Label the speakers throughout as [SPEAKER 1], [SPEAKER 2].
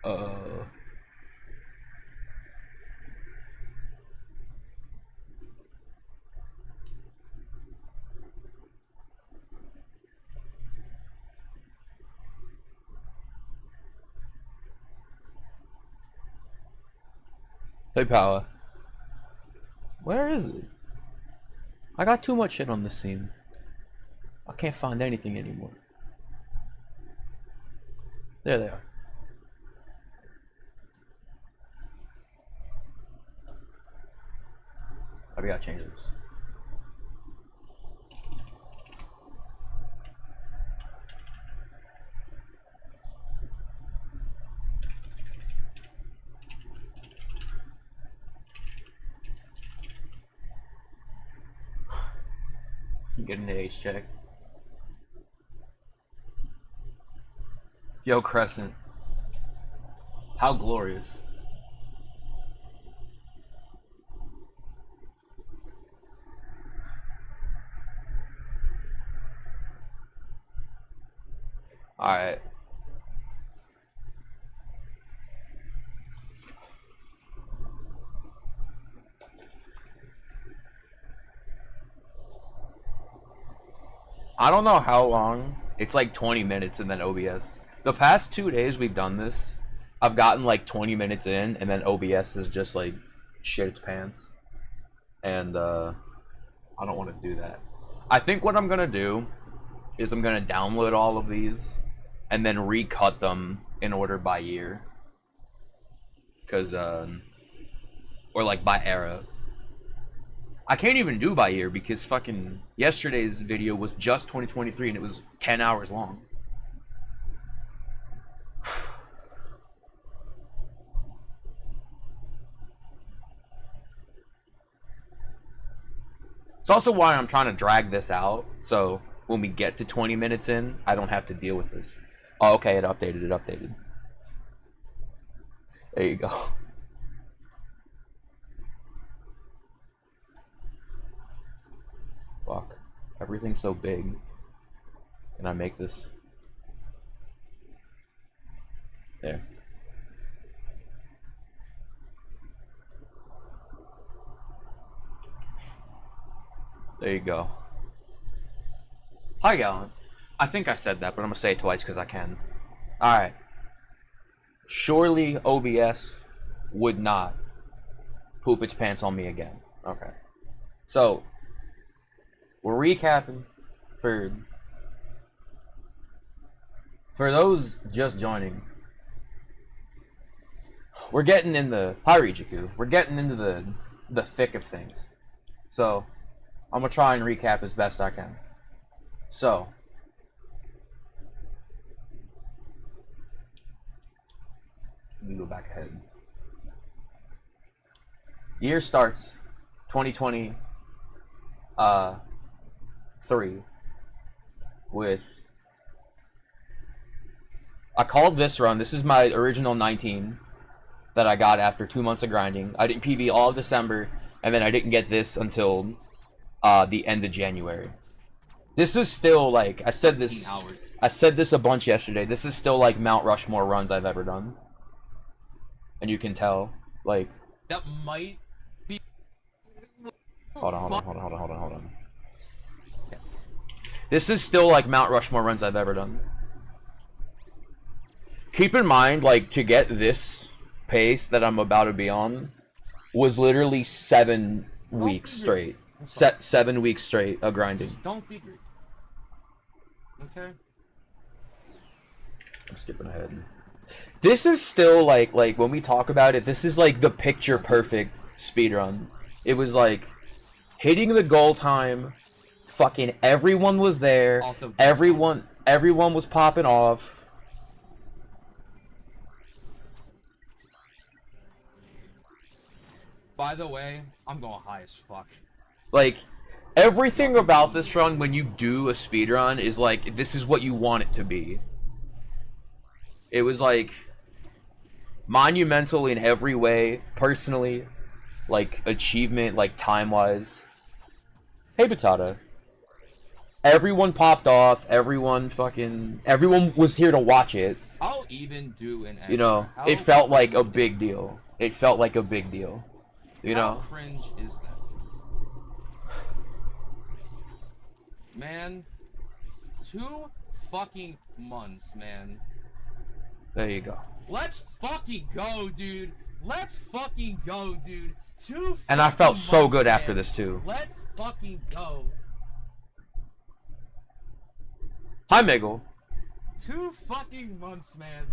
[SPEAKER 1] Uh. Hey, Power. Where is it? I got too much shit on this scene. I can't find anything anymore. There they are. I gotta change this. Get an age check. Yo, Crescent. How glorious. Alright. I don't know how long. It's like 20 minutes and then OBS. The past 2 days we've done this, I've gotten like 20 minutes in and then OBS is just like shit its pants. And I don't want to do that. I think what I'm going to do is I'm going to download all of these and then recut them in order by year. Because, or like by era. I can't even do by year because fucking yesterday's video was just 2023 and it was 10 hours long. It's also why I'm trying to drag this out, so when we get to 20 minutes in, I don't have to deal with this. Oh, okay, it updated. There you go. Fuck. Everything's so big. Can I make this? There. There you go. Hi, Gallant. I think I said that, but I'm gonna say it twice because I can. Alright. Surely OBS would not poop its pants on me again. Okay. So, we're recapping for those just joining. We're getting in the Harijiku. We're getting into the thick of things. So, I'm gonna try and recap as best I can. So, let me go back ahead. Year starts 2020 3 with, I called this run, this is my original 19 that I got after 2 months of grinding. I didn't PB all of December, and then I didn't get this until the end of January. This is still like, I said this a bunch yesterday, this is still like Mount Rushmore runs I've ever done. And you can tell, like,
[SPEAKER 2] that might be.
[SPEAKER 1] Hold on. Yeah. This is still like Mount Rushmore runs I've ever done. Keep in mind, like, to get this pace that I'm about to be on was literally 7 weeks straight. 7 weeks straight of grinding.
[SPEAKER 2] Just don't be greedy. Okay.
[SPEAKER 1] I'm skipping ahead. This is still like when we talk about it, this is like the picture perfect speedrun. It was like hitting the goal time, fucking everyone was there,
[SPEAKER 2] Also,
[SPEAKER 1] everyone was popping off.
[SPEAKER 2] By the way, I'm going high as fuck.
[SPEAKER 1] Like, everything about this run when you do a speedrun is like, this is what you want it to be. It was like monumental in every way, personally, like achievement, like time-wise. Hey, Batata. Everyone popped off, everyone was here to watch it.
[SPEAKER 2] Oh, even do an extra?
[SPEAKER 1] You know,
[SPEAKER 2] How
[SPEAKER 1] it felt like a
[SPEAKER 2] cringe
[SPEAKER 1] big deal. It felt like a big deal. You
[SPEAKER 2] How
[SPEAKER 1] know?
[SPEAKER 2] cringe is that? Man, 2 fucking months, man.
[SPEAKER 1] There you go.
[SPEAKER 2] Let's fucking go, dude. Let's fucking go, dude. 2
[SPEAKER 1] And I felt
[SPEAKER 2] fucking
[SPEAKER 1] so
[SPEAKER 2] months,
[SPEAKER 1] good after
[SPEAKER 2] man.
[SPEAKER 1] this too.
[SPEAKER 2] Let's fucking go.
[SPEAKER 1] Hi, Miguel.
[SPEAKER 2] 2 fucking months, man.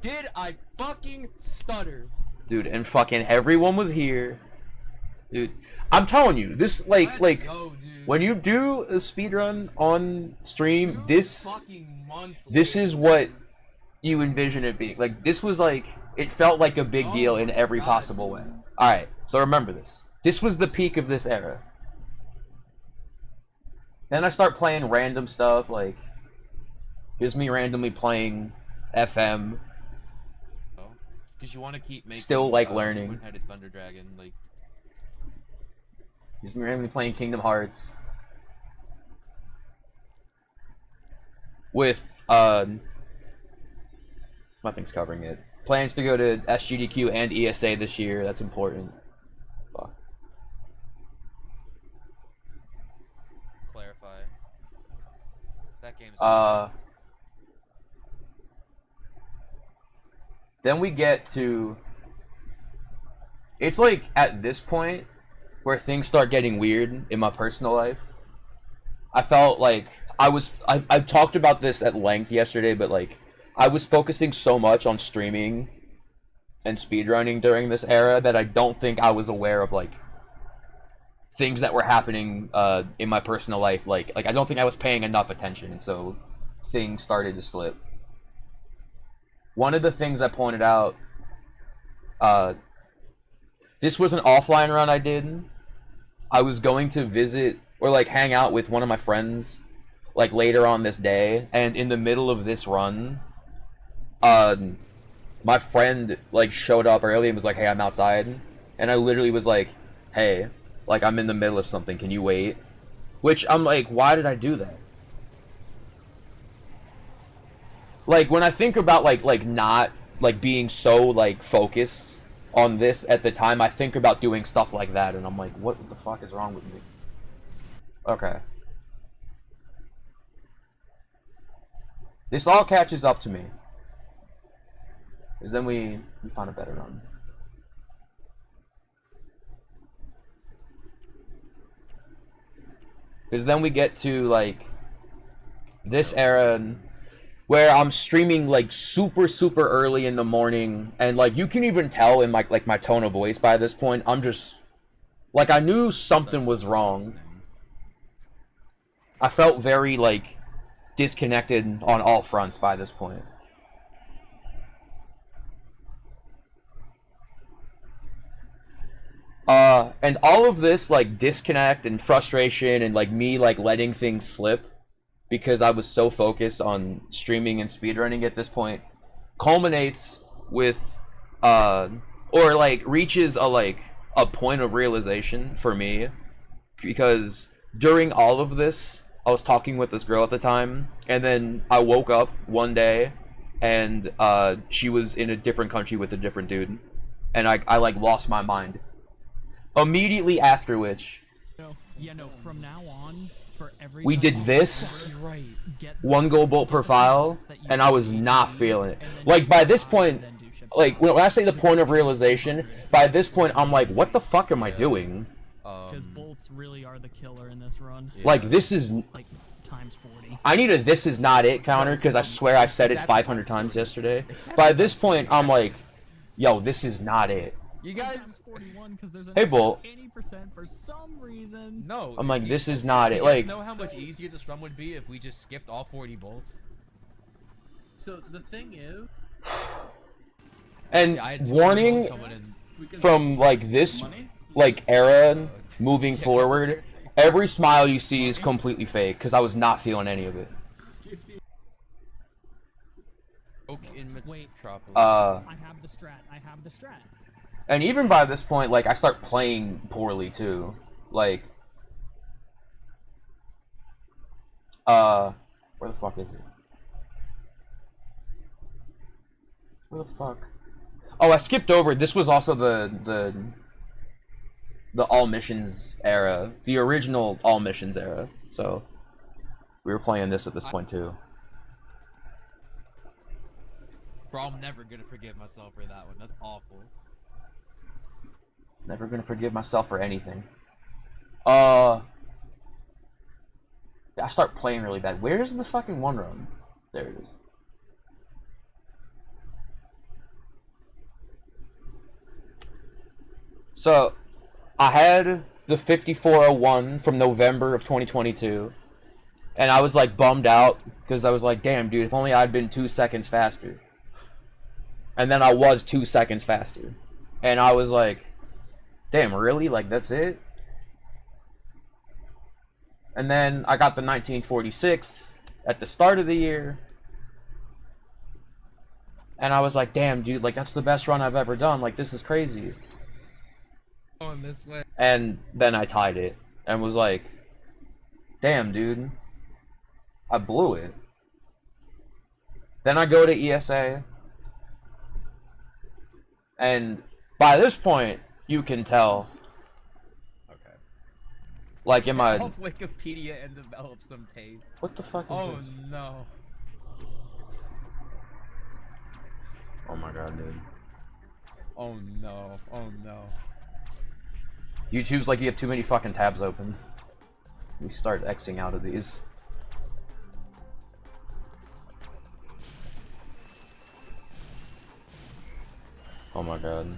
[SPEAKER 2] Did I fucking stutter?
[SPEAKER 1] Dude, and fucking everyone was here. Dude, I'm telling you, this
[SPEAKER 2] Let's
[SPEAKER 1] like
[SPEAKER 2] go, dude.
[SPEAKER 1] when you do a speedrun on stream,
[SPEAKER 2] 2
[SPEAKER 1] this
[SPEAKER 2] fucking months
[SPEAKER 1] this
[SPEAKER 2] later.
[SPEAKER 1] is what you envision it being. Like, this was like, it felt like a big deal in every
[SPEAKER 2] God,
[SPEAKER 1] possible
[SPEAKER 2] dude.
[SPEAKER 1] way. Alright, so remember this. This was the peak of this era. Then I start playing random stuff, like, here's me randomly playing FM.
[SPEAKER 2] Because you want to keep making
[SPEAKER 1] Still, like, learning.
[SPEAKER 2] Twin-headed Thunder Dragon, like.
[SPEAKER 1] Here's me randomly playing Kingdom Hearts. With, nothing's covering it. Plans to go to SGDQ and ESA this year, that's important. Fuck.
[SPEAKER 2] Clarify. That game's
[SPEAKER 1] Then we get to, it's like at this point where things start getting weird in my personal life. I felt like I talked about this at length yesterday, but like I was focusing so much on streaming and speedrunning during this era that I don't think I was aware of like things that were happening in my personal life. Like I don't think I was paying enough attention, and so things started to slip. One of the things I pointed out, this was an offline run I did. I was going to visit or like hang out with one of my friends like later on this day, and in the middle of this run, my friend like showed up early and was like, "Hey, I'm outside," and I literally was like, "Hey, like I'm in the middle of something. Can you wait?" Which I'm like, why did I do that? Like when I think about like not like being so like focused on this at the time, I think about doing stuff like that, and I'm like, what the fuck is wrong with me? Okay. This all catches up to me. Because then we find a better run. Because then we get to like this era where I'm streaming like super early in the morning, and like you can even tell in my like my tone of voice by this point, I'm just like, I knew something was wrong. I felt very like disconnected on all fronts by this point. And all of this like disconnect and frustration and like me like letting things slip because I was so focused on streaming and speedrunning at this point culminates with or like reaches a point of realization for me, because during all of this I was talking with this girl at the time, and then I woke up one day and she was in a different country with a different dude, and I like lost my mind. Immediately after which,
[SPEAKER 3] from now on, for every
[SPEAKER 1] we did this, one gold bolt per file, and I was not feeling it. Like by this point, like when I say the point of realization, by this point I'm like, what the fuck am I doing?
[SPEAKER 3] Because bolts really are the killer in this run.
[SPEAKER 1] Like this is
[SPEAKER 3] like times 40.
[SPEAKER 1] I need a "this is not it" counter, because I swear I said it 500 times yesterday. By this point I'm like, yo, this is not it.
[SPEAKER 2] You guys,
[SPEAKER 3] 41 because there's an
[SPEAKER 1] Hey, Bolt.
[SPEAKER 3] 80% for some reason.
[SPEAKER 2] no.
[SPEAKER 1] I'm like,
[SPEAKER 2] you-
[SPEAKER 1] this is not it.
[SPEAKER 2] you
[SPEAKER 1] Like,
[SPEAKER 2] guys know how much easier this run would be if we just skipped all 40 bolts?
[SPEAKER 4] So the thing is,
[SPEAKER 1] and
[SPEAKER 2] Yeah, I had 20
[SPEAKER 1] warning
[SPEAKER 2] bolts coming in.
[SPEAKER 4] we can
[SPEAKER 1] from like this like era moving forward, every smile you see is completely fake, because I was not feeling any of it.
[SPEAKER 2] Oak in
[SPEAKER 3] Wait.
[SPEAKER 2] Metropolis.
[SPEAKER 3] I have the strat. I have the strat.
[SPEAKER 1] And even by this point, like, I start playing poorly too. Like, Where the fuck is it? Where the fuck? Oh, I skipped over. This was also the all missions era, the original all missions era. So we were playing this at this point too.
[SPEAKER 2] Bro, I'm never gonna forgive myself for that one. That's awful.
[SPEAKER 1] Never gonna forgive myself for anything. I start playing really bad. Where is the fucking one room? There it is. So, I had the 5401 from November of 2022, and I was like bummed out because I was like, damn, dude, if only I'd been 2 seconds faster. And then I was 2 seconds faster. And I was like, damn, really? Like, that's it? And then I got the 1946 at the start of the year. And I was like, damn, dude, like, that's the best run I've ever done. Like, this is crazy.
[SPEAKER 2] Going this way.
[SPEAKER 1] And then I tied it and was like, damn, dude, I blew it. Then I go to ESA. And by this point, you can tell.
[SPEAKER 2] Okay.
[SPEAKER 1] Like, in my...
[SPEAKER 2] Off Wikipedia and develop some taste.
[SPEAKER 1] What the fuck is this?
[SPEAKER 2] No.
[SPEAKER 1] Oh my god, dude.
[SPEAKER 2] Oh no. Oh no.
[SPEAKER 1] YouTube's like you have too many fucking tabs open. We start Xing out of these. Oh my god.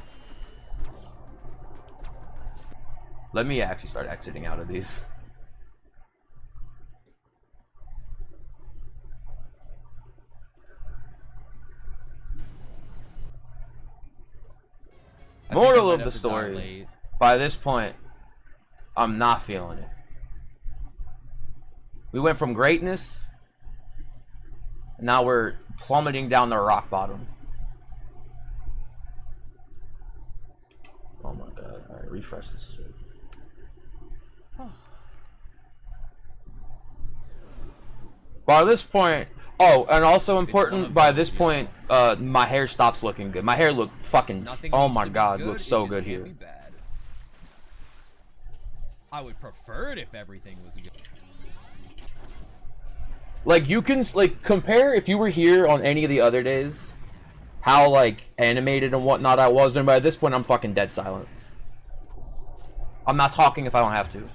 [SPEAKER 1] Let me actually start exiting out of these. Moral of the story. By this point, I'm not feeling it. We went from greatness, and now we're plummeting down the rock bottom. Oh my god. Alright, refresh this shit. By this point, oh, and also important, by this point, my hair stops looking good. My hair looked fucking, oh my god, looks so good here.
[SPEAKER 2] I would prefer it if everything was good.
[SPEAKER 1] Like, you can, like, compare if you were here on any of the other days, how, like, animated and whatnot I was, and by this point, I'm fucking dead silent. I'm not talking if I don't have to.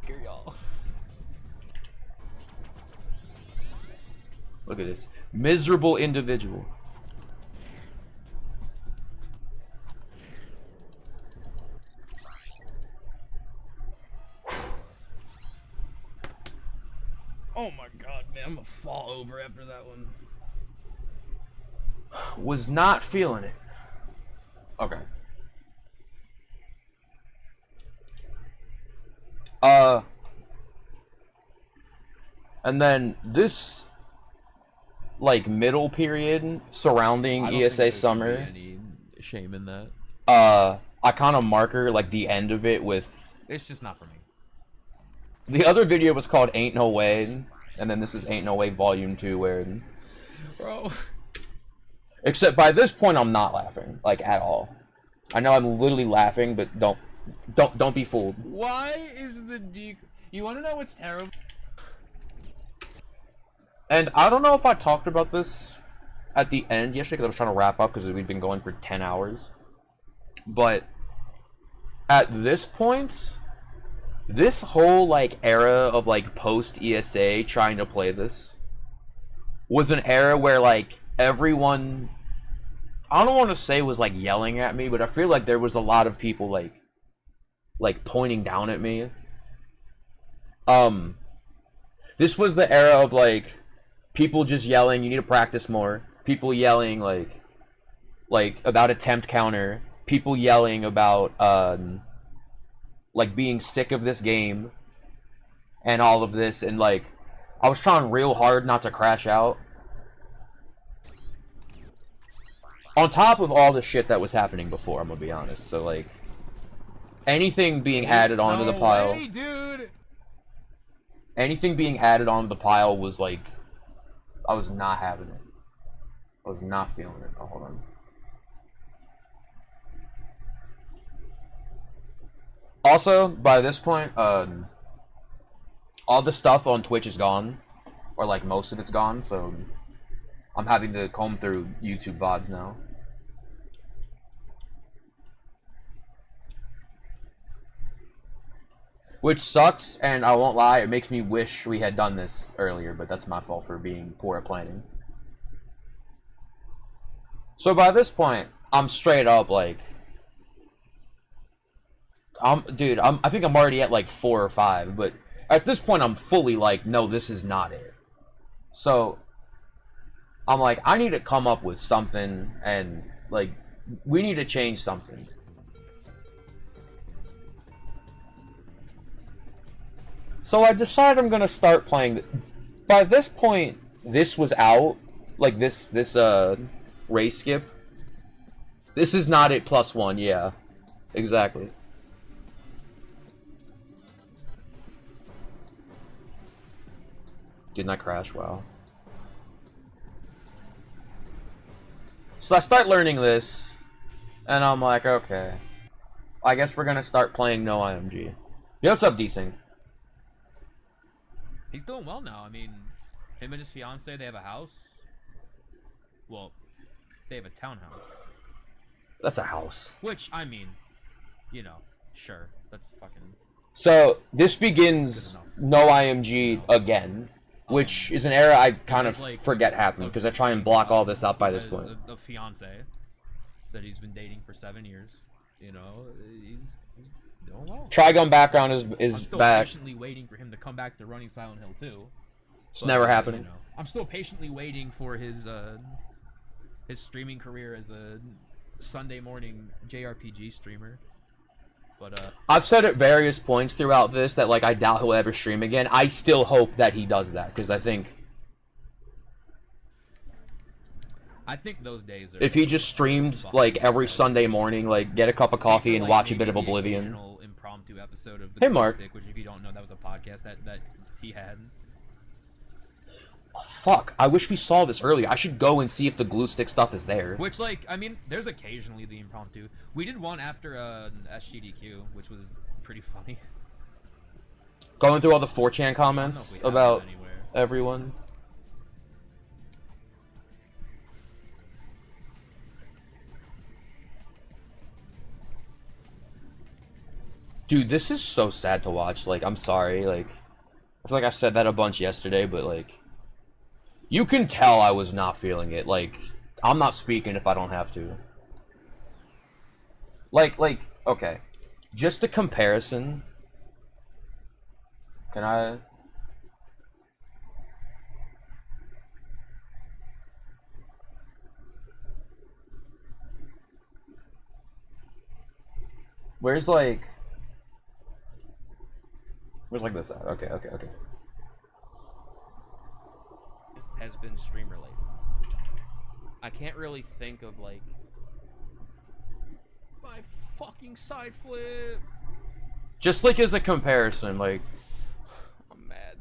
[SPEAKER 2] Here, y'all.
[SPEAKER 1] Look at this. Miserable individual.
[SPEAKER 2] Oh my god, man, I'm gonna fall over after that one.
[SPEAKER 1] Was not feeling it. Okay. And then this, like, middle period surrounding ESA Summer,
[SPEAKER 2] Any shame in that?
[SPEAKER 1] I kind of marker, like, the end of it with...
[SPEAKER 2] It's just not for me.
[SPEAKER 1] The other video was called Ain't No Way, and then this is Ain't No Way Volume 2, where...
[SPEAKER 2] Bro.
[SPEAKER 1] Except by this point, I'm not laughing, like, at all. I know I'm literally laughing, but don't be fooled.
[SPEAKER 2] Why is the You wanna know what's terrible?
[SPEAKER 1] And I don't know if I talked about this at the end yesterday, because I was trying to wrap up, because we'd been going for 10 hours. But at this point, this whole, like, era of, like, post-ESA trying to play this was an era where, like, everyone, I don't want to say was, like, yelling at me, but I feel like there was a lot of people, like pointing down at me. This was the era of, like, people just yelling, you need to practice more. People yelling, like about attempt counter. People yelling about, like, being sick of this game. And all of this, and, like, I was trying real hard not to crash out. On top of all the shit that was happening before, I'm gonna be honest. So, like... anything being added onto the pile.
[SPEAKER 2] Way, dude.
[SPEAKER 1] Anything being added onto the pile was like, I was not having it. I was not feeling it. Oh, hold on. Also, by this point, all the stuff on Twitch is gone, or like most of it's gone. So I'm having to comb through YouTube VODs now. Which sucks, and I won't lie, it makes me wish we had done this earlier, but that's my fault for being poor at planning. So by this point, I'm straight up like, I think I'm already at like 4 or 5, but at this point I'm fully like, no, this is not it. So I'm like, I need to come up with something, and like, we need to change something. So I decided I'm gonna start playing. By this point, this was out. Like this race skip. This is not it +1. Yeah, exactly. Didn't I crash? Wow. So I start learning this, and I'm like, okay, I guess we're gonna start playing no IMG. Yo, what's up, Desync?
[SPEAKER 2] He's doing well now. I mean, him and his fiance, they have a house. Well, they have a townhouse.
[SPEAKER 1] That's a house.
[SPEAKER 2] Which, I mean, you know, sure. That's fucking...
[SPEAKER 1] So, this begins no IMG again, which is an era I kind of
[SPEAKER 2] like
[SPEAKER 1] forget happened, because I try and block all this out by this point.
[SPEAKER 2] A fiance that he's been dating for 7 years. You know, he's doing well.
[SPEAKER 1] Trigon background is
[SPEAKER 2] I'm still
[SPEAKER 1] back.
[SPEAKER 2] patiently waiting for him to come back to running Silent Hill 2.
[SPEAKER 1] It's never happening.
[SPEAKER 2] You know, I'm still patiently waiting for his streaming career as a Sunday morning JRPG streamer. But
[SPEAKER 1] I've said at various points throughout this that like I doubt he'll ever stream again. I still hope that he does that, because I think
[SPEAKER 2] those days are...
[SPEAKER 1] if he just streamed like every Sunday morning, like get a cup of coffee and watch a bit of Oblivion.
[SPEAKER 2] Impromptu episode of the
[SPEAKER 1] Hey, Mark.
[SPEAKER 2] Stick, which if you don't know, that was a podcast that he had.
[SPEAKER 1] Oh, fuck, I wish we saw this earlier. I should go and see if the glue stick stuff is there.
[SPEAKER 2] Which, like, I mean, there's occasionally the impromptu. We did one after SGDQ, which was pretty funny.
[SPEAKER 1] Going through all the 4chan comments
[SPEAKER 2] have it
[SPEAKER 1] about
[SPEAKER 2] anywhere.
[SPEAKER 1] everyone. Dude, this is so sad to watch. Like, I'm sorry. Like, I feel like I said that a bunch yesterday, but like, you can tell I was not feeling it. Like, I'm not speaking if I don't have to. Like, okay. Just a comparison. Can I... Where's like this at? Okay.
[SPEAKER 2] Has been stream related. I can't really think of like my fucking side flip.
[SPEAKER 1] Just like as a comparison, like
[SPEAKER 2] I'm mad.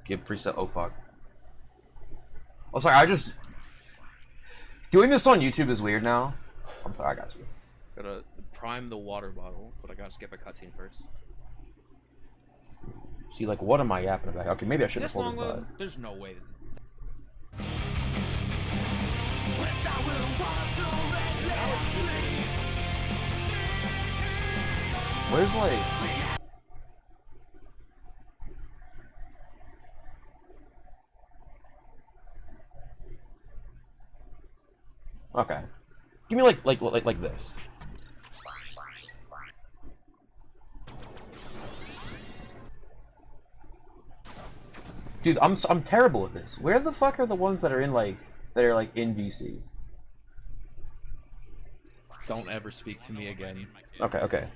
[SPEAKER 1] give preset. Oh fuck. Oh sorry, I just doing this on YouTube is weird now. I'm sorry, I got you.
[SPEAKER 2] Gotta prime the water bottle, but I gotta skip a cutscene first.
[SPEAKER 1] See, like, what am I yapping about? Okay, maybe I shouldn't
[SPEAKER 2] This
[SPEAKER 1] have pulled
[SPEAKER 2] long
[SPEAKER 1] this
[SPEAKER 2] one,
[SPEAKER 1] vibe.
[SPEAKER 2] there's no way.
[SPEAKER 1] Where's like... Okay. Give me like this. Dude, I'm terrible at this. Where the fuck are the ones that are in like in VCs?
[SPEAKER 2] Don't ever speak to me again.
[SPEAKER 1] Okay.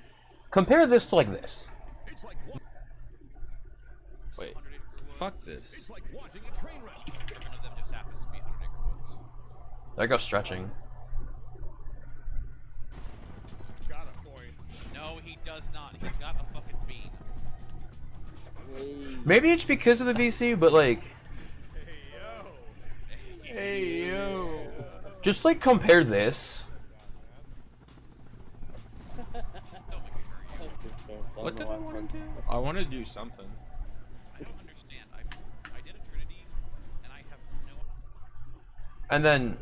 [SPEAKER 1] Compare this to like this.
[SPEAKER 2] Wait. Fuck this.
[SPEAKER 1] There goes stretching.
[SPEAKER 5] Got a point.
[SPEAKER 6] No, he does not. He's got a fucking bean.
[SPEAKER 1] Maybe it's because of the VC, but like,
[SPEAKER 5] Hey yo.
[SPEAKER 1] just like compare this.
[SPEAKER 5] What did I want to do? I want to do something.
[SPEAKER 6] I don't understand. I did a Trinity, and I have no.
[SPEAKER 1] And then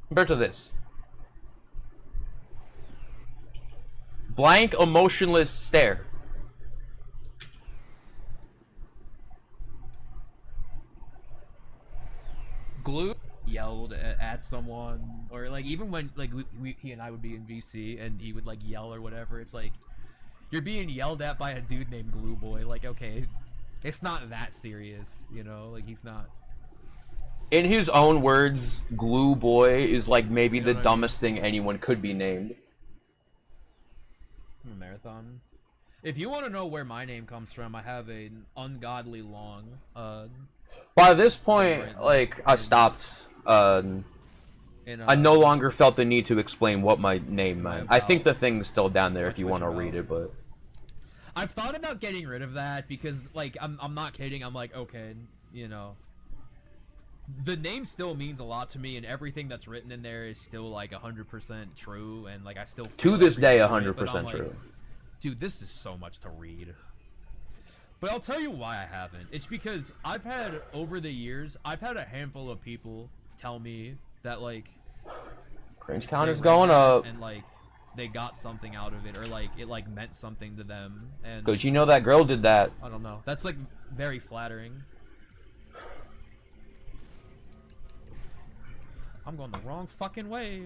[SPEAKER 1] compared to this. Blank, emotionless stare.
[SPEAKER 2] Glue yelled at someone, or like even when like he and I would be in VC and he would like yell or whatever. It's like you're being yelled at by a dude named Glue Boy. Like, okay, it's not that serious, you know? Like, he's not.
[SPEAKER 1] In his own words, Glue Boy is like maybe
[SPEAKER 2] You know
[SPEAKER 1] the
[SPEAKER 2] what I mean?
[SPEAKER 1] dumbest thing anyone could be named.
[SPEAKER 2] I'm a marathon. If you want to know where my name comes from, I have an ungodly long.
[SPEAKER 1] By this point, like I stopped. I no longer felt the need to explain what my name meant. I think the thing's still down there if you want to read it, but
[SPEAKER 2] I've thought about getting rid of that because, like, I'm not kidding. I'm like, okay, you know, the name still means a lot to me, and everything that's written in there is still like 100% true, and like I still feel
[SPEAKER 1] to this day,
[SPEAKER 2] everything right, but I'm
[SPEAKER 1] 100%
[SPEAKER 2] like,
[SPEAKER 1] true.
[SPEAKER 2] Dude, this is so much to read. But I'll tell you why I haven't. It's because I've had, over the years, I've had a handful of people tell me that, like,
[SPEAKER 1] Cringe count
[SPEAKER 2] they
[SPEAKER 1] is
[SPEAKER 2] read
[SPEAKER 1] going
[SPEAKER 2] that
[SPEAKER 1] up.
[SPEAKER 2] and like they got something out of it, or like it like meant something to them, and
[SPEAKER 1] Because you know that girl did that.
[SPEAKER 2] I don't know. That's like very flattering. I'm going the wrong fucking way.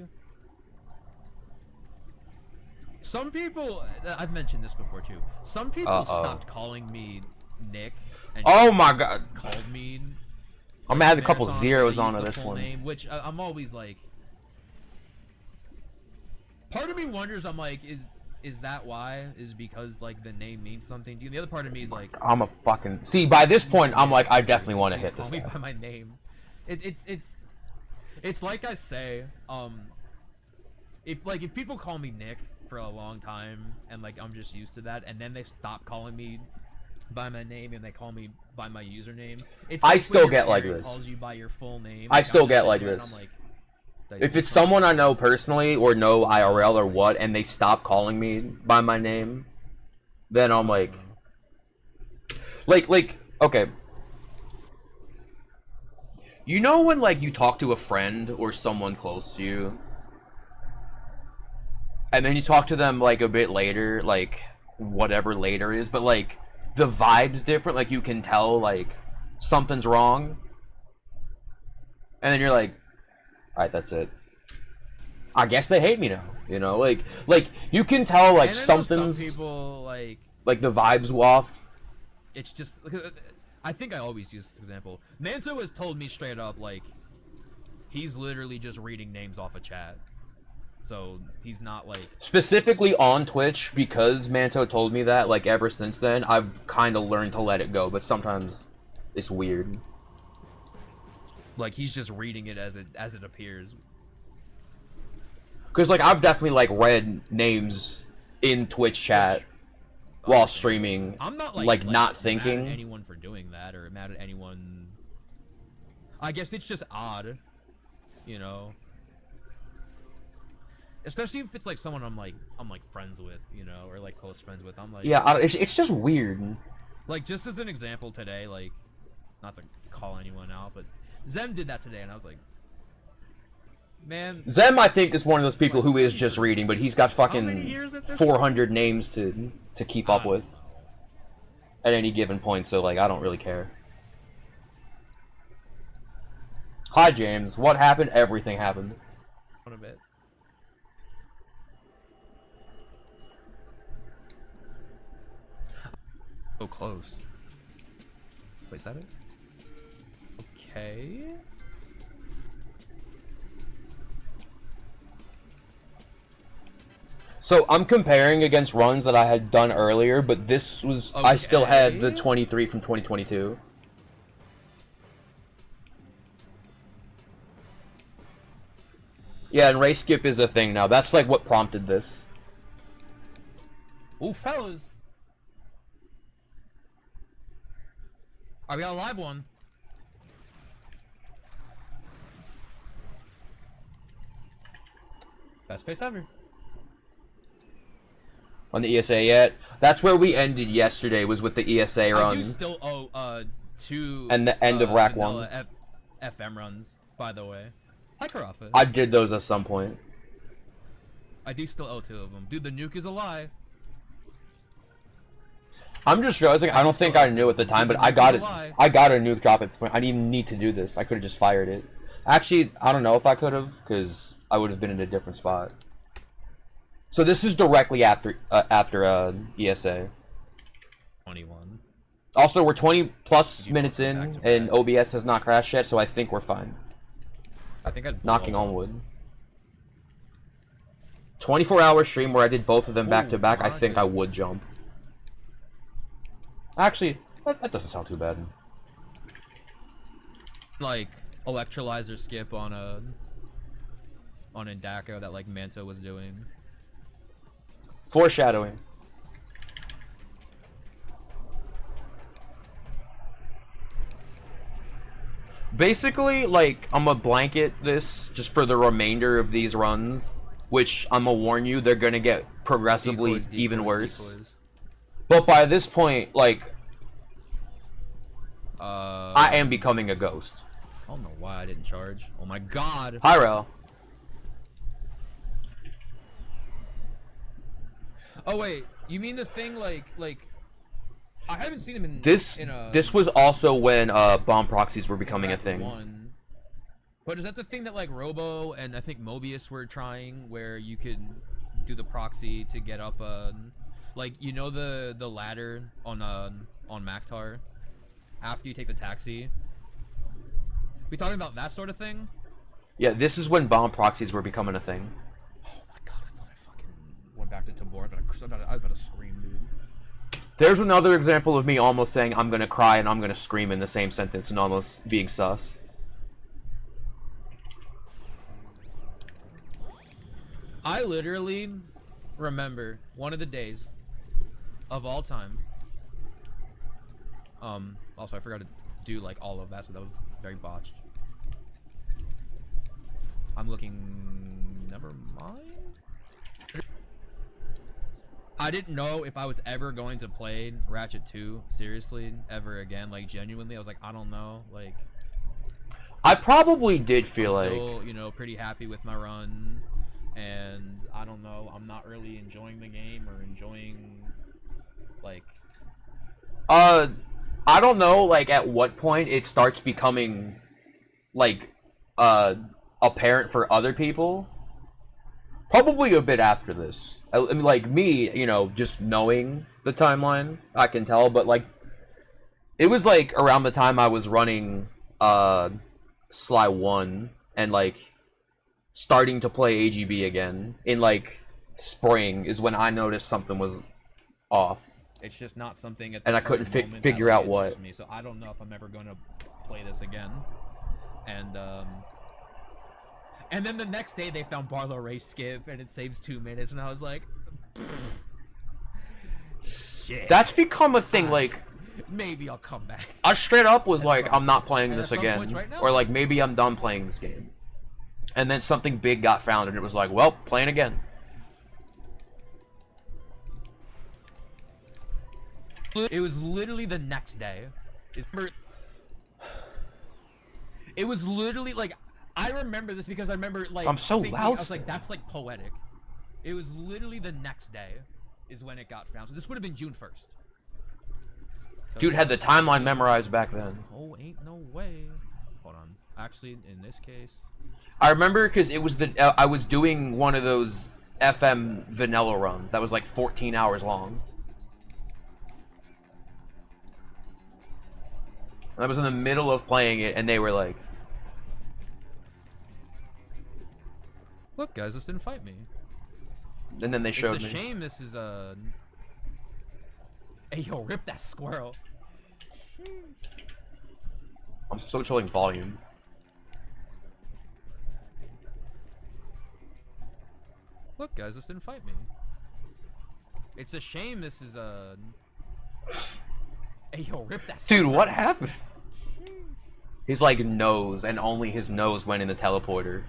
[SPEAKER 2] Some people, I've mentioned this before too. Some people stopped calling me Nick. And
[SPEAKER 1] Oh my god.
[SPEAKER 2] called me.
[SPEAKER 1] I'm gonna add a couple
[SPEAKER 2] Marathon,
[SPEAKER 1] zeros
[SPEAKER 2] or use
[SPEAKER 1] onto
[SPEAKER 2] the
[SPEAKER 1] this
[SPEAKER 2] full
[SPEAKER 1] one.
[SPEAKER 2] name, which I'm always like. Part of me wonders. I'm like, is that why? Is because like the name means something to you? The other part of me is like,
[SPEAKER 1] I'm a fucking see. By this point, I'm like, I definitely want to
[SPEAKER 2] please
[SPEAKER 1] hit this
[SPEAKER 2] call me
[SPEAKER 1] guy.
[SPEAKER 2] by my name. It's like I say, if people call me Nick for a long time and like I'm just used to that, and then they stop calling me by my name and they call me by my username. It's
[SPEAKER 1] I
[SPEAKER 2] like when
[SPEAKER 1] still
[SPEAKER 2] your
[SPEAKER 1] get like
[SPEAKER 2] parent
[SPEAKER 1] this.
[SPEAKER 2] Calls you by your full name.
[SPEAKER 1] I
[SPEAKER 2] Like,
[SPEAKER 1] still
[SPEAKER 2] I'll just
[SPEAKER 1] get
[SPEAKER 2] sit
[SPEAKER 1] like
[SPEAKER 2] there and
[SPEAKER 1] this.
[SPEAKER 2] I'm like,
[SPEAKER 1] If it's someone I know personally or know IRL or what, and they stop calling me by my name, then I'm like, okay. You know when like you talk to a friend or someone close to you, and then you talk to them like a bit later, like whatever later is, but like the vibe's different, like you can tell like something's wrong, and then you're like, alright, that's it. I guess they hate me now, you know, like you can tell like
[SPEAKER 2] And I know
[SPEAKER 1] something's
[SPEAKER 2] some people
[SPEAKER 1] like the vibe's off.
[SPEAKER 2] it's just I think I always use this example. Manso has told me straight up, like, he's literally just reading names off a chat. So he's not like
[SPEAKER 1] Specifically on Twitch, because Manto told me that, like ever since then, I've kind of learned to let it go, but sometimes it's weird.
[SPEAKER 2] like he's just reading it as it appears.
[SPEAKER 1] Cause like I've definitely like read names in Twitch chat while streaming.
[SPEAKER 2] I'm not
[SPEAKER 1] like not
[SPEAKER 2] mad
[SPEAKER 1] thinking.
[SPEAKER 2] at anyone for doing that, or mad at anyone. I guess it's just odd, you know. Especially if it's like someone I'm like friends with, you know, or like close friends with. I'm like,
[SPEAKER 1] Yeah, it's just weird.
[SPEAKER 2] like just as an example today, like, not to call anyone out, but Zem did that today, and I was like, man,
[SPEAKER 1] Zem, I think, is one of those people who is just reading, but he's got
[SPEAKER 2] many
[SPEAKER 1] fucking
[SPEAKER 2] years at this
[SPEAKER 1] 400 names to keep up with at any given point. So like, I don't really care. Hi, James. What happened? Everything happened.
[SPEAKER 2] a bit. So close. Wait, is that it? Okay.
[SPEAKER 1] So I'm comparing against runs that I had done earlier, but this was I still had the
[SPEAKER 2] Okay.
[SPEAKER 1] 23 from 2022. Yeah, and race skip is a thing now. That's like what prompted this.
[SPEAKER 2] Ooh, fellas. Alright, we got a live one. Best pace ever.
[SPEAKER 1] On the ESA yet? That's where we ended yesterday, was with the ESA run.
[SPEAKER 2] I do still owe, 2...
[SPEAKER 1] And the end of Rack 1.
[SPEAKER 2] vanilla FM runs, by the way. Hi, Karafa.
[SPEAKER 1] I did those at some point.
[SPEAKER 2] I do still owe 2 of them. Dude, the nuke is a lie.
[SPEAKER 1] I'm just realizing I don't think I knew at the time, but I got it. I got a nuke drop at this point. I didn't even need to do this. I could have just fired it. Actually, I don't know if I could have, because I would have been in a different spot. So this is directly after ESA.
[SPEAKER 2] 21.
[SPEAKER 1] Also, we're 20 plus minutes in, and OBS has not crashed yet, so I think we're fine.
[SPEAKER 2] I think I'd
[SPEAKER 1] Knocking on wood. 24-hour stream where I did both of them back to back. I think I would jump. Actually, that doesn't sound too bad.
[SPEAKER 2] Like electrolyzer skip on Indako that like Manto was doing.
[SPEAKER 1] Foreshadowing. Basically, like, I'm gonna blanket this just for the remainder of these runs, which I'm gonna warn you, they're gonna get progressively even worse.
[SPEAKER 2] Decoys.
[SPEAKER 1] But by this point, like,
[SPEAKER 2] I
[SPEAKER 1] I am becoming a ghost.
[SPEAKER 2] don't know why I didn't charge. Oh my god.
[SPEAKER 1] Hi, Rel.
[SPEAKER 2] Oh wait, you mean the thing like I haven't seen him in
[SPEAKER 1] This was also when bomb proxies were becoming a thing.
[SPEAKER 2] One. But is that the thing that like Robo and I think Mobius were trying, where you could do the proxy to get up like, you know, the ladder on Maktar after you take the taxi? We talking about that sort of thing?
[SPEAKER 1] Yeah, this is when bomb proxies were becoming a thing.
[SPEAKER 2] Oh my god, I thought I fucking went back to Tabor, but I was about to scream, dude.
[SPEAKER 1] There's another example of me almost saying I'm gonna cry and I'm gonna scream in the same sentence and almost being sus.
[SPEAKER 2] I literally remember one of the days of all time. Also I forgot to do like all of that, so that was very botched. I'm looking. Never mind. I didn't know if I was ever going to play Ratchet 2 seriously ever again. Like genuinely, I was like, I don't know. Like,
[SPEAKER 1] I probably did feel
[SPEAKER 2] I'm
[SPEAKER 1] like,
[SPEAKER 2] still, you know, pretty happy with my run, and I don't know. I'm not really enjoying the game or enjoying, like.
[SPEAKER 1] I don't know, like, at what point it starts becoming, like, apparent for other people. Probably a bit after this. I mean, like, me, you know, just knowing the timeline, I can tell, but, like, it was, like, around the time I was running, Sly 1, and, like, starting to play AGB again, in, like, spring, is when I noticed something was off.
[SPEAKER 2] It's just not something at the
[SPEAKER 1] And I couldn't
[SPEAKER 2] current moment
[SPEAKER 1] figure
[SPEAKER 2] that, like,
[SPEAKER 1] out what.
[SPEAKER 2] interests me, so I don't know if I'm ever going to play this again. And then the next day they found Barlow Race Skip and it saves 2 minutes, and I was like, shit.
[SPEAKER 1] That's become a thing, like,
[SPEAKER 2] Maybe I'll come back.
[SPEAKER 1] I straight up was like, I'm not playing
[SPEAKER 2] And
[SPEAKER 1] this
[SPEAKER 2] at some
[SPEAKER 1] again.
[SPEAKER 2] points right now-
[SPEAKER 1] Or like, maybe I'm done playing this game. And then something big got found and it was like, well, playing again.
[SPEAKER 2] It was literally the next day. It was literally like, I remember this because I remember like,
[SPEAKER 1] I'm so
[SPEAKER 2] thinking,
[SPEAKER 1] loud
[SPEAKER 2] I was
[SPEAKER 1] still.
[SPEAKER 2] like, that's like poetic. It was literally the next day is when it got found. So this would have been June 1st.
[SPEAKER 1] Dude had the timeline memorized back then.
[SPEAKER 2] Oh, ain't no way. Hold on. Actually, in this case,
[SPEAKER 1] I remember because it was I was doing one of those FM vanilla runs that was like 14 hours long. And I was in the middle of playing it and they were like,
[SPEAKER 2] look, guys, this didn't fight me.
[SPEAKER 1] and then they showed
[SPEAKER 2] It's a
[SPEAKER 1] me.
[SPEAKER 2] shame this is a. Hey, yo, rip that squirrel.
[SPEAKER 1] I'm still controlling volume.
[SPEAKER 2] Look, guys, this didn't fight me. It's a shame this is a. Hey, yo, rip that.
[SPEAKER 1] Dude, what happened? He's like nose, and only his nose went in the teleporter.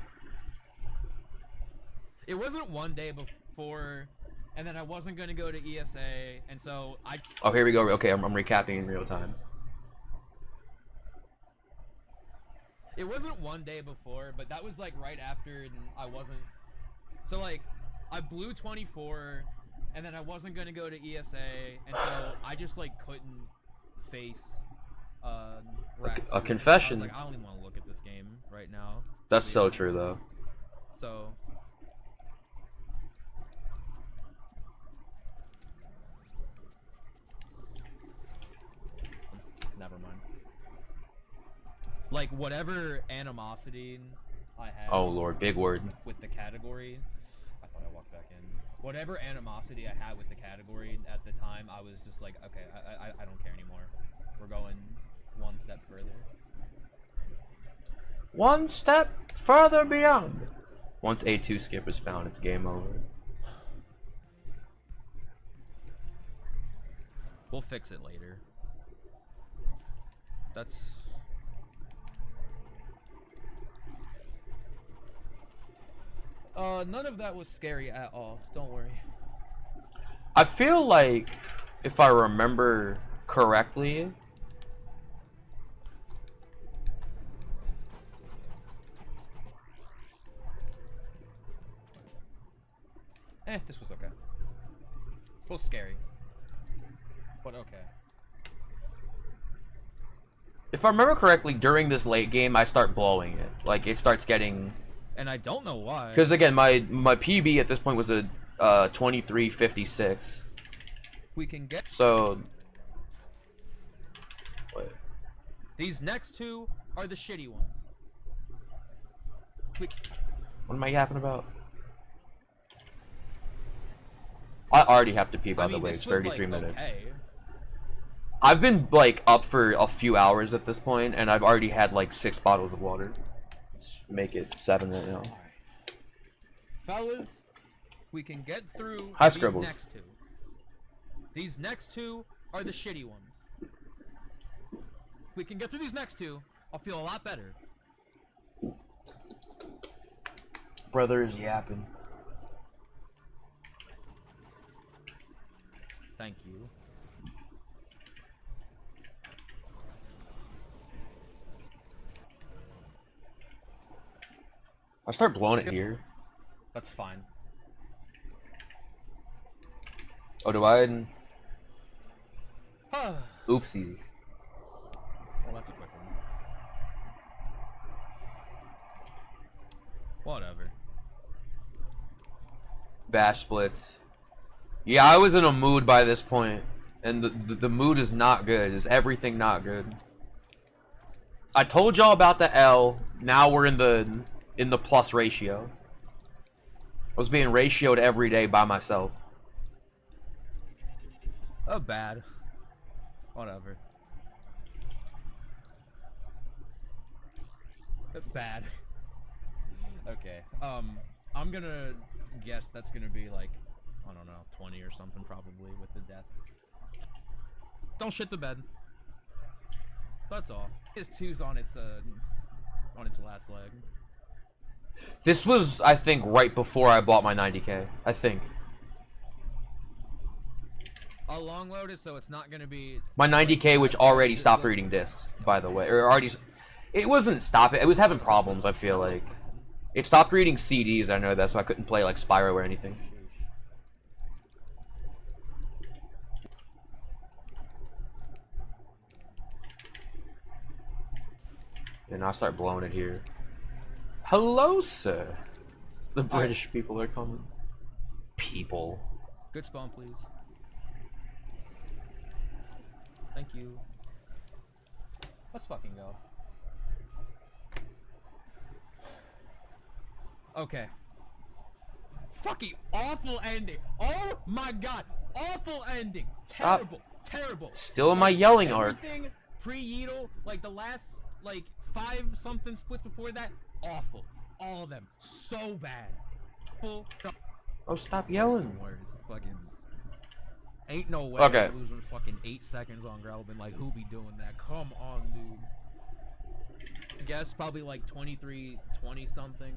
[SPEAKER 2] It wasn't one day before, and then I wasn't gonna go to ESA, and so I.
[SPEAKER 1] Oh, here we go. Okay, I'm recapping in real time.
[SPEAKER 2] It wasn't one day before, but that was like right after, and I wasn't. So like, I blew 24, and then I wasn't gonna go to ESA, and so I just like couldn't face.
[SPEAKER 1] A confession.
[SPEAKER 2] I was like, I don't even want to look at this game right now.
[SPEAKER 1] That's so true, though.
[SPEAKER 2] So. Never mind. Like, whatever animosity I had.
[SPEAKER 1] Oh, Lord, big word.
[SPEAKER 2] With the category. I thought I walked back in. Whatever animosity I had with the category at the time, I was just like, okay, I don't care anymore. We're going one step further.
[SPEAKER 1] One step further beyond. Once A2 skip is found, it's game over.
[SPEAKER 2] We'll fix it later. That's... none of that was scary at all. Don't worry.
[SPEAKER 1] I feel like, if I remember correctly...
[SPEAKER 2] This was okay. It was scary. But okay.
[SPEAKER 1] If I remember correctly, during this late game, I start blowing it. Like, it starts getting...
[SPEAKER 2] And I don't know why.
[SPEAKER 1] Because, again, my PB at this point was a 23:56.
[SPEAKER 2] We can get...
[SPEAKER 1] So... Wait.
[SPEAKER 2] These next two are the shitty ones.
[SPEAKER 1] What am I yapping about? I already have to pee, by the way. It's 33 minutes.
[SPEAKER 2] Okay.
[SPEAKER 1] I've been, like, up for a few hours at this point, and I've already had, like, 6 bottles of water. Let's make it 7 right now.
[SPEAKER 2] Fellas, we can get through
[SPEAKER 1] Hi,
[SPEAKER 2] these
[SPEAKER 1] Scribbles.
[SPEAKER 2] next two. These next two are the shitty ones. If we can get through these next two, I'll feel a lot better.
[SPEAKER 1] Brother is yapping.
[SPEAKER 2] Thank you.
[SPEAKER 1] I start blowing it here.
[SPEAKER 2] That's fine.
[SPEAKER 1] Oh, do I?
[SPEAKER 2] Well,
[SPEAKER 1] Oopsies.
[SPEAKER 2] that's a quick one. Whatever.
[SPEAKER 1] Bash splits. Yeah, I was in a mood by this point, and the mood is not good. Is everything not good? I told y'all about the L. Now we're in the plus ratio. I was being ratioed every day by myself.
[SPEAKER 2] Oh, bad. Whatever. Bad. Okay. I'm gonna guess that's gonna be like, I don't know, 20 or something probably with the death. Don't shit the bed. That's all. His two's on its last leg.
[SPEAKER 1] This was, I think, right before I bought my 90K. I think.
[SPEAKER 2] I'll long load it so it's not gonna be
[SPEAKER 1] My 90K, which already stopped reading discs, by the way. Or already... It wasn't stopping. It was having problems, I feel like. It stopped reading CDs, I know that, so I couldn't play, like, Spyro or anything. And I'll start blowing it here. Hello, sir. The British people are coming. People.
[SPEAKER 2] good spawn, please. Thank you. Let's fucking go. Okay. Fucking awful ending. Oh my god. Awful ending.
[SPEAKER 1] Stop.
[SPEAKER 2] Terrible. Terrible.
[SPEAKER 1] Still in my yelling arc.
[SPEAKER 2] Everything pre-Yeetle, like the last, like, 5 something splits before that, awful. All of them. So bad. Full.
[SPEAKER 1] Oh, stop
[SPEAKER 2] Some
[SPEAKER 1] yelling.
[SPEAKER 2] words. Fucking. Ain't no way
[SPEAKER 1] Okay.
[SPEAKER 2] I'm losing fucking 8 seconds on gravel. Been like, who be doing that? Come on, dude. Guess probably like 23, 20 something.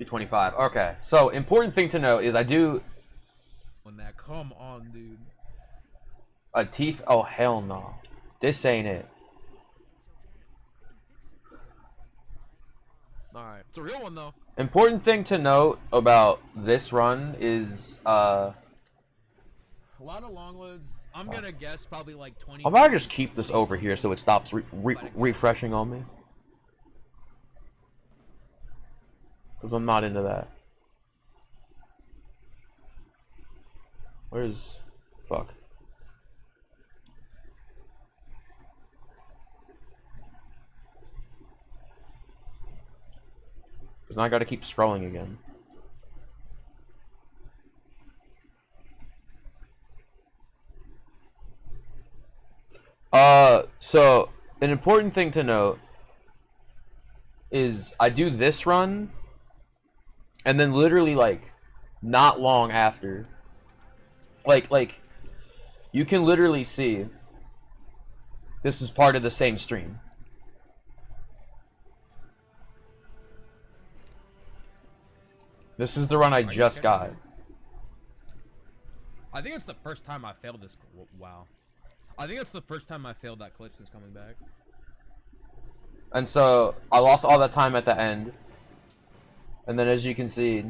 [SPEAKER 1] B25. Okay. So, important thing to know is I do
[SPEAKER 2] On that, come on, dude.
[SPEAKER 1] a teeth. Oh, hell no. This ain't it.
[SPEAKER 2] All right, it's a real one though.
[SPEAKER 1] Important thing to note about this run is,
[SPEAKER 2] A lot of long loads. I'm gonna guess probably like 20.
[SPEAKER 1] I might just keep this over here so it stops refreshing on me. Because I'm not into that. Where's... Fuck. Because now I gotta keep scrolling again. So, an important thing to note is I do this run, and then literally, like, not long after, like, you can literally see this is part of the same stream. This is the run I just got.
[SPEAKER 2] I think it's the first time I failed this. Wow. I think it's the first time I failed that clip since coming back.
[SPEAKER 1] And so, I lost all that time at the end. And then as you can see...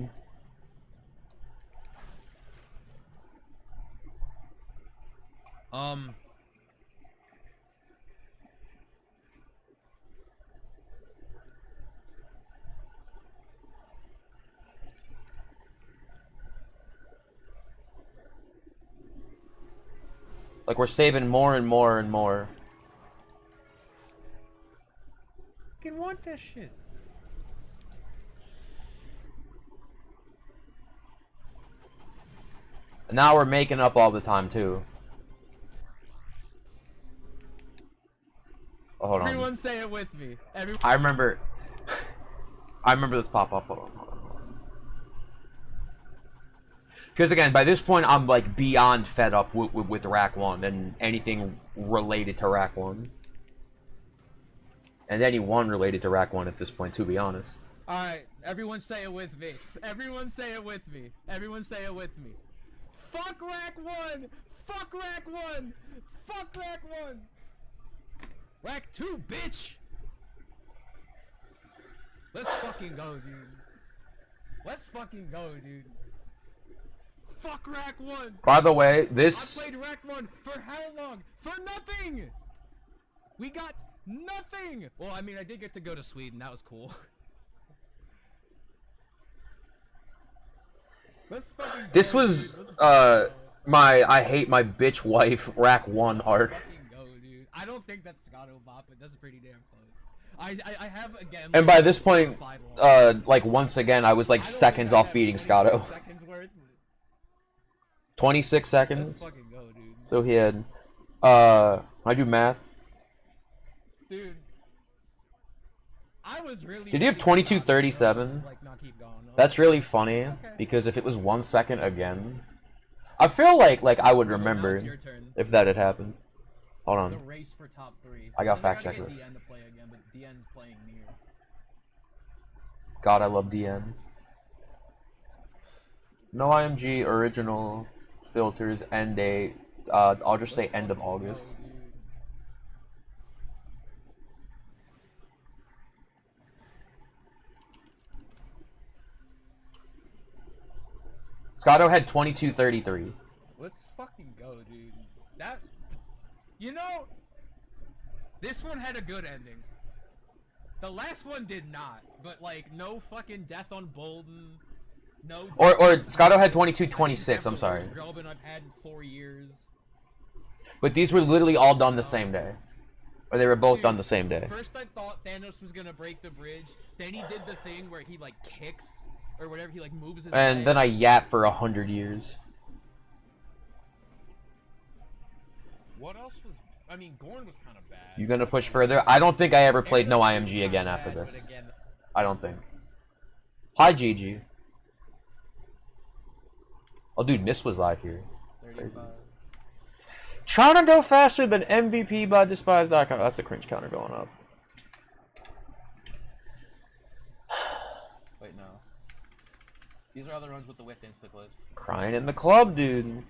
[SPEAKER 1] Like, we're saving more and more and more.
[SPEAKER 2] Fucking want that shit.
[SPEAKER 1] And now we're making up all the time, too. Oh, hold on.
[SPEAKER 2] Everyone say it with me. Everyone.
[SPEAKER 1] I remember... I remember this pop up. Hold on. Because again, by this point, I'm like beyond fed up with Rack 1 and anything related to Rack 1. And anyone related to Rack 1 at this point, to be honest.
[SPEAKER 2] Alright, everyone say it with me. Everyone say it with me. Everyone say it with me. Fuck Rack 1! Fuck Rack 1! Fuck Rack 1! Rack 2, bitch! Let's fucking go, dude. Let's fucking go, dude. Fuck Rack 1!
[SPEAKER 1] By the way,
[SPEAKER 2] I
[SPEAKER 1] this...
[SPEAKER 2] played Rack 1 for how long? For nothing! We got nothing! Well, I mean, I did get to go to Sweden. That was cool. Let's fucking go,
[SPEAKER 1] This was,
[SPEAKER 2] dude. Let's fucking go.
[SPEAKER 1] my I hate my bitch wife Rack 1 arc.
[SPEAKER 2] Fucking go, dude. I don't think that's Scotto Bop, but that's pretty damn close. I have, again...
[SPEAKER 1] And by this point,
[SPEAKER 2] verified one.
[SPEAKER 1] like, once again, I was like
[SPEAKER 2] I don't
[SPEAKER 1] seconds
[SPEAKER 2] think I
[SPEAKER 1] off
[SPEAKER 2] have
[SPEAKER 1] beating
[SPEAKER 2] 26
[SPEAKER 1] Scotto.
[SPEAKER 2] seconds worth.
[SPEAKER 1] 26
[SPEAKER 2] Let's
[SPEAKER 1] seconds.
[SPEAKER 2] fucking go, dude.
[SPEAKER 1] So he had, I do math.
[SPEAKER 2] Dude. I was really...
[SPEAKER 1] Did he have
[SPEAKER 2] happy with
[SPEAKER 1] 22:37?
[SPEAKER 2] Like, not keep going.
[SPEAKER 1] That's really funny, because if it was 1 second again, I feel like I would
[SPEAKER 2] Now it's
[SPEAKER 1] remember
[SPEAKER 2] your turn.
[SPEAKER 1] if that had happened. Hold
[SPEAKER 2] The
[SPEAKER 1] on.
[SPEAKER 2] race for top 3.
[SPEAKER 1] I got
[SPEAKER 2] And
[SPEAKER 1] fact
[SPEAKER 2] gotta
[SPEAKER 1] check
[SPEAKER 2] get
[SPEAKER 1] this.
[SPEAKER 2] DN to play again, but DN's playing near.
[SPEAKER 1] God, I love DN. No IMG original filters end date. I'll just say end of August.
[SPEAKER 2] Go, dude.
[SPEAKER 1] Scotto had 22:33.
[SPEAKER 2] Let's fucking go, dude. That... You know... This one had a good ending. The last one did not, but like, no fucking death on Bolden. No...
[SPEAKER 1] Or
[SPEAKER 2] death-
[SPEAKER 1] Scotto had
[SPEAKER 2] I think
[SPEAKER 1] 22:26.
[SPEAKER 2] that's
[SPEAKER 1] I'm
[SPEAKER 2] the
[SPEAKER 1] sorry.
[SPEAKER 2] worst Grelbin I've had in 4 years.
[SPEAKER 1] But these were literally all done the same day. Or they were both
[SPEAKER 2] Dude,
[SPEAKER 1] done the same day.
[SPEAKER 2] First I thought Thanos was gonna break the bridge, then he did the thing where he like kicks, or whatever, he like moves his
[SPEAKER 1] And
[SPEAKER 2] leg.
[SPEAKER 1] then I yap for 100 years.
[SPEAKER 5] What else was?
[SPEAKER 2] I mean, Gorn was kind of bad.
[SPEAKER 1] You gonna push further? I don't think I ever played no
[SPEAKER 2] Thanos was
[SPEAKER 1] IMG
[SPEAKER 2] kinda
[SPEAKER 1] again
[SPEAKER 2] bad,
[SPEAKER 1] after
[SPEAKER 2] but
[SPEAKER 1] this.
[SPEAKER 2] again,
[SPEAKER 1] I don't think. Hi, GG. Oh, dude, Miss was live here.
[SPEAKER 2] 35.
[SPEAKER 1] Trying to go faster than MVP by Despise.com. That's the cringe counter going up.
[SPEAKER 2] Wait, no. These are other runs with the whipped insta clips.
[SPEAKER 1] Crying in the club, dude.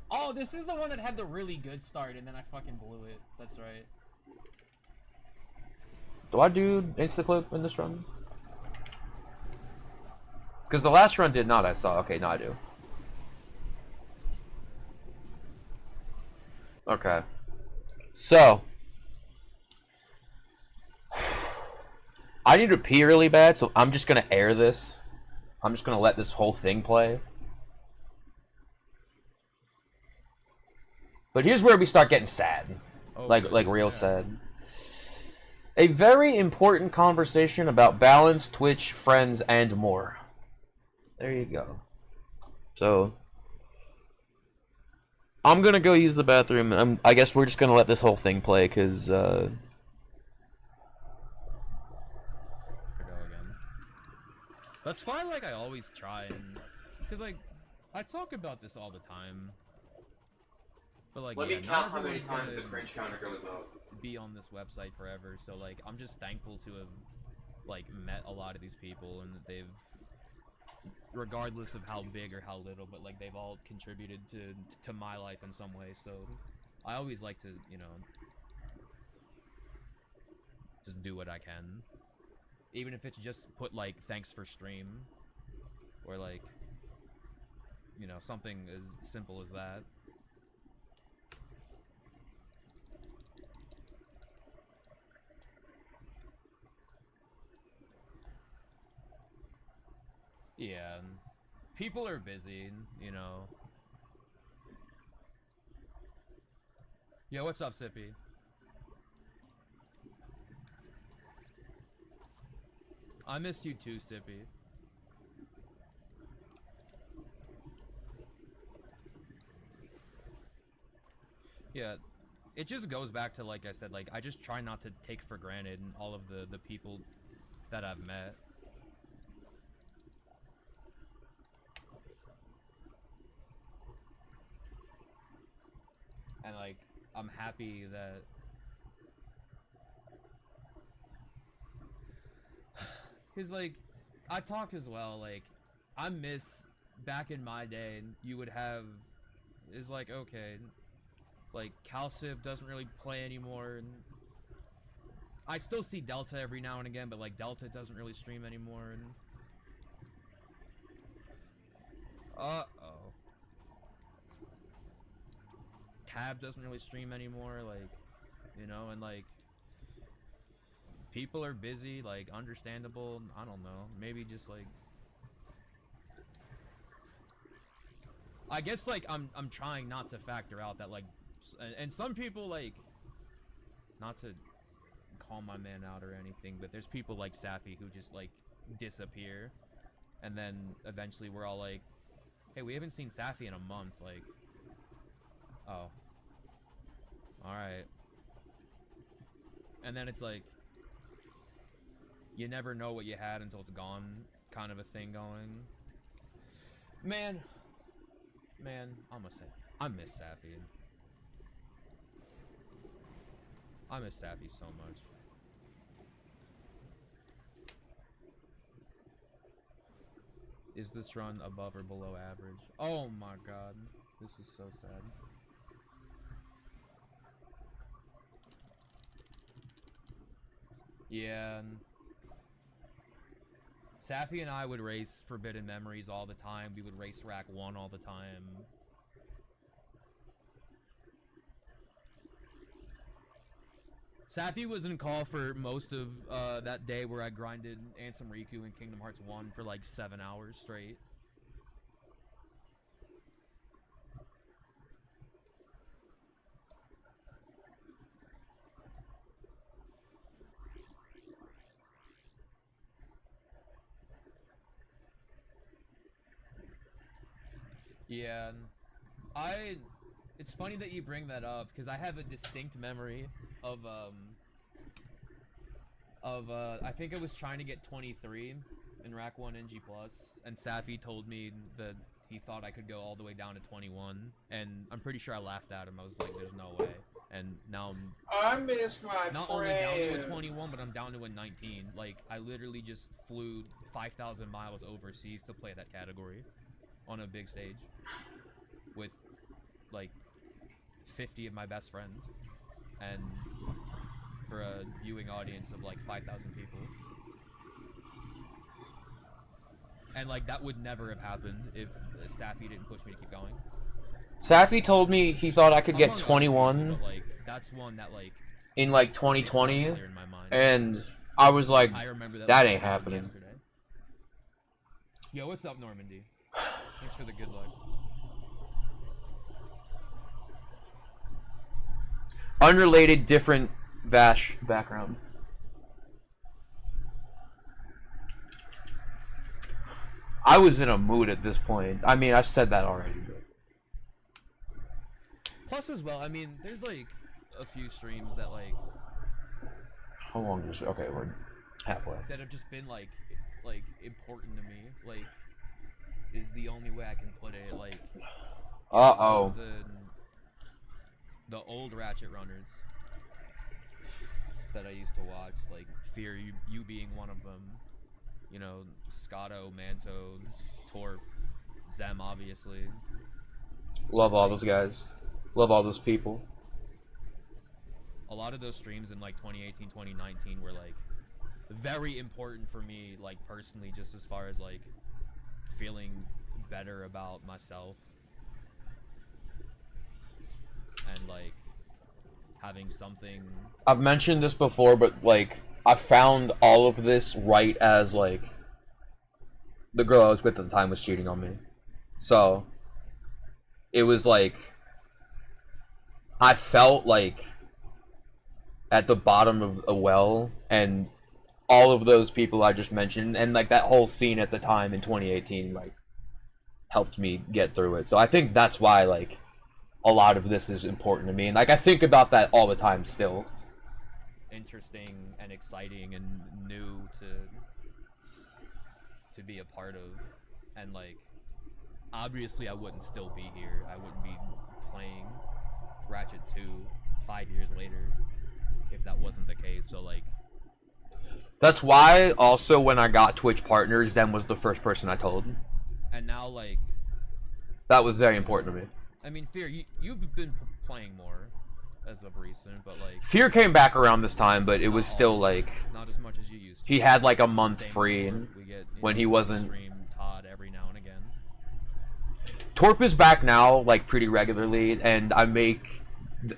[SPEAKER 2] Oh, this is the one that had the really good start, and then I fucking blew it. That's right.
[SPEAKER 1] Do I do Instaclip in this run? Because the last run did not, I saw. Okay, now I do. Okay. So. I need to pee really bad, so I'm just going to air this. I'm just going to let this whole thing play. But here's where we start getting sad.
[SPEAKER 2] Oh,
[SPEAKER 1] like real sad. A very important conversation about balance, Twitch, friends, and more. There you go. So, I'm gonna go use the bathroom. I guess we're just gonna let this whole thing play, because,
[SPEAKER 2] Go again. That's why, like, I always try and... Because, like, I talk about this all the time. But, like, yeah, not everyone's gonna
[SPEAKER 1] cringe counter goes up.
[SPEAKER 2] be on this website forever, so, like, I'm just thankful to have, like, met a lot of these people, and that they've, regardless of how big or how little, but, like, they've all contributed to my life in some way, so I always like to, you know, just do what I can. Even if it's just put, like, thanks for stream, or, like, you know, something as simple as that. Yeah, people are busy, you know. Yo, what's up, Sippy? I missed you too, Sippy. Yeah, it just goes back to, like I said, like, I just try not to take for granted all of the people that I've met. And, like, I'm happy that... Because, like, I talk as well, like, I miss back in my day, you would have... Is like, okay, like, Calciv doesn't really play anymore, and... I still see Delta every now and again, but, like, Delta doesn't really stream anymore, and... Uh-oh. Tab doesn't really stream anymore, like, you know, and, like, people are busy, like, understandable, I don't know, maybe just, like, I guess, like, I'm trying not to factor out that, like, and some people, like, not to call my man out or anything, but there's people like Safi who just, like, disappear, and then eventually we're all like, hey, we haven't seen Safi in a month, like, oh. Alright. And then it's like, you never know what you had until it's gone, kind of a thing going. Man, I must say, I miss Safi. I miss Safi so much. Is this run above or below average? Oh my god, this is so sad. Yeah. Safi and I would race Forbidden Memories all the time. We would race Rack 1 all the time. Safi was in call for most of that day where I grinded Ansem Riku in Kingdom Hearts 1 for like 7 hours straight. Yeah, it's funny that you bring that up, because I have a distinct memory of, I think I was trying to get 23 in Rack 1 NG+, and Safi told me that he thought I could go all the way down to 21, and I'm pretty sure I laughed at him. I was like, "There's no way." And now I'm
[SPEAKER 1] I miss my
[SPEAKER 2] not only down to a 21, but I'm down to a 19. Like, I literally just flew 5,000 miles overseas to play that category on a big stage with like 50 of my best friends, and for a viewing audience of like 5,000 people. And like that would never have happened if Safi didn't push me to keep going.
[SPEAKER 1] Safi told me he thought I could get
[SPEAKER 2] Among other
[SPEAKER 1] 21
[SPEAKER 2] people, but, like, that's one that like
[SPEAKER 1] in like
[SPEAKER 2] sticks
[SPEAKER 1] 2020,
[SPEAKER 2] out clear in my mind.
[SPEAKER 1] and I was like,
[SPEAKER 2] I remember that
[SPEAKER 1] that
[SPEAKER 2] like
[SPEAKER 1] ain't happening.
[SPEAKER 2] yesterday. Yo, what's up, Normandy? Thanks for the good luck.
[SPEAKER 1] Unrelated, different Vash background. I was in a mood at this point. I mean, I said that already. But...
[SPEAKER 2] Plus, as well, I mean, there's like a few streams that like
[SPEAKER 1] How long is it? Okay, we're halfway.
[SPEAKER 2] that have just been like important to me. Like, is the only way I can put it. Like,
[SPEAKER 1] Uh-oh.
[SPEAKER 2] the old Ratchet runners that I used to watch, like Fear, you being one of them. You know, Scotto, Manto, Torp, Zem, obviously.
[SPEAKER 1] Love all those guys. Love all those people.
[SPEAKER 2] A lot of those streams in like 2018, 2019 were like very important for me, like personally, just as far as like feeling better about myself and like having something.
[SPEAKER 1] I've mentioned this before, but like I found all of this right as like the girl I was with at the time was cheating on me. So it was like I felt like at the bottom of a well, and all of those people I just mentioned and like that whole scene at the time in 2018 like helped me get through it. So I think that's why like a lot of this is important to me, and like I think about that all the time still.
[SPEAKER 2] Interesting and exciting and new to be a part of, and like obviously I wouldn't still be here. I wouldn't be playing Ratchet 2 5 years later if that wasn't the case. So like
[SPEAKER 1] That's why also when I got Twitch partners, Zen was the first person I told.
[SPEAKER 2] and now like
[SPEAKER 1] That was very important to me.
[SPEAKER 2] I mean, Fear, you've been playing more as of recent, but like
[SPEAKER 1] Fear came back around this time, but it was still like
[SPEAKER 2] not as much as you used to.
[SPEAKER 1] he had like a month
[SPEAKER 2] Same
[SPEAKER 1] free
[SPEAKER 2] with
[SPEAKER 1] and
[SPEAKER 2] Torp. We get,
[SPEAKER 1] when he wasn't.
[SPEAKER 2] stream Todd every now and again.
[SPEAKER 1] Torp is back now like pretty regularly, and I make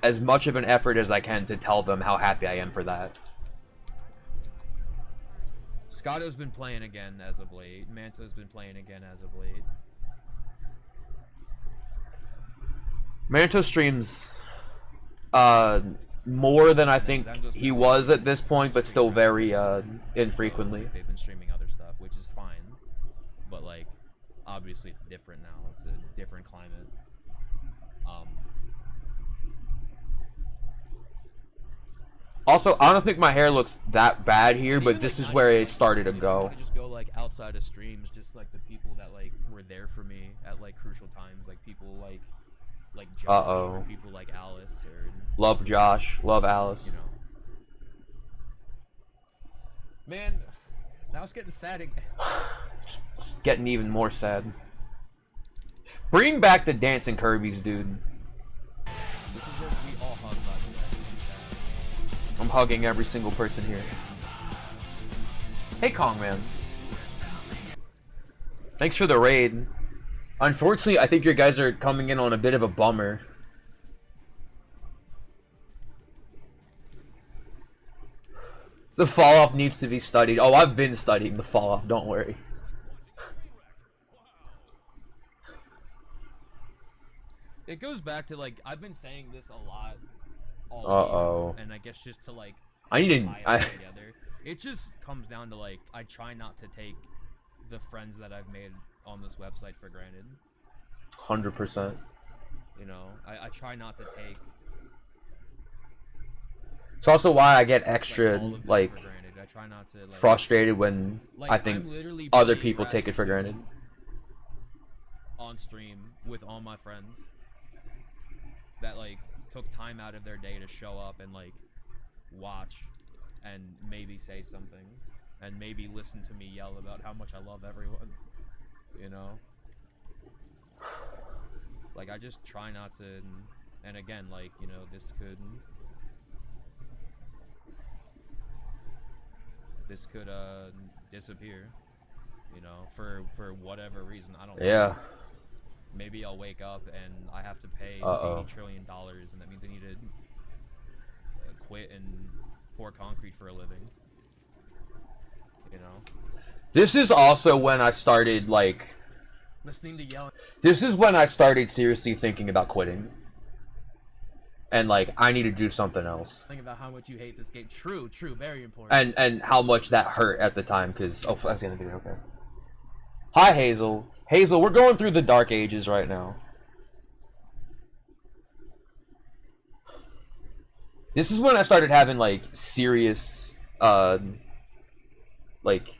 [SPEAKER 1] as much of an effort as I can to tell them how happy I am for that.
[SPEAKER 2] Scotto's been playing again as of late. Manto's been playing again as of late.
[SPEAKER 1] Manto streams more than I think he was at this point, but still very infrequently.
[SPEAKER 2] They've been streaming other stuff, which is fine, but like obviously it's different now. It's a different climate.
[SPEAKER 1] Also, I don't think my hair looks that bad here,
[SPEAKER 2] And
[SPEAKER 1] but
[SPEAKER 2] even,
[SPEAKER 1] this
[SPEAKER 2] like,
[SPEAKER 1] is
[SPEAKER 2] not
[SPEAKER 1] where
[SPEAKER 2] even,
[SPEAKER 1] it
[SPEAKER 2] like,
[SPEAKER 1] started to
[SPEAKER 2] if you
[SPEAKER 1] go.
[SPEAKER 2] wanna just go like outside of streams, just like the people that like were there for me at like crucial times, like people like Josh, or people like Alice, or
[SPEAKER 1] Love Josh, love Alice.
[SPEAKER 2] you know. Man, now it's getting sad again.
[SPEAKER 1] It's getting even more sad. Bring back the dancing Kirby's, dude.
[SPEAKER 2] This is where we all hug, by the way.
[SPEAKER 1] I'm hugging every single person here. Hey, Kong Man. Thanks for the raid. Unfortunately, I think your guys are coming in on a bit of a bummer. The fall off needs to be studied. Oh, I've been studying the fall off, don't worry.
[SPEAKER 2] It goes back to like I've been saying this a lot all
[SPEAKER 1] Uh-oh.
[SPEAKER 2] year, and I guess just to like
[SPEAKER 1] I need to...
[SPEAKER 2] tie it
[SPEAKER 1] I,
[SPEAKER 2] together. It just comes down to like I try not to take the friends that I've made on this website for granted.
[SPEAKER 1] 100%.
[SPEAKER 2] You know, I try not to take
[SPEAKER 1] It's also why I get
[SPEAKER 2] like,
[SPEAKER 1] extra,
[SPEAKER 2] all of this
[SPEAKER 1] like,
[SPEAKER 2] for granted. I try not to like,
[SPEAKER 1] frustrated when
[SPEAKER 2] like,
[SPEAKER 1] I think
[SPEAKER 2] I'm literally
[SPEAKER 1] other
[SPEAKER 2] playing
[SPEAKER 1] people take it
[SPEAKER 2] Ratchet
[SPEAKER 1] for
[SPEAKER 2] 2
[SPEAKER 1] granted.
[SPEAKER 2] on stream with all my friends that like took time out of their day to show up and like watch and maybe say something and maybe listen to me yell about how much I love everyone, you know? Like, I just try not to, and again, like, you know, this could disappear, you know, for whatever reason. I don't know.
[SPEAKER 1] Yeah.
[SPEAKER 2] Maybe I'll wake up and I have to pay $80 trillion, and that means I need to quit and pour concrete for a living. You know?
[SPEAKER 1] This is also when I started, like...
[SPEAKER 2] Listening to yelling.
[SPEAKER 1] This is when I started seriously thinking about quitting. And, like, I need to do something else.
[SPEAKER 2] Think about how much you hate this game. True, very important.
[SPEAKER 1] And how much that hurt at the time, because... Oh, that's the end of the video, okay. Hi, Hazel. Hazel, we're going through the dark ages right now. This is when I started having, like, serious, like,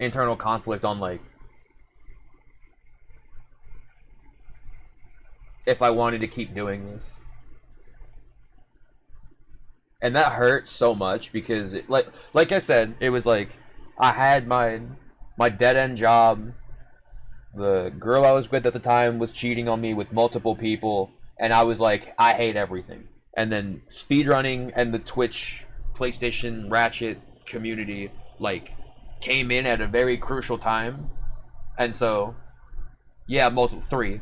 [SPEAKER 1] internal conflict on, like, if I wanted to keep doing this. And that hurt so much because, it, like I said, it was like, I had my dead-end job. The girl I was with at the time was cheating on me with multiple people, and I was like, I hate everything. And then speedrunning and the Twitch, PlayStation, Ratchet community, like, came in at a very crucial time. And so, yeah, three.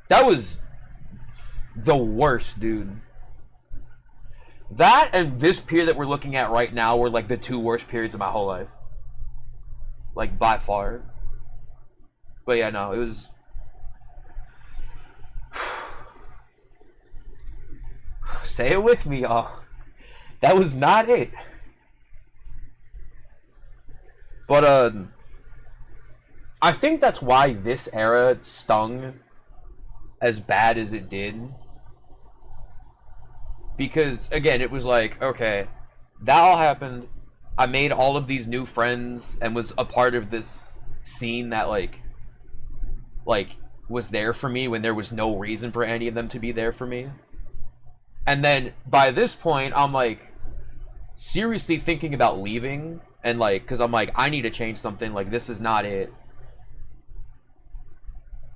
[SPEAKER 1] That was the worst, dude. That and this period that we're looking at right now were, like, the two worst periods of my whole life. Like, by far. But yeah, no, it was... Say it with me, y'all. That was not it. But, I think that's why this era stung as bad as it did. Because, again, it was like, okay, that all happened. I made all of these new friends and was a part of this scene that, like, was there for me when there was no reason for any of them to be there for me. And then, by this point, I'm, like, seriously thinking about leaving. And, like, because I'm like, I need to change something. Like, this is not it.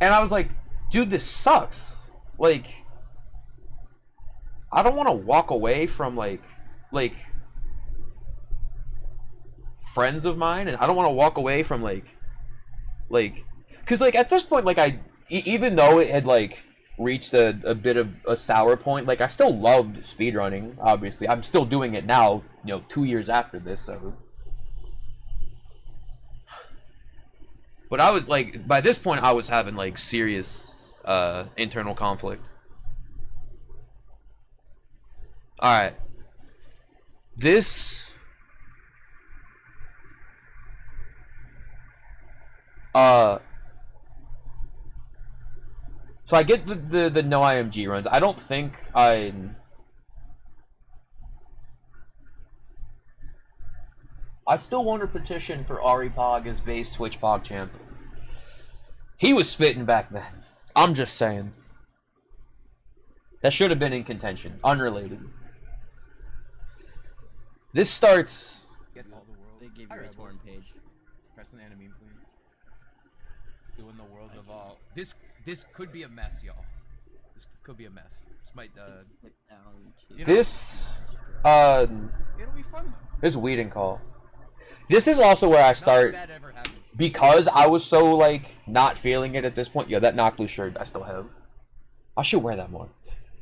[SPEAKER 1] And I was like, dude, this sucks. Like, I don't want to walk away from, like, friends of mine. And I don't want to walk away from, like, because, like, at this point, like, even though it had, like, reached a bit of a sour point, like, I still loved speedrunning, obviously. I'm still doing it now, you know, 2 years after this, so. But I was, like, by this point, I was having, like, serious internal conflict. Alright. This... So I get the no IMG runs. I don't think I still want to petition for Ari Pog as base Twitch Pog champ. He was spitting back then. I'm just saying. That should have been in contention. Unrelated. This starts...
[SPEAKER 7] Get all the worlds. They gave you a torn page.
[SPEAKER 2] Press an enemy, please. Doing the worlds of all. This could be a mess, y'all. This could be a mess. This might,
[SPEAKER 1] This,
[SPEAKER 2] it'll be fun, though.
[SPEAKER 1] this Whedon call. This is also where I start,
[SPEAKER 2] Nothing bad ever happens.
[SPEAKER 1] because I was so, like, not feeling it at this point. Yeah, that knock loose shirt I still have. I should wear that more.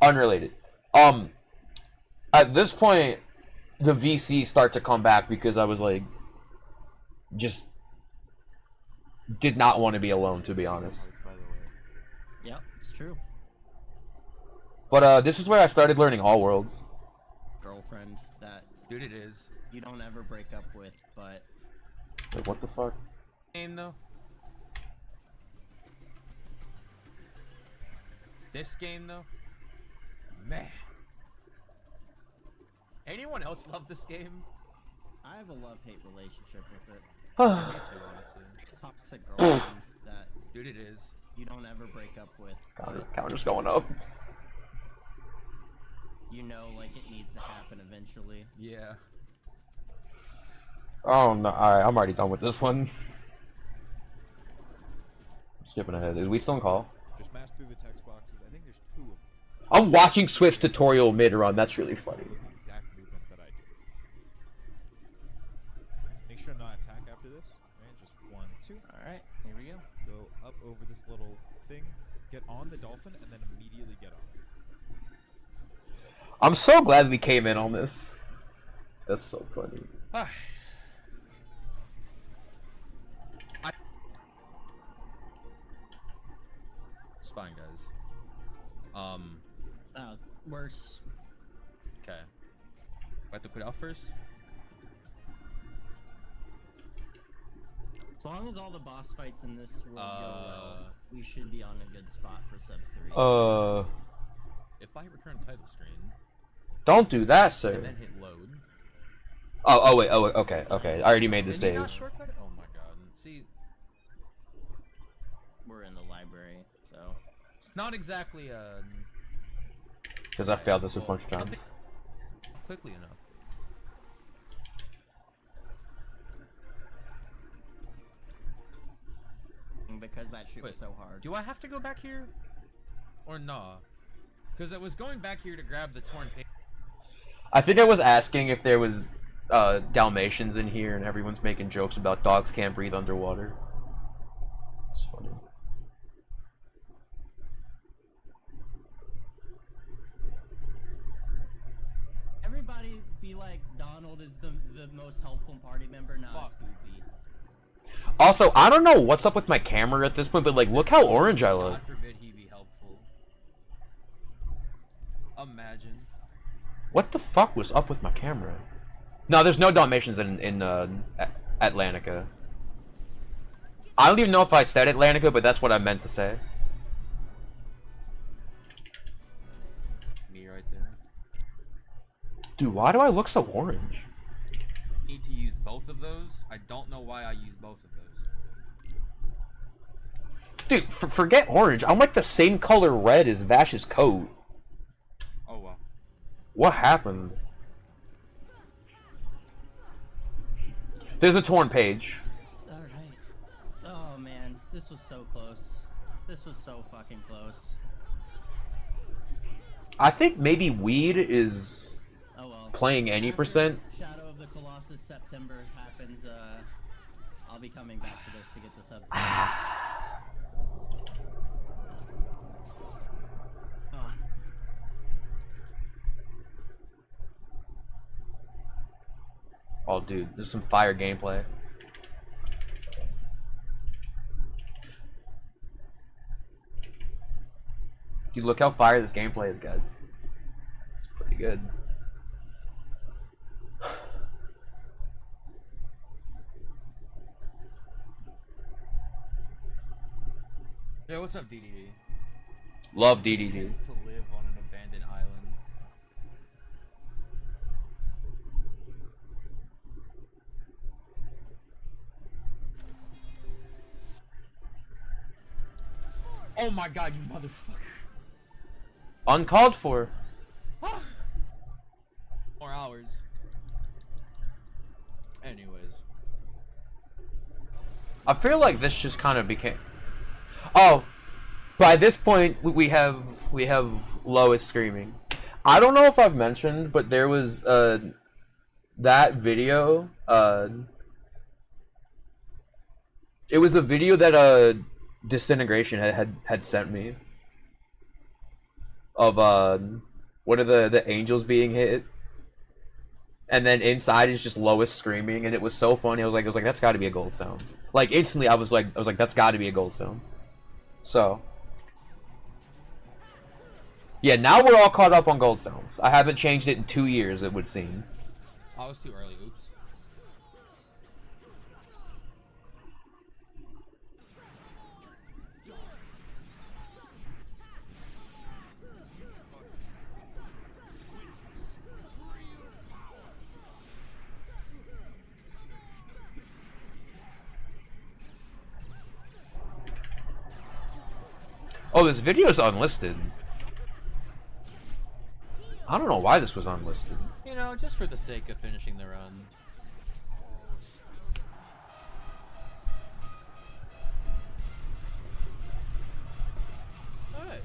[SPEAKER 1] Unrelated. At this point, the VCs start to come back because I was, like, just did not want to be alone, to be honest.
[SPEAKER 7] Yep, it's true.
[SPEAKER 1] But, this is where I started learning all worlds.
[SPEAKER 7] Girlfriend that
[SPEAKER 2] Dude, it is.
[SPEAKER 7] you don't ever break up with, but
[SPEAKER 1] Like, what the fuck?
[SPEAKER 2] Game, though. This game, though. Man. Anyone else love this game?
[SPEAKER 7] I have a love-hate relationship with it.
[SPEAKER 2] Me too, honestly.
[SPEAKER 7] Toxic girlfriend that
[SPEAKER 2] Dude, it is.
[SPEAKER 7] you don't ever break up with. But
[SPEAKER 1] Counter's going up.
[SPEAKER 7] you know, like, it needs to happen eventually.
[SPEAKER 2] Yeah.
[SPEAKER 1] Oh no! Alright, I'm already done with this one. Skipping ahead. Is we still on call?
[SPEAKER 8] Just mash through the text boxes. I think there's 2 of them.
[SPEAKER 1] I'm watching Swift's tutorial mid-run. That's really funny.
[SPEAKER 8] The exact movement that I do. Make sure not attack after this. Right, just 1, 2.
[SPEAKER 7] Alright, here we go.
[SPEAKER 8] Go up over this little thing. Get on the dolphin and then immediately get off.
[SPEAKER 1] I'm so glad we came in on this. That's so funny.
[SPEAKER 2] It's fine, guys.
[SPEAKER 7] Worse.
[SPEAKER 2] Okay. I have to quit out first?
[SPEAKER 7] As long as all the boss fights in this world go well, we should be on a good spot for sub 3.
[SPEAKER 2] If I return title screen
[SPEAKER 1] Don't do that,
[SPEAKER 2] and
[SPEAKER 1] sir.
[SPEAKER 2] then hit load.
[SPEAKER 1] Oh wait, okay. I already made the
[SPEAKER 2] Did you
[SPEAKER 1] save.
[SPEAKER 2] not shortcut it? Oh my god. See,
[SPEAKER 7] We're in the library, so.
[SPEAKER 2] it's not exactly
[SPEAKER 1] Because I failed this a bunch of times.
[SPEAKER 2] something quickly enough.
[SPEAKER 7] Because that shit was
[SPEAKER 2] Wait,
[SPEAKER 7] so hard.
[SPEAKER 2] Do I have to go back here? Or nah? Because I was going back here to grab the torn paper.
[SPEAKER 1] I think I was asking if there was Dalmatians in here, and everyone's making jokes about dogs can't breathe underwater. It's funny.
[SPEAKER 7] Everybody be like, Donald is the most helpful party member. Nah, it's Goofy.
[SPEAKER 1] Also, I don't know what's up with my camera at this point, but like, look how orange I look.
[SPEAKER 2] God forbid he be helpful. Imagine.
[SPEAKER 1] What the fuck was up with my camera? No, there's no Dalmatians in Atlantica. I don't even know if I said Atlantica, but that's what I meant to say.
[SPEAKER 2] Me right there.
[SPEAKER 1] Dude, why do I look so orange?
[SPEAKER 2] Need to use both of those. I don't know why I use both of those.
[SPEAKER 1] Dude, forget orange. I'm like the same color red as Vash's coat.
[SPEAKER 2] Oh well.
[SPEAKER 1] What happened? There's a torn page.
[SPEAKER 7] Alright. Oh man, this was so close. This was so fucking close.
[SPEAKER 1] I think maybe weed is
[SPEAKER 7] Oh well.
[SPEAKER 1] playing any
[SPEAKER 7] After
[SPEAKER 1] percent.
[SPEAKER 7] Shadow of the Colossus September happens, I'll be coming back to this to get the sub.
[SPEAKER 1] Oh, dude, there's some fire gameplay. Dude, look how fire this gameplay is, guys. It's pretty good.
[SPEAKER 2] Yeah, what's up, DDD?
[SPEAKER 1] Love DDD.
[SPEAKER 2] To live on an abandoned island. Oh my god, you motherfucker.
[SPEAKER 1] Uncalled for.
[SPEAKER 2] More hours. Anyways.
[SPEAKER 1] I feel like this just kind of became. Oh, by this point we have Lois screaming. I don't know if I've mentioned, but there was that video. It was a video that Disintegration had sent me of one of the angels being hit. And then inside is just Lois screaming, and it was so funny. I was like, that's got to be a gold sound. Like instantly, I was like, that's got to be a gold sound. So, yeah, now we're all caught up on gold sounds. I haven't changed it in 2 years, it would seem.
[SPEAKER 2] I was too early. Oops.
[SPEAKER 1] Oh, this video is unlisted. I don't know why this was unlisted.
[SPEAKER 9] You know, just for the sake of finishing the run. Alright.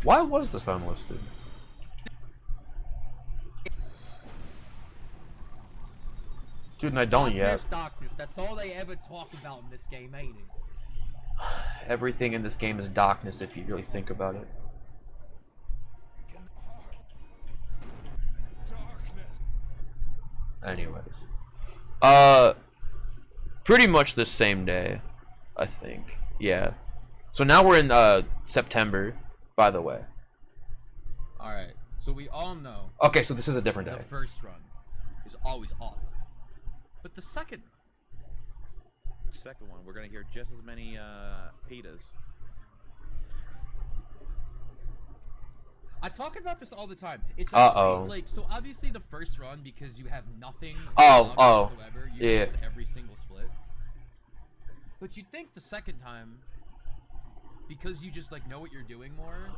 [SPEAKER 1] Why was this unlisted? Dude, and I don't yet.
[SPEAKER 2] Darkness. That's all they ever talk about in this game, ain't it?
[SPEAKER 1] Everything in this game is darkness if you really think about it. Anyways. Pretty much the same day, I think. Yeah. So now we're in September, by the way.
[SPEAKER 9] Alright, so we all know
[SPEAKER 1] Okay, so this is a different
[SPEAKER 9] the
[SPEAKER 1] day.
[SPEAKER 9] first run is always awful. But the second
[SPEAKER 6] Second one, we're gonna hear just as many pitas.
[SPEAKER 2] I talk about this all the time. It's
[SPEAKER 1] Uh-oh.
[SPEAKER 2] actually, like, so obviously the first run, because you have nothing
[SPEAKER 1] Oh,
[SPEAKER 2] whatsoever, you
[SPEAKER 1] yeah.
[SPEAKER 2] go to every single split. But you'd think the second time, because you just like know what you're doing more,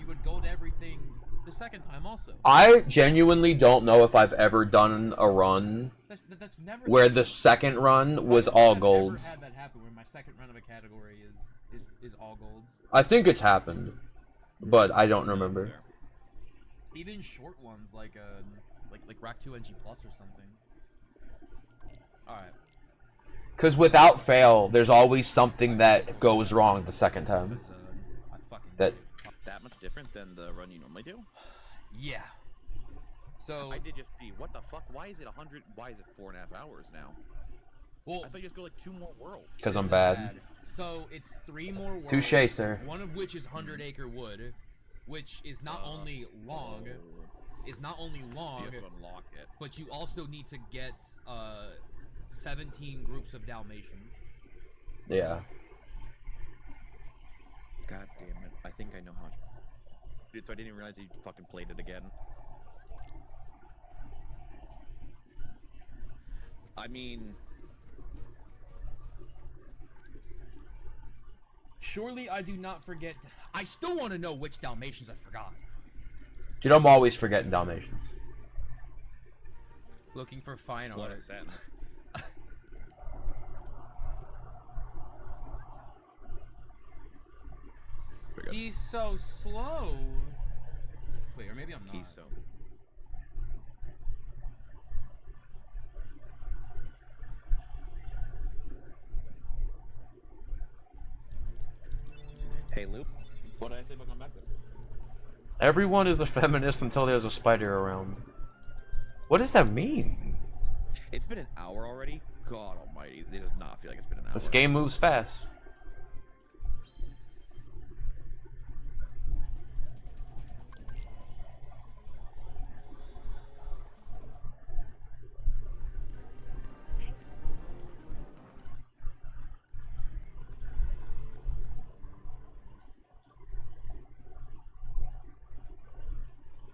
[SPEAKER 2] you would go to everything the second time also.
[SPEAKER 1] I genuinely don't know if I've ever done a run
[SPEAKER 2] That's never
[SPEAKER 1] where the second run was all golds.
[SPEAKER 2] I've never had that happen where my second run of a category is all golds.
[SPEAKER 1] I think it's happened, but I don't remember.
[SPEAKER 2] Even short ones like Rack 2 NG Plus or something. Alright.
[SPEAKER 1] Because without fail, there's always something that goes wrong the second time.
[SPEAKER 2] I fucking
[SPEAKER 6] That much different than the run you normally do?
[SPEAKER 2] yeah. So
[SPEAKER 6] I did just see. What the fuck? Why is it 100? Why is it 4.5 hours now?
[SPEAKER 2] well,
[SPEAKER 6] I thought you just go like 2 more worlds.
[SPEAKER 1] Because
[SPEAKER 2] this
[SPEAKER 1] I'm
[SPEAKER 2] is
[SPEAKER 1] bad.
[SPEAKER 2] So it's 3 more worlds.
[SPEAKER 1] Touche, sir.
[SPEAKER 2] One of which is 100 Acre Wood, which is not only long,
[SPEAKER 6] You have to unlock it.
[SPEAKER 2] but you also need to get 17 groups of Dalmatians.
[SPEAKER 1] Yeah.
[SPEAKER 6] God damn it! I think I know how. Dude, so I didn't even realize you fucking played it again. I mean,
[SPEAKER 2] Surely I do not forget. I still want to know which Dalmatians I forgot.
[SPEAKER 1] Dude, I'm always forgetting Dalmatians.
[SPEAKER 9] looking for fine
[SPEAKER 6] what a
[SPEAKER 9] art.
[SPEAKER 6] sentence.
[SPEAKER 9] He's so slow. Wait, or maybe I'm not.
[SPEAKER 6] He's so. Hey, Loop. What did I say about coming back then?
[SPEAKER 1] Everyone is a feminist until there's a spider around. What does that mean?
[SPEAKER 6] It's been an hour already. God Almighty, it does not feel like it's been an hour.
[SPEAKER 1] This game moves fast.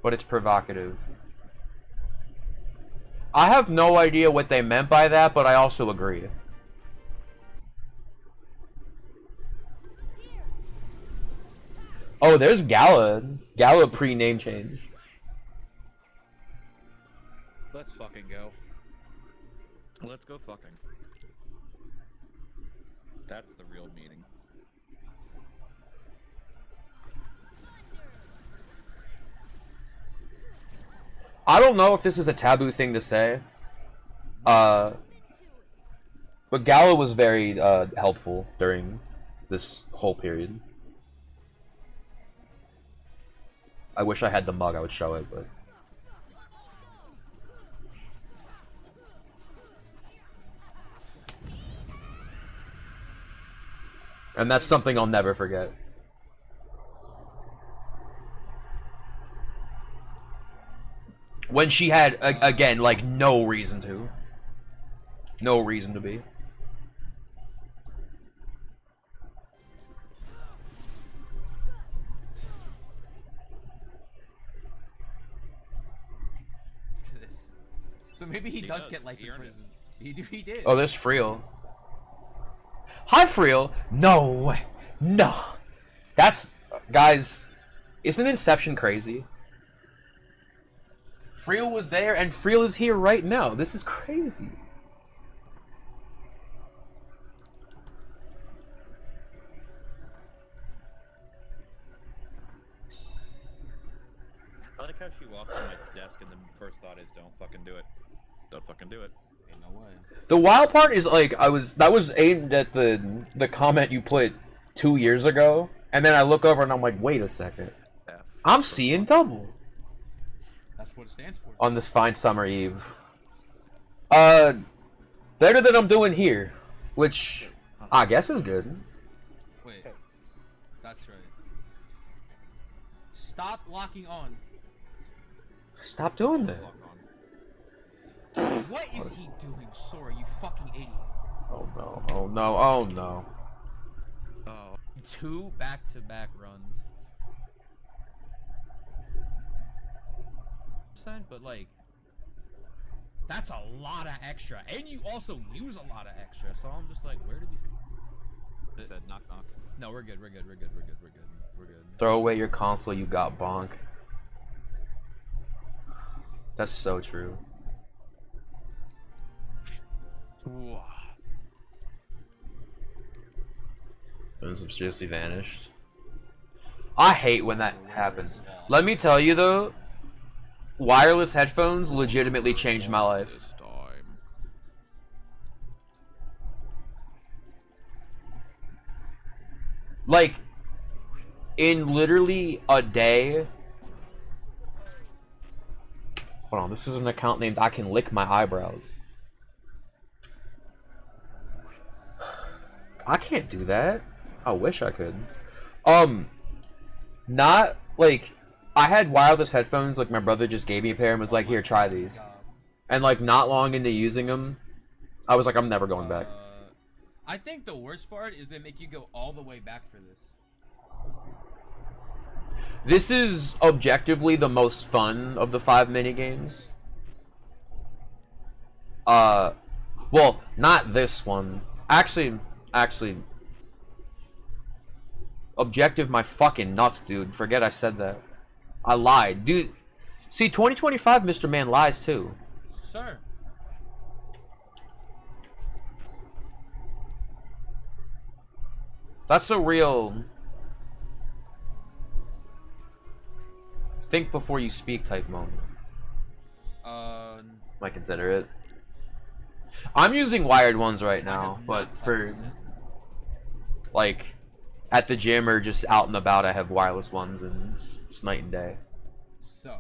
[SPEAKER 1] But it's provocative. I have no idea what they meant by that, but I also agree. Oh, there's Gala. Gala pre-name change.
[SPEAKER 6] Let's fucking go. Let's go fucking. That's the real meaning.
[SPEAKER 1] I don't know if this is a taboo thing to say. But Gala was very helpful during this whole period. I wish I had the mug, I would show it, but... And that's something I'll never forget. When she had, again, like, no reason to. No reason to be.
[SPEAKER 2] This. So maybe he does
[SPEAKER 6] does.
[SPEAKER 2] get life
[SPEAKER 6] He
[SPEAKER 2] in
[SPEAKER 6] earned it.
[SPEAKER 2] prison. He did.
[SPEAKER 1] Oh, there's Friel. Hi, Friel. No way. No. That's... Guys, isn't Inception crazy? Friel was there, and Friel is here right now. This is crazy.
[SPEAKER 10] I like how she walks on my desk and the first thought is, don't fucking do it. Don't fucking do it.
[SPEAKER 9] Ain't no way.
[SPEAKER 1] The wild part is, like, that was aimed at the comment you put 2 years ago, and then I look over and I'm like, wait a second. I'm seeing double.
[SPEAKER 9] That's what it stands for.
[SPEAKER 1] On this fine summer eve. Better than I'm doing here, which I guess is good.
[SPEAKER 9] Wait. That's right. Stop locking on.
[SPEAKER 1] Stop doing that.
[SPEAKER 9] What is he doing, Sora, you fucking idiot?
[SPEAKER 1] Oh no, oh no, oh no.
[SPEAKER 10] Oh.
[SPEAKER 2] 2 back-to-back runs. But like, that's a lot of extra, and you also use a lot of extra. So I'm just like, where did these?
[SPEAKER 10] It said knock knock.
[SPEAKER 2] No, we're good. We're good. We're good. We're good. We're good. We're good.
[SPEAKER 1] Throw away your console, you got bonk. That's so true. And mysteriously vanished. I hate when that happens. Let me tell you though, wireless headphones legitimately changed my life. Like, in literally a day. Hold on, this is an account named I Can Lick My Eyebrows. I can't do that. I wish I could. Not like I had wireless headphones. Like my brother just gave me a pair and was like, "Here, try these." And like not long into using them, I was like, "I'm never going back."
[SPEAKER 9] I think the worst part is they make you go all the way back for this.
[SPEAKER 1] This is objectively the most fun of the 5 mini games. Well, not this one. Actually, objective my fucking nuts, dude. Forget I said that. I lied, dude. See, 2025, Mr. Man lies too.
[SPEAKER 9] Sir.
[SPEAKER 1] That's a real think before you speak type moment. Might consider it. I'm using wired ones right now, but for like at the gym or just out and about, I have wireless ones, and it's night and day.
[SPEAKER 9] So.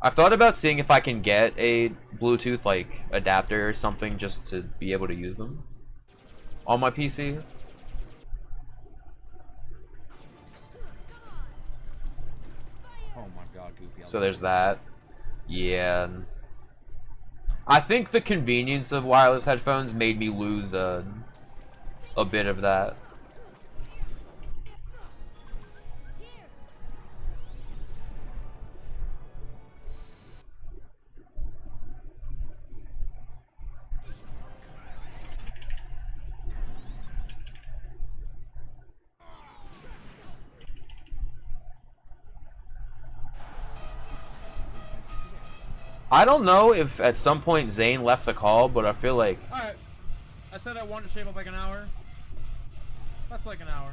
[SPEAKER 1] I've thought about seeing if I can get a Bluetooth like adapter or something just to be able to use them on my PC.
[SPEAKER 9] Oh my god, Goofy.
[SPEAKER 1] So there's that. Yeah. I think the convenience of wireless headphones made me lose a bit of that. I don't know if at some point Zane left the call, but I feel like...
[SPEAKER 9] Alright. I said I wanted to shave up like an hour. That's like an hour.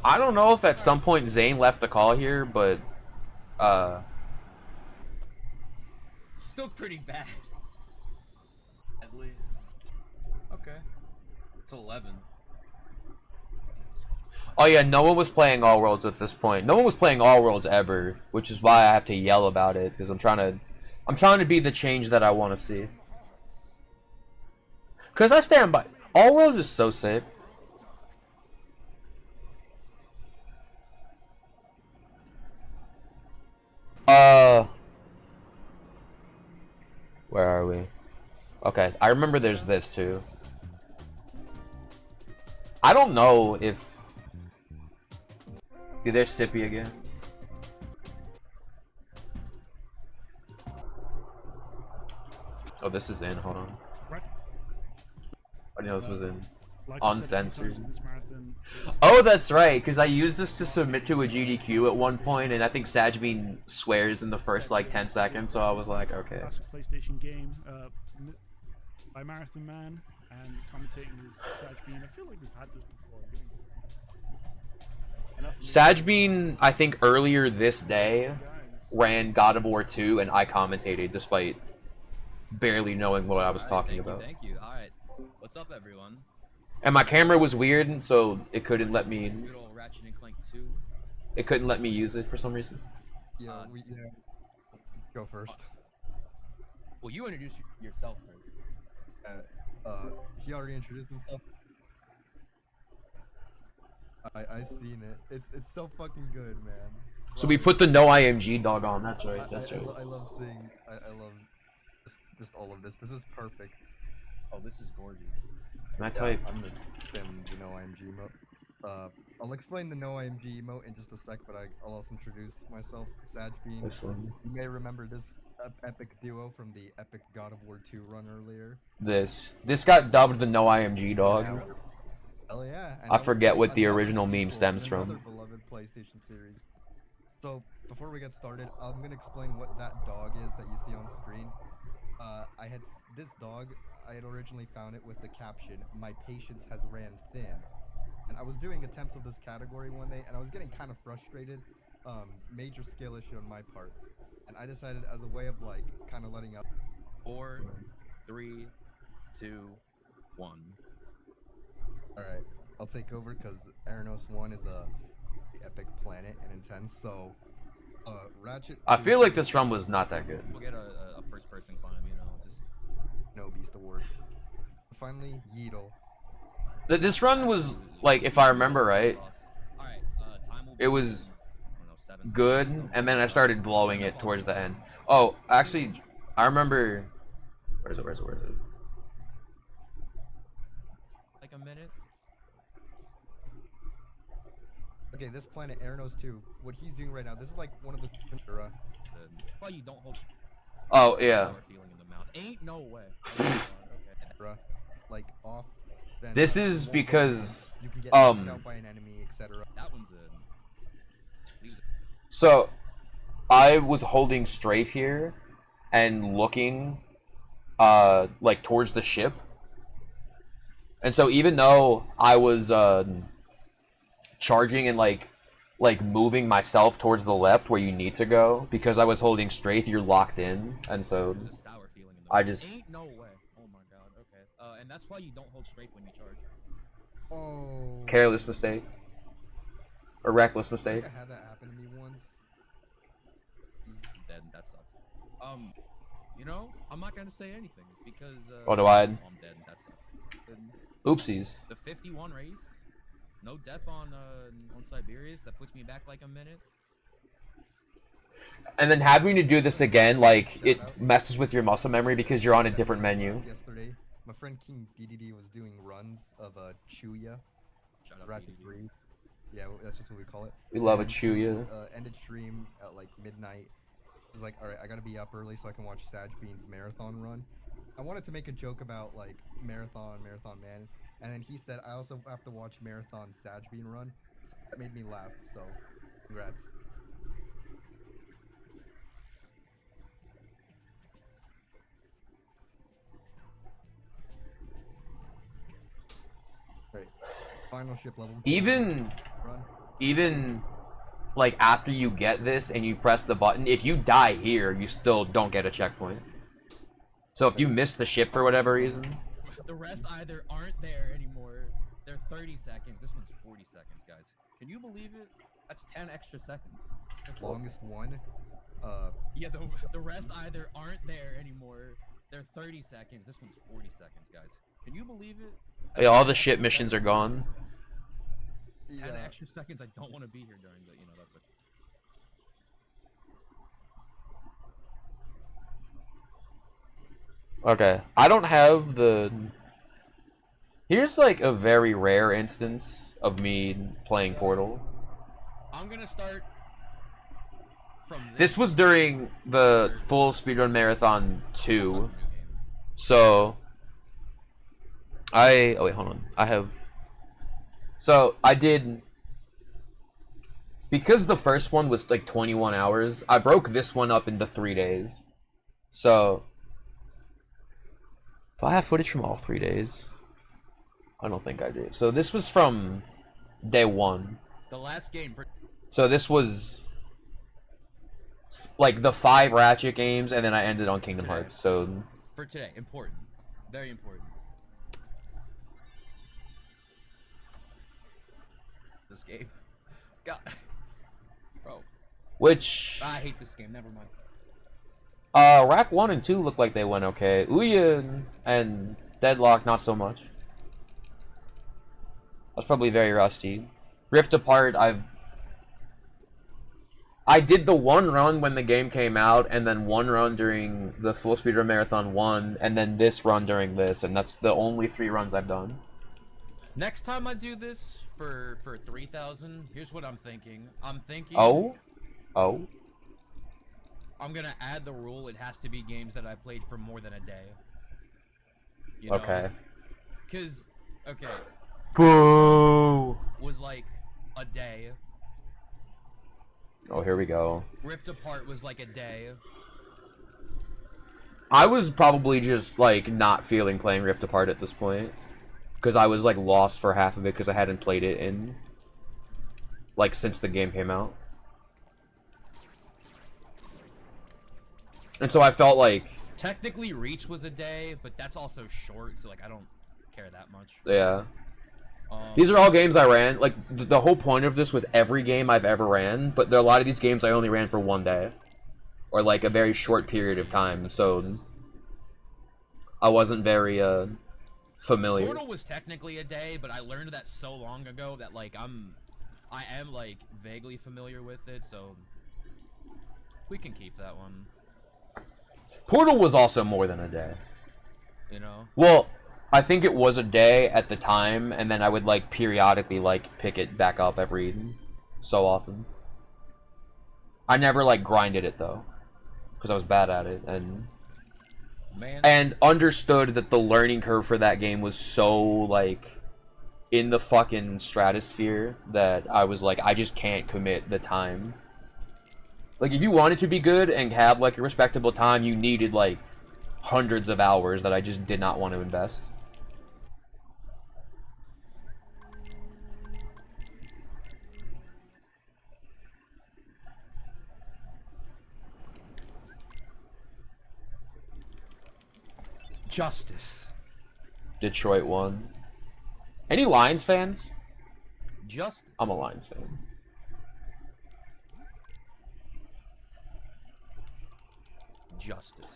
[SPEAKER 1] I don't know if at some point Zane left the call here, but...
[SPEAKER 9] Still pretty bad. Deadly. Okay. It's 11.
[SPEAKER 1] Oh yeah, no one was playing All Worlds at this point. No one was playing All Worlds ever, which is why I have to yell about it, because I'm trying to be the change that I want to see. Because I stand by. All Worlds is so sick. Where are we? Okay, I remember there's this too. I don't know if... Dude, there's Sippy again. Oh, this is in. Hold on.
[SPEAKER 11] Right.
[SPEAKER 1] I didn't know this was in.
[SPEAKER 11] Like I said a few
[SPEAKER 1] Uncensored.
[SPEAKER 11] times in this marathon, it's-
[SPEAKER 1] Oh, that's right, because I used this to submit to a GDQ at one point, and I think Sajbean swears in the first like 10 seconds, so I was like, okay.
[SPEAKER 11] Classic PlayStation game by Marathon Man, and commentating is Sajbean. I feel like we've had this before.
[SPEAKER 1] Sajbean, I think earlier this day, ran God of War 2, and I commentated despite barely knowing what I was talking about.
[SPEAKER 2] Thank you. All right. What's up, everyone?
[SPEAKER 1] And my camera was weird, so it couldn't let me.
[SPEAKER 2] Good old Ratchet and Clank 2.
[SPEAKER 1] It couldn't let me use it for some reason.
[SPEAKER 12] Yeah, go first.
[SPEAKER 2] Well, you introduce yourself first.
[SPEAKER 12] He already introduced himself. I seen it. It's so fucking good, man.
[SPEAKER 1] So we put the no IMG dog on. That's right. That's right.
[SPEAKER 12] I love seeing. I love just all of this. This is perfect.
[SPEAKER 2] Oh, this is gorgeous.
[SPEAKER 1] Can I type?
[SPEAKER 12] I'm the no IMG emote. I'll explain the no IMG emote in just a sec, but I'll also introduce myself. Sajbean.
[SPEAKER 1] This one.
[SPEAKER 12] You may remember this epic duo from the epic God of War 2 run earlier.
[SPEAKER 1] This got dubbed the no IMG dog.
[SPEAKER 12] Hell yeah. And
[SPEAKER 1] I forget what the
[SPEAKER 12] another
[SPEAKER 1] original meme
[SPEAKER 12] sequel
[SPEAKER 1] stems
[SPEAKER 12] to
[SPEAKER 1] from.
[SPEAKER 12] another beloved PlayStation series. So before we get started, I'm gonna explain what that dog is that you see on screen. This dog. I had originally found it with the caption, "My patience has ran thin," and I was doing attempts of this category one day, and I was getting kind of frustrated. Major skill issue on my part, and I decided as a way of like kind of letting up.
[SPEAKER 2] 4, 3, 2, 1.
[SPEAKER 12] All right, I'll take over because Aranos 1 is the epic planet and intense. So, Ratchet.
[SPEAKER 1] I feel like this run was not that good.
[SPEAKER 2] We'll get a first-person climb, you know, just
[SPEAKER 12] no Beast Award. Finally, Yeetle.
[SPEAKER 1] This run was like, if I remember right,
[SPEAKER 2] All right, time will be,
[SPEAKER 1] it was
[SPEAKER 2] I don't know, 7
[SPEAKER 1] good, and then I started blowing it towards the end. Oh, actually, I remember. Where is it?
[SPEAKER 2] like a minute.
[SPEAKER 12] Okay, this planet, Aranos 2, what he's doing right now, this is like one of the
[SPEAKER 2] Well, you don't hold.
[SPEAKER 1] Oh yeah.
[SPEAKER 2] Feeling in the mouth. Ain't no way. Okay.
[SPEAKER 12] like off. Then
[SPEAKER 1] This
[SPEAKER 12] you
[SPEAKER 1] is
[SPEAKER 12] won't go
[SPEAKER 1] because
[SPEAKER 12] in, you can get knocked out by an enemy, etc.
[SPEAKER 2] That one's a.
[SPEAKER 1] So I was holding strafe here and looking like towards the ship. And so even though I was charging and like moving myself towards the left where you need to go, because I was holding strafe, you're locked in, and so I just
[SPEAKER 2] Ain't no way. Oh my god. Okay. And that's why you don't hold straight when you charge.
[SPEAKER 12] Oh.
[SPEAKER 1] careless mistake or reckless mistake.
[SPEAKER 12] I had that happen to me once.
[SPEAKER 2] He's dead. That sucks. You know, I'm not gonna say anything because.
[SPEAKER 1] What do I?
[SPEAKER 2] I'm dead. That sucks.
[SPEAKER 1] Oopsies.
[SPEAKER 2] The 51 race. No death on Siberius. That puts me back like a minute.
[SPEAKER 1] And then having to do this again, like, it messes with your muscle memory because you're on a different menu.
[SPEAKER 12] Yesterday, my friend King DDD was doing runs of Chuya. Rapid Breathe. Yeah, that's just what we call it.
[SPEAKER 1] We love a
[SPEAKER 12] And
[SPEAKER 1] Chuya.
[SPEAKER 12] he, ended stream at like midnight. I was like, alright, I gotta be up early so I can watch Sajbean's marathon run. I wanted to make a joke about like Marathon Man, and then he said I also have to watch Marathon Sajbean run. So that made me laugh, so congrats. Right. Final ship level.
[SPEAKER 1] Even like after you get this and you press the button, if you die here, you still don't get a checkpoint. So if you miss the ship for whatever reason,
[SPEAKER 2] The rest either aren't there anymore. They're 30 seconds. This one's 40 seconds, guys. Can you believe it? That's 10 extra seconds.
[SPEAKER 12] Longest one.
[SPEAKER 2] Yeah, the rest either aren't there anymore. They're 30 seconds. This one's 40 seconds, guys. Can you believe it?
[SPEAKER 1] yeah, all the ship missions are gone.
[SPEAKER 2] 10 extra seconds I don't want to be here during, but you know, that's okay.
[SPEAKER 1] Okay, I don't have the... Here's like a very rare instance of me playing Portal.
[SPEAKER 2] I'm gonna start from
[SPEAKER 1] This was during the full speedrun marathon 2. So oh wait, hold on. I did, because the first one was like 21 hours, I broke this one up into 3 days. So do I have footage from all 3 days? I don't think I do. So this was from day 1.
[SPEAKER 2] The last game for
[SPEAKER 1] So this was like the 5 Ratchet games, and then I ended on Kingdom Hearts. So
[SPEAKER 2] for today, important. Very important. This game. God. Bro.
[SPEAKER 1] which
[SPEAKER 2] I hate this game, never mind.
[SPEAKER 1] Rack 1 and 2 look like they went okay. Ouya and Deadlock, not so much. That's probably very rusty. Rift Apart, I did the 1 run when the game came out, and then 1 run during the Full Speedrun Marathon 1, and then this run during this, and that's the only 3 runs I've done.
[SPEAKER 2] Next time I do this for 3,000, here's what I'm thinking.
[SPEAKER 1] Oh?
[SPEAKER 2] I'm gonna add the rule, it has to be games that I played for more than a day. You know?
[SPEAKER 1] Okay.
[SPEAKER 2] Cause, okay.
[SPEAKER 1] Boo!
[SPEAKER 2] Was like a day.
[SPEAKER 1] Oh, here we go.
[SPEAKER 2] Rift Apart was like a day.
[SPEAKER 1] I was probably just, like, not feeling playing Rift Apart at this point. Because I was, like, lost for half of it because I hadn't played it in, like, since the game came out. And so I felt like...
[SPEAKER 2] Technically, Reach was a day, but that's also short, so, like, I don't care that much.
[SPEAKER 1] Yeah. These are all games I ran. Like, the whole point of this was every game I've ever ran, but a lot of these games I only ran for 1 day. Or, like, a very short period of time, so... I wasn't very, familiar.
[SPEAKER 2] Portal was technically a day, but I learned that so long ago that, like, I am, like, vaguely familiar with it, so... We can keep that one.
[SPEAKER 1] Portal was also more than a day.
[SPEAKER 2] You know?
[SPEAKER 1] Well, I think it was a day at the time, and then I would, like, periodically, like, pick it back up every so often. I never, like, grinded it, though. Because I was bad at it, and understood that the learning curve for that game was so, like, in the fucking stratosphere that I was like, I just can't commit the time. Like, if you wanted to be good and have, like, a respectable time, you needed, like, hundreds of hours that I just did not want to invest.
[SPEAKER 2] Justice.
[SPEAKER 1] Detroit won. Any Lions fans?
[SPEAKER 2] I'm
[SPEAKER 1] a Lions fan.
[SPEAKER 2] Justice.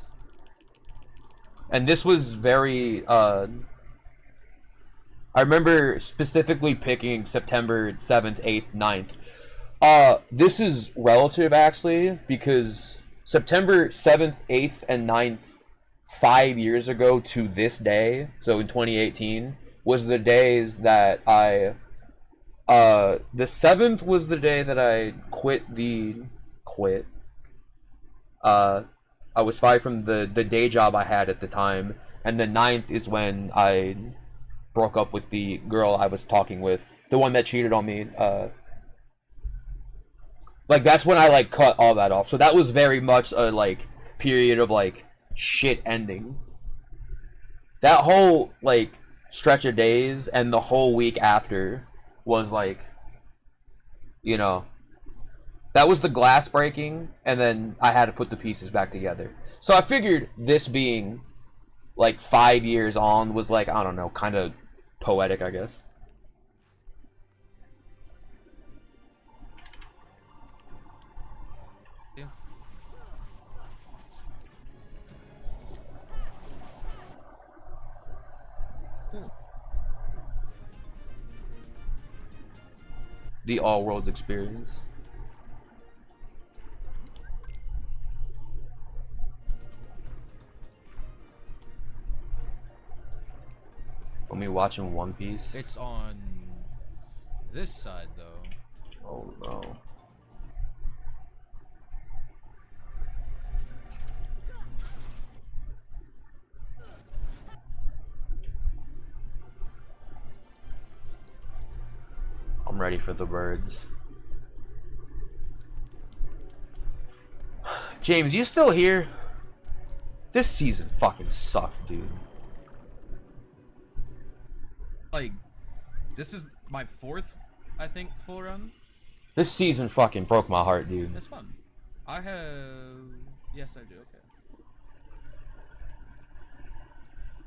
[SPEAKER 1] And this was very, I remember specifically picking September 7th, 8th, 9th. This is relative, actually, because September 7th, 8th, and 9th, 5 years ago to this day, so in 2018, was the days that the 7th was the day that I quit. I was fired from the day job I had at the time, and the 9th is when I broke up with the girl I was talking with, the one that cheated on me. Like, that's when I, like, cut all that off. So that was very much a, like, period of, like, shit ending. That whole, like, stretch of days and the whole week after was, like, you know, that was the glass breaking, and then I had to put the pieces back together. So I figured this being, like, 5 years on was, like, I don't know, kind of poetic, I guess.
[SPEAKER 2] Yeah.
[SPEAKER 1] The All Worlds experience. When we watching One Piece?
[SPEAKER 2] It's on this side, though.
[SPEAKER 1] Oh no. ready for the birds. James, you still here? This season fucking sucked, dude.
[SPEAKER 2] Like, this is my 4th, I think, full run.
[SPEAKER 1] This season fucking broke my heart, dude.
[SPEAKER 2] It's fun. I have... Yes, I do, okay.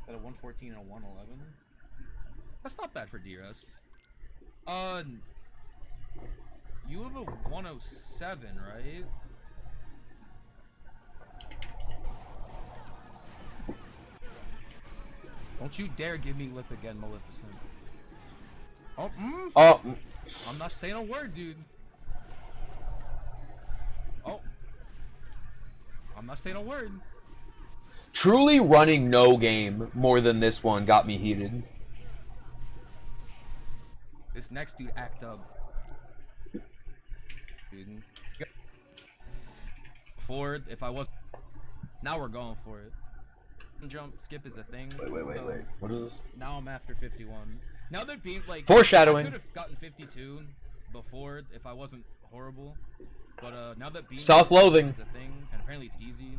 [SPEAKER 2] Got a 114 and a 111. That's not bad for DRS. You have a 107, right? Don't you dare give me lip again, Maleficent. Oh, I'm not saying a word, dude. Oh. I'm not saying a word.
[SPEAKER 1] Truly running no game more than this one got me heated.
[SPEAKER 2] This next dude act up. Dude. Forward, if I was... Now we're going for it. Jump, skip is a thing.
[SPEAKER 1] Wait. What is this?
[SPEAKER 2] Now I'm after 51. Now that being like...
[SPEAKER 1] Foreshadowing.
[SPEAKER 2] I could have gotten 52 before if I wasn't horrible. But now that being...
[SPEAKER 1] Self-loathing.
[SPEAKER 2] Is a thing, and apparently it's easy.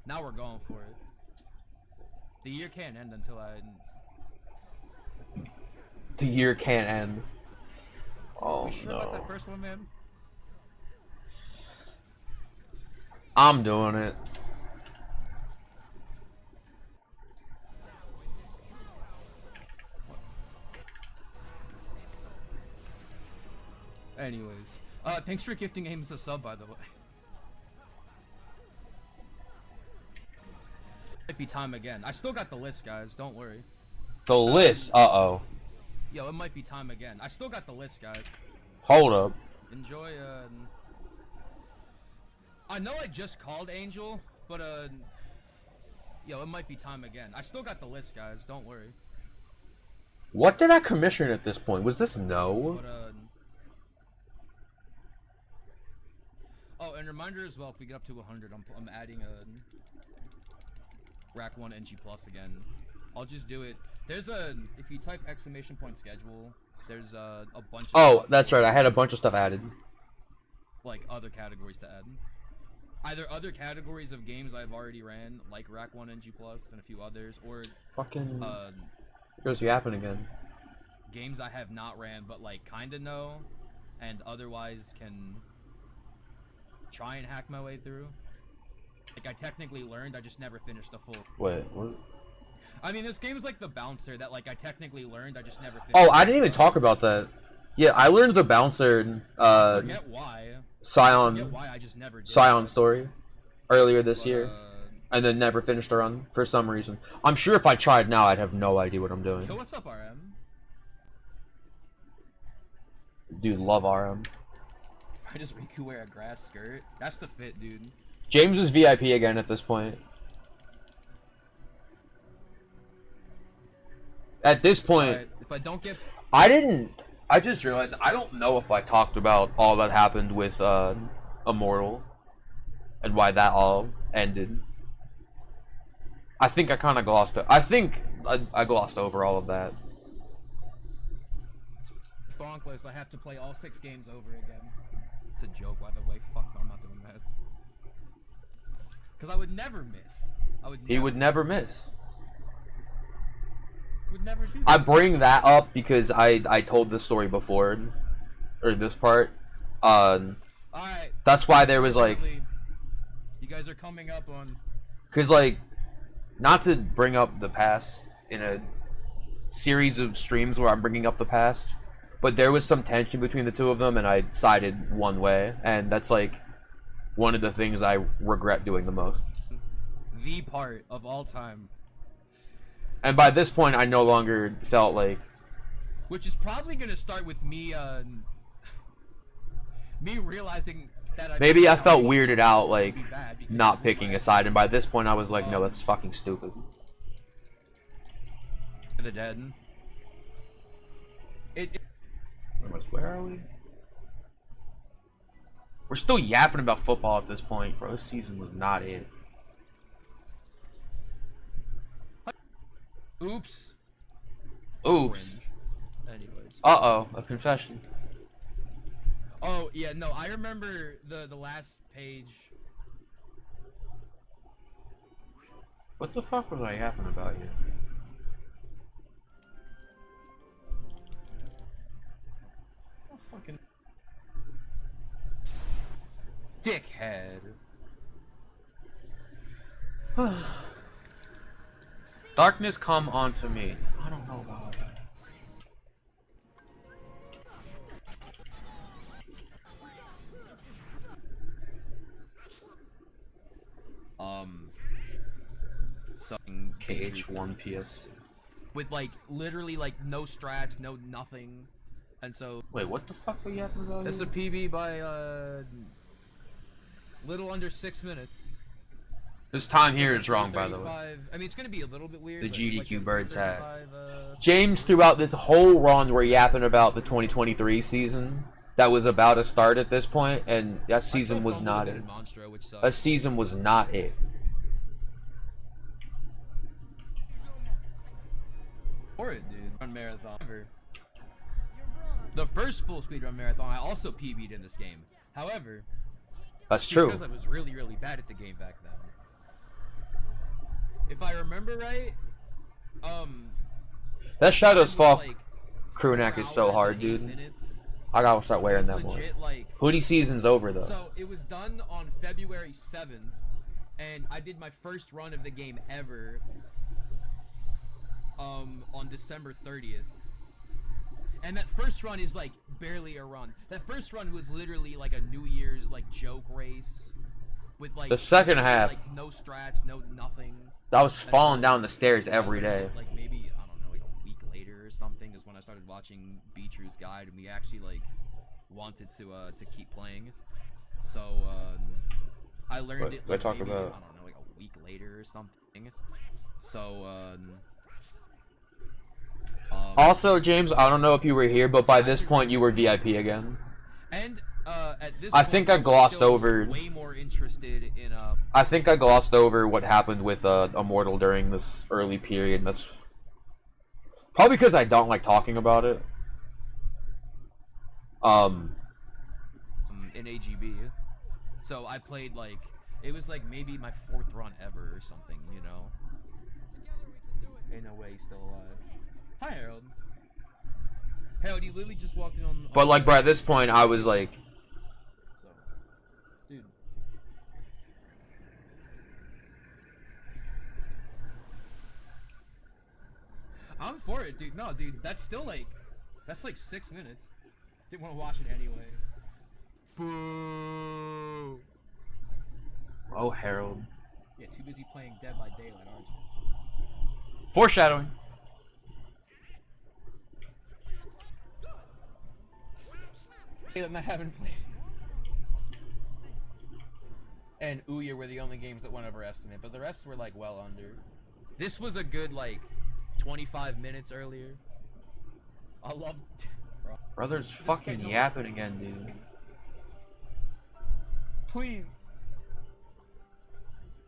[SPEAKER 2] Now we're going for it. The year can't end until I...
[SPEAKER 1] The year can't end. Oh,
[SPEAKER 2] You sure about that first one, man?
[SPEAKER 1] I'm doing it.
[SPEAKER 2] Anyways, thanks for gifting Ames a sub, by the way. Might be time again. I still got the list, guys. Don't worry.
[SPEAKER 1] The list. Uh-oh.
[SPEAKER 2] Yo, it might be time again. I still got the list, guys.
[SPEAKER 1] Hold up.
[SPEAKER 2] Enjoy. I know I just called Angel, but yo, it might be time again. I still got the list, guys. Don't worry.
[SPEAKER 1] What did I commission at this point? Was this no?
[SPEAKER 2] But oh, and reminder as well, if we get up to 100, I'm adding a Rack 1 NG Plus again. I'll just do it. There's if you type ! schedule, there's a bunch of
[SPEAKER 1] Oh,
[SPEAKER 2] stuff
[SPEAKER 1] that's right. I had a bunch of stuff added.
[SPEAKER 2] like other categories to add. Either other categories of games I've already ran, like Rack 1 NG Plus and a few others, or
[SPEAKER 1] Fucking here's yapping again.
[SPEAKER 2] games I have not ran but like kinda know and otherwise can try and hack my way through. Like I technically learned, I just never finished the full.
[SPEAKER 1] Wait, what?
[SPEAKER 2] I mean, there's games like the Bouncer that like I technically learned, I just never finished.
[SPEAKER 1] Oh, I didn't even talk about that. Yeah, I learned the Bouncer
[SPEAKER 2] Forget why.
[SPEAKER 1] Scion
[SPEAKER 2] Why I just never did
[SPEAKER 1] Scion
[SPEAKER 2] it.
[SPEAKER 1] story earlier this year. And then never finished a run for some reason. I'm sure if I tried now, I'd have no idea what I'm doing.
[SPEAKER 2] Yo, what's up, RM?
[SPEAKER 1] Dude, love RM.
[SPEAKER 2] I just Riku wear a grass skirt. That's the fit, dude.
[SPEAKER 1] James is VIP again at this point. At this point,
[SPEAKER 2] Right, if I don't get...
[SPEAKER 1] I just realized I don't know if I talked about all that happened with Immortal and why that all ended. I think I kind of glossed it. I think I glossed over all of that.
[SPEAKER 2] Bonkless, I have to play all 6 games over again. It's a joke, by the way. Fuck, I'm not doing that. Because I would never miss.
[SPEAKER 1] He would never miss.
[SPEAKER 2] Would never do that.
[SPEAKER 1] I bring that up because I told this story before, or this part.
[SPEAKER 2] Alright.
[SPEAKER 1] That's why there was like,
[SPEAKER 2] you guys are coming up on...
[SPEAKER 1] cause like, not to bring up the past in a series of streams where I'm bringing up the past, but there was some tension between the two of them, and I sided one way, and that's like one of the things I regret doing the most.
[SPEAKER 2] The part of all time.
[SPEAKER 1] And by this point, I no longer felt like...
[SPEAKER 2] Which is probably gonna start with me, me realizing that
[SPEAKER 1] maybe I felt weirded out, like, not picking a side, and by this point I was like, no, that's fucking stupid.
[SPEAKER 2] The dead.
[SPEAKER 1] Where are we? We're still yapping about football at this point, bro. This season was not it.
[SPEAKER 2] Oops.
[SPEAKER 1] Oops.
[SPEAKER 2] Anyways.
[SPEAKER 1] Uh-oh, a confession.
[SPEAKER 2] Oh yeah, no, I remember the last page.
[SPEAKER 1] What the fuck was I yapping about you?
[SPEAKER 2] Oh, fucking dickhead.
[SPEAKER 1] Darkness come onto me. I don't know about that.
[SPEAKER 2] Something
[SPEAKER 1] KH1 PS.
[SPEAKER 2] with like literally like no strats, no nothing, and so.
[SPEAKER 1] Wait, what the fuck were you yapping about?
[SPEAKER 2] That's a
[SPEAKER 1] here?
[SPEAKER 2] PB by little under 6 minutes.
[SPEAKER 1] This time here is wrong, by the way.
[SPEAKER 2] I mean, it's gonna be a little bit weird.
[SPEAKER 1] The
[SPEAKER 2] but
[SPEAKER 1] GDQ
[SPEAKER 2] like
[SPEAKER 1] Birds hat.
[SPEAKER 2] 35,
[SPEAKER 1] James, throughout this whole run, we're yapping about the 2023 season that was about to start at this point, and that season was not it.
[SPEAKER 2] Monstro, which sucks.
[SPEAKER 1] A season was not it.
[SPEAKER 2] For it, dude. Run marathon. Ever. The first full speedrun marathon, I also PB'd in this game. However,
[SPEAKER 1] That's true.
[SPEAKER 2] because I was really, really bad at the game back then. If I remember right,
[SPEAKER 1] That Shadow's Fall
[SPEAKER 2] like
[SPEAKER 1] crew neck is so
[SPEAKER 2] 4
[SPEAKER 1] hard,
[SPEAKER 2] hours and 8
[SPEAKER 1] dude.
[SPEAKER 2] minutes.
[SPEAKER 1] I gotta start wearing
[SPEAKER 2] It's
[SPEAKER 1] that more.
[SPEAKER 2] legit, like,
[SPEAKER 1] Hoodie season's over though.
[SPEAKER 2] So it was done on February 7th, and I did my first run of the game ever on December 30th. And that first run is like barely a run. That first run was literally like a New Year's like joke race with like
[SPEAKER 1] The second
[SPEAKER 2] literally,
[SPEAKER 1] half.
[SPEAKER 2] like no strats, no nothing.
[SPEAKER 1] I was falling down the stairs every day.
[SPEAKER 2] Like maybe I don't know, like a week later or something is when I started watching Beatru's guide, and we actually like wanted to keep playing. So I learned
[SPEAKER 1] What
[SPEAKER 2] it.
[SPEAKER 1] do I
[SPEAKER 2] Like,
[SPEAKER 1] talk
[SPEAKER 2] maybe,
[SPEAKER 1] about?
[SPEAKER 2] I don't know, like a week later or something. So
[SPEAKER 1] Also, James, I don't know if you were here, but by this point you were VIP again.
[SPEAKER 2] and at this
[SPEAKER 1] I
[SPEAKER 2] point,
[SPEAKER 1] think I
[SPEAKER 2] was
[SPEAKER 1] glossed
[SPEAKER 2] still
[SPEAKER 1] over-
[SPEAKER 2] way more interested in
[SPEAKER 1] I think I glossed over what happened with Immortal during this early period. That's probably because I don't like talking about it.
[SPEAKER 2] in AGB. So I played like it was like maybe my 4th run ever or something, you know. Ain't no way he's still alive. Hi, Harold. Harold, you literally just walked in on.
[SPEAKER 1] But like, bro, at this point, I was like,
[SPEAKER 2] So, dude. I'm for it, dude. No, dude, that's like 6 minutes. Didn't want to watch it anyway. Boo.
[SPEAKER 1] oh, Harold.
[SPEAKER 2] Yeah, too busy playing Dead by Daylight, aren't you?
[SPEAKER 1] Foreshadowing.
[SPEAKER 2] And I haven't played. And Ouya were the only games that went over estimate, but the rest were like well under. This was a good like 25 minutes earlier. I love.
[SPEAKER 1] Brother's fucking
[SPEAKER 2] schedule-
[SPEAKER 1] yapping again, dude.
[SPEAKER 2] Please.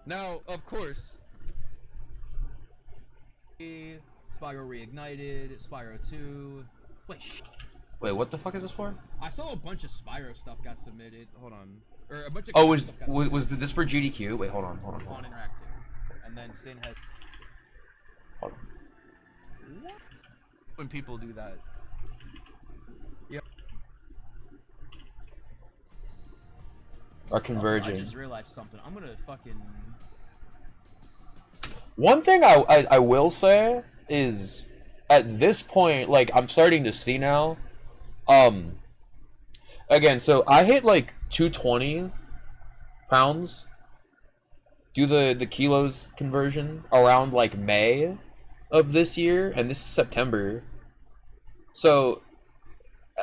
[SPEAKER 2] Now, of course, Spyro Reignited, Spyro 2.
[SPEAKER 1] Wait, what the fuck is this for?
[SPEAKER 2] I saw a bunch of Spyro stuff got submitted. Hold on. Or a bunch of
[SPEAKER 1] Oh,
[SPEAKER 2] Crash
[SPEAKER 1] was
[SPEAKER 2] stuff got
[SPEAKER 1] was,
[SPEAKER 2] submitted
[SPEAKER 1] was this for GDQ? Wait, hold on.
[SPEAKER 2] on Interactive. And then Sin has.
[SPEAKER 1] Hold on.
[SPEAKER 2] When people do that. Yep.
[SPEAKER 1] Are
[SPEAKER 2] Also,
[SPEAKER 1] converging.
[SPEAKER 2] I just realized something. I'm gonna fucking.
[SPEAKER 1] One thing I will say is, at this point, like, I'm starting to see now, again, so I hit, like, 220 pounds, do the kilos conversion, around, like, May of this year, and this is September, so,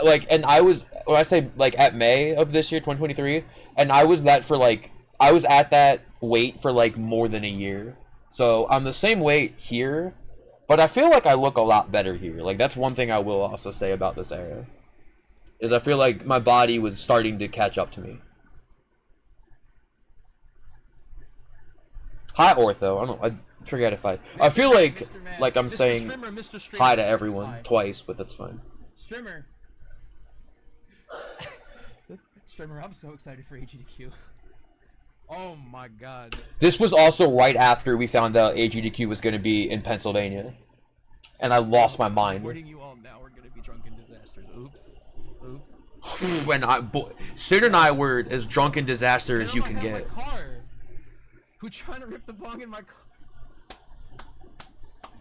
[SPEAKER 1] like, and I was, when I say, like, at May of this year, 2023, and I was at that weight for, like, more than a year. So I'm the same weight here, but I feel like I look a lot better here. Like, that's one thing I will also say about this era, is I feel like my body was starting to catch up to me. Hi, Ortho. I don't know. Forget if I feel like
[SPEAKER 2] Mr. Man.
[SPEAKER 1] I'm
[SPEAKER 2] Mr.
[SPEAKER 1] saying
[SPEAKER 2] Strimmer, Mr. Strimmer.
[SPEAKER 1] hi to everyone
[SPEAKER 2] Hi.
[SPEAKER 1] twice, but that's fine.
[SPEAKER 2] Strimmer. Strimmer, I'm so excited for AGDQ. Oh my god.
[SPEAKER 1] This was also right after we found out AGDQ was going to be in Pennsylvania, and I lost my mind.
[SPEAKER 2] Reporting you all now, we're gonna be drunken disasters. Oops. Oops.
[SPEAKER 1] When Sid and I were as drunken disaster as you can get.
[SPEAKER 2] My car. Who trying to rip the bong in my car?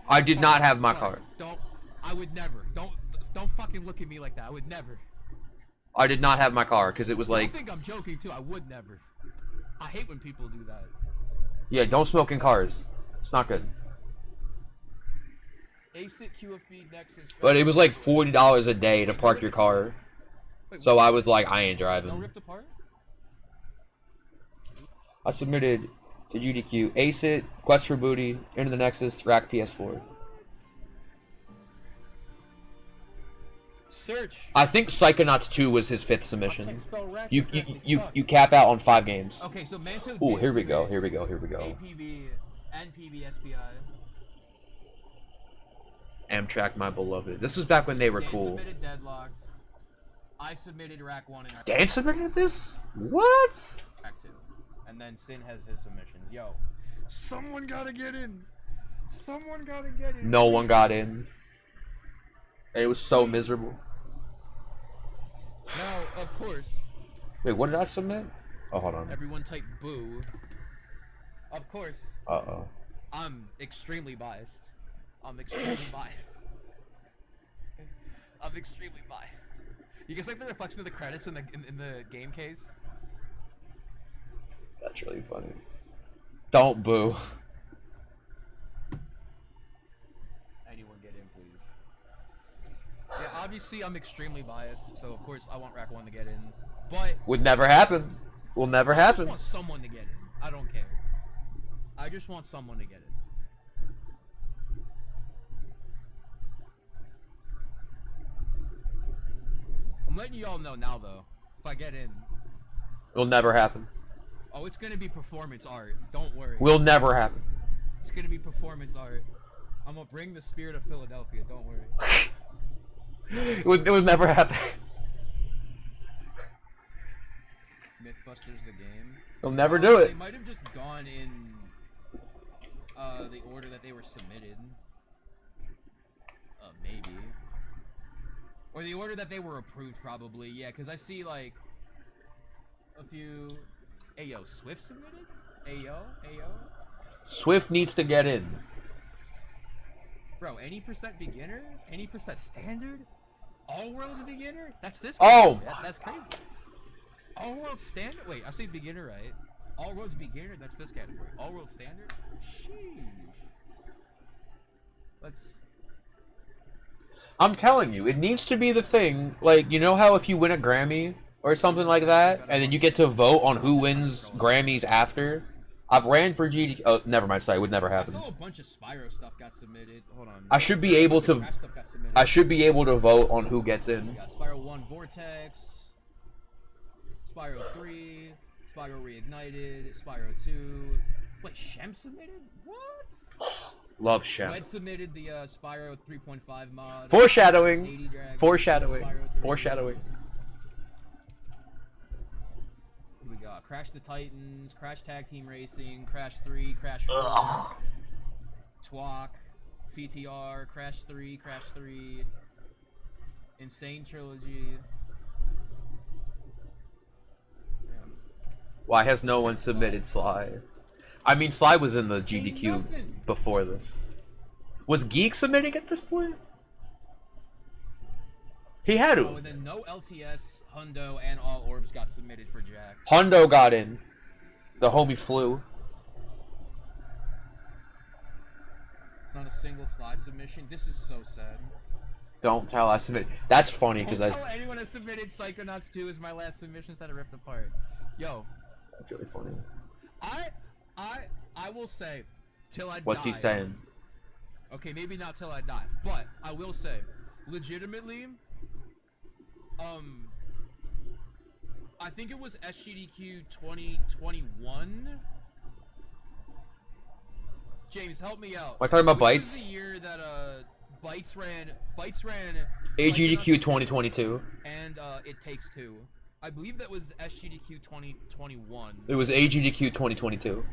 [SPEAKER 1] I did not have my car.
[SPEAKER 2] Don't. I would never. Don't fucking look at me like that. I would never.
[SPEAKER 1] I did not have my car because it was like.
[SPEAKER 2] I think I'm joking too. I would never. I hate when people do that.
[SPEAKER 1] Yeah, don't smoke in cars. It's not good.
[SPEAKER 2] ACIT QFB Nexus.
[SPEAKER 1] But it was like $40 a day to park your car. So I was like, I ain't
[SPEAKER 2] No
[SPEAKER 1] driving.
[SPEAKER 2] ripped apart?
[SPEAKER 1] I submitted to GDQ ACIT, Quest for Booty, Into the Nexus, Rack PS4.
[SPEAKER 2] Search.
[SPEAKER 1] I think Psychonauts 2 was his 5th submission. You cap out on 5 games.
[SPEAKER 2] Okay, so Manto.
[SPEAKER 1] Ooh,
[SPEAKER 2] did
[SPEAKER 1] here we go.
[SPEAKER 2] submit
[SPEAKER 1] Here we go. Here we go.
[SPEAKER 2] APB and PBSPI.
[SPEAKER 1] Amtrak, my beloved. This is back when they were
[SPEAKER 2] Dan
[SPEAKER 1] cool.
[SPEAKER 2] submitted Deadlocked. I submitted Rack 1 and Rack
[SPEAKER 1] Dan submitted this? What?
[SPEAKER 2] Rack 2. And then Sin has his submissions. Yo. Someone gotta get in. Someone gotta get in.
[SPEAKER 1] No one got in. And it was so miserable.
[SPEAKER 2] Now, of course,
[SPEAKER 1] Wait, what did I submit? Oh, hold on.
[SPEAKER 2] everyone type boo. Of course,
[SPEAKER 1] Uh-oh.
[SPEAKER 2] I'm extremely biased. I'm extremely biased. I'm extremely biased. You guys like the reflection of the credits in the game case?
[SPEAKER 1] That's really funny. Don't boo.
[SPEAKER 2] Anyone get in, please. Yeah, obviously I'm extremely biased, so of course I want Rack 1 to get in. But
[SPEAKER 1] Would never happen. Will never
[SPEAKER 2] I
[SPEAKER 1] happen.
[SPEAKER 2] just want someone to get in. I don't care. I just want someone to get in. I'm letting you all know now, though. If I get in,
[SPEAKER 1] Will never happen.
[SPEAKER 2] oh, it's gonna be performance art. Don't worry.
[SPEAKER 1] Will never happen.
[SPEAKER 2] It's gonna be performance art. I'm gonna bring the spirit of Philadelphia. Don't worry.
[SPEAKER 1] It would never happen.
[SPEAKER 2] Mythbusters the game.
[SPEAKER 1] He'll never do
[SPEAKER 2] They
[SPEAKER 1] it.
[SPEAKER 2] might have just gone in the order that they were submitted. Maybe. Or the order that they were approved, probably. Yeah, because I see, like, a few... Ayo, Swift submitted? Ayo?
[SPEAKER 1] Swift needs to get in.
[SPEAKER 2] Bro, any percent beginner? Any percent standard? All worlds beginner? That's this
[SPEAKER 1] Oh
[SPEAKER 2] category. That's crazy. All worlds standard? Wait, I say beginner, right? All worlds beginner? That's this category. All worlds standard? Sheesh. Let's...
[SPEAKER 1] I'm telling you, it needs to be the thing. Like, you know how if you win a Grammy or something like that, and then you get to vote on who wins Grammys after? I've ran for GD. Oh, never mind. Sorry, it would never
[SPEAKER 2] I
[SPEAKER 1] happen.
[SPEAKER 2] saw a bunch of Spyro stuff got submitted. Hold on.
[SPEAKER 1] I should be able to.
[SPEAKER 2] Crash stuff got submitted.
[SPEAKER 1] I should be able to vote on who gets in.
[SPEAKER 2] We got Spyro 1 Vortex, Spyro 3, Spyro Reignited, Spyro 2. Wait, Shem submitted? What?
[SPEAKER 1] Love Shem.
[SPEAKER 2] Red submitted the Spyro 3.5 mod.
[SPEAKER 1] Foreshadowing.
[SPEAKER 2] 80 drag,
[SPEAKER 1] Foreshadowing.
[SPEAKER 2] Spyro 3.
[SPEAKER 1] Foreshadowing.
[SPEAKER 2] We got Crash the Titans, Crash Tag Team Racing, Crash 3, Crash 4, Twok, CTR, Crash 3, Insane Trilogy.
[SPEAKER 1] Why has no one submitted Sly? I mean, Sly was in the GDQ
[SPEAKER 2] nothing.
[SPEAKER 1] before this. Was Geek submitting at this point? He had
[SPEAKER 2] Oh,
[SPEAKER 1] to.
[SPEAKER 2] and then no LTS, Hundo, and All Orbs got submitted for Jack.
[SPEAKER 1] Hondo got in. The homie flew.
[SPEAKER 2] It's not a single slide submission. This is so sad.
[SPEAKER 1] Don't tell I submitted. That's funny because
[SPEAKER 2] Don't tell anyone has submitted Psychonauts 2 is my last submissions that are ripped apart. Yo.
[SPEAKER 1] That's really funny.
[SPEAKER 2] I will say, till I
[SPEAKER 1] What's
[SPEAKER 2] die.
[SPEAKER 1] he saying?
[SPEAKER 2] Okay, maybe not till I die, but I will say, legitimately, I think it was SGDQ 2021. James, help me out.
[SPEAKER 1] Am I talking about
[SPEAKER 2] Which
[SPEAKER 1] Bites?
[SPEAKER 2] was the year that Bites ran
[SPEAKER 1] AGDQ
[SPEAKER 2] Psychonauts
[SPEAKER 1] 2022.
[SPEAKER 2] and It Takes Two. I believe that was SGDQ 2021.
[SPEAKER 1] It was AGDQ 2022.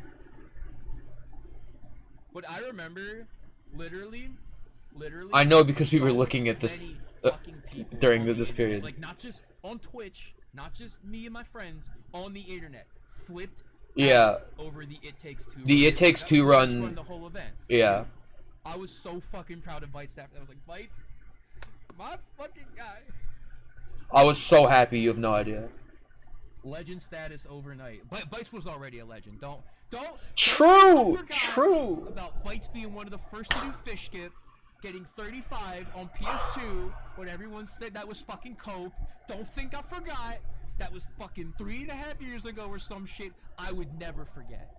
[SPEAKER 2] But I remember, literally.
[SPEAKER 1] I know because we were
[SPEAKER 2] so
[SPEAKER 1] looking at this
[SPEAKER 2] many fucking people
[SPEAKER 1] during
[SPEAKER 2] on the
[SPEAKER 1] this
[SPEAKER 2] internet,
[SPEAKER 1] period.
[SPEAKER 2] like not just on Twitch, not just me and my friends on the internet, flipped
[SPEAKER 1] Yeah.
[SPEAKER 2] out over the It Takes Two.
[SPEAKER 1] The It Takes
[SPEAKER 2] That
[SPEAKER 1] Two
[SPEAKER 2] was
[SPEAKER 1] run.
[SPEAKER 2] the whole event.
[SPEAKER 1] Yeah.
[SPEAKER 2] I was so fucking proud of Bites after that. I was like, Bites, my fucking guy.
[SPEAKER 1] I was so happy. You have no idea.
[SPEAKER 2] Legend status overnight. Bites was already a legend. Don't.
[SPEAKER 1] True.
[SPEAKER 2] Forgot
[SPEAKER 1] True.
[SPEAKER 2] About Bites being one of the first to do fish skip, getting 35 on PS2 when everyone said that was fucking cope. Don't think I forgot. That was fucking 3.5 years ago or some shit. I would never forget.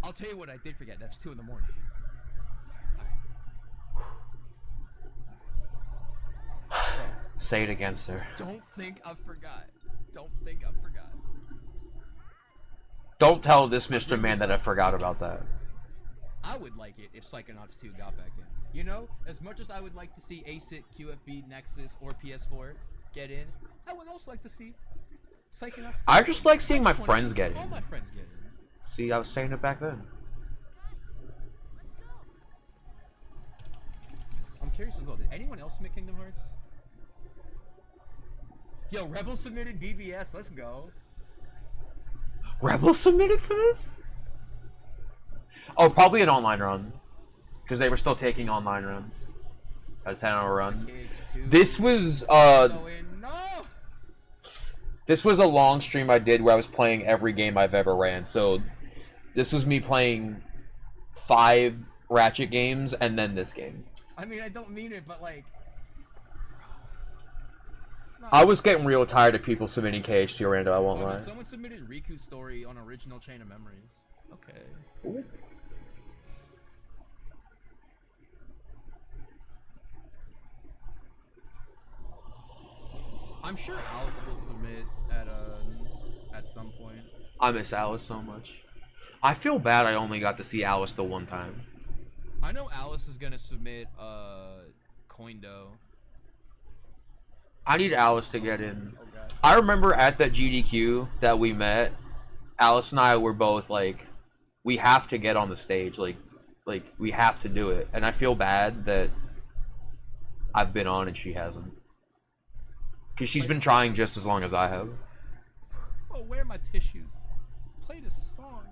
[SPEAKER 2] I'll tell you what I did forget. That's 2 in the morning.
[SPEAKER 1] Say it again, sir.
[SPEAKER 2] Don't think I forgot. Don't think I forgot.
[SPEAKER 1] Don't tell this Mr. Man that I forgot about that.
[SPEAKER 2] I would like it if Psychonauts 2 got back in. You know, as much as I would like to see ACIT, QFB, Nexus, or PS4 get in, I would also like to see Psychonauts 2.
[SPEAKER 1] I just like seeing my
[SPEAKER 2] 20,
[SPEAKER 1] friends get in.
[SPEAKER 2] All my friends get in.
[SPEAKER 1] See, I was saying it back then.
[SPEAKER 2] I'm curious as well. Did anyone else submit Kingdom Hearts? Yo, Rebel submitted BBS. Let's go.
[SPEAKER 1] Rebel submitted for this? Oh, probably an online run. Because they were still taking online runs. A 10-hour run. This was, This was a long stream I did where I was playing every game I've ever ran. So, this was me playing 5 Ratchet games and then this game.
[SPEAKER 2] I mean, I don't mean it, but like...
[SPEAKER 1] I was getting real tired of people submitting KH2 random, I won't lie.
[SPEAKER 2] Someone submitted Riku's story on original Chain of Memories. Okay.
[SPEAKER 1] Ooh.
[SPEAKER 2] I'm sure Alice will submit at some point.
[SPEAKER 1] I miss Alice so much. I feel bad I only got to see Alice the one time.
[SPEAKER 2] I know Alice is gonna submit Coindo.
[SPEAKER 1] I need Alice to get in. Okay. I remember at that GDQ that we met, Alice and I were both like, we have to get on the stage. Like we have to do it. And I feel bad that I've been on and she hasn't. Because she's been trying just as long as I have.
[SPEAKER 2] Oh, where are my tissues? Play this song.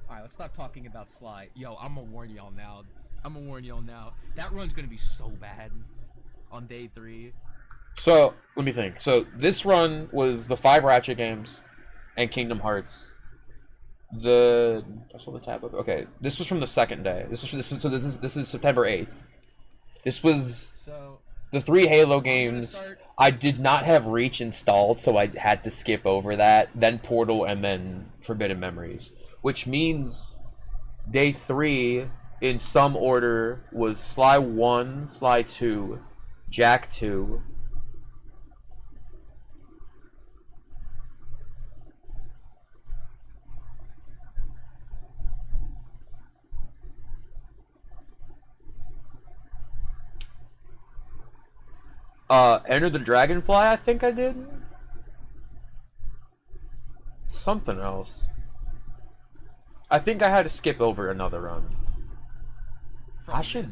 [SPEAKER 2] Alright, let's stop talking about Sly. Yo, I'm gonna warn y'all now. That run's gonna be so bad on day 3.
[SPEAKER 1] So, let me think. So, this run was the 5 Ratchet games and Kingdom Hearts. That's on the tab. Okay, this was from the second day. This is September 8th. This was the 3 Halo games. I did not have Reach installed, so I had to skip over that. Then Portal, and then Forbidden Memories. Which means day 3, in some order, was Sly 1, Sly 2, Jack 2, Enter the Dragonfly, I think I did. Something else. I think I had to skip over another run. I should.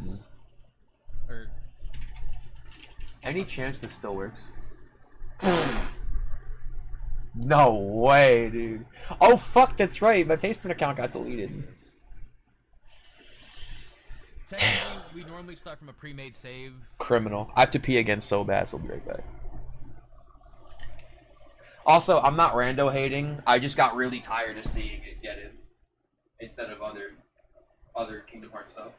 [SPEAKER 1] Any chance this still works? No way, dude. Oh fuck, that's right. My Facebook account got deleted.
[SPEAKER 2] Technically, we normally start from a pre-made save.
[SPEAKER 1] Criminal. I have to pee again so bad, so I'll be right back. Also, I'm not rando hating. I just got really tired of seeing it get in instead of other Kingdom Hearts stuff.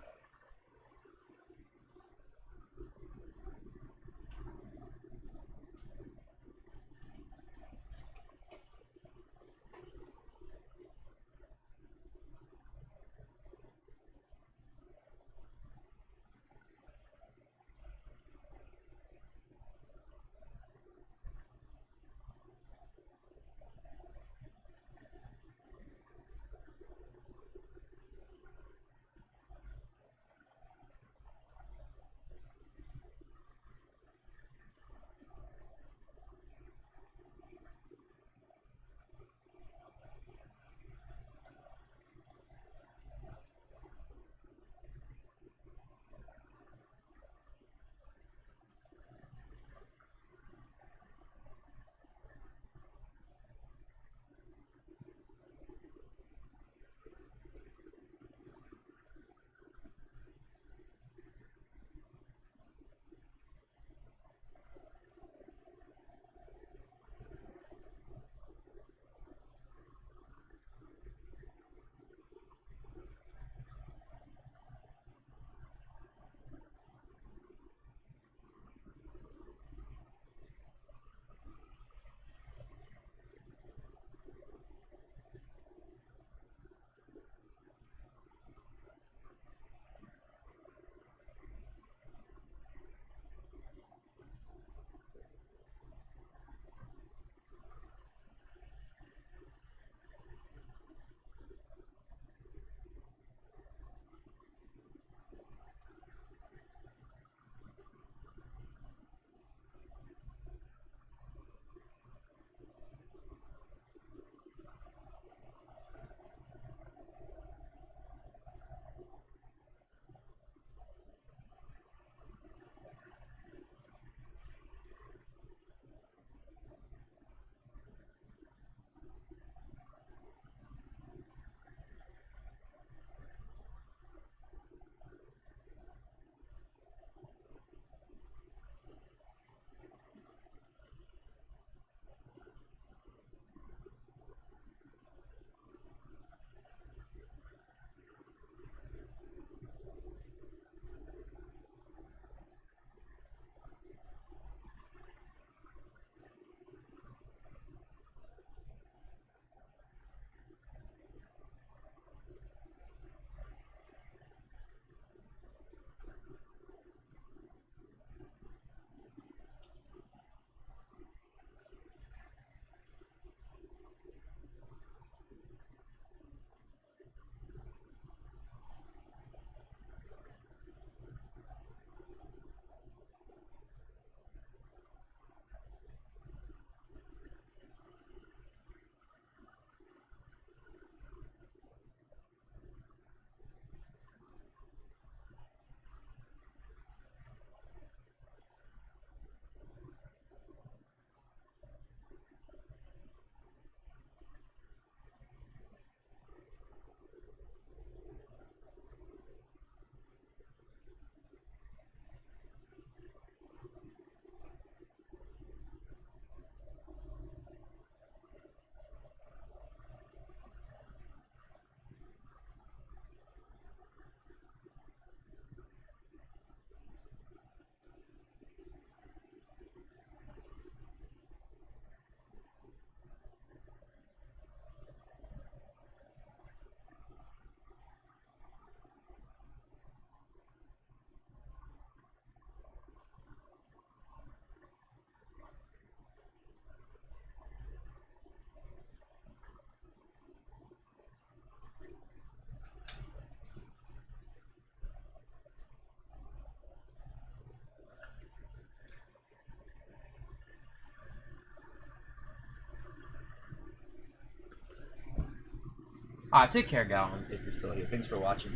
[SPEAKER 1] Take care, Gallon, if you're still here. Thanks for watching.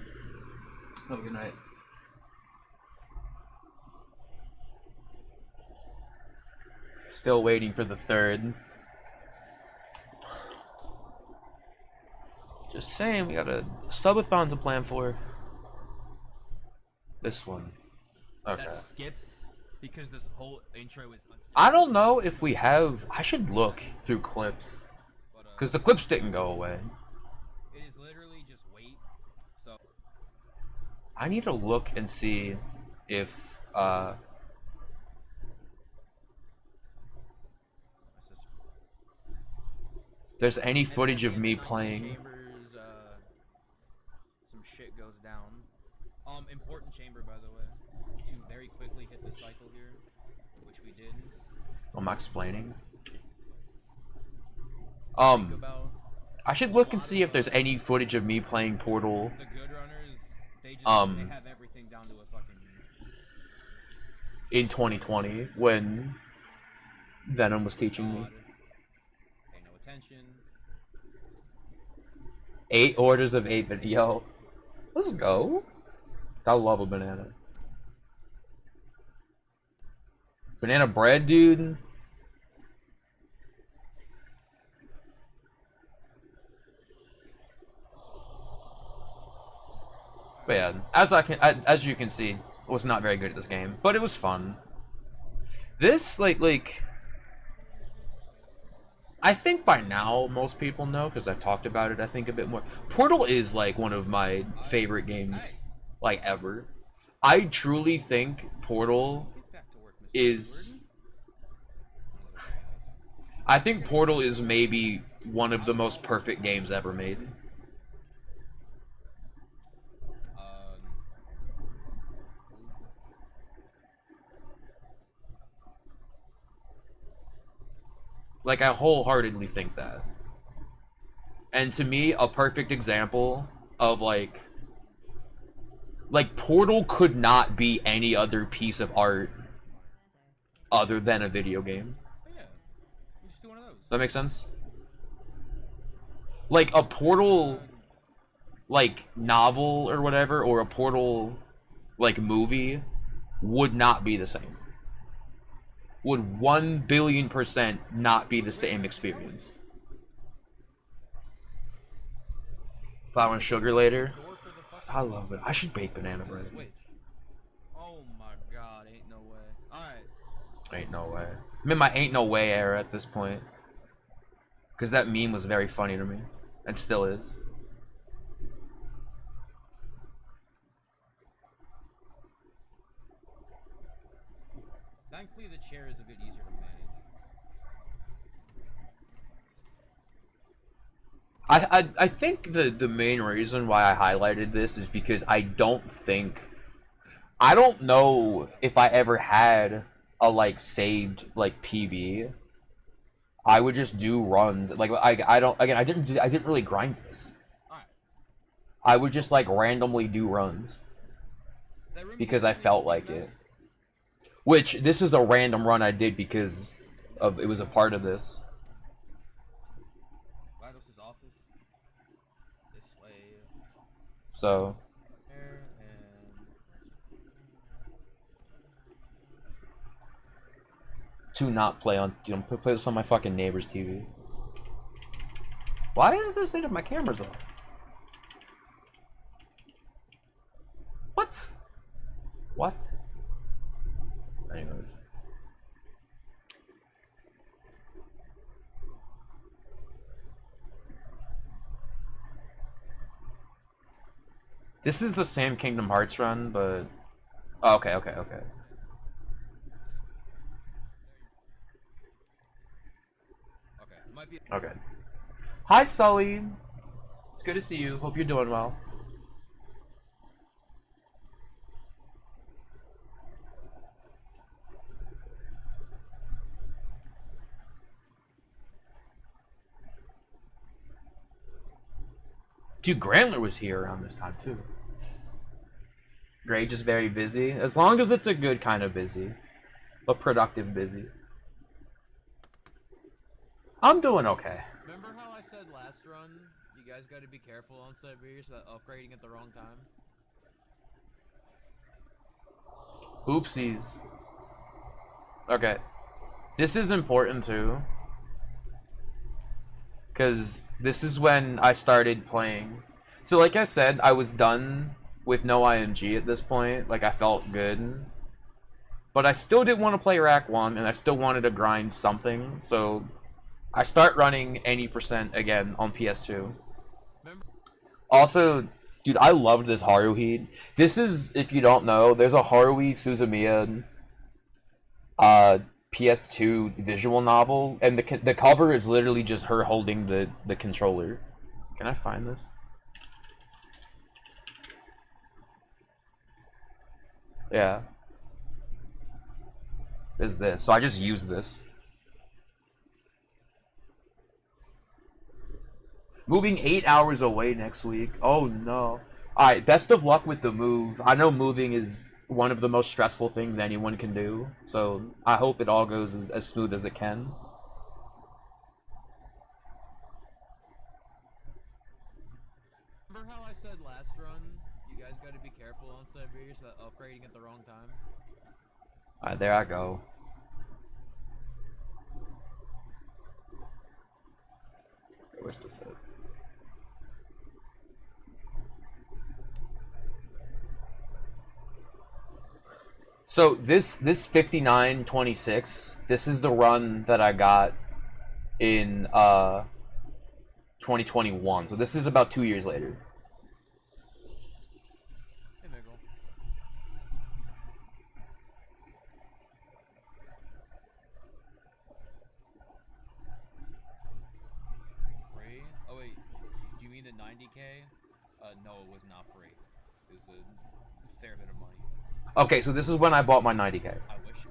[SPEAKER 1] Have a good night. Still waiting for the third. Just saying, we got a subathon to plan for. This one. Okay.
[SPEAKER 2] That skips because this whole intro is.
[SPEAKER 1] I don't know if we have. I should look through clips. Because the clips didn't go away.
[SPEAKER 2] It is literally just wait. So.
[SPEAKER 1] I need to look and see if there's any footage of me playing.
[SPEAKER 2] Chambers, some shit goes down. Important chamber, by the way. To very quickly hit the cycle here, which we did.
[SPEAKER 1] I'm not explaining. I should look and see if there's any footage of me playing Portal.
[SPEAKER 2] The good runners, they have everything down to a fucking.
[SPEAKER 1] In 2020, when Venom was teaching me.
[SPEAKER 2] Pay no attention.
[SPEAKER 1] 8 orders of 8 yo. Let's go. I love a banana. Banana bread, dude. But yeah, as you can see, was not very good at this game, but it was fun. This like I think by now most people know because I've talked about it. I think a bit more. Portal is like one of my favorite games, like ever. I truly think Portal is. I think Portal is maybe one of the most perfect games ever made. Like, I wholeheartedly think that. And to me, a perfect example of, like, Portal could not be any other piece of art other than a video game.
[SPEAKER 2] Yeah, we just do one of those.
[SPEAKER 1] That makes sense? Like, a Portal, like, novel or whatever, or a Portal, like, movie would not be the same. Would 1,000,000,000% not be the same experience. Flour and sugar later. I love it. I should bake banana bread.
[SPEAKER 2] Oh my god, ain't no way. Alright.
[SPEAKER 1] Ain't no way. I'm in my ain't no way era at this point. Because that meme was very funny to me. And still is.
[SPEAKER 2] Thankfully, the chair is a bit easier to manage.
[SPEAKER 1] I think the main reason why I highlighted this is because I don't know if I ever had a like saved like PB. I would just do runs like I didn't really grind this. I would just like randomly do runs because I felt like it. Which, this is a random run I did because of it was a part of this.
[SPEAKER 2] Vitals' office. This way.
[SPEAKER 1] So. To not play on, dude, play this on my fucking neighbor's TV. Why is this thing of my cameras off? What? What? Anyways. This is the same Kingdom Hearts run, but... Oh, okay. Okay. Hi, Sully. It's good to see you. Hope you're doing well. Dude, Grantler was here around this time, too. Gray just very busy. As long as it's a good kind of busy. A productive busy. I'm doing okay.
[SPEAKER 4] Remember how I said last run, you
[SPEAKER 2] You guys gotta be careful on Siberius about upgrading at the wrong time.
[SPEAKER 1] Oopsies. Okay. This is important too. Because this is when I started playing. So like I said, I was done with no IMG at this point. Like, I felt good. But I still didn't want to play Rack 1, and I still wanted to grind something. So I start running any % again on PS2. Also, dude, I loved this Haruhi. This is, if you don't know, there's a Haruhi Suzumiya PS2 visual novel, and the cover is literally just her holding the controller. Can I find this? Yeah. Is this. So I just use this. Moving 8 hours away next week. Oh no. Alright, best of luck with the move. I know moving is one of the most stressful things anyone can do, so I hope it all goes as smooth as it can.
[SPEAKER 2] Remember how I said last run, you guys gotta be careful on Siberius about upgrading at the wrong time?
[SPEAKER 1] Alright, there I go. Where's this at? So this 5926, this is the run that I got in 2021. So this is about 2 years later.
[SPEAKER 2] Hey, Miguel. Free? Oh wait, do you mean the 90K? No, it was not free. It was a fair bit of money.
[SPEAKER 1] Okay, so this is when I bought my 90K.
[SPEAKER 2] I wish it was free.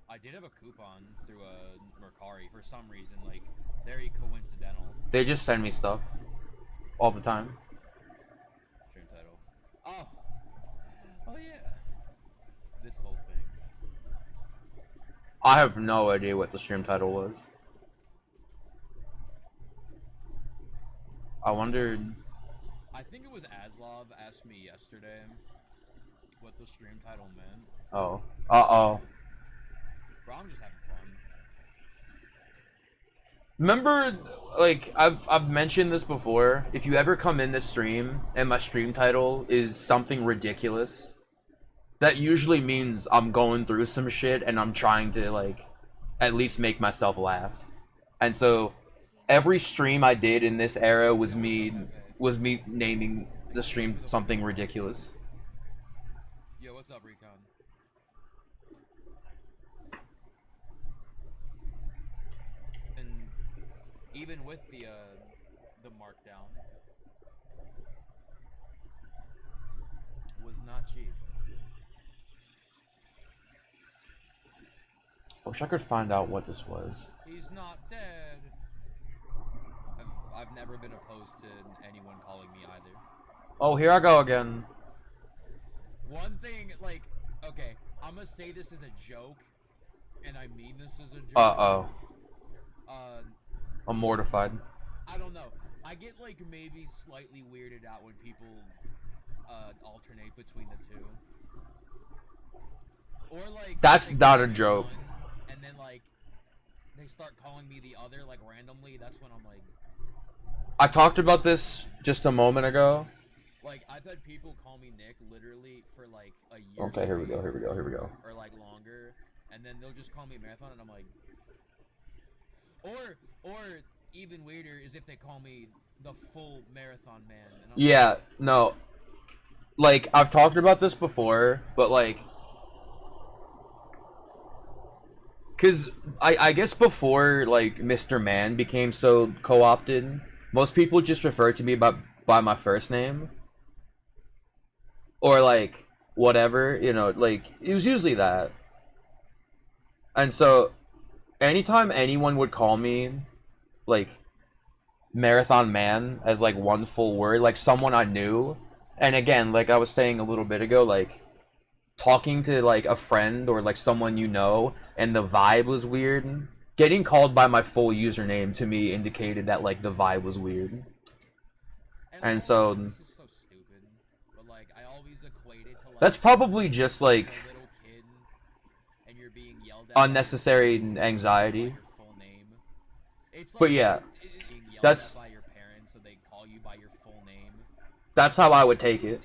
[SPEAKER 2] I did have a coupon through a Mercari for some reason, like, very coincidental.
[SPEAKER 1] They just send me stuff all the time.
[SPEAKER 2] Stream title. Oh! Oh yeah! This whole thing.
[SPEAKER 1] I have no idea what the stream title was. I wondered...
[SPEAKER 2] I think it was Aslov asked me yesterday what the stream title meant.
[SPEAKER 1] Oh. Uh-oh.
[SPEAKER 2] Bro, I'm just having fun.
[SPEAKER 1] Remember, like, I've mentioned this before. If you ever come in this stream and my stream title is something ridiculous, that usually means I'm going through some shit and I'm trying to, like, at least make myself laugh. And so, every stream I did in this era was me naming the stream something ridiculous.
[SPEAKER 2] Yo, what's up, Recon? And even with the markdown, was not cheap.
[SPEAKER 1] I wish I could find out what this was.
[SPEAKER 2] He's not dead. I've never been opposed to anyone calling me either.
[SPEAKER 1] Oh, here I go again.
[SPEAKER 2] One thing, like, okay, I'm gonna say this as a joke, and I mean this as a joke.
[SPEAKER 1] Uh-oh. I'm mortified.
[SPEAKER 2] I don't know. I get, like, maybe slightly weirded out when people alternate between the two. Or, like...
[SPEAKER 1] That's
[SPEAKER 2] they
[SPEAKER 1] not
[SPEAKER 2] call
[SPEAKER 1] a
[SPEAKER 2] me
[SPEAKER 1] joke.
[SPEAKER 2] one, and then, like, they start calling me the other, like, randomly. That's when I'm like...
[SPEAKER 1] I talked about this just a moment ago.
[SPEAKER 2] Like, I've had people call me Nick literally for, like, a year.
[SPEAKER 1] Okay, here we go,
[SPEAKER 2] straight,
[SPEAKER 1] here we go, here we go.
[SPEAKER 2] Or, like, longer. And then they'll just call me Marathon, and I'm like... Or even weirder is if they call me the full Marathon Man. And I'm
[SPEAKER 1] Yeah,
[SPEAKER 2] like,
[SPEAKER 1] no. Like, I've talked about this before, but, like... Because I guess before, like, Mr. Man became so co-opted, most people just refer to me by my first name. Or, like, whatever, you know, like, it was usually that. And so, anytime anyone would call me, like, Marathon Man as, like, one full word, like, someone I knew, and again, like I was saying a little bit ago, like, talking to, like, a friend or, like, someone you know, and the vibe was weird, getting called by my full username to me indicated that like the vibe was weird. And so
[SPEAKER 2] this is so stupid, but like I always equate it to like
[SPEAKER 1] that's probably just like
[SPEAKER 2] a little kid and you're being yelled at by
[SPEAKER 1] unnecessary
[SPEAKER 2] your
[SPEAKER 1] anxiety.
[SPEAKER 2] full name. It's like
[SPEAKER 1] But yeah,
[SPEAKER 2] being yelled
[SPEAKER 1] that's
[SPEAKER 2] at by your parents, so they call you by your full name.
[SPEAKER 1] that's how I would take it.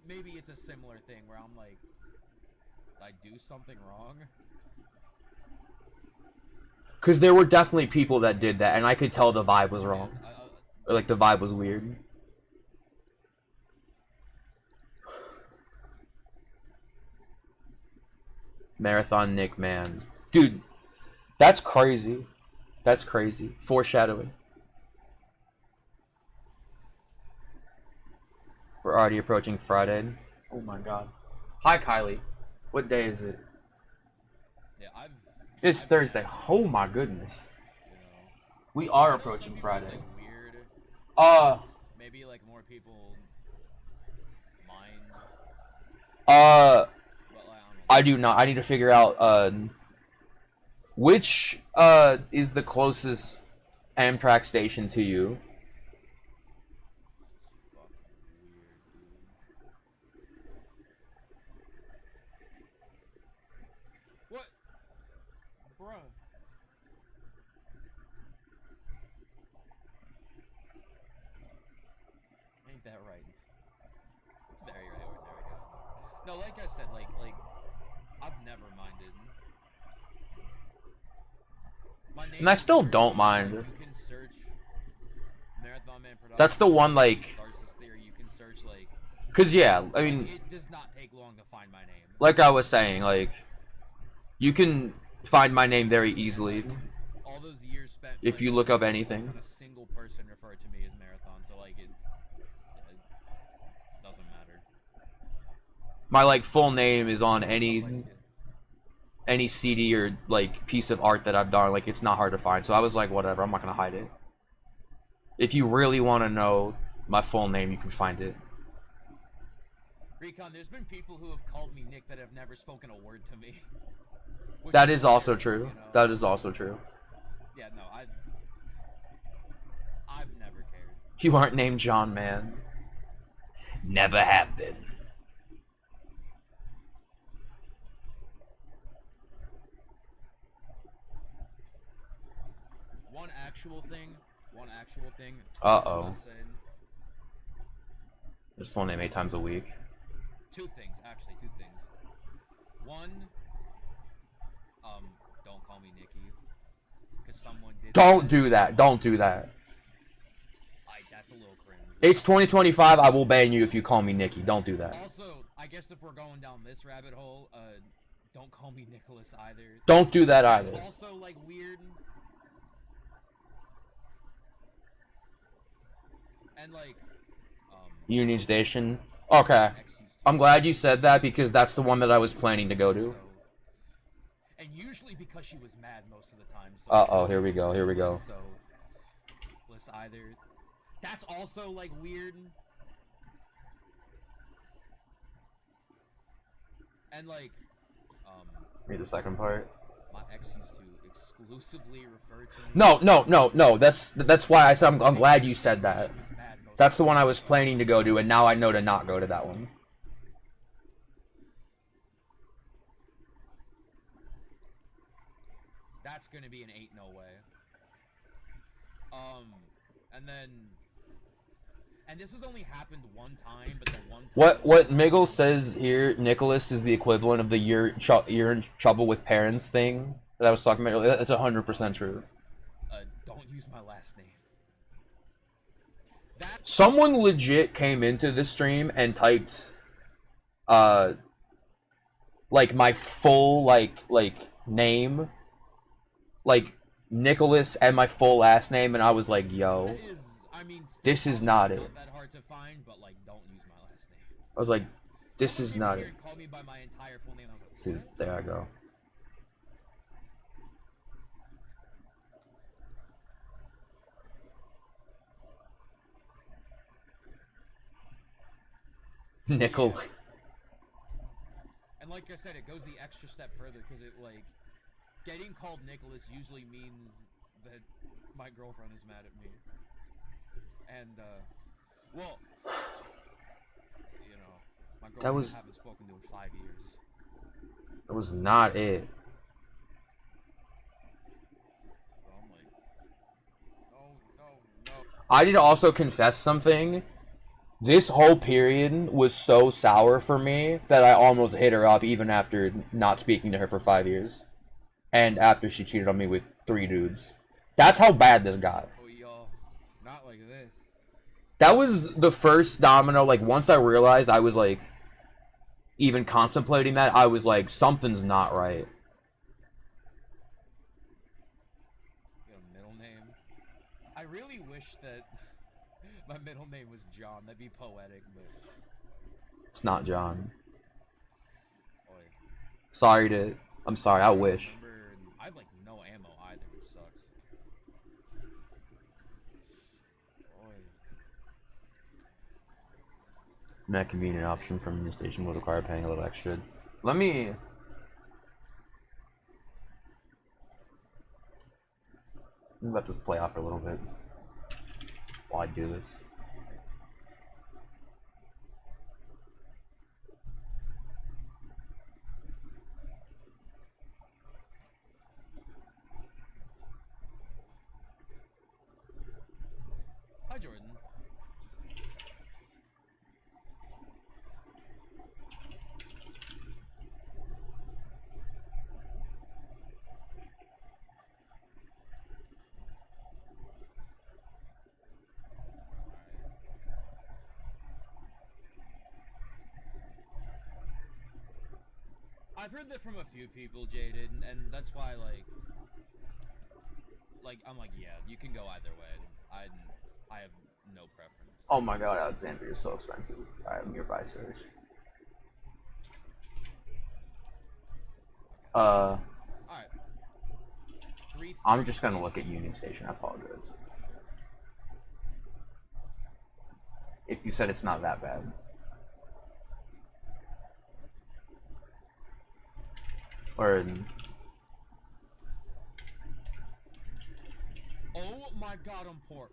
[SPEAKER 2] Maybe it's a similar thing where I'm like, did I do something wrong?
[SPEAKER 1] Because there were definitely people that did that, and I could tell the vibe was wrong. Or like the vibe was weird. Marathon Nick, man. Dude, that's crazy. That's crazy. Foreshadowing. We're already approaching Friday. Oh my god. Hi, Kylie. What day is it?
[SPEAKER 2] Yeah,
[SPEAKER 1] It's Thursday. Oh my goodness. We are approaching Friday.
[SPEAKER 2] Weird. Maybe like more people mind.
[SPEAKER 1] I do not. I need to figure out which is the closest Amtrak station to you.
[SPEAKER 2] What? Bruh. Ain't that right? It's very right. There we go. No, like I said, like I've never minded. My name
[SPEAKER 1] And I still don't mind.
[SPEAKER 2] You can search Marathon Man Productions.
[SPEAKER 1] That's the one, like,
[SPEAKER 2] Thesis Theory. You can search like.
[SPEAKER 1] Cause yeah, I mean,
[SPEAKER 2] Like, it does not take long to find my name.
[SPEAKER 1] like I was saying, like, you can find my name very easily
[SPEAKER 2] All those years spent.
[SPEAKER 1] if you look up anything.
[SPEAKER 2] Not a single person referred to me as Marathon, so like it doesn't matter.
[SPEAKER 1] My like full name is on any CD or like piece of art that I've done. Like it's not hard to find. So I was like, whatever, I'm not gonna hide it. If you really want to know my full name, you can find it.
[SPEAKER 2] Recon, there's been people who have called me Nick that have never spoken a word to me.
[SPEAKER 1] That is also true. You know? That is also true.
[SPEAKER 2] Yeah, no, I've never cared.
[SPEAKER 1] You aren't named John, man. Never have been.
[SPEAKER 2] One actual thing.
[SPEAKER 1] Uh-oh. His full name 8 times a week.
[SPEAKER 2] Two things. One, don't call me Nikki. Because someone did.
[SPEAKER 1] Don't do that. Don't do that.
[SPEAKER 2] That's a little cringe.
[SPEAKER 1] It's 2025. I will ban you if you call me Nikki. Don't do that.
[SPEAKER 2] Also, I guess if we're going down this rabbit hole, don't call me Nicholas either.
[SPEAKER 1] Don't do that either.
[SPEAKER 2] It's also like weird. And like,
[SPEAKER 1] Union Station. Okay. I'm glad you said that because that's the one that I was planning to go to.
[SPEAKER 2] And usually because she was mad most of the time. So
[SPEAKER 1] Uh-oh, here we go. Here we go.
[SPEAKER 2] So, Bliss either. That's also like weird. And like,
[SPEAKER 1] Read the second part.
[SPEAKER 2] my ex used to exclusively refer to me.
[SPEAKER 1] No. That's why I said I'm glad you said that. That's the one I was planning to go to, and now I know to not go to that one.
[SPEAKER 2] That's gonna be an 8 no way. And then, and this has only happened one time, but the one time.
[SPEAKER 1] What Miggle says here, Nicholas, is the equivalent of the you're in trouble with parents thing that I was talking about earlier. That's 100% true.
[SPEAKER 2] Don't use my last name.
[SPEAKER 1] Someone legit came into this stream and typed, like my full like name, like Nicholas and my full last name, and I was like, yo, this is not it.
[SPEAKER 2] Not that hard to find, but like, don't use my last name.
[SPEAKER 1] I was like, this is not it.
[SPEAKER 2] Call me by my entire full name. I was like,
[SPEAKER 1] See, there I go. Nickel.
[SPEAKER 2] And like I said, it goes the extra step further because it like getting called Nicholas usually means that my girlfriend is mad at me. And, well, you know, my girlfriend
[SPEAKER 1] was-
[SPEAKER 2] I haven't spoken to in 5 years.
[SPEAKER 1] That was not it.
[SPEAKER 2] So I'm like, no.
[SPEAKER 1] I need to also confess something. This whole period was so sour for me that I almost hit her up even after not speaking to her for 5 years. And after she cheated on me with 3 dudes. That's how bad this got.
[SPEAKER 2] Oh, y'all, not like this.
[SPEAKER 1] That was the first domino. Like, once I realized I was, like, even contemplating that, I was like, something's not right.
[SPEAKER 2] You know, middle name. I really wish that my middle name was John. That'd be poetic, but...
[SPEAKER 1] It's not John.
[SPEAKER 2] Boy.
[SPEAKER 1] I'm sorry, I wish.
[SPEAKER 2] I have, like, no ammo either, which sucks. Boy.
[SPEAKER 1] Not convenient option from the station will require paying a little extra. Let me let this play off for a little bit while I do this.
[SPEAKER 2] Hi, Jordan. I've heard that from a few people, Jaded, and that's why, I'm like, yeah, you can go either way. I have no preference.
[SPEAKER 1] Oh my god, Alexandria is so expensive. I have nearby search.
[SPEAKER 2] Alright.
[SPEAKER 1] I'm just gonna look at Union Station, I apologize. If you said it's not that bad. Or
[SPEAKER 2] Oh my god, I'm poor.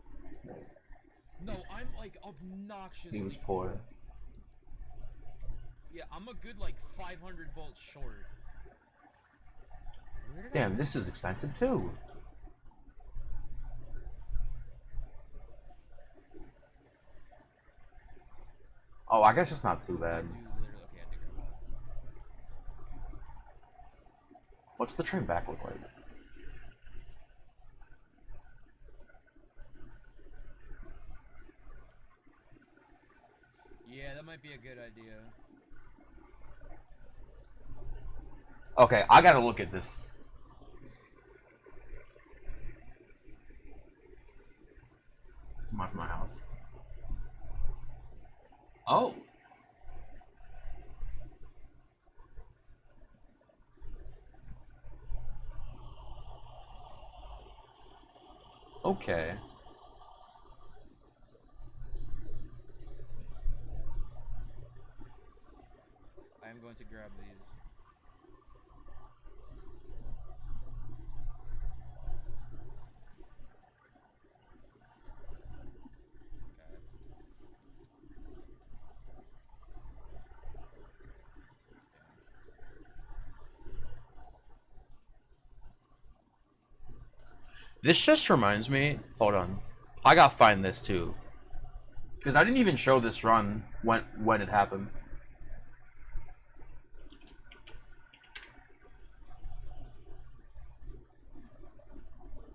[SPEAKER 2] No, I'm like obnoxious.
[SPEAKER 1] he was poor.
[SPEAKER 2] Yeah, I'm a good like 500 bolts short. Where did
[SPEAKER 1] Damn, this is expensive too. Oh, I guess it's not too bad. What's the train back look like?
[SPEAKER 2] Yeah, that might be a good idea.
[SPEAKER 1] Okay, I gotta look at this. It's from my house. Oh. Okay.
[SPEAKER 2] I am going to grab these.
[SPEAKER 1] This just reminds me. Hold on. I gotta find this too. Because I didn't even show this run when it happened.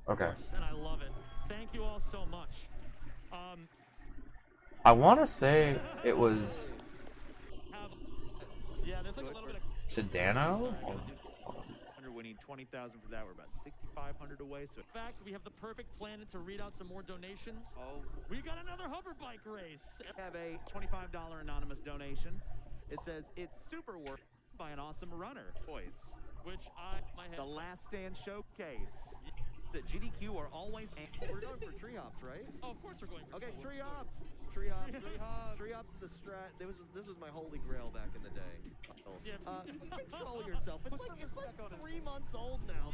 [SPEAKER 1] Okay.
[SPEAKER 13] And I love it. Thank you all so much.
[SPEAKER 1] I want to say it was
[SPEAKER 13] Yeah, there's like a little bit of
[SPEAKER 1] Sedano?
[SPEAKER 10] We need 20,000 for that. We're about 6,500 away. So,
[SPEAKER 13] in fact, we have the perfect plan to read out some more donations. Oh, we got another hover bike race.
[SPEAKER 14] We have a $25 anonymous donation. It says it's super work by an awesome runner. Toys.
[SPEAKER 13] Which my head.
[SPEAKER 14] The Last Stand Showcase. The GDQ are always. We're going for tree hops, right?
[SPEAKER 13] Oh, of course we're going for
[SPEAKER 14] Okay, tree hops.
[SPEAKER 15] Tree hops is a strat. This was my holy grail back in the day. Control yourself. It's like 3 months old now.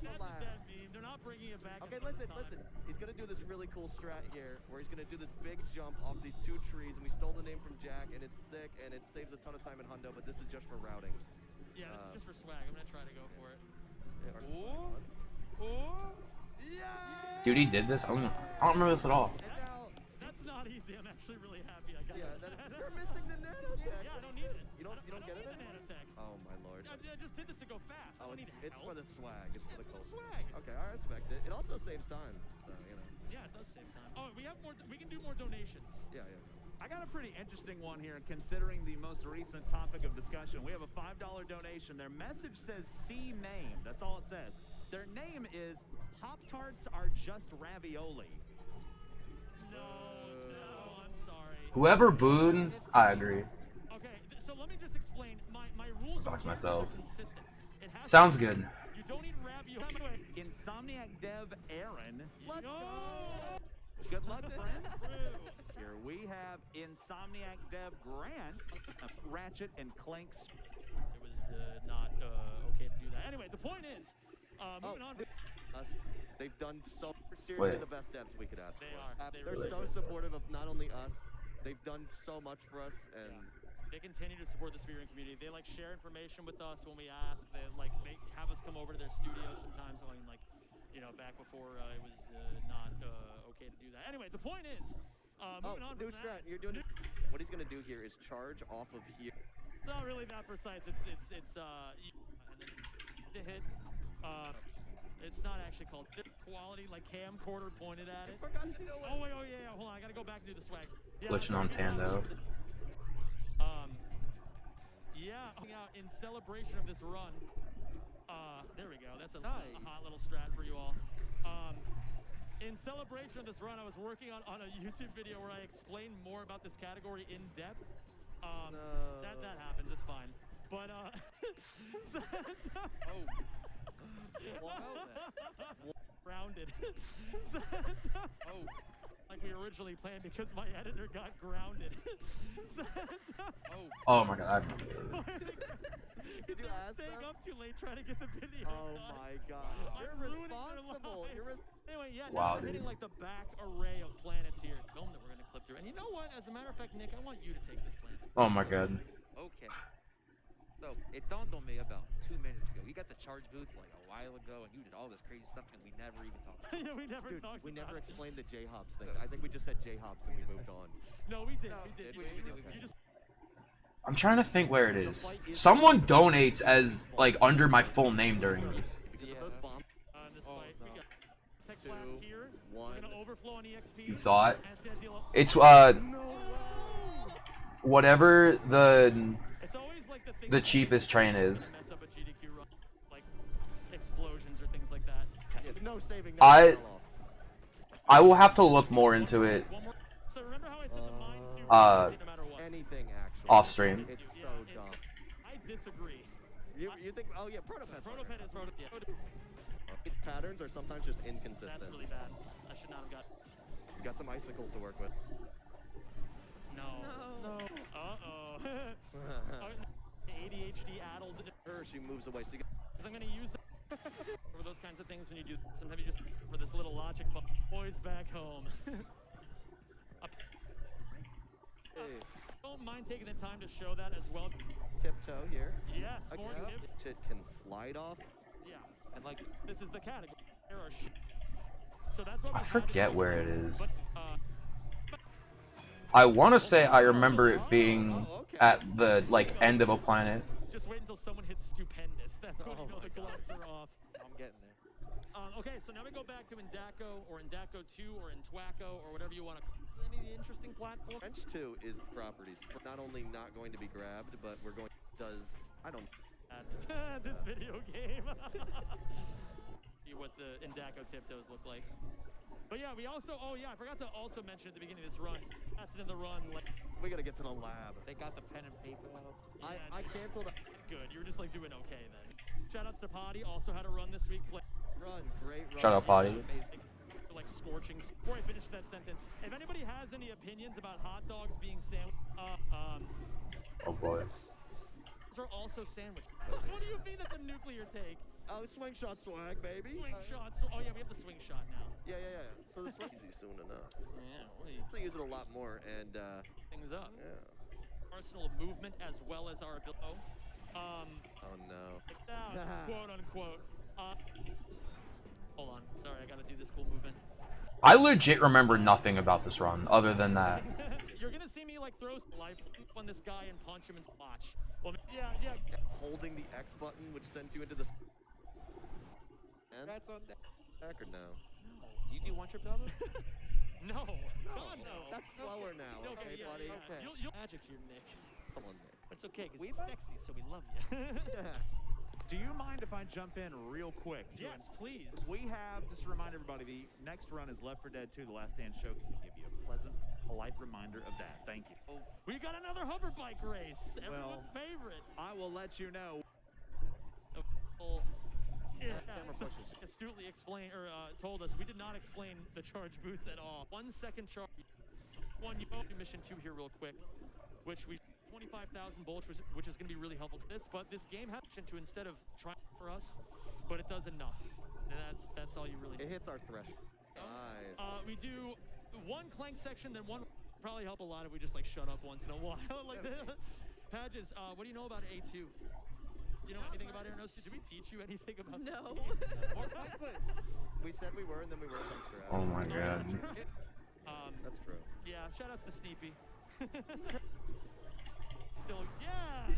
[SPEAKER 15] Relax.
[SPEAKER 13] They're not bringing it back.
[SPEAKER 15] Okay, listen. He's gonna do this really cool strat here, where he's gonna do this big jump off these 2 trees, and we stole the name from Jack, and it's sick, and it saves a ton of time in Hundo. But this is just for routing.
[SPEAKER 13] Yeah, this is just for swag. I'm gonna try to go for it.
[SPEAKER 1] Dude, he did this? I don't remember this at all.
[SPEAKER 13] That's not easy. I'm actually really happy I got that.
[SPEAKER 15] You're missing the nanotech.
[SPEAKER 13] Yeah, I don't need it.
[SPEAKER 15] You don't get it
[SPEAKER 13] need the
[SPEAKER 15] anymore?
[SPEAKER 13] nanotech.
[SPEAKER 15] Oh my lord.
[SPEAKER 13] I just did this to go fast. I don't need
[SPEAKER 15] It's
[SPEAKER 13] help.
[SPEAKER 15] for the swag. It's for the cold
[SPEAKER 13] swag.
[SPEAKER 15] Okay, I respect it. It also saves time, so you know.
[SPEAKER 13] Yeah, it does save time. Oh, we have more. We can do more donations.
[SPEAKER 15] Yeah.
[SPEAKER 14] I got a pretty interesting one here, considering the most recent topic of discussion. We have a $5 donation. Their message says "see name." That's all it says. Their name is Pop-Tarts Are Just Ravioli.
[SPEAKER 13] No, I'm sorry.
[SPEAKER 1] Whoever booed, I agree.
[SPEAKER 13] Okay, so let me just explain. My rules
[SPEAKER 1] Talk
[SPEAKER 13] are
[SPEAKER 1] to myself.
[SPEAKER 13] consistent. It has
[SPEAKER 1] Sounds
[SPEAKER 13] to-
[SPEAKER 1] good.
[SPEAKER 13] You don't eat ravioli.
[SPEAKER 14] Insomniac Dev Aaron.
[SPEAKER 13] Let's go.
[SPEAKER 14] Good luck, friends. Here we have Insomniac Dev Grant, Ratchet and Clanks.
[SPEAKER 13] It was not okay to do that. Anyway, the point is, moving on.
[SPEAKER 15] They've done so seriously
[SPEAKER 1] Wait.
[SPEAKER 15] the best devs we could ask
[SPEAKER 13] They
[SPEAKER 15] for.
[SPEAKER 13] are.
[SPEAKER 15] They're so supportive of not only us. They've done so much for us, and
[SPEAKER 13] They continue to support the speedrun community. They share information with us when we ask. They have us come over to their studios sometimes. I mean, back before it was not okay to do that. Anyway, the point is, moving on.
[SPEAKER 15] New strat. You're doing. What he's gonna do here is charge off of here.
[SPEAKER 13] It's not really that precise. It's and then the hit. It's not actually called quality, like camcorder pointed at it. Oh wait, yeah. Hold on, I gotta go back and do the swags. Yeah,
[SPEAKER 1] Glitching on Tando.
[SPEAKER 13] In celebration of this run. There we go. That's a hot little strat for you all. In celebration of this run, I was working on a YouTube video where I explained more about this category in depth. That happens. It's fine. But grounded. Like we originally planned because my editor got grounded.
[SPEAKER 1] Oh my god.
[SPEAKER 15] Did you ask
[SPEAKER 13] staying
[SPEAKER 15] them?
[SPEAKER 13] up too late trying to get the video
[SPEAKER 15] Oh
[SPEAKER 13] done.
[SPEAKER 15] my god. You're responsible.
[SPEAKER 13] Anyway, yeah,
[SPEAKER 1] Wow,
[SPEAKER 13] now we're hitting
[SPEAKER 1] dude.
[SPEAKER 13] like the back array of planets here. Film that we're gonna clip through. And you know what? As a matter of fact, Nick, I want you to take this planet.
[SPEAKER 1] Oh my god.
[SPEAKER 16] Okay. So it dawned on me about 2 minutes ago. You got the charge boots like a while ago, and you did all this crazy stuff, and we never even talked about it.
[SPEAKER 13] Yeah, we never talked
[SPEAKER 15] We
[SPEAKER 13] about
[SPEAKER 15] never
[SPEAKER 13] it.
[SPEAKER 15] explained the J-Hops thing. I think we just said J-Hops and we moved on.
[SPEAKER 13] No, we did.
[SPEAKER 16] No,
[SPEAKER 13] we did.
[SPEAKER 16] we did.
[SPEAKER 13] You just
[SPEAKER 1] I'm trying to think where it is. Someone donates as like under my full name during this.
[SPEAKER 15] Because of those bombs.
[SPEAKER 13] this fight. We got Tech Blast here. We're gonna overflow on EXP.
[SPEAKER 1] You thought?
[SPEAKER 13] And it's gonna deal up.
[SPEAKER 1] It's whatever
[SPEAKER 13] It's always like
[SPEAKER 1] the cheapest train is.
[SPEAKER 13] mess up a GDQ run, like explosions or things like that.
[SPEAKER 15] No saving.
[SPEAKER 1] I will have to look more into it.
[SPEAKER 13] One more. So remember how I said the mines do no matter what?
[SPEAKER 15] Anything actually.
[SPEAKER 1] Off stream.
[SPEAKER 15] It's so dumb.
[SPEAKER 13] I disagree.
[SPEAKER 15] You think? Oh yeah, Protopet's
[SPEAKER 13] Protopet is
[SPEAKER 15] Its patterns are sometimes just inconsistent.
[SPEAKER 13] That's really bad. I should not have got.
[SPEAKER 15] You got some icicles to work with.
[SPEAKER 13] No. Uh-oh. ADHD addled.
[SPEAKER 15] She moves away. So
[SPEAKER 13] Because I'm gonna use for those kinds of things when you do. Sometimes you just for this little logic. Boys back home. Don't mind taking the time to show that as well.
[SPEAKER 15] Tiptoe here.
[SPEAKER 13] Yes, more tip.
[SPEAKER 15] It can slide off.
[SPEAKER 13] Yeah, and like this is the category. There are so that's what
[SPEAKER 1] I
[SPEAKER 13] we
[SPEAKER 1] forget
[SPEAKER 13] have
[SPEAKER 1] where it is.
[SPEAKER 13] But,
[SPEAKER 1] I want to say I remember it being at the like end of a planet.
[SPEAKER 13] just wait until someone hits stupendous. That's when you know the gloves are off.
[SPEAKER 16] I'm getting there.
[SPEAKER 13] Okay, so now we go back to Indako or Indako 2 or Intwacko or whatever you want to call it. Any interesting platform?
[SPEAKER 15] Wrench 2 is properties. Not only not going to be grabbed, but we're going I don't
[SPEAKER 13] this video game. What the Indako tiptoes look like. But yeah, we also I forgot to also mention at the beginning of this run. That's in the run. Like
[SPEAKER 15] we gotta get to the lab.
[SPEAKER 16] They got the pen and paper out.
[SPEAKER 15] I canceled.
[SPEAKER 13] Good. You were just like doing okay then. Shoutouts to Potty. Also had a run this week.
[SPEAKER 15] Great run.
[SPEAKER 1] Shout out Potty.
[SPEAKER 13] like scorching. Before I finish that sentence, if anybody has any opinions about hot dogs being sandwiched,
[SPEAKER 1] Oh boy.
[SPEAKER 13] those are also sandwiches. What do you mean that's a nuclear take?
[SPEAKER 15] Oh, swing shot swag, baby.
[SPEAKER 13] Swing shot. So, oh yeah, we have the swing shot now.
[SPEAKER 15] Yeah. So the swing easy soon enough.
[SPEAKER 13] Yeah,
[SPEAKER 15] So use it a lot more and
[SPEAKER 13] things up.
[SPEAKER 15] Yeah.
[SPEAKER 13] Arsenal of movement as well as our ability.
[SPEAKER 15] Oh no.
[SPEAKER 13] Quote unquote. Hold on. Sorry, I gotta do this cool movement.
[SPEAKER 1] I legit remember nothing about this run other than that.
[SPEAKER 13] You're gonna see me like throw life on this guy and punch him and watch. Well, yeah.
[SPEAKER 15] Holding the X button, which sends you into the. And
[SPEAKER 16] That's on that.
[SPEAKER 15] back or no?
[SPEAKER 16] No. Do you do one trip double?
[SPEAKER 13] No. God, no.
[SPEAKER 15] That's slower now. Okay, buddy.
[SPEAKER 13] Okay. You'll magic here, Nick.
[SPEAKER 15] Come on, Nick.
[SPEAKER 13] It's okay, because it's sexy, so we love you.
[SPEAKER 14] Do you mind if I jump in real quick?
[SPEAKER 13] Yes, please.
[SPEAKER 14] We have, just to remind everybody, the next run is Left 4 Dead 2, The Last Stand Show. Give you a pleasant, polite reminder of that. Thank you.
[SPEAKER 13] We got another hover bike race. Everyone's favorite.
[SPEAKER 14] I will let you know.
[SPEAKER 13] So astutely explained or told us we did not explain the charge boots at all. 1 second charge. One mission 2 here real quick, which we 25,000 bullets, which is going to be really helpful to this. But this game has to instead of trying for us, but it does enough, and that's all you really.
[SPEAKER 15] It hits our threshold. Nice.
[SPEAKER 13] We do 1 clank section, then 1. Probably help a lot if we just like shut up once in a while. Like Padges, what do you know about A2? Do you know anything about Aeronos? Did we teach you anything about?
[SPEAKER 15] No. We said we were, and then we worked on strats.
[SPEAKER 1] Oh my god.
[SPEAKER 15] That's true.
[SPEAKER 13] Yeah, shout outs to Sneepy. Still, yeah.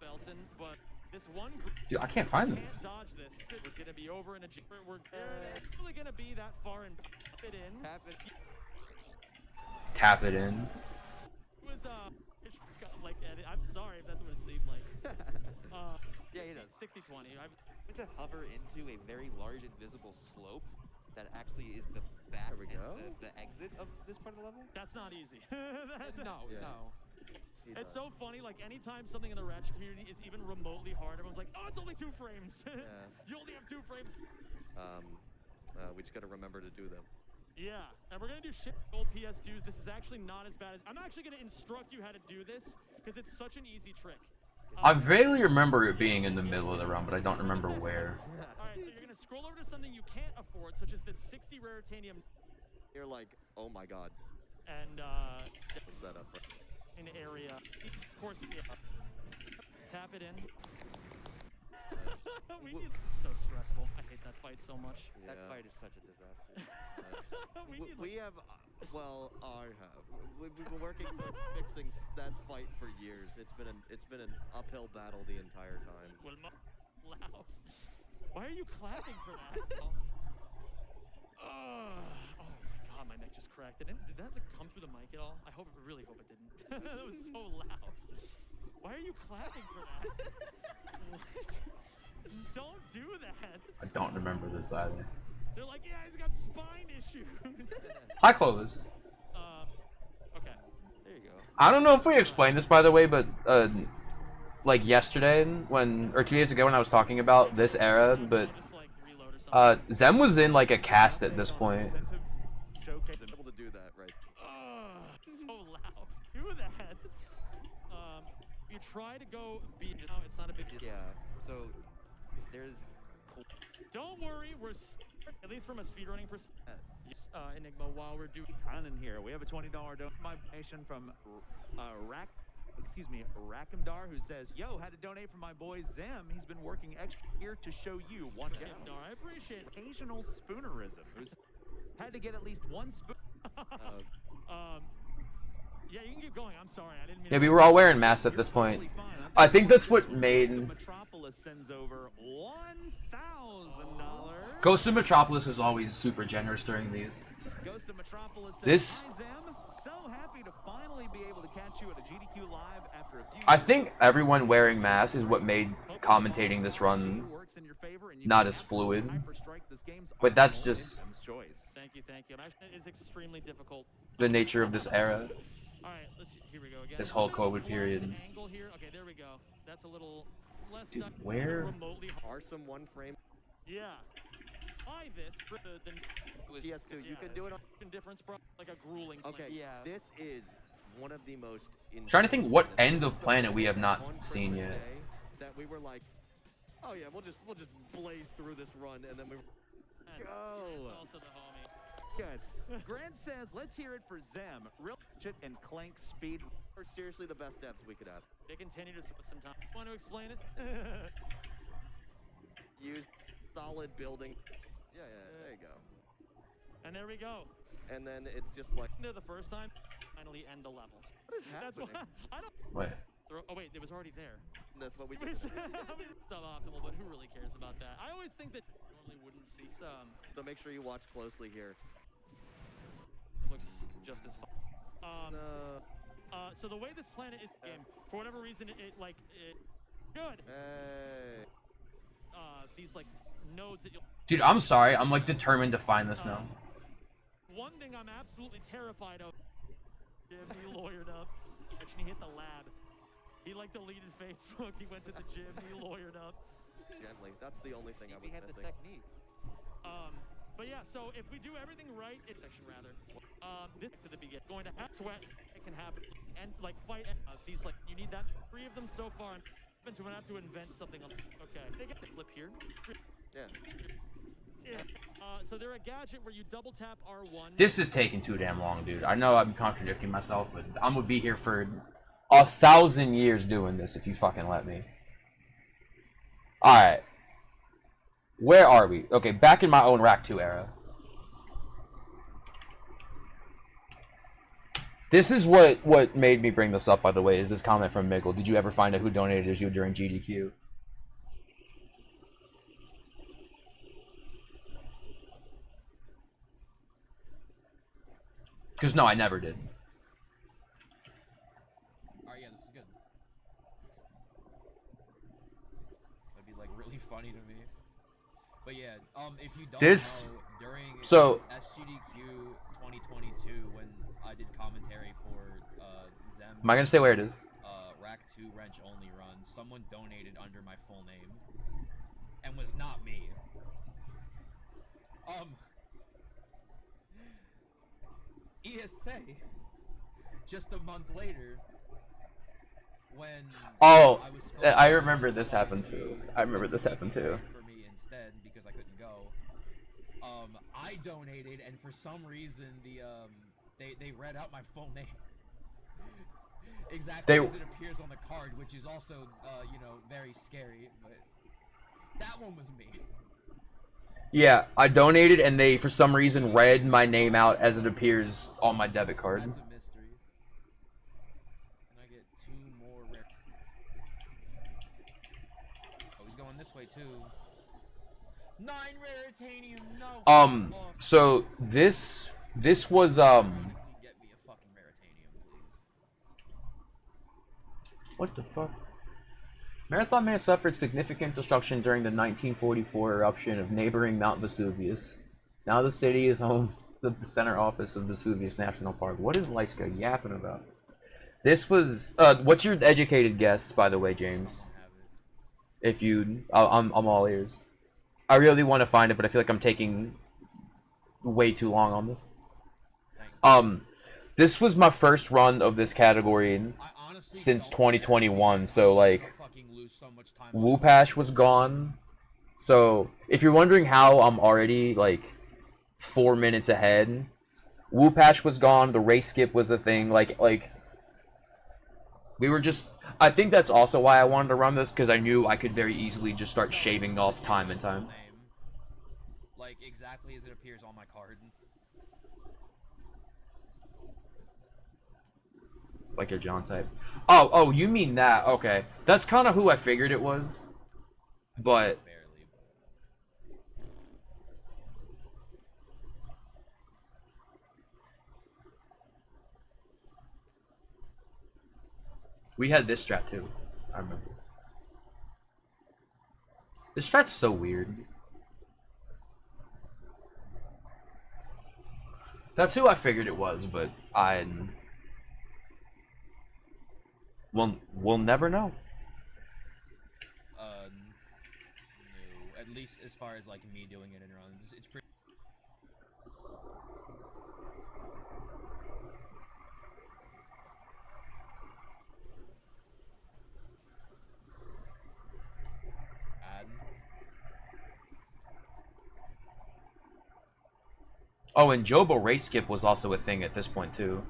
[SPEAKER 13] Belton, but this one group.
[SPEAKER 1] Dude, I can't find them.
[SPEAKER 13] Can't dodge this. We're gonna be over in a. We're really gonna be that far and tap it in.
[SPEAKER 1] Tap it in.
[SPEAKER 13] It was it's like I'm sorry if that's what it seemed like.
[SPEAKER 16] Yeah, it does.
[SPEAKER 13] 60-20.
[SPEAKER 16] I went to hover into a very large invisible slope that actually is the back and the exit of this part of the level.
[SPEAKER 13] That's not easy.
[SPEAKER 16] No.
[SPEAKER 13] It's so funny, like anytime something in the Ratchet community is even remotely hard, everyone's like, oh, it's only 2 frames. You only have 2 frames.
[SPEAKER 15] We just gotta remember to do them.
[SPEAKER 13] Yeah, and we're gonna do shit old PS2s. This is actually not as bad as. I'm actually gonna instruct you how to do this because it's such an easy trick.
[SPEAKER 1] I vaguely remember it being in the middle of the run, but I don't remember where.
[SPEAKER 13] Alright, so you're gonna scroll over to something you can't afford, such as this 60 raritanium.
[SPEAKER 15] You're like, oh my god.
[SPEAKER 13] And
[SPEAKER 15] setup.
[SPEAKER 13] An area. Of course, tap it in. It's so stressful. I hate that fight so much.
[SPEAKER 16] That fight is such a disaster.
[SPEAKER 15] We have, well, I have. We've been working towards fixing that fight for years. It's been an uphill battle the entire time.
[SPEAKER 13] Well, loud. Why are you clapping for that? Oh my god, my neck just cracked. Did that like, come through the mic at all? I really hope it didn't. That was so loud. Why are you clapping for that? What? Don't do that.
[SPEAKER 1] I don't remember this either.
[SPEAKER 13] They're like, yeah, he's got spine issues.
[SPEAKER 1] Hi, Clovis.
[SPEAKER 13] Okay.
[SPEAKER 16] There you go.
[SPEAKER 1] I don't know if we explained this, by the way, but like yesterday, or 2 days ago, when I was talking about this era, but Zem was in like a cast at this point.
[SPEAKER 15] Able to do that, right?
[SPEAKER 13] So loud. Do that. You try to go beat. No, it's not a big deal.
[SPEAKER 16] Yeah. So there's.
[SPEAKER 13] Don't worry, we're at least from a speedrunning perspective. Enigma, while we're doing
[SPEAKER 14] ton in here, we have a $20 donation from Rakamdar, who says, "Yo, had to donate for my boy Zem. He's been working extra here to show you one guy.
[SPEAKER 13] I appreciate it.
[SPEAKER 14] Occasional spoonerism. Who's had to get at least 1 spoon."
[SPEAKER 13] Yeah, you can keep going. I'm sorry, I didn't mean.
[SPEAKER 1] Yeah, we were all wearing masks at this point. I think that's what made.
[SPEAKER 14] Metropolis sends over $1,000.
[SPEAKER 1] Ghost of Metropolis is always super generous during these.
[SPEAKER 14] Ghost of Metropolis says,
[SPEAKER 1] This.
[SPEAKER 14] "Hi, Zem. So happy to finally be able to catch you at a GDQ live after a few.
[SPEAKER 1] I think everyone wearing masks is what made commentating this run not as fluid. But that's just
[SPEAKER 13] Thank you. Actually, it's extremely difficult.
[SPEAKER 1] the nature of this era.
[SPEAKER 13] All right, let's see. Here we go again.
[SPEAKER 1] This whole COVID period.
[SPEAKER 13] Angle here. Okay, there we go. That's a little less.
[SPEAKER 1] Dude, where?
[SPEAKER 15] Are some 1 frame?
[SPEAKER 13] Yeah. Buy this for the
[SPEAKER 15] PS2, you can do it on.
[SPEAKER 13] difference, like a grueling.
[SPEAKER 15] Okay,
[SPEAKER 13] plan.
[SPEAKER 15] yeah. This is one of the most.
[SPEAKER 1] Trying to think what
[SPEAKER 15] insane
[SPEAKER 1] end
[SPEAKER 15] planets.
[SPEAKER 1] of planet we have not
[SPEAKER 15] On
[SPEAKER 1] seen
[SPEAKER 15] Christmas
[SPEAKER 1] yet.
[SPEAKER 15] Day that we were like, oh yeah, we'll just blaze through this run, and then we go.
[SPEAKER 13] Also the homie.
[SPEAKER 14] Good. Grant says, let's hear it for Zem. Real shit and Clank speed.
[SPEAKER 15] Are seriously the best devs we could ask.
[SPEAKER 13] They continue to sometimes want to explain it.
[SPEAKER 15] Use solid building. Yeah, there you go.
[SPEAKER 13] And there we go.
[SPEAKER 15] And then it's just like
[SPEAKER 13] They're the first time. Finally end the level.
[SPEAKER 15] what is
[SPEAKER 13] That's
[SPEAKER 15] happening?
[SPEAKER 13] why I don't.
[SPEAKER 1] Wait.
[SPEAKER 13] Oh wait, it was already there.
[SPEAKER 15] That's what we
[SPEAKER 13] I mean,
[SPEAKER 15] did.
[SPEAKER 13] suboptimal, but who really cares about that? I always think that normally wouldn't see some.
[SPEAKER 15] So make sure you watch closely here.
[SPEAKER 13] It looks just as fun. So the way this planet is game, for whatever reason, it good.
[SPEAKER 15] Hey.
[SPEAKER 13] These like nodes that you'll.
[SPEAKER 1] Dude, I'm sorry. I'm like determined to find this now.
[SPEAKER 13] One thing I'm absolutely terrified of. Jim, he lawyered up. Actually, he hit the lab. He like deleted Facebook. He went to the gym. He lawyered up.
[SPEAKER 15] Gently. That's the only thing I was
[SPEAKER 16] We had the
[SPEAKER 15] missing.
[SPEAKER 16] technique.
[SPEAKER 13] But yeah, so if we do everything right, it's section rather. This to the beginning, going to have sweat. It can happen, and like fight these like you need that 3 of them so far. And we're gonna have to invent something. Okay, they get the clip here.
[SPEAKER 15] Yeah.
[SPEAKER 13] Yeah. So they're a gadget where you double tap R1.
[SPEAKER 1] This is taking too damn long, dude. I know I'm contradicting myself, but I'm gonna be here for 1,000 years doing this if you fucking let me. Alright. Where are we? Okay, back in my own Rack 2 era. This is what made me bring this up, by the way, is this comment from Miggle. Did you ever find out who donated as you during GDQ? Because no, I never did.
[SPEAKER 2] Alright, yeah, this is good. That'd be like really funny to me. But yeah, if you don't know, during SGDQ 2022 when I did commentary for Zem.
[SPEAKER 1] Am I gonna say where it is?
[SPEAKER 2] Rack 2 Wrench Only Run, someone donated under my full name. And was not me. ESA, just a month later, when
[SPEAKER 1] I remember this happened too. I remember this happened too.
[SPEAKER 2] For me instead, because I couldn't go. I donated, and for some reason they read out my full name. Exactly as it appears on the card, which is also you know, very scary, but that one was me.
[SPEAKER 1] Yeah, I donated and they for some reason read my name out as it appears on my debit card.
[SPEAKER 2] That's a mystery. And I get 2 more rare. Oh, he's going this way too. 9 raritanium, no.
[SPEAKER 1] So this was
[SPEAKER 2] Get me a fucking raritanium, please.
[SPEAKER 1] What the fuck? Marathon may have suffered significant destruction during the 1944 eruption of neighboring Mount Vesuvius. Now the city is home to the center office of Vesuvius National Park. What is Lyska yapping about? This was what's your educated guess, by the way, James? If you, I'm all ears. I really want to find it, but I feel like I'm taking way too long on this. This was my first run of this category since 2021, so like Whoopash was gone. So if you're wondering how I'm already like 4 minutes ahead, Whoopash was gone, the race skip was a thing, like we were just, I think that's also why I wanted to run this, because I knew I could very easily just start shaving off time and time.
[SPEAKER 2] Like exactly as it appears on my card.
[SPEAKER 1] Like a John type. Oh, you mean that? Okay, that's kind of who I figured it was, but we had this strat too. I remember. This strat's so weird. That's who I figured it was, but we'll never know.
[SPEAKER 2] No. at least as far as like me doing it in runs, it's pretty.
[SPEAKER 1] Oh, and Jobo race skip was also a thing at this point too.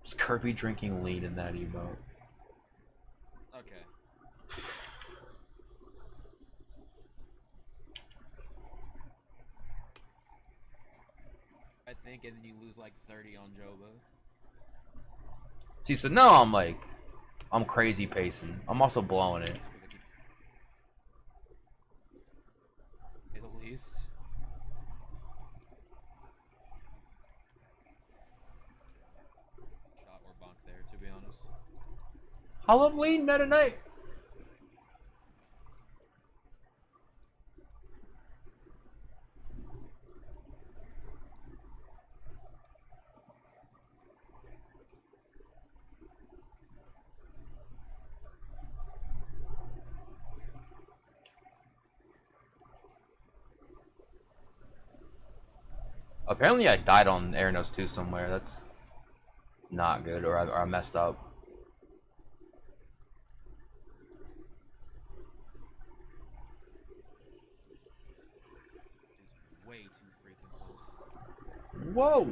[SPEAKER 1] Is Kirby drinking lean in that emote?
[SPEAKER 2] Okay. I think, and then you lose like 30 on Joba.
[SPEAKER 1] See, so now I'm crazy pacing. I'm also blowing it.
[SPEAKER 2] At least. Shot or bonk there, to be honest.
[SPEAKER 1] I love lean meta knight. Apparently I died on Aranos 2 somewhere. That's not good, or I messed up.
[SPEAKER 2] It's way too freaking close.
[SPEAKER 1] Whoa!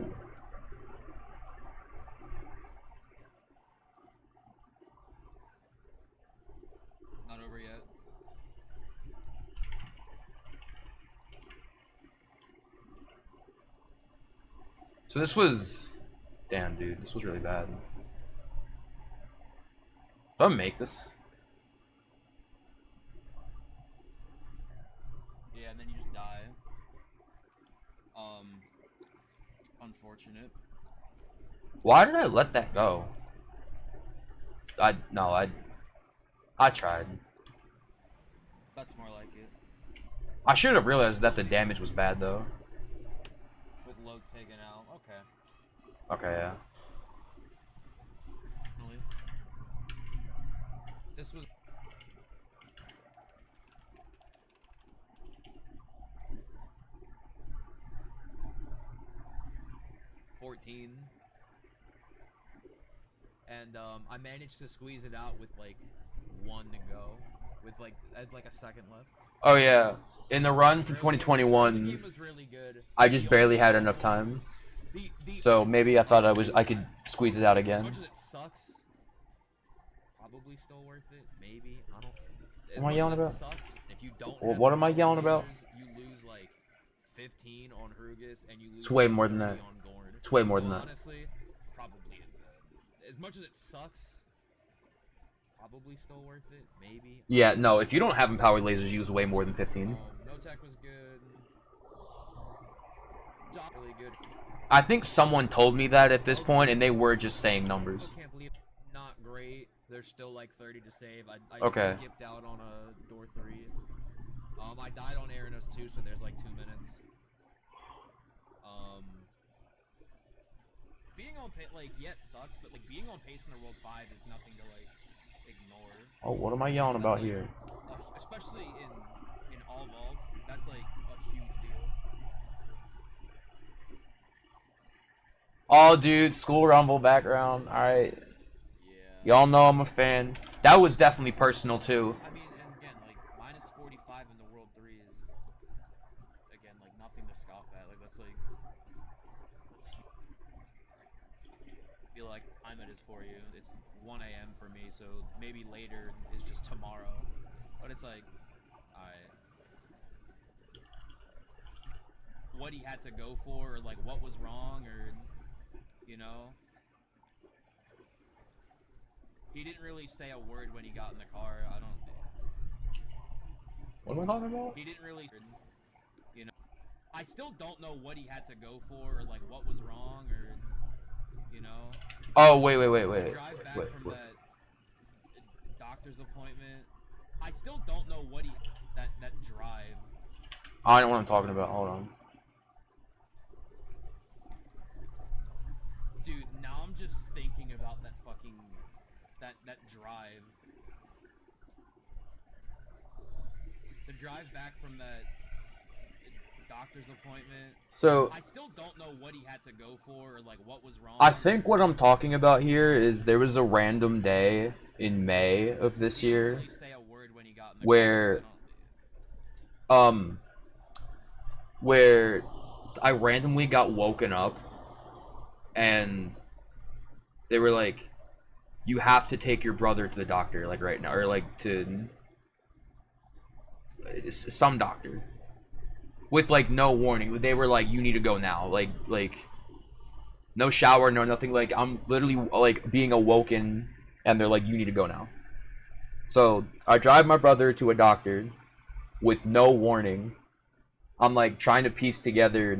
[SPEAKER 2] Not over yet.
[SPEAKER 1] So this was... Damn, dude. This was really bad. Do I make this?
[SPEAKER 2] Yeah, and then you just die. Unfortunate.
[SPEAKER 1] Why did I let that go? I tried.
[SPEAKER 2] That's more like it.
[SPEAKER 1] I should have realized that the damage was bad though.
[SPEAKER 2] With loads taken out. Okay.
[SPEAKER 1] Okay, yeah.
[SPEAKER 2] Really? This was 14. And I managed to squeeze it out with like 1 to go. With like a second left.
[SPEAKER 1] Oh yeah. In the run for 2021, I just barely had enough time. So maybe I thought I could squeeze it out again.
[SPEAKER 2] As much as it sucks, probably still worth it. Maybe. I don't.
[SPEAKER 1] What am I yelling about?
[SPEAKER 2] Sucks, if you don't
[SPEAKER 1] What am I yelling about?
[SPEAKER 2] You lose like 15 on Hrugus and you lose.
[SPEAKER 1] It's way more than that.
[SPEAKER 2] On Gorn.
[SPEAKER 1] It's way more than that.
[SPEAKER 2] Honestly, probably as much as it sucks, probably still worth it. Maybe.
[SPEAKER 1] Yeah, no. If you don't have empowered lasers, use way more than 15.
[SPEAKER 2] No tech was good. Job really good.
[SPEAKER 1] I think someone told me that at this point, and they were just saying numbers.
[SPEAKER 2] I can't believe not great. There's still like 30 to save. I
[SPEAKER 1] Okay.
[SPEAKER 2] skipped out on a door 3. I died on Aranos 2, so there's like 2 minutes. Being on pace, like, yeah, it sucks, but like being on pace in the World 5 is nothing to like ignore.
[SPEAKER 1] Oh, what am I yelling about here?
[SPEAKER 2] Especially in all vaults, that's like a huge deal.
[SPEAKER 1] Oh, dude, school rumble background. All right. Y'all know I'm a fan. That was definitely personal too.
[SPEAKER 2] I mean, and again, like minus 45 in the World 3 is again like nothing to scoff at. Like that's like. I feel like I'm at is for you. It's 1 a.m. for me, so maybe later is just tomorrow. But it's like, alright. What he had to go for, or like what was wrong, or you know. He didn't really say a word when he got in the car. I don't.
[SPEAKER 1] What am I talking about?
[SPEAKER 2] He didn't really, you know. I still don't know what he had to go for, or like what was wrong, or You know.
[SPEAKER 1] Oh wait.
[SPEAKER 2] Drive back from that doctor's appointment. I still don't know what he that drive.
[SPEAKER 1] I don't know what I'm talking about. Hold on.
[SPEAKER 2] Dude, now I'm just thinking about that fucking that drive. The drive back from that doctor's appointment.
[SPEAKER 1] So
[SPEAKER 2] I still don't know what he had to go for or like what was wrong.
[SPEAKER 1] I think what I'm talking about here is there was a random day in May of this year where where I randomly got woken up and they were like, you have to take your brother to the doctor, like right now, or like to some doctor with like no warning. They were like, you need to go now, like no shower, no nothing. Like I'm literally like being awoken and they're like, you need to go now. So I drive my brother to a doctor with no warning. I'm like trying to piece together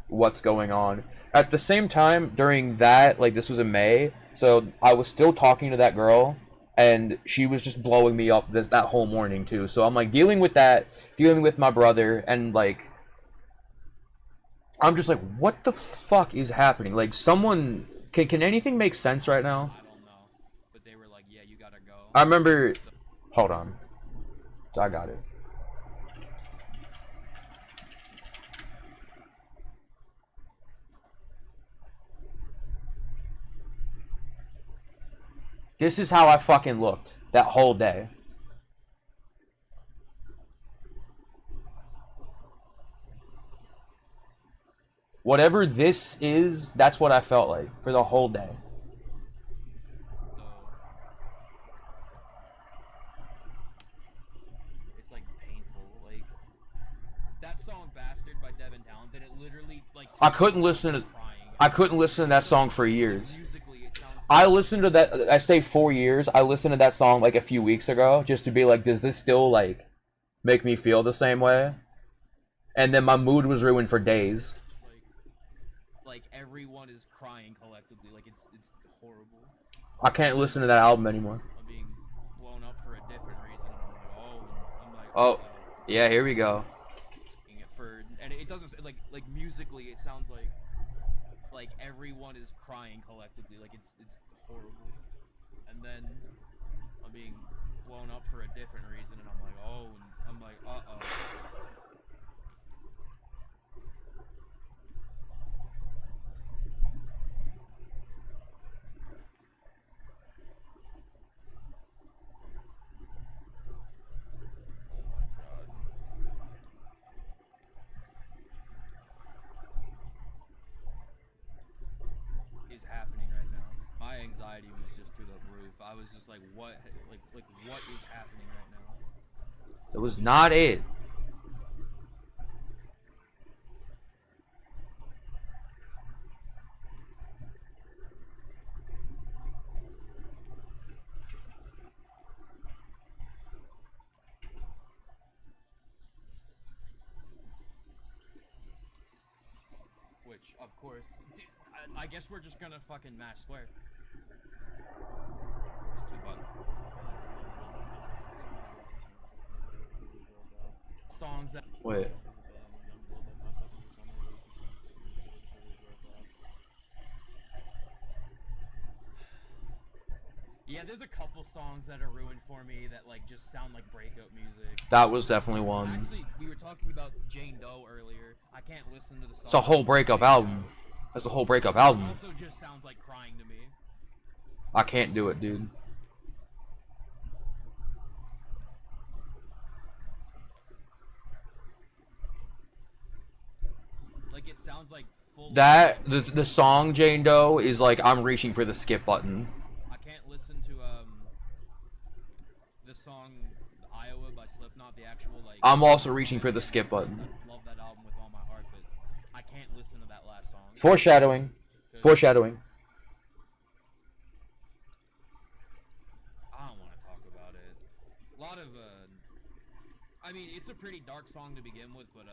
[SPEAKER 1] what's going on. At the same time, during that, like this was in May, so I was still talking to that girl, and she was just blowing me up that whole morning too. So I'm like dealing with that, dealing with my brother, and like I'm just like, what the fuck is happening? Like someone, can anything make sense right now?
[SPEAKER 2] I don't know, but they were like, yeah, you gotta go.
[SPEAKER 1] I remember. Hold on, I got it. This is how I fucking looked that whole day. Whatever this is, that's what I felt like for the whole day.
[SPEAKER 2] It's like painful. Like that song "Bastard" by Devin Townsend. It literally like
[SPEAKER 1] I couldn't listen to that song for years. I listened to that. I say 4 years. I listened to that song like a few weeks ago just to be like, does this still like make me feel the same way? And then my mood was ruined for days.
[SPEAKER 2] Like everyone is crying collectively. Like it's horrible.
[SPEAKER 1] I can't listen to that album anymore.
[SPEAKER 2] I'm being blown up for a different reason. And I'm like, oh, and I'm like,
[SPEAKER 1] Oh, yeah, here we go.
[SPEAKER 2] And it doesn't like musically. It sounds like everyone is crying collectively. Like it's horrible. And then I'm being blown up for a different reason, and I'm like, oh, and I'm like, uh-oh. Is happening right now. My anxiety was just through the roof. I was just like, what what is happening right now?
[SPEAKER 1] It was not it.
[SPEAKER 2] Which, of course, dude, I guess we're just gonna fucking match square. It's 2 buttons. Songs that.
[SPEAKER 1] Wait.
[SPEAKER 2] Yeah, there's a couple songs that are ruined for me that like just sound like breakup music.
[SPEAKER 1] That was definitely one.
[SPEAKER 2] Actually, we were talking about Jane Doe earlier. I can't listen to the song.
[SPEAKER 1] It's a whole breakup album. That's a whole breakup album.
[SPEAKER 2] It also just sounds like crying to me.
[SPEAKER 1] I can't do it, dude.
[SPEAKER 2] Like it sounds like full.
[SPEAKER 1] That the song Jane Doe is like I'm reaching for the skip button.
[SPEAKER 2] I can't listen to the song Iowa by Slipknot, the actual like.
[SPEAKER 1] I'm also reaching for the skip button.
[SPEAKER 2] I love that album with all my heart, but I can't listen to that last song.
[SPEAKER 1] Foreshadowing. Foreshadowing.
[SPEAKER 2] I don't want to talk about it. A lot of I mean, it's a pretty dark song to begin with, but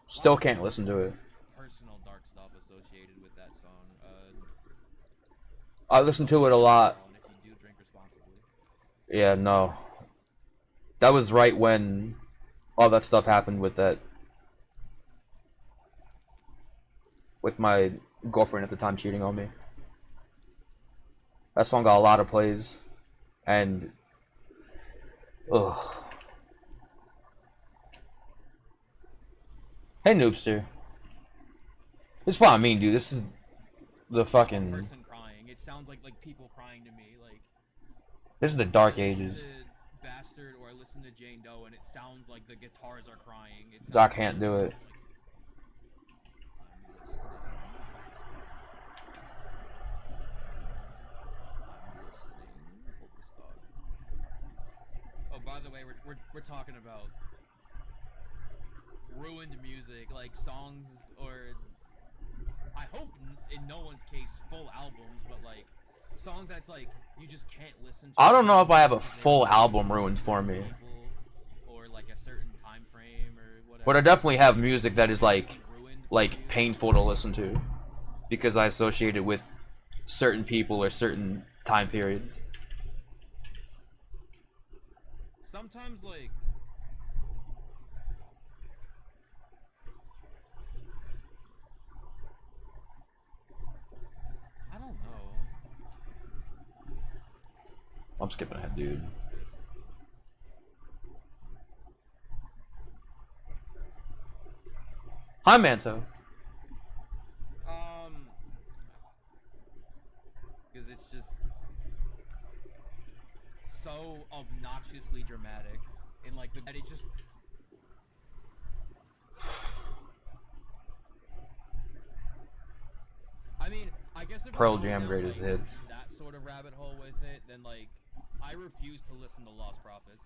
[SPEAKER 1] Still can't listen to it.
[SPEAKER 2] personal dark stuff associated with that song.
[SPEAKER 1] I listen to it a lot.
[SPEAKER 2] And if you do, drink responsibly.
[SPEAKER 1] Yeah, no. That was right when all that stuff happened with that. With my girlfriend at the time cheating on me. That song got a lot of plays. And... ugh. Hey, Noobster. This is what I mean, dude. This is the fucking...
[SPEAKER 2] person crying. It sounds like people crying to me. Like
[SPEAKER 1] this is the dark
[SPEAKER 2] I listen
[SPEAKER 1] ages.
[SPEAKER 2] to Bastard or I listen to Jane Doe and it sounds like the guitars are crying.
[SPEAKER 1] I can't do it.
[SPEAKER 2] Oh, by the way, we're talking about ruined music, like songs, or I hope in no one's case full albums, but like songs that's like you just can't listen to.
[SPEAKER 1] I don't know if I have a full album ruined for me.
[SPEAKER 2] Or like a certain time frame or whatever.
[SPEAKER 1] But I definitely have music that is like painful to listen to. Because I associate it with certain people or certain time periods.
[SPEAKER 2] Sometimes like I don't know.
[SPEAKER 1] I'm skipping ahead, dude. Hi, Manto.
[SPEAKER 2] Because it's just so obnoxiously dramatic, and like and it just. I mean, I guess if
[SPEAKER 1] Pearl
[SPEAKER 2] we're going
[SPEAKER 1] Jam
[SPEAKER 2] down,
[SPEAKER 1] greatest
[SPEAKER 2] like,
[SPEAKER 1] hits.
[SPEAKER 2] that sort of rabbit hole with it, then like I refuse to listen to Lost Prophets.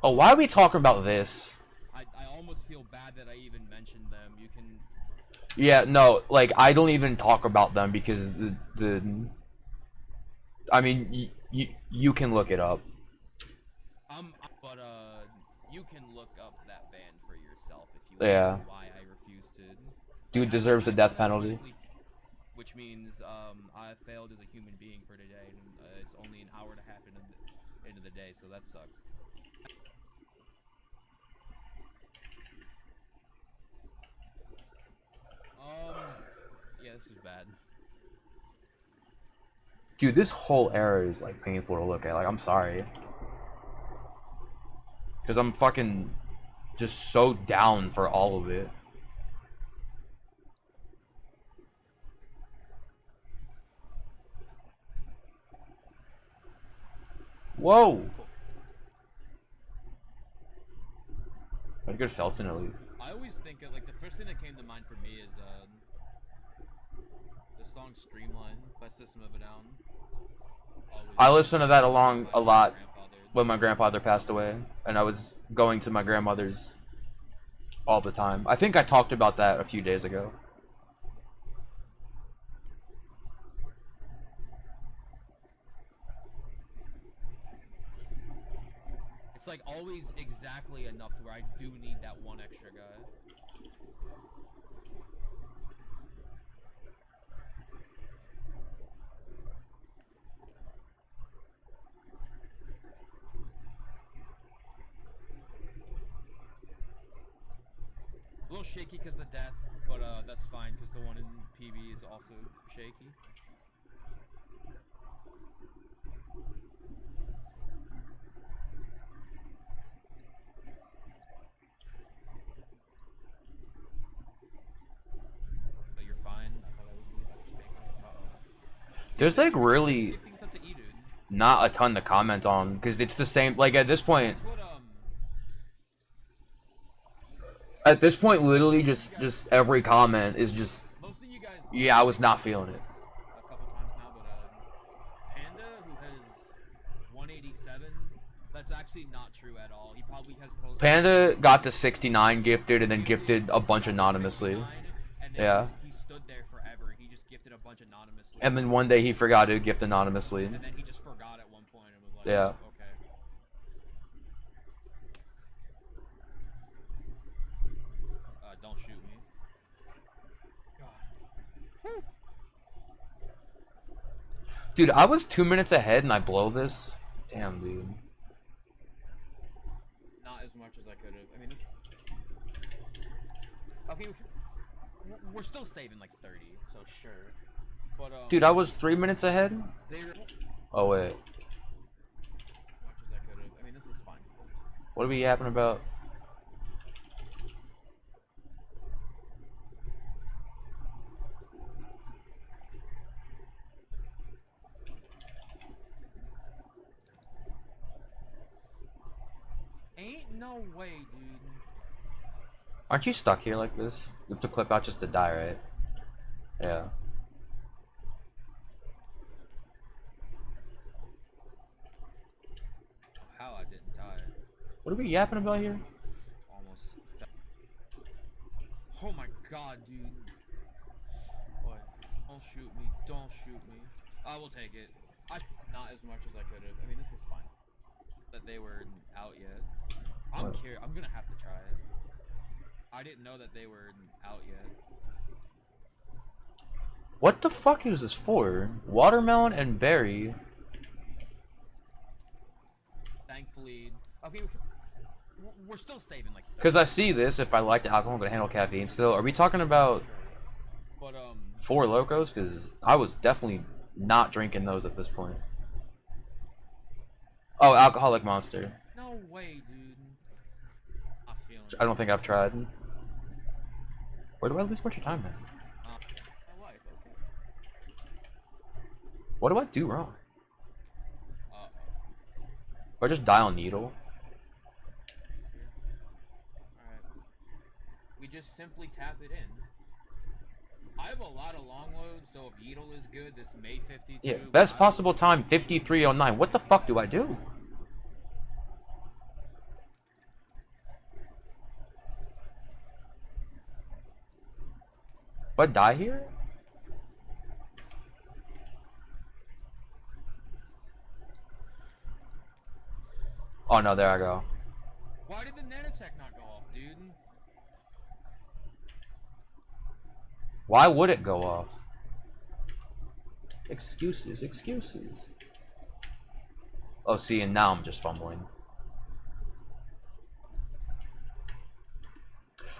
[SPEAKER 1] Oh, why are we talking about this?
[SPEAKER 2] I almost feel bad that I even mentioned them. You can.
[SPEAKER 1] Yeah, no, like I don't even talk about them because the I mean, you can look it up.
[SPEAKER 2] But you can look up that band for yourself if you
[SPEAKER 1] Yeah.
[SPEAKER 2] want. Why I refuse to.
[SPEAKER 1] Dude deserves the death penalty.
[SPEAKER 2] Which means I failed as a human being for today, and it's only an hour and a half into the day, so that sucks. Yeah, this is bad.
[SPEAKER 1] Dude, this whole era is like painful to look at. Like, I'm sorry. Because I'm fucking just so down for all of it. Whoa! I'd get Felton at least.
[SPEAKER 2] I always think like the first thing that came to mind for me is the song "Streamline" by System of a Down.
[SPEAKER 1] I listened to that a lot when my grandfather passed away, and I was going to my grandmother's all the time. I think I talked about that a few days ago.
[SPEAKER 2] It's like always exactly enough to where I do need that one extra guy. A little shaky because the death, but that's fine because the one in PB is also shaky. But you're fine. I thought I was really about to speak.
[SPEAKER 1] There's like really not a ton to comment on because it's the same. Like at this point, literally just every comment is just. Yeah, I was not feeling it.
[SPEAKER 2] A couple times now, but Panda, who has 187, that's actually not true at all. He probably has close.
[SPEAKER 1] Panda got to 69 gifted and then gifted a bunch anonymously. Yeah.
[SPEAKER 2] He stood there forever. He just gifted a bunch anonymously.
[SPEAKER 1] And then one day he forgot to gift anonymously.
[SPEAKER 2] And then he just forgot at one point and was like,
[SPEAKER 1] yeah.
[SPEAKER 2] Okay. Don't shoot me.
[SPEAKER 1] Dude, I was 2 minutes ahead and I blow this. Damn, dude.
[SPEAKER 9] Not as much as I could have. I mean, this... Okay, we're still saving like 30, so sure. But
[SPEAKER 1] Dude, I was 3 minutes ahead. Oh wait.
[SPEAKER 9] As much as I could have. I mean, this is fine still.
[SPEAKER 1] What are we yapping about?
[SPEAKER 9] Ain't no way, dude.
[SPEAKER 1] Aren't you stuck here like this? You have to clip out just to die, right? Yeah.
[SPEAKER 9] How I didn't die.
[SPEAKER 1] What are we yapping about here?
[SPEAKER 9] Almost. Oh my god, dude. Boy, don't shoot me. Don't shoot me. I will take it. Not as much as I could have. I mean, this is fine. That they were out yet. I'm curious. I'm gonna have to try it. I didn't know that they were out yet.
[SPEAKER 1] What the fuck is this for? Watermelon and berry.
[SPEAKER 9] Thankfully, okay, we're still saving like.
[SPEAKER 1] Because I see this. If I like the alcohol, I'm gonna handle caffeine still. Are we talking about
[SPEAKER 9] But
[SPEAKER 1] Four Locos? Because I was definitely not drinking those at this point. Oh, Alcoholic Monster.
[SPEAKER 9] No way, dude. I'm feeling.
[SPEAKER 1] I don't think I've tried. Where do I lose much of time at?
[SPEAKER 9] My life, okay.
[SPEAKER 1] What do I do wrong? Or just dial needle?
[SPEAKER 9] Alright. We just simply tap it in. I have a lot of long loads, so if Yeetle is good, this May 52.
[SPEAKER 1] Yeah, best possible time 53:09. What the fuck do I do? Do I die here? Oh no, there I go.
[SPEAKER 9] Why did the nanotech not go off, dude?
[SPEAKER 1] Why would it go off? Excuses, excuses. Oh, see, and now I'm just fumbling.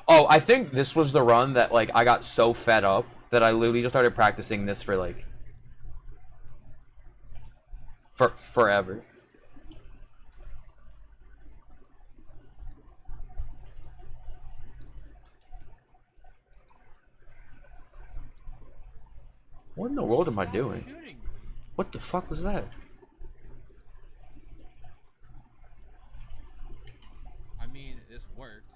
[SPEAKER 1] Oh, I think this was the run that, like, I got so fed up that I literally just started practicing this for, like, forever. What in the world am I doing? What the fuck was that?
[SPEAKER 9] I mean, this worked.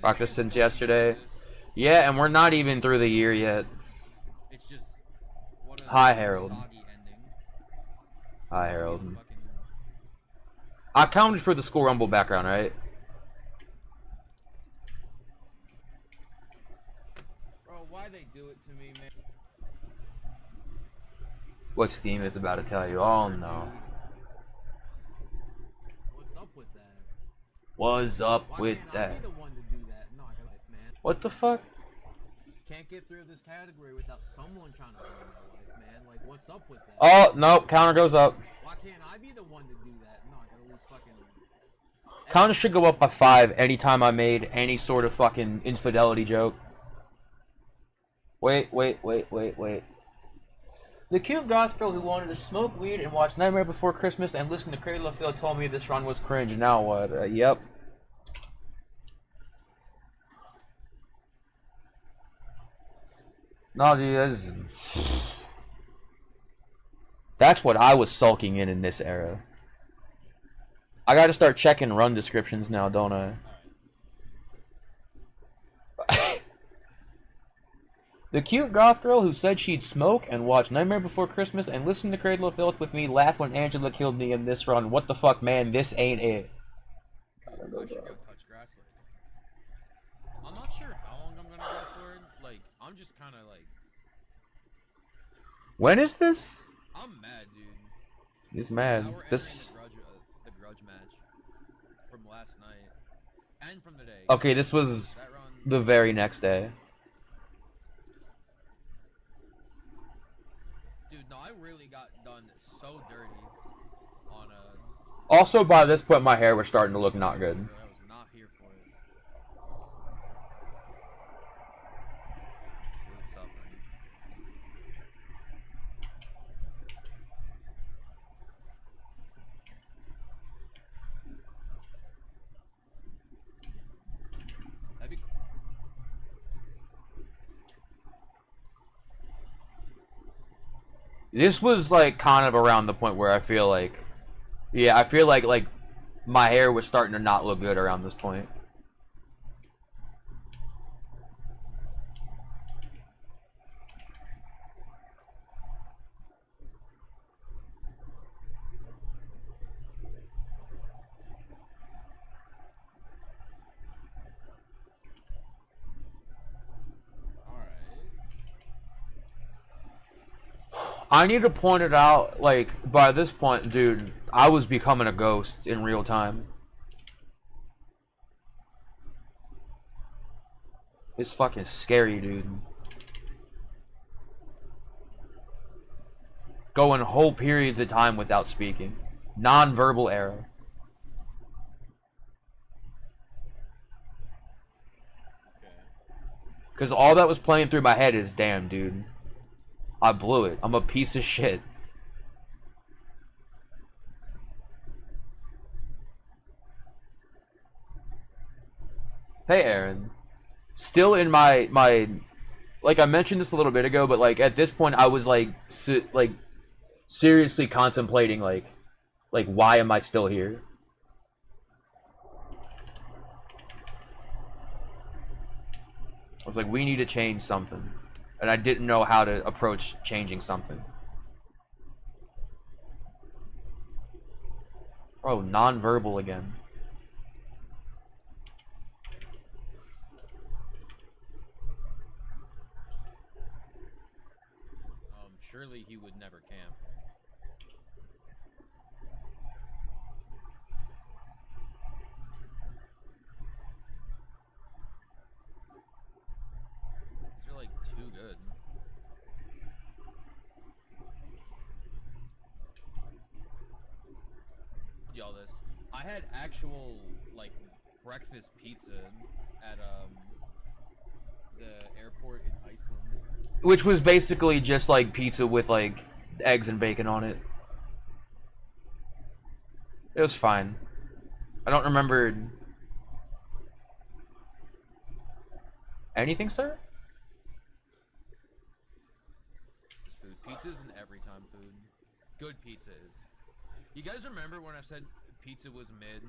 [SPEAKER 1] Practiced since yesterday. Yeah, and we're not even through the year yet.
[SPEAKER 9] It's just
[SPEAKER 1] Hi, Harold. Hi, Harold. I counted for the School Rumble background, right?
[SPEAKER 9] Bro, why they do it to me, man?
[SPEAKER 1] What Steam is about to tell you. Oh no.
[SPEAKER 9] What's up with that?
[SPEAKER 1] What's up
[SPEAKER 9] Why
[SPEAKER 1] with
[SPEAKER 9] can't
[SPEAKER 1] that?
[SPEAKER 9] I be the one to do that? No, I got life, man.
[SPEAKER 1] What the fuck?
[SPEAKER 9] Can't get through this category without someone trying to ruin my life, man. Like, what's up with that?
[SPEAKER 1] Oh, no, counter goes up.
[SPEAKER 9] Why can't I be the one to do that? No, I gotta lose fucking...
[SPEAKER 1] Counter should go up by 5 anytime I made any sort of fucking infidelity joke. Wait. The cute goth girl who wanted to smoke weed and watch Nightmare Before Christmas and listen to Cradle of Filth told me this run was cringe. Now what? Yep. No, dude, that's what I was sulking in this era. I gotta start checking run descriptions now, don't I? The cute goth girl who said she'd smoke and watch Nightmare Before Christmas and listen to Cradle of Filth with me laughed when Angela killed me in this run. What the fuck, man? This ain't it.
[SPEAKER 9] I should go touch grass later. I'm not sure how long I'm gonna go for it. Like, I'm just kind of like...
[SPEAKER 1] When is this?
[SPEAKER 9] I'm mad, dude.
[SPEAKER 1] He's mad.
[SPEAKER 9] Now we're
[SPEAKER 1] This...
[SPEAKER 9] the grudge match from last night and from today.
[SPEAKER 1] Okay, this was the very next day.
[SPEAKER 2] so dirty on a.
[SPEAKER 1] Also, by this point, my hair was starting to look not good.
[SPEAKER 2] I was not here for it. Absolute suffering. That'd be cool.
[SPEAKER 1] This was like kind of around the point where I feel like, yeah, I feel like my hair was starting to not look good around this point. I need to point it out, like, by this point, dude, I was becoming a ghost in real time. It's fucking scary, dude. Going whole periods of time without speaking. Non-verbal error. Because all that was playing through my head is, damn, dude. I blew it. I'm a piece of shit. Hey, Aaron. Still in my like I mentioned this a little bit ago, but like at this point I was like seriously contemplating like why am I still here? I was like, we need to change something. And I didn't know how to approach changing something. Oh, non-verbal again.
[SPEAKER 2] Surely he would never camp. These are like too good. Y'all this. I had actual like breakfast pizza at the airport in Iceland.
[SPEAKER 1] Which was basically just like pizza with like eggs and bacon on it. It was fine. I don't remember anything, sir?
[SPEAKER 2] Just food. Pizza isn't every time food. Good pizza is. You guys remember when I said pizza was mid,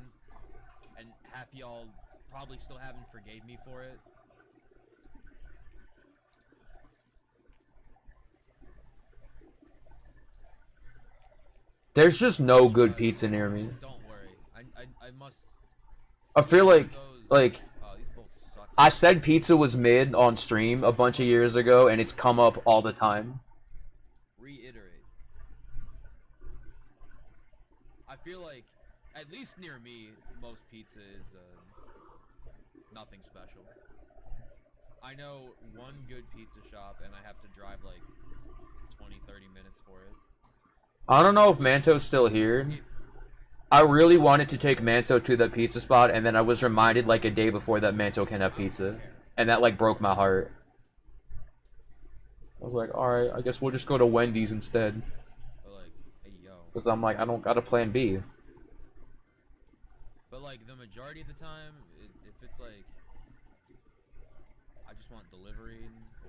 [SPEAKER 2] and half y'all probably still haven't forgave me for it?
[SPEAKER 1] There's just no good pizza near me.
[SPEAKER 2] Don't worry. I must.
[SPEAKER 1] I feel like
[SPEAKER 2] these both suck.
[SPEAKER 1] I said pizza was mid on stream a bunch of years ago, and it's come up all the time.
[SPEAKER 2] Reiterate. I feel like, at least near me, most pizza is nothing special. I know one good pizza shop, and I have to drive like 20-30 minutes for it.
[SPEAKER 1] I don't know if Manto's still here. I really wanted to take Manto to that pizza spot, and then I was reminded like a day before that Manto can't have pizza. And that like broke my heart. I was like, alright, I guess we'll just go to Wendy's instead. Because I'm like, I don't got a plan B.
[SPEAKER 2] But like the majority of the time, if it's like, I just want delivery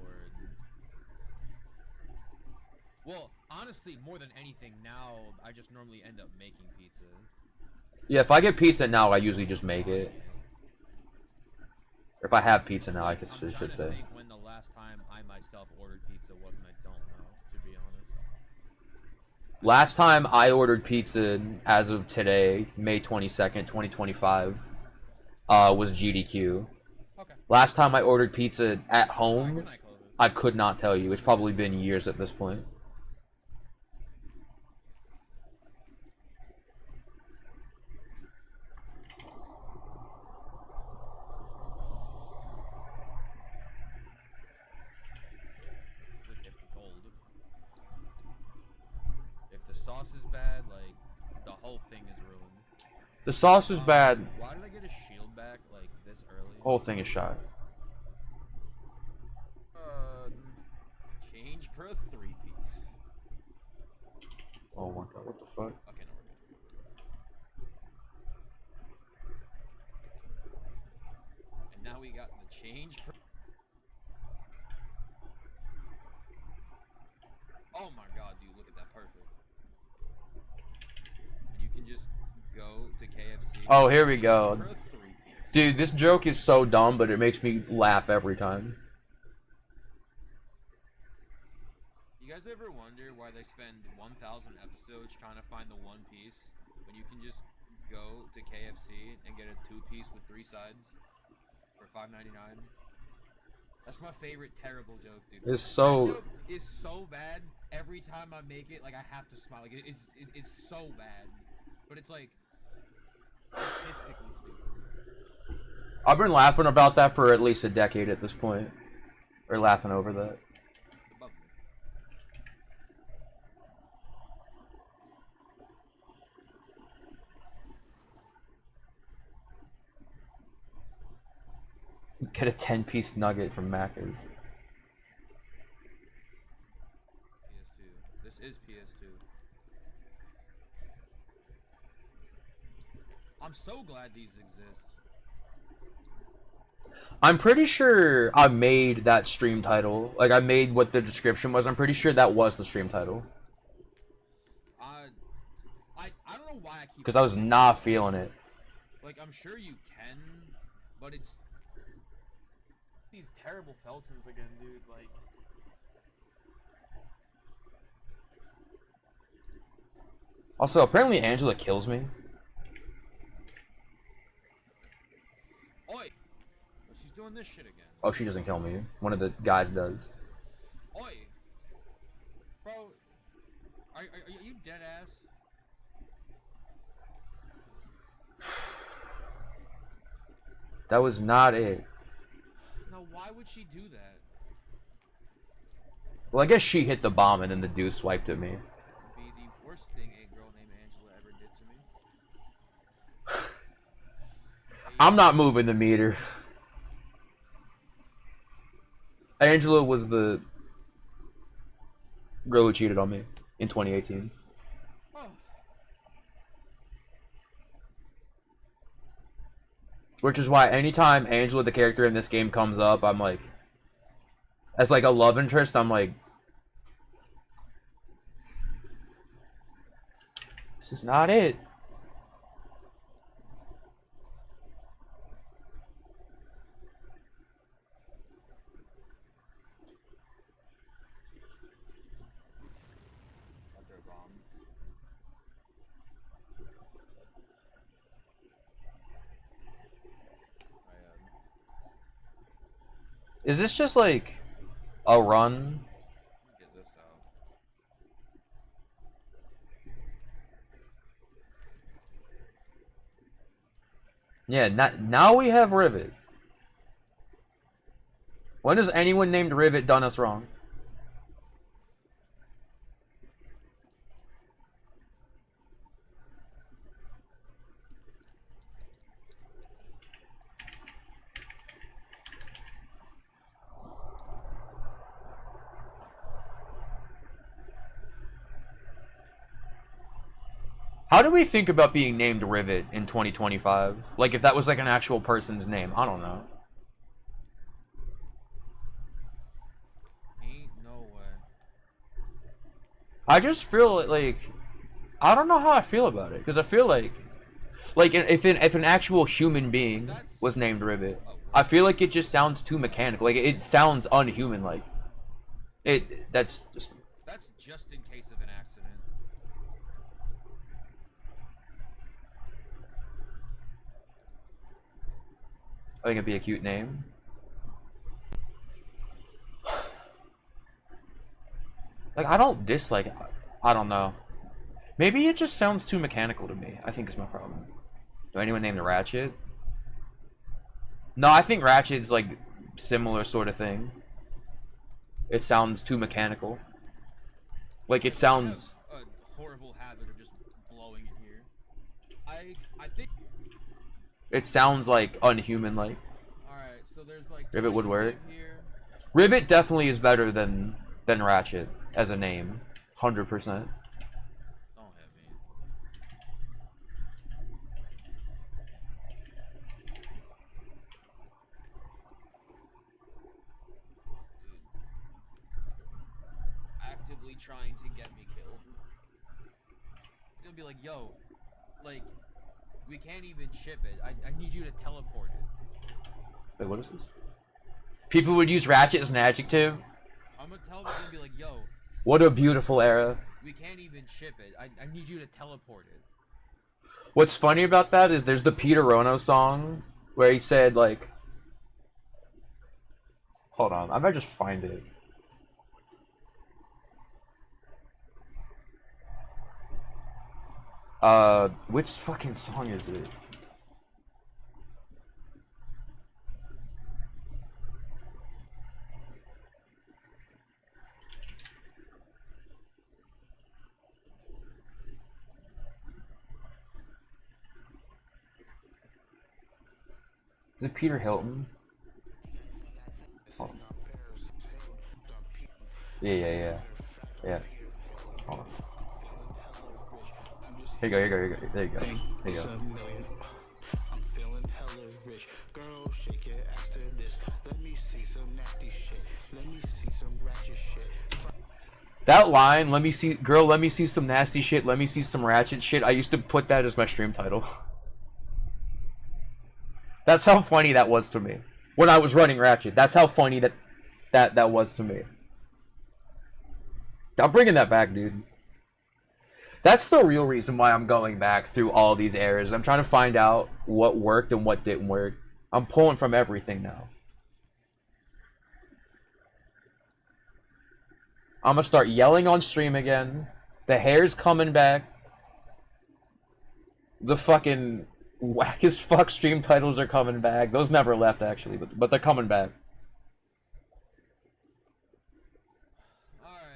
[SPEAKER 2] or... Well, honestly, more than anything, now I just normally end up making pizza.
[SPEAKER 1] Yeah, if I get pizza now, I usually just make it. Or if I have pizza now, I guess I should say.
[SPEAKER 2] Think when the last time I myself ordered pizza was, and I don't know, to be honest.
[SPEAKER 1] Last time I ordered pizza, as of today, May 22nd, 2025, was GDQ.
[SPEAKER 2] Okay.
[SPEAKER 1] Last time I ordered pizza at home, I could not tell you. It's probably been years at this point.
[SPEAKER 9] sauce is bad, like the whole thing is ruined.
[SPEAKER 1] The sauce is bad.
[SPEAKER 9] Why did I get a shield back like this early?
[SPEAKER 1] Whole thing is shot.
[SPEAKER 9] Change for a 3-piece.
[SPEAKER 1] Oh my god, what the fuck?
[SPEAKER 9] Okay, no, we're good. And now we got the change for. Oh my god, dude, look at that, perfect. And you can just go to KFC.
[SPEAKER 1] Oh, here we go.
[SPEAKER 9] For a 3-piece.
[SPEAKER 1] Dude, this joke is so dumb, but it makes me laugh every time.
[SPEAKER 9] You guys ever wonder why they spend 1,000 episodes trying to find the one piece when you can just go to KFC and get a 2-piece with 3 sides for $5.99? That's my favorite terrible joke, dude.
[SPEAKER 1] It's so.
[SPEAKER 9] That joke is so bad. Every time I make it, like I have to smile. Like it's so bad, but it's like statistically stupid.
[SPEAKER 1] I've been laughing about that for at least a decade at this point, or laughing over that. Get a 10-piece nugget from Macca's.
[SPEAKER 9] PS2. This is PS2. I'm so glad these exist.
[SPEAKER 1] I'm pretty sure I made that stream title. Like, I made what the description was. I'm pretty sure that was the stream title.
[SPEAKER 9] I don't know why I keep.
[SPEAKER 1] Because I was not feeling it.
[SPEAKER 9] Like, I'm sure you can, but it's these terrible Feltons again, dude. Like,
[SPEAKER 1] Also, apparently Angela kills me.
[SPEAKER 9] oi, she's doing this shit again.
[SPEAKER 1] Oh, she doesn't kill me. One of the guys does.
[SPEAKER 9] Oi, bro, are you dead ass?
[SPEAKER 1] That was not it.
[SPEAKER 9] Now, why would she do that?
[SPEAKER 1] Well, I guess she hit the bomb and then the dude swiped at me.
[SPEAKER 9] Be the worst thing a girl named Angela ever did to me.
[SPEAKER 1] I'm not moving the meter. Angela was the girl who cheated on me in 2018. Which is why anytime Angela, the character in this game, comes up, I'm like, as like a love interest, I'm like, this is not it. Is this just like a run?
[SPEAKER 9] Get this out.
[SPEAKER 1] Yeah, now we have Rivet. When has anyone named Rivet done us wrong? How do we think about being named Rivet in 2025? Like, if that was like an actual person's name. I don't know.
[SPEAKER 9] Ain't no way.
[SPEAKER 1] I just feel like... I don't know how I feel about it. Because I feel like if an actual human being was named Rivet, I feel like it just sounds too mechanical. Like, it sounds unhuman-like. That's
[SPEAKER 9] just in case of an accident.
[SPEAKER 1] I think it'd be a cute name. Like, I don't dislike it. I don't know. Maybe it just sounds too mechanical to me, I think is my problem. Do anyone name the Ratchet? No, I think Ratchet's like similar sort of thing. It sounds too mechanical. Like, it sounds...
[SPEAKER 9] horrible habit of just blowing it here. I think.
[SPEAKER 1] It sounds like unhuman like.
[SPEAKER 9] Alright, so there's like
[SPEAKER 1] Rivet would work.
[SPEAKER 9] here.
[SPEAKER 1] Rivet definitely is better than Ratchet as a name. 100%.
[SPEAKER 9] Don't hit me. Actively trying to get me killed. It'll be like, yo, like, we can't even ship it. I need you to teleport it.
[SPEAKER 1] Wait, what is this? People would use Ratchet as an adjective.
[SPEAKER 9] I'm gonna tell them and be like, yo,
[SPEAKER 1] What a beautiful era.
[SPEAKER 9] we can't even ship it. I need you to teleport it.
[SPEAKER 1] What's funny about that is there's the Peter Rono song where he said, like... Hold on, I might just find it. Which fucking song is it? Is it Peter Hilton? Oh. Yeah. Hold on. Here you go. There you go. There you go.
[SPEAKER 17] I'm feeling hella rich. Girl, shake your ass to this. Let me see some nasty shit. Let me see some ratchet shit.
[SPEAKER 1] That line, let me see some nasty shit, let me see some ratchet shit, I used to put that as my stream title. That's how funny that was to me. When I was running Ratchet, that's how funny that was to me. I'm bringing that back, dude. That's the real reason why I'm going back through all these eras. I'm trying to find out what worked and what didn't work. I'm pulling from everything now. I'm gonna start yelling on stream again. The hair's coming back. The fucking whack as fuck stream titles are coming back. Those never left, actually, but they're coming back.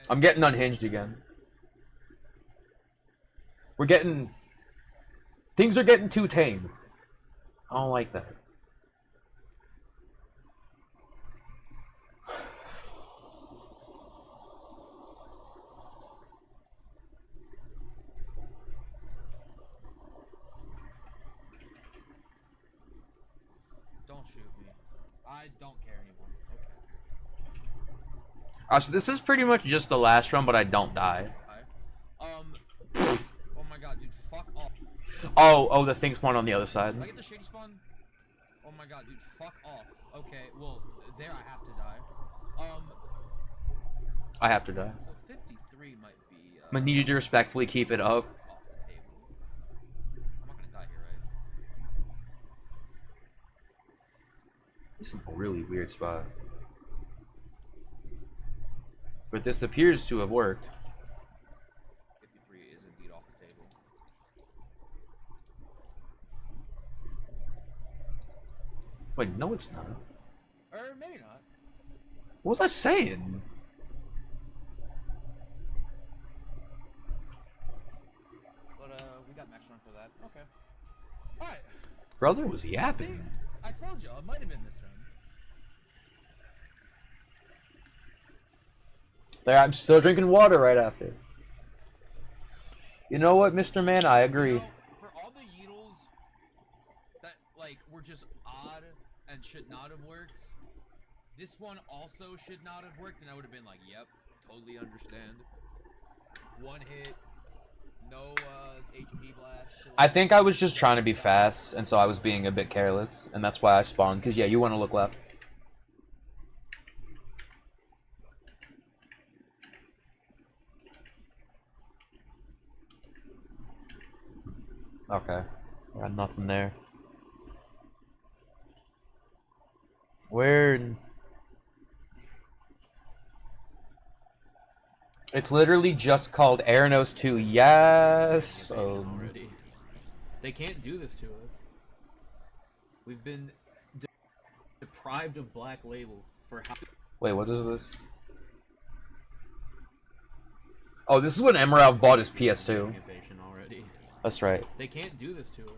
[SPEAKER 1] I'm getting unhinged again. Things are getting too tame. I don't like that.
[SPEAKER 9] Don't shoot me. I don't care anymore. Okay.
[SPEAKER 1] So this is pretty much just the last run, but I don't die.
[SPEAKER 9] Oh my god, dude, fuck off.
[SPEAKER 1] Oh, the thing spawned on the other side.
[SPEAKER 9] Did I get the shady spawn? Oh my god, dude, fuck off. Okay, well, there I have to die.
[SPEAKER 1] I have to die.
[SPEAKER 9] So 53 might be,
[SPEAKER 1] I'm gonna need you to respectfully keep it up.
[SPEAKER 9] off the table. I'm not gonna die here, right?
[SPEAKER 1] This is a really weird spot. But this appears to have worked.
[SPEAKER 9] 53 is indeed off the table.
[SPEAKER 1] Wait, no it's not.
[SPEAKER 9] Or maybe not.
[SPEAKER 1] What was I saying?
[SPEAKER 9] But, we got max run for that. Okay. Alright.
[SPEAKER 1] Brother was yapping.
[SPEAKER 9] See, I told you, it might have been this run.
[SPEAKER 1] There, I'm still drinking water right after. You know what, Mr. Man? I agree.
[SPEAKER 9] You know, for all the Yeetles that, like, were just odd and should not have worked, this one also should not have worked, and I would have been like, yep, totally understand. One hit, no, HP blast.
[SPEAKER 1] I think I was just trying to be fast, and so I was being a bit careless, and that's why I spawned, because, yeah, you want to look left. Okay. Got nothing there. Where? It's literally just called Aranos 2. Yes.
[SPEAKER 2] Already. They can't do this to us. We've been deprived of Black Label for how.
[SPEAKER 1] Wait, what is this? Oh, this is when Emerald bought his PS2.
[SPEAKER 2] Impatient already.
[SPEAKER 1] That's right.
[SPEAKER 2] They can't do this to us.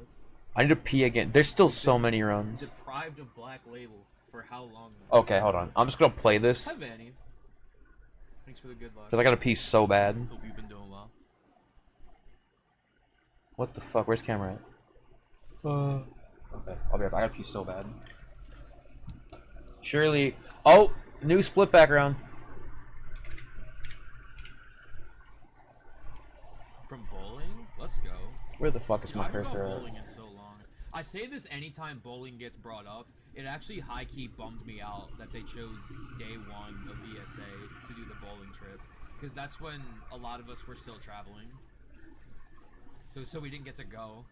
[SPEAKER 1] I need to pee again. There's still so many runs.
[SPEAKER 2] Deprived of Black Label for how long now?
[SPEAKER 1] Okay, hold on. I'm just gonna play this.
[SPEAKER 2] Hi, Vanny. Thanks for the good luck.
[SPEAKER 1] Because I gotta pee so bad.
[SPEAKER 2] Hope you've been doing well.
[SPEAKER 1] What the fuck? Where's camera at? Okay, I'll be right back. I gotta pee so bad. Surely. Oh! New split background.
[SPEAKER 2] From bowling? Let's go.
[SPEAKER 1] Where the fuck is
[SPEAKER 2] Dude,
[SPEAKER 1] my
[SPEAKER 2] I haven't
[SPEAKER 1] cursor
[SPEAKER 2] gone
[SPEAKER 1] at?
[SPEAKER 2] bowling in so long. I say this anytime bowling gets brought up. It actually high-key bummed me out that they chose day 1 of ESA to do the bowling trip. Because that's when a lot of us were still traveling. So we didn't get to go.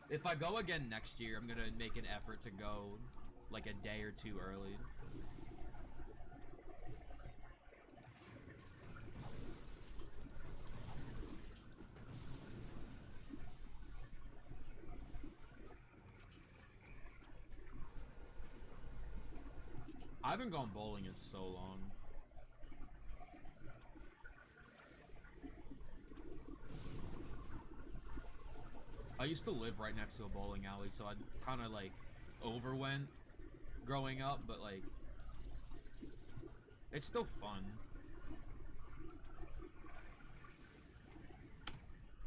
[SPEAKER 2] If I go again next year, I'm gonna make an effort to go like a day or 2 early. I haven't gone bowling in so long. I used to live right next to a bowling alley, so I kind of like overwent growing up, but like it's still fun.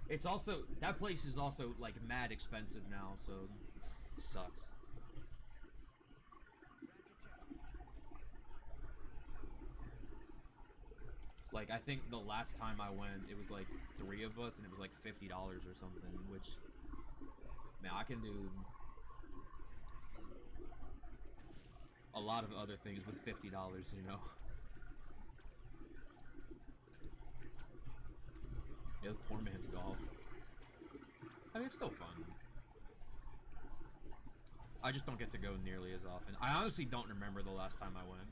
[SPEAKER 2] It's also, that place is also like mad expensive now, so it sucks. Like, I think the last time I went, it was like 3 of us, and it was like $50 or something, which, man, I can do a lot of other things with $50, you know? Yeah, the poor man's golf. I mean, it's still fun. I just don't get to go nearly as often. I honestly don't remember the last time I went.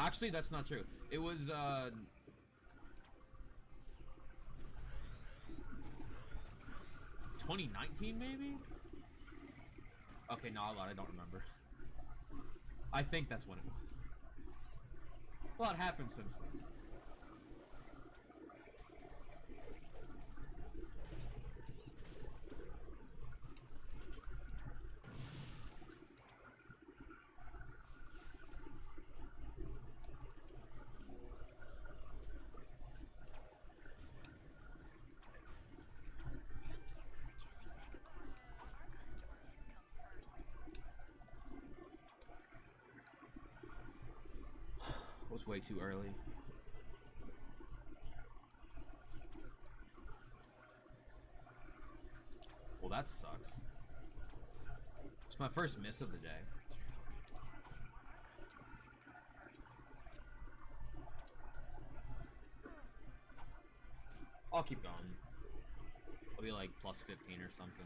[SPEAKER 2] Actually, that's not true. It was, 2019, maybe? Okay, no, I lied. I don't remember. I think that's when it was. A lot happened since then. Was way too early. Well, that sucks. It's my first miss of the day. I'll keep going. I'll be like plus 15 or something.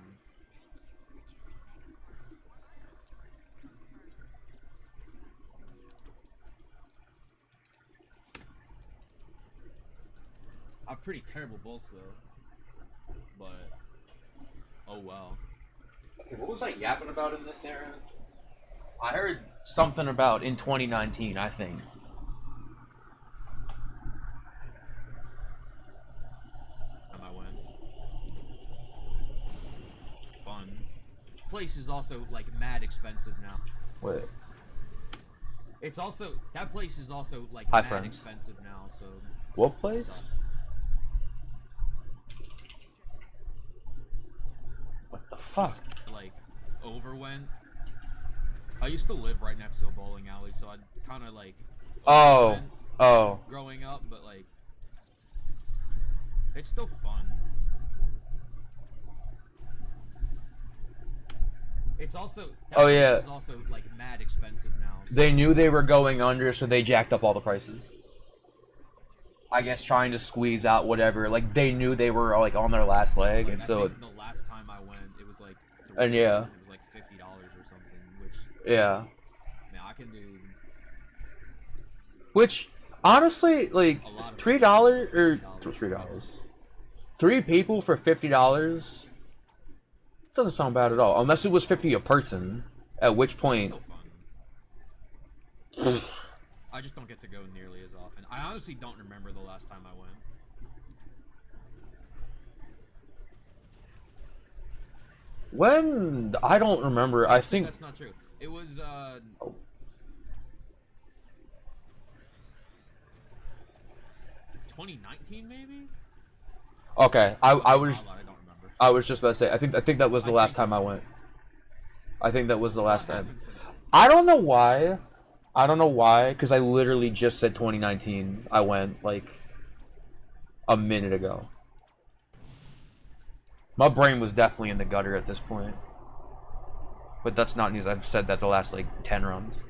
[SPEAKER 2] I have pretty terrible bolts though, but oh well.
[SPEAKER 1] Okay, what was I yapping about in this era? I heard something about in 2019, I think.
[SPEAKER 2] Time I went. Fun. Place is also like mad expensive now.
[SPEAKER 1] Wait.
[SPEAKER 2] It's also, that place is also like
[SPEAKER 1] Hi,
[SPEAKER 2] mad
[SPEAKER 1] friends.
[SPEAKER 2] expensive now, so.
[SPEAKER 1] What place? What the fuck?
[SPEAKER 2] Like, overwent. I used to live right next to a bowling alley, so I kind of like.
[SPEAKER 1] Oh.
[SPEAKER 2] overwent
[SPEAKER 1] Oh.
[SPEAKER 2] Growing up, but like. It's still fun. It's also. That
[SPEAKER 1] Oh,
[SPEAKER 2] place
[SPEAKER 1] yeah.
[SPEAKER 2] is also like mad expensive now. So.
[SPEAKER 1] They knew they were going under, so they jacked up all the prices. I guess trying to squeeze out whatever. Like, they knew they were like on their last leg,
[SPEAKER 2] Like,
[SPEAKER 1] and so.
[SPEAKER 2] I think the last time I went, it was like.
[SPEAKER 1] And yeah.
[SPEAKER 2] It was like $50 or something, which.
[SPEAKER 1] Yeah.
[SPEAKER 2] Man, I can do.
[SPEAKER 1] Which, Honestly, like $3 or $3. 3 people for $50 doesn't sound bad at all. Unless it was 50 a person, at which point.
[SPEAKER 2] I just don't get to go nearly as often. I honestly don't remember the last time I went.
[SPEAKER 1] When I don't remember. I think
[SPEAKER 2] that's not true. It was 2019 maybe.
[SPEAKER 1] Okay, I was just about to say I think that was the last time I went. I think that was the last time. I don't know why. Because I literally just said 2019. I went like a minute ago. My brain was definitely in the gutter at this point. But that's not news. I've said that the last like 10 runs.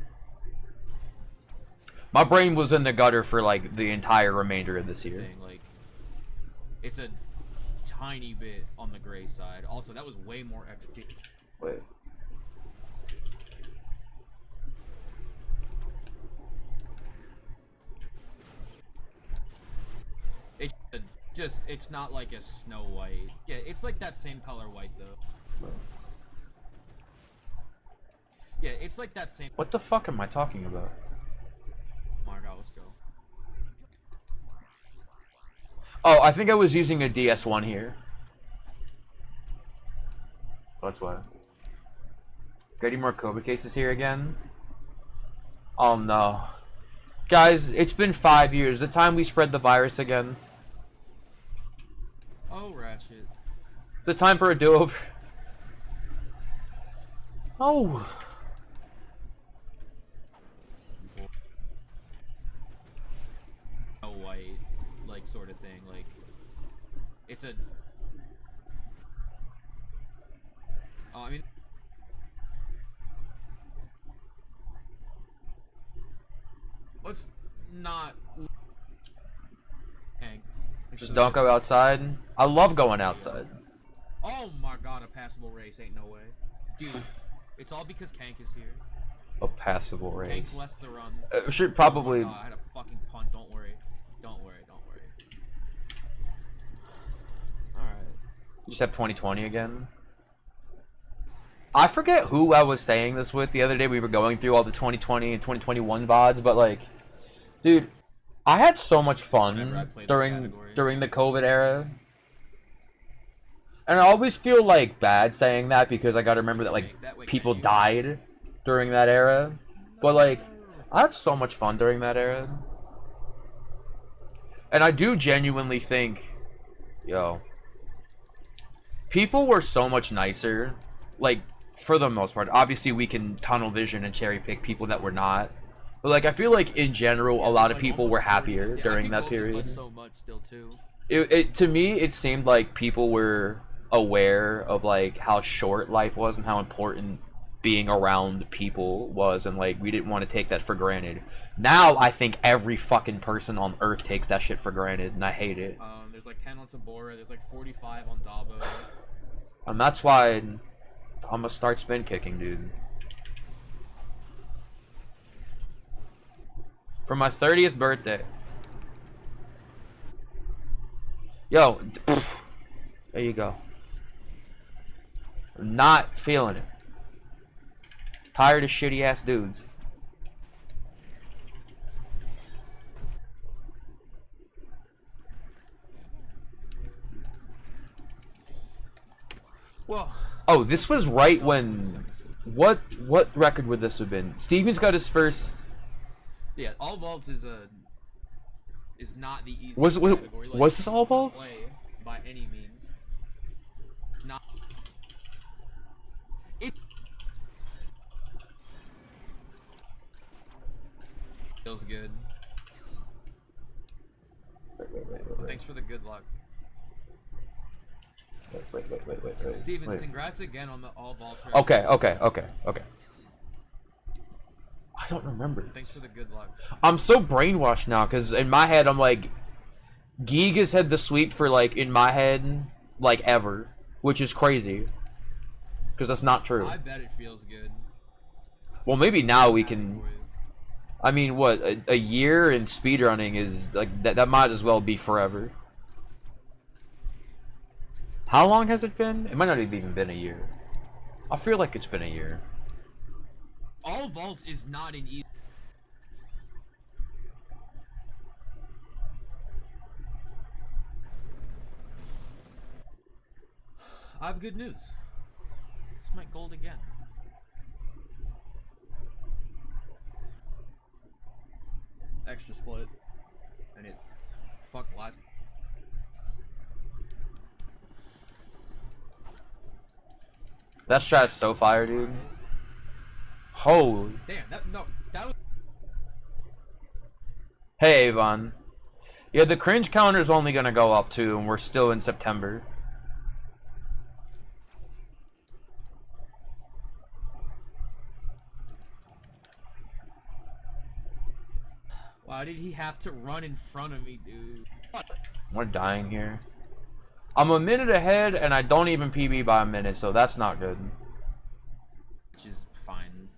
[SPEAKER 1] My brain was in the gutter for like the entire remainder of this year.
[SPEAKER 2] Like, it's a tiny bit on the gray side. Also, that was way more XP.
[SPEAKER 1] Wait.
[SPEAKER 2] It's not like a snow white. Yeah, it's like that same color white though. Yeah, it's like that same.
[SPEAKER 1] What the fuck am I talking about?
[SPEAKER 2] Oh my god, let's go.
[SPEAKER 1] Oh, I think I was using a DS1 here. That's why. Getting more COVID cases here again? Oh no. Guys, it's been 5 years. The time we spread the virus again.
[SPEAKER 2] Oh, Ratchet.
[SPEAKER 1] The time for a do-over. Oh.
[SPEAKER 2] A white, like, sort of thing. Like, it's a... Oh, I mean... Let's not... Hang.
[SPEAKER 1] Just don't go outside. I love going outside.
[SPEAKER 2] Oh my god, a passable race, ain't no way. Dude, it's all because Kank is here.
[SPEAKER 1] A passable race.
[SPEAKER 2] Kank blessed the run.
[SPEAKER 1] Should probably...
[SPEAKER 2] Oh my god, I had a fucking punt, don't worry. Don't worry, don't worry. Alright.
[SPEAKER 1] You just have 2020 again? I forget who I was saying this with the other day. We were going through all the 2020 and 2021 VODs, but like, dude, I had so much fun during the COVID era. And I always feel like bad saying that because I gotta remember that like people died during that era. But like, I had so much fun during that era. And I do genuinely think, yo, people were so much nicer. Like, for the most part. Obviously, we can tunnel vision and cherry pick people that were not. But like, I feel like in general, a lot of people were happier during that period.
[SPEAKER 2] So much still too.
[SPEAKER 1] To me, it seemed like people were aware of like how short life was and how important being around people was, and like we didn't want to take that for granted. Now I think every fucking person on Earth takes that shit for granted, and I hate it.
[SPEAKER 2] There's like 10 on Tabora. There's like 45 on Dabo.
[SPEAKER 1] And that's why I'm gonna start spin kicking, dude. For my 30th birthday. Yo, there you go. I'm not feeling it. Tired of shitty ass dudes.
[SPEAKER 2] Well,
[SPEAKER 1] oh, this was right when what record would this have been? Steven's got his first.
[SPEAKER 2] Yeah, all vaults is not the easiest
[SPEAKER 1] Was
[SPEAKER 2] category. Like,
[SPEAKER 1] was this all vaults?
[SPEAKER 2] Play by any means. Not. It feels good.
[SPEAKER 1] Wait.
[SPEAKER 2] Thanks for the good luck.
[SPEAKER 1] Wait.
[SPEAKER 2] Stevens, congrats again on the all vaults.
[SPEAKER 1] Okay. I don't remember.
[SPEAKER 2] Thanks for the good luck.
[SPEAKER 1] I'm so brainwashed now because in my head I'm like, Geeg has had the sweep for like in my head like ever, which is crazy because that's not true.
[SPEAKER 2] I bet it feels good.
[SPEAKER 1] Well, maybe now we can. I mean, what, a year in speedrunning is, like, that might as well be forever. How long has it been? It might not have even been a year. I feel like it's been a year.
[SPEAKER 2] All vaults is not an easy. I have good news. It's my gold again. Extra split. And it fucked last.
[SPEAKER 1] That strat's so fire, dude. Holy.
[SPEAKER 2] Damn, that was.
[SPEAKER 1] Hey, Avon. Yeah, the cringe counter's only gonna go up too, and we're still in September.
[SPEAKER 2] Why did he have to run in front of me, dude? What?
[SPEAKER 1] We're dying here. I'm a minute ahead, and I don't even PB by a minute, so that's not good.
[SPEAKER 2] Which is fine.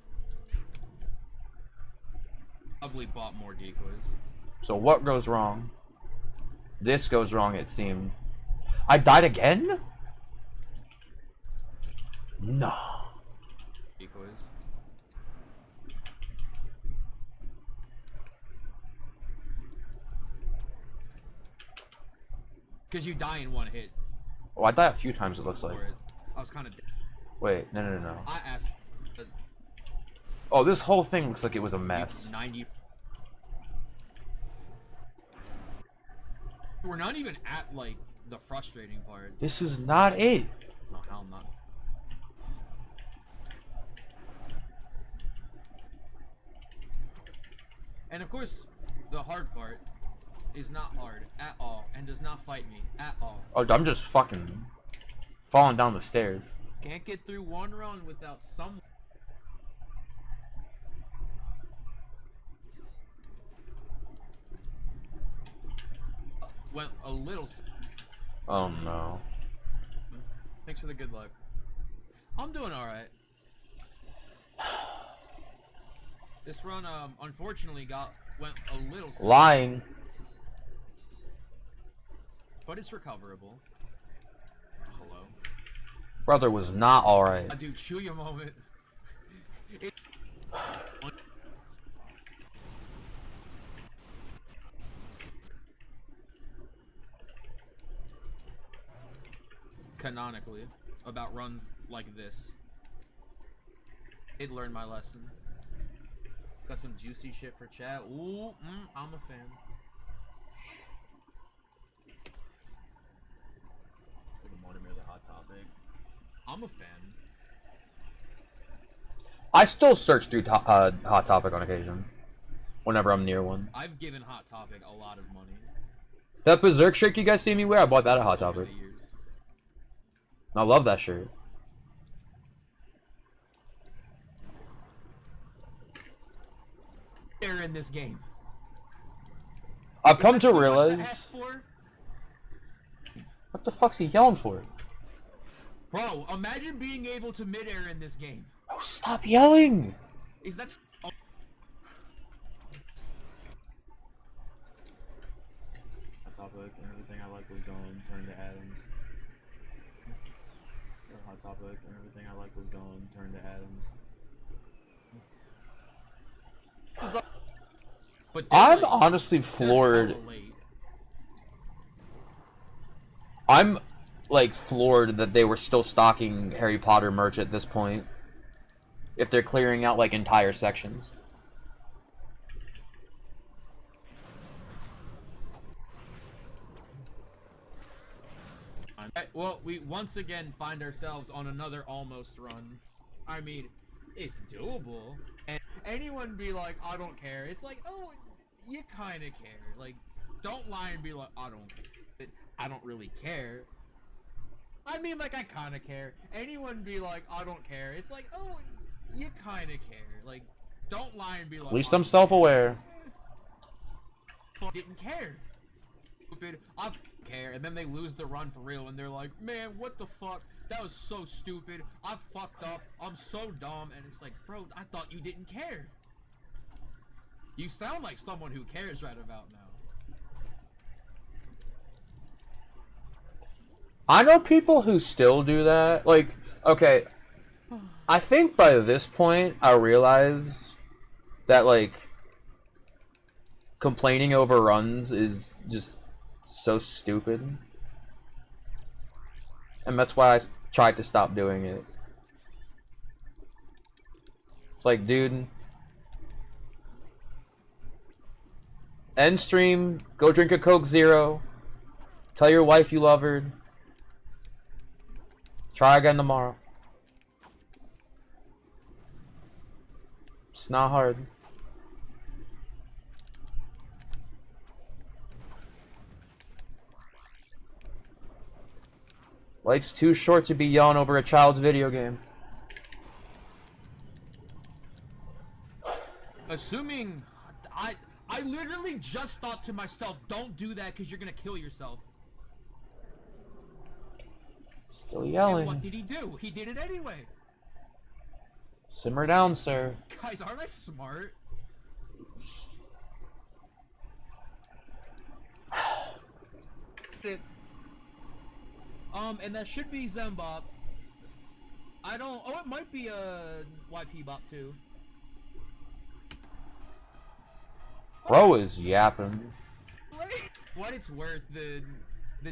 [SPEAKER 2] Probably bought more decoys.
[SPEAKER 1] So what goes wrong? This goes wrong, it seemed. I died again? No.
[SPEAKER 2] Decoys. Because you die in one hit.
[SPEAKER 1] Oh, I died a few times, it looks like.
[SPEAKER 2] I was kind of.
[SPEAKER 1] Wait, no.
[SPEAKER 2] I asked.
[SPEAKER 1] Oh, this whole thing looks like it was a mess.
[SPEAKER 2] 90. We're not even at, like, the frustrating part.
[SPEAKER 1] This is not it.
[SPEAKER 2] No, hell not. And of course, the hard part is not hard at all and does not fight me at all.
[SPEAKER 1] Oh, I'm just fucking falling down the stairs.
[SPEAKER 2] Can't get through one run without some. Went a little.
[SPEAKER 1] Oh no.
[SPEAKER 2] Thanks for the good luck. I'm doing all right. This run, unfortunately, went a little.
[SPEAKER 1] Lying.
[SPEAKER 2] But it's recoverable. Hello.
[SPEAKER 1] Brother was not alright.
[SPEAKER 2] Dude, chew your moment. Canonically, about runs like this. It learned my lesson. Got some juicy shit for chat. Ooh, I'm a fan. The hot topic. I'm a fan.
[SPEAKER 1] I still search through Hot Topic on occasion. Whenever I'm near one.
[SPEAKER 2] I've given Hot Topic a lot of money.
[SPEAKER 1] That Berserk shirt you guys see me wear, I bought that at Hot Topic. I love that shirt.
[SPEAKER 2] They're in this game.
[SPEAKER 1] I've come to realize. What the fuck's he yelling for?
[SPEAKER 2] Bro, imagine being able to mid-air in this game.
[SPEAKER 1] Oh, stop yelling!
[SPEAKER 2] Is that... Oh.
[SPEAKER 18] Hot Topic and everything I like was going, turn to Adams. Hot Topic and everything I like was going, turn to Adams.
[SPEAKER 2] But
[SPEAKER 1] I'm honestly floored. I'm like floored that they were still stocking Harry Potter merch at this point. If they're clearing out like entire sections.
[SPEAKER 2] Well, we once again find ourselves on another almost run. I mean, it's doable. And anyone be like, I don't care. It's like, oh, you kind of care. Like, don't lie and be like, I don't really care. I mean, like, I kind of care. Anyone be like, I don't care. It's like, oh, you kind of care. Like, don't lie and be like,
[SPEAKER 1] At least I'm self-aware.
[SPEAKER 2] Didn't care. Stupid. I care. And then they lose the run for real, and they're like, man, what the fuck? That was so stupid. I fucked up. I'm so dumb. And it's like, bro, I thought you didn't care. You sound like someone who cares right about now.
[SPEAKER 1] I know people who still do that. Like, okay, I think by this point I realize that, like, complaining over runs is just so stupid. And that's why I tried to stop doing it. It's like, dude, end stream, go drink a Coke Zero, tell your wife you love her, try again tomorrow. It's not hard. Life's too short to be yelling over a child's video game.
[SPEAKER 2] Assuming I literally just thought to myself, don't do that because you're gonna kill yourself.
[SPEAKER 1] Still yelling.
[SPEAKER 2] And what did he do? He did it anyway.
[SPEAKER 1] Simmer down, sir.
[SPEAKER 2] Guys, aren't I smart? And that should be Zembop. I don't. Oh, it might be a YP Bop too.
[SPEAKER 1] Bro is yapping.
[SPEAKER 2] What it's worth, the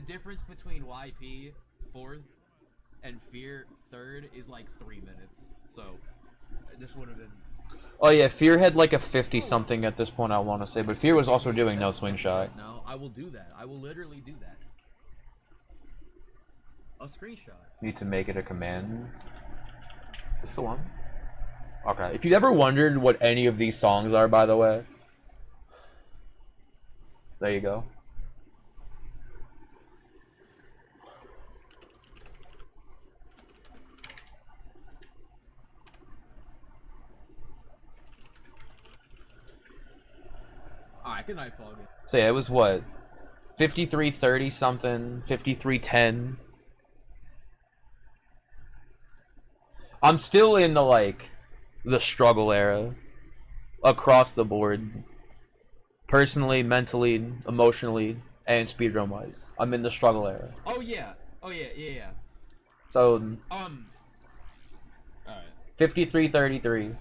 [SPEAKER 2] difference between YP 4th and Fear 3rd is like 3 minutes. So this would have been.
[SPEAKER 1] Oh yeah, Fear had like a 50 something at this point, I want to say, but Fear was also doing no swing shot.
[SPEAKER 2] No, I will do that. I will literally do that. A screenshot.
[SPEAKER 1] Need to make it a command. Is this the one? Okay. If you've ever wondered what any of these songs are, by the way, there you go.
[SPEAKER 2] Alright, good night, Foggy.
[SPEAKER 1] So yeah, it was what? 53:30 something, 53:10. I'm still in the, like, the struggle era. Across the board. Personally, mentally, emotionally, and speedrun-wise. I'm in the struggle era.
[SPEAKER 2] Oh yeah. Oh yeah.
[SPEAKER 1] So,
[SPEAKER 2] Alright.
[SPEAKER 1] 53:33,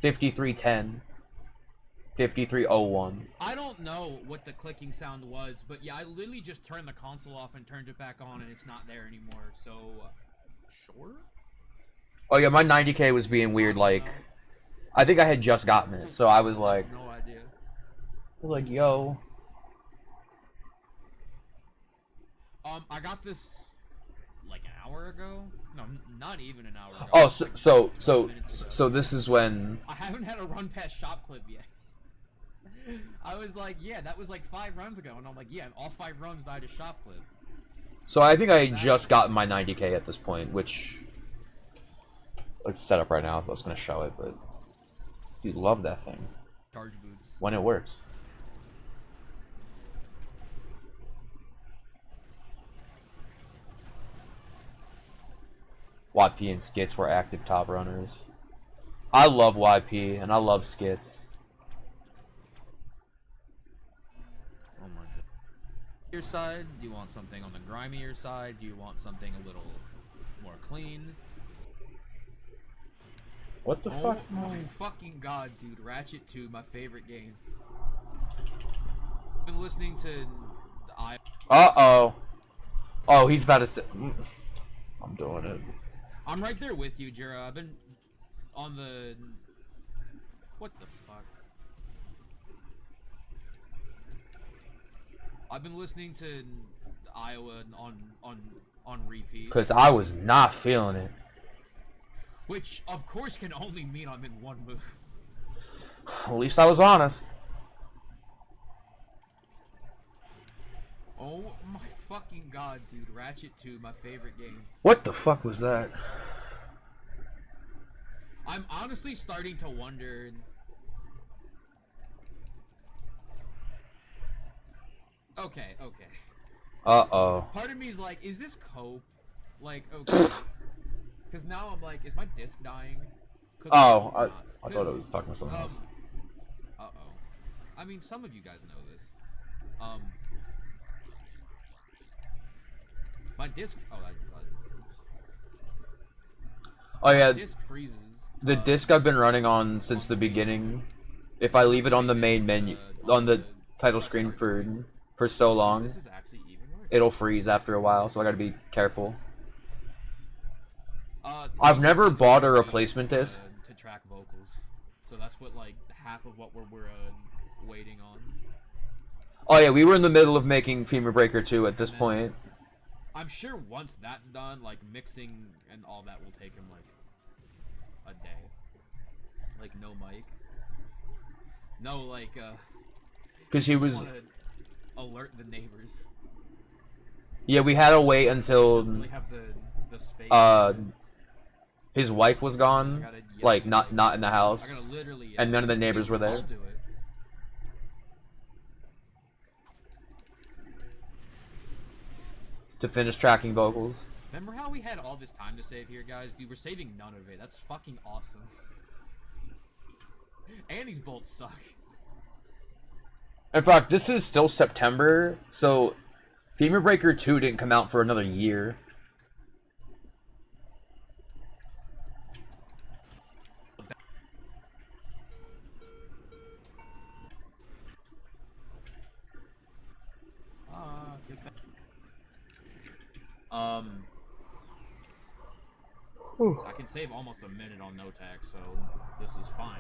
[SPEAKER 1] 53:10, 53:01.
[SPEAKER 2] I don't know what the clicking sound was, but yeah, I literally just turned the console off and turned it back on, and it's not there anymore. So, sure.
[SPEAKER 1] Oh yeah, my 90K was being weird. Like, I think I had just gotten it, so I was like,
[SPEAKER 2] no idea.
[SPEAKER 1] I was like, yo.
[SPEAKER 2] I got this like an hour ago. No, not even an hour ago.
[SPEAKER 1] Oh, so this is when.
[SPEAKER 2] I haven't had a run past shop clip yet. I was like, yeah, that was like 5 runs ago, and I'm like, yeah, and all 5 runs died to shop clip.
[SPEAKER 1] So I think I had just gotten my 90K at this point, which it's set up right now, so I was gonna show it, but dude, love that thing.
[SPEAKER 2] Charge boots.
[SPEAKER 1] When it works. YP and Skits were active top runners. I love YP and I love Skits.
[SPEAKER 2] Oh my god. Your side? Do you want something on the grimier side? Do you want something a little more clean?
[SPEAKER 1] What the fuck?
[SPEAKER 2] Oh my fucking god, dude. Ratchet 2, my favorite game. I've been listening to
[SPEAKER 1] Uh-oh. Oh, he's about to say... I'm doing it.
[SPEAKER 2] I'm right there with you, Jiro. I've been on the... What the fuck? I've been listening to Iowa on repeat.
[SPEAKER 1] Because I was not feeling it.
[SPEAKER 2] Which, of course, can only mean I'm in one mood.
[SPEAKER 1] At least I was honest.
[SPEAKER 2] Oh my fucking god, dude. Ratchet 2, my favorite game.
[SPEAKER 1] What the fuck was that?
[SPEAKER 2] I'm honestly starting to wonder... Okay.
[SPEAKER 1] Uh-oh.
[SPEAKER 2] Part of me is like, is this cope? Like, okay. Because now I'm like, is my disc dying?
[SPEAKER 1] Oh, I thought it was talking about something else.
[SPEAKER 9] I mean, some of you guys know this. My disc. Oh,
[SPEAKER 1] Oh yeah,
[SPEAKER 9] disc freezes.
[SPEAKER 1] the disc I've been running on since the beginning. If I leave it on the main menu, on the title screen for so long, it'll freeze after a while. So I gotta be careful. I've never bought a replacement disc.
[SPEAKER 9] To track vocals, so that's what like half of what we're waiting on.
[SPEAKER 1] Oh yeah, we were in the middle of making Femur Breaker 2 at this point.
[SPEAKER 9] I'm sure once that's done, like mixing and all that will take him like a day. Like no mic. No like
[SPEAKER 1] Because he was
[SPEAKER 9] alert the neighbors.
[SPEAKER 1] Yeah, we had to wait until
[SPEAKER 9] Really have the space.
[SPEAKER 1] His wife was gone, like not in the house, and none of the neighbors were there.
[SPEAKER 9] I'll do it.
[SPEAKER 1] To finish tracking vocals.
[SPEAKER 9] Remember how we had all this time to save here, guys? Dude, we're saving none of it. That's fucking awesome. And these bolts suck.
[SPEAKER 1] In fact, this is still September, so Femur Breaker 2 didn't come out for another year.
[SPEAKER 9] I can save almost a minute on no tag, so this is fine.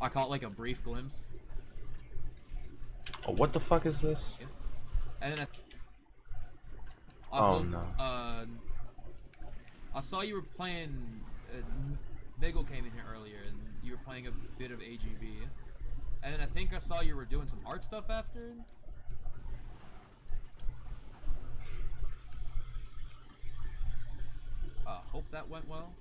[SPEAKER 9] I caught like a brief glimpse.
[SPEAKER 1] Oh, what the fuck is this?
[SPEAKER 9] And then
[SPEAKER 1] Oh no.
[SPEAKER 9] I saw you were playing. Nigel came in here earlier, and you were playing a bit of AGB. And then I think I saw you were doing some art stuff after. Hope that went well.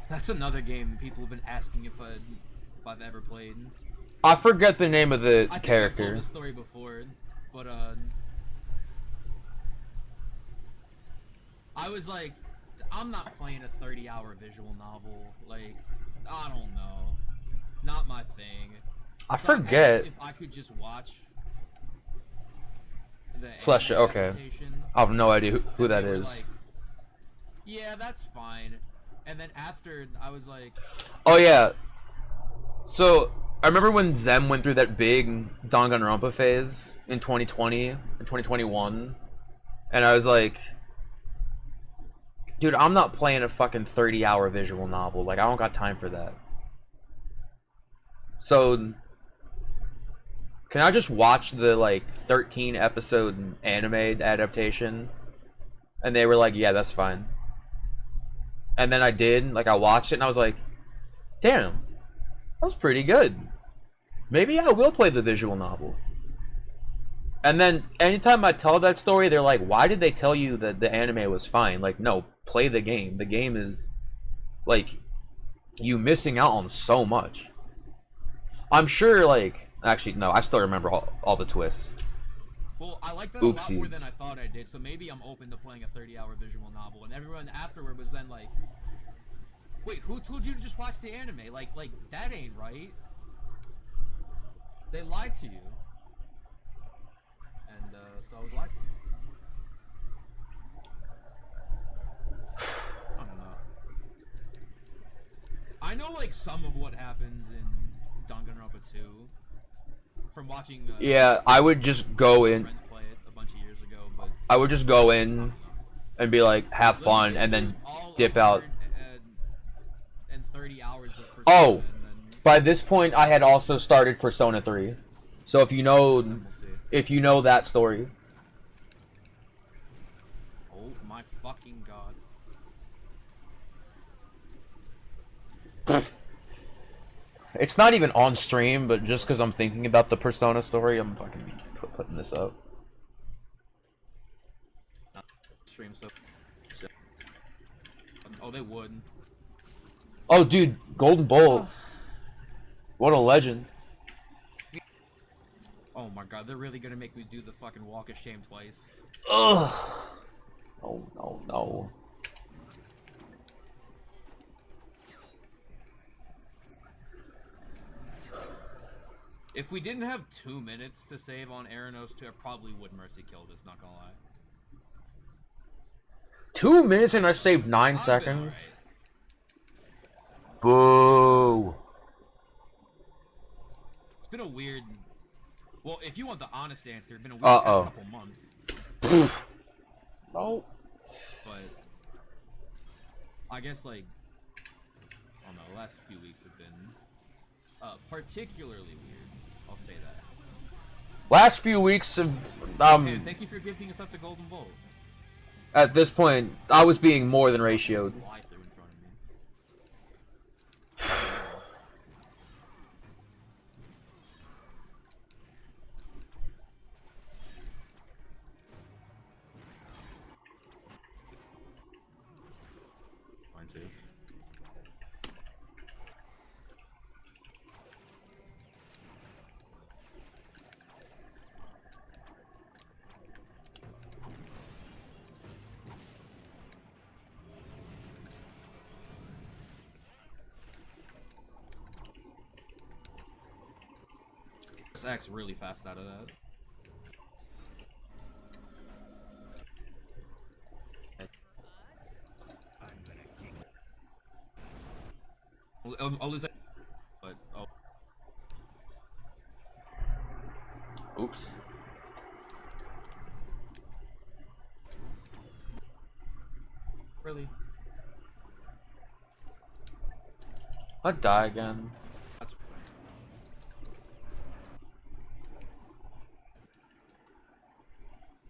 [SPEAKER 9] That's another game people have been asking if I've ever played.
[SPEAKER 1] I forget the name of the
[SPEAKER 9] I
[SPEAKER 1] character.
[SPEAKER 9] I've told this story before, but I was like, I'm not playing a 30-hour visual novel. Like, I don't know, not my thing.
[SPEAKER 1] I
[SPEAKER 9] So
[SPEAKER 1] forget.
[SPEAKER 9] asked if I could just watch the
[SPEAKER 1] Flesh it.
[SPEAKER 9] anime
[SPEAKER 1] Okay.
[SPEAKER 9] adaptation,
[SPEAKER 1] I have no idea who
[SPEAKER 9] and
[SPEAKER 1] that
[SPEAKER 9] they were
[SPEAKER 1] is.
[SPEAKER 9] like, yeah, that's fine. And then after, I was like,
[SPEAKER 1] Oh yeah. So I remember when Zem went through that big Danganronpa phase in 2020 and 2021, and I was like, dude, I'm not playing a fucking 30-hour visual novel. Like, I don't got time for that. So can I just watch the like 13 episode anime adaptation? And they were like, yeah, that's fine. And then I did, like I watched it and I was like, damn, that was pretty good. Maybe I will play the visual novel. And then anytime I tell that story, they're like, why did they tell you that the anime was fine? Like, no, play the game. The game is, like, you missing out on so much. I'm sure, like, actually, no, I still remember all the twists.
[SPEAKER 9] well, I like that a lot more
[SPEAKER 1] Oopsies.
[SPEAKER 9] than I thought I did, so maybe I'm open to playing a 30-hour visual novel. And everyone afterward was then like, wait, who told you to just watch the anime? Like that ain't right. They lied to you. And, so I was lied to. I don't know. I know, like, some of what happens in Danganronpa 2 from watching.
[SPEAKER 1] Yeah, I would just go in.
[SPEAKER 9] Friends play it a bunch of years ago, but
[SPEAKER 1] I would just go in and be like, have fun, and then dip out.
[SPEAKER 9] and 30 hours of Persona,
[SPEAKER 1] Oh,
[SPEAKER 9] and then
[SPEAKER 1] by this point, I had also started Persona 3. So if you know that story.
[SPEAKER 9] oh my fucking god.
[SPEAKER 1] It's not even on stream, but just because I'm thinking about the Persona story, I'm fucking putting this up.
[SPEAKER 9] Stream so. Oh, they would.
[SPEAKER 1] Oh, dude, Golden Bolt. What a legend.
[SPEAKER 9] Oh my god, they're really gonna make me do the fucking walk of shame twice.
[SPEAKER 1] Ugh. Oh, no, no.
[SPEAKER 9] If we didn't have 2 minutes to save on Aranos 2, I probably would mercy kill this, not gonna lie.
[SPEAKER 1] 2 minutes and I saved 9 seconds? Boo.
[SPEAKER 9] It's been a weird... Well, if you want the honest answer, it's been a weird past couple months.
[SPEAKER 1] No.
[SPEAKER 9] But... I guess, like... I don't know, the last few weeks have been... particularly weird. I'll say that.
[SPEAKER 1] Last few weeks of...
[SPEAKER 9] Man, thank you for giving us up to Golden Bolt.
[SPEAKER 1] At this point, I was being more than ratioed.
[SPEAKER 9] Fly through in front of me.
[SPEAKER 10] Mine too.
[SPEAKER 9] This acts really fast out of that. I'll lose it. But, oh.
[SPEAKER 1] Oops.
[SPEAKER 9] Really?
[SPEAKER 1] I'd die again.
[SPEAKER 9] That's...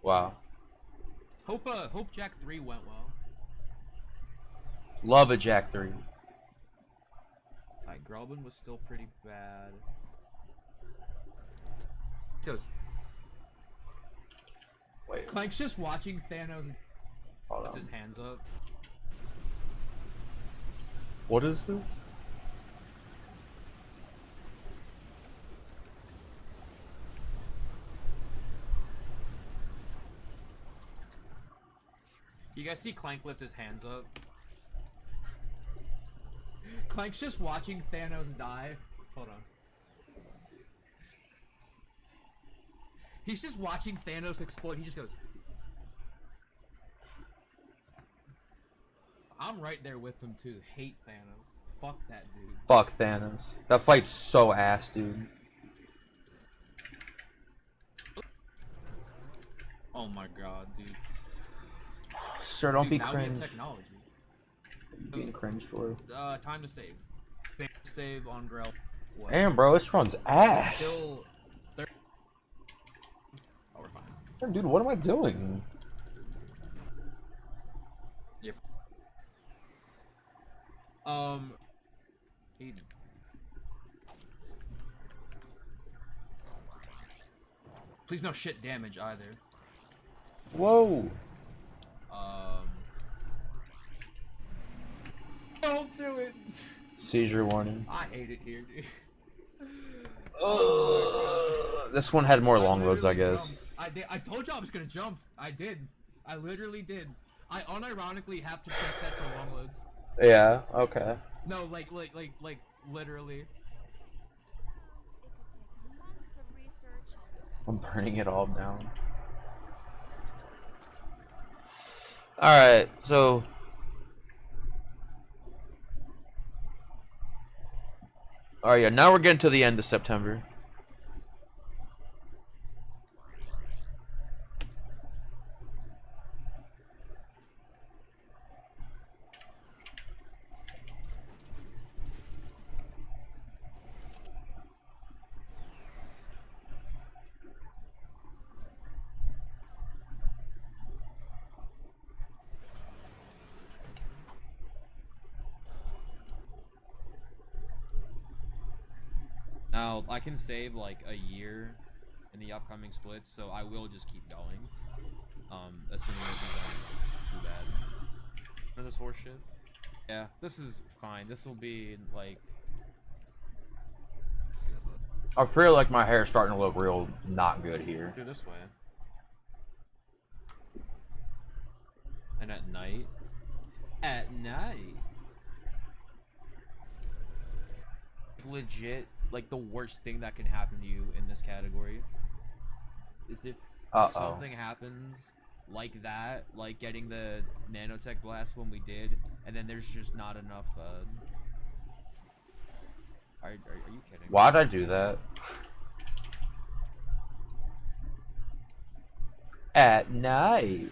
[SPEAKER 1] Wow.
[SPEAKER 9] Hope Jack 3 went well.
[SPEAKER 1] Love a Jack 3.
[SPEAKER 9] Alright, Grelbin was still pretty bad. Goes.
[SPEAKER 1] Wait.
[SPEAKER 9] Clank's just watching Thanos lift his hands up.
[SPEAKER 1] What is this?
[SPEAKER 9] You guys see Clank lift his hands up? Clank's just watching Thanos die. Hold on. He's just watching Thanos explode. He just goes. I'm right there with him too. Hate Thanos. Fuck that dude.
[SPEAKER 1] Fuck Thanos. That fight's so ass, dude.
[SPEAKER 9] Oh my god, dude.
[SPEAKER 1] Sir, don't
[SPEAKER 9] Dude,
[SPEAKER 1] be
[SPEAKER 9] now we have
[SPEAKER 1] cringe.
[SPEAKER 9] technology.
[SPEAKER 1] You're being cringe for.
[SPEAKER 9] Time to save. Save on Grell. What?
[SPEAKER 1] Damn, bro, this runs ass.
[SPEAKER 9] Still 30. Oh, we're fine.
[SPEAKER 1] Damn, dude, what am I doing?
[SPEAKER 9] Yep. Aiden. Please no shit damage either.
[SPEAKER 1] Whoa.
[SPEAKER 9] Don't do it.
[SPEAKER 1] Seizure warning.
[SPEAKER 9] I hate it here, dude.
[SPEAKER 1] This one had more long loads, I guess.
[SPEAKER 9] I told you I was gonna jump. I did. I literally did. I unironically have to check that for long loads.
[SPEAKER 1] Yeah. Okay.
[SPEAKER 9] No, like literally.
[SPEAKER 1] I'm burning it all down. Alright, so... Alright, yeah, now we're getting to the end of September.
[SPEAKER 9] Now, I can save like a year in the upcoming splits, so I will just keep going. Assuming it isn't too bad. For this horse shit.
[SPEAKER 2] Yeah, this is fine. This will be like.
[SPEAKER 1] I feel like my hair's starting to look real not good here.
[SPEAKER 2] Do this way. And at night. At night. Legit, like the worst thing that can happen to you in this category is if something happens like that, like getting the nanotech blast when we did, and then there's just not enough. Are you kidding?
[SPEAKER 1] Why'd I do that? At night.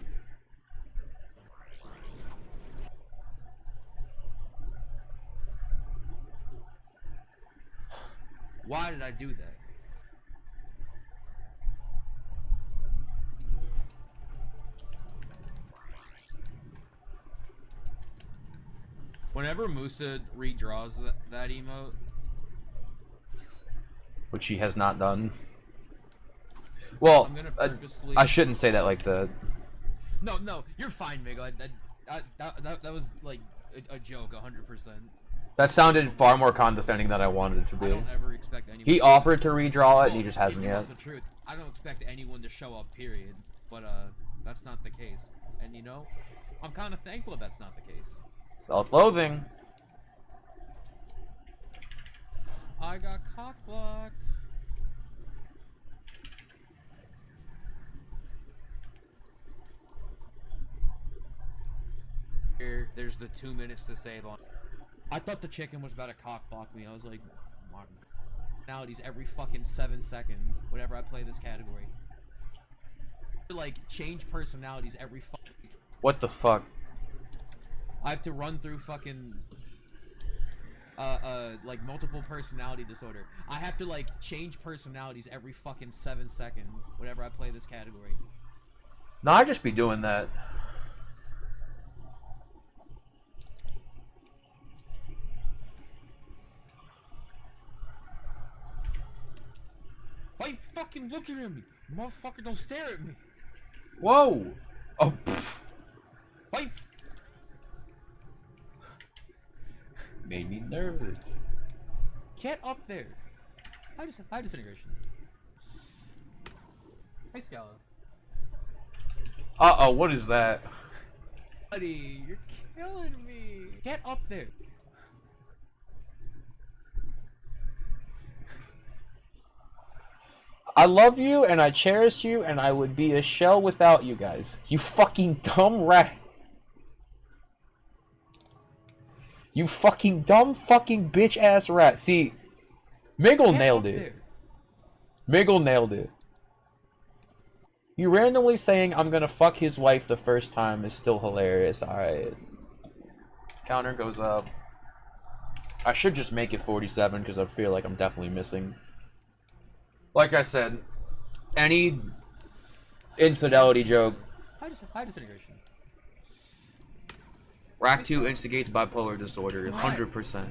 [SPEAKER 2] Why did I do that? Whenever Musa redraws that emote,
[SPEAKER 1] Which he has not done. Well,
[SPEAKER 2] I'm gonna purposely...
[SPEAKER 1] I shouldn't say that like that.
[SPEAKER 2] No, you're fine, Miguel. That was like a joke, 100%.
[SPEAKER 1] That sounded far more condescending than I wanted it to be.
[SPEAKER 2] I don't ever expect anyone.
[SPEAKER 1] He offered to redraw it, and he just hasn't yet.
[SPEAKER 2] The truth, I don't expect anyone to show up. Period. But that's not the case. And you know, I'm kind of thankful that's not the case.
[SPEAKER 1] Self-loathing.
[SPEAKER 2] I got cock blocked. Here, there's the 2 minutes to save on. I thought the chicken was about to cock block me. I was like, personalities every fucking 7 seconds whenever I play this category. Like, change personalities every fucking...
[SPEAKER 1] What the fuck?
[SPEAKER 2] I have to run through fucking... like, multiple personality disorder. I have to, like, change personalities every fucking 7 seconds whenever I play this category.
[SPEAKER 1] No, I just be doing that.
[SPEAKER 2] Why you fucking looking at me? Motherfucker, don't stare at me.
[SPEAKER 1] Whoa! Oh, pfft.
[SPEAKER 2] Why?
[SPEAKER 1] Made me nervous.
[SPEAKER 2] Get up there. I disintegration. Hey, Scala.
[SPEAKER 1] Uh-oh, what is that?
[SPEAKER 2] Buddy, you're killing me. Get up there.
[SPEAKER 1] I love you, and I cherish you, and I would be a shell without you guys. You fucking dumb rat. You fucking dumb fucking bitch-ass rat. See, Miggle nailed it. Miggle nailed it. You randomly saying I'm gonna fuck his wife the first time is still hilarious. Alright. Counter goes up. I should just make it 47 because I feel like I'm definitely missing. Like I said, any infidelity joke.
[SPEAKER 2] High disintegration.
[SPEAKER 1] Rack 2 instigates bipolar disorder, 100%.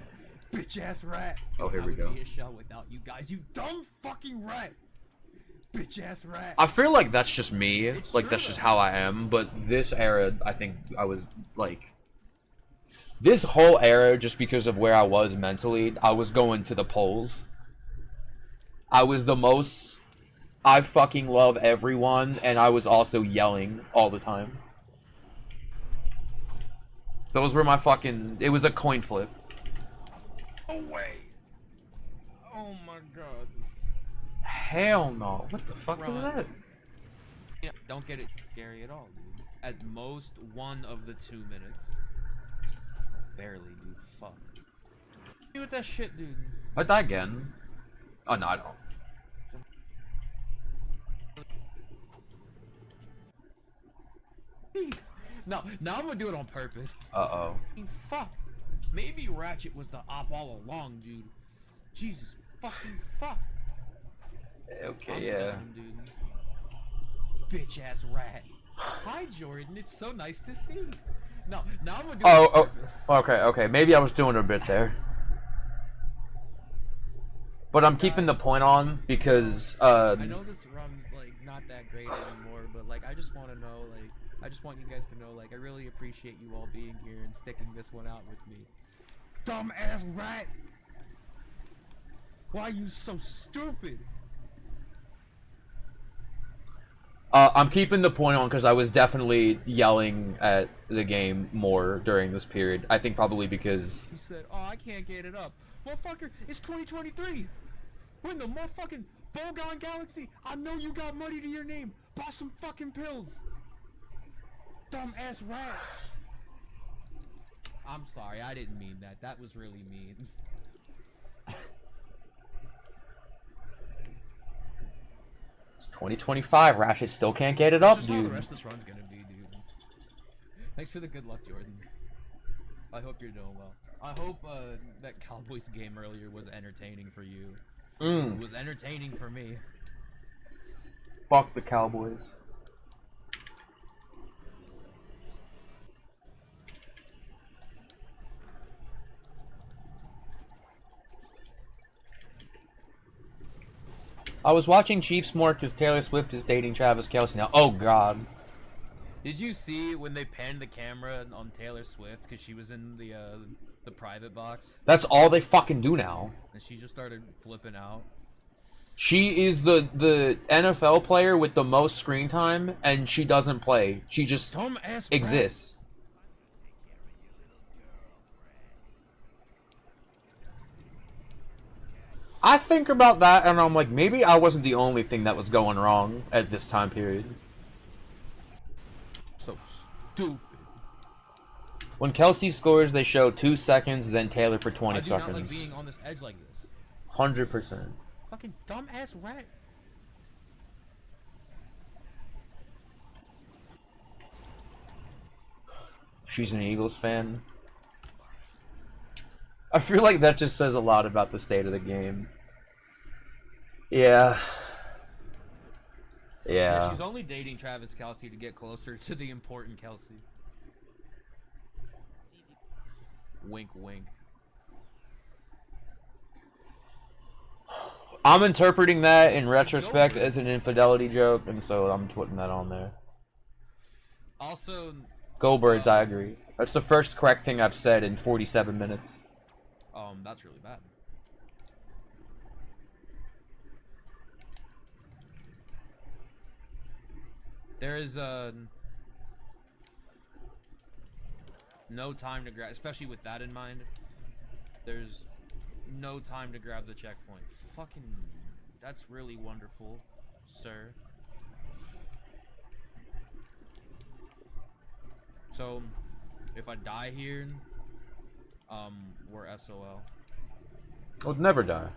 [SPEAKER 2] Bitch ass rat.
[SPEAKER 1] Oh, here we go.
[SPEAKER 2] I would be a shell without you guys. You dumb fucking rat. Bitch ass rat.
[SPEAKER 1] I feel like that's just me.
[SPEAKER 2] It's
[SPEAKER 1] like,
[SPEAKER 2] true,
[SPEAKER 1] that's just
[SPEAKER 2] though.
[SPEAKER 1] how I am. But this era, I think I was, like... This whole era, just because of where I was mentally, I was going to the polls. I was the most... I fucking love everyone, and I was also yelling all the time. Those were my fucking... It was a coin flip.
[SPEAKER 2] No way. Oh my god.
[SPEAKER 1] Hell no. What the fuck was that?
[SPEAKER 2] Yeah, don't get it scary at all, dude. At most, 1 of the 2 minutes. Barely, dude. Fuck. You with that shit, dude.
[SPEAKER 1] I die again. Oh, no, I don't.
[SPEAKER 2] No, now I'm gonna do it on purpose.
[SPEAKER 1] Uh-oh.
[SPEAKER 2] Fuck. Maybe Ratchet was the op all along, dude. Jesus fucking fuck.
[SPEAKER 1] Okay,
[SPEAKER 2] I'm
[SPEAKER 1] yeah.
[SPEAKER 2] killing him, dude. Bitch ass rat. Hi, Jordan. It's so nice to see you. No, now I'm gonna do it on purpose.
[SPEAKER 1] Okay. Maybe I was doing a bit there. But I'm keeping the point on because,
[SPEAKER 2] I know this run's, like, not that great anymore, but, like, I just want to know, like... I just want you guys to know, like, I really appreciate you all being here and sticking this one out with me. Dumbass rat! Why are you so stupid?
[SPEAKER 1] I'm keeping the point on because I was definitely yelling at the game more during this period. I think probably because...
[SPEAKER 2] He said, oh, I can't get it up. Motherfucker, it's 2023. We're in the motherfucking Bogon Galaxy. I know you got money to your name. Buy some fucking pills. Dumbass rat. I'm sorry, I didn't mean that. That was really mean.
[SPEAKER 1] It's 2025. Ratchet still can't get it
[SPEAKER 2] That's
[SPEAKER 1] up,
[SPEAKER 2] just how the
[SPEAKER 1] dude.
[SPEAKER 2] rest of this run's gonna be, dude. Thanks for the good luck, Jordan. I hope you're doing well. I hope that Cowboys game earlier was entertaining for you. It was entertaining for me.
[SPEAKER 1] Fuck the Cowboys. I was watching Chiefs more because Taylor Swift is dating Travis Kelce now. Oh, God.
[SPEAKER 2] Did you see when they panned the camera on Taylor Swift because she was in the private box?
[SPEAKER 1] That's all they fucking do now.
[SPEAKER 2] And she just started flipping out.
[SPEAKER 1] She is the NFL player with the most screen time, and she doesn't play. She just
[SPEAKER 2] Dumbass
[SPEAKER 1] exists. I think about that, and I'm like, maybe I wasn't the only thing that was going wrong at this time period.
[SPEAKER 2] So stupid.
[SPEAKER 1] When Kelsey scores, they show 2 seconds, then Taylor for 20
[SPEAKER 2] I do
[SPEAKER 1] seconds.
[SPEAKER 2] not like being on this edge like this.
[SPEAKER 1] 100%.
[SPEAKER 2] Fucking dumbass rat.
[SPEAKER 1] She's an Eagles fan. I feel like that just says a lot about the state of the game. Yeah. Yeah.
[SPEAKER 2] She's only dating Travis Kelce to get closer to the important Kelce. Wink, wink.
[SPEAKER 1] I'm interpreting that in retrospect as an infidelity joke, and so I'm putting that on there.
[SPEAKER 2] Also,
[SPEAKER 1] Go Birds, I agree. That's the first correct thing I've said in 47 minutes.
[SPEAKER 2] That's really bad. There is no time to grab, especially with that in mind. There's no time to grab the checkpoint. Fucking, that's really wonderful, sir. So, if I die here, we're SOL.
[SPEAKER 1] I would never die.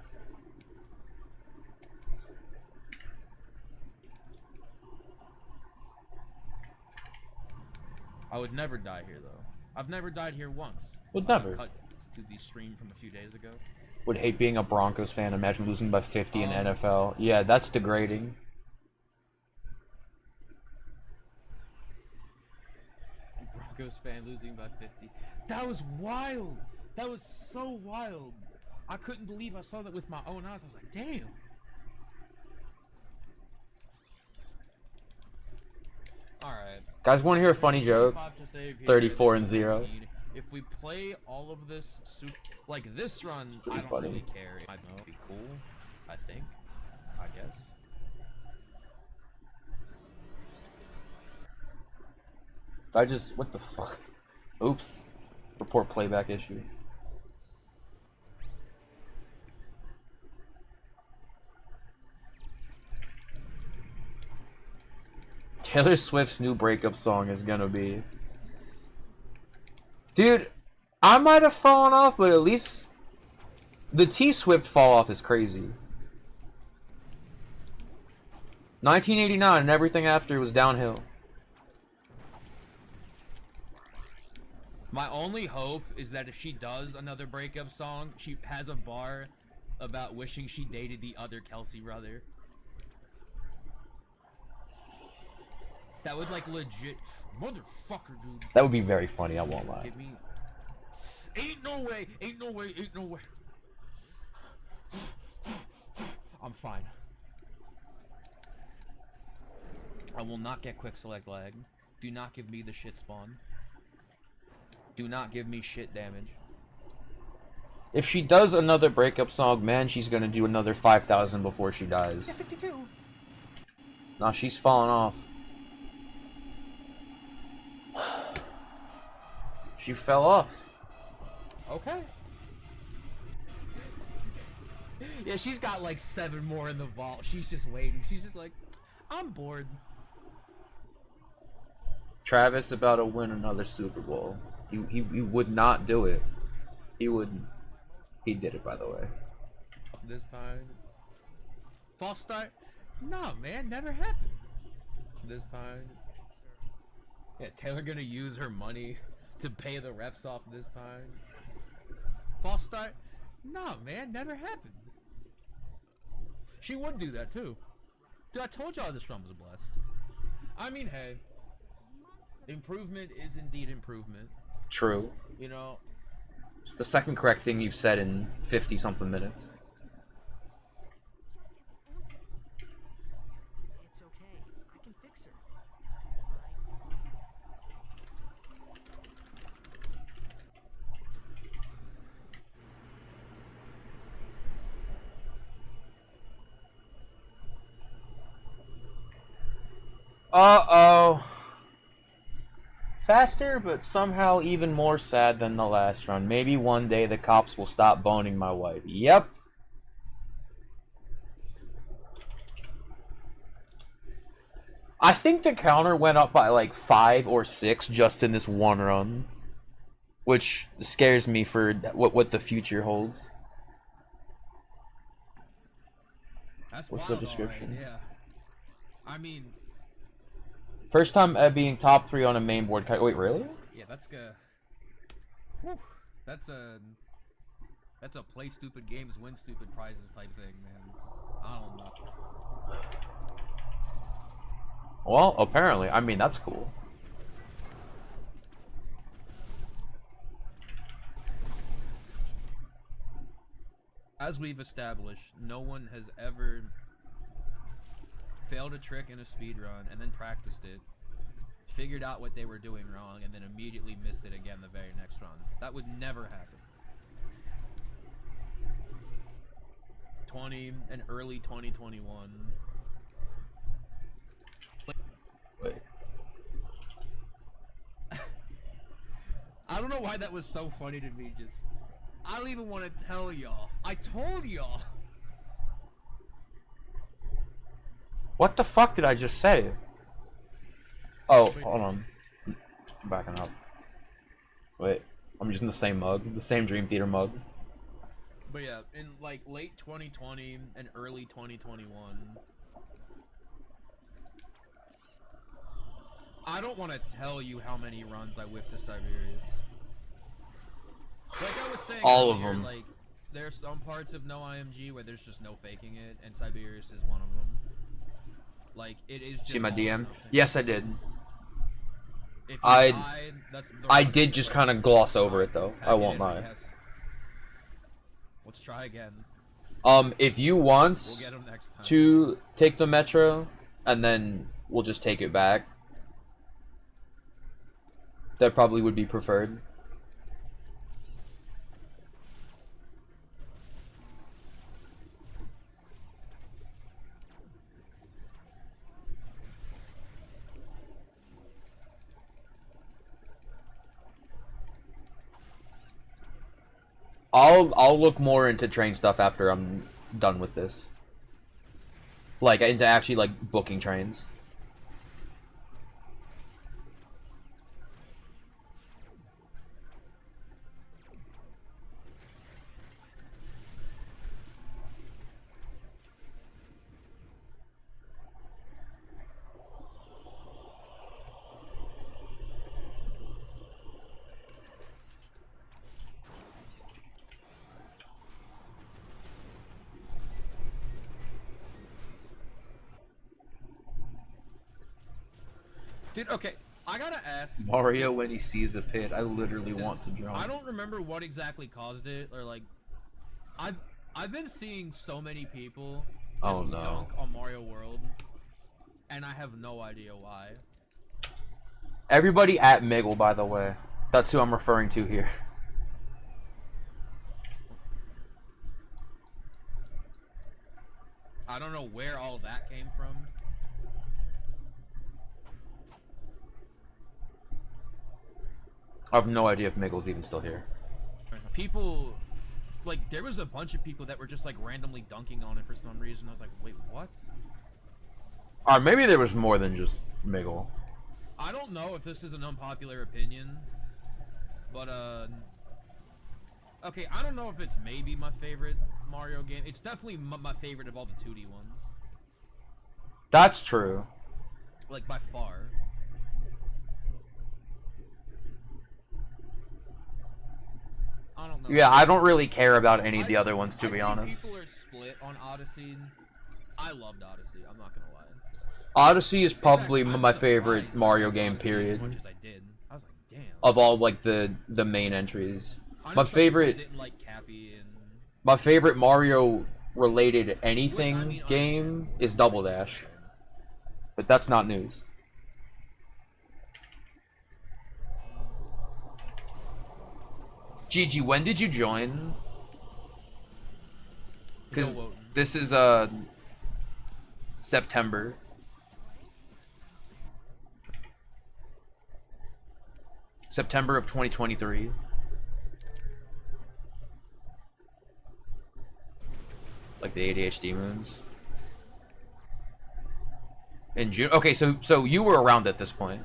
[SPEAKER 2] I would never die here, though. I've never died here once.
[SPEAKER 1] Would never.
[SPEAKER 2] Cut to the stream from a few days ago.
[SPEAKER 1] Would hate being a Broncos fan. Imagine losing by 50 in NFL. Yeah, that's degrading.
[SPEAKER 2] Broncos fan losing by 50. That was wild. That was so wild. I couldn't believe I saw that with my own eyes. I was like, damn. Alright.
[SPEAKER 1] Guys, want to hear a funny joke? 34-0.
[SPEAKER 2] If we play all of this like this run, I don't
[SPEAKER 1] funny.
[SPEAKER 2] really care. I know it'd be cool. I think. I guess.
[SPEAKER 1] What the fuck? Oops. Report playback issue. Taylor Swift's new breakup song is gonna be... Dude, I might have fallen off, but at least the T-Swift fall off is crazy. 1989 and everything after was downhill.
[SPEAKER 2] My only hope is that if she does another breakup song, she has a bar about wishing she dated the other Kelsey brother. That would like legit motherfucker, dude.
[SPEAKER 1] That would be very funny, I won't lie.
[SPEAKER 2] Give me... Ain't no way, ain't no way, ain't no way. I'm fine. I will not get quick select lag. Do not give me the shit spawn. Do not give me shit damage.
[SPEAKER 1] If she does another breakup song, man, she's gonna do another 5,000 before she dies.
[SPEAKER 2] Yeah, 52.
[SPEAKER 1] Nah, she's falling off. She fell off.
[SPEAKER 2] Okay. Yeah, she's got like 7 more in the vault. She's just waiting. She's just like, I'm bored.
[SPEAKER 1] Travis about to win another Super Bowl. He would not do it. He wouldn't. He did it, by the way.
[SPEAKER 2] This time. False start? No, man, never happened. This time. Yeah, Taylor gonna use her money to pay the refs off this time. False start? No, man, never happened. She would do that too. Dude, I told y'all this run was blessed. I mean, hey, improvement is indeed improvement.
[SPEAKER 1] True.
[SPEAKER 2] You know,
[SPEAKER 1] It's the second correct thing you've said in 50-something minutes.
[SPEAKER 19] It's okay. I can fix her.
[SPEAKER 1] Uh-oh. Faster, but somehow even more sad than the last run. Maybe one day the cops will stop boning my wife. Yep. I think the counter went up by like 5 or 6 just in this one run. Which scares me for what the future holds.
[SPEAKER 2] that's
[SPEAKER 1] What's
[SPEAKER 2] wild,
[SPEAKER 1] the description?
[SPEAKER 2] alright, yeah. I mean,
[SPEAKER 1] First time being top 3 on a main board. Wait, really?
[SPEAKER 2] yeah, that's good. That's a play stupid games, win stupid prizes type thing, man. I don't know.
[SPEAKER 1] Well, apparently. I mean, that's cool.
[SPEAKER 2] As we've established, no one has ever failed a trick in a speedrun and then practiced it, figured out what they were doing wrong, and then immediately missed it again the very next run. That would never happen. And early 2021.
[SPEAKER 1] Wait.
[SPEAKER 2] I don't know why that was so funny to me, just... I don't even want to tell y'all. I told y'all!
[SPEAKER 1] What the fuck did I just say? Oh, hold on. I'm backing up. Wait, I'm using the same mug, the same Dream Theater mug.
[SPEAKER 2] But yeah, in like late 2020 and early 2021, I don't want to tell you how many runs I whiffed to Siberius. Like I was saying
[SPEAKER 1] All of
[SPEAKER 2] earlier,
[SPEAKER 1] them.
[SPEAKER 2] like there's some parts of no IMG where there's just no faking it, and Siberius is one of them. Like it is just
[SPEAKER 1] See my
[SPEAKER 2] all
[SPEAKER 1] DM?
[SPEAKER 2] or nothing.
[SPEAKER 1] Yes, I did.
[SPEAKER 2] If you
[SPEAKER 1] I
[SPEAKER 2] died, that's the
[SPEAKER 1] I
[SPEAKER 2] run.
[SPEAKER 1] did just kind of gloss over it though. I won't lie.
[SPEAKER 2] Yes. Let's try again.
[SPEAKER 1] If you
[SPEAKER 2] We'll
[SPEAKER 1] want
[SPEAKER 2] get 'em next time.
[SPEAKER 1] to take the metro, and then we'll just take it back. That probably would be preferred. I'll look more into train stuff after I'm done with this. Like into actually like booking trains.
[SPEAKER 2] Dude, okay, I gotta ask.
[SPEAKER 1] Mario when he sees a pit, I literally want to jump.
[SPEAKER 2] I don't remember what exactly caused it, or like, I've been seeing so many people just
[SPEAKER 1] Oh, no.
[SPEAKER 2] dunk on Mario World, and I have no idea why.
[SPEAKER 1] Everybody at Miggle, by the way. That's who I'm referring to here.
[SPEAKER 2] I don't know where all that came from.
[SPEAKER 1] I have no idea if Miggle's even still here.
[SPEAKER 2] People, like, there was a bunch of people that were just, like, randomly dunking on it for some reason. I was like, wait, what?
[SPEAKER 1] Or maybe there was more than just Miggle.
[SPEAKER 2] I don't know if this is an unpopular opinion, but, okay, I don't know if it's maybe my favorite Mario game. It's definitely my favorite of all the 2D ones.
[SPEAKER 1] That's true.
[SPEAKER 2] Like, by far. I don't know.
[SPEAKER 1] Yeah, I don't really care about any of the other ones, to be honest.
[SPEAKER 2] People are split on Odyssey. I loved Odyssey, I'm not gonna lie.
[SPEAKER 1] Odyssey is probably my favorite Mario game, period.
[SPEAKER 2] As much as I did. I was like, damn.
[SPEAKER 1] Of all, like, the main entries.
[SPEAKER 2] I know
[SPEAKER 1] My
[SPEAKER 2] some people
[SPEAKER 1] favorite...
[SPEAKER 2] didn't like Cappy and...
[SPEAKER 1] My favorite Mario-related anything game is Double Dash. But that's not news. Gigi, when did you join? Because this is September. September of 2023. Like the ADHD moons. In June. Okay, so you were around at this point.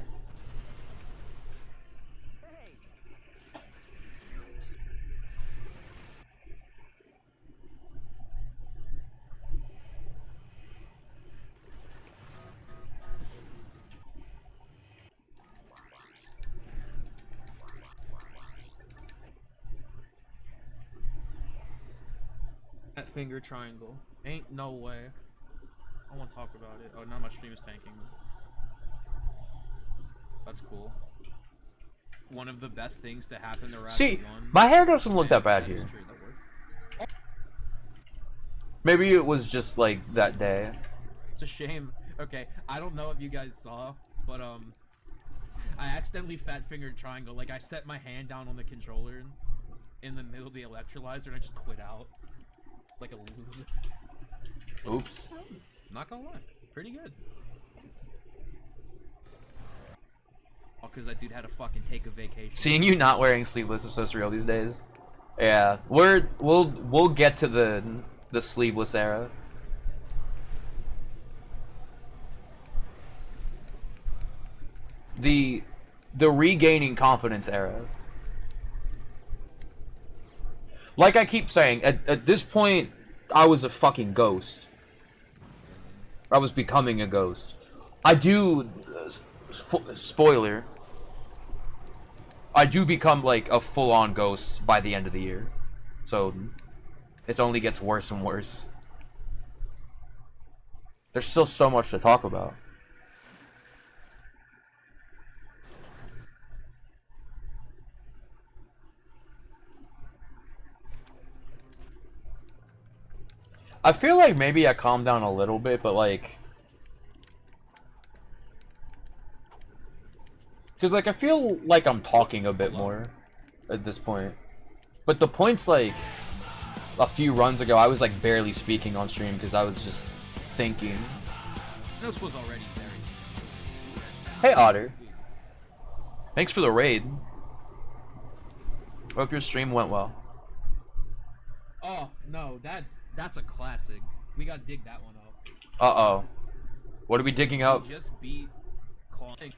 [SPEAKER 2] That finger triangle. Ain't no way. I want to talk about it. Oh, now my stream is tanking. That's cool. One of the best things to happen to Rapid
[SPEAKER 1] See,
[SPEAKER 2] 1.
[SPEAKER 1] my hair doesn't look that bad here. Maybe it was just like that day.
[SPEAKER 2] It's a shame. Okay, I don't know if you guys saw, but I accidentally fat fingered triangle. Like I set my hand down on the controller in the middle of the electrolyzer and I just quit out. Like a loser.
[SPEAKER 1] Oops.
[SPEAKER 2] Not gonna lie, pretty good. All because that dude had to fucking take a vacation.
[SPEAKER 1] Seeing you not wearing sleeveless is so surreal these days. Yeah, we'll get to the sleeveless era. The regaining confidence era. Like I keep saying, at this point, I was a fucking ghost. I was becoming a ghost. I do, spoiler, I do become like a full-on ghost by the end of the year. So, it only gets worse and worse. There's still so much to talk about. I feel like maybe I calmed down a little bit, but like... Because like I feel like I'm talking a bit more at this point. But the point's like... A few runs ago, I was like barely speaking on stream because I was just thinking.
[SPEAKER 2] This was already very...
[SPEAKER 1] Hey Otter. Thanks for the raid. Hope your stream went well.
[SPEAKER 2] Oh, no, that's a classic. We gotta dig that one up.
[SPEAKER 1] Uh-oh. What are we digging up?
[SPEAKER 2] We just beat Clunk.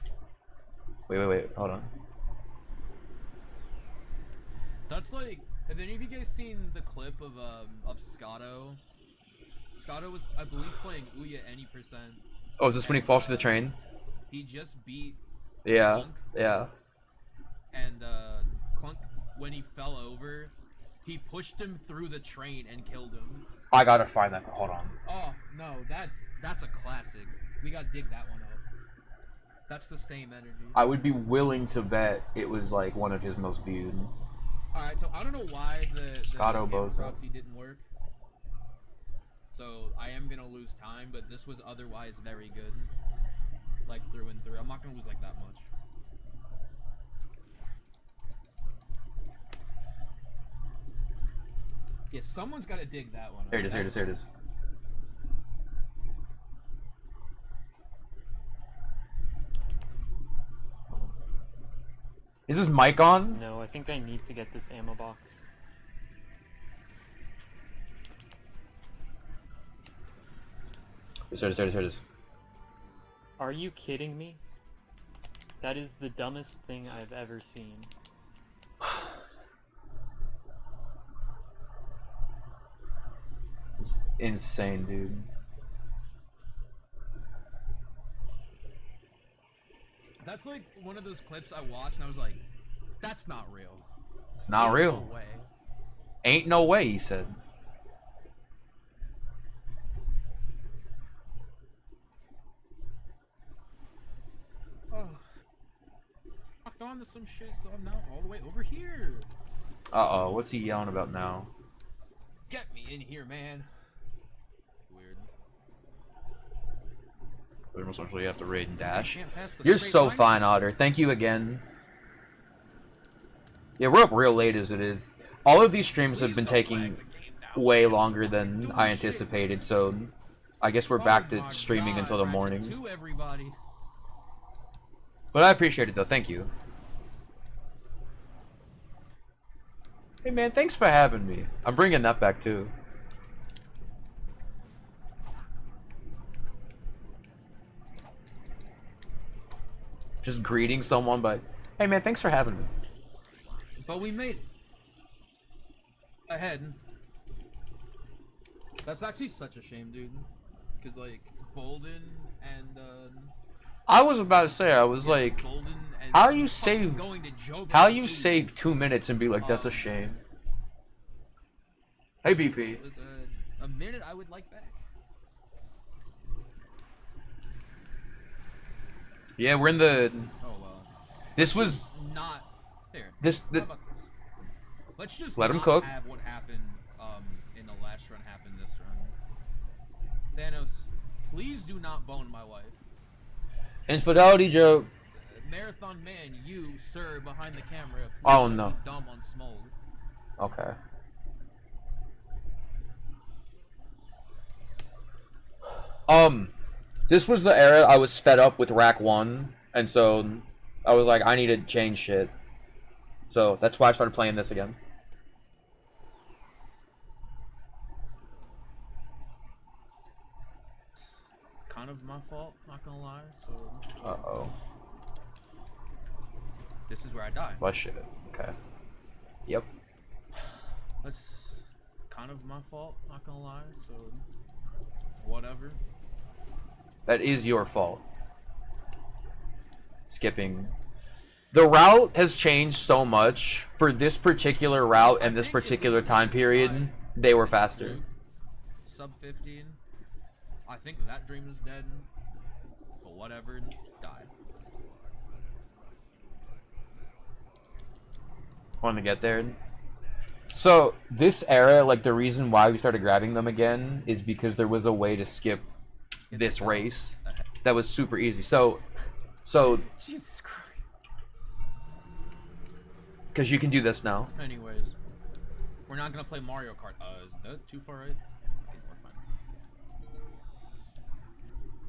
[SPEAKER 1] Wait, hold on.
[SPEAKER 2] That's like, have any of you guys seen the clip of Scotto? Scotto was, I believe, playing Ouya any percent.
[SPEAKER 1] Oh, is this when he falls through the train?
[SPEAKER 2] He just beat
[SPEAKER 1] Yeah,
[SPEAKER 2] Clunk,
[SPEAKER 1] yeah.
[SPEAKER 2] and Clunk, when he fell over, he pushed him through the train and killed him.
[SPEAKER 1] I gotta find that. Hold on.
[SPEAKER 2] Oh, no, that's a classic. We gotta dig that one up. That's the same energy.
[SPEAKER 1] I would be willing to bet it was like one of his most viewed.
[SPEAKER 2] Alright, so I don't know why the
[SPEAKER 1] Scotto
[SPEAKER 2] camera
[SPEAKER 1] Bozo.
[SPEAKER 2] proxy didn't work. So I am gonna lose time, but this was otherwise very good. Like through and through. I'm not gonna lose like that much. Yeah, someone's got to dig that one.
[SPEAKER 1] Here it is, here it is, here it is. Is this mic on?
[SPEAKER 20] No, I think I need to get this ammo box.
[SPEAKER 1] Here it is.
[SPEAKER 20] Are you kidding me? That is the dumbest thing I've ever seen.
[SPEAKER 1] It's insane, dude.
[SPEAKER 2] That's like one of those clips I watched and I was like, that's not real.
[SPEAKER 1] It's not
[SPEAKER 2] Ain't
[SPEAKER 1] real.
[SPEAKER 2] no way.
[SPEAKER 1] Ain't no way, he said.
[SPEAKER 2] Oh. Locked on to some shit, so I'm now all the way over here.
[SPEAKER 1] Uh-oh, what's he yelling about now?
[SPEAKER 2] Get me in here, man. Weird.
[SPEAKER 1] We most actually have to raid and dash.
[SPEAKER 2] Can't pass the
[SPEAKER 1] You're
[SPEAKER 2] straight
[SPEAKER 1] so
[SPEAKER 2] line.
[SPEAKER 1] fine, Otter. Thank you again. Yeah, we're up real late as it is. All of these streams have been taking way longer than I anticipated, so I guess we're back to streaming until the morning.
[SPEAKER 2] To everybody.
[SPEAKER 1] But I appreciate it though, thank you. Hey man, thanks for having me. I'm bringing that back too. Just greeting someone, but hey man, thanks for having me.
[SPEAKER 2] But we made it. Ahead. That's actually such a shame, dude. Because, like, Bolden and,
[SPEAKER 1] I was about to say, I was like,
[SPEAKER 2] Bolden and
[SPEAKER 1] how you
[SPEAKER 2] fucking
[SPEAKER 1] save,
[SPEAKER 2] going to Joe
[SPEAKER 1] how
[SPEAKER 2] Biden
[SPEAKER 1] you
[SPEAKER 2] 80.
[SPEAKER 1] save 2 minutes and be like, that's a shame. Hey BP.
[SPEAKER 2] It was a minute I would like back.
[SPEAKER 1] Yeah, we're in the.
[SPEAKER 2] Oh well.
[SPEAKER 1] This was
[SPEAKER 2] Not there.
[SPEAKER 1] this.
[SPEAKER 2] How about this? Let's just
[SPEAKER 1] Let him
[SPEAKER 2] not
[SPEAKER 1] cook.
[SPEAKER 2] have what happened in the last run happen this run. Thanos, please do not bone my wife.
[SPEAKER 1] Infidelity joke.
[SPEAKER 2] Marathon man, you sir behind the camera. Please
[SPEAKER 1] Oh,
[SPEAKER 2] don't
[SPEAKER 1] no.
[SPEAKER 2] be dumb on Smolg.
[SPEAKER 1] Okay. This was the era I was fed up with Rack 1, and so I was like, I need to change shit. So that's why I started playing this again.
[SPEAKER 2] Kind of my fault, not gonna lie. So
[SPEAKER 1] Uh-oh.
[SPEAKER 2] this is where I die.
[SPEAKER 1] Well, shit. Okay. Yep.
[SPEAKER 2] That's kind of my fault, not gonna lie. So whatever.
[SPEAKER 1] That is your fault. Skipping. The route has changed so much. For this particular route and this particular time period, they were faster.
[SPEAKER 2] Sub 15. I think that dream is dead. But whatever, die.
[SPEAKER 1] Want to get there? So, this era, like, the reason why we started grabbing them again is because there was a way to skip this race that was super easy. So
[SPEAKER 2] Jesus Christ.
[SPEAKER 1] because you can do this now.
[SPEAKER 2] Anyways, we're not gonna play Mario Kart. Is that too far right? Okay, we're fine.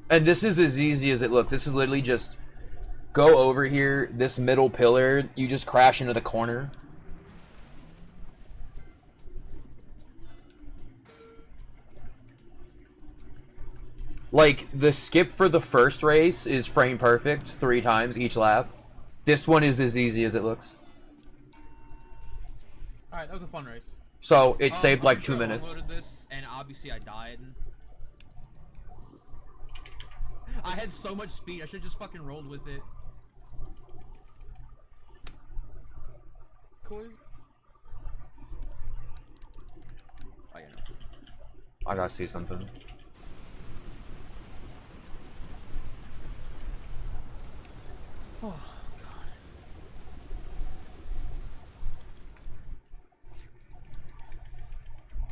[SPEAKER 1] And this is as easy as it looks. This is literally just go over here, this middle pillar, you just crash into the corner. Like, the skip for the first race is frame perfect 3 times each lap. This one is as easy as it looks.
[SPEAKER 2] Alright, that was a fun race.
[SPEAKER 1] So, it saved like
[SPEAKER 2] I'm
[SPEAKER 1] 2
[SPEAKER 2] sure I
[SPEAKER 1] minutes.
[SPEAKER 2] downloaded this, and obviously I died. I had so much speed, I should just fucking rolled with it. Cool. Oh, yeah, no.
[SPEAKER 1] I gotta see something.
[SPEAKER 2] Oh,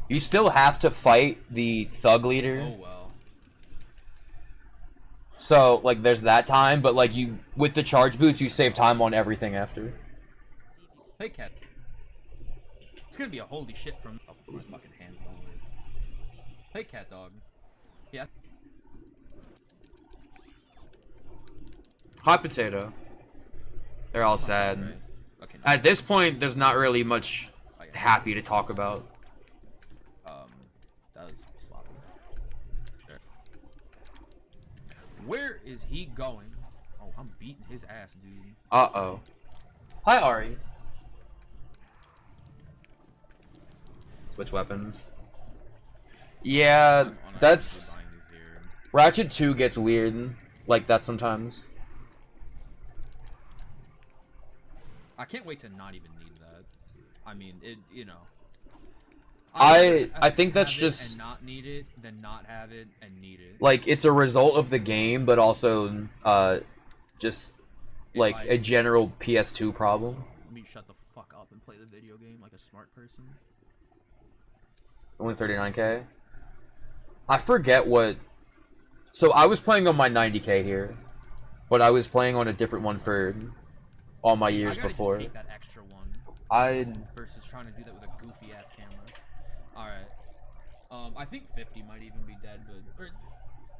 [SPEAKER 1] You still have to fight the thug leader.
[SPEAKER 2] oh well.
[SPEAKER 1] So, like, there's that time, but, like, you, with the charge boots, you save time on everything after.
[SPEAKER 2] Hey, Cat. It's gonna be a holy shit from These fucking hands don't work. Hey, cat dog. Yeah.
[SPEAKER 1] Hot potato. They're all sad.
[SPEAKER 2] Right. Okay,
[SPEAKER 1] At this point, there's not really much happy to talk about.
[SPEAKER 2] That was sloppy. Sure. Where is he going? Oh, I'm beating his ass, dude.
[SPEAKER 1] Uh-oh. Hi, Ari. Switch weapons. Yeah, that's... Ratchet 2 gets weird like that sometimes.
[SPEAKER 2] I can't wait to not even need that. I mean, it, you know.
[SPEAKER 1] I think that's
[SPEAKER 2] have it
[SPEAKER 1] just...
[SPEAKER 2] and not need it, then not have it and need it.
[SPEAKER 1] Like, it's a result of the game, but also, just, like, a general PS2 problem.
[SPEAKER 2] Let me shut the fuck up and play the video game like a smart person.
[SPEAKER 1] Only 39k? I forget what... So, I was playing on my 90k here, but I was playing on a different one for all my years before.
[SPEAKER 2] Just take that extra one.
[SPEAKER 1] Versus
[SPEAKER 2] trying to do that with a goofy ass camera. Alright. I think 50 might even be dead, but... Or,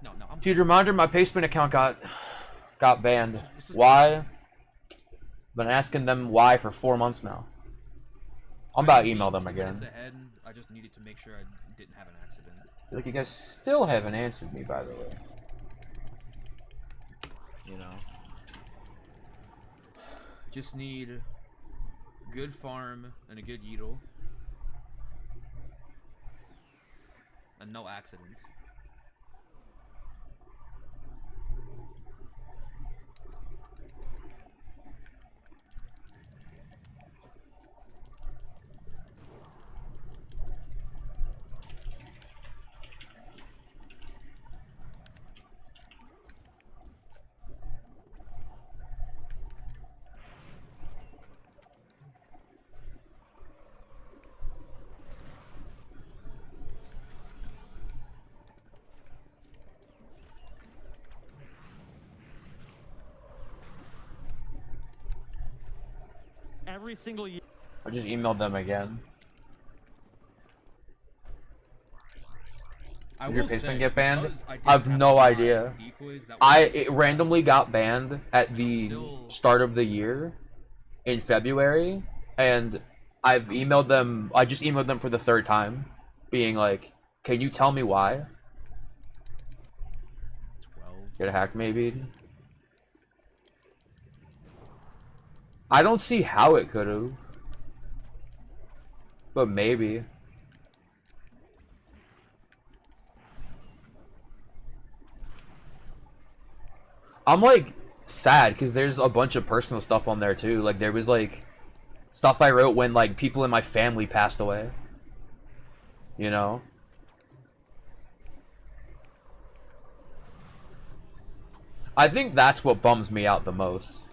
[SPEAKER 2] no, I'm...
[SPEAKER 1] Dude, reminder, my Pastebin account got banned. Why? Been asking them why for 4 months now. I'm about to email them again.
[SPEAKER 2] Ahead, I just needed to make sure I didn't have an accident.
[SPEAKER 1] I feel like you guys still haven't answered me, by the way.
[SPEAKER 2] You know. Just need good farm and a good Yeetle. And no accidents.
[SPEAKER 13] Every single year.
[SPEAKER 1] I just emailed them again. Did your Pastebin get banned? I have no idea. It randomly got banned at the start of the year in February, and I've emailed them. I just emailed them for the 3rd time, being like, "Can you tell me why?"
[SPEAKER 2] 12.
[SPEAKER 1] Get hacked, maybe. I don't see how it could have, but maybe. I'm like sad because there's a bunch of personal stuff on there too. Like there was like stuff I wrote when like people in my family passed away. You know? I think that's what bums me out the most.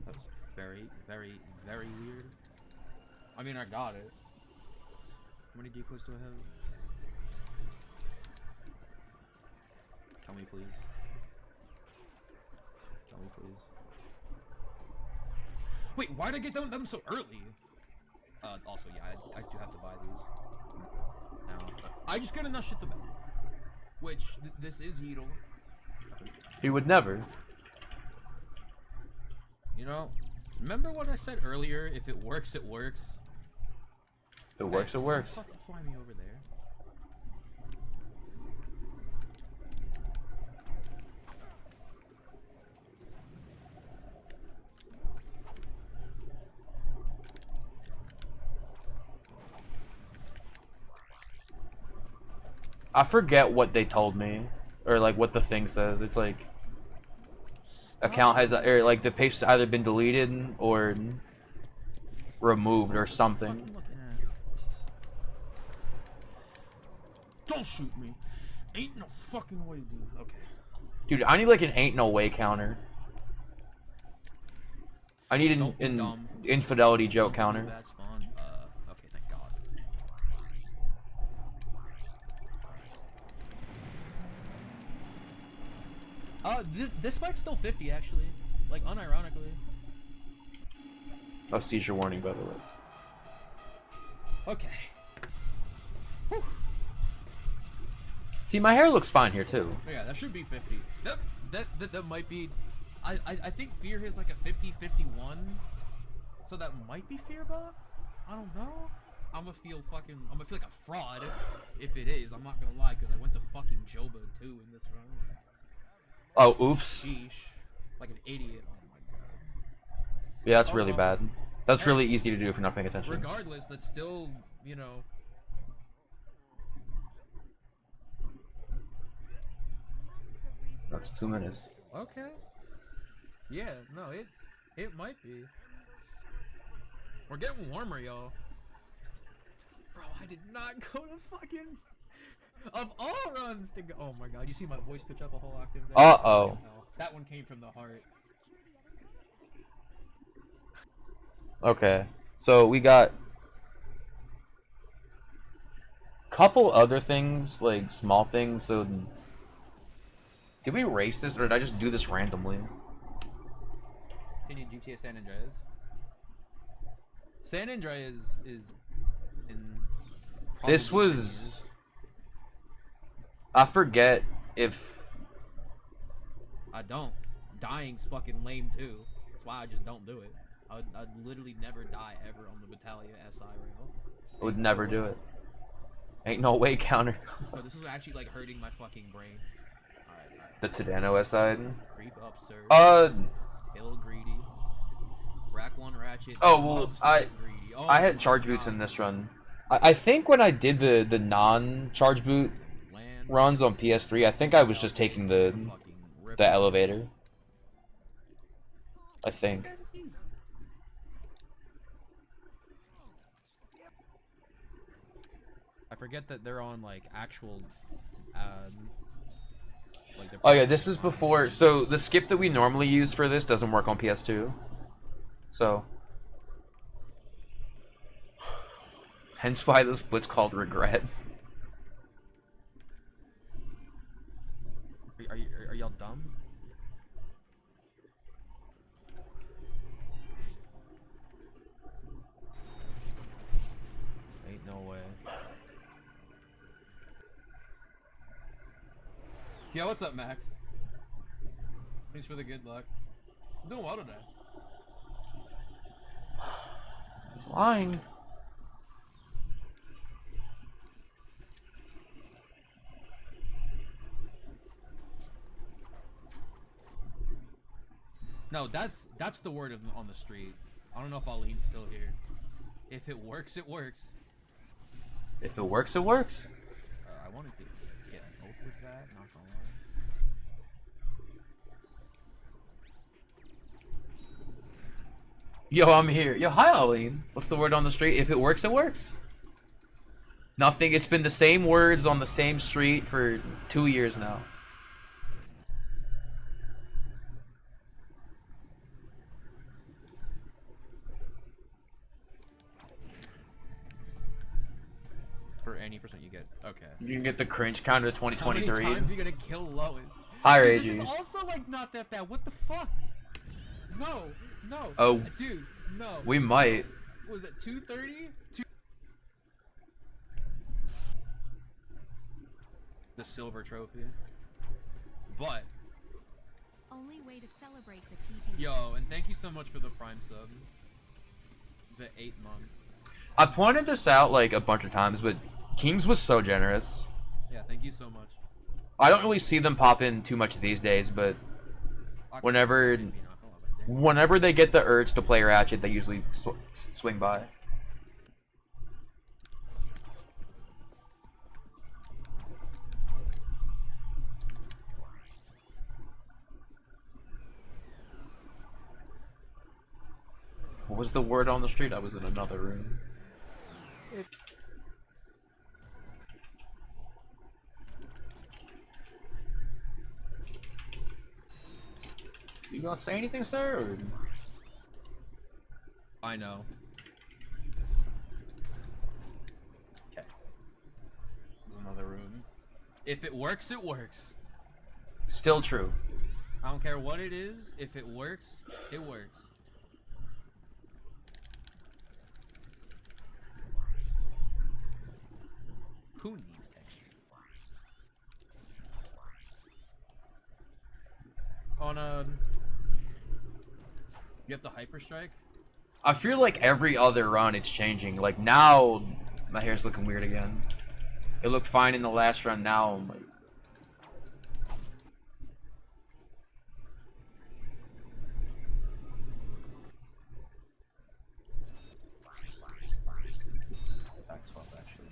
[SPEAKER 2] That was very, very, very weird. I mean, I got it. How many decoys do I have? Tell me, please. Tell me, please. Wait, why did I get them so early? Also, yeah, I do have to buy these. Now, I just got enough shit to buy. Which, this is Yeetle.
[SPEAKER 1] He would never.
[SPEAKER 2] You know, remember what I said earlier? If it works, it works.
[SPEAKER 1] If it works, it works.
[SPEAKER 2] Fucking fly me over there.
[SPEAKER 1] I forget what they told me, or like what the thing says. It's like account has, or like the page has either been deleted or removed or something.
[SPEAKER 2] Don't shoot me. Ain't no fucking way, dude. Okay.
[SPEAKER 1] Dude, I need like an ain't no way counter. I need an infidelity joke counter.
[SPEAKER 2] Bad spawn. Okay, thank God. This fight's still 50 actually. Like, unironically.
[SPEAKER 1] Oh, seizure warning, by the way.
[SPEAKER 2] Okay. Whew.
[SPEAKER 1] See, my hair looks fine here too.
[SPEAKER 2] Yeah, that should be 50. That might be. I think Fear has like a 50-51. So that might be Fear Bob? I don't know. I'm gonna feel like a fraud if it is. I'm not gonna lie, because I went to fucking Joba too in this run.
[SPEAKER 1] Oh, oops.
[SPEAKER 2] Sheesh. Like an idiot. Oh my god.
[SPEAKER 1] Yeah, that's really bad. That's really easy to do if you're not paying attention.
[SPEAKER 2] Regardless, that's still, you know.
[SPEAKER 1] That's 2 minutes.
[SPEAKER 2] Okay. Yeah, no, it might be. We're getting warmer, y'all. Bro, I did not go to fucking... Of all runs to go... Oh my god, you see my voice pitch up a whole octave there?
[SPEAKER 1] Uh-oh.
[SPEAKER 2] That one came from the heart.
[SPEAKER 1] Okay, so we got couple other things, like small things. So did we race this, or did I just do this randomly?
[SPEAKER 2] Opinion GTA San Andreas. San Andreas is in.
[SPEAKER 1] This was. I forget if.
[SPEAKER 2] I don't. Dying's fucking lame too. That's why I just don't do it. I'd literally never die ever on the Battalia SI rail.
[SPEAKER 1] I would never do it. Ain't no way counter.
[SPEAKER 2] So this is actually like hurting my fucking brain.
[SPEAKER 1] The Tadano side.
[SPEAKER 2] Creep up, sir. Hill greedy. Rack 1 ratchet.
[SPEAKER 1] Oh well,
[SPEAKER 2] Greedy. Oh,
[SPEAKER 1] I had charge boots in this run. I think when I did the non-charge boot runs on PS3, I think I was just taking the elevator. I think.
[SPEAKER 2] I forget that they're on like actual. Like
[SPEAKER 1] Oh yeah, this is before. So the skip that we normally use for this doesn't work on PS2. So. Hence why the split's called Regret.
[SPEAKER 2] Are y'all dumb? Ain't no way. Yeah, what's up, Max? Thanks for the good luck. I'm doing well today.
[SPEAKER 1] He's lying.
[SPEAKER 2] No, that's the word on the street. I don't know if Alin's still here. If it works, it works.
[SPEAKER 1] If it works, it works.
[SPEAKER 2] I wanted to get an oath with that, not gonna lie.
[SPEAKER 1] Yo, I'm here. Yo, hi, Aline. What's the word on the street? If it works, it works. Nothing. It's been the same words on the same street for 2 years now.
[SPEAKER 2] For any percent you get. Okay.
[SPEAKER 1] You can get the cringe counter to 2023.
[SPEAKER 2] How many times are you gonna kill Lois?
[SPEAKER 1] Hi,
[SPEAKER 2] Dude, this
[SPEAKER 1] Ragey.
[SPEAKER 2] is also like not that bad. What the fuck? No, no.
[SPEAKER 1] Oh.
[SPEAKER 2] Dude, no.
[SPEAKER 1] We might.
[SPEAKER 2] Was it 230? The silver trophy. But
[SPEAKER 21] Only way to celebrate the PB.
[SPEAKER 2] yo, and thank you so much for the Prime sub. The 8 months.
[SPEAKER 1] I pointed this out like a bunch of times, but Kings was so generous.
[SPEAKER 2] Yeah, thank you so much.
[SPEAKER 1] I don't really see them pop in too much these days, but whenever they get the urge to play Ratchet, they usually swing by. What was the word on the street? I was in another room. You gonna say anything, sir? Or...
[SPEAKER 2] I know.
[SPEAKER 1] Okay.
[SPEAKER 2] There's another room. If it works, it works.
[SPEAKER 1] Still true.
[SPEAKER 2] I don't care what it is. If it works, it works. Who needs textures? On you have to hyper strike.
[SPEAKER 1] I feel like every other run it's changing. Like now, my hair's looking weird again. It looked fine in the last run. Now I'm like. Back swap actually.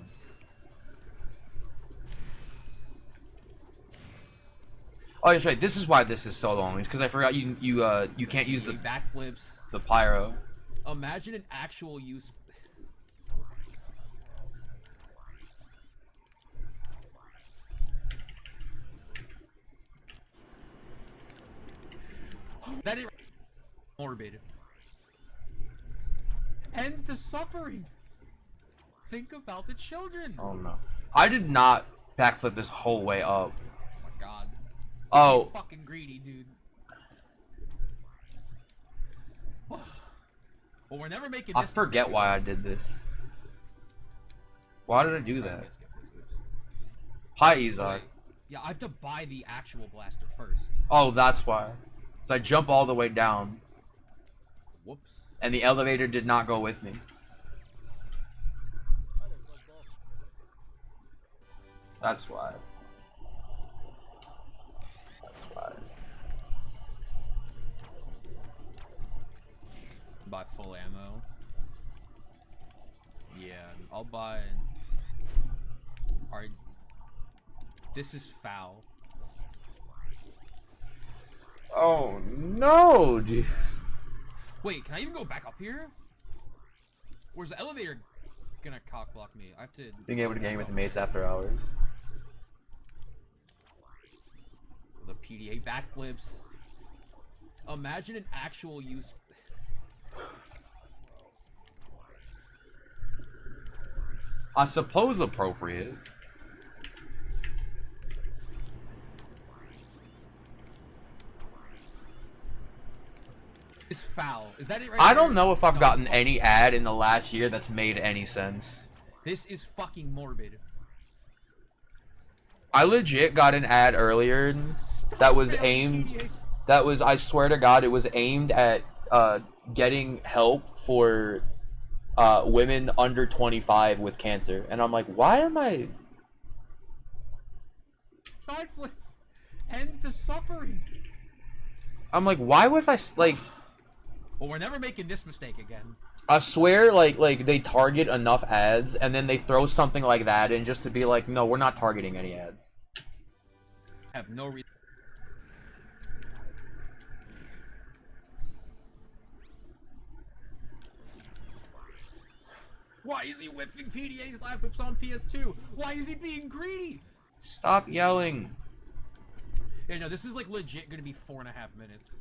[SPEAKER 1] Oh, that's right. This is why this is so long. It's because I forgot you can't use the
[SPEAKER 2] backflips.
[SPEAKER 1] The pyro.
[SPEAKER 2] Imagine an actual use. That is morbid. End the suffering. Think about the children.
[SPEAKER 1] Oh no. I did not backflip this whole way up.
[SPEAKER 2] Oh my god.
[SPEAKER 1] Oh.
[SPEAKER 2] You're fucking greedy, dude. Well, we're never making this.
[SPEAKER 1] I forget why I did this. Why did I do that? Hi, Izak.
[SPEAKER 2] Yeah, I have to buy the actual blaster first.
[SPEAKER 1] Oh, that's why. So I jump all the way down.
[SPEAKER 2] Whoops.
[SPEAKER 1] And the elevator did not go with me. That's why. That's why.
[SPEAKER 2] Buy full ammo. Yeah, I'll buy. Alright. This is foul.
[SPEAKER 1] Oh no, dude.
[SPEAKER 2] Wait, can I even go back up here? Where's the elevator gonna cock block me? I have to.
[SPEAKER 1] Being able to game with mates after hours.
[SPEAKER 2] The PDA backflips. Imagine an actual use.
[SPEAKER 1] I suppose appropriate.
[SPEAKER 2] Is foul. Is that it right
[SPEAKER 1] I
[SPEAKER 2] there?
[SPEAKER 1] don't know if I've
[SPEAKER 2] No,
[SPEAKER 1] gotten any ad in the last year that's made any sense.
[SPEAKER 2] This is fucking morbid.
[SPEAKER 1] I legit got an ad earlier that was aimed. That was, I swear to God, it was aimed at getting help for women under 25 with cancer. And I'm like, why am I?
[SPEAKER 2] Side flips. End the suffering.
[SPEAKER 1] I'm like, why was I like?
[SPEAKER 2] Well, we're never making this mistake again.
[SPEAKER 1] I swear, like they target enough ads, and then they throw something like that in just to be like, no, we're not targeting any ads.
[SPEAKER 2] I have no reason. Why is he whipping PDA's live whips on PS2? Why is he being greedy?
[SPEAKER 1] Stop yelling.
[SPEAKER 2] Yeah, no, this is like legit gonna be 4.5 minutes.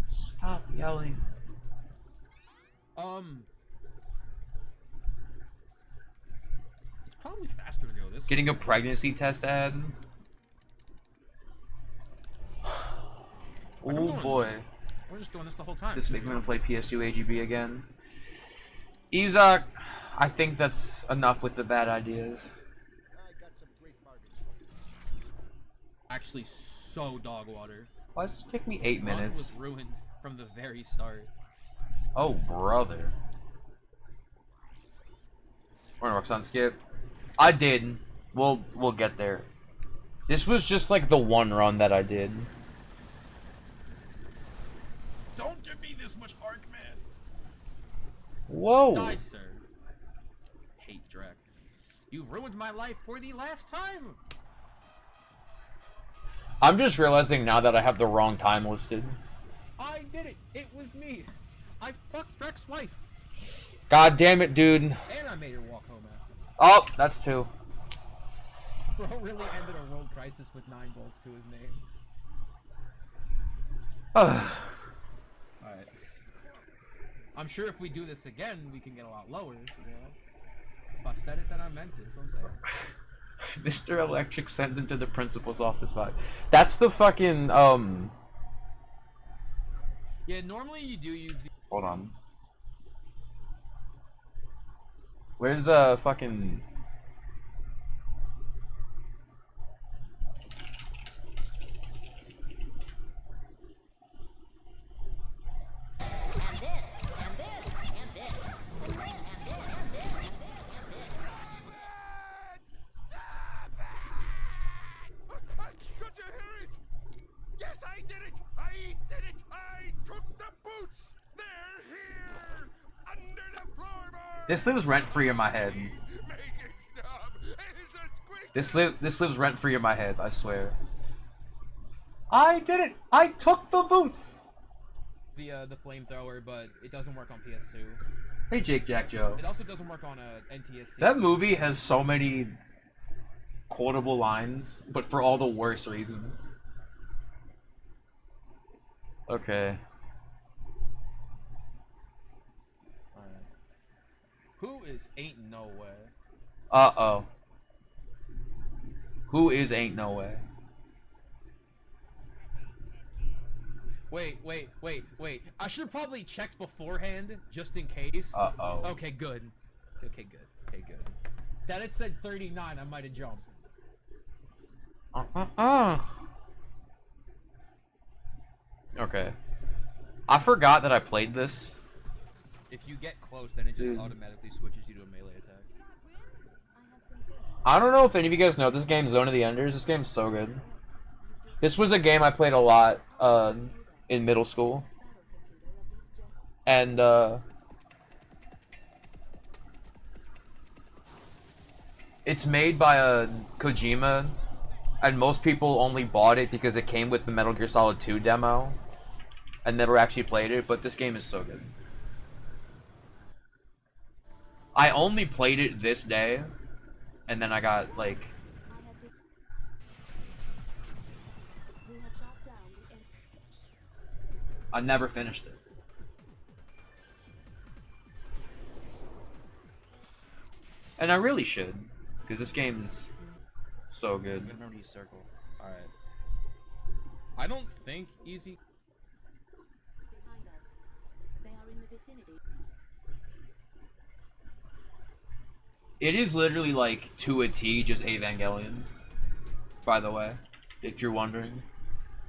[SPEAKER 1] Stop yelling.
[SPEAKER 2] It's probably faster to go this way.
[SPEAKER 1] Getting a pregnancy test ad. Oh boy.
[SPEAKER 2] We're just doing this the whole time.
[SPEAKER 1] This makes me want to play PS2 AGB again. Izak, I think that's enough with the bad ideas.
[SPEAKER 2] Actually, so dog water.
[SPEAKER 1] Why does it take me 8
[SPEAKER 2] Run
[SPEAKER 1] minutes?
[SPEAKER 2] was ruined from the very start.
[SPEAKER 1] Oh, brother. We're gonna Roxanne skip. I did. We'll get there. This was just like the one run that I did.
[SPEAKER 2] Don't give me this much arc, man.
[SPEAKER 1] Whoa.
[SPEAKER 2] Die, sir. Hate Drek. You've ruined my life for the last time.
[SPEAKER 1] I'm just realizing now that I have the wrong time listed.
[SPEAKER 2] I did it. It was me. I fucked Drek's wife.
[SPEAKER 1] God damn it, dude.
[SPEAKER 2] And I made her walk home after.
[SPEAKER 1] Oh, that's 2.
[SPEAKER 2] Bro really ended a world crisis with 9 bolts to his name. Alright. I'm sure if we do this again, we can get a lot lower, you know? If I said it, then I meant it, that's what I'm saying.
[SPEAKER 1] Mr. Electric sent him to the principal's office by. That's the fucking,
[SPEAKER 2] Yeah, normally you do use the.
[SPEAKER 1] Hold on. Where's fucking?
[SPEAKER 17] Don't you hear it? Yes, I did it! I did it! I took the boots! They're here! Under the floorboard!
[SPEAKER 1] This lives rent free in my head. This lives rent free in my head. I swear. I did it! I took the boots!
[SPEAKER 2] The flamethrower, but it doesn't work on PS2.
[SPEAKER 1] Hey, Jake Jack Joe.
[SPEAKER 2] It also doesn't work on NTSC.
[SPEAKER 1] That movie has so many quotable lines, but for all the worst reasons. Okay.
[SPEAKER 2] Alright. Who is Ain't No Way?
[SPEAKER 1] Uh-oh. Who is Ain't No Way?
[SPEAKER 2] Wait. I should have probably checked beforehand, just in case.
[SPEAKER 1] Uh-oh.
[SPEAKER 2] Okay, good. Okay, good. That it said 39, I might have jumped.
[SPEAKER 1] Okay. I forgot that I played this.
[SPEAKER 2] If you get close, then it just automatically switches you to a melee attack.
[SPEAKER 1] I don't know if any of you guys know this game, Zone of the Enders. This game's so good. This was a game I played a lot in middle school. And it's made by Kojima, and most people only bought it because it came with the Metal Gear Solid 2 demo and never actually played it, but this game is so good. I only played it this day, and then I got, like... I never finished it. And I really should, because this game is so good.
[SPEAKER 2] Circle. Alright. I don't think easy...
[SPEAKER 21] Behind us. They are in the vicinity.
[SPEAKER 1] It is literally like to a T, just Evangelion. By the way, if you're wondering,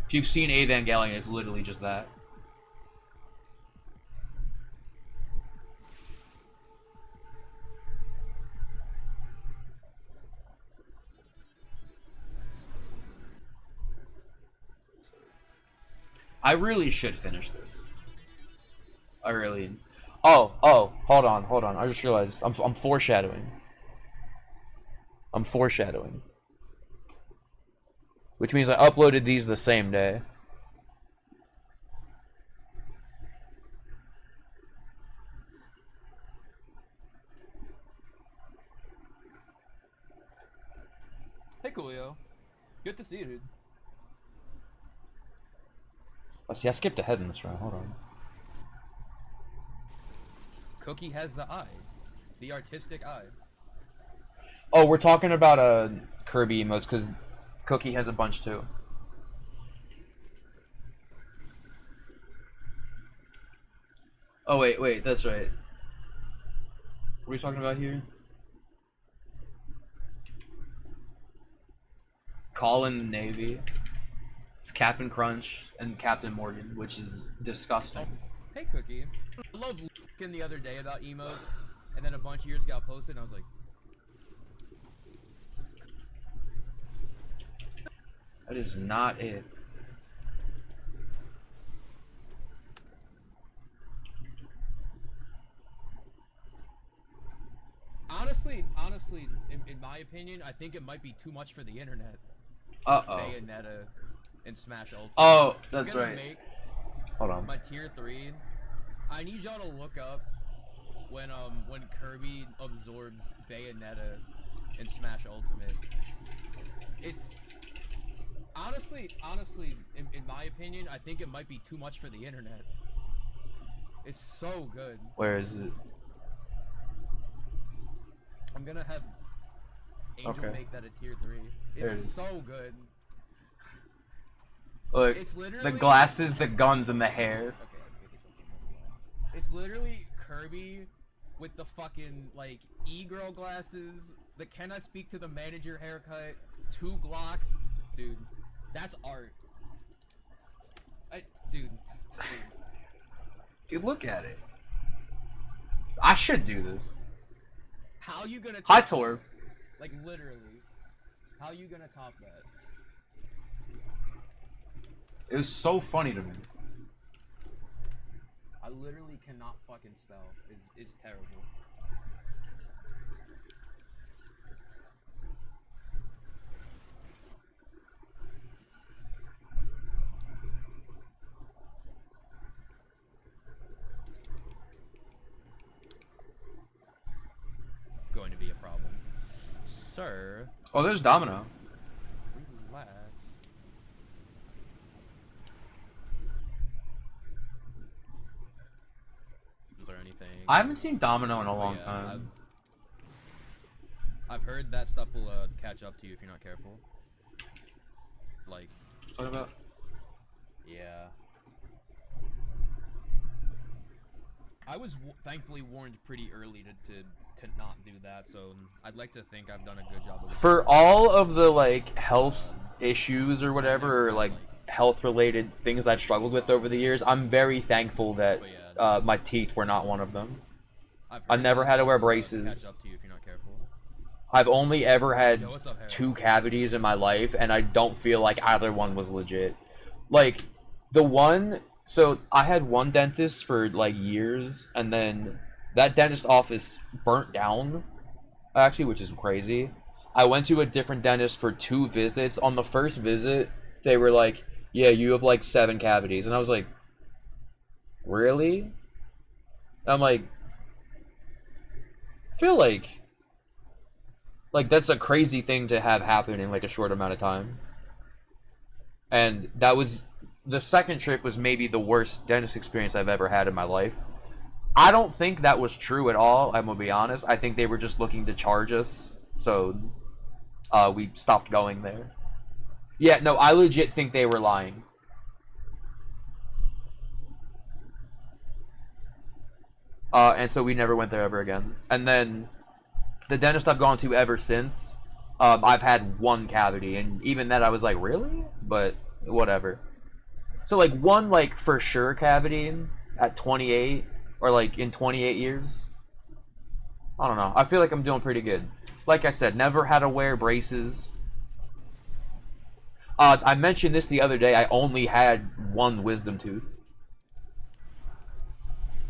[SPEAKER 1] if you've seen Evangelion, it's literally just that. I really should finish this. I really. Oh, hold on. I just realized I'm foreshadowing. I'm foreshadowing. Which means I uploaded these the same day.
[SPEAKER 2] Hey, Coolio. Good to see you, dude.
[SPEAKER 1] Oh, see, I skipped ahead in this round. Hold on.
[SPEAKER 2] Cookie has the eye. The artistic eye.
[SPEAKER 1] Oh, we're talking about Kirby emotes because Cookie has a bunch too. Oh wait, that's right. What are we talking about here? Colin the Navy. It's Captain Crunch and Captain Morgan, which is disgusting.
[SPEAKER 2] Hey, Cookie. I love looking the other day about emotes, and then a bunch of years got posted, and I was like...
[SPEAKER 1] That is not it.
[SPEAKER 2] Honestly, in my opinion, I think it might be too much for the internet.
[SPEAKER 1] Uh-oh.
[SPEAKER 2] Bayonetta and Smash Ultimate.
[SPEAKER 1] Oh, that's right. Hold on.
[SPEAKER 2] My tier 3. I need y'all to look up when Kirby absorbs Bayonetta and Smash Ultimate. It's honestly, in my opinion, I think it might be too much for the internet. It's so good.
[SPEAKER 1] Where is it?
[SPEAKER 2] I'm gonna have Angel make that a tier 3.
[SPEAKER 1] There it
[SPEAKER 2] It's
[SPEAKER 1] is.
[SPEAKER 2] so good.
[SPEAKER 1] Look,
[SPEAKER 2] It's
[SPEAKER 1] the
[SPEAKER 2] literally
[SPEAKER 1] glasses, the guns, and the hair.
[SPEAKER 2] Okay, literally Kirby with the fucking like e-girl glasses, the can I speak to the manager haircut, 2 Glocks, dude. That's art. Dude.
[SPEAKER 1] Dude, look at it. I should do this.
[SPEAKER 2] How you gonna?
[SPEAKER 1] Hi, Tor.
[SPEAKER 2] Like literally, how you gonna top that?
[SPEAKER 1] It was so funny to me.
[SPEAKER 2] I literally cannot fucking spell. It's terrible. Going to be a problem, sir.
[SPEAKER 1] Oh, there's Domino.
[SPEAKER 2] Relax. Is there anything?
[SPEAKER 1] I haven't seen Domino in a long
[SPEAKER 2] Yeah,
[SPEAKER 1] time.
[SPEAKER 2] I've heard that stuff will catch up to you if you're not careful. Like.
[SPEAKER 1] What about?
[SPEAKER 2] Yeah. I was thankfully warned pretty early to not do that, so I'd like to think I've done a good job of it.
[SPEAKER 1] For all of the like health issues or whatever, or like health related things I've struggled with over the years, I'm very thankful that my teeth were not one of them. I've never had to wear braces. I've only ever had 2 cavities in my life, and I don't feel like either one was legit. Like, the one... So, I had one dentist for, like, years, and then that dentist office burnt down, actually, which is crazy. I went to a different dentist for 2 visits. On the first visit, they were like, yeah, you have, like, 7 cavities. And I was like, really? I'm like, I feel like that's a crazy thing to have happen in, like, a short amount of time. And that was... The second trip was maybe the worst dentist experience I've ever had in my life. I don't think that was true at all, I'm gonna be honest. I think they were just looking to charge us, so we stopped going there. Yeah, no, I legit think they were lying. And so we never went there ever again. And then the dentist I've gone to ever since, I've had 1 cavity, and even then I was like, really? But whatever. So, like, 1, like, for sure cavity at 28, or, like, in 28 years. I don't know. I feel like I'm doing pretty good. Like I said, never had to wear braces. I mentioned this the other day. I only had 1 wisdom tooth.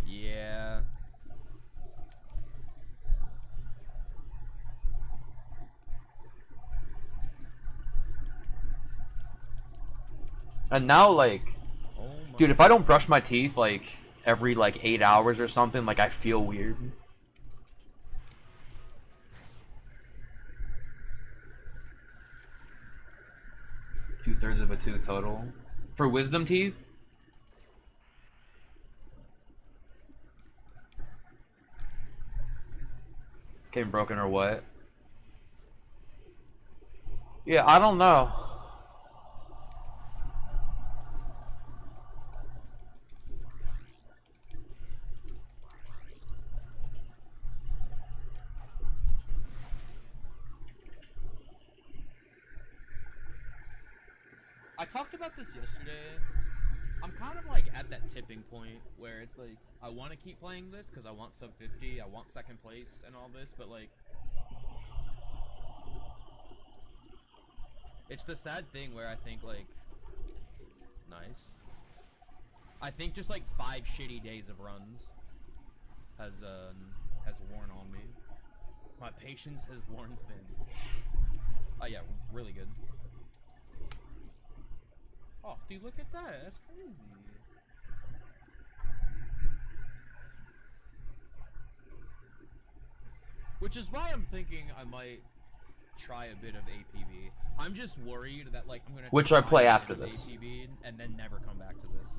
[SPEAKER 2] Yeah.
[SPEAKER 1] And now, like, dude, if I don't brush my teeth, like, every, like, 8 hours or something, like, I feel weird. Two-thirds of a tooth total. For wisdom teeth? Came broken or what? Yeah, I don't know.
[SPEAKER 2] I talked about this yesterday. I'm kind of like at that tipping point where it's like I want to keep playing this because I want sub 50, I want second place and all this, but like it's the sad thing where I think like nice. I think just like 5 shitty days of runs has worn on me. My patience has worn thin. Oh yeah, really good. Oh, dude, look at that. That's crazy. Which is why I'm thinking I might try a bit of APB. I'm just worried that, like, I'm gonna
[SPEAKER 1] Which
[SPEAKER 2] try
[SPEAKER 1] I play
[SPEAKER 2] a bit
[SPEAKER 1] after
[SPEAKER 2] of
[SPEAKER 1] this.
[SPEAKER 2] APB and then never come back to this.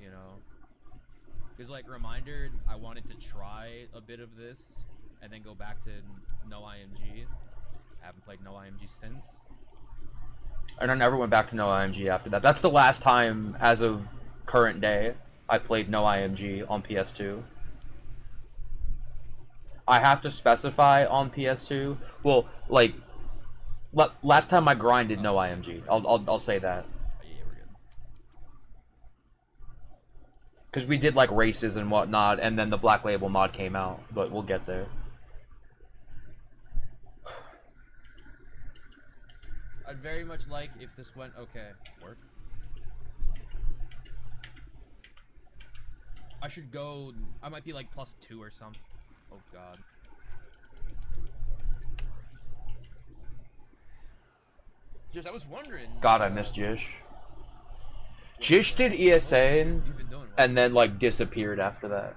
[SPEAKER 2] You know? Because, like, reminder, I wanted to try a bit of this and then go back to no IMG. I haven't played no IMG since.
[SPEAKER 1] And I never went back to no IMG after that. That's the last time, as of current day, I played no IMG on PS2. I have to specify on PS2. Well, like last time I grinded no IMG. I'll say that.
[SPEAKER 2] Yeah, we're good.
[SPEAKER 1] Because we did like races and whatnot, and then the Black Label mod came out, but we'll get there.
[SPEAKER 2] I'd very much like if this went okay. Work. I should go. I might be like +2 or something. Oh god. Just I was wondering.
[SPEAKER 1] God, I missed Jish. Jish did ESA and then like disappeared after that.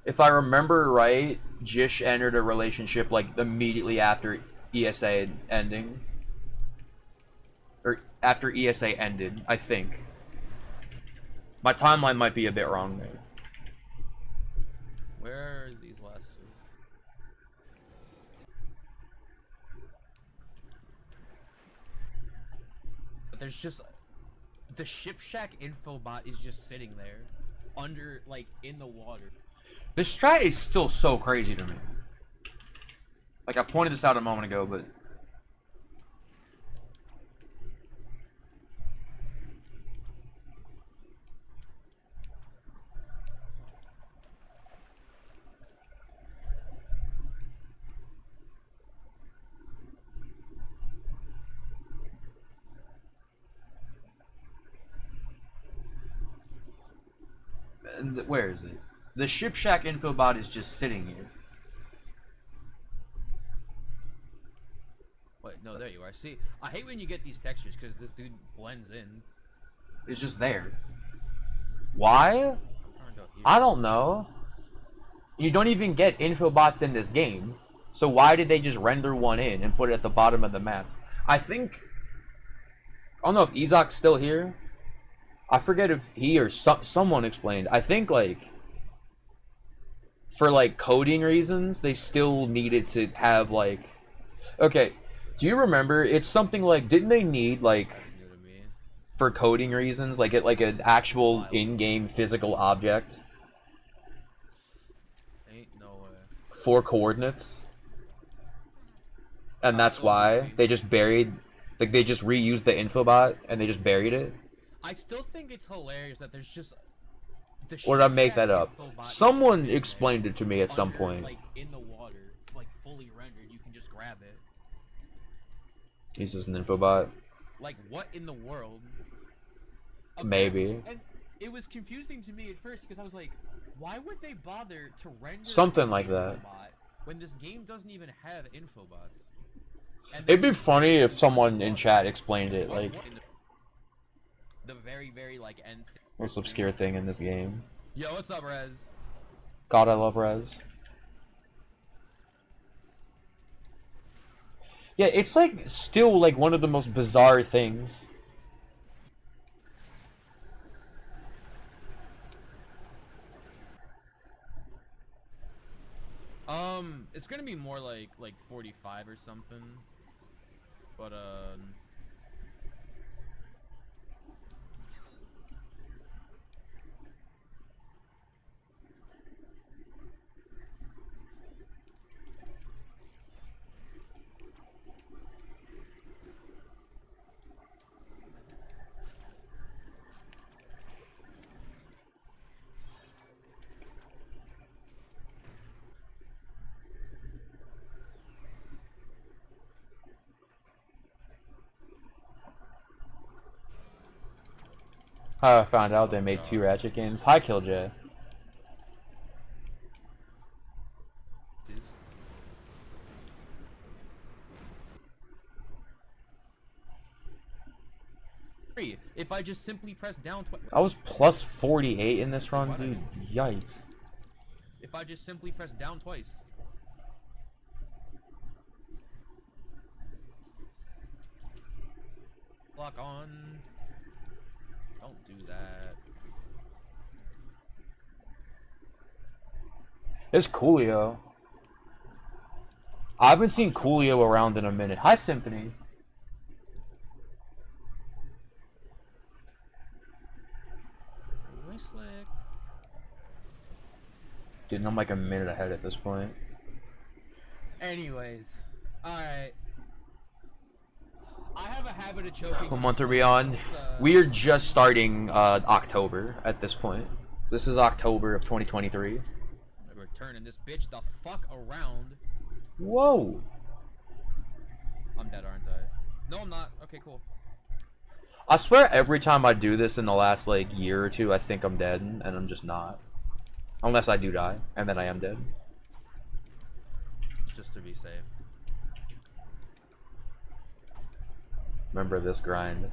[SPEAKER 1] If I remember right, Jish entered a relationship like immediately after ESA ending. Or after ESA ended, I think. My timeline might be a bit wrong there.
[SPEAKER 2] Where are these last two? But there's just the Ship Shack info bot is just sitting there, under like in the water.
[SPEAKER 1] This strat is still so crazy to me. Like I pointed this out a moment ago, but where is it? The Ship Shack info bot is just sitting here.
[SPEAKER 2] Wait, no, there you are. See, I hate when you get these textures because this dude blends in.
[SPEAKER 1] It's just there. Why? I don't know. You don't even get info bots in this game. So why did they just render one in and put it at the bottom of the map? I think... I don't know if Izak's still here. I forget if he or someone explained. I think, like... For, like, coding reasons, they still needed to have, like... Okay, do you remember? It's something like... Didn't they need, like... For coding reasons, like an actual in-game physical object?
[SPEAKER 2] Ain't no way.
[SPEAKER 1] For coordinates? And that's why they just buried... Like, they just reused the infobot, and they just buried it?
[SPEAKER 2] I still think it's hilarious that there's just...
[SPEAKER 1] Or did I make that up? Someone explained it to me at some point.
[SPEAKER 2] Like, in the water, like, fully rendered, you can just grab it.
[SPEAKER 1] He's just an infobot?
[SPEAKER 2] Like, what in the world?
[SPEAKER 1] Maybe.
[SPEAKER 2] And it was confusing to me at first because I was like, why would they bother to render
[SPEAKER 1] something like that
[SPEAKER 2] when this game doesn't even have infobots?
[SPEAKER 1] It'd be funny if someone in chat explained it, like
[SPEAKER 2] the very, very like end.
[SPEAKER 1] This obscure thing in this game.
[SPEAKER 2] Yo, what's up, Rez?
[SPEAKER 1] God, I love Rez. Yeah, it's like still like one of the most bizarre things.
[SPEAKER 2] It's gonna be more like 45 or something, but
[SPEAKER 1] I found out they made 2 Ratchet games. Hi, Killj.
[SPEAKER 2] if I just simply press down twice.
[SPEAKER 1] I was plus 48 in this run, dude. Yikes.
[SPEAKER 2] If I just simply press down twice. Lock on. Don't do that.
[SPEAKER 1] It's Coolio. I haven't seen Coolio around in a minute. Hi, Symphony.
[SPEAKER 2] Really slick.
[SPEAKER 1] Dude, I'm like a minute ahead at this point.
[SPEAKER 2] Anyways, alright. I have a habit of choking.
[SPEAKER 1] What month are we on? We're just starting October at this point. This is October of 2023.
[SPEAKER 2] We're turning this bitch the fuck around.
[SPEAKER 1] Whoa.
[SPEAKER 2] I'm dead, aren't I? No, I'm not. Okay, cool.
[SPEAKER 1] I swear every time I do this in the last like year or two, I think I'm dead, and I'm just not. Unless I do die, and then I am dead.
[SPEAKER 2] Just to be safe.
[SPEAKER 1] Remember this grind.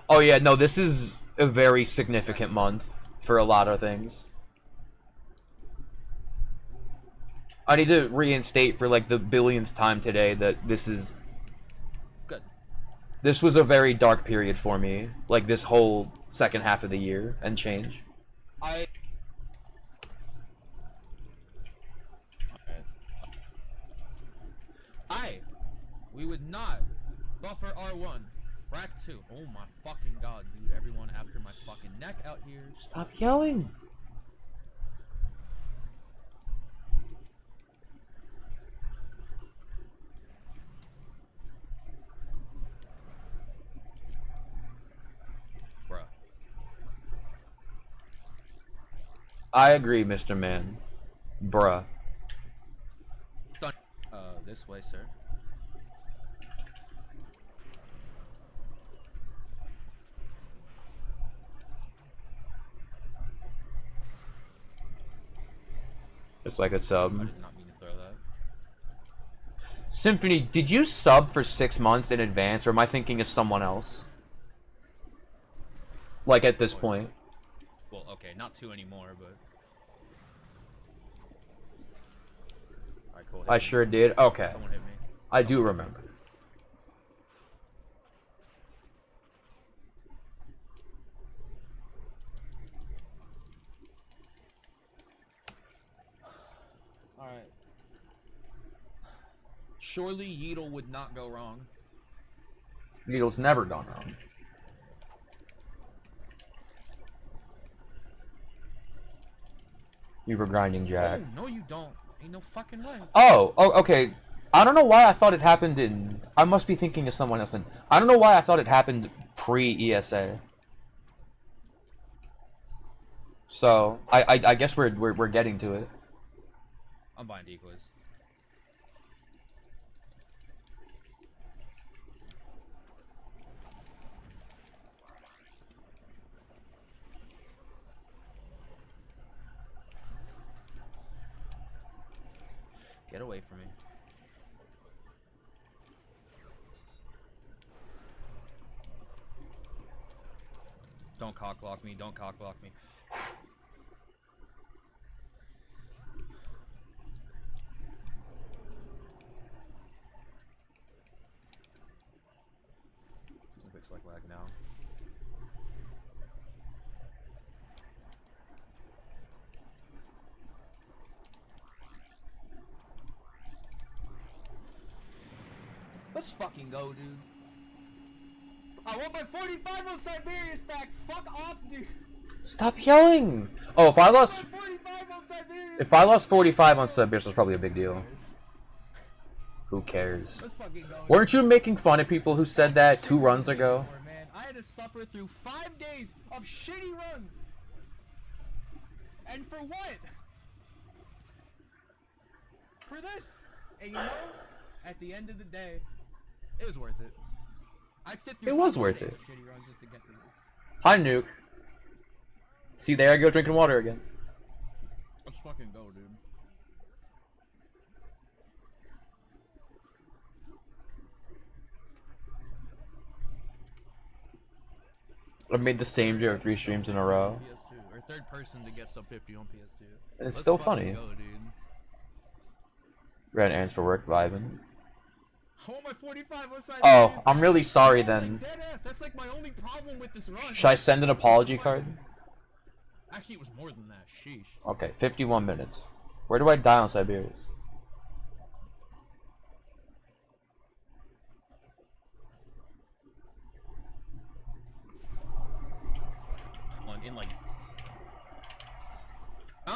[SPEAKER 1] Oh yeah, no, this is a very significant month for a lot of things. I need to reinstate for like the billionth time today that this is...
[SPEAKER 2] Good.
[SPEAKER 1] This was a very dark period for me. Like this whole second half of the year and change.
[SPEAKER 2] We would not buffer R1. Rack 2. Oh my fucking god, dude. Everyone after my fucking neck out here.
[SPEAKER 1] Stop yelling.
[SPEAKER 2] Bruh.
[SPEAKER 1] I agree, Mr. Man. Bruh.
[SPEAKER 2] This way, sir.
[SPEAKER 1] Just like a sub.
[SPEAKER 2] I did not mean to throw that.
[SPEAKER 1] Symphony, did you sub for 6 months in advance, or am I thinking of someone else? Like at this point.
[SPEAKER 2] Well, okay, not 2 anymore, but... Alright, cool.
[SPEAKER 1] I sure did. Okay.
[SPEAKER 2] Someone hit me.
[SPEAKER 1] I do remember.
[SPEAKER 2] Alright. Surely Yeatle would not go wrong.
[SPEAKER 1] Needle's never gone wrong. You were grinding Jack.
[SPEAKER 2] Oh, no you don't. Ain't no fucking way.
[SPEAKER 1] Oh, okay. I don't know why I thought it happened in... I must be thinking of someone else. I don't know why I thought it happened pre-ESA. So, I guess we're getting to it.
[SPEAKER 2] I'm buying decoys. Get away from me. Don't cock block me, don't cock block me. Looks like lag now. Let's fucking go, dude. I want my 45 on Siberius back. Fuck off, dude.
[SPEAKER 1] Stop yelling. Oh, if I lost 45 on Siberius was probably a big deal. Who cares?
[SPEAKER 2] Let's fucking go.
[SPEAKER 1] Weren't you making fun of people who said that 2 runs ago?
[SPEAKER 2] Man, I had to suffer through 5 days of shitty runs. And for what? For this. And you know, at the end of the day, it was worth it. I'd sit through
[SPEAKER 1] It was
[SPEAKER 2] 5
[SPEAKER 1] worth
[SPEAKER 2] days
[SPEAKER 1] it.
[SPEAKER 2] of shitty runs just to get to this.
[SPEAKER 1] Hi, Nuke. See, there I go drinking water again.
[SPEAKER 2] Let's fucking go, dude.
[SPEAKER 1] I've made the same joke 3 streams in a row.
[SPEAKER 2] PS2, or third person to get sub 50 on PS2.
[SPEAKER 1] And it's still funny.
[SPEAKER 2] Go, dude.
[SPEAKER 1] Ran errands for work, vibing.
[SPEAKER 2] I want my 45 on Siberius.
[SPEAKER 1] Oh, I'm really sorry then.
[SPEAKER 2] That's like my only problem with this run.
[SPEAKER 1] Should I send an apology card?
[SPEAKER 2] Actually, it was more than that. Sheesh.
[SPEAKER 1] Okay, 51 minutes. Where do I die on Siberius?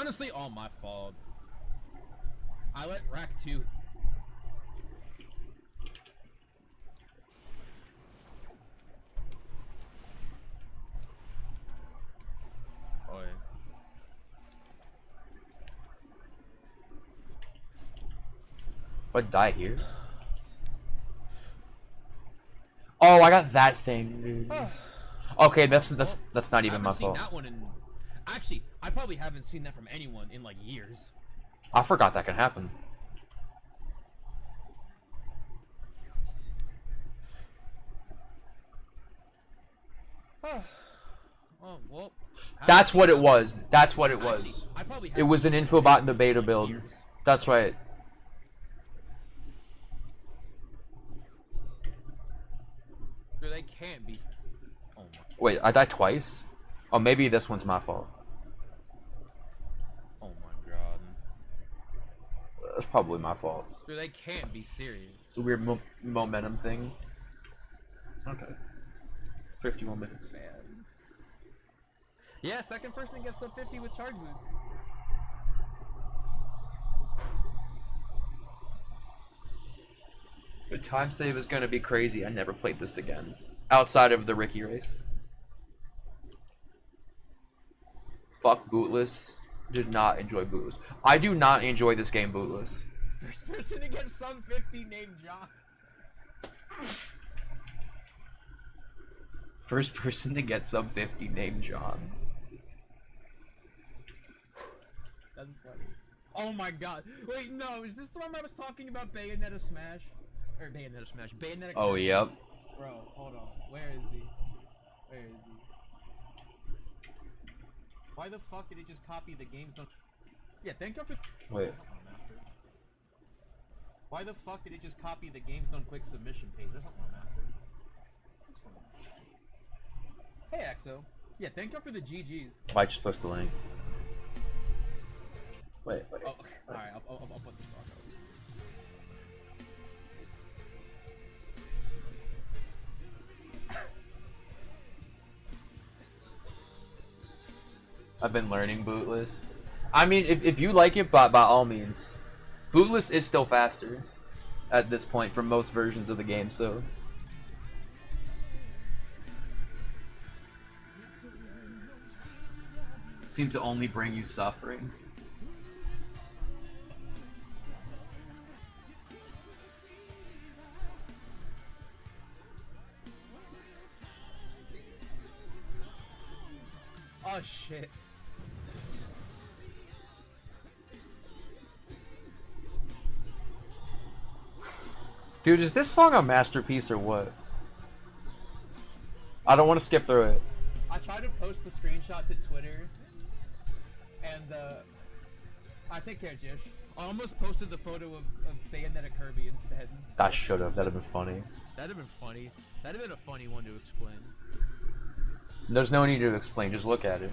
[SPEAKER 2] honestly all my fault. I let Rack 2.
[SPEAKER 1] Oi. What, die here? Oh, I got that thing, dude. Okay, that's not even my fault.
[SPEAKER 2] I haven't seen that one in... Actually, I probably haven't seen that from anyone in like years.
[SPEAKER 1] I forgot that can happen.
[SPEAKER 2] Oh, well,
[SPEAKER 1] That's what it was. That's what it was. It was an infobot in the beta build. That's right.
[SPEAKER 2] They can't be. Oh my.
[SPEAKER 1] Wait, I died twice? Oh, maybe this one's my fault.
[SPEAKER 2] Oh my god.
[SPEAKER 1] That's probably my fault.
[SPEAKER 2] Dude, they can't be serious.
[SPEAKER 1] It's a weird momentum thing. Okay. 51 minutes.
[SPEAKER 2] Man. Yeah, second person to get sub 50 with charge boost.
[SPEAKER 1] The time save is gonna be crazy. I never played this again. Outside of the Ricky race. Fuck bootless. Did not enjoy bootless. I do not enjoy this game bootless.
[SPEAKER 2] First person to get sub 50 named John.
[SPEAKER 1] First person to get sub 50 named John.
[SPEAKER 2] That's funny. Oh my god. Wait, no, is this the one I was talking about Bayonetta Smash? Or Bayonetta Smash. Bayonetta.
[SPEAKER 1] Oh, yep.
[SPEAKER 2] Bro, hold on. Where is he? Where is he? Why the fuck did it just copy the games done? Yeah, thank God for.
[SPEAKER 1] Wait.
[SPEAKER 2] Why the fuck did it just copy the games done quick submission page? That's not what I'm after. That's fine. Hey, Axo. Yeah, thank God for the GGs.
[SPEAKER 1] I just post the link. Wait.
[SPEAKER 2] Oh, alright, I'll put this on.
[SPEAKER 1] I've been learning bootless. I mean, if you like it, by all means. Bootless is still faster at this point for most versions of the game, so... Seem to only bring you suffering.
[SPEAKER 2] Oh shit.
[SPEAKER 1] Dude, is this song a masterpiece or what? I don't want to skip through it.
[SPEAKER 2] I tried to post the screenshot to Twitter, and I take care, Jish. I almost posted the photo of Bayonetta Kirby instead.
[SPEAKER 1] I should have. That'd have been funny.
[SPEAKER 2] That'd have been funny. That'd have been a funny one to explain.
[SPEAKER 1] There's no need to explain. Just look at it.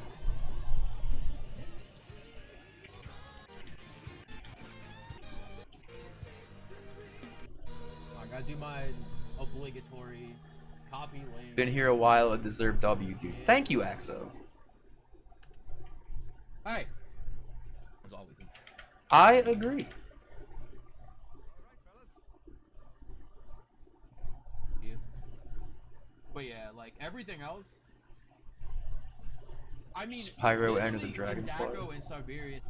[SPEAKER 2] I gotta do my obligatory copy link.
[SPEAKER 1] Been here a while, a deserved W, dude. Thank you, Axo.
[SPEAKER 2] Alright. As always.
[SPEAKER 1] I agree.
[SPEAKER 2] Yeah. But yeah, like everything else. I mean,
[SPEAKER 1] Spyro Enter the Dragonfly.
[SPEAKER 2] Dago and Siberia.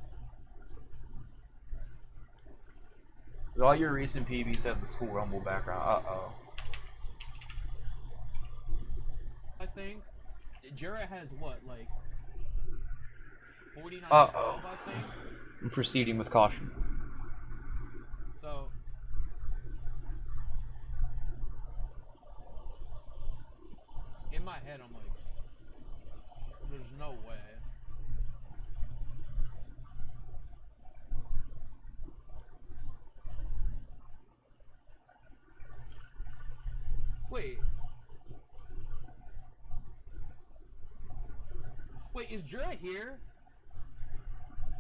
[SPEAKER 1] All your recent PBs have the School Rumble background. Uh-oh.
[SPEAKER 2] I think Jura has what, like 49
[SPEAKER 1] Uh-oh.
[SPEAKER 2] 12, I think.
[SPEAKER 1] I'm proceeding with caution.
[SPEAKER 2] So in my head I'm like, there's no way. Wait, is Jura here?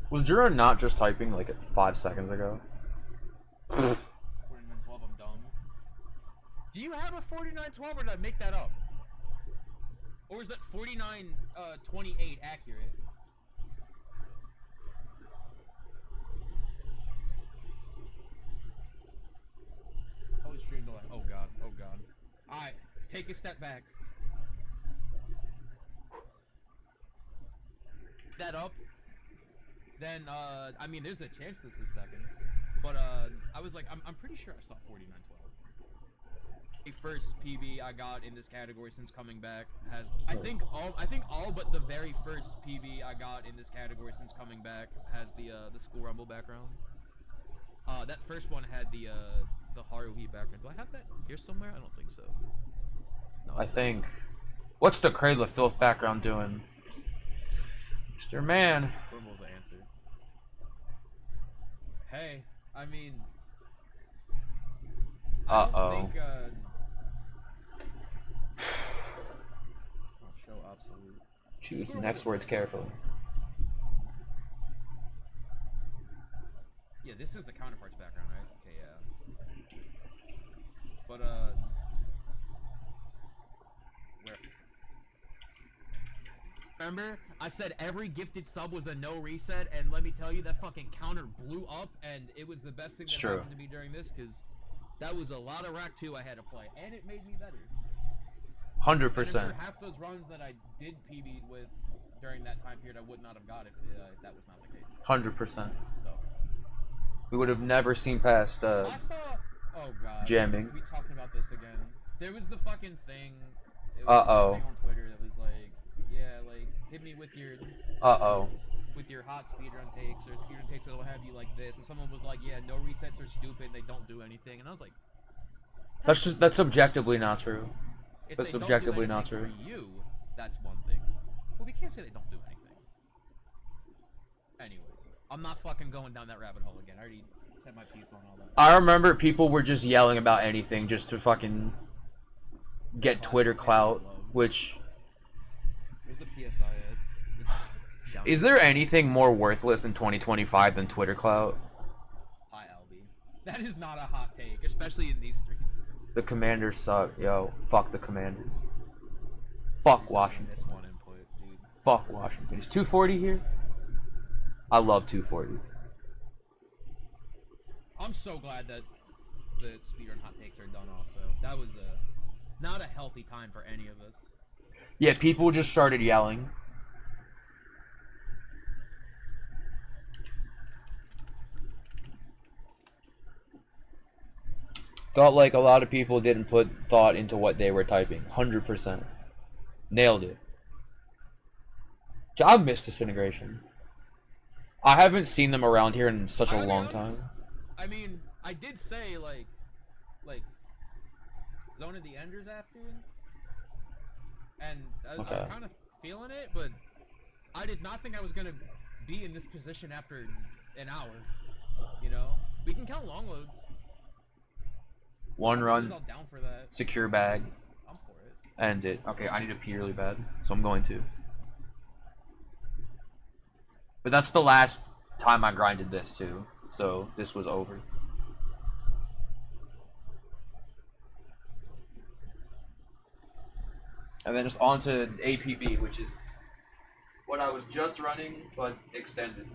[SPEAKER 1] Was Jura not just typing like 5 seconds ago?
[SPEAKER 2] 4912, I'm dumb. Do you have a 4912 or did I make that up? Or is that 4928 accurate? stream delay. Oh god, oh god. Alright, take a step back. That up. Then, I mean, there's a chance this is second. But, I was like, I'm pretty sure I saw 4912. The first PB I got in this category since coming back has, I think all but the very first PB I got in this category since coming back has the School Rumble background. That first one had the Haruhi background. Do I have that here somewhere? I don't think so. No,
[SPEAKER 1] I think. What's the Cradle of Filth background doing? Mr. Man.
[SPEAKER 2] Rumble's the answer. Hey, I mean, I don't think, I'll show absolute.
[SPEAKER 1] Choose the next words carefully.
[SPEAKER 2] Yeah, this is the counterparts background, right? Okay, yeah. But, where? Remember, I said every gifted sub was a no reset, and let me tell you, that fucking counter blew up, and it was the best thing that happened to me during this, because that was a lot of Rack 2 I had to play, and it made me better.
[SPEAKER 1] 100%.
[SPEAKER 2] I'm sure half those runs that I did PB'd with during that time period I would not have got if that was not the case.
[SPEAKER 1] 100%.
[SPEAKER 2] So.
[SPEAKER 1] We would have never seen past
[SPEAKER 2] I saw, oh god,
[SPEAKER 1] jamming.
[SPEAKER 2] we talking about this again. There was the fucking thing. It
[SPEAKER 1] Uh
[SPEAKER 2] was
[SPEAKER 1] oh.
[SPEAKER 2] the thing on Twitter that was like, yeah, like hit me with your with your hot speedrun takes or speedrun takes that'll have you like this, and someone was like, yeah, no resets are stupid, they don't do anything, and I was like,
[SPEAKER 1] that's objectively not true.
[SPEAKER 2] if
[SPEAKER 1] That's
[SPEAKER 2] they don't
[SPEAKER 1] objectively
[SPEAKER 2] do
[SPEAKER 1] not
[SPEAKER 2] anything
[SPEAKER 1] true.
[SPEAKER 2] for you, that's one thing. Well, we can't say they don't do anything. Anyways, I'm not fucking going down that rabbit hole again. I already said my piece on all that.
[SPEAKER 1] I remember people were just yelling about anything just to fucking get Twitter clout, which...
[SPEAKER 2] Where's the PSI at? It's
[SPEAKER 1] Is there anything more worthless in 2025 than Twitter clout?
[SPEAKER 2] Hi, LB. That is not a hot take, especially in these streets.
[SPEAKER 1] The Commanders suck, yo. Fuck the Commanders. Fuck Washington.
[SPEAKER 2] This one input, dude.
[SPEAKER 1] Fuck Washington. Is 240 here? I love 240.
[SPEAKER 2] I'm so glad that the speedrun hot takes are done also. That was not a healthy time for any of us.
[SPEAKER 1] Yeah, people just started yelling. Felt like a lot of people didn't put thought into what they were typing. 100%. Nailed it. I miss Disintegration. I haven't seen them around here in such a long time.
[SPEAKER 2] I mean, I did say, like, Zone of the Enders after, and I was kind of feeling it, but I did not think I was going to be in this position after an hour, you know? We can count long loads.
[SPEAKER 1] One run,
[SPEAKER 2] I'm down for that.
[SPEAKER 1] secure bag,
[SPEAKER 2] I'm for it.
[SPEAKER 1] end it. Okay, I need to pee really bad, so I'm going to. But that's the last time I grinded this too, so this was over. And then just on to APB, which is what I was just running, but extended.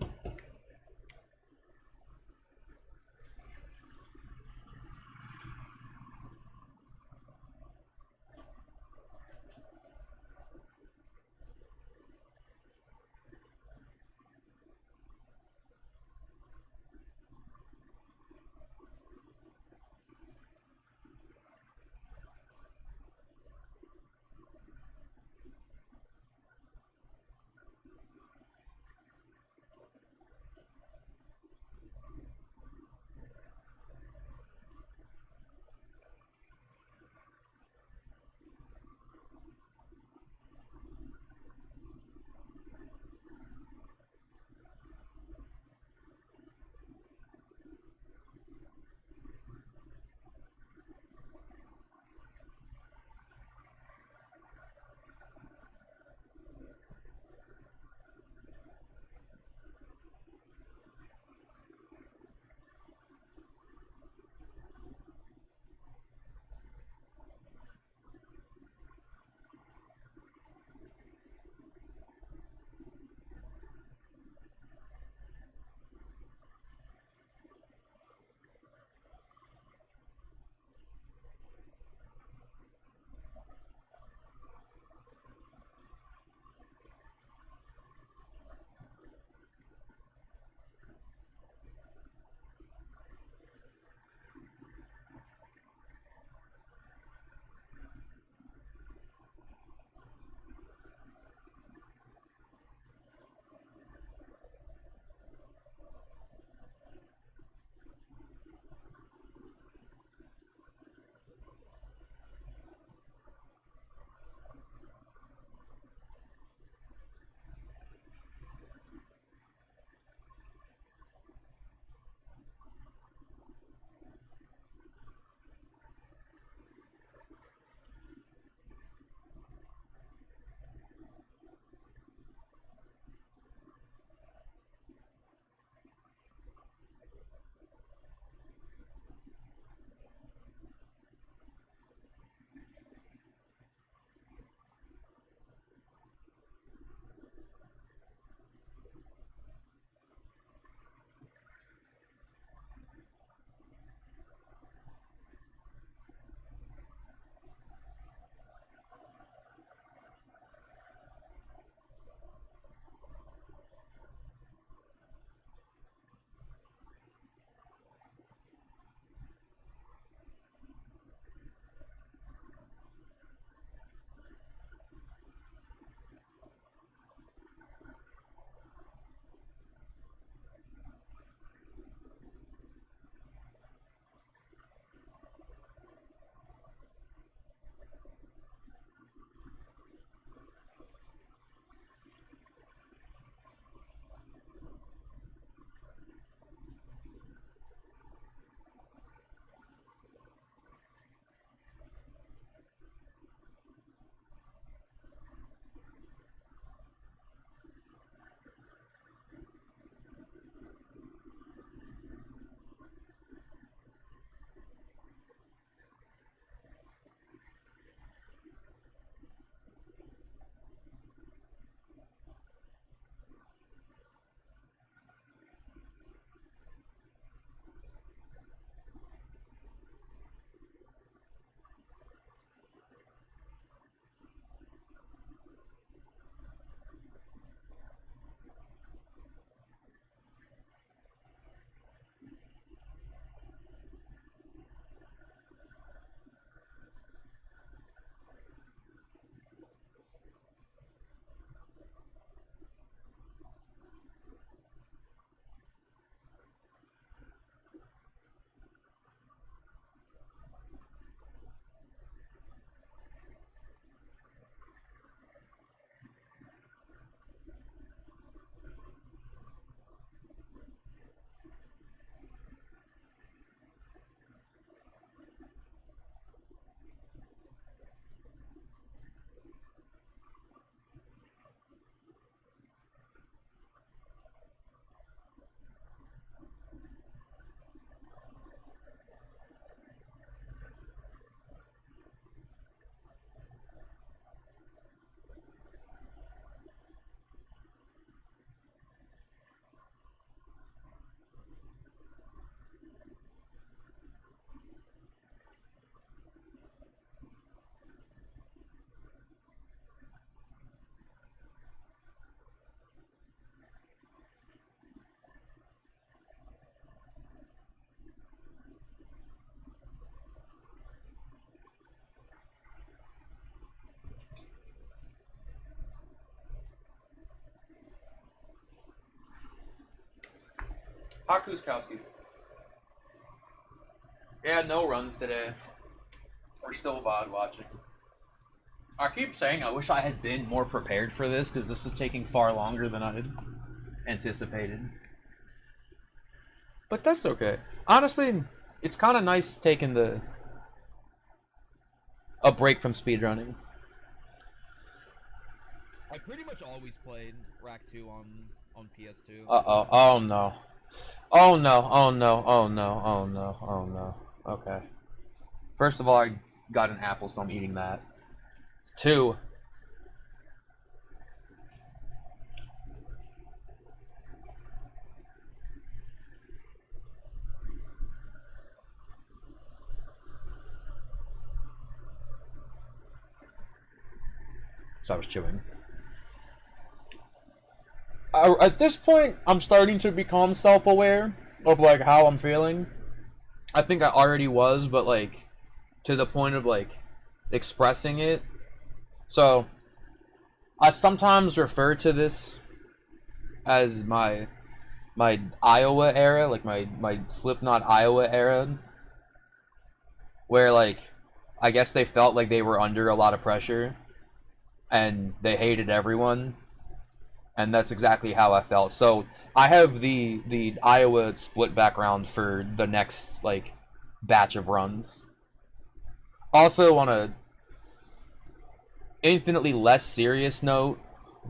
[SPEAKER 1] Hakuskowski. Yeah, no runs today. We're still VOD watching. I keep saying I wish I had been more prepared for this, because this is taking far longer than I had anticipated. But that's okay. Honestly, it's kind of nice taking a break from speedrunning.
[SPEAKER 2] I pretty much always played Rack 2 on PS2.
[SPEAKER 1] Uh-oh. Oh, no. Oh, no. Oh, no. Oh, no. Oh, no. Oh, no. Okay. First of all, I got an apple, so I'm eating that. 2. So I was chewing. At this point, I'm starting to become self-aware of, like, how I'm feeling. I think I already was, but, like, to the point of, like, expressing it. So, I sometimes refer to this as my Iowa era, like, my Slipknot Iowa era. Where, like, I guess they felt like they were under a lot of pressure. And they hated everyone. And that's exactly how I felt. So I have the Iowa split background for the next, like, batch of runs. Also on a infinitely less serious note,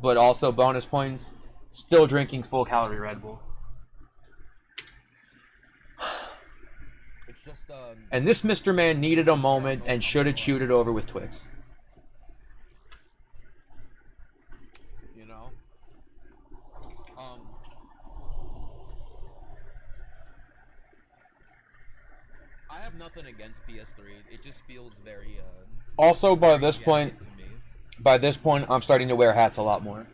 [SPEAKER 1] but also bonus points, still drinking full calorie Red Bull.
[SPEAKER 2] It's just
[SPEAKER 1] And this Mr. Man needed a moment and should have chewed it over with Twix.
[SPEAKER 2] you know. I have nothing against PS3. It just feels very
[SPEAKER 1] Also, by
[SPEAKER 2] very
[SPEAKER 1] this point,
[SPEAKER 2] jagged to me.
[SPEAKER 1] I'm starting to wear hats a lot more.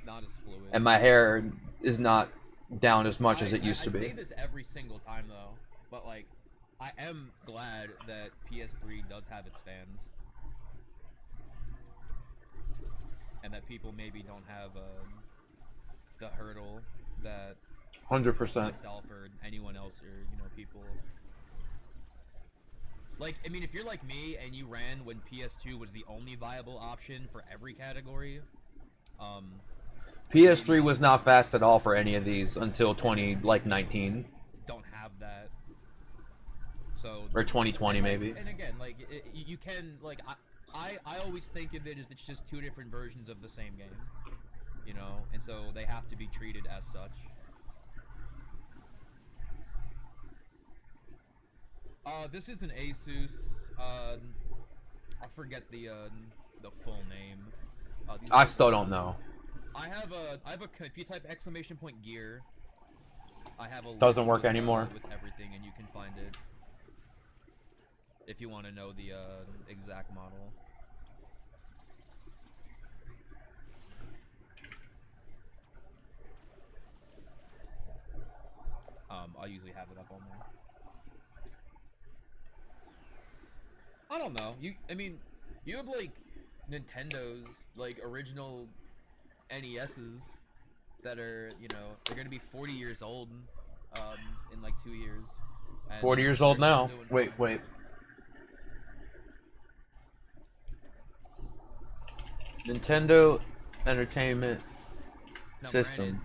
[SPEAKER 2] Not as fluid.
[SPEAKER 1] And my hair is not down as much as it used to
[SPEAKER 2] I say
[SPEAKER 1] be.
[SPEAKER 2] this every single time though, but like, I am glad that PS3 does have its fans, and that people maybe don't have the hurdle that
[SPEAKER 1] 100%.
[SPEAKER 2] myself or anyone else or people. Like, I mean, if you're like me and you ran when PS2 was the only viable option for every category,
[SPEAKER 1] PS3 was not fast at all for any of these until 2019.
[SPEAKER 2] Don't have that. So
[SPEAKER 1] Or 2020
[SPEAKER 2] and, like,
[SPEAKER 1] maybe.
[SPEAKER 2] And again, like you can like I always think of it as it's just two different versions of the same game, and so they have to be treated as such. This is an Asus. I forget the full name.
[SPEAKER 1] I still don't know.
[SPEAKER 2] I have a if you type exclamation point gear, I have a
[SPEAKER 1] Doesn't
[SPEAKER 2] list
[SPEAKER 1] work
[SPEAKER 2] with,
[SPEAKER 1] anymore.
[SPEAKER 2] with everything, and you can find it if you want to know the exact model. I'll usually have it up on there. I don't know. I mean, you have like Nintendo's like original NESs that are, they're gonna be 40 years old in like 2 years.
[SPEAKER 1] 40 years old now. Wait. Nintendo Entertainment System.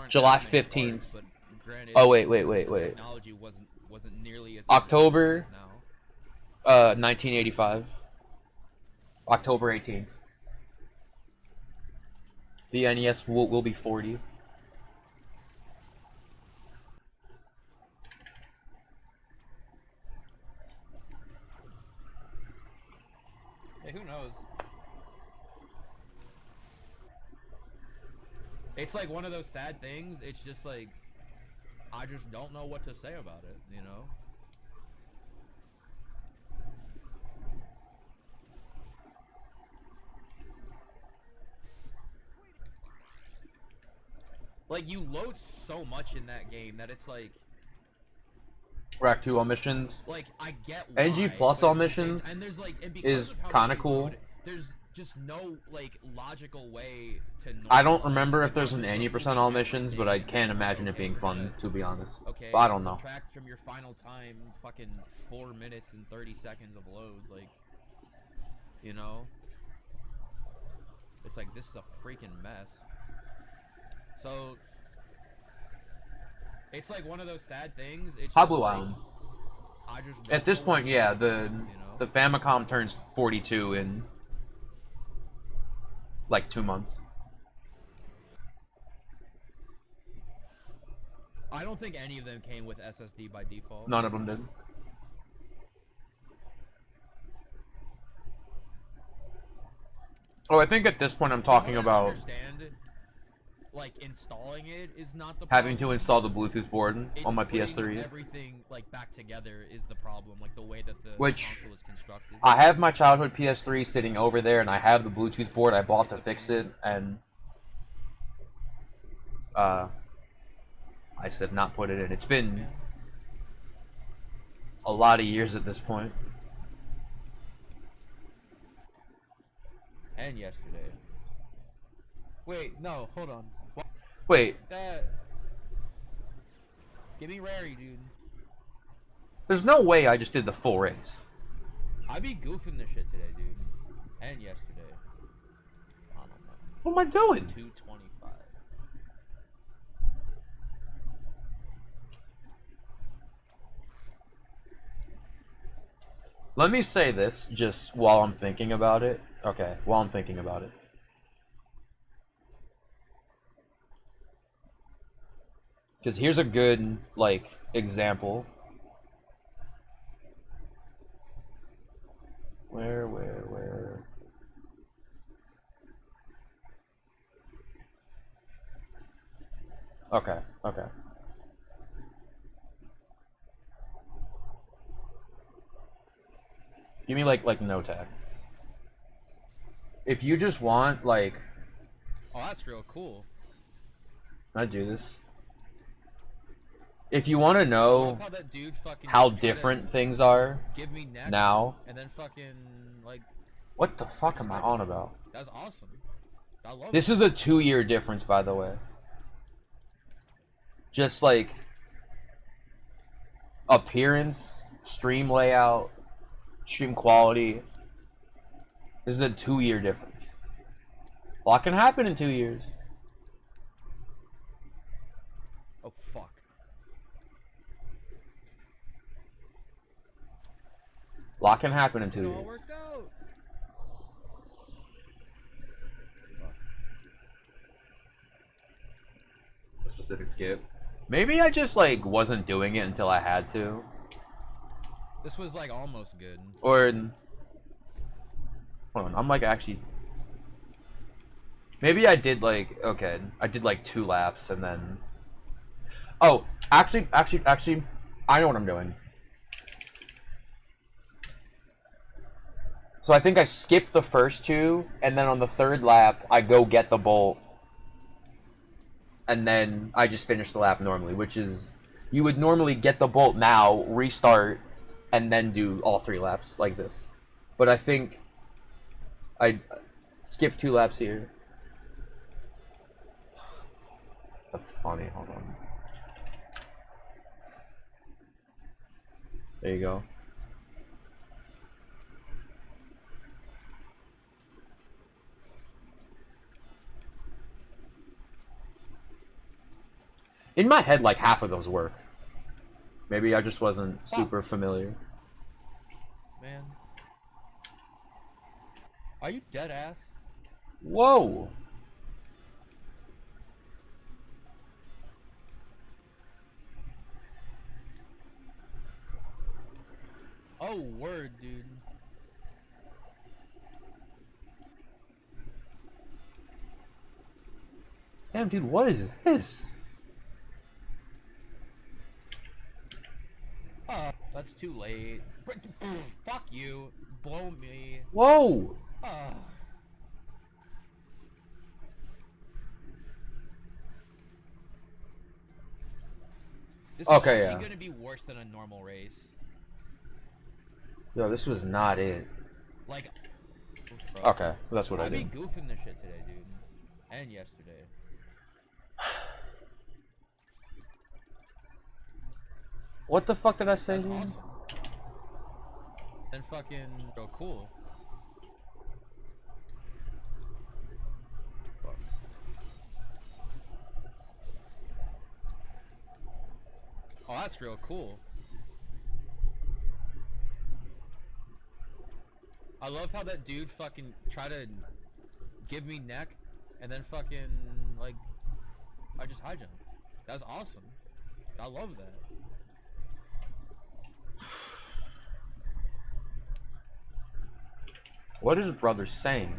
[SPEAKER 1] July 15th. Oh wait.
[SPEAKER 2] Technology wasn't nearly as
[SPEAKER 1] October
[SPEAKER 2] as now.
[SPEAKER 1] 1985. October 18th. The NES will be 40.
[SPEAKER 2] Hey, who knows? It's like one of those sad things. It's just like, I just don't know what to say about it, Like, you load so much in that game that it's like...
[SPEAKER 1] Rack 2 omissions.
[SPEAKER 2] Like, I get why,
[SPEAKER 1] NG Plus
[SPEAKER 2] but at the
[SPEAKER 1] omissions
[SPEAKER 2] same- and there's like, and because
[SPEAKER 1] is
[SPEAKER 2] of how
[SPEAKER 1] kind
[SPEAKER 2] much
[SPEAKER 1] of
[SPEAKER 2] you
[SPEAKER 1] cool.
[SPEAKER 2] load, there's just no like logical way to.
[SPEAKER 1] I don't remember if there's an 80% all missions, but I can't imagine it being fun, to be honest.
[SPEAKER 2] Okay,
[SPEAKER 1] But I don't know.
[SPEAKER 2] subtract from your final time fucking 4 minutes and 30 seconds of loads, like, you know? It's like, this is a freaking mess. So, it's like one of those sad things. It's
[SPEAKER 1] Hot
[SPEAKER 2] just
[SPEAKER 1] Blue
[SPEAKER 2] like,
[SPEAKER 1] Island.
[SPEAKER 2] I just
[SPEAKER 1] At this point, yeah, the Famicom turns 42 in like 2 months.
[SPEAKER 2] I don't think any of them came with SSD by default.
[SPEAKER 1] None of them did. Oh, I think at this point I'm talking about
[SPEAKER 2] Understand, like installing it is not the
[SPEAKER 1] having
[SPEAKER 2] problem.
[SPEAKER 1] to install the Bluetooth board
[SPEAKER 2] It's
[SPEAKER 1] on my
[SPEAKER 2] putting
[SPEAKER 1] PS3.
[SPEAKER 2] Everything like back together is the problem, like the way that the
[SPEAKER 1] Which
[SPEAKER 2] console is constructed.
[SPEAKER 1] I have my childhood PS3 sitting over there, and I have the Bluetooth board I bought to fix it, and I said not put it in. It's been a lot of years at this point.
[SPEAKER 2] And yesterday. Wait, no, hold on.
[SPEAKER 1] Wait,
[SPEAKER 2] Give me Rary, dude.
[SPEAKER 1] there's no way I just did the full race.
[SPEAKER 2] I be goofing this shit today, dude. And yesterday. I don't know.
[SPEAKER 1] What am I doing?
[SPEAKER 2] 225.
[SPEAKER 1] Let me say this just while I'm thinking about it. Okay, while I'm thinking about it. Because here's a good, like, example. Where? Okay. Give me, like no tag. If you just want, like...
[SPEAKER 2] Oh, that's real cool.
[SPEAKER 1] Can I do this? If you want to know
[SPEAKER 2] how that dude fucking
[SPEAKER 1] how
[SPEAKER 2] tried to
[SPEAKER 1] different things are
[SPEAKER 2] give me neck
[SPEAKER 1] now...
[SPEAKER 2] and then fucking, like...
[SPEAKER 1] What the fuck am I on about?
[SPEAKER 2] That's awesome. I love
[SPEAKER 1] This is a 2-year difference, by the way. Just like appearance, stream layout, stream quality. This is a 2-year difference. A lot can happen in 2 years.
[SPEAKER 2] Oh fuck.
[SPEAKER 1] A lot can happen in 2
[SPEAKER 2] It all
[SPEAKER 1] years.
[SPEAKER 2] worked out.
[SPEAKER 1] A specific skip. Maybe I just like wasn't doing it until I had to.
[SPEAKER 2] This was like almost good.
[SPEAKER 1] Or hold on, I'm like actually maybe I did like okay, I did like 2 laps and then oh, actually I know what I'm doing. So I think I skipped the first 2 and then on the 3rd lap I go get the bolt and then I just finish the lap normally, which is you would normally get the bolt now, restart, and then do all 3 laps like this. But I think I skipped 2 laps here. That's funny, hold on. There you go. In my head, like half of those work. Maybe I just wasn't super familiar.
[SPEAKER 2] Man. Are you dead ass?
[SPEAKER 1] Whoa!
[SPEAKER 2] Oh, word, dude.
[SPEAKER 1] Damn, dude, what is this?
[SPEAKER 2] That's too late. Fuck you. Blow me.
[SPEAKER 1] Whoa!
[SPEAKER 2] This
[SPEAKER 1] Okay,
[SPEAKER 2] is
[SPEAKER 1] yeah.
[SPEAKER 2] actually gonna be worse than a normal race.
[SPEAKER 1] Yo, this was not it.
[SPEAKER 2] Like,
[SPEAKER 1] Okay, so that's what I
[SPEAKER 2] be
[SPEAKER 1] did.
[SPEAKER 2] goofing this shit today, dude, and yesterday.
[SPEAKER 1] What the fuck did I say?
[SPEAKER 2] That's
[SPEAKER 1] Dude?
[SPEAKER 2] awesome. And fucking real cool. Oh, that's real cool. I love how that dude fucking tried to give me neck, and then fucking, like, I just high jumped. That's awesome. I love that.
[SPEAKER 1] What is brother saying?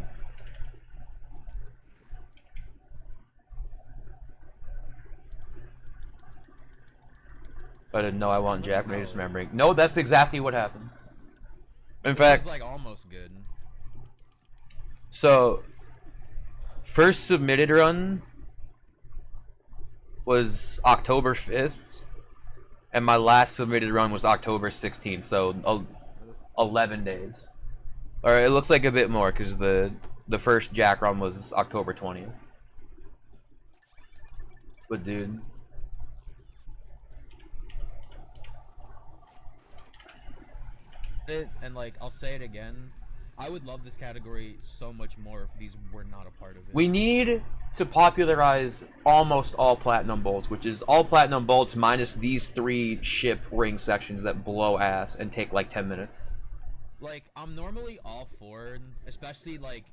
[SPEAKER 1] I didn't know I want Jack Raiders remembering. No, that's exactly what happened. In fact,
[SPEAKER 2] It was, like, almost good.
[SPEAKER 1] So, first submitted run was October 5th, and my last submitted run was October 16th, so 11 days. Or it looks like a bit more, because the first Jack run was October 20th. But dude...
[SPEAKER 2] And like, I'll say it again, I would love this category so much more if these were not a part of it.
[SPEAKER 1] We need to popularize almost all platinum bolts, which is all platinum bolts minus these 3 ship ring sections that blow ass and take like 10 minutes.
[SPEAKER 2] Like, I'm normally all for, especially like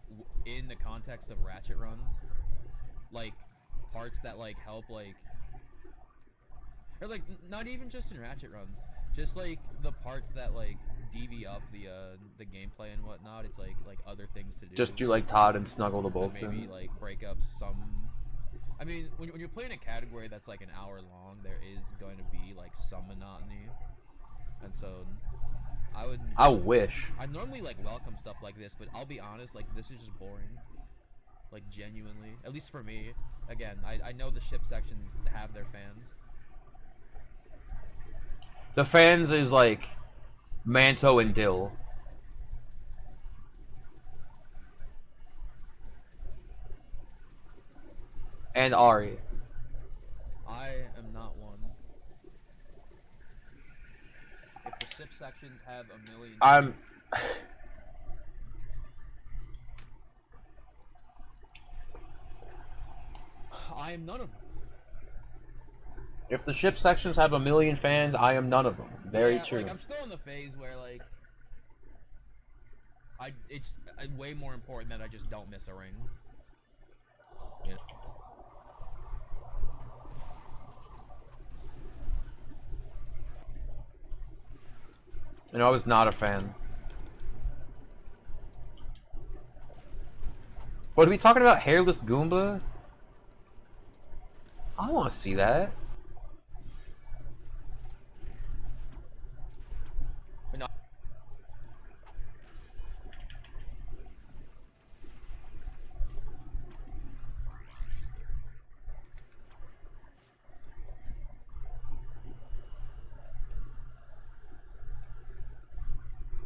[SPEAKER 2] in the context of ratchet runs, like parts that like help like, or like not even just in ratchet runs, just like the parts that like DV up the gameplay and whatnot. It's like other things to do.
[SPEAKER 1] Just do like Todd and snuggle the bolts
[SPEAKER 2] maybe
[SPEAKER 1] in.
[SPEAKER 2] like break up some. I mean, when you're playing a category that's like an hour long, there is going to be like some monotony, and so
[SPEAKER 1] I wish.
[SPEAKER 2] I normally like welcome stuff like this, but I'll be honest, like this is just boring. Like genuinely, at least for me. Again, I know the ship sections have their fans.
[SPEAKER 1] The fans is like Manto and Dill. And Ari.
[SPEAKER 2] I am not one. If the ship sections have a million... I am none of them.
[SPEAKER 1] If the ship sections have a million fans, I am none of them. Very true.
[SPEAKER 2] Like, I'm still in the phase where, like... It's way more important that I just don't miss a ring. You know?
[SPEAKER 1] You know, I was not a fan. What are we talking about? Hairless Goomba? I want to see that.
[SPEAKER 2] No.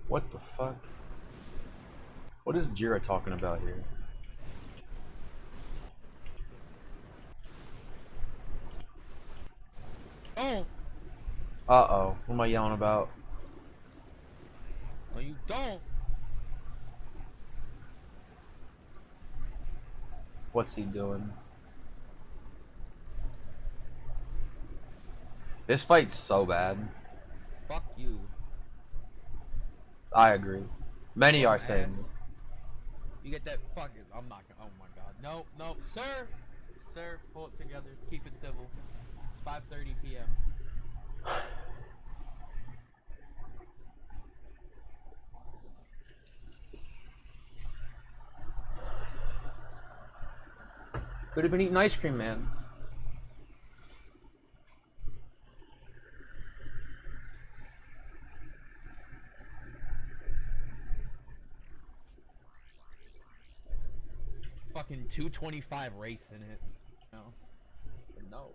[SPEAKER 1] What the fuck? What is Jira talking about here?
[SPEAKER 2] Oh!
[SPEAKER 1] Uh-oh. What am I yelling about?
[SPEAKER 2] No, you don't!
[SPEAKER 1] What's he doing? This fight's so bad.
[SPEAKER 2] Fuck you.
[SPEAKER 1] I agree. Many are saying.
[SPEAKER 2] You get that fucking... I'm not gonna... Oh my god. No, no. Sir! Sir, pull it together. Keep it civil. It's 5:30 p.m.
[SPEAKER 1] Could have been eating ice cream, man.
[SPEAKER 2] Fucking 225 race in it. No. No.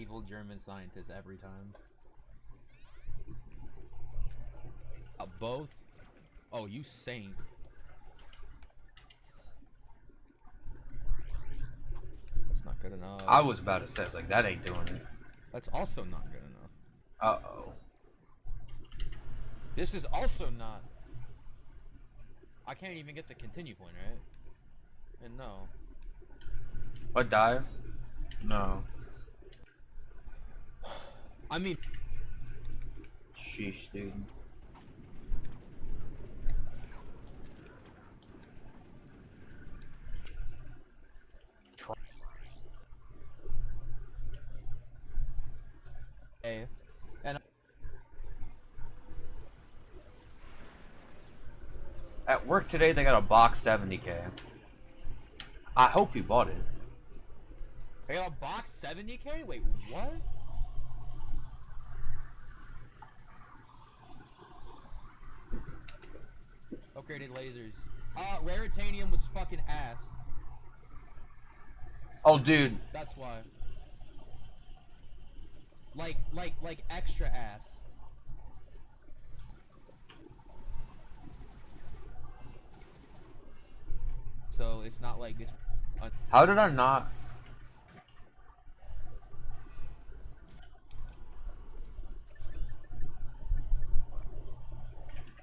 [SPEAKER 2] evil German scientist every time. Both? Oh, you saint. That's not good enough.
[SPEAKER 1] I was about to say, it's like, that ain't doing it.
[SPEAKER 2] That's also not good enough.
[SPEAKER 1] Uh-oh.
[SPEAKER 2] This is also not. I can't even get the continue point, right? And no.
[SPEAKER 1] What, dive? No.
[SPEAKER 2] I mean...
[SPEAKER 1] Sheesh, dude.
[SPEAKER 2] And
[SPEAKER 1] at work today, they got a box 70K. I hope you bought it.
[SPEAKER 2] they got a box 70K? Wait, what? Upgraded lasers. Raritanium was fucking ass.
[SPEAKER 1] Oh, dude.
[SPEAKER 2] That's why. Like extra ass. So it's not like it's.
[SPEAKER 1] How did I not?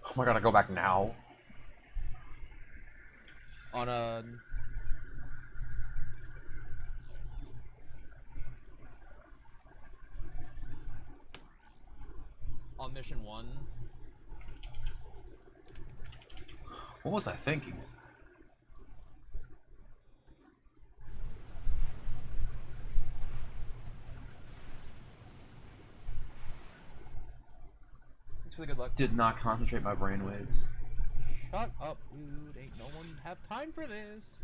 [SPEAKER 1] Oh my god, I go back now.
[SPEAKER 2] On a. On mission 1.
[SPEAKER 1] What was I thinking?
[SPEAKER 2] Thanks for the good luck.
[SPEAKER 1] Did not concentrate my brainwaves.
[SPEAKER 2] Shut up, dude. Ain't no one have time for this.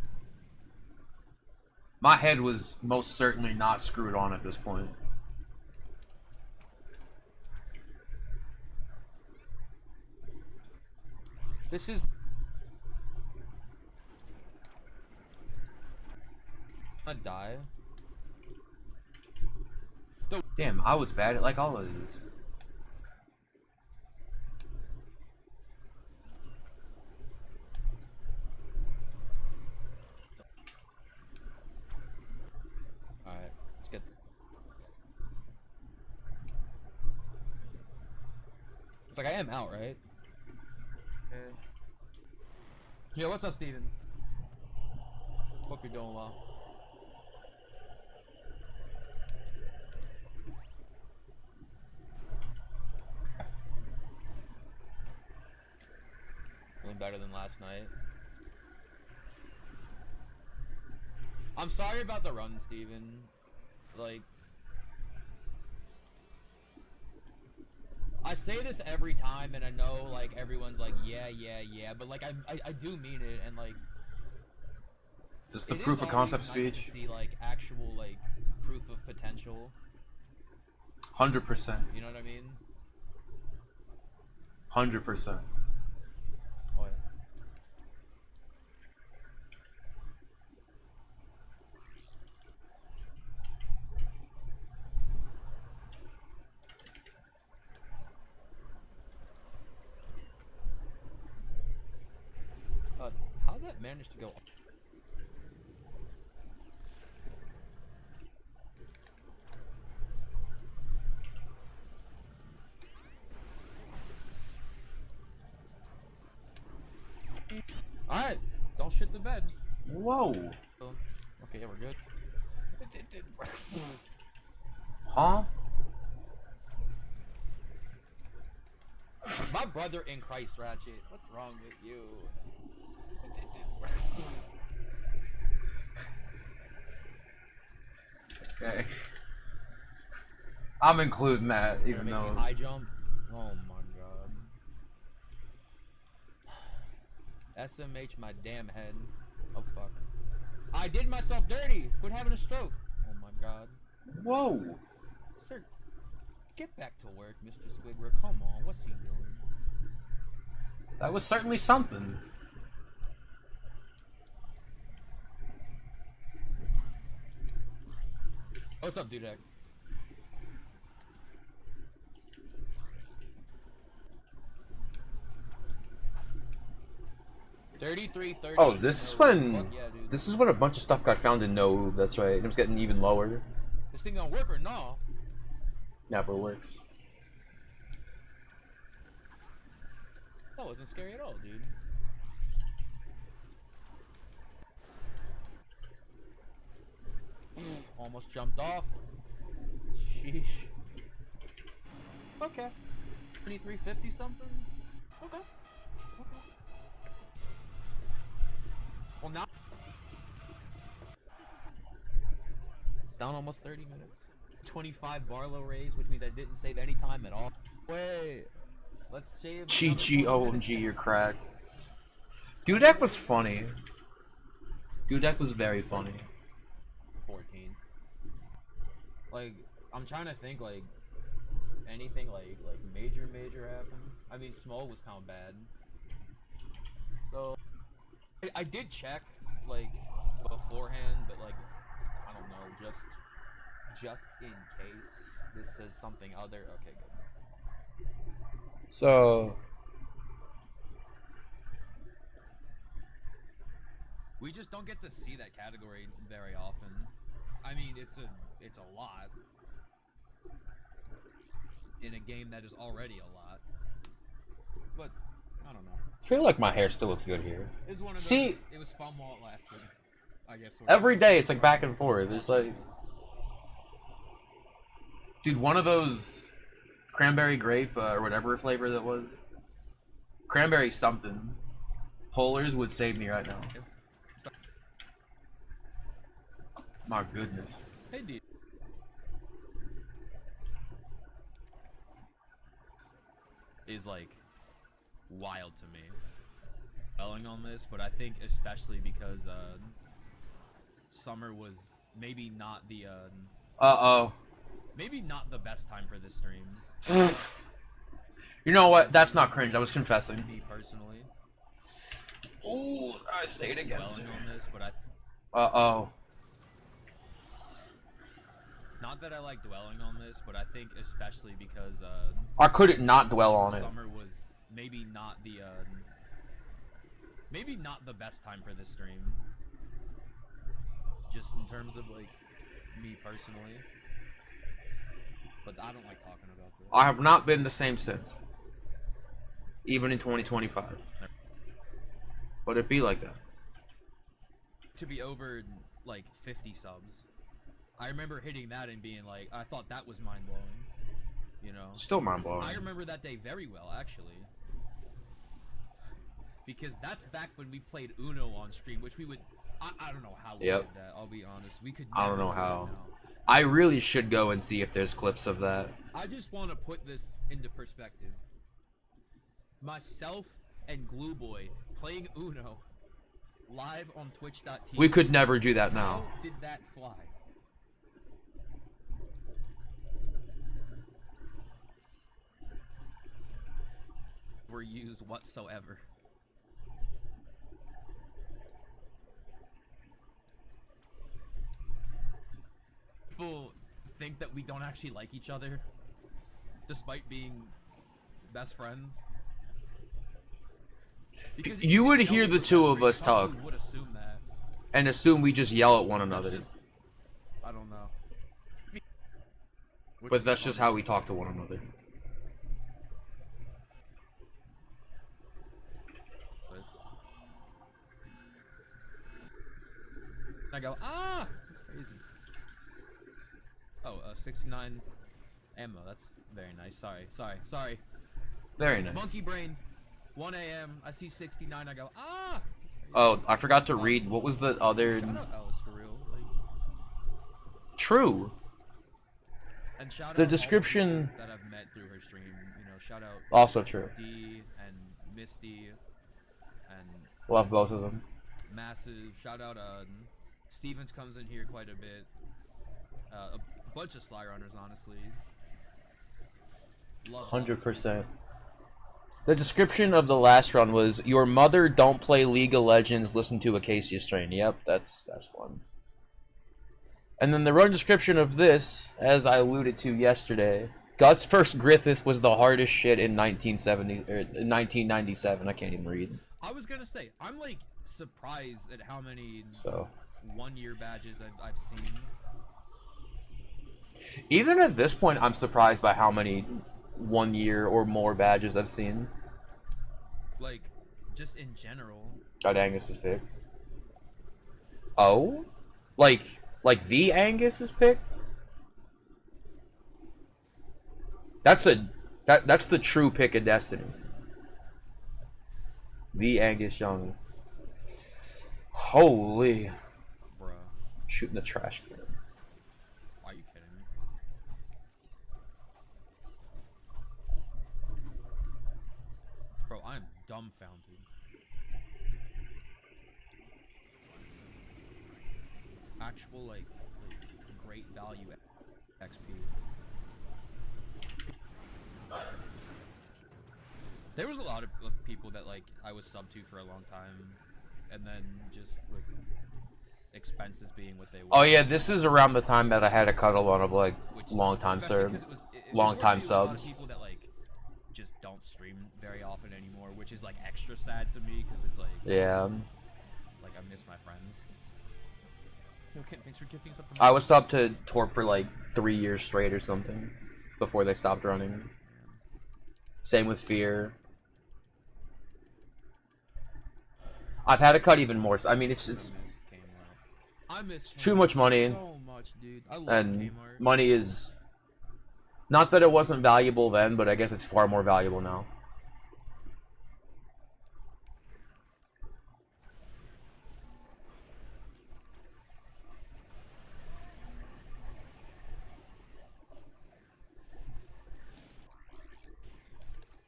[SPEAKER 1] My head was most certainly not screwed on at this point.
[SPEAKER 2] This is. I die.
[SPEAKER 1] Damn, I was bad at like all of these.
[SPEAKER 2] Alright, let's get. It's like I am out, right? Yeah, what's up, Stevens? Hope you're doing well. Feeling better than last night. I'm sorry about the run, Steven. Like, I say this every time, and I know, like, everyone's like, yeah, but, like, I do mean it, and, like...
[SPEAKER 1] Is this the proof of concept speech?
[SPEAKER 2] To see, like, actual, like, proof of potential.
[SPEAKER 1] 100%.
[SPEAKER 2] You know what I mean?
[SPEAKER 1] 100%.
[SPEAKER 2] Oh, yeah. How'd that manage to go? Alright, don't shit the bed.
[SPEAKER 1] Whoa.
[SPEAKER 2] Okay, yeah, we're good. It did work.
[SPEAKER 1] Huh?
[SPEAKER 2] My brother in Christ, Ratchet. What's wrong with you? It did work.
[SPEAKER 1] Okay. I'm including that, even though...
[SPEAKER 2] High jump? Oh my god. SMH my damn head. Oh fuck. I did myself dirty! Quit having a stroke! Oh my god.
[SPEAKER 1] Whoa!
[SPEAKER 2] Sir, get back to work, Mr. Squidward. Come on, what's he doing?
[SPEAKER 1] That was certainly something.
[SPEAKER 2] What's up, Dudek? 33, 30.
[SPEAKER 1] Oh, this is when
[SPEAKER 2] Fuck yeah, dude.
[SPEAKER 1] this is when a bunch of stuff got found in no oob. That's right. It was getting even lower.
[SPEAKER 2] This thing gonna work or no?
[SPEAKER 1] Never works.
[SPEAKER 2] That wasn't scary at all, dude. Almost jumped off. Sheesh. Okay. 2350 something? Okay. Well, now. Down almost 30 minutes. 25 Barlow raise, which means I didn't save any time at all. Wait. Let's save.
[SPEAKER 1] Chi-Chi, OMG, you're cracked. Dudek was funny. Dudek was very funny.
[SPEAKER 2] 14. Like, I'm trying to think, like, anything, like major happened. I mean, small was kind of bad. So, I did check, like, beforehand, but, like, I don't know, just in case this says something other. Okay, good.
[SPEAKER 1] So,
[SPEAKER 2] we just don't get to see that category very often. I mean, it's a lot in a game that is already a lot. But I don't know.
[SPEAKER 1] I feel like my hair still looks good here.
[SPEAKER 2] It was one of those,
[SPEAKER 1] See,
[SPEAKER 2] it was fun while it lasted. I guess.
[SPEAKER 1] every day it's like back and forth. It's like, dude, one of those cranberry grape or whatever flavor that was, cranberry something, polars would save me right now. My goodness.
[SPEAKER 2] Hey, dude. Is like wild to me. Dwelling on this, but I think especially because summer was maybe not the maybe not the best time for this stream.
[SPEAKER 1] You know what? That's not cringe. I was confessing.
[SPEAKER 2] Me personally.
[SPEAKER 1] Oh, I say it again.
[SPEAKER 2] Dwelling on this, but not that I like dwelling on this, but I think especially because
[SPEAKER 1] I couldn't not dwell on it.
[SPEAKER 2] Summer was maybe not the best time for this stream. Just in terms of like me personally. But I don't like talking about this.
[SPEAKER 1] I have not been the same since. Even in 2025. But it be like that.
[SPEAKER 2] To be over like 50 subs. I remember hitting that and being like, I thought that was mind-blowing. You know?
[SPEAKER 1] Still mind-blowing.
[SPEAKER 2] I remember that day very well, actually. Because that's back when we played Uno on stream, which we would... I don't know how we did that, I'll be honest. We could
[SPEAKER 1] I don't know how. I really should go and see if there's clips of that.
[SPEAKER 2] I just want to put this into perspective. Myself and Glue Boy playing Uno live on Twitch.tv.
[SPEAKER 1] We could never do that now.
[SPEAKER 2] How did that fly? Were used whatsoever. People think that we don't actually like each other, despite being best friends. Because
[SPEAKER 1] you would hear the two of us talk
[SPEAKER 2] would assume that.
[SPEAKER 1] and assume we just yell at one another.
[SPEAKER 2] I don't know.
[SPEAKER 1] But that's just how we talk to one another.
[SPEAKER 2] I go, ah! That's crazy. Oh, 69 ammo. That's very nice. Sorry.
[SPEAKER 1] Very nice.
[SPEAKER 2] Monkey brain. 1 a.m. I see 69. I go, ah!
[SPEAKER 1] Oh, I forgot to read. What was the other...
[SPEAKER 2] Shout out Alice for real. Like...
[SPEAKER 1] True.
[SPEAKER 2] And shout
[SPEAKER 1] The
[SPEAKER 2] out
[SPEAKER 1] description...
[SPEAKER 2] all the that I've met through her stream. You know, shout out...
[SPEAKER 1] Also true.
[SPEAKER 2] D and Misty and...
[SPEAKER 1] Love both of them.
[SPEAKER 2] Massive. Shout out, Stevens comes in here quite a bit. A bunch of Sly Runners, honestly.
[SPEAKER 1] 100%. The description of the last run was, your mother don't play League of Legends, listen to Acacia Strain. Yep, that's one. And then the run description of this, as I alluded to yesterday, Guts vs. Griffith was the hardest shit in 1970 or 1997. I can't even read.
[SPEAKER 2] I was gonna say, I'm like surprised at how many
[SPEAKER 1] So
[SPEAKER 2] 1-year badges I've seen.
[SPEAKER 1] even at this point, I'm surprised by how many 1 year or more badges I've seen.
[SPEAKER 2] Like, just in general.
[SPEAKER 1] Got Angus's pick. Oh, like the Angus's pick. That's the true pick of Destiny. The Angus Young. Holy.
[SPEAKER 2] Bruh.
[SPEAKER 1] Shooting the trash can.
[SPEAKER 2] Are you kidding me? Bro, I'm dumbfounded. Actual, like great value XP. There was a lot of people that like I was sub to for a long time, and then just with expenses being what they were.
[SPEAKER 1] Oh yeah, this is around the time that I had to cut a lot of like long time subs.
[SPEAKER 2] People that like just don't stream very often anymore, which is like extra sad to me because it's like
[SPEAKER 1] Yeah.
[SPEAKER 2] like I miss my friends. Okay, thanks for gifting something.
[SPEAKER 1] I was sub to Torp for like 3 years straight or something before they stopped running. Same with Fear. I've had to cut even more. I mean, it's
[SPEAKER 2] I miss
[SPEAKER 1] too much money,
[SPEAKER 2] so much, dude. I love
[SPEAKER 1] and
[SPEAKER 2] Kmart.
[SPEAKER 1] money is not that it wasn't valuable then, but I guess it's far more valuable now.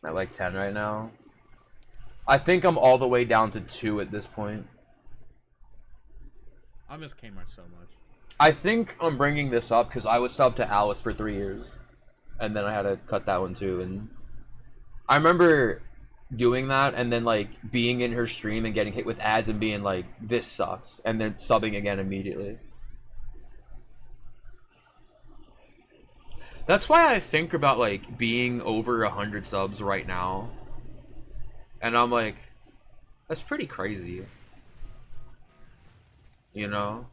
[SPEAKER 1] I'm at like 10 right now. I think I'm all the way down to 2 at this point.
[SPEAKER 2] I miss Kmart so much.
[SPEAKER 1] I think I'm bringing this up because I was sub to Alice for 3 years, and then I had to cut that one too. And I remember doing that, and then like being in her stream and getting hit with ads and being like, "This sucks," and then subbing again immediately. That's why I think about like being over 100 subs right now, and I'm like, that's pretty crazy. You know?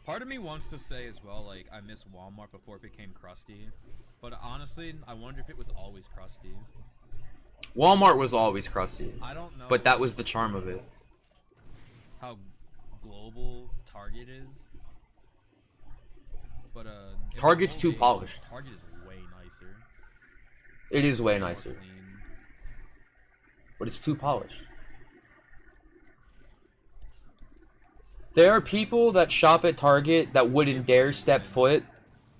[SPEAKER 2] Part of me wants to say as well, like, I miss Walmart before it became crusty. But honestly, I wonder if it was always crusty.
[SPEAKER 1] Walmart was always crusty.
[SPEAKER 2] I don't know.
[SPEAKER 1] But that was the charm of it.
[SPEAKER 2] How global Target is. But,
[SPEAKER 1] Target's too polished.
[SPEAKER 2] Target is way nicer.
[SPEAKER 1] It is way nicer. But it's too polished. There are people that shop at Target that wouldn't dare step foot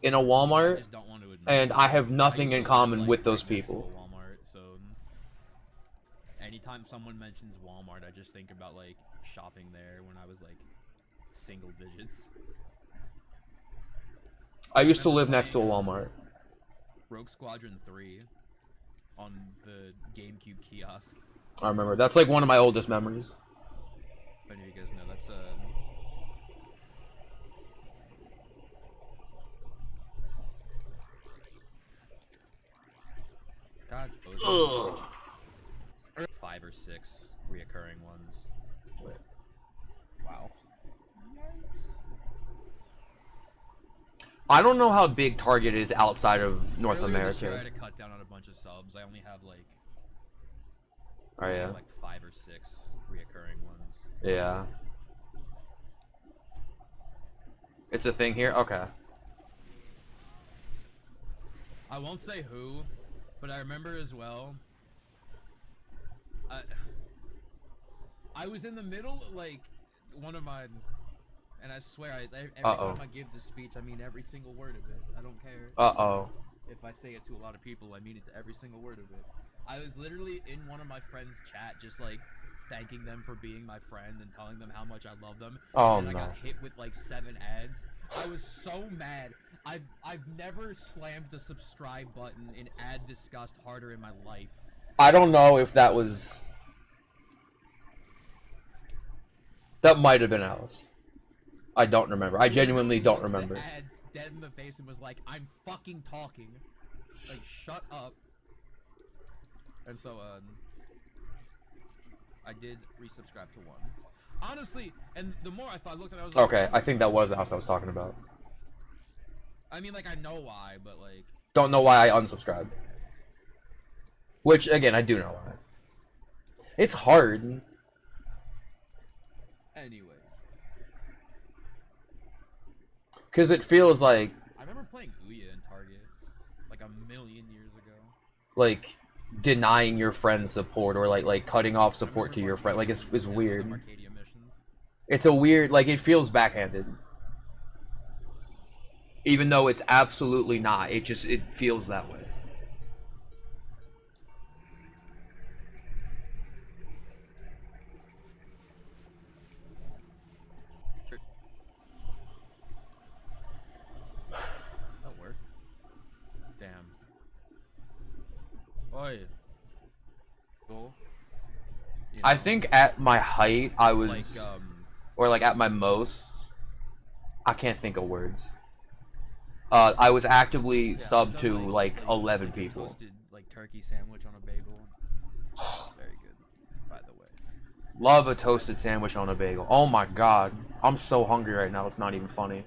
[SPEAKER 1] in a Walmart, and I have nothing in common with those people.
[SPEAKER 2] Walmart, so anytime someone mentions Walmart, I just think about like shopping there when I was like single digits.
[SPEAKER 1] I used to live next to a Walmart.
[SPEAKER 2] Rogue Squadron 3 on the GameCube kiosk.
[SPEAKER 1] I remember. That's like one of my oldest memories.
[SPEAKER 2] If any of you guys know, that's God, those are 5 or 6 reoccurring ones.
[SPEAKER 1] Wait.
[SPEAKER 2] Wow.
[SPEAKER 1] I don't know how big Target is outside of North
[SPEAKER 2] Earlier this year,
[SPEAKER 1] America.
[SPEAKER 2] I had to cut down on a bunch of subs. I only have like,
[SPEAKER 1] Oh yeah.
[SPEAKER 2] like 5 or 6 reoccurring ones.
[SPEAKER 1] Yeah. It's a thing here? Okay.
[SPEAKER 2] I won't say who, but I remember as well. I was in the middle, like, one of my, and I swear, every time I give this speech, I mean every single word of it. I don't care. If I say it to a lot of people, I mean it to every single word of it. I was literally in one of my friends' chat, just like thanking them for being my friend and telling them how much I love them.
[SPEAKER 1] Oh,
[SPEAKER 2] and I
[SPEAKER 1] no.
[SPEAKER 2] got hit with like 7 ads. I was so mad. I've never slammed the subscribe button in ad disgust harder in my life.
[SPEAKER 1] I don't know if that was... That might have been Alice. I don't remember. I genuinely don't remember.
[SPEAKER 2] The ads dead in the face and was like, "I'm fucking talking. Like, shut up." And so I did resubscribe to one. Honestly, and the more I looked at it, I was like,
[SPEAKER 1] Okay, I think that was the house I was talking about.
[SPEAKER 2] I mean, like, I know why, but like,
[SPEAKER 1] Don't know why I unsubscribed. Which, again, I do know why. It's hard.
[SPEAKER 2] anyways.
[SPEAKER 1] Because it feels like,
[SPEAKER 2] I remember playing Ouya in Target like a million years ago.
[SPEAKER 1] like, denying your friend support or like cutting off support to your friend. Like, it's weird. It's a weird, like, it feels backhanded. Even though it's absolutely not. It feels that way.
[SPEAKER 2] That worked. Damn. Oi. Cool.
[SPEAKER 1] I think at my height, I was,
[SPEAKER 2] like,
[SPEAKER 1] or like at my most, I can't think of words. I was actively subbed to like 11 people.
[SPEAKER 2] Toasted like turkey sandwich on a bagel. Very good, by the way.
[SPEAKER 1] Love a toasted sandwich on a bagel. Oh my god, I'm so hungry right now. It's not even funny.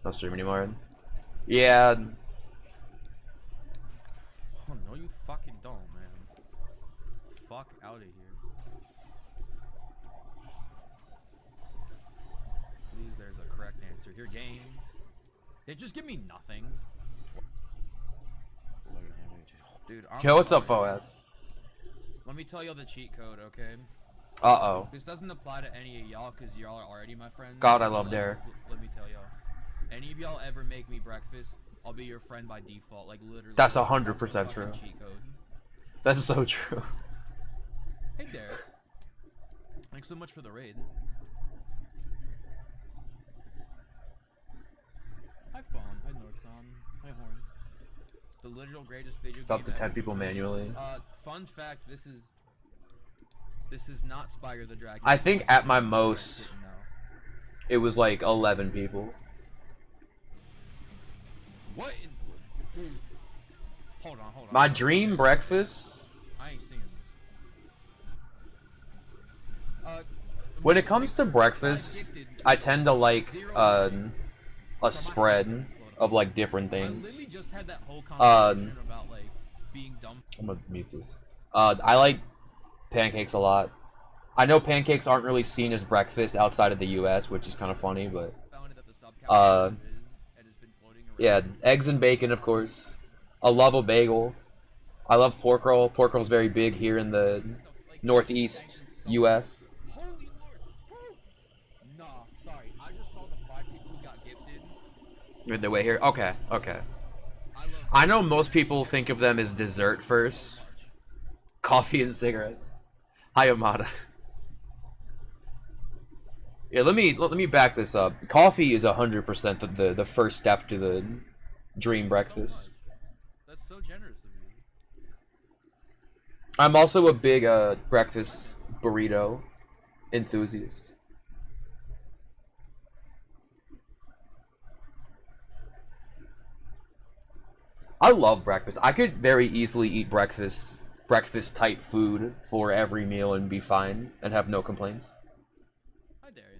[SPEAKER 1] No stream anymore. Yeah.
[SPEAKER 2] Oh no, you fucking don't, man. Fuck out of here. Please, there's a correct answer here. Game. It just give me nothing. Dude, I'm
[SPEAKER 1] Yo, what's up,
[SPEAKER 2] sorry.
[SPEAKER 1] Foaz?
[SPEAKER 2] Let me tell y'all the cheat code, okay?
[SPEAKER 1] Uh-oh.
[SPEAKER 2] This doesn't apply to any of y'all because y'all are already my friends.
[SPEAKER 1] God, I
[SPEAKER 2] but,
[SPEAKER 1] love
[SPEAKER 2] like,
[SPEAKER 1] Derek.
[SPEAKER 2] Let me tell y'all. Any of y'all ever make me breakfast, I'll be your friend by default. Like, literally.
[SPEAKER 1] That's
[SPEAKER 2] that's
[SPEAKER 1] 100%
[SPEAKER 2] the fucking
[SPEAKER 1] true.
[SPEAKER 2] cheat code.
[SPEAKER 1] That's so true.
[SPEAKER 2] Hey, Derek. Thanks so much for the raid. Hi, Fawn. Hi, Norxon. Hi, Horns. The literal greatest video
[SPEAKER 1] It's
[SPEAKER 2] game
[SPEAKER 1] up to 10
[SPEAKER 2] ever.
[SPEAKER 1] people manually.
[SPEAKER 2] Fun fact, this is not Spyro the Dragon.
[SPEAKER 1] I think
[SPEAKER 2] It's
[SPEAKER 1] at my
[SPEAKER 2] Spyro the
[SPEAKER 1] most,
[SPEAKER 2] Dragon, no.
[SPEAKER 1] it was like 11 people.
[SPEAKER 2] What? Hold on.
[SPEAKER 1] My dream breakfast,
[SPEAKER 2] I ain't seeing this.
[SPEAKER 1] when it comes to breakfast, I tend to like a spread of like different things.
[SPEAKER 2] Just had that whole conversation about like being dumb.
[SPEAKER 1] I'm gonna mute this. I like pancakes a lot. I know pancakes aren't really seen as breakfast outside of the US, which is kind of funny, but yeah, eggs and bacon, of course. I love a bagel. I love pork roll. Pork roll's very big here in the Northeast US.
[SPEAKER 2] Nah, sorry. I just saw the 5 people who got gifted.
[SPEAKER 1] Made their way here. Okay. I know most people think of them as dessert first. Coffee and cigarettes. Hi, Amada. Yeah, let me back this up. Coffee is 100% the first step to the dream breakfast.
[SPEAKER 2] That's so generous of you.
[SPEAKER 1] I'm also a big breakfast burrito enthusiast. I love breakfast. I could very easily eat breakfast type food for every meal and be fine and have no complaints.
[SPEAKER 2] Hi, Darian.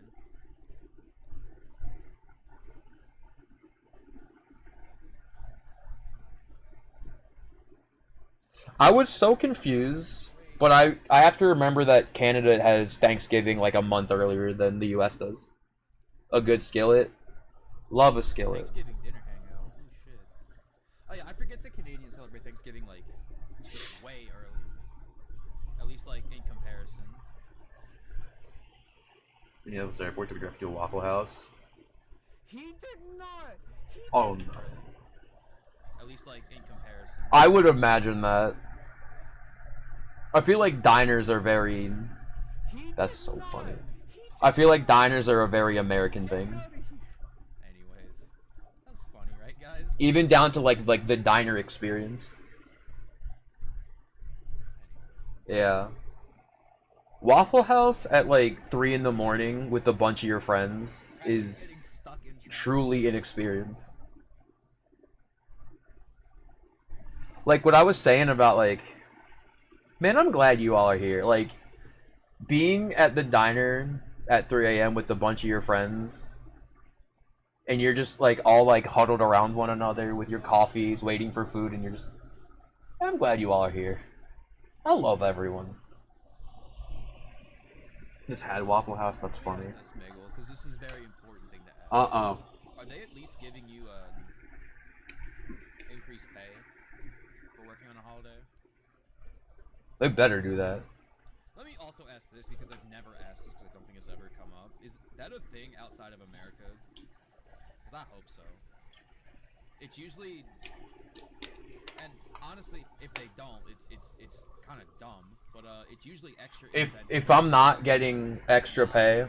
[SPEAKER 1] I was so confused, but I have to remember that Canada has Thanksgiving like a month earlier than the US does. A good skillet. Love a skillet.
[SPEAKER 2] Thanksgiving dinner hangout. Oh shit. Oh yeah, I forget the Canadians celebrate Thanksgiving like way early. At least like in comparison.
[SPEAKER 1] Yeah, I was there. We're going to a Waffle House.
[SPEAKER 2] He did not.
[SPEAKER 1] Oh no.
[SPEAKER 2] At least like in comparison.
[SPEAKER 1] I would imagine that. I feel like diners are very... That's so funny. I feel like diners are a very American thing.
[SPEAKER 2] Anyways, that's funny, right, guys?
[SPEAKER 1] Even down to like the diner experience. Yeah. Waffle House at like 3 in the morning with a bunch of your friends is truly inexperienced. Like what I was saying about like, man, I'm glad you all are here. Like, being at the diner at 3 a.m. with a bunch of your friends, and you're just like all like huddled around one another with your coffees, waiting for food, and you're just, I'm glad you all are here. I love everyone. This had Waffle House, that's funny.
[SPEAKER 2] Because this is a very important thing to ask.
[SPEAKER 1] Uh-oh.
[SPEAKER 2] Are they at least giving you increased pay for working on a holiday?
[SPEAKER 1] They better do that.
[SPEAKER 2] Let me also ask this, because I've never asked this because I don't think it's ever come up. Is that a thing outside of America? Because I hope so. It's usually, and honestly, if they don't, it's kind of dumb. But it's usually extra.
[SPEAKER 1] If I'm not getting extra pay,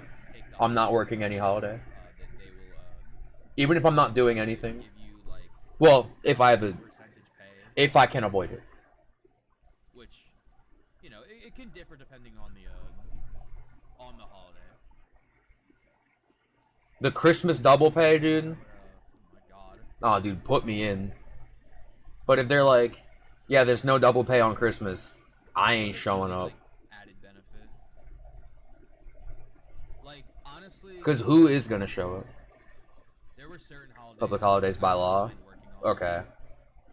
[SPEAKER 1] I'm not working any holiday. Even if I'm not doing anything. Well, if I have a, if I can avoid it.
[SPEAKER 2] Which, you know, it can differ depending on the holiday.
[SPEAKER 1] The Christmas double pay, dude. Oh, dude, put me in. But if they're like, yeah, there's no double pay on Christmas, I ain't showing up.
[SPEAKER 2] Added benefit. Like, honestly,
[SPEAKER 1] Because who is gonna show up?
[SPEAKER 2] There were certain holidays.
[SPEAKER 1] Public holidays by law. Okay.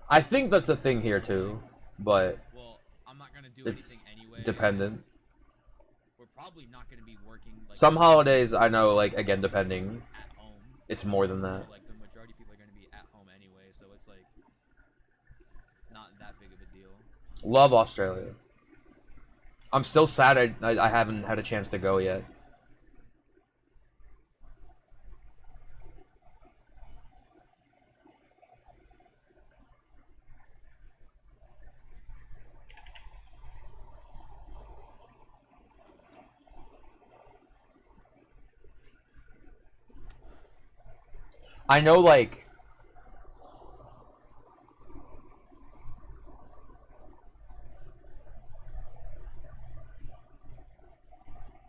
[SPEAKER 1] I think that's a thing here too, but
[SPEAKER 2] well, I'm not gonna do
[SPEAKER 1] it's
[SPEAKER 2] anything anyway.
[SPEAKER 1] dependent.
[SPEAKER 2] We're probably not gonna be working. Like,
[SPEAKER 1] Some holidays I know, like again, depending.
[SPEAKER 2] At home.
[SPEAKER 1] It's more than that.
[SPEAKER 2] Like the majority of people are gonna be at home anyway, so it's like not that big of a deal.
[SPEAKER 1] Love Australia. I'm still sad I haven't had a chance to go yet. I know, like,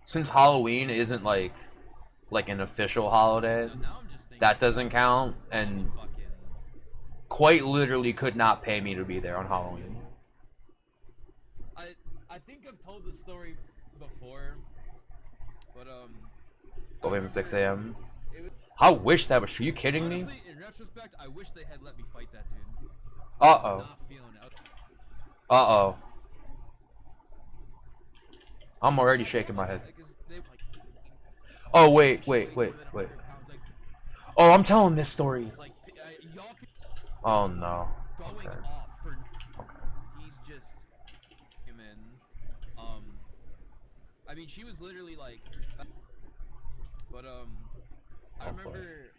[SPEAKER 1] since Halloween isn't like an official holiday, that doesn't count, and quite literally could not pay me to be there on Halloween.
[SPEAKER 2] I think I've told this story before, but
[SPEAKER 1] 12 a.m. to 6 a.m. I wish that was. Are you kidding me?
[SPEAKER 2] honestly, in retrospect, I wish they had let me fight that dude.
[SPEAKER 1] Uh-oh.
[SPEAKER 2] Not feeling it.
[SPEAKER 1] Uh-oh. I'm already shaking my head. Oh, wait. Oh, I'm telling this story. Oh, no. Okay.
[SPEAKER 2] He's just him in. I mean, she was literally like, but I remember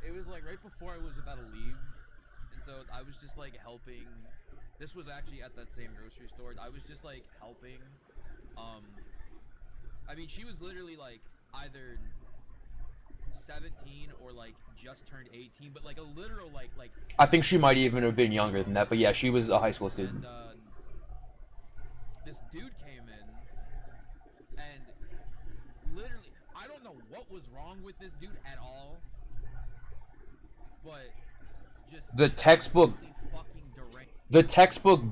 [SPEAKER 2] it was like right before I was about to leave, and so I was just like helping. This was actually at that same grocery store. I was just like helping. I mean, she was literally like either 17 or like just turned 18, but like a literal like.
[SPEAKER 1] I think she might even have been younger than that, but yeah, she was a high school student.
[SPEAKER 2] And this dude came in, and literally, I don't know what was wrong with this dude at all, but just
[SPEAKER 1] The textbook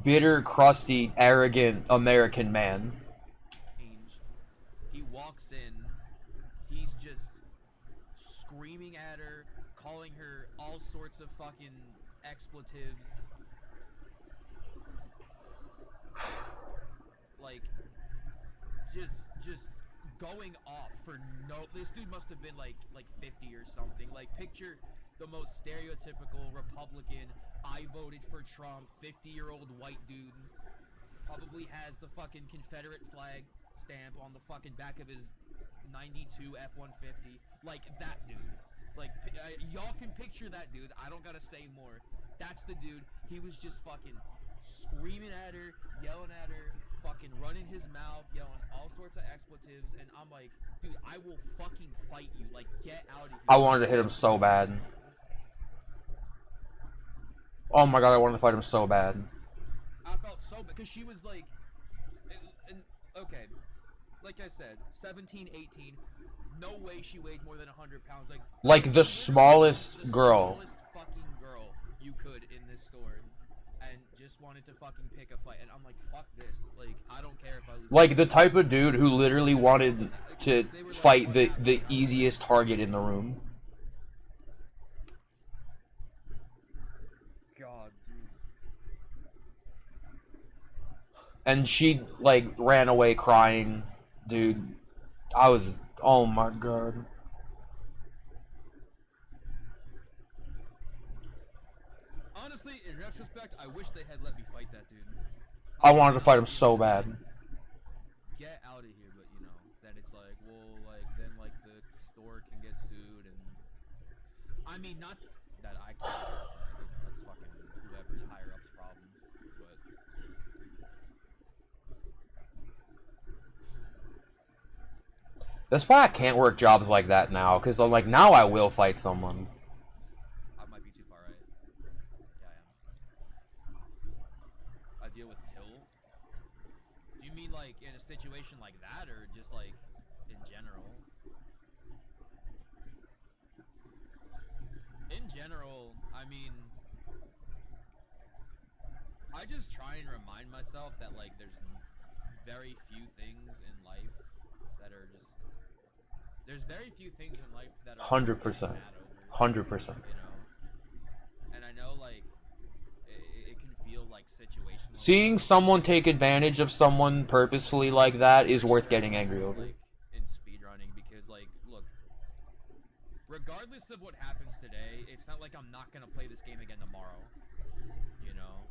[SPEAKER 1] bitter, crusty, arrogant American man.
[SPEAKER 2] He walks in, he's just screaming at her, calling her all sorts of fucking expletives. Like, just going off for no. This dude must have been like 50 or something. Like, picture the most stereotypical Republican, I voted for Trump, 50-year-old white dude, probably has the fucking Confederate flag stamp on the fucking back of his 92 F-150, like that dude. Like, y'all can picture that dude. I don't gotta say more. That's the dude. He was just fucking screaming at her, yelling at her, fucking running his mouth, yelling all sorts of expletives, and I'm like, dude, I will fucking fight you. Like, get out of here.
[SPEAKER 1] I wanted to hit him so bad. Oh my god, I wanted to fight him so bad.
[SPEAKER 2] I felt so bad because she was like, and okay, like I said, 17, 18. No way she weighed more than 100 pounds.
[SPEAKER 1] Like the smallest girl.
[SPEAKER 2] Smallest fucking girl you could in this store, and just wanted to fucking pick a fight. And I'm like, fuck this. Like, I don't care if I lose.
[SPEAKER 1] Like the type of dude who literally wanted to fight the easiest target in the room.
[SPEAKER 2] God, dude.
[SPEAKER 1] And she like ran away crying, dude. I was, oh my god.
[SPEAKER 2] Honestly, in retrospect, I wish they had let me fight that dude.
[SPEAKER 1] I wanted to fight him so bad.
[SPEAKER 2] Get out of here, but you know, then it's like, well, like then like the store can get sued, and I mean, not that I can, you know, that's fucking whoever higher up's problem, but.
[SPEAKER 1] That's why I can't work jobs like that now, because like now I will fight someone.
[SPEAKER 2] I might be too far right. Yeah, I am. I deal with Till. Do you mean like in a situation like that, or just like in general? In general, I mean, I just try and remind myself that like there's very few things in life that are just. There's very few things in life that are
[SPEAKER 1] 100%. 100%.
[SPEAKER 2] You know, and I know like it can feel like situational.
[SPEAKER 1] Seeing someone take advantage of someone purposefully like that is worth getting angry over.
[SPEAKER 2] Like in speedrunning, because like, look, regardless of what happens today, it's not like I'm not gonna play this game again tomorrow. You know.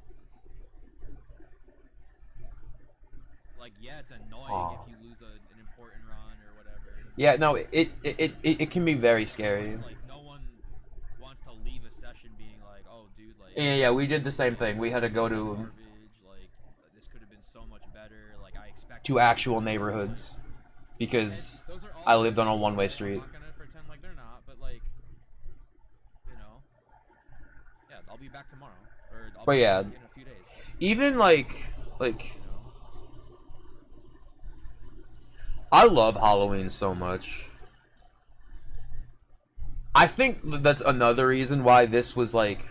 [SPEAKER 2] Like, yeah, it's annoying if you lose an important run or whatever.
[SPEAKER 1] Yeah, no, it can be very scary.
[SPEAKER 2] It's like no one wants to leave a session being like, oh, dude, like.
[SPEAKER 1] Yeah, we did the same thing. We had to go to
[SPEAKER 2] Like, this could have been so much better. Like, I expect.
[SPEAKER 1] to actual neighborhoods because I lived on a one-way street.
[SPEAKER 2] I'm not gonna pretend like they're not, but like, you know, yeah, I'll be back tomorrow, or I'll
[SPEAKER 1] But
[SPEAKER 2] be
[SPEAKER 1] yeah,
[SPEAKER 2] back in a few days.
[SPEAKER 1] even like. I love Halloween so much. I think that's another reason why this was like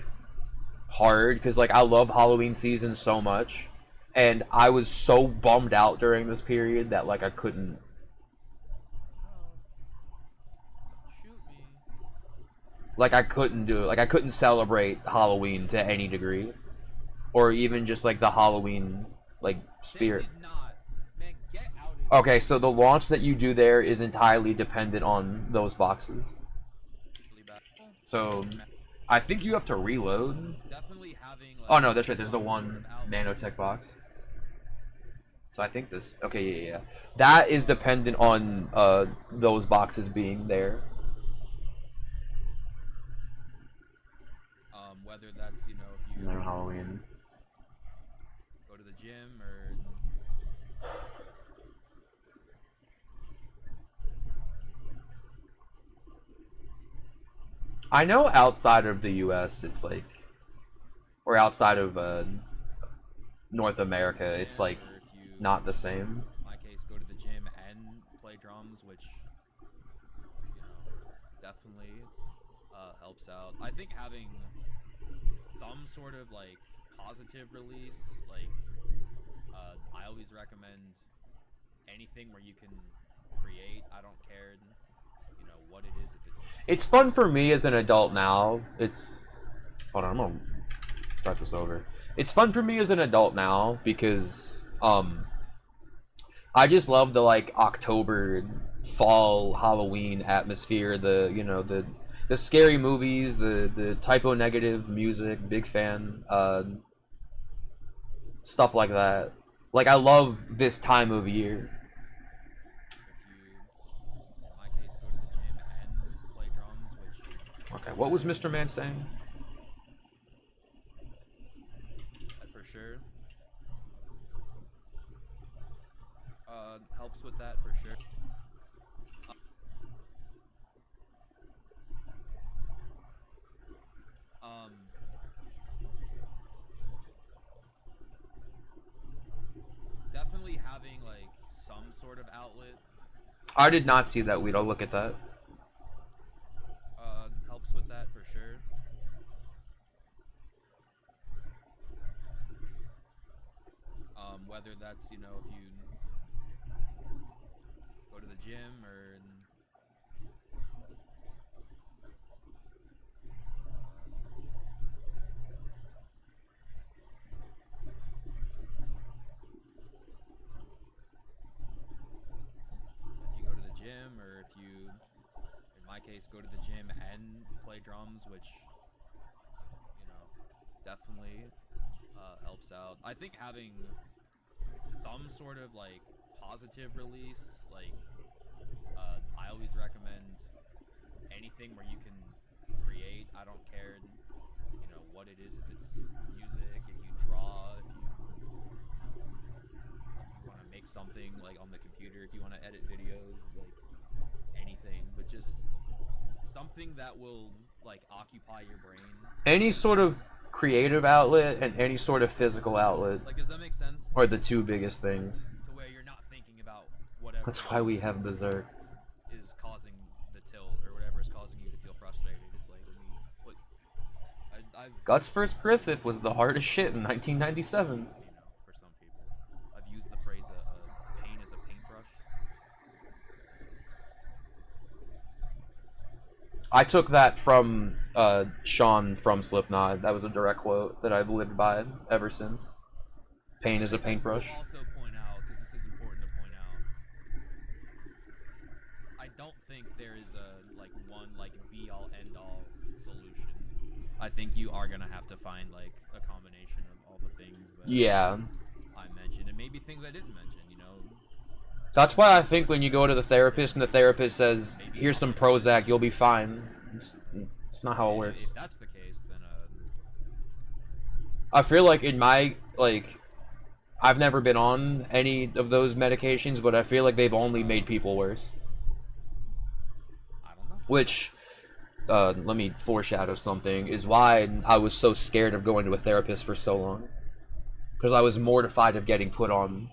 [SPEAKER 1] hard, because like I love Halloween season so much, and I was so bummed out during this period that like I couldn't. Like I couldn't do it. Like I couldn't celebrate Halloween to any degree, or even just like the Halloween like spirit. Okay, so the launch that you do there is entirely dependent on those boxes. So, I think you have to reload. Oh no, that's right. There's the one nanotech box. So I think this. Okay, yeah. That is dependent on those boxes being there.
[SPEAKER 2] Whether that's, you know, if you
[SPEAKER 1] No Halloween.
[SPEAKER 2] go to the gym or.
[SPEAKER 1] I know outside of the U.S. it's like, or outside of North America, it's like not the same.
[SPEAKER 2] In my case, go to the gym and play drums, which, you know, definitely helps out. I think having some sort of like positive release, like I always recommend anything where you can create. I don't care, you know, what it is. If
[SPEAKER 1] It's fun for me as an adult now. It's hold on, I'm gonna start this over. It's fun for me as an adult now because I just love the like October, fall, Halloween atmosphere. The, you know, the scary movies, the typo negative music. Big fan. Stuff like that. Like I love this time of year. Okay, what was Mr. Man saying?
[SPEAKER 2] for sure. Helps with that for sure. Definitely having like some sort of outlet
[SPEAKER 1] I did not see that weed. I'll look at that.
[SPEAKER 2] helps with that for sure. Whether that's, you know, if you go to the gym or if you go to the gym, or if you, in my case, go to the gym and play drums, which, you know, definitely helps out. I think having some sort of like positive release, like I always recommend anything where you can create. I don't care, you know, what it is. If it's music, if you draw, if you want to make something like on the computer, if you want to edit videos, like anything, but just something that will like occupy your brain.
[SPEAKER 1] Any sort of creative outlet and any sort of physical outlet.
[SPEAKER 2] Like, does that make sense?
[SPEAKER 1] Are the two biggest things.
[SPEAKER 2] To where you're not thinking about whatever.
[SPEAKER 1] That's why we have dessert.
[SPEAKER 2] Is causing the tilt or whatever is causing you to feel frustrated. It's like, what? I've
[SPEAKER 1] Guts vs. Griffith was the hardest shit in 1997.
[SPEAKER 2] You know, for some people, I've used the phrase "pain is a paintbrush."
[SPEAKER 1] I took that from Sean from Slipknot. That was a direct quote that I've lived by ever since. Pain is a paintbrush.
[SPEAKER 2] I'll also point out, because this is important to point out, I don't think there is a one be-all end-all solution. I think you are gonna have to find like a combination of all the things that
[SPEAKER 1] Yeah.
[SPEAKER 2] I mentioned, and maybe things I didn't mention. You know.
[SPEAKER 1] That's why I think when you go to the therapist and the therapist says, "Here's some Prozac, you'll be fine." It's not how it works.
[SPEAKER 2] If that's the case, then
[SPEAKER 1] I feel like in my I've never been on any of those medications, but I feel like they've only made people worse.
[SPEAKER 2] I don't know.
[SPEAKER 1] Which, let me foreshadow something, is why I was so scared of going to a therapist for so long. Because I was mortified of getting put on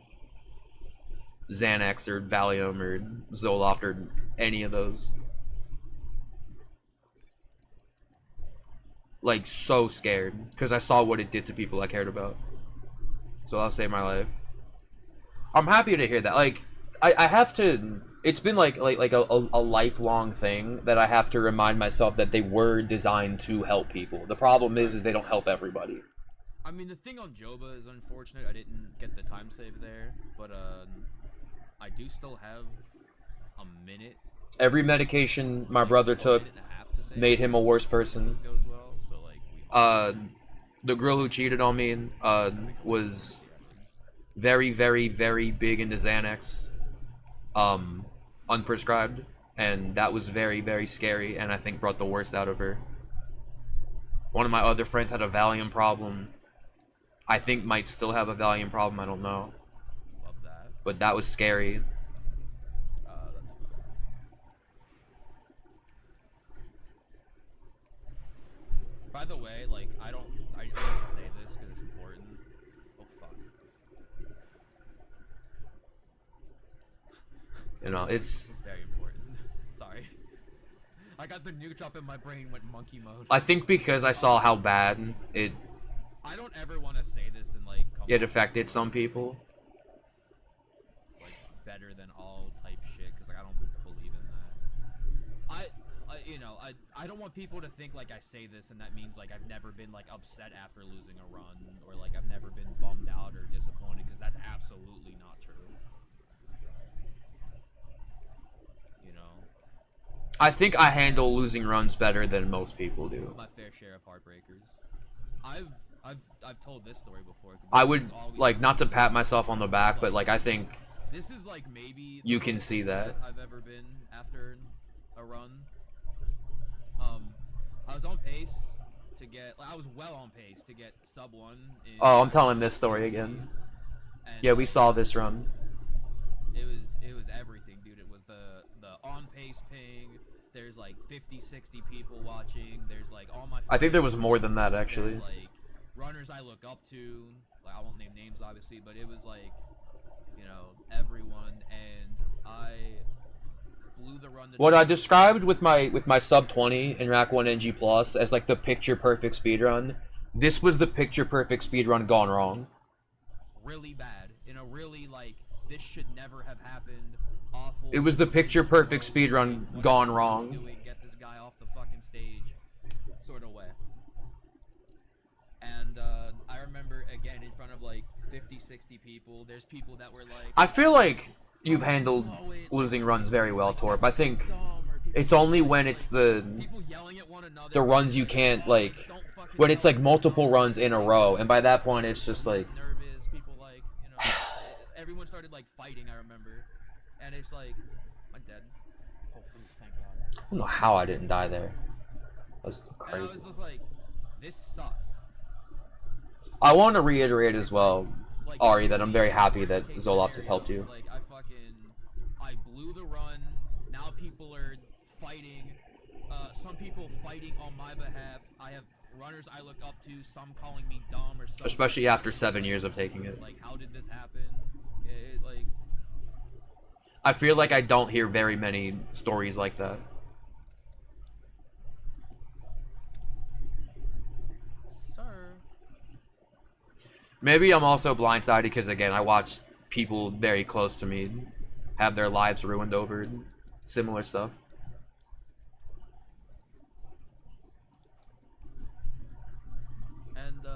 [SPEAKER 1] Xanax or Valium or Zoloft or any of those. Like, so scared. Because I saw what it did to people I cared about. So I'll save my life. I'm happy to hear that. Like, I have to... It's been like a lifelong thing that I have to remind myself that they were designed to help people. The problem is they don't help everybody.
[SPEAKER 2] I mean, the thing on Joba is unfortunate. I didn't get the time save there, but I do still have a minute.
[SPEAKER 1] Every medication my brother took made him a worse person. The girl who cheated on me was very, very, very big into Xanax, unprescribed, and that was very, very scary, and I think brought the worst out of her. One of my other friends had a Valium problem. I think might still have a Valium problem, I don't know.
[SPEAKER 2] Love that.
[SPEAKER 1] But that was scary.
[SPEAKER 2] That's By the way, like, I need to say this because it's important. Oh, fuck.
[SPEAKER 1] You know, it's
[SPEAKER 2] very important. Sorry. I got the nuke drop in my brain, went monkey mode.
[SPEAKER 1] I think because I saw how bad it
[SPEAKER 2] I don't ever want to say this in, like,
[SPEAKER 1] it affected some people.
[SPEAKER 2] Like, better than all type shit, because, like, I don't believe in that. I don't want people to think, like, I say this and that means, like, I've never been, like, upset after losing a run, or, like, I've never been bummed out or disappointed, because that's absolutely not true. You know?
[SPEAKER 1] I think I handle losing runs better than most people do.
[SPEAKER 2] My fair share of heartbreakers. I've told this story before.
[SPEAKER 1] I would like not to pat myself on the back, but like I think
[SPEAKER 2] this is like maybe
[SPEAKER 1] you can see that.
[SPEAKER 2] I've ever been after a run. I was on pace to get. I was well on pace to get sub 1.
[SPEAKER 1] Oh, I'm telling this story again. Yeah, we saw this run.
[SPEAKER 2] It was everything, dude. It was the on pace ping. There's like 50, 60 people watching. There's like all my.
[SPEAKER 1] I think there was more than that actually.
[SPEAKER 2] There's, like, runners I look up to. Like, I won't name names obviously, but it was like you know, everyone, and I blew the run.
[SPEAKER 1] What I described with my sub 20 in Rack 1 NG Plus as like the picture perfect speedrun, this was the picture perfect speedrun gone wrong.
[SPEAKER 2] Really bad, in a really like this should never have happened. Awful.
[SPEAKER 1] It was the picture perfect speedrun gone wrong.
[SPEAKER 2] Get this guy off the fucking stage, sort of way. And I remember again in front of like 50, 60 people. There's people that were like,
[SPEAKER 1] I feel like you've handled losing runs very well, Torp. I think it's only when it's the runs you can't, like, when it's like multiple runs in a row, and by that point it's just like
[SPEAKER 2] nervous. People like, you know, everyone started like fighting. I remember, and it's like, I'm dead. Hopefully, thank God.
[SPEAKER 1] I don't know how I didn't die there. That's crazy.
[SPEAKER 2] And I was just like, this sucks.
[SPEAKER 1] I want to reiterate as well, Ari, that I'm very happy that Zoloft has helped you.
[SPEAKER 2] Like I blew the run. Now people are fighting. Some people fighting on my behalf. I have runners I look up to. Some calling me dumb or something.
[SPEAKER 1] Especially after 7 years of taking it.
[SPEAKER 2] Like, how did this happen? Like,
[SPEAKER 1] I feel like I don't hear very many stories like that. Maybe I'm also blindsided because, again, I watched people very close to me have their lives ruined over similar stuff.
[SPEAKER 2] And,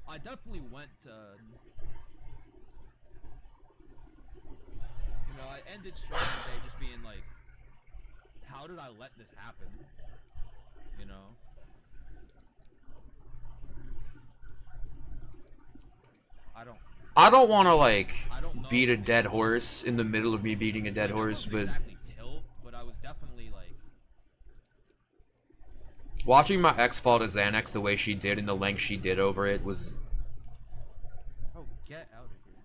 [SPEAKER 2] I definitely went to, you know, I ended stream today just being like, how did I let this happen? You know?
[SPEAKER 1] I don't want to, like, beat a dead horse in the middle of me beating a dead horse, but
[SPEAKER 2] I was definitely like,
[SPEAKER 1] watching my ex fall to Xanax the way she did and the length she did over it was...
[SPEAKER 2] oh, get out of here.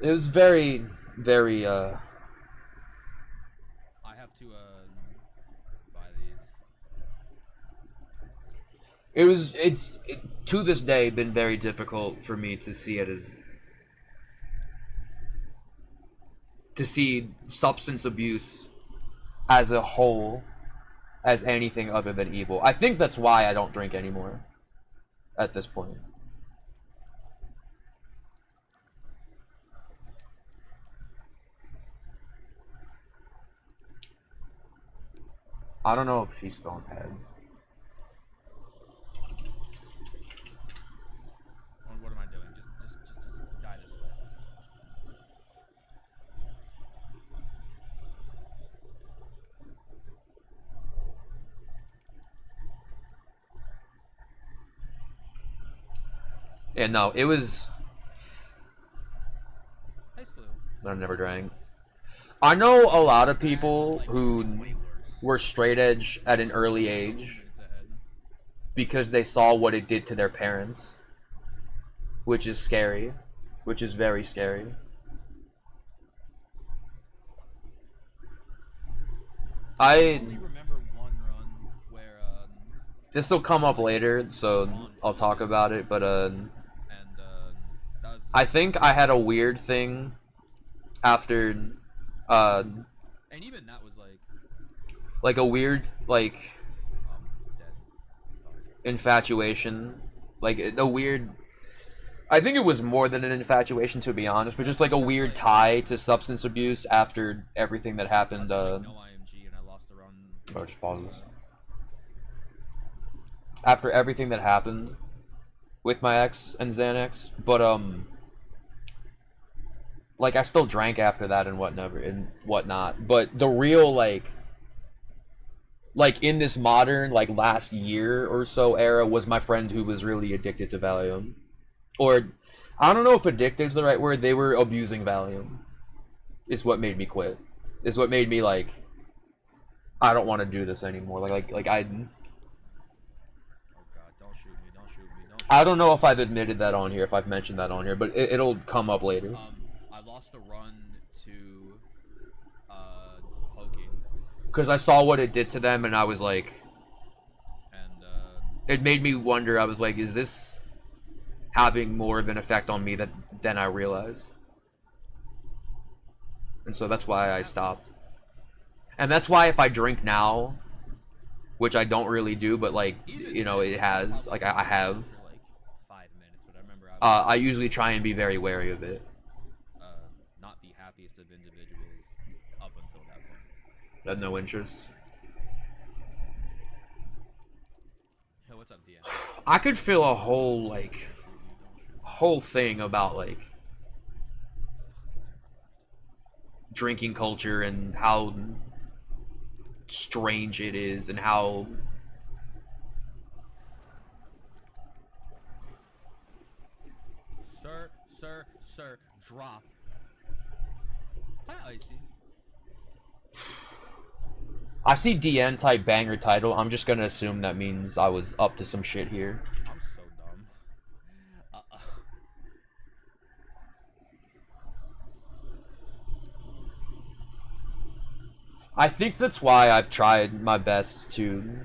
[SPEAKER 1] It was very, very,
[SPEAKER 2] I have to, buy these.
[SPEAKER 1] It's to this day been very difficult for me to see it as, to see substance abuse as a whole as anything other than evil. I think that's why I don't drink anymore at this point. I don't know if she's still on pads.
[SPEAKER 2] What am I doing? Just die this way.
[SPEAKER 1] Yeah, no, it was...
[SPEAKER 2] Hey, Slew.
[SPEAKER 1] I never drank. I know a lot of people who were straight edge at an early age because they saw what it did to their parents, which is scary, which is very scary. I
[SPEAKER 2] remember one run where
[SPEAKER 1] this will come up later, so I'll talk about it, but I think I had a weird thing after
[SPEAKER 2] and even that was
[SPEAKER 1] like a weird, like, infatuation, like a weird, I think it was more than an infatuation, to be honest, but just like a weird tie to substance abuse after everything that happened.
[SPEAKER 2] no IMG and I lost the run.
[SPEAKER 1] Oh, just pause this. After everything that happened with my ex and Xanax, but like I still drank after that and whatnot, but the real like in this modern, like, last year or so era was my friend who was really addicted to Valium. Or, I don't know if addicted is the right word, they were abusing Valium. Is what made me quit. Is what made me, like, I don't want to do this anymore. Like I...
[SPEAKER 2] Oh god, don't shoot me, don't shoot me, don't shoot me.
[SPEAKER 1] I don't know if I've admitted that on here, if I've mentioned that on here, but it'll come up later.
[SPEAKER 2] I lost a run to poking,
[SPEAKER 1] Because I saw what it did to them, and I was like,
[SPEAKER 2] And
[SPEAKER 1] it made me wonder. I was like, is this having more of an effect on me than I realized? And so that's why I stopped. And that's why if I drink now, which I don't really do, but like, you know, it has, like I have.
[SPEAKER 2] for like 5 minutes, but I remember
[SPEAKER 1] I usually try and be very wary of it.
[SPEAKER 2] Not the happiest of individuals up until that point.
[SPEAKER 1] I have no interest.
[SPEAKER 2] Yo, what's up, DN?
[SPEAKER 1] I could feel a whole thing about like drinking culture and how strange it is and how
[SPEAKER 2] Sir, drop. Hi, Icy.
[SPEAKER 1] I see DN type banger title. I'm just gonna assume that means I was up to some shit here.
[SPEAKER 2] I'm so dumb.
[SPEAKER 1] I think that's why I've tried my best to.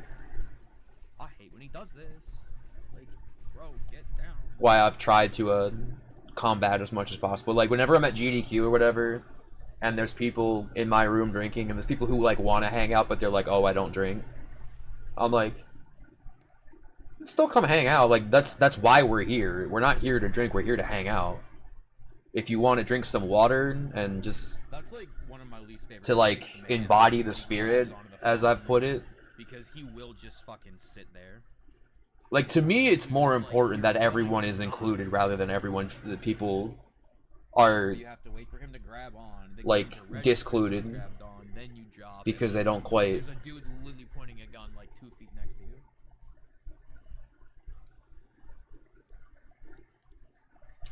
[SPEAKER 2] I hate when he does this. Like, bro, get down.
[SPEAKER 1] Why I've tried to combat as much as possible. Like whenever I'm at GDQ or whatever, and there's people in my room drinking, and there's people who like want to hang out, but they're like, "Oh, I don't drink." I'm like, still come hang out. Like that's why we're here. We're not here to drink. We're here to hang out. If you want to drink some water and just
[SPEAKER 2] That's like one of my least favorite
[SPEAKER 1] to like embody the spirit, as I've put it.
[SPEAKER 2] Because he will just fucking sit there.
[SPEAKER 1] Like to me, it's more important that everyone is included rather than everyone. The people are
[SPEAKER 2] You have to wait for him to grab on. They
[SPEAKER 1] like
[SPEAKER 2] get ready,
[SPEAKER 1] discluded
[SPEAKER 2] grabbed on, then you drop
[SPEAKER 1] because
[SPEAKER 2] it.
[SPEAKER 1] they don't quite.
[SPEAKER 2] There's a dude literally pointing a gun like 2 feet next to you.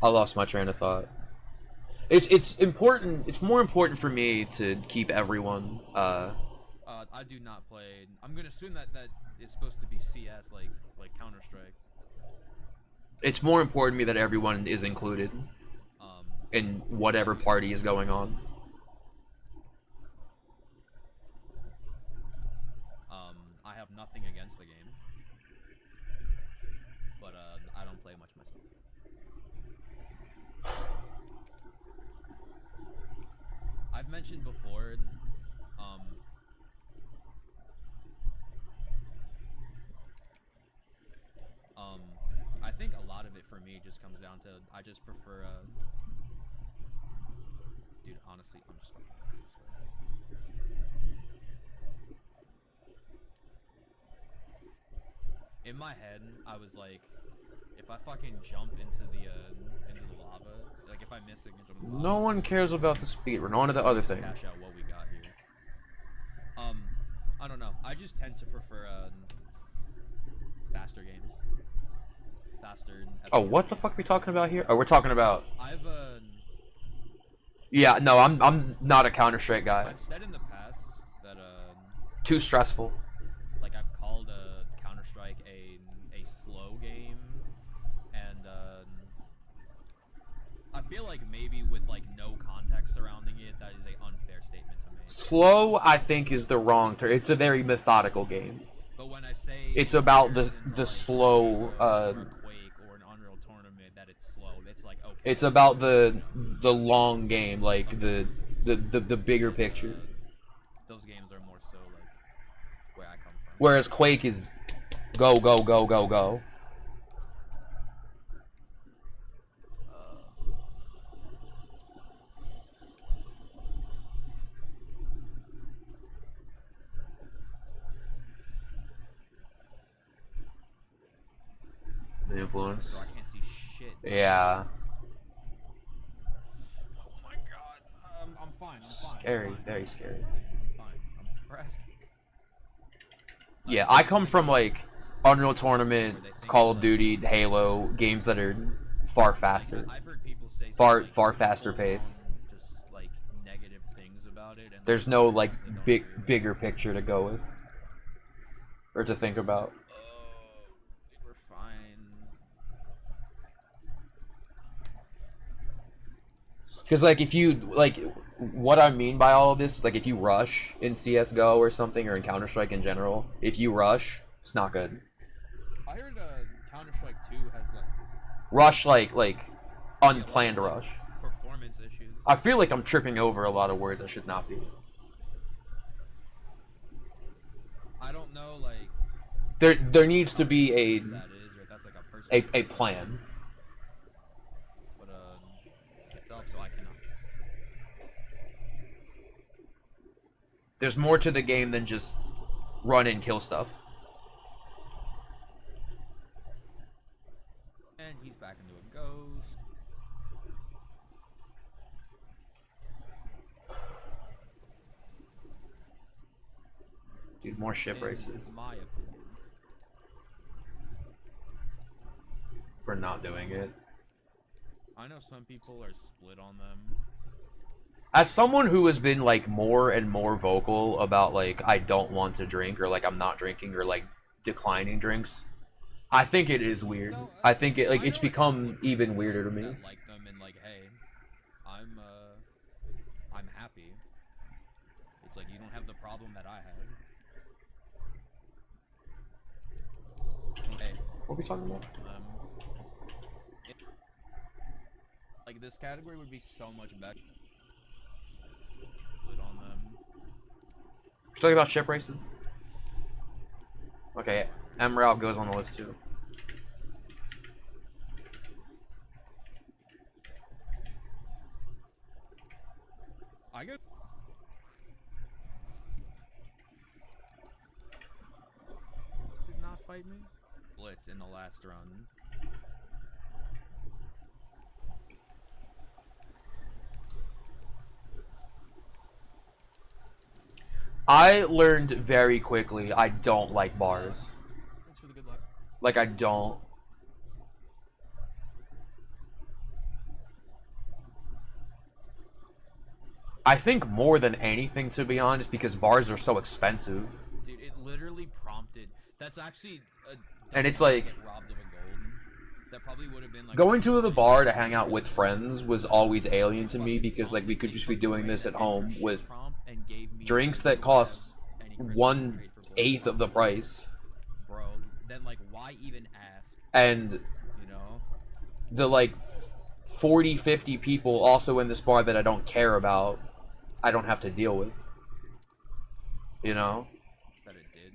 [SPEAKER 1] I lost my train of thought. It's important. It's more important for me to keep everyone.
[SPEAKER 2] I do not play. I'm gonna assume that is supposed to be CS, like Counter Strike.
[SPEAKER 1] It's more important to me that everyone is included in whatever party is going on.
[SPEAKER 2] I have nothing against the game, but I don't play much myself. I've mentioned before, I think a lot of it for me just comes down to I just prefer, dude, honestly, I'm just fucking going this way. In my head, I was like, if I fucking jump into the lava, like if I miss it and jump into the lava,
[SPEAKER 1] No one cares about the speed. We're on to the other thing.
[SPEAKER 2] cash out what we got here. I don't know. I just tend to prefer faster games. Faster.
[SPEAKER 1] Oh, what the fuck are we talking about here? Oh, we're talking about.
[SPEAKER 2] I've
[SPEAKER 1] Yeah, no, I'm not a Counter-Strike guy.
[SPEAKER 2] I've said in the past that
[SPEAKER 1] Too stressful.
[SPEAKER 2] like I've called Counter-Strike a slow game, and I feel like maybe with like no context surrounding it, that is an unfair statement to make.
[SPEAKER 1] Slow, I think, is the wrong term. It's a very methodical game.
[SPEAKER 2] But when I say
[SPEAKER 1] it's about the slow.
[SPEAKER 2] It's slow. It's like okay.
[SPEAKER 1] It's about the long game, like the bigger picture.
[SPEAKER 2] Those games are more so like where I come from.
[SPEAKER 1] Whereas Quake is go go go go go. The influence.
[SPEAKER 2] Bro, I can't see shit.
[SPEAKER 1] Yeah.
[SPEAKER 2] Oh my god. I'm fine. I'm fine.
[SPEAKER 1] Scary, very scary.
[SPEAKER 2] I'm fine. I'm depressed.
[SPEAKER 1] Yeah, I come from like Unreal Tournament, Call of Duty, Halo, games that are far faster.
[SPEAKER 2] I've heard people say
[SPEAKER 1] far faster pace.
[SPEAKER 2] Just like negative things about it. And
[SPEAKER 1] There's no like bigger picture to go with or to think about.
[SPEAKER 2] We're fine.
[SPEAKER 1] Because like if you like what I mean by all of this is like if you rush in CS:GO or something, or in Counter-Strike in general, if you rush, it's not good.
[SPEAKER 9] I heard Counter-Strike 2 has like
[SPEAKER 1] Rush like unplanned rush.
[SPEAKER 9] performance issues.
[SPEAKER 1] I feel like I'm tripping over a lot of words I should not be.
[SPEAKER 9] I don't know, like
[SPEAKER 1] There needs to be
[SPEAKER 9] that is, or if that's like a personal
[SPEAKER 1] a plan.
[SPEAKER 9] But itself, so I cannot.
[SPEAKER 1] There's more to the game than just run and kill stuff.
[SPEAKER 9] And he's back into a ghost.
[SPEAKER 1] Dude, more ship races.
[SPEAKER 9] My opinion.
[SPEAKER 1] For not doing it.
[SPEAKER 9] I know some people are split on them.
[SPEAKER 1] As someone who has been like more and more vocal about like I don't want to drink, or like I'm not drinking, or like declining drinks, I think it is weird. I think it like it's become even weirder to me.
[SPEAKER 9] That like them and like, hey, I'm happy. It's like you don't have the problem that I had. Hey,
[SPEAKER 1] what are we talking about?
[SPEAKER 9] Like this category would be so much better. Split on them.
[SPEAKER 1] We're talking about ship races. Okay, Emerald goes on the list too.
[SPEAKER 9] I get. Did not fight me. Blitz in the last run.
[SPEAKER 1] I learned very quickly I don't like bars.
[SPEAKER 9] Thanks for the good luck.
[SPEAKER 1] Like I don't. I think more than anything, to be honest, because bars are so expensive.
[SPEAKER 9] Dude, it literally prompted. That's actually a.
[SPEAKER 1] And it's like
[SPEAKER 9] get robbed of a golden. That probably would have been like.
[SPEAKER 1] Going to the bar to hang out with friends was always alien to me, because like we could just be doing this at home with drinks that cost 1/8 of the price.
[SPEAKER 9] Bro, then like why even ask?
[SPEAKER 1] And
[SPEAKER 9] You know?
[SPEAKER 1] the like 40-50 people also in this bar that I don't care about, I don't have to deal with. You know?
[SPEAKER 9] That it did.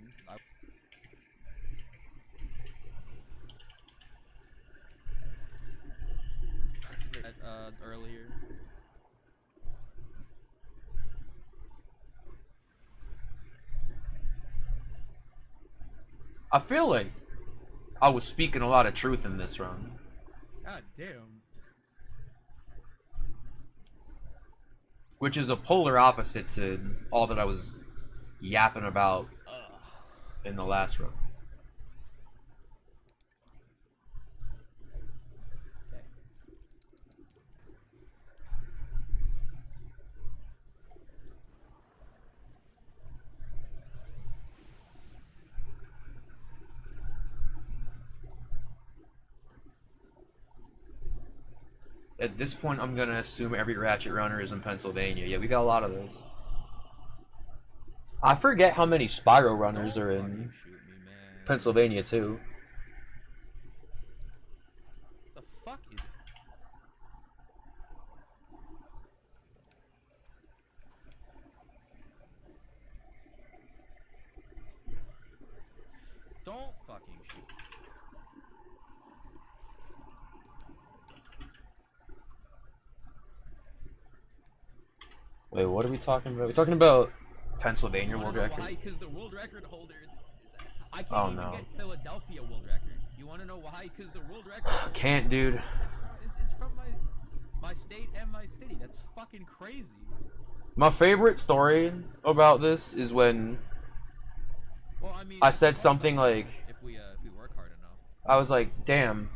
[SPEAKER 9] Earlier.
[SPEAKER 1] I feel like I was speaking a lot of truth in this run.
[SPEAKER 2] God damn.
[SPEAKER 1] Which is a polar opposite to all that I was yapping about in the last run. At this point, I'm gonna assume every Ratchet runner is in Pennsylvania. Yeah, we got a lot of those. I forget how many Spyro runners are in Pennsylvania too.
[SPEAKER 9] The fuck is it? Don't fucking shoot.
[SPEAKER 1] Wait, what are we talking about? We're talking about Pennsylvania world record.
[SPEAKER 9] Why? Because the world record holder I can't
[SPEAKER 1] Oh,
[SPEAKER 9] even
[SPEAKER 1] no.
[SPEAKER 9] get Philadelphia world record. You want to know why? Because the world record
[SPEAKER 1] Can't, dude.
[SPEAKER 9] It's from my state and my city. That's fucking crazy.
[SPEAKER 1] My favorite story about this is when
[SPEAKER 9] Well, I mean,
[SPEAKER 1] I said something like,
[SPEAKER 9] if we work hard enough.
[SPEAKER 1] I was like, damn,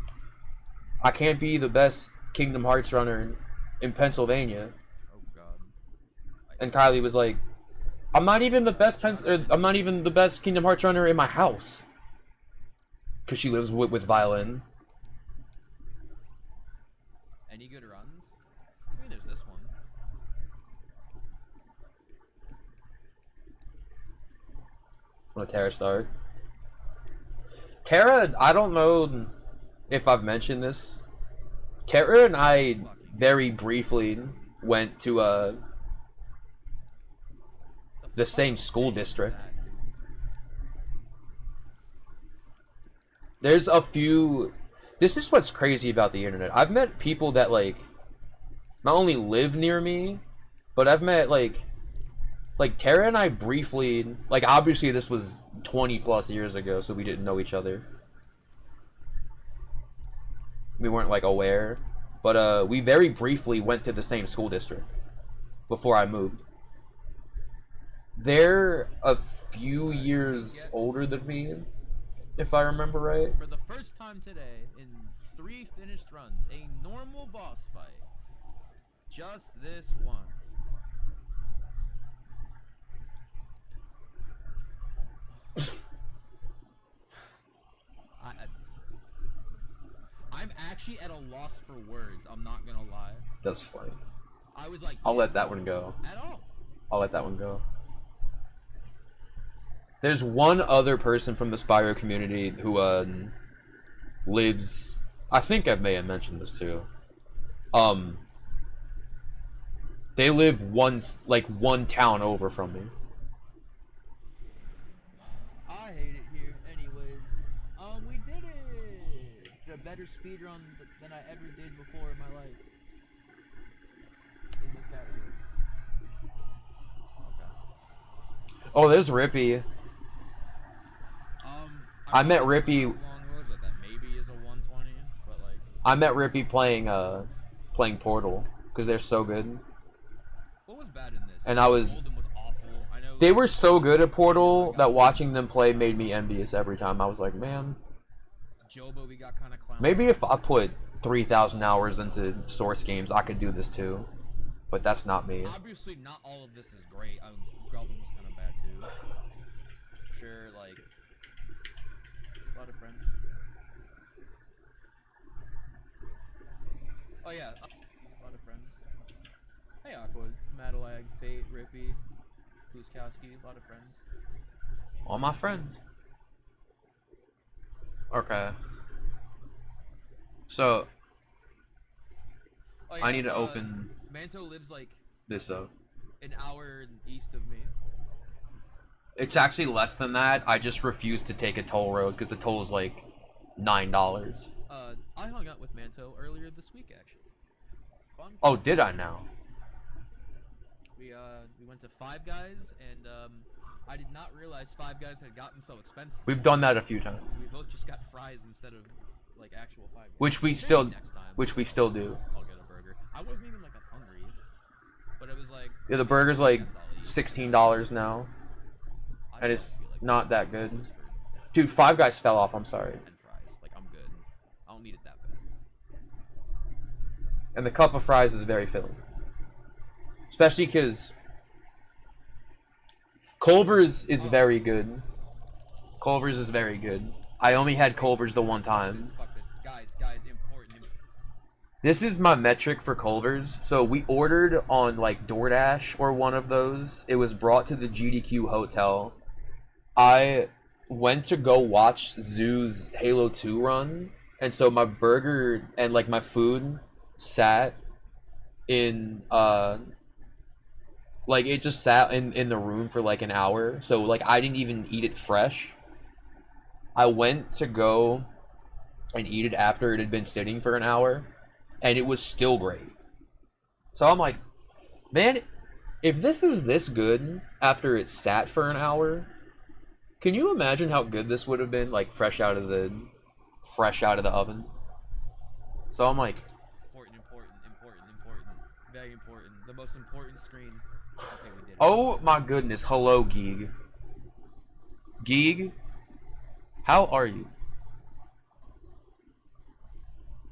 [SPEAKER 1] I can't be the best Kingdom Hearts runner in Pennsylvania.
[SPEAKER 9] Oh god.
[SPEAKER 1] And Kylie was like, I'm not even the best I'm not even the best Kingdom Hearts runner in my house. Cause she lives with Violin.
[SPEAKER 9] Any good runs? I mean, there's this one.
[SPEAKER 1] On a Terra Star. Terra, I don't know if I've mentioned this. Terra and I very briefly went to the same school district. There's a few. This is what's crazy about the internet. I've met people that like not only live near me, but I've met like Tara and I briefly, like, obviously this was 20 plus years ago, so we didn't know each other. We weren't like aware, but we very briefly went to the same school district before I moved. They're a few years older than me, if I remember right.
[SPEAKER 2] For the first time today, in 3 finished runs, a normal boss fight. Just this once. I'm actually at a loss for words, I'm not gonna lie.
[SPEAKER 1] That's funny.
[SPEAKER 2] I was like,
[SPEAKER 1] I'll let that one go.
[SPEAKER 2] At all.
[SPEAKER 1] I'll let that one go. There's one other person from the Spyro community who lives. I think I may have mentioned this too. They live one town over from me.
[SPEAKER 2] I hate it here. Anyways, we did it. A better speed run than I ever did before in my life. In this category. Okay.
[SPEAKER 1] Oh, there's Rippy. I met Rippy.
[SPEAKER 2] Maybe is a 120, but like.
[SPEAKER 1] I met Rippy playing Portal because they're so good.
[SPEAKER 2] What was bad in this?
[SPEAKER 1] And I was.
[SPEAKER 2] Golden was awful. I know
[SPEAKER 1] They were so good at Portal that watching them play made me envious every time. I was like, man.
[SPEAKER 2] Jobo, we got kind of clowned.
[SPEAKER 1] Maybe if I put 3,000 hours into Source games, I could do this too. But that's not me.
[SPEAKER 2] Obviously, not all of this is great. Goblin was kind of bad too. Sure, like. A lot of friends. Oh yeah, a lot of friends. Hey Aquas, Madalag, Fate, Rippy, Pluskowski, a lot of friends.
[SPEAKER 1] All my friends. Okay. So
[SPEAKER 2] Oh, yeah,
[SPEAKER 1] I need to open
[SPEAKER 2] Manto lives like
[SPEAKER 1] this up.
[SPEAKER 2] an hour east of me.
[SPEAKER 1] It's actually less than that. I just refuse to take a toll road because the toll is like $9.
[SPEAKER 2] I hung out with Manto earlier this week actually. Fun.
[SPEAKER 1] Oh, did I now?
[SPEAKER 2] We went to Five Guys and I did not realize Five Guys had gotten so expensive.
[SPEAKER 1] We've done that a few times.
[SPEAKER 2] We both just got fries instead of like actual Five Guys.
[SPEAKER 1] Which we
[SPEAKER 2] Maybe
[SPEAKER 1] still
[SPEAKER 2] next time.
[SPEAKER 1] do.
[SPEAKER 2] I'll get a burger. I wasn't even like that hungry, but it was like
[SPEAKER 1] Yeah, the burger's like $16 now. And it's not that good. Dude, Five Guys fell off, I'm sorry.
[SPEAKER 2] And fries. Like I'm good. I don't need it that bad.
[SPEAKER 1] And the cup of fries is very filling. Especially because Culver's is very good. Culver's is very good. I only had Culver's the one time.
[SPEAKER 2] Fuck this. Guys, important.
[SPEAKER 1] This is my metric for Culver's. So we ordered on like DoorDash or one of those. It was brought to the GDQ hotel. I went to go watch Zoo's Halo 2 run. And so my burger and like my food sat in like it just sat in the room for like an hour. So like I didn't even eat it fresh. I went to go and eat it after it had been sitting for an hour, and it was still great. So I'm like, man, if this is this good after it sat for an hour, can you imagine how good this would have been like fresh out of the oven? So I'm like,
[SPEAKER 2] Important. Very important. The most important screen. Okay, we did it.
[SPEAKER 1] oh my goodness, hello Geeg. Geeg, how are you?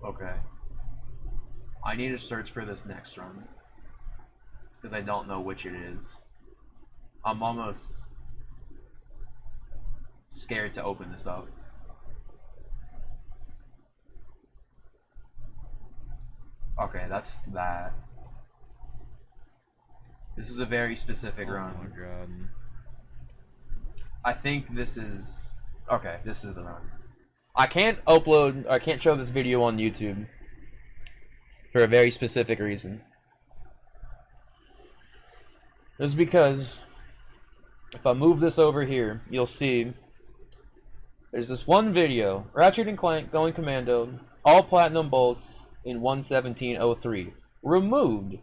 [SPEAKER 1] Okay. I need to search for this next run. Because I don't know which it is. I'm almost scared to open this up. Okay, that's that. This is a very specific run.
[SPEAKER 2] Oh my god.
[SPEAKER 1] I think this is okay. This is the run. I can't upload. I can't show this video on YouTube for a very specific reason. This is because if I move this over here, you'll see there's this one video, Ratchet and Clank going commando, all platinum bolts in 117.03. Removed.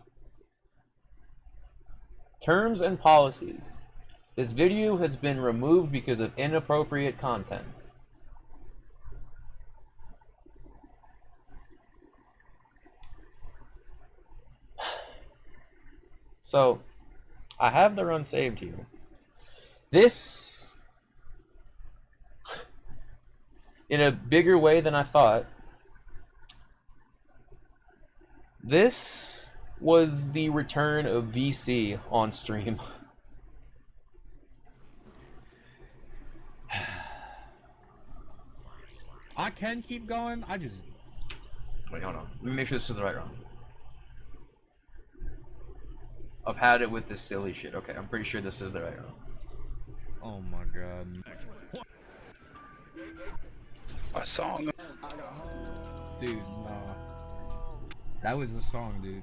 [SPEAKER 1] Terms and policies. This video has been removed because of inappropriate content. So, I have the run saved here. This, in a bigger way than I thought, this was the return of VC on stream.
[SPEAKER 2] I can keep going. I just
[SPEAKER 1] Wait, hold on. Let me make sure this is the right run. I've had it with this silly shit. Okay, I'm pretty sure this is the right run.
[SPEAKER 2] Oh my god.
[SPEAKER 5] A song.
[SPEAKER 2] Dude, no. That was the song, dude.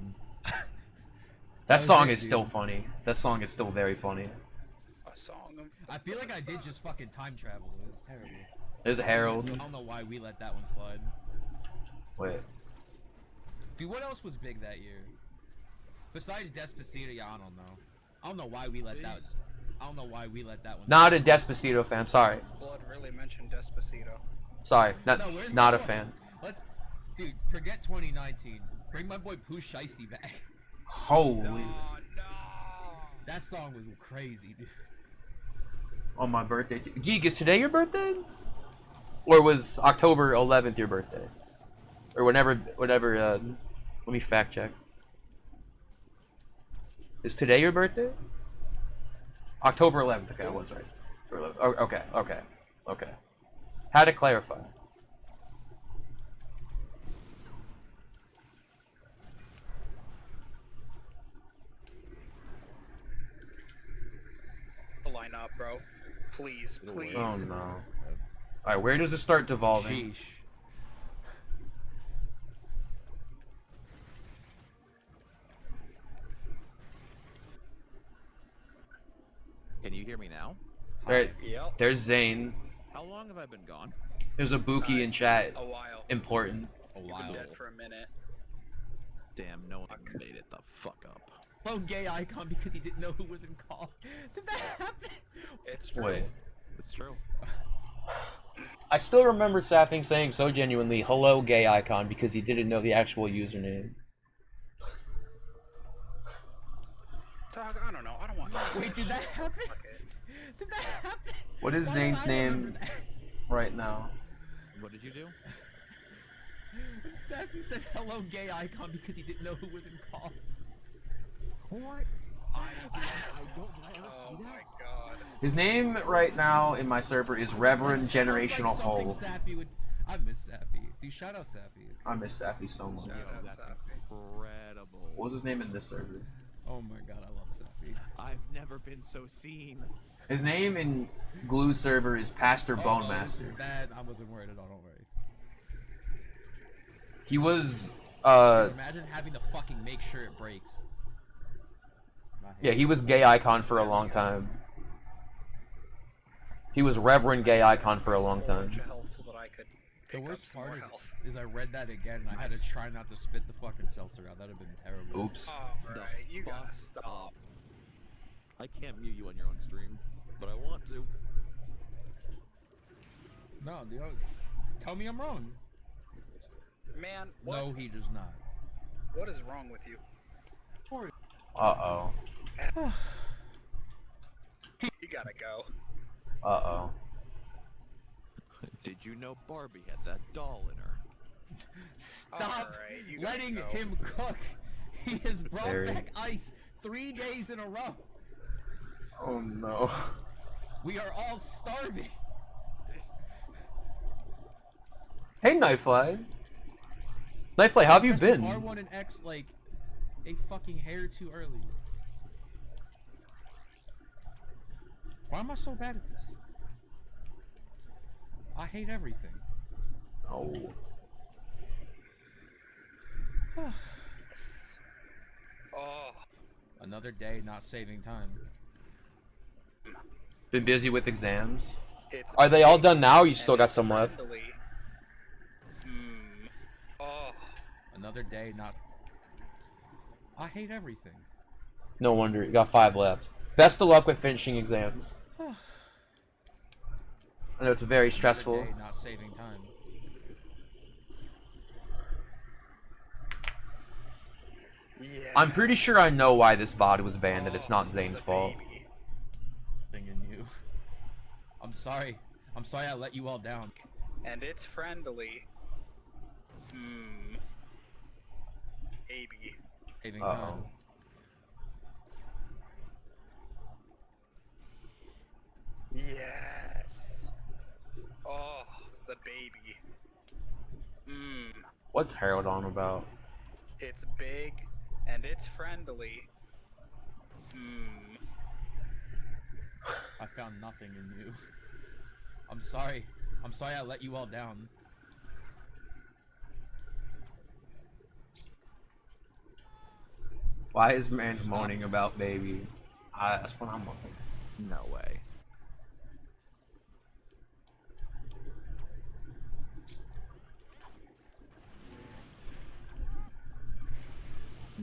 [SPEAKER 1] That song is still funny. That song is still very funny.
[SPEAKER 5] A song of...
[SPEAKER 2] I feel like I did just fucking time travel. It was terrible.
[SPEAKER 1] There's a Herald.
[SPEAKER 2] I don't know why we let that one slide.
[SPEAKER 1] Wait.
[SPEAKER 2] Dude, what else was big that year? Besides Despacito, yeah, I don't know. I don't know why we let that. I don't know why we let that one.
[SPEAKER 1] Not a Despacito fan. Sorry.
[SPEAKER 5] Blood really mentioned Despacito.
[SPEAKER 1] Sorry. Not
[SPEAKER 2] No, where's
[SPEAKER 1] not
[SPEAKER 2] my
[SPEAKER 1] a
[SPEAKER 2] phone?
[SPEAKER 1] fan.
[SPEAKER 2] Let's, dude, forget 2019. Bring my boy Pooh Shiesty back.
[SPEAKER 1] Holy.
[SPEAKER 2] That song was crazy, dude.
[SPEAKER 1] On my birthday. Geek, is today your birthday? Or was October 11th your birthday? Or whatever. Let me fact check. Is today your birthday? October 11th. Okay, I was right. Okay. Had to clarify.
[SPEAKER 5] Line up, bro. Please.
[SPEAKER 1] Oh no. Alright, where does it start devolving?
[SPEAKER 2] Sheesh.
[SPEAKER 10] Can you hear me now?
[SPEAKER 1] Alright,
[SPEAKER 5] Yep.
[SPEAKER 1] there's Zane.
[SPEAKER 10] How long have I been gone?
[SPEAKER 1] There's a Buki in chat.
[SPEAKER 5] A while.
[SPEAKER 1] Important.
[SPEAKER 10] A
[SPEAKER 5] You've been dead for a minute.
[SPEAKER 10] Damn, no one made it the fuck up.
[SPEAKER 2] Oh, gay icon because he didn't know who was in call. Did that happen?
[SPEAKER 5] It's true.
[SPEAKER 1] Wait.
[SPEAKER 10] It's true.
[SPEAKER 1] I still remember Sapping saying so genuinely, hello gay icon, because he didn't know the actual username.
[SPEAKER 5] Dog, I don't know. I don't want.
[SPEAKER 2] Wait, did that happen? Did that happen?
[SPEAKER 1] What is
[SPEAKER 2] Why
[SPEAKER 1] Zane's
[SPEAKER 2] do I remember
[SPEAKER 1] name
[SPEAKER 2] that?
[SPEAKER 1] right now?
[SPEAKER 10] What did you do?
[SPEAKER 2] Sappy said hello gay icon because he didn't know who was in call.
[SPEAKER 10] What? I don't
[SPEAKER 5] Oh my god.
[SPEAKER 1] His name right now in my server is Reverend
[SPEAKER 2] That sounds like
[SPEAKER 1] Generational
[SPEAKER 2] something
[SPEAKER 1] Hole.
[SPEAKER 2] Sappy would. I miss Sappy. Dude, shout out Sappy.
[SPEAKER 1] I miss Sappy so much.
[SPEAKER 10] That's incredible.
[SPEAKER 1] What was his name in this server?
[SPEAKER 2] Oh my god, I love Sappy.
[SPEAKER 10] I've never been so seen.
[SPEAKER 1] His name in Glue server is Pastor
[SPEAKER 2] This
[SPEAKER 1] Bonemaster.
[SPEAKER 2] is bad. I wasn't worried at all. Don't worry.
[SPEAKER 1] He was
[SPEAKER 2] Imagine having to fucking make sure it breaks.
[SPEAKER 1] yeah, he was gay icon for a long time. He was Reverend gay icon for a long time.
[SPEAKER 5] So that I could
[SPEAKER 2] The
[SPEAKER 5] pick up
[SPEAKER 2] worst
[SPEAKER 5] some
[SPEAKER 2] part
[SPEAKER 5] more
[SPEAKER 2] is,
[SPEAKER 5] health.
[SPEAKER 2] I read that again and I had to try not to spit the fucking seltzer out. That'd have been terrible.
[SPEAKER 1] Oops.
[SPEAKER 5] Alright, you gotta stop.
[SPEAKER 10] I can't mute you on your own stream, but I want to.
[SPEAKER 2] No, dude. Tell me I'm wrong.
[SPEAKER 5] Man, what?
[SPEAKER 2] No, he does not.
[SPEAKER 5] What is wrong with you?
[SPEAKER 1] Uh-oh.
[SPEAKER 5] You gotta go.
[SPEAKER 1] Uh-oh.
[SPEAKER 10] Did you know Barbie had that doll in her?
[SPEAKER 2] Stop
[SPEAKER 5] Alright, you gotta
[SPEAKER 2] letting
[SPEAKER 5] go.
[SPEAKER 2] him cook. He has brought
[SPEAKER 1] Very.
[SPEAKER 2] back ice 3 days in a row.
[SPEAKER 1] Oh no.
[SPEAKER 2] We are all starving.
[SPEAKER 1] Hey Knifefly. Knifefly, how have you
[SPEAKER 2] Pressed
[SPEAKER 1] been?
[SPEAKER 2] R1 and X like a fucking hair too early. Why am I so bad at this? I hate everything.
[SPEAKER 1] Oh.
[SPEAKER 5] Oh.
[SPEAKER 2] Another day not saving time.
[SPEAKER 1] Been busy with exams.
[SPEAKER 5] It's
[SPEAKER 1] Are they all
[SPEAKER 5] big
[SPEAKER 1] done now? Or you
[SPEAKER 5] and
[SPEAKER 1] still got
[SPEAKER 5] it's
[SPEAKER 1] some left?
[SPEAKER 5] friendly. Oh.
[SPEAKER 2] Another day not. I hate everything.
[SPEAKER 1] No wonder. You got 5 left. Best of luck with finishing exams. I know it's very stressful.
[SPEAKER 2] Another day not saving time.
[SPEAKER 5] Yeah.
[SPEAKER 1] I'm pretty sure I know why this VOD was banned, and it's not Zane's fault.
[SPEAKER 2] Thing in you. I'm sorry. I'm sorry I let you all down.
[SPEAKER 5] And it's friendly. Maybe.
[SPEAKER 2] Saving time.
[SPEAKER 5] Yes. Oh, the baby.
[SPEAKER 1] What's Harold on about?
[SPEAKER 5] It's big and it's friendly.
[SPEAKER 2] I found nothing in you. I'm sorry. I'm sorry I let you all down.
[SPEAKER 1] Why is man moaning about baby? That's what I'm wondering.
[SPEAKER 10] No way.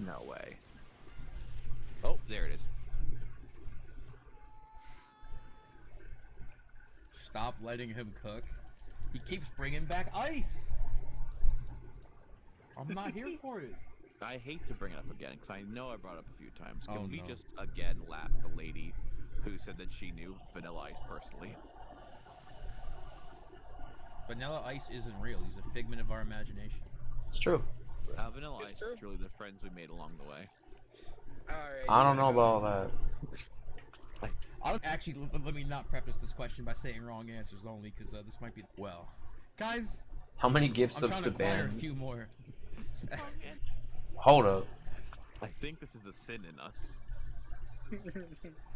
[SPEAKER 10] No way. Oh, there it is.
[SPEAKER 2] Stop letting him cook. He keeps bringing back ice. I'm not here for it.
[SPEAKER 10] I hate to bring it up again because I know I brought it up a few times. Can we
[SPEAKER 2] no.
[SPEAKER 10] just again laugh at the lady who said that she knew Vanilla Ice personally?
[SPEAKER 2] Vanilla Ice isn't real. He's a figment of our imagination.
[SPEAKER 1] It's true.
[SPEAKER 10] Vanilla Ice is truly the friends we made along the way.
[SPEAKER 1] I don't know about all that.
[SPEAKER 2] Actually, let me not preface this question by saying wrong answers only, because this might be well. Guys,
[SPEAKER 1] How many gift
[SPEAKER 2] I'm
[SPEAKER 1] subs
[SPEAKER 2] trying
[SPEAKER 1] to
[SPEAKER 2] to acquire
[SPEAKER 1] ban?
[SPEAKER 2] a few more.
[SPEAKER 1] Hold up.
[SPEAKER 10] I think this is the sin in us.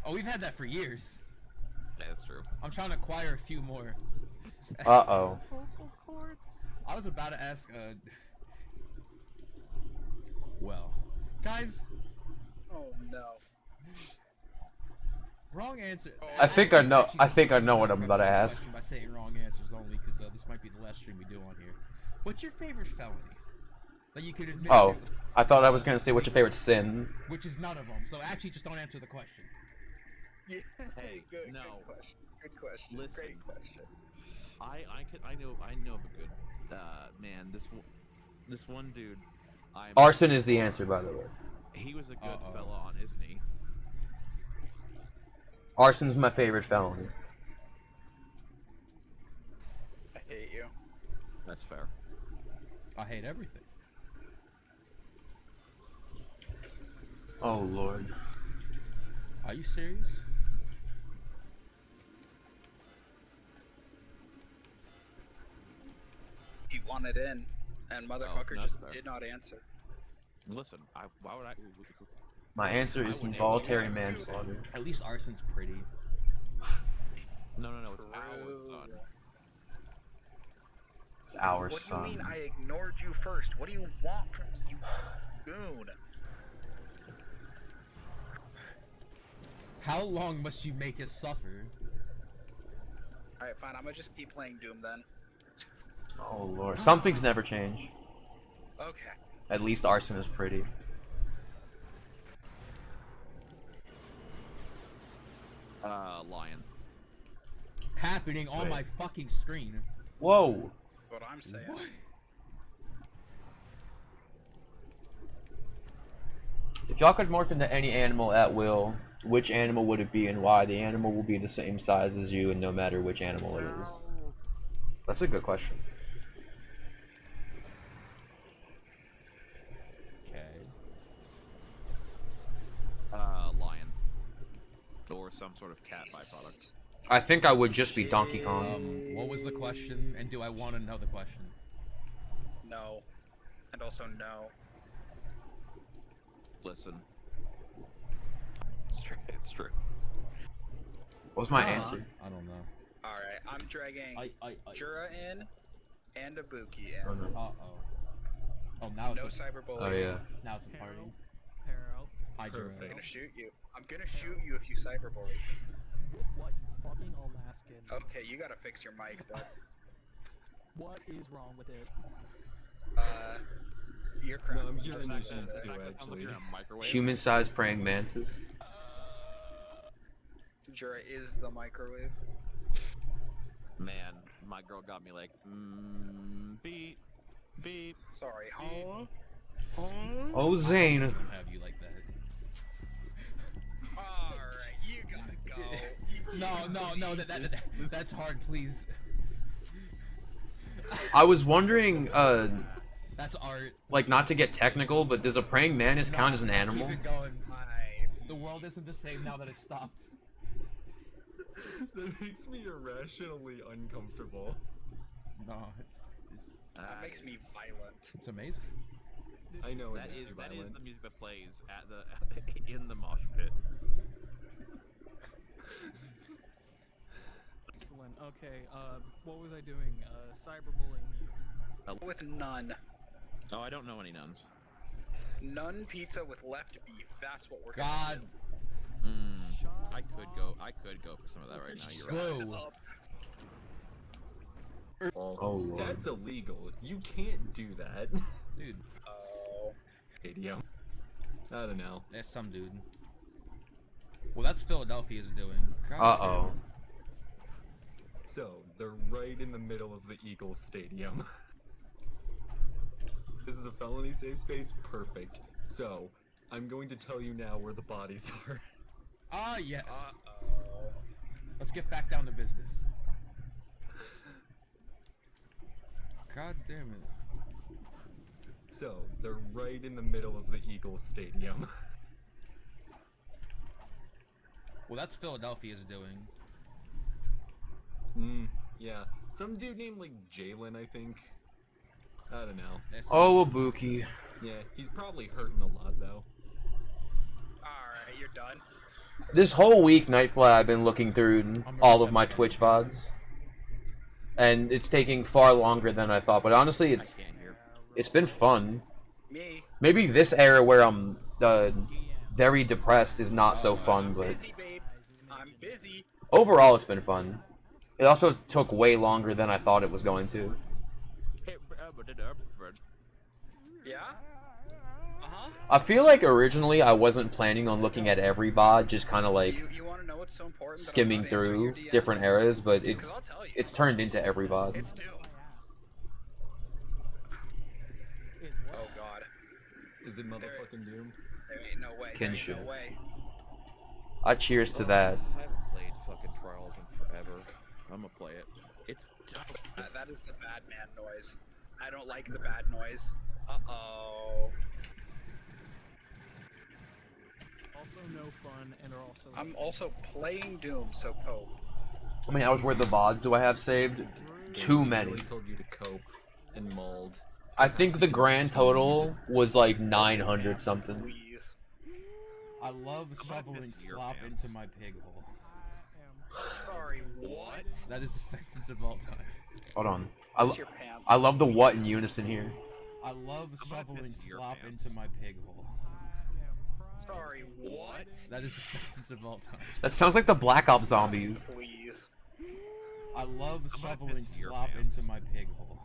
[SPEAKER 2] Oh, we've had that for years.
[SPEAKER 10] Yeah, that's true.
[SPEAKER 2] I'm trying to acquire a few more.
[SPEAKER 1] Uh-oh.
[SPEAKER 2] I was about to ask, well, guys.
[SPEAKER 5] Oh no.
[SPEAKER 2] Wrong answer.
[SPEAKER 1] I think I know what I'm about to ask.
[SPEAKER 2] By saying wrong answers only, because this might be the last stream we do on here. What's your favorite felony that you could admit
[SPEAKER 1] Oh,
[SPEAKER 2] to?
[SPEAKER 1] I thought I was gonna say what's your favorite sin.
[SPEAKER 2] Which is none of them. So actually, just don't answer the question.
[SPEAKER 5] Yeah.
[SPEAKER 10] Hey,
[SPEAKER 5] good
[SPEAKER 10] no.
[SPEAKER 5] question. Good question.
[SPEAKER 10] Listen.
[SPEAKER 5] Great question.
[SPEAKER 10] I know of a good man. This one dude.
[SPEAKER 1] Arson is the answer, by the way.
[SPEAKER 10] He was a good fella on, isn't he?
[SPEAKER 1] Arson's my favorite felony.
[SPEAKER 5] I hate you.
[SPEAKER 10] That's fair.
[SPEAKER 2] I hate everything.
[SPEAKER 1] Oh Lord.
[SPEAKER 2] Are you serious?
[SPEAKER 5] He wanted in, and motherfucker
[SPEAKER 10] that's
[SPEAKER 5] just
[SPEAKER 10] fair.
[SPEAKER 5] did not answer.
[SPEAKER 10] Listen, why would I?
[SPEAKER 1] My answer is involuntary manslaughter.
[SPEAKER 2] At least Arson's pretty.
[SPEAKER 10] No, it's our son.
[SPEAKER 1] It's our
[SPEAKER 5] What
[SPEAKER 1] son.
[SPEAKER 5] do you mean I ignored you first? What do you want from me, you goon?
[SPEAKER 2] How long must you make us suffer?
[SPEAKER 5] Alright, fine. I'm gonna just keep playing Doom then.
[SPEAKER 1] Oh Lord. Some things never change.
[SPEAKER 5] Okay.
[SPEAKER 1] At least Arson is pretty.
[SPEAKER 10] Lion.
[SPEAKER 2] Happening on
[SPEAKER 1] Wait.
[SPEAKER 2] my fucking screen.
[SPEAKER 1] Whoa.
[SPEAKER 5] What I'm saying.
[SPEAKER 2] What?
[SPEAKER 1] If y'all could morph into any animal at will, which animal would it be and why? The animal will be the same size as you and no matter which animal it is. That's a good question.
[SPEAKER 2] Okay.
[SPEAKER 10] Lion. Or some sort of cat byproduct.
[SPEAKER 1] I think I would just be Donkey Kong.
[SPEAKER 2] What was the question? And do I want to know the question?
[SPEAKER 5] No. And also no.
[SPEAKER 10] Listen. It's true.
[SPEAKER 1] What was my answer?
[SPEAKER 2] I don't know.
[SPEAKER 5] Alright, I'm dragging Jura in and Ibuki in.
[SPEAKER 2] Uh-oh. Oh, now it's
[SPEAKER 5] No
[SPEAKER 2] a...
[SPEAKER 5] cyberbullying.
[SPEAKER 1] Oh yeah.
[SPEAKER 2] Now it's a party.
[SPEAKER 7] Harold.
[SPEAKER 2] Hi, Jura.
[SPEAKER 5] I'm gonna shoot you. I'm gonna shoot you if you cyberbully.
[SPEAKER 4] With what, you fucking Alaskan?
[SPEAKER 5] Okay, you gotta fix your mic, but
[SPEAKER 4] What is wrong with it?
[SPEAKER 5] you're crap.
[SPEAKER 3] No, I'm hearing these things too, actually.
[SPEAKER 1] Human-sized praying mantis.
[SPEAKER 5] Jura is the microwave.
[SPEAKER 10] Man, my girl got me like, beep, beep.
[SPEAKER 5] Sorry,
[SPEAKER 10] beep.
[SPEAKER 5] huh?
[SPEAKER 1] Oh, Zane.
[SPEAKER 2] I don't have you like that.
[SPEAKER 5] Alright, you gotta go.
[SPEAKER 2] No, that's hard, please.
[SPEAKER 1] I was wondering,
[SPEAKER 2] That's art.
[SPEAKER 1] like, not to get technical, but does a praying mantis count as an animal?
[SPEAKER 2] Keep it going. The world isn't the same now that it's stopped.
[SPEAKER 3] That makes me irrationally uncomfortable.
[SPEAKER 2] No, it's
[SPEAKER 5] That makes me violent.
[SPEAKER 2] It's amazing.
[SPEAKER 3] I know
[SPEAKER 10] That
[SPEAKER 3] it
[SPEAKER 10] is
[SPEAKER 3] makes you
[SPEAKER 10] that is
[SPEAKER 3] violent.
[SPEAKER 10] the music that plays at the in the mosh pit.
[SPEAKER 4] Excellent. Okay, what was I doing? Cyberbullying you.
[SPEAKER 5] With none.
[SPEAKER 10] Oh, I don't know any nuns.
[SPEAKER 5] Nun pizza with left beef. That's what we're
[SPEAKER 2] God.
[SPEAKER 10] I could go for some of that right now. You're right.
[SPEAKER 3] Oh,
[SPEAKER 1] Lord.
[SPEAKER 3] That's illegal. You can't do that.
[SPEAKER 2] Dude.
[SPEAKER 5] Oh.
[SPEAKER 3] Radio. I don't know.
[SPEAKER 2] There's some dude. Well, that's Philadelphia's doing.
[SPEAKER 1] Uh-oh.
[SPEAKER 3] So, they're right in the middle of the Eagles Stadium. This is a felony safe space? Perfect. So, I'm going to tell you now where the bodies are.
[SPEAKER 2] Ah, yes.
[SPEAKER 5] Uh-oh.
[SPEAKER 2] Let's get back down to business. God damn it.
[SPEAKER 3] So, they're right in the middle of the Eagles Stadium.
[SPEAKER 2] Well, that's Philadelphia's doing.
[SPEAKER 3] Yeah. Some dude named, like, Jalen, I think. I don't know.
[SPEAKER 1] Oh, Ibuki.
[SPEAKER 3] Yeah, he's probably hurting a lot, though.
[SPEAKER 5] Alright, you're done.
[SPEAKER 1] This whole week, Nightfly, I've been looking through all of my Twitch VODs. And it's taking far longer than I thought, but honestly, it's been fun.
[SPEAKER 5] Me.
[SPEAKER 1] Maybe this era where I'm very depressed is not so fun, but
[SPEAKER 5] Busy, babe. I'm busy.
[SPEAKER 1] overall it's been fun. It also took way longer than I thought it was going to.
[SPEAKER 5] Yeah? Uh-huh.
[SPEAKER 1] I feel like originally I wasn't planning on looking at every VOD, just kind of like
[SPEAKER 5] You wanna know what's so important? that I'm
[SPEAKER 1] skimming
[SPEAKER 5] not answering your
[SPEAKER 1] through
[SPEAKER 5] DMs?
[SPEAKER 1] different eras, but
[SPEAKER 5] Because I'll tell you.
[SPEAKER 1] it's turned into every VOD.
[SPEAKER 5] It's due. Oh god.
[SPEAKER 3] Is it motherfucking Doom?
[SPEAKER 5] There ain't no way. There ain't
[SPEAKER 1] Kinship.
[SPEAKER 5] no way.
[SPEAKER 1] I cheers to that.
[SPEAKER 10] I haven't played fucking Trials in forever. I'm gonna play it. It's
[SPEAKER 5] That is the bad man noise. I don't like the bad noise. Uh-oh.
[SPEAKER 4] Also no fun and are also.
[SPEAKER 5] I'm also playing Doom, so cope.
[SPEAKER 1] How many hours worth of VODs do I have saved? Too many.
[SPEAKER 3] Really told you to cope and mold.
[SPEAKER 1] I think the grand total was like 900 something.
[SPEAKER 5] Please.
[SPEAKER 2] I love shoveling slop into my pig hole.
[SPEAKER 5] Sorry, what?
[SPEAKER 2] That is the sentence of all time.
[SPEAKER 1] Hold on.
[SPEAKER 5] What's your pants?
[SPEAKER 1] I love the what in unison here.
[SPEAKER 2] I love shoveling slop into my pig hole.
[SPEAKER 5] Sorry, what?
[SPEAKER 2] That is the sentence of all time.
[SPEAKER 1] That sounds like the Black Ops zombies.
[SPEAKER 5] Please.
[SPEAKER 2] I love shoveling slop into my pig hole.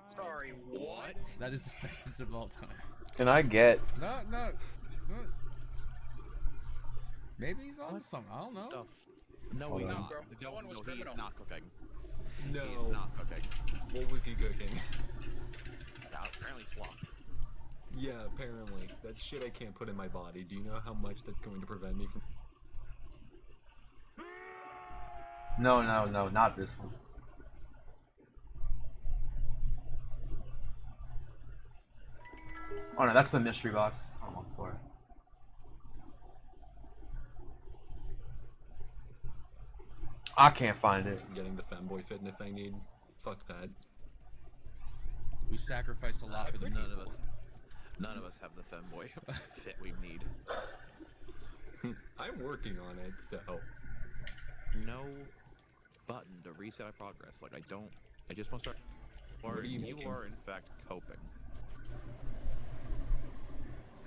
[SPEAKER 5] Sorry, what?
[SPEAKER 2] That is the sentence of all time.
[SPEAKER 1] Can I get...
[SPEAKER 2] No. Maybe he's on something. I don't know.
[SPEAKER 10] No, he's
[SPEAKER 1] Hold on.
[SPEAKER 10] not.
[SPEAKER 5] Bro,
[SPEAKER 10] No,
[SPEAKER 5] no one was
[SPEAKER 10] he's
[SPEAKER 5] criminal.
[SPEAKER 10] not cooking.
[SPEAKER 3] No.
[SPEAKER 10] He is not cooking.
[SPEAKER 3] What was he cooking?
[SPEAKER 10] Apparently slop.
[SPEAKER 3] Yeah, apparently. That's shit I can't put in my body. Do you know how much that's going to prevent me from...
[SPEAKER 1] No, not this one. Oh no, that's the mystery box. That's what I'm looking for. I can't find it.
[SPEAKER 3] Getting the femboy fitness I need. Fuck that.
[SPEAKER 2] We sacrifice a lot for the
[SPEAKER 10] None
[SPEAKER 2] people.
[SPEAKER 10] of us have the femboy fit we need.
[SPEAKER 3] I'm working on it, so...
[SPEAKER 10] No. button to reset my progress. Like I don't. I just want to start. Or
[SPEAKER 3] What are you
[SPEAKER 10] you
[SPEAKER 3] making?
[SPEAKER 10] are in fact coping.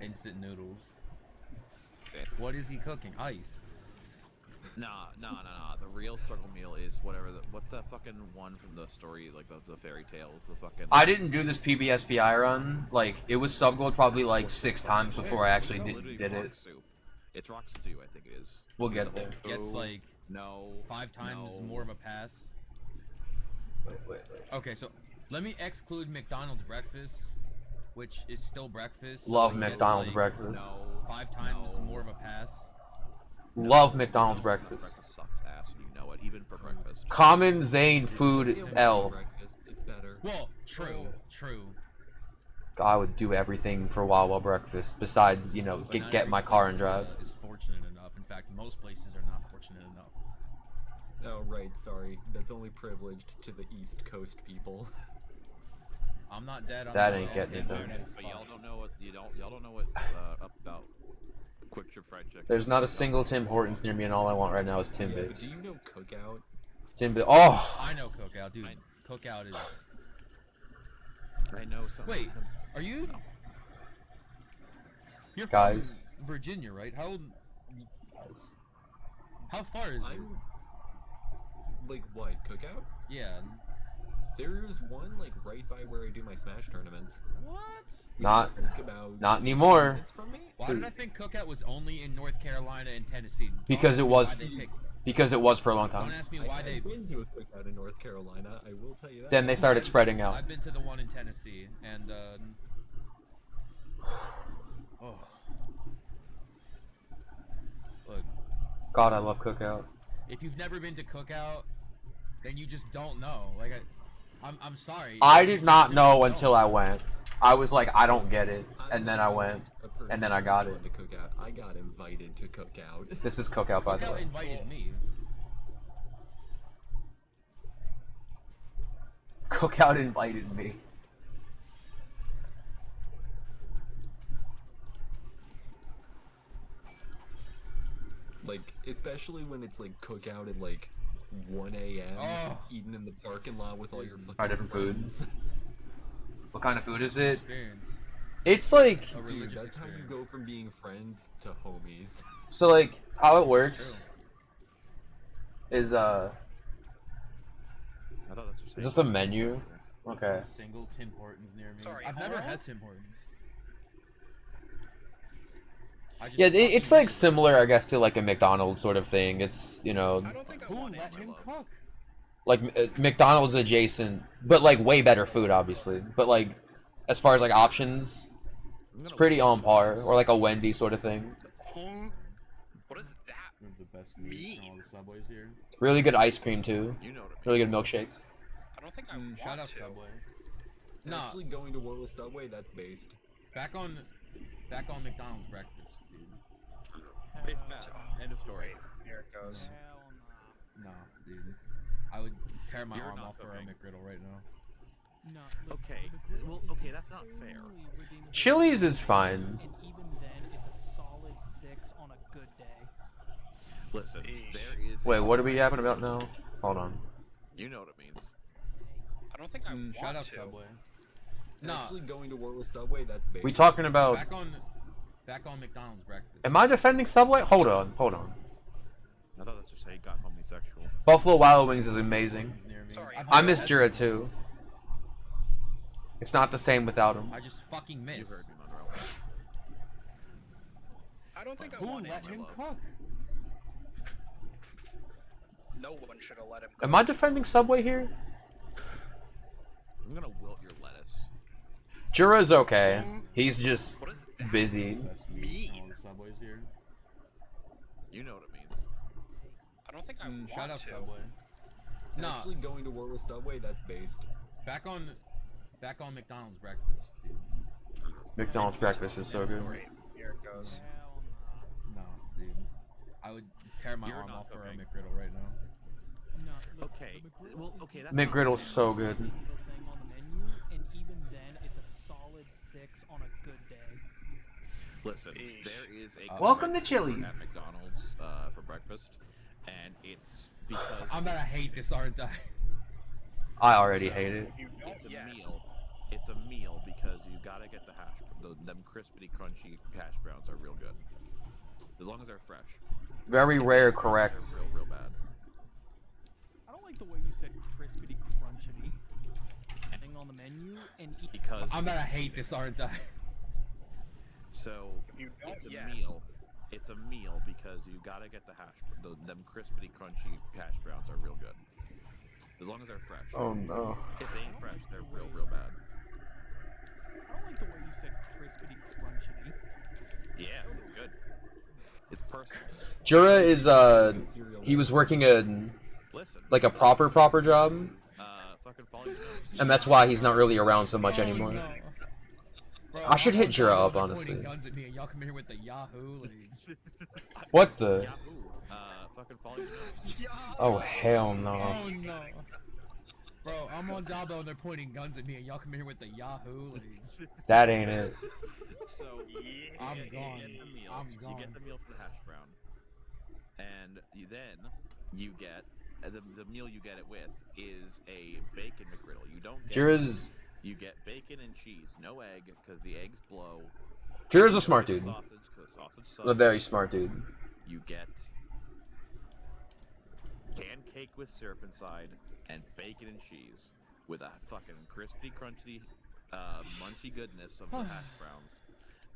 [SPEAKER 2] Instant noodles. What is he cooking? Ice.
[SPEAKER 10] Nah. The real struggle meal is whatever. What's that fucking one from the story, like the fairy tales? The fucking.
[SPEAKER 1] I didn't do this PBSPI run. Like, it was sub gold probably like 6 times before I actually did it.
[SPEAKER 10] Soup. It's rock stew, I think it is.
[SPEAKER 1] We'll get there.
[SPEAKER 2] Gets like
[SPEAKER 10] no
[SPEAKER 2] 5 times
[SPEAKER 10] no.
[SPEAKER 2] more of a pass.
[SPEAKER 1] Wait.
[SPEAKER 2] Okay, so let me exclude McDonald's breakfast, which is still breakfast.
[SPEAKER 1] Love
[SPEAKER 2] so it gets,
[SPEAKER 1] McDonald's
[SPEAKER 2] like,
[SPEAKER 1] breakfast.
[SPEAKER 2] 5 times more of a pass.
[SPEAKER 1] Love McDonald's breakfast.
[SPEAKER 10] Breakfast sucks ass, and you know it, even for breakfast.
[SPEAKER 1] Common Zane food L.
[SPEAKER 3] Breakfast, it's better.
[SPEAKER 2] Well, true.
[SPEAKER 1] I would do everything for Wawa breakfast besides, you know,
[SPEAKER 2] But not
[SPEAKER 1] get
[SPEAKER 2] every
[SPEAKER 1] my car and
[SPEAKER 2] place
[SPEAKER 1] drive.
[SPEAKER 2] Is fortunate enough. In fact, most places are not fortunate enough.
[SPEAKER 3] Oh right, sorry. That's only privileged to the East Coast people.
[SPEAKER 2] I'm not dead.
[SPEAKER 1] That ain't getting it done.
[SPEAKER 10] But y'all don't know what y'all don't know what up about quick trip fried chicken.
[SPEAKER 1] There's not a single Tim Hortons near me, and all I want right now is
[SPEAKER 3] Yeah, but
[SPEAKER 1] Timbits.
[SPEAKER 3] do you know Cookout?
[SPEAKER 1] Timbits. Oh!
[SPEAKER 2] I know Cookout, dude. Cookout is.
[SPEAKER 10] I know some.
[SPEAKER 2] Wait, are you? You're
[SPEAKER 1] Guys.
[SPEAKER 2] from Virginia, right? How old? How far is it?
[SPEAKER 3] I'm like what? Cookout?
[SPEAKER 2] Yeah.
[SPEAKER 3] There's one like right by where I do my Smash tournaments.
[SPEAKER 2] What?
[SPEAKER 1] Not anymore.
[SPEAKER 2] Why did I think Cookout was only in North Carolina and Tennessee? Don't
[SPEAKER 1] Because
[SPEAKER 2] ask
[SPEAKER 1] it
[SPEAKER 2] me
[SPEAKER 1] was,
[SPEAKER 2] why they picked-
[SPEAKER 1] because it was for a long time.
[SPEAKER 2] Don't ask me why they.
[SPEAKER 3] I've been to a Cookout in North Carolina. I will tell you that.
[SPEAKER 1] Then they started spreading out.
[SPEAKER 2] I've been to the one in Tennessee, and oh, look.
[SPEAKER 1] God, I love Cookout.
[SPEAKER 2] If you've never been to Cookout, then you just don't know. Like, I'm sorry.
[SPEAKER 1] I did not know until I went. I was like, I don't get it, and then I went, and then I got it.
[SPEAKER 3] To Cookout. I got invited to Cookout.
[SPEAKER 1] This is Cookout, by the
[SPEAKER 2] Cookout
[SPEAKER 1] way.
[SPEAKER 2] invited me.
[SPEAKER 1] Cookout invited me.
[SPEAKER 3] Like, especially when it's like Cookout at like 1 a.m.
[SPEAKER 1] Oh.
[SPEAKER 3] Eating in the parking lot with all your fucking
[SPEAKER 1] Try different
[SPEAKER 3] friends.
[SPEAKER 1] foods. What kind of food is it?
[SPEAKER 2] Experience.
[SPEAKER 1] It's like,
[SPEAKER 3] Dude, that's how you go from being friends to homies.
[SPEAKER 1] so like, how it works is,
[SPEAKER 10] I thought that's just
[SPEAKER 1] is this the menu? Okay.
[SPEAKER 2] Single Tim Hortons near me.
[SPEAKER 5] Sorry,
[SPEAKER 2] I've never
[SPEAKER 5] what?
[SPEAKER 2] had Tim Hortons. I just
[SPEAKER 1] Yeah, it's like similar, I guess, to like a McDonald's sort of thing. It's, you know,
[SPEAKER 2] Who let him cook?
[SPEAKER 1] like McDonald's adjacent, but like way better food, obviously. But like, as far as like options, it's pretty on par, or like a Wendy's sort of thing.
[SPEAKER 5] What is that?
[SPEAKER 2] The best meat in all the subways here.
[SPEAKER 1] Really good ice cream too.
[SPEAKER 10] You know what it
[SPEAKER 1] Really good milkshakes.
[SPEAKER 5] I don't think I
[SPEAKER 2] Shout
[SPEAKER 5] want
[SPEAKER 2] out
[SPEAKER 5] to.
[SPEAKER 2] Subway.
[SPEAKER 3] Actually, going to war with Subway, that's based.
[SPEAKER 2] Back on McDonald's breakfast, dude.
[SPEAKER 10] It's bad. End of story.
[SPEAKER 5] Here it goes.
[SPEAKER 2] No, dude. I would tear my
[SPEAKER 10] You're
[SPEAKER 2] arm
[SPEAKER 10] not
[SPEAKER 2] off for a
[SPEAKER 10] cooking.
[SPEAKER 2] McGriddle right now.
[SPEAKER 4] No.
[SPEAKER 10] Okay. Well, okay, that's not fair.
[SPEAKER 1] Chili's is fine.
[SPEAKER 4] And even then, it's a solid 6 on a good day.
[SPEAKER 10] Listen, there is.
[SPEAKER 1] Wait, what are we yapping about now? Hold on.
[SPEAKER 10] You know what it means.
[SPEAKER 5] I don't think I want
[SPEAKER 2] Shout out
[SPEAKER 5] to.
[SPEAKER 2] Subway.
[SPEAKER 3] Actually, going to war with Subway, that's based.
[SPEAKER 1] We talking about?
[SPEAKER 2] Back on McDonald's breakfast.
[SPEAKER 1] Am I defending Subway? Hold on.
[SPEAKER 10] I thought that's just how you got homosexual.
[SPEAKER 1] Buffalo Wild Wings is amazing.
[SPEAKER 5] Sorry.
[SPEAKER 1] I miss Jura too. It's not the same without him.
[SPEAKER 2] I just fucking
[SPEAKER 10] You
[SPEAKER 2] miss.
[SPEAKER 10] heard me, Monroe.
[SPEAKER 5] I don't think I
[SPEAKER 2] Who
[SPEAKER 5] want
[SPEAKER 2] let
[SPEAKER 5] to.
[SPEAKER 2] him cook?
[SPEAKER 5] No one should have let him.
[SPEAKER 1] Am I defending Subway here?
[SPEAKER 10] I'm gonna wilt your lettuce.
[SPEAKER 1] Jura's okay. He's just busy.
[SPEAKER 2] Best meat in all the subways here.
[SPEAKER 10] You know what it means.
[SPEAKER 5] I don't think I want
[SPEAKER 2] Shout out
[SPEAKER 5] to.
[SPEAKER 2] Subway. No,
[SPEAKER 3] Actually, going to war with Subway, that's based.
[SPEAKER 2] back on McDonald's breakfast, dude.
[SPEAKER 1] McDonald's breakfast is so good.
[SPEAKER 5] Here it goes.
[SPEAKER 2] No, dude. I would tear my
[SPEAKER 10] You're
[SPEAKER 2] arm
[SPEAKER 10] not
[SPEAKER 2] off for a
[SPEAKER 10] cooking.
[SPEAKER 2] McGriddle right now.
[SPEAKER 4] No. look,
[SPEAKER 10] Okay.
[SPEAKER 4] the
[SPEAKER 10] Well, okay. That's
[SPEAKER 1] McGriddle's so good.
[SPEAKER 4] thing on the menu, and even then, it's a solid 6 on a good day.
[SPEAKER 10] Listen, there is a
[SPEAKER 1] Welcome to
[SPEAKER 10] at
[SPEAKER 1] Chili's.
[SPEAKER 10] McDonald's for breakfast, and it's because
[SPEAKER 2] I'm gonna hate this, aren't I?
[SPEAKER 1] I already hate it.
[SPEAKER 10] It's a meal. It's a meal because you gotta get the hash. Them crispity, crunchy hash browns are real good. As long as they're fresh.
[SPEAKER 1] Very rare, correct.
[SPEAKER 10] They're real bad.
[SPEAKER 4] I don't like the way you said crispity crunchity. Getting on the menu and eat.
[SPEAKER 10] Because
[SPEAKER 2] I'm gonna hate this, aren't I?
[SPEAKER 10] So it's a meal. It's a meal because you gotta get the hash. Them crispity, crunchy hash browns are real good. As long as they're fresh.
[SPEAKER 1] Oh no.
[SPEAKER 10] If they ain't fresh, they're real bad.
[SPEAKER 4] I don't like the way you said crispity crunchity.
[SPEAKER 10] Yeah, it's good. It's personal.
[SPEAKER 1] Jura is he was working like a proper job,
[SPEAKER 10] Fucking follow your nose.
[SPEAKER 1] and that's why he's not really around so much anymore.
[SPEAKER 2] No. Bro,
[SPEAKER 1] I should hit Jura up,
[SPEAKER 2] they're
[SPEAKER 1] honestly.
[SPEAKER 2] pointing guns at me and y'all come here with the Yahoo. Like...
[SPEAKER 1] What the?
[SPEAKER 10] Yahoo. Fucking follow your nose.
[SPEAKER 1] Oh hell no.
[SPEAKER 2] Oh no. Bro, I'm on Dabo and they're pointing guns at me and y'all come here with the Yahoo. Like...
[SPEAKER 1] That ain't it.
[SPEAKER 10] So
[SPEAKER 2] I'm
[SPEAKER 10] you
[SPEAKER 2] gone.
[SPEAKER 10] get the meal.
[SPEAKER 2] I'm
[SPEAKER 10] You
[SPEAKER 2] gone.
[SPEAKER 10] get the meal for the hash brown, and you get the meal you get it with is a bacon McGriddle. You don't get
[SPEAKER 1] Jura's
[SPEAKER 10] you get bacon and cheese, no egg, because the eggs blow.
[SPEAKER 1] Jura's
[SPEAKER 10] You
[SPEAKER 1] a
[SPEAKER 10] don't
[SPEAKER 1] smart
[SPEAKER 10] get
[SPEAKER 1] dude.
[SPEAKER 10] Sausage, 'cause sausage sucks.
[SPEAKER 1] A very smart dude.
[SPEAKER 10] You get canned cake with syrup inside and bacon and cheese with a fucking crispy, crunchy, munchy goodness of the hash browns.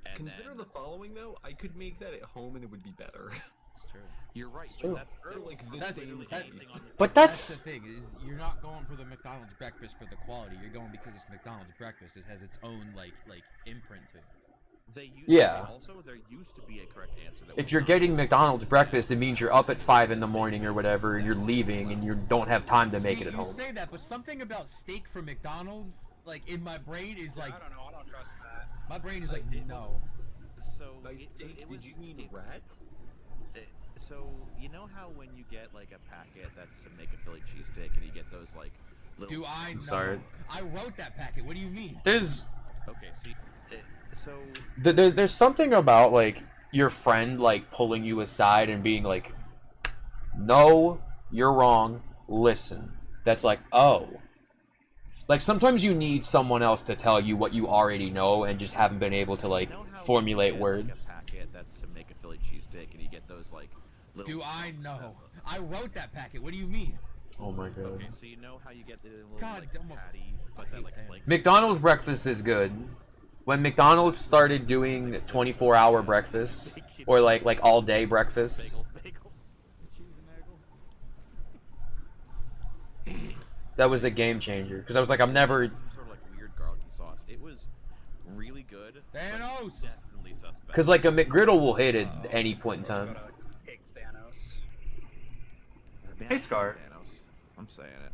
[SPEAKER 10] And
[SPEAKER 3] Consider
[SPEAKER 10] then,
[SPEAKER 3] the following though. I could make that at home and it would be better.
[SPEAKER 2] It's true.
[SPEAKER 10] You're right.
[SPEAKER 1] It's true.
[SPEAKER 10] That's
[SPEAKER 3] like the
[SPEAKER 2] That's-
[SPEAKER 3] same
[SPEAKER 2] that-
[SPEAKER 3] taste.
[SPEAKER 1] But
[SPEAKER 2] That's
[SPEAKER 1] that's
[SPEAKER 2] the thing, is you're not going for the McDonald's breakfast for the quality. You're going because it's McDonald's breakfast. It has its own like imprint to it.
[SPEAKER 1] Yeah.
[SPEAKER 10] Also, there used to be a correct answer. That
[SPEAKER 1] if
[SPEAKER 10] was
[SPEAKER 1] you're
[SPEAKER 10] not.
[SPEAKER 1] getting McDonald's breakfast, it means you're up at 5 in the morning or whatever, and you're leaving, and you don't have time to make
[SPEAKER 2] See,
[SPEAKER 1] it at
[SPEAKER 2] you
[SPEAKER 1] home.
[SPEAKER 2] say that, but something about steak from McDonald's, like in my brain, is like
[SPEAKER 5] I don't know. I don't trust that.
[SPEAKER 2] my brain is like no.
[SPEAKER 10] So
[SPEAKER 3] By steak, did you mean rat?
[SPEAKER 10] So you know how when you get like a packet that's to make a Philly cheesesteak, and you get those like little.
[SPEAKER 2] Do I know?
[SPEAKER 1] Sorry.
[SPEAKER 2] I wrote that packet. What do you mean?
[SPEAKER 1] There's
[SPEAKER 10] Okay, see, so
[SPEAKER 1] there's something about like your friend like pulling you aside and being like, "No, you're wrong. Listen." That's like, oh. Like sometimes you need someone else to tell you what you already know and just haven't been able to like
[SPEAKER 10] you know how
[SPEAKER 1] formulate
[SPEAKER 10] when you get,
[SPEAKER 1] words.
[SPEAKER 10] Like, a packet that's to make a Philly cheesesteak, and you get those like little.
[SPEAKER 2] Do I
[SPEAKER 10] chunks
[SPEAKER 2] know?
[SPEAKER 10] of-
[SPEAKER 2] I wrote that packet. What do you mean?
[SPEAKER 1] Oh my god.
[SPEAKER 10] Okay, so you know how you get the little
[SPEAKER 2] God,
[SPEAKER 10] like
[SPEAKER 2] I'm a-
[SPEAKER 10] patty, but that like flakes.
[SPEAKER 1] McDonald's breakfast is good. When McDonald's started doing 24-hour breakfast or like all day breakfast,
[SPEAKER 10] Bagel.
[SPEAKER 1] that was a game changer because I was like, I'm never.
[SPEAKER 10] Some sort of like weird garlicky sauce. It was really good. but
[SPEAKER 2] Thanos!
[SPEAKER 10] Definitely suspect.
[SPEAKER 1] Because like a McGriddle will hit at any point in time.
[SPEAKER 5] Pick Thanos.
[SPEAKER 10] Man,
[SPEAKER 1] Hey, Scar.
[SPEAKER 10] Thanos. I'm saying it.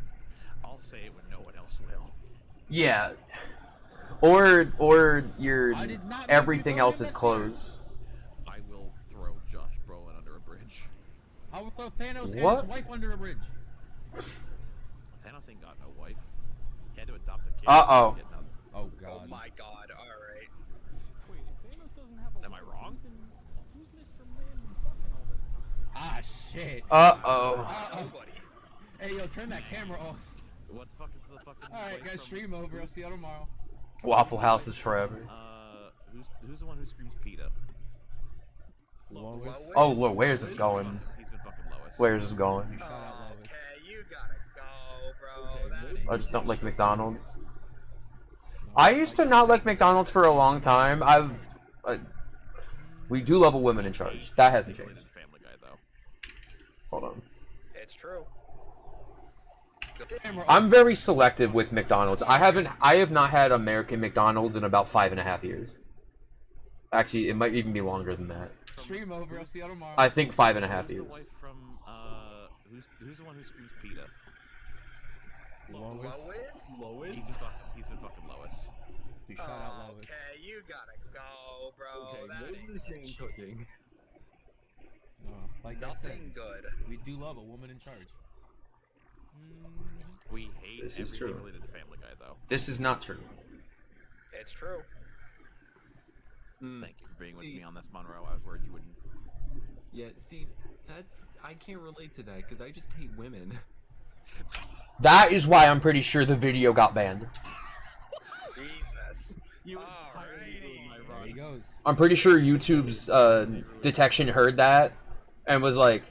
[SPEAKER 10] I'll say it when no one else will.
[SPEAKER 1] Yeah. Or your
[SPEAKER 2] I did not make
[SPEAKER 1] everything
[SPEAKER 2] you
[SPEAKER 1] else
[SPEAKER 2] vote
[SPEAKER 1] is
[SPEAKER 2] in that
[SPEAKER 1] closed.
[SPEAKER 10] I will throw Josh Brolin under a bridge.
[SPEAKER 2] I will throw Thanos and
[SPEAKER 1] What?
[SPEAKER 2] his wife under a bridge.
[SPEAKER 10] Thanos ain't got no wife. He had to adopt a kid.
[SPEAKER 1] Uh-oh.
[SPEAKER 10] to get none.
[SPEAKER 2] Oh god.
[SPEAKER 5] Oh my god. All right.
[SPEAKER 4] Wait, if Thanos doesn't have a
[SPEAKER 10] Am I
[SPEAKER 4] wife,
[SPEAKER 10] wrong?
[SPEAKER 4] Who's Mr. Man been fucking all this time?
[SPEAKER 2] Ah shit.
[SPEAKER 1] Uh-oh.
[SPEAKER 5] Nobody.
[SPEAKER 2] Hey yo, turn that camera off.
[SPEAKER 10] What the fuck is the fucking?
[SPEAKER 2] Alright
[SPEAKER 10] wife
[SPEAKER 2] guys,
[SPEAKER 10] from-
[SPEAKER 2] stream over. I'll see y'all tomorrow.
[SPEAKER 1] Waffle House is forever.
[SPEAKER 10] Who's the one who screams PETA?
[SPEAKER 2] Lois.
[SPEAKER 1] Oh, look, where's this going?
[SPEAKER 10] He's been fucking Lois.
[SPEAKER 1] Where's this going?
[SPEAKER 2] Shout out Lois.
[SPEAKER 5] Okay, you gotta go, bro.
[SPEAKER 3] Okay,
[SPEAKER 5] That is
[SPEAKER 1] I just don't like McDonald's. I used to not like McDonald's for a long time. We do love a woman in charge. That hasn't changed.
[SPEAKER 10] Family Guy though.
[SPEAKER 1] Hold on.
[SPEAKER 5] It's true.
[SPEAKER 1] I'm very selective with McDonald's. I have not had American McDonald's in about 5.5 years. Actually, it might even be longer than that.
[SPEAKER 2] Stream over. I'll see y'all tomorrow.
[SPEAKER 1] I think 5.5
[SPEAKER 10] Who's the
[SPEAKER 1] years.
[SPEAKER 10] wife from who's the one who screams PETA?
[SPEAKER 2] Lois.
[SPEAKER 10] He's been fucking Lois.
[SPEAKER 2] Shout out Lois.
[SPEAKER 5] Okay, you gotta go, bro.
[SPEAKER 3] Okay,
[SPEAKER 5] That
[SPEAKER 3] what is
[SPEAKER 5] ain't
[SPEAKER 3] this
[SPEAKER 5] it.
[SPEAKER 3] man cooking?
[SPEAKER 2] No, like I said,
[SPEAKER 5] Nothing good.
[SPEAKER 2] we do love a woman in charge.
[SPEAKER 10] We hate
[SPEAKER 1] This is
[SPEAKER 10] everything
[SPEAKER 1] true.
[SPEAKER 10] related to Family Guy though.
[SPEAKER 1] This is not true.
[SPEAKER 5] It's true.
[SPEAKER 10] Thank you for being with me on this, Monroe. I was worried you wouldn't.
[SPEAKER 3] Yeah, see, I can't relate to that because I just hate women.
[SPEAKER 1] That is why I'm pretty sure the video got banned.
[SPEAKER 5] Jesus.
[SPEAKER 10] You
[SPEAKER 2] There he goes.
[SPEAKER 1] I'm pretty sure YouTube's detection heard that and was like,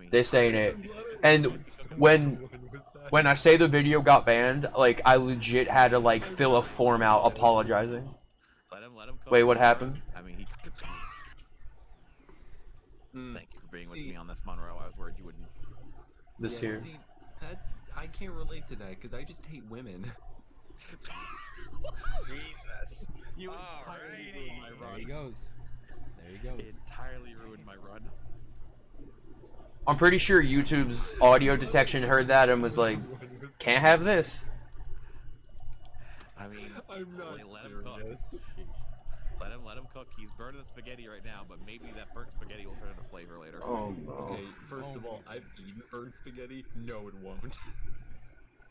[SPEAKER 1] this ain't it. And when I say the video got banned, like I legit had to like fill a form out apologizing.
[SPEAKER 10] Let him
[SPEAKER 1] Wait, what happened?
[SPEAKER 10] I mean, he. Thank you for being with me on this, Monroe. I was worried you wouldn't.
[SPEAKER 1] This
[SPEAKER 3] Yeah,
[SPEAKER 1] here.
[SPEAKER 3] see, I can't relate to that because I just hate women.
[SPEAKER 5] Jesus.
[SPEAKER 10] You entirely ruined my run.
[SPEAKER 2] There he goes. There he goes.
[SPEAKER 10] It entirely ruined my run.
[SPEAKER 1] I'm pretty sure YouTube's audio detection heard that and was like, can't have this.
[SPEAKER 10] I mean,
[SPEAKER 3] I'm not
[SPEAKER 10] let
[SPEAKER 3] serious.
[SPEAKER 10] him cook. Let him cook. He's burning the spaghetti right now, but maybe that burnt spaghetti will turn into flavor later.
[SPEAKER 1] Oh no.
[SPEAKER 3] Okay, first of all, I've eaten burnt spaghetti. No, it won't.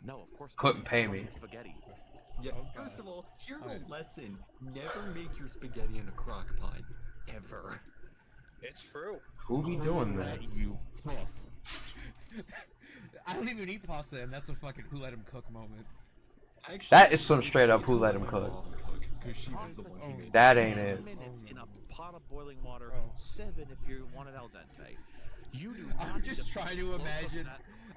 [SPEAKER 10] No, of course not.
[SPEAKER 1] Couldn't
[SPEAKER 10] It's
[SPEAKER 1] pay me.
[SPEAKER 10] fucking spaghetti.
[SPEAKER 3] Yeah, first of all, here's a lesson. Never make your spaghetti in a crock pot. Ever.
[SPEAKER 5] It's true.
[SPEAKER 1] Who be doing that?
[SPEAKER 10] You.
[SPEAKER 2] I don't even eat pasta, and that's a fucking who let him cook moment.
[SPEAKER 3] Actually,
[SPEAKER 1] That is some straight up who let him cook.
[SPEAKER 3] Because she was the one who made
[SPEAKER 1] That
[SPEAKER 3] it.
[SPEAKER 1] ain't it.
[SPEAKER 10] Minutes in a pot of boiling water. 7 if you want it al dente. You do.
[SPEAKER 2] I'm just trying to imagine.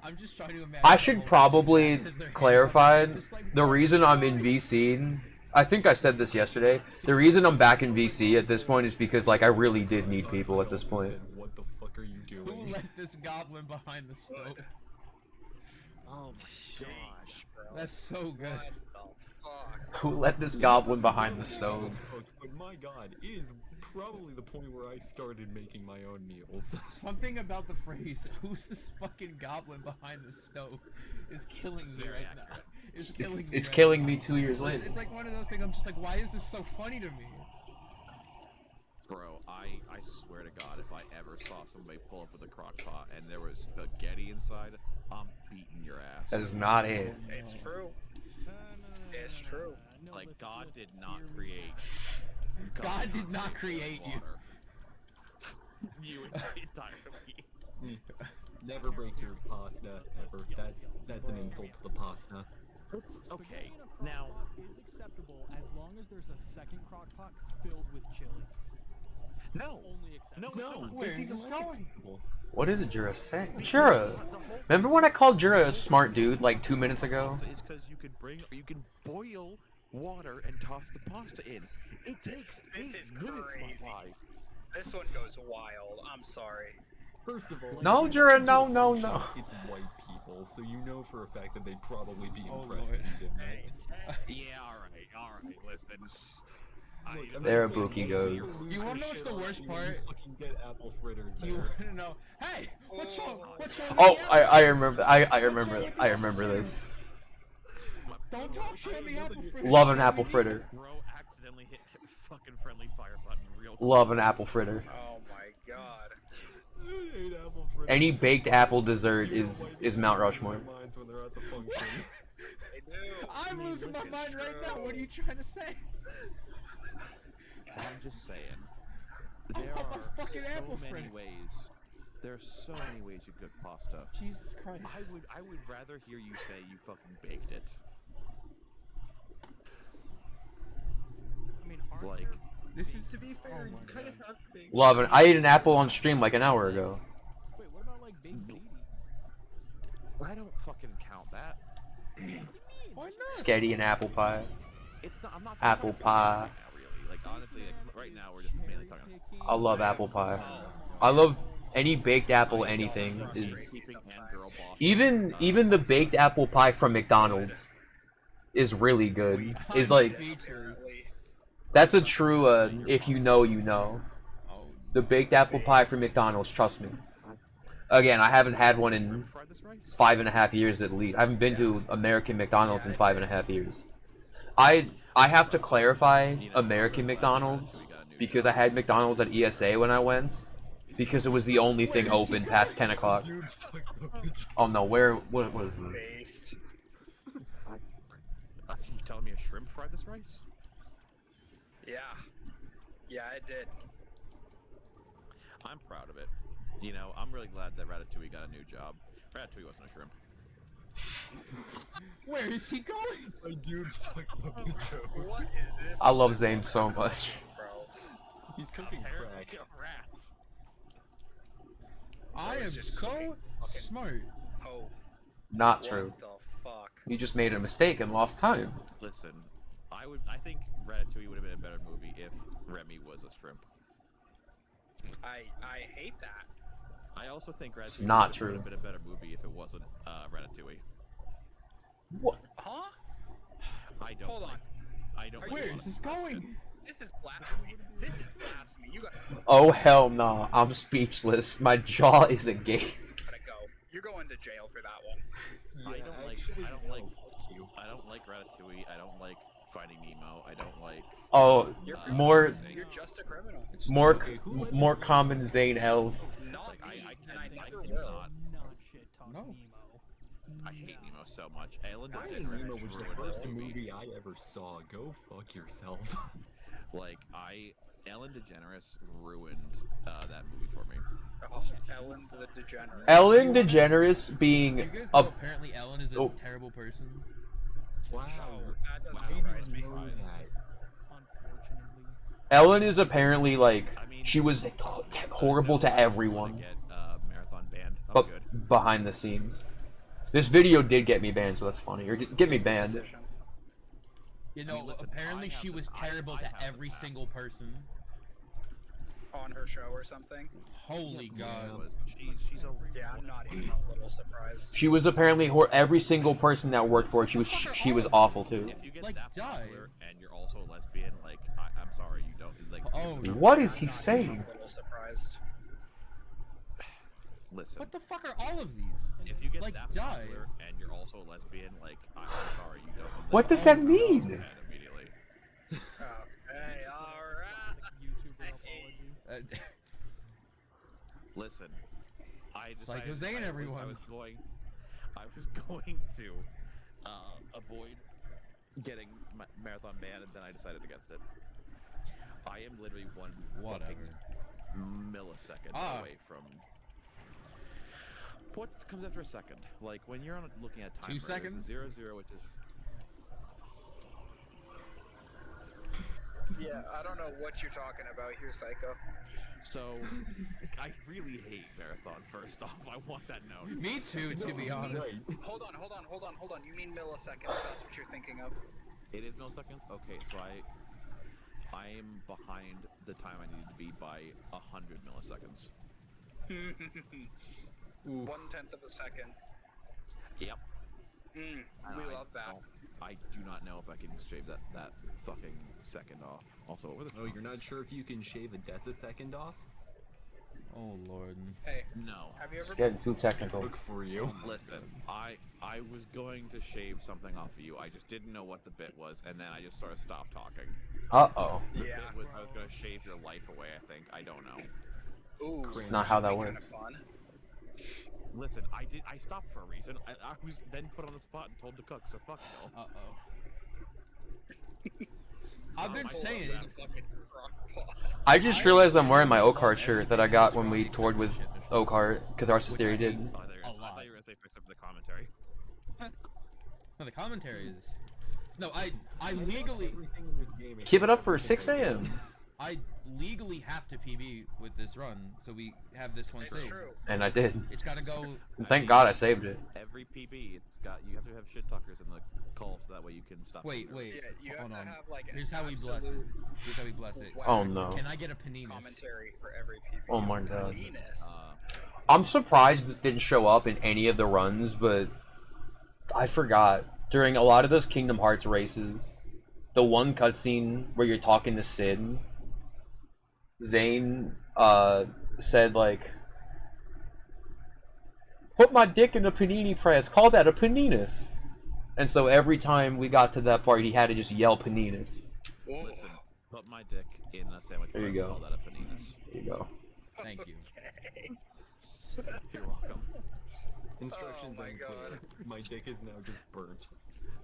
[SPEAKER 2] I'm just trying to imagine.
[SPEAKER 1] I should probably clarify the reason I'm in VC. I think I said this yesterday. The reason I'm back in VC at this point is because like I really did need people at this point.
[SPEAKER 3] What the fuck are you doing?
[SPEAKER 2] Who let this goblin behind the stove?
[SPEAKER 10] Oh my gosh, bro.
[SPEAKER 2] That's so good.
[SPEAKER 1] Who let this goblin behind the stove?
[SPEAKER 3] But my god, it is probably the point where I started making my own meals.
[SPEAKER 2] Something about the phrase "Who's this fucking goblin behind the stove?" is killing me right now. It's killing me.
[SPEAKER 1] It's
[SPEAKER 2] right
[SPEAKER 1] killing
[SPEAKER 2] now.
[SPEAKER 1] me 2 years
[SPEAKER 2] It's,
[SPEAKER 1] later.
[SPEAKER 2] it's like one of those things. I'm just like, why is this so funny to me?
[SPEAKER 10] Bro, I swear to God, if I ever saw somebody pull up with a crock pot and there was spaghetti inside, I'm beating your ass.
[SPEAKER 1] That is not it.
[SPEAKER 5] It's true. It's true.
[SPEAKER 10] Like, God did not create.
[SPEAKER 2] God did not create you.
[SPEAKER 10] You entirely.
[SPEAKER 3] Never break your pasta ever. That's an insult to the pasta.
[SPEAKER 10] It's okay.
[SPEAKER 4] Spaghetti in a crock
[SPEAKER 10] Now,
[SPEAKER 4] pot is acceptable as long as there's a second crock pot filled with chili.
[SPEAKER 10] no,
[SPEAKER 4] Only acceptable.
[SPEAKER 3] No, it's even less acceptable.
[SPEAKER 1] What is it, Jura saying? Jura! Remember when I called Jura a smart dude like 2 minutes ago?
[SPEAKER 10] It's because you can boil water and toss the pasta in. It takes
[SPEAKER 5] This
[SPEAKER 10] 8
[SPEAKER 5] is
[SPEAKER 10] minutes, my
[SPEAKER 5] crazy.
[SPEAKER 10] guy.
[SPEAKER 5] This one goes wild. I'm sorry.
[SPEAKER 3] First of all,
[SPEAKER 1] No,
[SPEAKER 3] if
[SPEAKER 1] Jura,
[SPEAKER 3] it's a
[SPEAKER 1] no, no,
[SPEAKER 3] function,
[SPEAKER 1] no.
[SPEAKER 3] It's white people, so you know for a fact that they'd probably be
[SPEAKER 2] Oh,
[SPEAKER 3] impressed
[SPEAKER 2] Lord.
[SPEAKER 3] if you did that.
[SPEAKER 10] Yeah, alright, listen.
[SPEAKER 3] Look, I'm
[SPEAKER 1] There
[SPEAKER 3] just saying,
[SPEAKER 1] Buki
[SPEAKER 3] you
[SPEAKER 1] goes.
[SPEAKER 3] lose
[SPEAKER 2] You wanna
[SPEAKER 3] your
[SPEAKER 2] know what's
[SPEAKER 3] shit
[SPEAKER 2] the
[SPEAKER 3] on
[SPEAKER 2] worst
[SPEAKER 3] it when
[SPEAKER 2] part?
[SPEAKER 3] You fucking get apple fritters there.
[SPEAKER 2] You wanna know? Hey, what's wrong? What's wrong?
[SPEAKER 1] Oh,
[SPEAKER 2] with the
[SPEAKER 1] I
[SPEAKER 2] apple
[SPEAKER 1] remember.
[SPEAKER 2] fritters?
[SPEAKER 1] I remember this.
[SPEAKER 2] Don't talk shit on the apple fritters.
[SPEAKER 1] Love an apple fritter.
[SPEAKER 10] Bro accidentally hit fucking friendly fire button real quick.
[SPEAKER 1] Love an apple fritter.
[SPEAKER 5] Oh my god.
[SPEAKER 3] I hate apple fritters.
[SPEAKER 1] Any baked apple dessert is Mount Rushmore.
[SPEAKER 3] Minds when they're at the function.
[SPEAKER 5] They do.
[SPEAKER 2] I'm losing my mind right now. What are you trying to say?
[SPEAKER 10] I'm just saying.
[SPEAKER 2] I
[SPEAKER 10] There
[SPEAKER 2] want my
[SPEAKER 10] are
[SPEAKER 2] fucking
[SPEAKER 10] so
[SPEAKER 2] apple
[SPEAKER 10] many
[SPEAKER 2] fritter.
[SPEAKER 10] ways. There are so many ways you cook pasta.
[SPEAKER 2] Jesus Christ.
[SPEAKER 10] I would rather hear you say you fucking baked it.
[SPEAKER 4] I mean,
[SPEAKER 10] Like,
[SPEAKER 2] This is
[SPEAKER 3] To be fair, you kind of have to make.
[SPEAKER 1] Love it. I ate an apple on stream like an hour ago.
[SPEAKER 4] Wait, what about like baked ziti?
[SPEAKER 10] I don't fucking count that.
[SPEAKER 4] Why not?
[SPEAKER 1] Sketty and apple pie.
[SPEAKER 10] It's not. I'm not.
[SPEAKER 1] Apple pie.
[SPEAKER 10] Right now, really. Like honestly, like, right now we're just mainly talking.
[SPEAKER 1] I love apple pie. I love any baked apple anything. Is even the baked apple pie from McDonald's is really good. Is like that's a true if you know you know. The baked apple pie from McDonald's, trust me. Again, I haven't had one in 5.5 years at least. I haven't been to American McDonald's in 5.5 years. I have to clarify American McDonald's because I had McDonald's at ESA when I went because it was the only thing open past 10 o'clock. Oh no, what is this?
[SPEAKER 10] You telling me a shrimp fried this rice?
[SPEAKER 5] Yeah. Yeah, it did.
[SPEAKER 10] I'm proud of it. You know, I'm really glad that Ratatouille got a new job. Ratatouille wasn't a shrimp.
[SPEAKER 2] Where is he going?
[SPEAKER 3] My dude fucking love the joke.
[SPEAKER 5] What is this?
[SPEAKER 1] I love Zane so much.
[SPEAKER 5] Bro.
[SPEAKER 3] He's cooking crack.
[SPEAKER 10] Rats.
[SPEAKER 2] I am so smart.
[SPEAKER 5] Oh.
[SPEAKER 1] Not true.
[SPEAKER 5] What the fuck?
[SPEAKER 1] You just made a mistake and lost time.
[SPEAKER 10] Listen, I think Ratatouille would have been a better movie if Remy was a shrimp.
[SPEAKER 5] I hate that.
[SPEAKER 10] I also think
[SPEAKER 1] It's
[SPEAKER 10] Ratatouille
[SPEAKER 1] not
[SPEAKER 10] would
[SPEAKER 1] true.
[SPEAKER 10] have been a better movie if it wasn't Ratatouille.
[SPEAKER 1] What?
[SPEAKER 5] Huh?
[SPEAKER 10] I don't.
[SPEAKER 5] Hold on.
[SPEAKER 10] I don't.
[SPEAKER 2] Where is this going?
[SPEAKER 5] This is blasphemy. This is blasphemy. You got.
[SPEAKER 1] Oh hell no! I'm speechless. My jaw is agape.
[SPEAKER 5] Gotta go. You're going to jail for that one.
[SPEAKER 10] I don't like Ratatouille. I don't like Finding Nemo. I don't like.
[SPEAKER 1] Oh, more
[SPEAKER 5] You're just a criminal.
[SPEAKER 1] more common Zane L's.
[SPEAKER 5] Not me, and I never will.
[SPEAKER 4] Not shit talk Nemo.
[SPEAKER 10] I hate Nemo so much. Ellen
[SPEAKER 3] Finding
[SPEAKER 10] DeGeneres
[SPEAKER 3] Nemo was the
[SPEAKER 10] ruined
[SPEAKER 3] first
[SPEAKER 10] that
[SPEAKER 3] movie I ever saw. Go fuck yourself.
[SPEAKER 10] Ellen DeGeneres ruined that movie for me.
[SPEAKER 5] Oh, Ellen the DeGeneres.
[SPEAKER 1] Ellen DeGeneres being
[SPEAKER 2] You guys
[SPEAKER 1] a
[SPEAKER 2] know apparently Ellen is a terrible person.
[SPEAKER 3] Wow.
[SPEAKER 5] That doesn't
[SPEAKER 3] Why
[SPEAKER 5] surprise
[SPEAKER 3] did
[SPEAKER 5] me.
[SPEAKER 3] you know that?
[SPEAKER 4] Unfortunately.
[SPEAKER 1] Ellen is apparently like she was horrible to everyone.
[SPEAKER 10] Get Marathon banned. Oh,
[SPEAKER 1] But
[SPEAKER 10] good.
[SPEAKER 1] behind the scenes, this video did get me banned, so that's funny. Or get me banned.
[SPEAKER 2] You know, apparently she was terrible to every single person.
[SPEAKER 5] On her show or something.
[SPEAKER 2] Holy God.
[SPEAKER 10] She's a
[SPEAKER 5] Yeah, I'm not even a little surprised.
[SPEAKER 1] She was apparently every single person that worked for her. She was awful too.
[SPEAKER 10] If you get
[SPEAKER 2] Like,
[SPEAKER 10] that
[SPEAKER 2] die.
[SPEAKER 10] popular and you're also a lesbian, like I'm sorry, you don't like.
[SPEAKER 2] Oh.
[SPEAKER 1] What is he saying?
[SPEAKER 5] A little surprised.
[SPEAKER 10] Listen.
[SPEAKER 2] What the fuck are all of these?
[SPEAKER 10] If you get
[SPEAKER 2] Like,
[SPEAKER 10] that
[SPEAKER 2] die.
[SPEAKER 10] popular and you're also a lesbian, like I'm sorry, you don't. Like,
[SPEAKER 1] What does that mean?
[SPEAKER 10] Immediately.
[SPEAKER 5] Okay, alright.
[SPEAKER 4] YouTuber apology.
[SPEAKER 10] Listen, I
[SPEAKER 2] Psycho
[SPEAKER 10] decided
[SPEAKER 2] Zane,
[SPEAKER 10] I
[SPEAKER 2] everyone.
[SPEAKER 10] was going to avoid getting marathon banned, and then I decided against it. I am literally one fucking millisecond away from. What comes after a second? Like when you're looking at time.
[SPEAKER 2] 2 seconds?
[SPEAKER 10] 0-0, which is.
[SPEAKER 5] Yeah, I don't know what you're talking about here, Psycho.
[SPEAKER 10] So, I really hate Marathon, first off. I want that known.
[SPEAKER 2] Me too, to be honest.
[SPEAKER 5] Hold on. You mean milliseconds, that's what you're thinking of.
[SPEAKER 10] It is milliseconds? Okay, so I am behind the time I need to be by 100 milliseconds.
[SPEAKER 5] 1/10 of a second.
[SPEAKER 10] Yep.
[SPEAKER 5] We love that.
[SPEAKER 10] I do not know if I can shave that fucking second off. Also, what were the
[SPEAKER 3] Oh, you're not sure if you can shave a decisecond off?
[SPEAKER 2] Oh lord.
[SPEAKER 5] Hey.
[SPEAKER 10] No.
[SPEAKER 5] Have you
[SPEAKER 1] It's
[SPEAKER 5] ever
[SPEAKER 1] getting too technical.
[SPEAKER 3] Look for you.
[SPEAKER 10] Listen, I was going to shave something off of you. I just didn't know what the bit was, and then I just sort of stopped talking.
[SPEAKER 1] Uh-oh.
[SPEAKER 10] The
[SPEAKER 5] Yeah.
[SPEAKER 10] bit was I was going to shave your life away, I think. I don't know.
[SPEAKER 5] Ooh,
[SPEAKER 1] It's not how that
[SPEAKER 5] kinda
[SPEAKER 1] works.
[SPEAKER 5] fun.
[SPEAKER 10] Listen, I stopped for a reason. I was then put on the spot and told to cook, so fuck no.
[SPEAKER 2] Uh-oh. I've been saying it.
[SPEAKER 1] I just realized I'm wearing my Oakheart shirt that I got when we toured with Oakheart. Catharsis Theory did.
[SPEAKER 10] Oh, there it is. I thought you were going to say fix up the commentary.
[SPEAKER 2] No, the commentary is. No, I legally.
[SPEAKER 1] Keep it up for 6 a.m.
[SPEAKER 2] I legally have to PB with this run, so we have this one saved.
[SPEAKER 1] And I did.
[SPEAKER 2] It's gotta go.
[SPEAKER 1] And thank God I saved it.
[SPEAKER 10] Every PB, you have to have shit talkers in the call so that way you can stop.
[SPEAKER 2] Wait.
[SPEAKER 5] Yeah, you
[SPEAKER 2] Hold
[SPEAKER 5] have
[SPEAKER 2] on.
[SPEAKER 5] to have like
[SPEAKER 2] Here's how we bless it. Here's how we bless it.
[SPEAKER 1] Oh, no.
[SPEAKER 2] Can I get a paninis?
[SPEAKER 5] Commentary for every PB.
[SPEAKER 1] Oh my God.
[SPEAKER 5] Penis.
[SPEAKER 1] I'm surprised it didn't show up in any of the runs, but I forgot. During a lot of those Kingdom Hearts races, the one cutscene where you're talking to Sid, Zane said like, "Put my dick in a panini press. Call that a paninis." And so every time we got to that part, he had to just yell paninis.
[SPEAKER 10] Listen, put my dick in a sandwich
[SPEAKER 1] There you
[SPEAKER 10] press,
[SPEAKER 1] go.
[SPEAKER 10] call that a paninis.
[SPEAKER 1] There you go.
[SPEAKER 2] Thank you.
[SPEAKER 10] You're welcome.
[SPEAKER 3] Instructions unclear. My dick is now just burnt.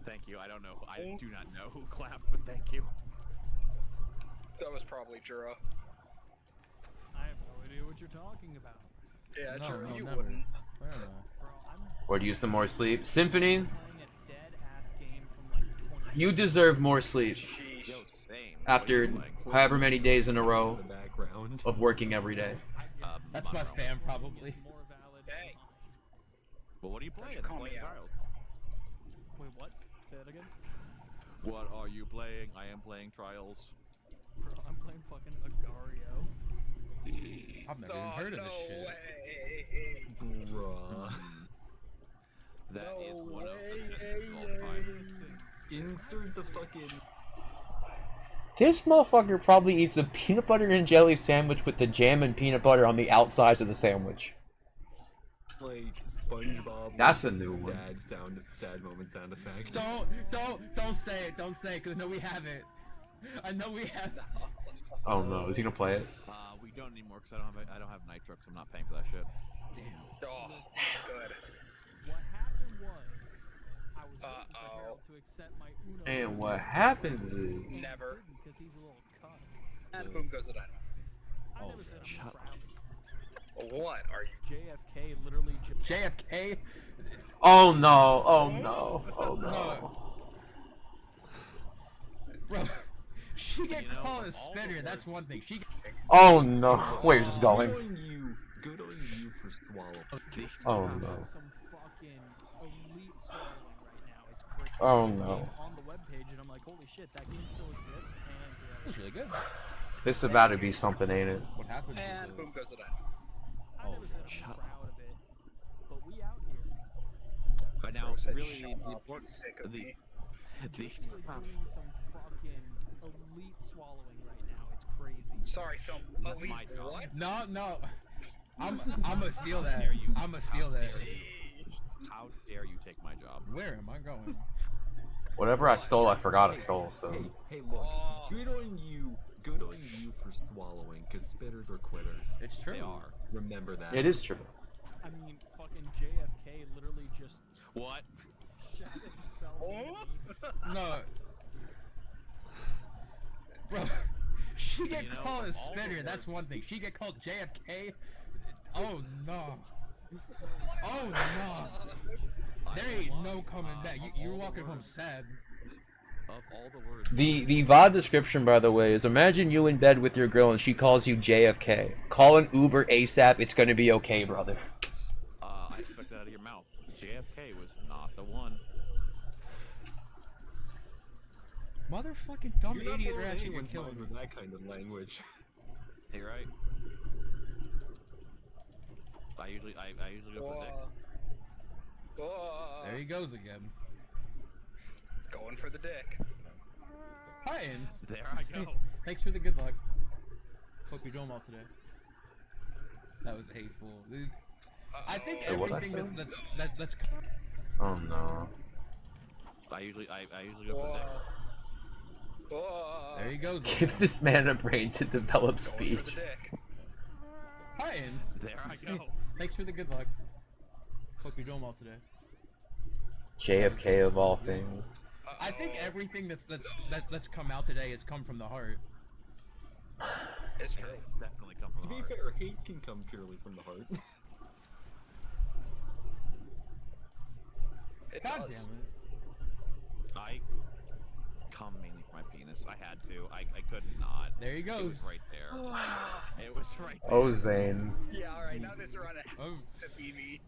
[SPEAKER 10] Thank you. I don't know. I do not know who clapped, but thank you.
[SPEAKER 5] That was probably Jura.
[SPEAKER 4] I have no idea what what you're talking about.
[SPEAKER 5] Yeah,
[SPEAKER 2] No,
[SPEAKER 5] true.
[SPEAKER 2] no,
[SPEAKER 5] You
[SPEAKER 2] never.
[SPEAKER 5] wouldn't.
[SPEAKER 2] Where am I?
[SPEAKER 1] Or do you some more sleep? Symphony,
[SPEAKER 4] Playing a dead ass game from like 20.
[SPEAKER 1] you deserve more sleep.
[SPEAKER 10] Yo, same.
[SPEAKER 1] After however many days in a row
[SPEAKER 3] The background.
[SPEAKER 1] of working every day.
[SPEAKER 2] That's my fam, probably.
[SPEAKER 5] Hey,
[SPEAKER 10] Well, what are you playing?
[SPEAKER 5] call
[SPEAKER 10] Playing
[SPEAKER 5] me out.
[SPEAKER 10] Trials.
[SPEAKER 4] Wait, what? Say that again?
[SPEAKER 10] What are you playing? I am playing Trials.
[SPEAKER 4] Bro, I'm playing fucking Agario.
[SPEAKER 2] I've never even heard of this shit.
[SPEAKER 5] Way.
[SPEAKER 3] Bruh.
[SPEAKER 10] That is one of
[SPEAKER 5] way,
[SPEAKER 10] the difficult times.
[SPEAKER 3] Insert the fucking.
[SPEAKER 1] This motherfucker probably eats a peanut butter and jelly sandwich with the jam and peanut butter on the outsides of the sandwich.
[SPEAKER 3] Like SpongeBob.
[SPEAKER 1] That's
[SPEAKER 3] with
[SPEAKER 1] a new one.
[SPEAKER 3] Sad moment sound effect.
[SPEAKER 2] Don't say it. Don't say it, because I know we have it. I know we have it.
[SPEAKER 1] Oh no, is he gonna play it?
[SPEAKER 10] We don't anymore because I don't have Nitro because I'm not paying for that shit.
[SPEAKER 2] Damn.
[SPEAKER 5] Oh, good.
[SPEAKER 4] What happened was, I was waiting for Harold to accept my Uno.
[SPEAKER 1] And what happens is
[SPEAKER 5] Never.
[SPEAKER 4] Because he's a little cunt.
[SPEAKER 5] And boom goes the dynamite.
[SPEAKER 4] I never said I'm proud.
[SPEAKER 5] What are you?
[SPEAKER 4] JFK literally
[SPEAKER 2] JFK?
[SPEAKER 1] oh no, oh no, oh no.
[SPEAKER 2] Bro, she get called a spinner, that's one thing. She
[SPEAKER 1] Oh no, where's this going?
[SPEAKER 3] Good on you for swallowing.
[SPEAKER 1] Oh no.
[SPEAKER 4] Some fucking elite swallowing right now. It's crazy.
[SPEAKER 1] Oh
[SPEAKER 4] This
[SPEAKER 1] no.
[SPEAKER 4] game on the webpage, and I'm like, holy shit, that game still exists. And
[SPEAKER 2] That's really good.
[SPEAKER 1] This is about to be something, ain't it?
[SPEAKER 2] What happens
[SPEAKER 5] And
[SPEAKER 2] is
[SPEAKER 5] boom goes the dynamite.
[SPEAKER 4] I never said I'm proud of it, but we out here.
[SPEAKER 10] But now,
[SPEAKER 5] Bro said,
[SPEAKER 10] really,
[SPEAKER 5] "Shut
[SPEAKER 10] the
[SPEAKER 5] up,
[SPEAKER 10] important
[SPEAKER 5] sick of me."
[SPEAKER 4] She is doing some fucking elite swallowing right now. It's crazy.
[SPEAKER 5] Sorry, some
[SPEAKER 10] That's
[SPEAKER 5] elite
[SPEAKER 10] my job.
[SPEAKER 5] what?
[SPEAKER 2] No. I'm gonna steal that. I'm gonna steal that.
[SPEAKER 10] How dare you take my job?
[SPEAKER 2] Where am I going?
[SPEAKER 1] Whatever I stole, I forgot I stole, so.
[SPEAKER 3] Hey, look. Good on you. Good on you for swallowing, because spitters are quitters.
[SPEAKER 2] It's true.
[SPEAKER 10] They are.
[SPEAKER 3] Remember that.
[SPEAKER 1] It is true.
[SPEAKER 4] I mean, fucking JFK literally just
[SPEAKER 10] What?
[SPEAKER 4] shot himself in the knee.
[SPEAKER 2] No. Bro, she get
[SPEAKER 10] You know,
[SPEAKER 2] called a
[SPEAKER 10] all the
[SPEAKER 2] spinner, that's one thing. She get called JFK? Oh no. Oh no. There ain't no coming back. You're walking home sad.
[SPEAKER 10] Of all the words.
[SPEAKER 1] The VOD description, by the way, is imagine you in bed with your girl and she calls you JFK. Call an Uber ASAP, it's gonna be okay, brother.
[SPEAKER 10] I expect that out of your mouth. JFK was not the one.
[SPEAKER 2] Motherfucking dumb
[SPEAKER 3] You're not
[SPEAKER 2] idiot
[SPEAKER 3] blowing
[SPEAKER 2] Ratchet would
[SPEAKER 3] anyone's
[SPEAKER 2] kill
[SPEAKER 3] mind
[SPEAKER 2] me.
[SPEAKER 3] with that kind of language.
[SPEAKER 10] You're right. I usually go for the dick.
[SPEAKER 2] There he goes again.
[SPEAKER 5] Going for the dick.
[SPEAKER 2] Hi, Ains.
[SPEAKER 10] There I go.
[SPEAKER 2] Thanks for the good luck. Hope you're doing well today. That was hateful. Dude, I think
[SPEAKER 1] Wait, what'd I
[SPEAKER 2] everything
[SPEAKER 1] say?
[SPEAKER 2] that's
[SPEAKER 1] Oh no.
[SPEAKER 10] I usually go for the dick.
[SPEAKER 2] There he goes.
[SPEAKER 1] Give this man a brain to develop
[SPEAKER 5] Going for
[SPEAKER 1] speech.
[SPEAKER 5] the dick.
[SPEAKER 2] Hi, Ains.
[SPEAKER 10] There I go.
[SPEAKER 2] Thanks for the good luck. Hope you're doing well today.
[SPEAKER 1] JFK of all things.
[SPEAKER 2] I think everything that's come out today has come from the heart.
[SPEAKER 5] It's true.
[SPEAKER 10] Definitely come from
[SPEAKER 3] To
[SPEAKER 10] the
[SPEAKER 3] be
[SPEAKER 10] heart.
[SPEAKER 3] fair, hate can come purely from the heart.
[SPEAKER 5] It
[SPEAKER 2] God
[SPEAKER 5] does.
[SPEAKER 2] damn it.
[SPEAKER 10] I come mainly from my penis. I had to. I could not.
[SPEAKER 2] There he
[SPEAKER 10] It was
[SPEAKER 2] goes.
[SPEAKER 10] right there. It was right there.
[SPEAKER 1] Oh, Zane.
[SPEAKER 5] Yeah, alright, now this run
[SPEAKER 2] Oh.
[SPEAKER 5] to be me.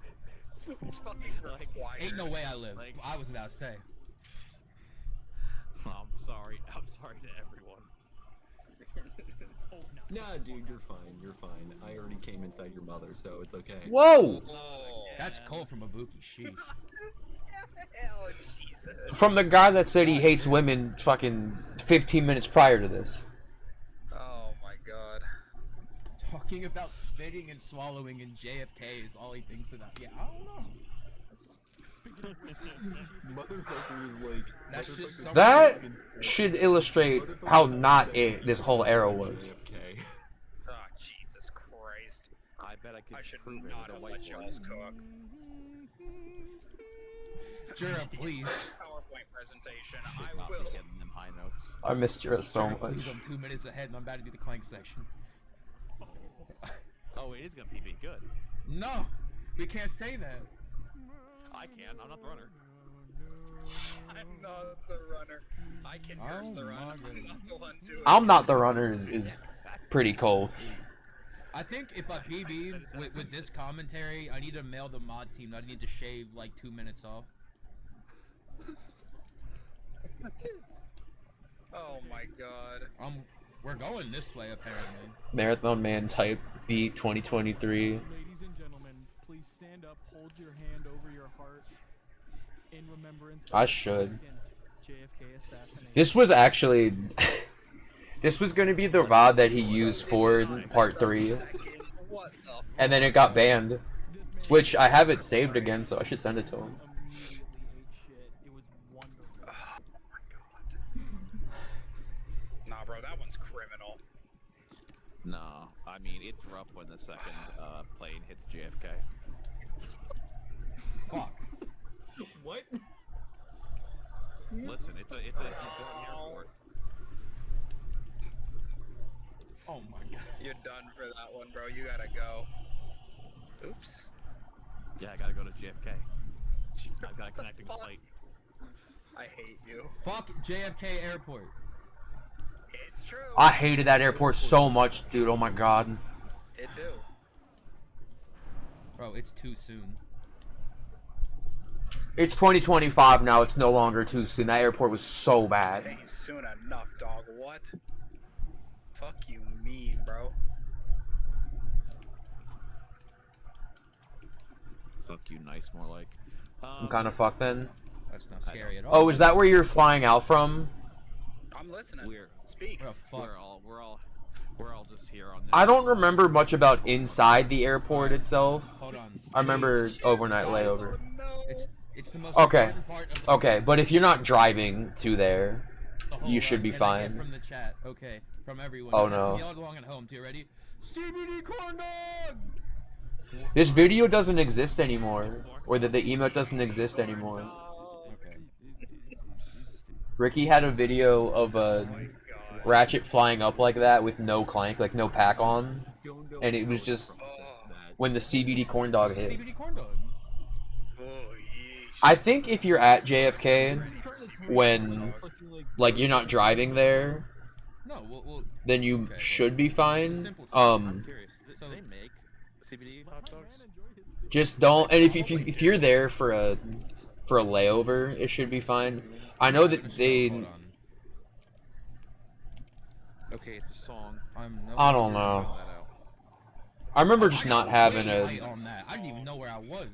[SPEAKER 5] It's fucking required.
[SPEAKER 2] Ain't no way I live.
[SPEAKER 10] Like-
[SPEAKER 2] I was about to say.
[SPEAKER 10] I'm sorry. I'm sorry to everyone.
[SPEAKER 3] Nah, dude, you're fine. You're fine. I already came inside your mother, so it's okay.
[SPEAKER 1] Whoa!
[SPEAKER 2] That's cold from Ibuki. Sheesh.
[SPEAKER 5] Hell, Jesus.
[SPEAKER 1] From the guy that said he hates women fucking 15 minutes prior to this.
[SPEAKER 5] Oh my god.
[SPEAKER 2] Talking about spitting and swallowing in JFK is all he thinks about. Yeah, I don't know.
[SPEAKER 3] Motherfucker was like.
[SPEAKER 2] That's just
[SPEAKER 3] motherfucker
[SPEAKER 2] some-
[SPEAKER 1] That
[SPEAKER 3] fucking said-
[SPEAKER 1] should illustrate how not it this whole era was.
[SPEAKER 3] JFK.
[SPEAKER 5] Oh, Jesus Christ.
[SPEAKER 10] I bet I could
[SPEAKER 5] I should
[SPEAKER 10] prove it
[SPEAKER 5] not
[SPEAKER 10] with a
[SPEAKER 5] have let y'all
[SPEAKER 10] whiteboard.
[SPEAKER 5] cook.
[SPEAKER 2] Jura, please.
[SPEAKER 5] PowerPoint presentation.
[SPEAKER 10] Should
[SPEAKER 5] I
[SPEAKER 10] not
[SPEAKER 5] will.
[SPEAKER 10] be getting them high notes.
[SPEAKER 1] I missed you so
[SPEAKER 2] Jura, please,
[SPEAKER 1] much.
[SPEAKER 2] I'm 2 minutes ahead and I'm about to do the clank section.
[SPEAKER 10] Oh, it is gonna PB. Good.
[SPEAKER 2] No, we can't say that.
[SPEAKER 10] I can. I'm not the runner.
[SPEAKER 5] I'm not the runner. I can curse the run. I'm not the one doing
[SPEAKER 1] I'm
[SPEAKER 5] it.
[SPEAKER 1] not the runner is pretty cold.
[SPEAKER 2] I think if I PB with this commentary, I need to mail the mod team. I need to shave like 2 minutes off.
[SPEAKER 5] Oh my god.
[SPEAKER 2] We're going this way apparently.
[SPEAKER 1] Marathon Man type beat 2023.
[SPEAKER 4] Ladies and gentlemen, please stand up, hold your hand over your heart in remembrance of
[SPEAKER 1] I
[SPEAKER 4] the
[SPEAKER 1] should.
[SPEAKER 4] second JFK assassination.
[SPEAKER 1] This was actually this was gonna be the VOD that he used for part 3. And then it got banned. Which I have it saved again, so I should send it to him.
[SPEAKER 5] Nah, bro, that one's criminal.
[SPEAKER 10] No, I mean it's rough when the second plane hits JFK.
[SPEAKER 2] Fuck.
[SPEAKER 3] What?
[SPEAKER 10] Listen, it's a airport.
[SPEAKER 2] Oh my god.
[SPEAKER 5] You're done for that one, bro. You gotta go. Oops.
[SPEAKER 10] Yeah, I gotta go to JFK. I've got a connecting flight.
[SPEAKER 5] I hate you.
[SPEAKER 2] Fuck JFK Airport.
[SPEAKER 5] It's true.
[SPEAKER 1] I hated that airport so much, dude. Oh my god.
[SPEAKER 5] It do.
[SPEAKER 2] Bro, it's too soon.
[SPEAKER 1] It's 2025 now. It's no longer too soon. That airport was so bad.
[SPEAKER 5] It ain't soon enough, dog. What? Fuck you mean, bro.
[SPEAKER 10] Fuck you, nice, more like.
[SPEAKER 1] I'm kind of fucked then.
[SPEAKER 2] That's not scary at all.
[SPEAKER 1] Oh, is that where you're flying out from?
[SPEAKER 5] I'm listening.
[SPEAKER 10] Speak. We're all just here on this.
[SPEAKER 1] I don't remember much about inside the airport itself.
[SPEAKER 2] Hold on.
[SPEAKER 1] I remember overnight layover.
[SPEAKER 2] It's the most
[SPEAKER 1] Okay.
[SPEAKER 2] important part of the
[SPEAKER 1] Okay, but if you're not driving to there,
[SPEAKER 2] the whole
[SPEAKER 1] you should
[SPEAKER 2] run,
[SPEAKER 1] be
[SPEAKER 2] and I
[SPEAKER 1] fine.
[SPEAKER 2] get from the chat. Okay, from everyone.
[SPEAKER 1] Oh,
[SPEAKER 2] You guys
[SPEAKER 1] no.
[SPEAKER 2] can yell along at home too. Ready? CBD corn dog.
[SPEAKER 1] This video doesn't exist anymore, or the emote doesn't exist anymore. Ricky had a video of Ratchet flying up like that with no clank, like no pack on, and it was just when the CBD corn dog hit.
[SPEAKER 2] CBD corn dog.
[SPEAKER 1] I think if you're at JFK when like you're not driving there,
[SPEAKER 2] No, we'll
[SPEAKER 1] then you should be fine.
[SPEAKER 10] I'm curious. Do they make CBD hot dogs?
[SPEAKER 1] Just don't. And if you're there for a layover, it should be fine. I know that they.
[SPEAKER 10] Okay, it's a song.
[SPEAKER 1] I don't know. I remember just not having
[SPEAKER 2] on that. I didn't even know where I was.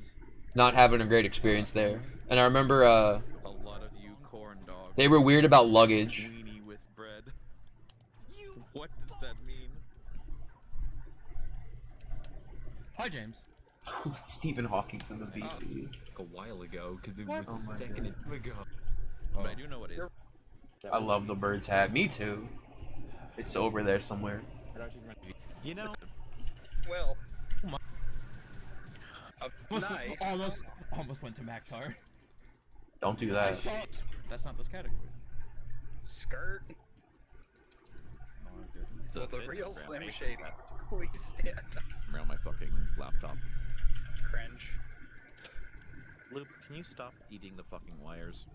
[SPEAKER 1] a great experience there, and I remember
[SPEAKER 10] A lot of you corn dogs.
[SPEAKER 1] they were weird about luggage.
[SPEAKER 10] Weenie with bread. What does that mean?
[SPEAKER 2] Hi, James.
[SPEAKER 1] Stephen Hawking's in the VC.
[SPEAKER 3] A while ago, because it
[SPEAKER 1] What?
[SPEAKER 3] was
[SPEAKER 1] Oh
[SPEAKER 3] a
[SPEAKER 1] my
[SPEAKER 3] second
[SPEAKER 1] God.
[SPEAKER 3] ago.
[SPEAKER 10] But I do know what it is.
[SPEAKER 1] I love the bird's hat. Me too. It's over there somewhere.
[SPEAKER 10] You know.
[SPEAKER 5] Well.
[SPEAKER 2] Almost went to Maktar.
[SPEAKER 1] Don't do that.
[SPEAKER 2] That's not this category.
[SPEAKER 5] Skirt. Well, the real Slim Shady. Please stand up.
[SPEAKER 10] Around my fucking laptop.
[SPEAKER 5] Cringe.
[SPEAKER 10] Loop, can you stop eating the fucking wires?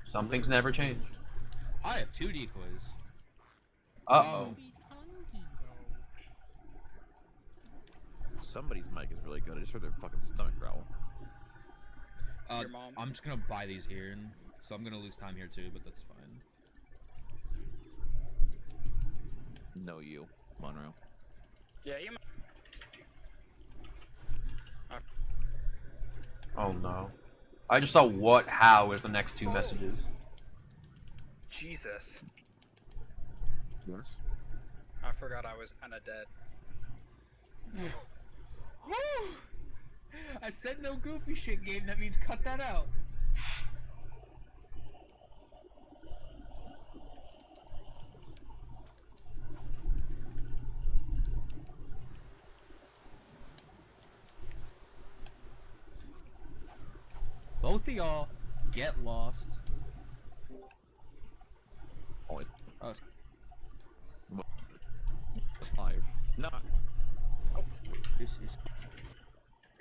[SPEAKER 1] Some things never change.
[SPEAKER 2] I have 2 decoys.
[SPEAKER 1] Uh-oh.
[SPEAKER 10] Somebody's mic is really good. I just heard their fucking stomach growl.
[SPEAKER 5] Your mom.
[SPEAKER 2] I'm just gonna buy these here, and so I'm gonna lose time here too, but that's fine.
[SPEAKER 10] No, you, Monroe.
[SPEAKER 5] Yeah, you.
[SPEAKER 1] Oh no. I just saw what, how is the next 2 messages.
[SPEAKER 5] Jesus.
[SPEAKER 10] Yes.
[SPEAKER 5] I forgot I was kinda dead.
[SPEAKER 2] I said no goofy shit game, that means cut that out. Both of y'all get lost.
[SPEAKER 10] Oh,
[SPEAKER 2] Oh.
[SPEAKER 10] live. Not.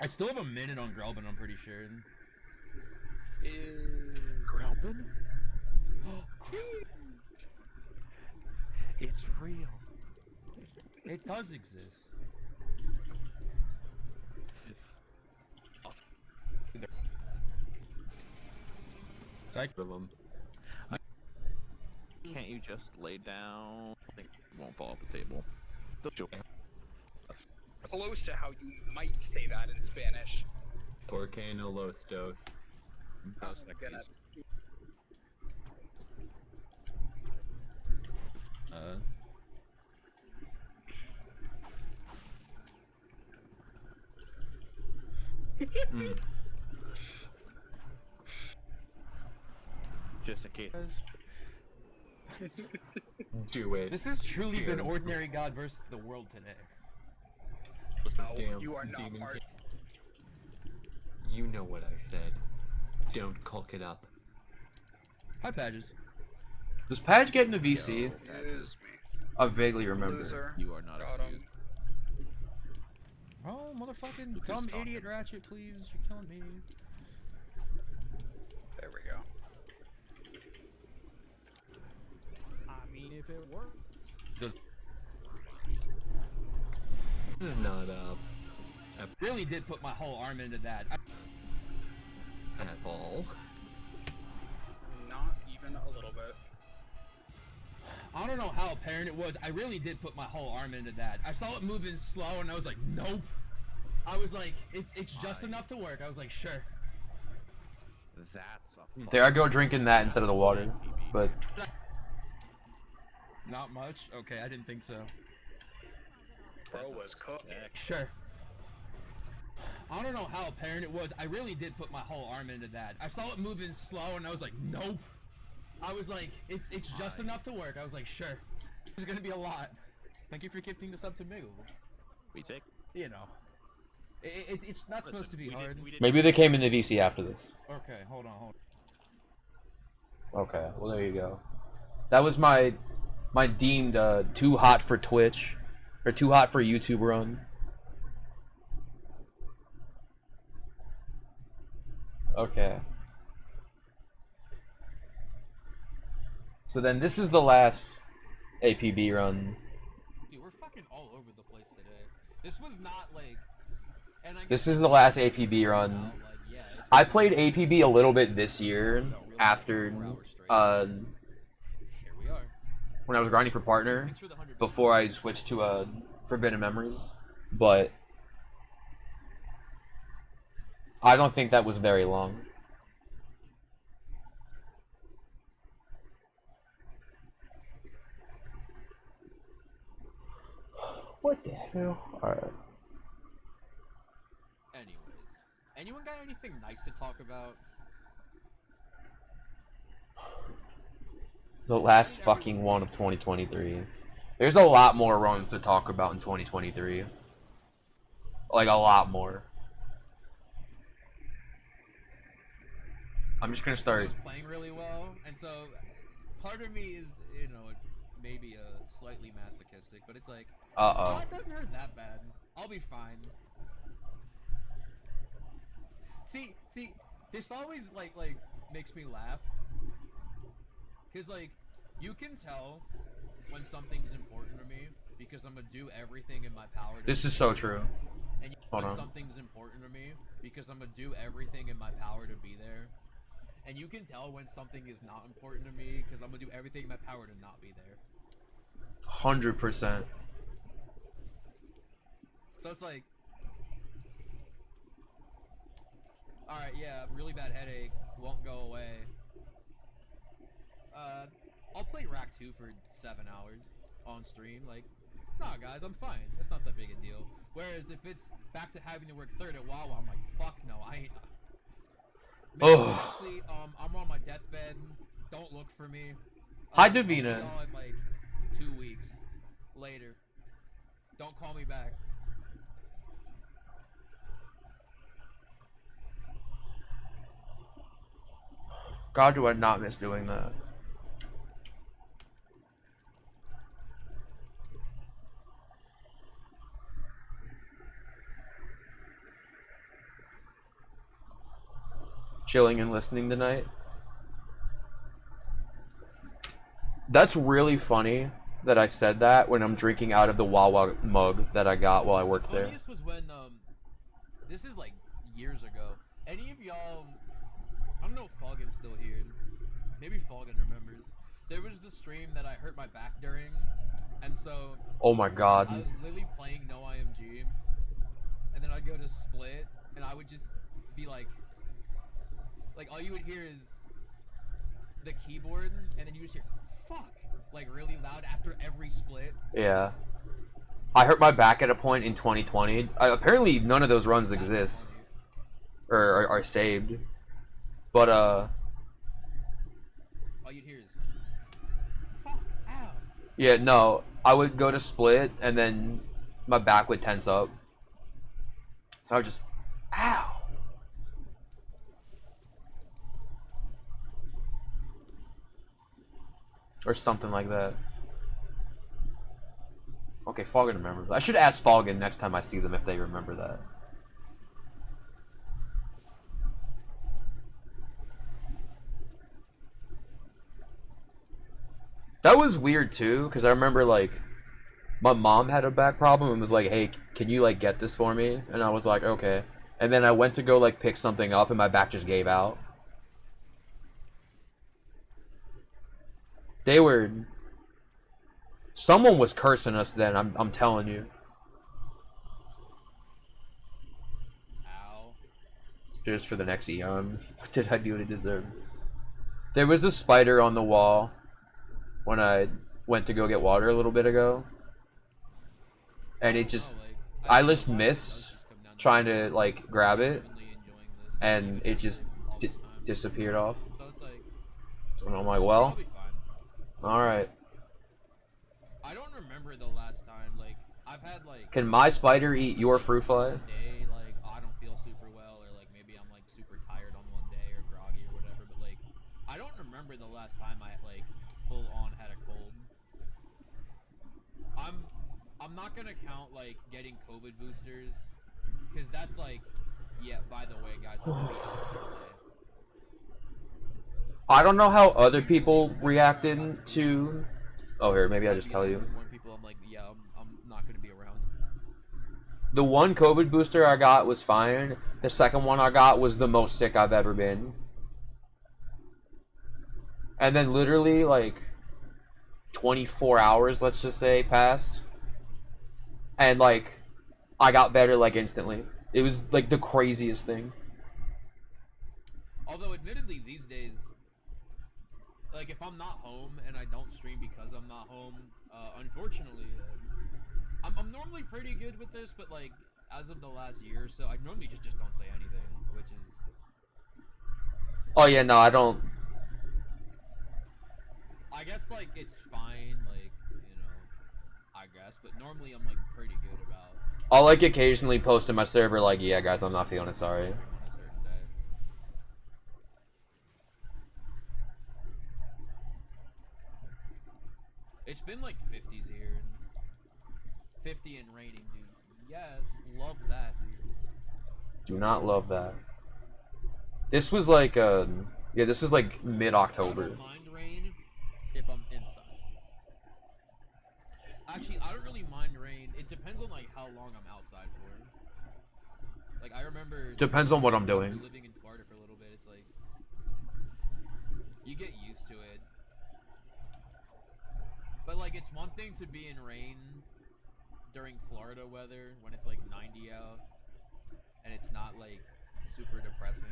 [SPEAKER 2] I still have a minute on Grelbin, I'm pretty sure.
[SPEAKER 10] Grelbin? It's real.
[SPEAKER 2] It does exist.
[SPEAKER 10] Psych of them. Can't you just lay down? I think it won't fall off the table.
[SPEAKER 5] Close to how you might say that in Spanish.
[SPEAKER 3] Porque no los dos.
[SPEAKER 5] I'm gonna...
[SPEAKER 10] Just in case.
[SPEAKER 3] Do it.
[SPEAKER 2] This has truly been Ordinary God versus the world today.
[SPEAKER 3] Damn,
[SPEAKER 5] you are not
[SPEAKER 3] demon
[SPEAKER 5] part.
[SPEAKER 3] You know what I said. Don't caulk it up.
[SPEAKER 2] Hi, Padges.
[SPEAKER 1] Does Padge get into VC?
[SPEAKER 5] Excuse me.
[SPEAKER 1] I vaguely remember.
[SPEAKER 5] Loser.
[SPEAKER 10] You are not excused.
[SPEAKER 2] Oh, motherfucking dumb idiot Ratchet, please. You're killing me.
[SPEAKER 5] There we go.
[SPEAKER 4] I mean, if it works.
[SPEAKER 2] Does
[SPEAKER 3] This is not
[SPEAKER 2] really did put my whole arm into that.
[SPEAKER 3] at all.
[SPEAKER 5] Not even a little bit.
[SPEAKER 2] I don't know how apparent it was. I really did put my whole arm into that. I saw it moving slow, and I was like, nope. I was like, it's just enough to work. I was like, sure.
[SPEAKER 10] That's a
[SPEAKER 1] There I go drinking that instead of the water, but
[SPEAKER 2] Not much? Okay, I didn't think so.
[SPEAKER 5] Bro was cooking.
[SPEAKER 2] Sure. I don't know how apparent it was. I really did put my whole arm into that. I saw it moving slow, and I was like, nope. I was like, it's just enough to work. I was like, sure. There's gonna be a lot. Thank you for gifting this up to me.
[SPEAKER 10] We take.
[SPEAKER 2] You know. It's not supposed to be hard.
[SPEAKER 1] maybe they came into VC after this.
[SPEAKER 2] Okay, hold on.
[SPEAKER 1] Okay, well there you go. That was my deemed too hot for Twitch or too hot for YouTube run. Okay. So then this is the last APB run.
[SPEAKER 2] Dude, we're fucking all over the place today. This was not like...
[SPEAKER 1] This is the last APB run. I played APB a little bit this year after when I was grinding for partner before I switched to Forbidden Memories, but I don't think that was very long. What the hell? Alright.
[SPEAKER 2] Anyways. Anyone got anything nice to talk about?
[SPEAKER 1] The last fucking one of 2023. There's a lot more runs to talk about in 2023. Like, a lot more. I'm just gonna start...
[SPEAKER 2] I was playing really well, and so part of me is, you know, maybe slightly masochistic, but it's like, oh, it doesn't hurt that bad. I'll be fine. See, this always like makes me laugh, cause like you can tell when something's important to me because I'm gonna do everything in my power.
[SPEAKER 1] This is so true.
[SPEAKER 2] And when something's important to me because I'm gonna do everything in my power to be there. And you can tell when something is not important to me because I'm gonna do everything in my power to not be there.
[SPEAKER 1] 100%.
[SPEAKER 2] So it's like, alright, yeah, really bad headache, won't go away. I'll play Rack 2 for 7 hours on stream, like, nah guys, I'm fine, that's not that big a deal. Whereas if it's back to having to work third at Wawa, I'm like, fuck no, I ain't. Honestly, I'm on my deathbed, don't look for me.
[SPEAKER 1] Hi,
[SPEAKER 2] I'll see
[SPEAKER 1] Davina.
[SPEAKER 2] y'all in like 2 weeks later. Don't call me back.
[SPEAKER 1] God, do I not miss doing that. chilling and listening tonight. That's really funny that I said that when I'm drinking out of the Wawa mug that I got while I worked there.
[SPEAKER 2] Funniest was when this is like years ago. Any of y'all, I don't know if Falgan's still here. Maybe Falgan remembers. There was the stream that I hurt my back during, and so
[SPEAKER 1] Oh my god.
[SPEAKER 2] I was literally playing no IMG, and then I'd go to split, and I would just be like all you would hear is the keyboard, and then you just hear "fuck" like really loud after every split.
[SPEAKER 1] Yeah. I hurt my back at a point in 2020. Apparently none of those runs exist. Or are saved. But
[SPEAKER 2] All you'd hear is "fuck, ow."
[SPEAKER 1] yeah, no. I would go to split and then my back would tense up. So I would just ow. Or something like that. Okay, Falgan remembers. I should ask Falgan next time I see them if they remember that. That was weird too, because I remember like my mom had a back problem and was like, hey, can you like get this for me? And I was like, okay. And then I went to go like pick something up and my back just gave out. They were... Someone was cursing us then, I'm telling you.
[SPEAKER 2] Ow.
[SPEAKER 1] Cheers for the next eon. What did I do to deserve this? There was a spider on the wall when I went to go get water a little bit ago. And it just... I just missed trying to like grab it. And it just disappeared off. And I'm like, well... Alright.
[SPEAKER 2] I don't remember the last time, like, I've had, like...
[SPEAKER 1] Can my spider eat your fruit fly?
[SPEAKER 2] Day, like, I don't feel super well, or, like, maybe I'm, like, super tired on one day, or groggy, or whatever, but, like, I don't remember the last time I, like, full-on had a cold. I'm not gonna count, like, getting COVID boosters, because that's, like, yeah, by the way, guys,
[SPEAKER 1] I don't know how other people reacted to... Oh, here, maybe I just tell you.
[SPEAKER 2] I'm like, yeah, I'm not gonna be around.
[SPEAKER 1] The one COVID booster I got was fine. The second one I got was the most sick I've ever been. And then literally, like, 24 hours, let's just say, passed. And, like, I got better, like, instantly. It was, like, the craziest thing.
[SPEAKER 2] Although, admittedly, these days, like, if I'm not home and I don't stream because I'm not home, unfortunately, I'm normally pretty good with this, but, like, as of the last year or so, I normally just don't say anything, which is...
[SPEAKER 1] Oh, yeah, no, I don't...
[SPEAKER 2] I guess, like, it's fine, like, you know, I guess, but normally I'm, like, pretty good about...
[SPEAKER 1] I'll, like, occasionally post in my server, like, yeah, guys, I'm not feeling it, sorry.
[SPEAKER 2] It's been like 50s here. 50 and raining, dude. Yes, love that, dude.
[SPEAKER 1] Do not love that. This was like, yeah, this is like mid-October.
[SPEAKER 2] I don't mind rain if I'm inside. Actually, I don't really mind rain. It depends on like how long I'm outside for. Like, I remember...
[SPEAKER 1] Depends on what I'm doing.
[SPEAKER 2] Living in Florida for a little bit, it's like... You get used to it. But, like, it's one thing to be in rain during Florida weather when it's, like, 90 out and it's not, like, super depressing.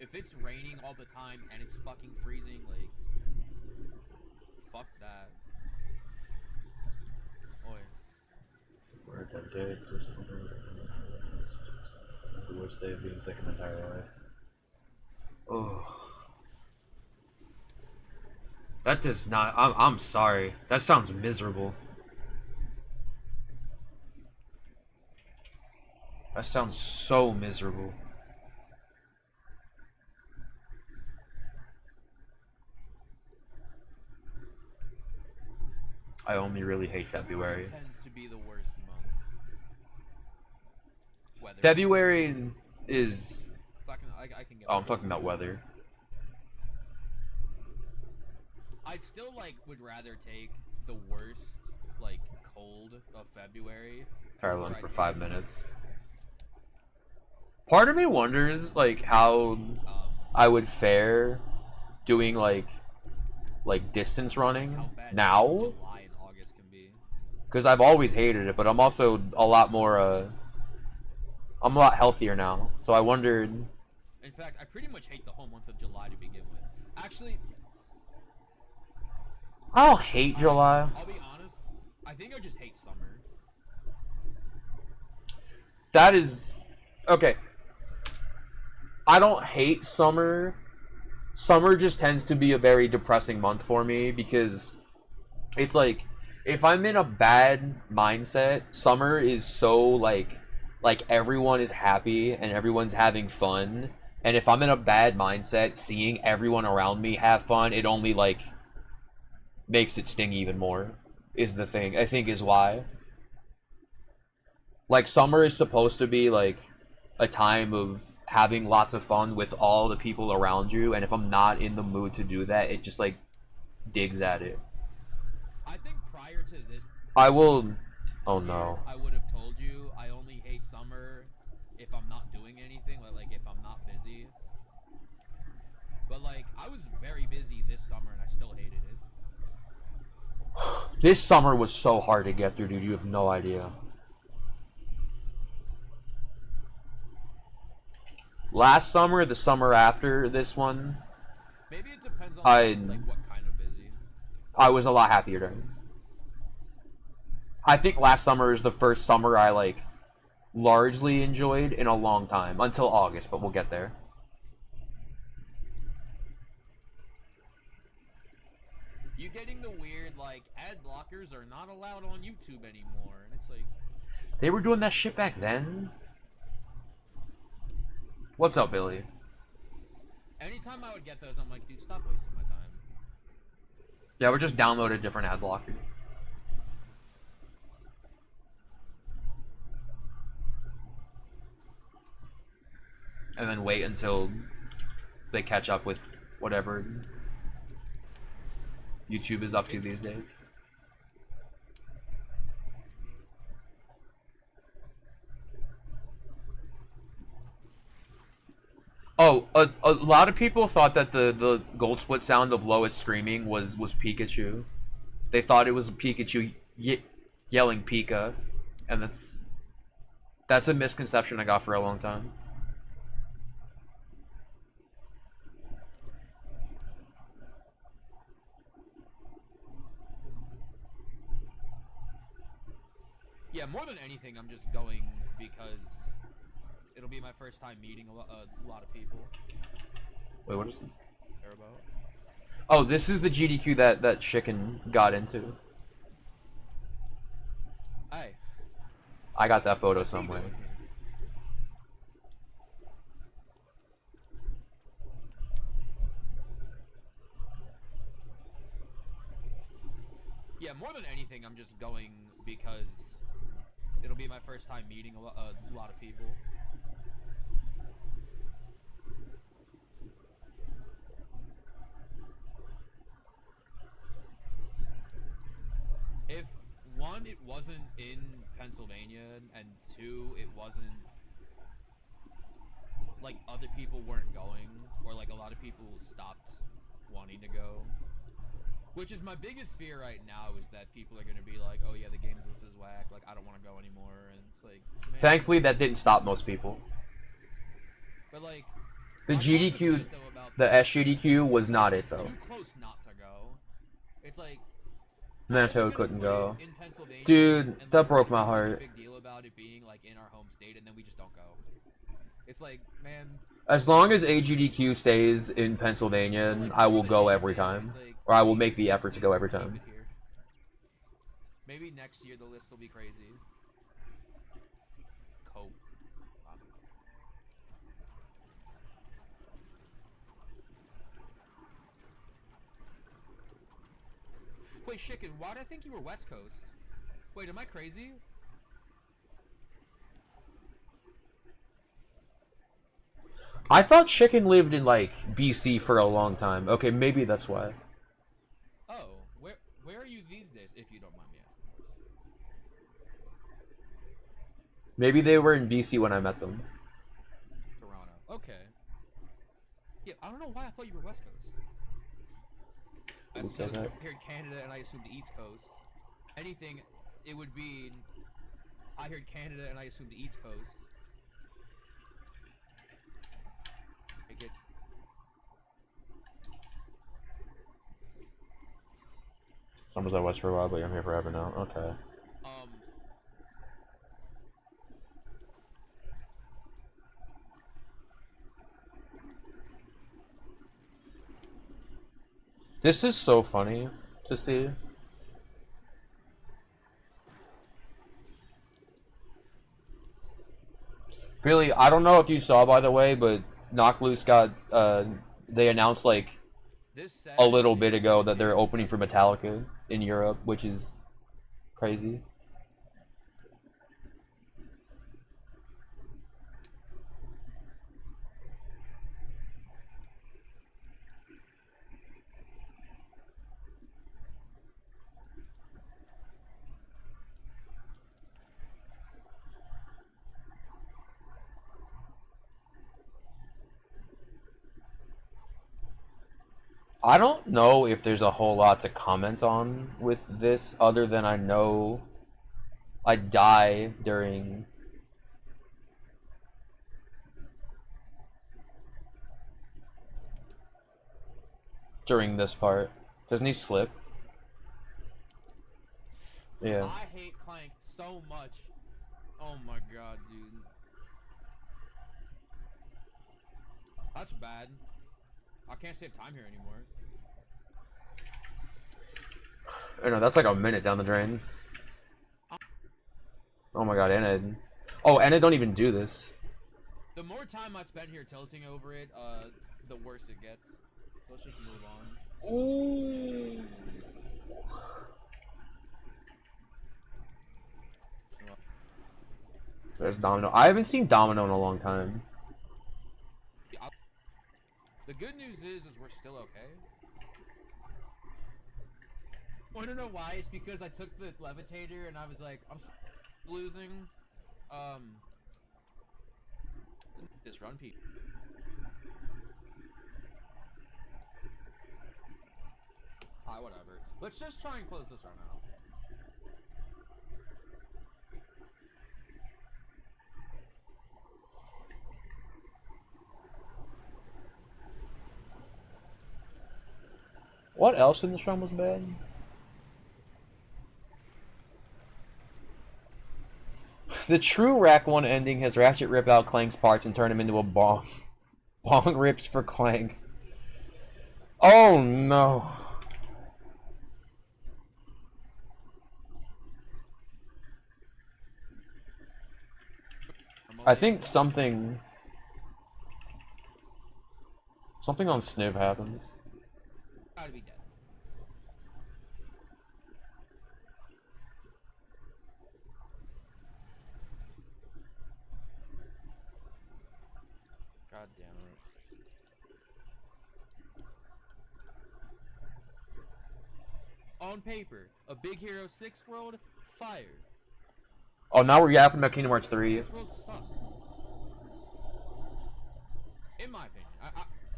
[SPEAKER 2] If it's raining all the time and it's fucking freezing, like, fuck that. Oi.
[SPEAKER 18] We're at 10K, it's the worst day of being sick in my entire life.
[SPEAKER 1] Oh. That does not... I'm sorry. That sounds miserable. That sounds so miserable. I only really hate February.
[SPEAKER 2] Tends to be the worst month.
[SPEAKER 1] February is...
[SPEAKER 2] I I can get.
[SPEAKER 1] Oh, I'm talking about weather.
[SPEAKER 2] I'd still would rather take the worst cold of February.
[SPEAKER 1] Tyler for 5 minutes. Part of me wonders how I would fare doing like distance running now.
[SPEAKER 2] July and August can be.
[SPEAKER 1] Because I've always hated it, but I'm also a lot more I'm a lot healthier now. So I wondered.
[SPEAKER 2] In fact, I pretty much hate the whole month of July to begin with. Actually,
[SPEAKER 1] I don't hate July.
[SPEAKER 2] I'll be honest. I think I just hate summer.
[SPEAKER 1] That is okay. I don't hate summer. Summer just tends to be a very depressing month for me because it's like if I'm in a bad mindset, summer is so like everyone is happy and everyone's having fun. And if I'm in a bad mindset, seeing everyone around me have fun, it only makes it sting even more. Is the thing I think is why. Like summer is supposed to be like a time of having lots of fun with all the people around you, and if I'm not in the mood to do that, it just digs at it.
[SPEAKER 2] I think prior to this,
[SPEAKER 1] I will. Oh no.
[SPEAKER 2] I would have told you I only hate summer if I'm not doing anything, like if I'm not busy. But I was very busy this summer and I still hated it.
[SPEAKER 1] This summer was so hard to get through, dude. You have no idea. Last summer, the summer after this one,
[SPEAKER 2] maybe it depends on what kind of busy.
[SPEAKER 1] I was a lot happier during. I think last summer is the first summer I largely enjoyed in a long time until August, but we'll get there.
[SPEAKER 2] You getting the weird ad blockers are not allowed on YouTube anymore, and it's
[SPEAKER 1] they were doing that shit back then. What's up, Billy?
[SPEAKER 2] Anytime I would get those, I'm like, dude, stop wasting my time.
[SPEAKER 1] Yeah, we just download a different ad blocker. And then wait until they catch up with whatever YouTube is up to these days. Oh, a lot of people thought that the gold split sound of Lois screaming was Pikachu. They thought it was Pikachu yelling Pika, and that's a misconception I got for a long time.
[SPEAKER 2] Yeah, more than anything, I'm just going because it'll be my first time meeting a lot of people.
[SPEAKER 1] Wait, what is this?
[SPEAKER 2] Care about?
[SPEAKER 1] Oh, this is the GDQ that Chicken got into.
[SPEAKER 2] Hey.
[SPEAKER 1] I got that photo somewhere.
[SPEAKER 2] Yeah, more than anything, I'm just going because it'll be my first time meeting a lot of people. If one, it wasn't in Pennsylvania, and two, it wasn't other people weren't going, or a lot of people stopped wanting to go. Which is my biggest fear right now, is that people are gonna be like, oh yeah, the game's this is whack, I don't want to go anymore, and it's man.
[SPEAKER 1] Thankfully, that didn't stop most people.
[SPEAKER 2] But
[SPEAKER 1] the GDQ, the SGDQ was not it though.
[SPEAKER 2] Too close not to go. It's
[SPEAKER 1] Nato couldn't go. Dude, that broke my heart.
[SPEAKER 2] Big deal about it being in our home state, and then we just don't go. It's man.
[SPEAKER 1] As long as AGDQ stays in Pennsylvania, I will go every time. Or I will make the effort to go every time.
[SPEAKER 2] Maybe next year the list will be crazy. Cope. Wait, Chicken, why did I think you were West Coast? Wait, am I crazy?
[SPEAKER 1] I thought chicken lived in like BC for a long time. Okay, maybe that's why.
[SPEAKER 2] Oh, where are you these days, if you don't mind me asking?
[SPEAKER 1] Maybe they were in BC when I met them.
[SPEAKER 2] Toronto. Okay. Yeah, I don't know why I thought you were West Coast.
[SPEAKER 1] Does it say
[SPEAKER 2] I
[SPEAKER 1] that?
[SPEAKER 2] heard Canada and I assumed East Coast. Anything, it would be. I heard Canada and I assumed the East Coast. I get.
[SPEAKER 1] Summer's at West for a while, but I'm here forever now. Okay. This is so funny to see. Really, I don't know if you saw, by the way, but Knock Loose got, they announced, like, a little bit ago that they're opening for Metallica in Europe, which is crazy. I don't know if there's a whole lot to comment on with this other than I know I die during this part. Doesn't he slip? Yeah.
[SPEAKER 2] I hate Clank so much. Oh my god, dude. That's bad. I can't save time here anymore.
[SPEAKER 1] I know, that's like a minute down the drain. Oh my god, Enid. Oh, Enid don't even do this.
[SPEAKER 2] The more time I spend here tilting over it, the worse it gets. So let's just move on.
[SPEAKER 1] Ooh. There's Domino. I haven't seen Domino in a long time.
[SPEAKER 2] The good news is we're still okay. Wanna know why? It's because I took the levitator and I was like, I'm losing. This run peak. Alright, whatever. Let's just try and close this run out.
[SPEAKER 1] What else in this run was bad? The true Rack 1 ending has Ratchet rip out Clank's parts and turn him into a bong. Bong rips for Clank. Oh no. I think something on Sniv happens.
[SPEAKER 2] Gotta be dead. God damn it. On paper, a Big Hero 6 world, fire.
[SPEAKER 1] Oh, now we're yapping about Kingdom Hearts 3.
[SPEAKER 2] This world sucks. In my opinion.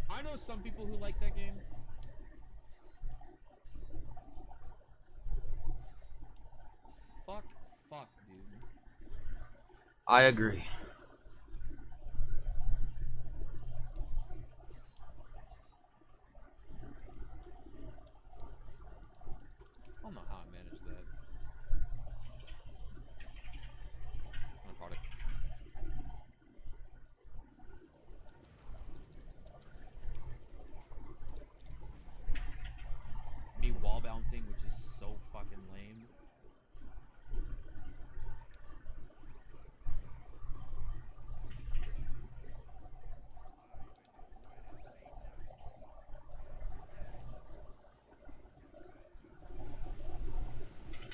[SPEAKER 2] I know some people who like that game. Fuck, dude.
[SPEAKER 1] I agree.
[SPEAKER 2] I don't know how I managed that. Me wall bouncing, which is so fucking lame.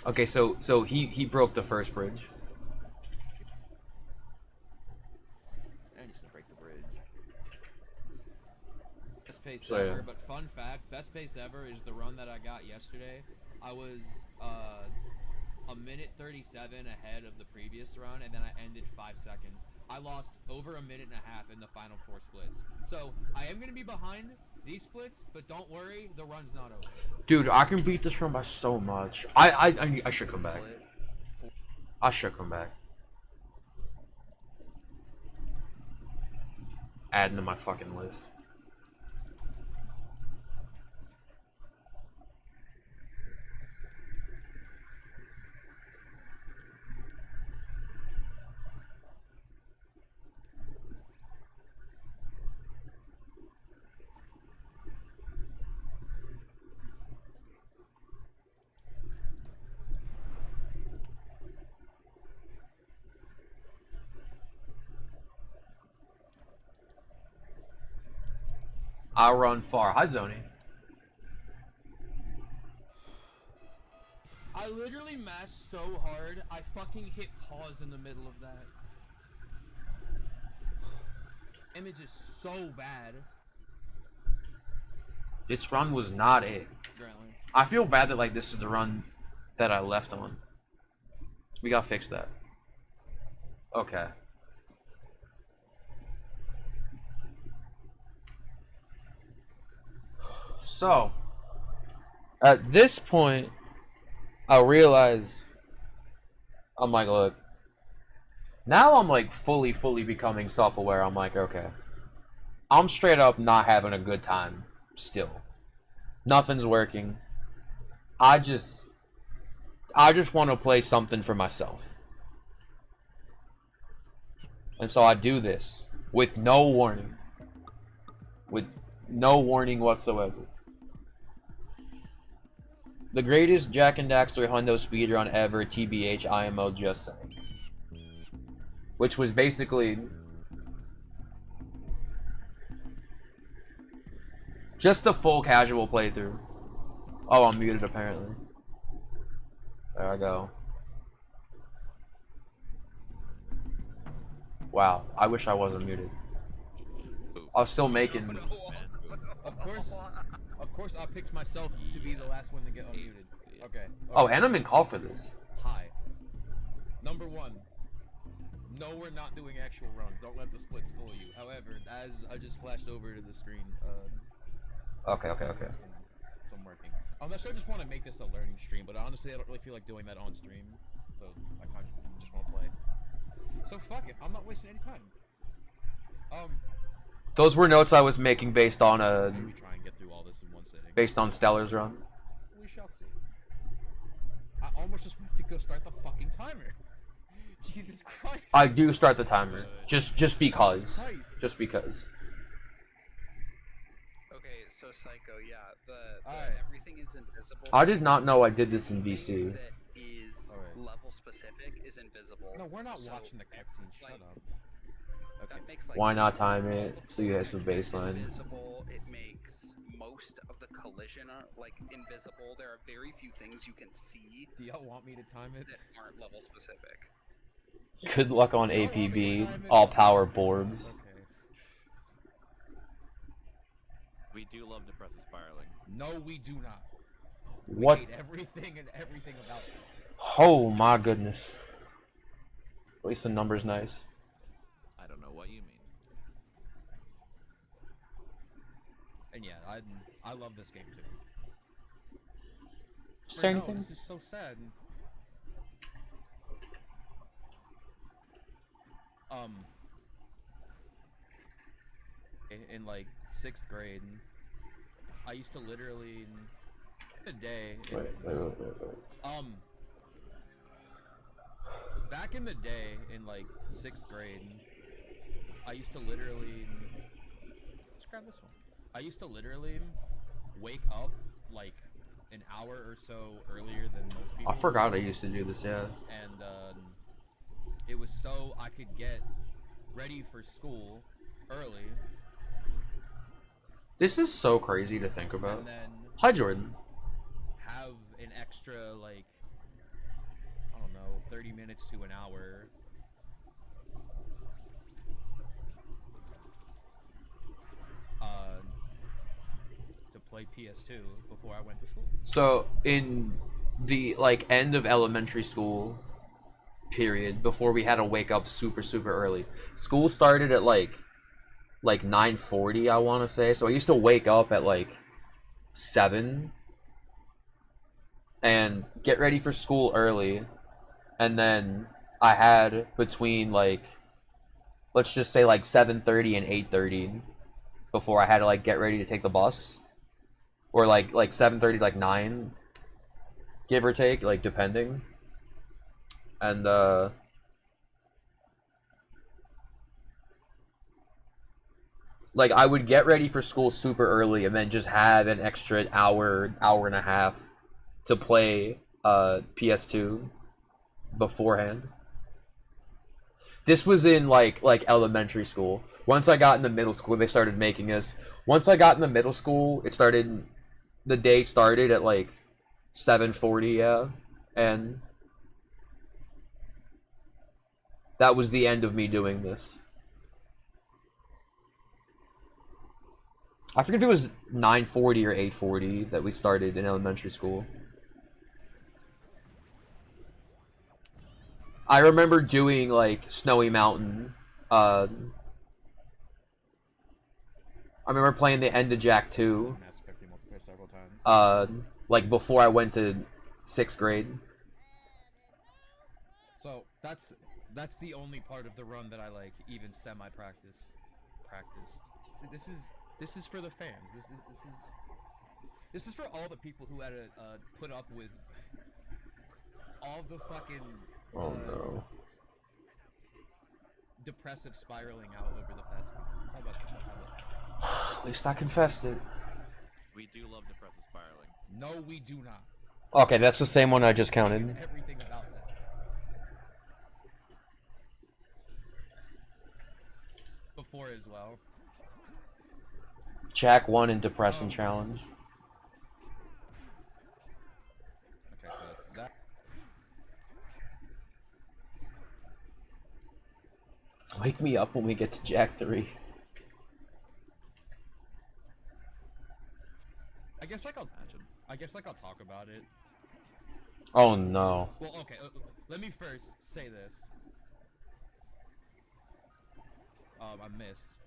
[SPEAKER 1] Okay, so he broke the first bridge.
[SPEAKER 2] And he's gonna break the bridge. pace
[SPEAKER 1] So,
[SPEAKER 2] ever,
[SPEAKER 1] yeah.
[SPEAKER 2] but fun fact, best pace ever is the run that I got yesterday. I was a minute 37 ahead of the previous run, and then I ended 5 seconds. I lost over a minute and a half in the final 4 splits. So I am gonna be behind these splits, but don't worry, the run's not over.
[SPEAKER 1] Dude, I can beat this run by so much. I should come back. I should come back. Adding to my fucking list. I run far. Hi, Zoni.
[SPEAKER 2] I literally mashed so hard, I fucking hit pause in the middle of that. Image is so bad.
[SPEAKER 1] This run was not it.
[SPEAKER 2] Apparently.
[SPEAKER 1] I feel bad that like this is the run that I left on. We gotta fix that. Okay. So, at this point, I realize I'm like, look, now I'm like fully becoming self-aware. I'm like, okay, I'm straight up not having a good time still. Nothing's working. I just want to play something for myself. And so I do this with no warning. With no warning whatsoever. The greatest Jack and Daxter Hundo speedrun ever, TBH IMO, just saying. Which was basically just a full casual playthrough. Oh, I'm muted apparently. There I go. Wow, I wish I wasn't muted. I was still making...
[SPEAKER 2] Of course I picked myself to be the last one to get unmuted. Okay.
[SPEAKER 1] Oh, and I'm in call for this.
[SPEAKER 2] Hi. Number 1. No, we're not doing actual runs. Don't let the splits fool you. However, as I just flashed over to the screen,
[SPEAKER 1] Okay.
[SPEAKER 2] so I'm working. I just want to make this a learning stream, but honestly, I don't really feel like doing that on stream. So I kind of just want to play. So fuck it. I'm not wasting any time.
[SPEAKER 1] Those were notes I was making based on
[SPEAKER 2] Maybe try and get through all this in one sitting.
[SPEAKER 1] based on Stellar's run.
[SPEAKER 2] We shall see. I almost just went to go start the fucking timer. Jesus Christ.
[SPEAKER 1] I do start the timer. Just because. Just because.
[SPEAKER 5] Okay, so Psycho, yeah, everything is invisible.
[SPEAKER 1] I did not know I did this in VC.
[SPEAKER 5] That is level specific is invisible.
[SPEAKER 2] No, we're not watching the cutscene. Shut up.
[SPEAKER 5] Okay. That makes, like,
[SPEAKER 1] Why not time it so you have some
[SPEAKER 5] textures
[SPEAKER 1] baseline?
[SPEAKER 5] Invisible. It makes most of the collision like invisible. There are very few things you can see.
[SPEAKER 2] Do y'all want me to time it?
[SPEAKER 5] That aren't level specific.
[SPEAKER 1] Good luck on APB. All power boards.
[SPEAKER 10] We do love depressive spiraling.
[SPEAKER 2] No, we do not.
[SPEAKER 1] What?
[SPEAKER 2] We hate everything about it.
[SPEAKER 1] Oh my goodness. At least the number's nice.
[SPEAKER 10] I don't know what you mean.
[SPEAKER 2] And yeah, I love this game too.
[SPEAKER 1] Say
[SPEAKER 2] No,
[SPEAKER 1] anything?
[SPEAKER 2] this is so sad. In like 6th grade, I used to literally a day.
[SPEAKER 1] Wait.
[SPEAKER 2] Back in the day, in like 6th grade, I used to literally. Let's grab this one. I used to literally wake up like an hour or so earlier than most people.
[SPEAKER 1] I forgot I used to do this, yeah.
[SPEAKER 2] And it was so I could get ready for school early.
[SPEAKER 1] This is so crazy to think about.
[SPEAKER 2] And then
[SPEAKER 1] Hi, Jordan.
[SPEAKER 2] have an extra, like, I don't know, 30 minutes to an hour. play PS2 before I went to school.
[SPEAKER 1] So in the like end of elementary school period, before we had to wake up super early, school started at like 9:40, I want to say. So I used to wake up at like 7 and get ready for school early, and then I had between like, let's just say like 7:30 and 8:30 before I had to like get ready to take the bus, or like 7:30 to like 9, give or take, like depending. And like I would get ready for school super early and then just have an extra hour and a half to play PS2 beforehand. This was in like elementary school. Once I got into middle school, they started making us. Once I got into middle school, the day started at like 7:40, yeah, and that was the end of me doing this. I forget if it was 9:40 or 8:40 that we started in elementary school. I remember doing like Snowy Mountain. I remember playing the End of Jack 2. Like before I went to 6th grade.
[SPEAKER 2] So that's the only part of the run that I like even practiced. So this is for the fans. This is for all the people who had to put up with all the fucking
[SPEAKER 1] no.
[SPEAKER 2] depressive spiraling out over the past few months. How about that?
[SPEAKER 1] At least I confessed it.
[SPEAKER 10] We do love depressive spiraling.
[SPEAKER 2] No, we do not.
[SPEAKER 1] Okay, that's the same one I just counted.
[SPEAKER 2] Everything about that. Before as well.
[SPEAKER 1] Jack 1 and Depression Challenge.
[SPEAKER 2] Okay, so that's that.
[SPEAKER 1] Wake me up when we get to Jack 3.
[SPEAKER 2] I guess I'll talk about it.
[SPEAKER 1] Oh no.
[SPEAKER 2] Well, okay. Let me first say this. I missed.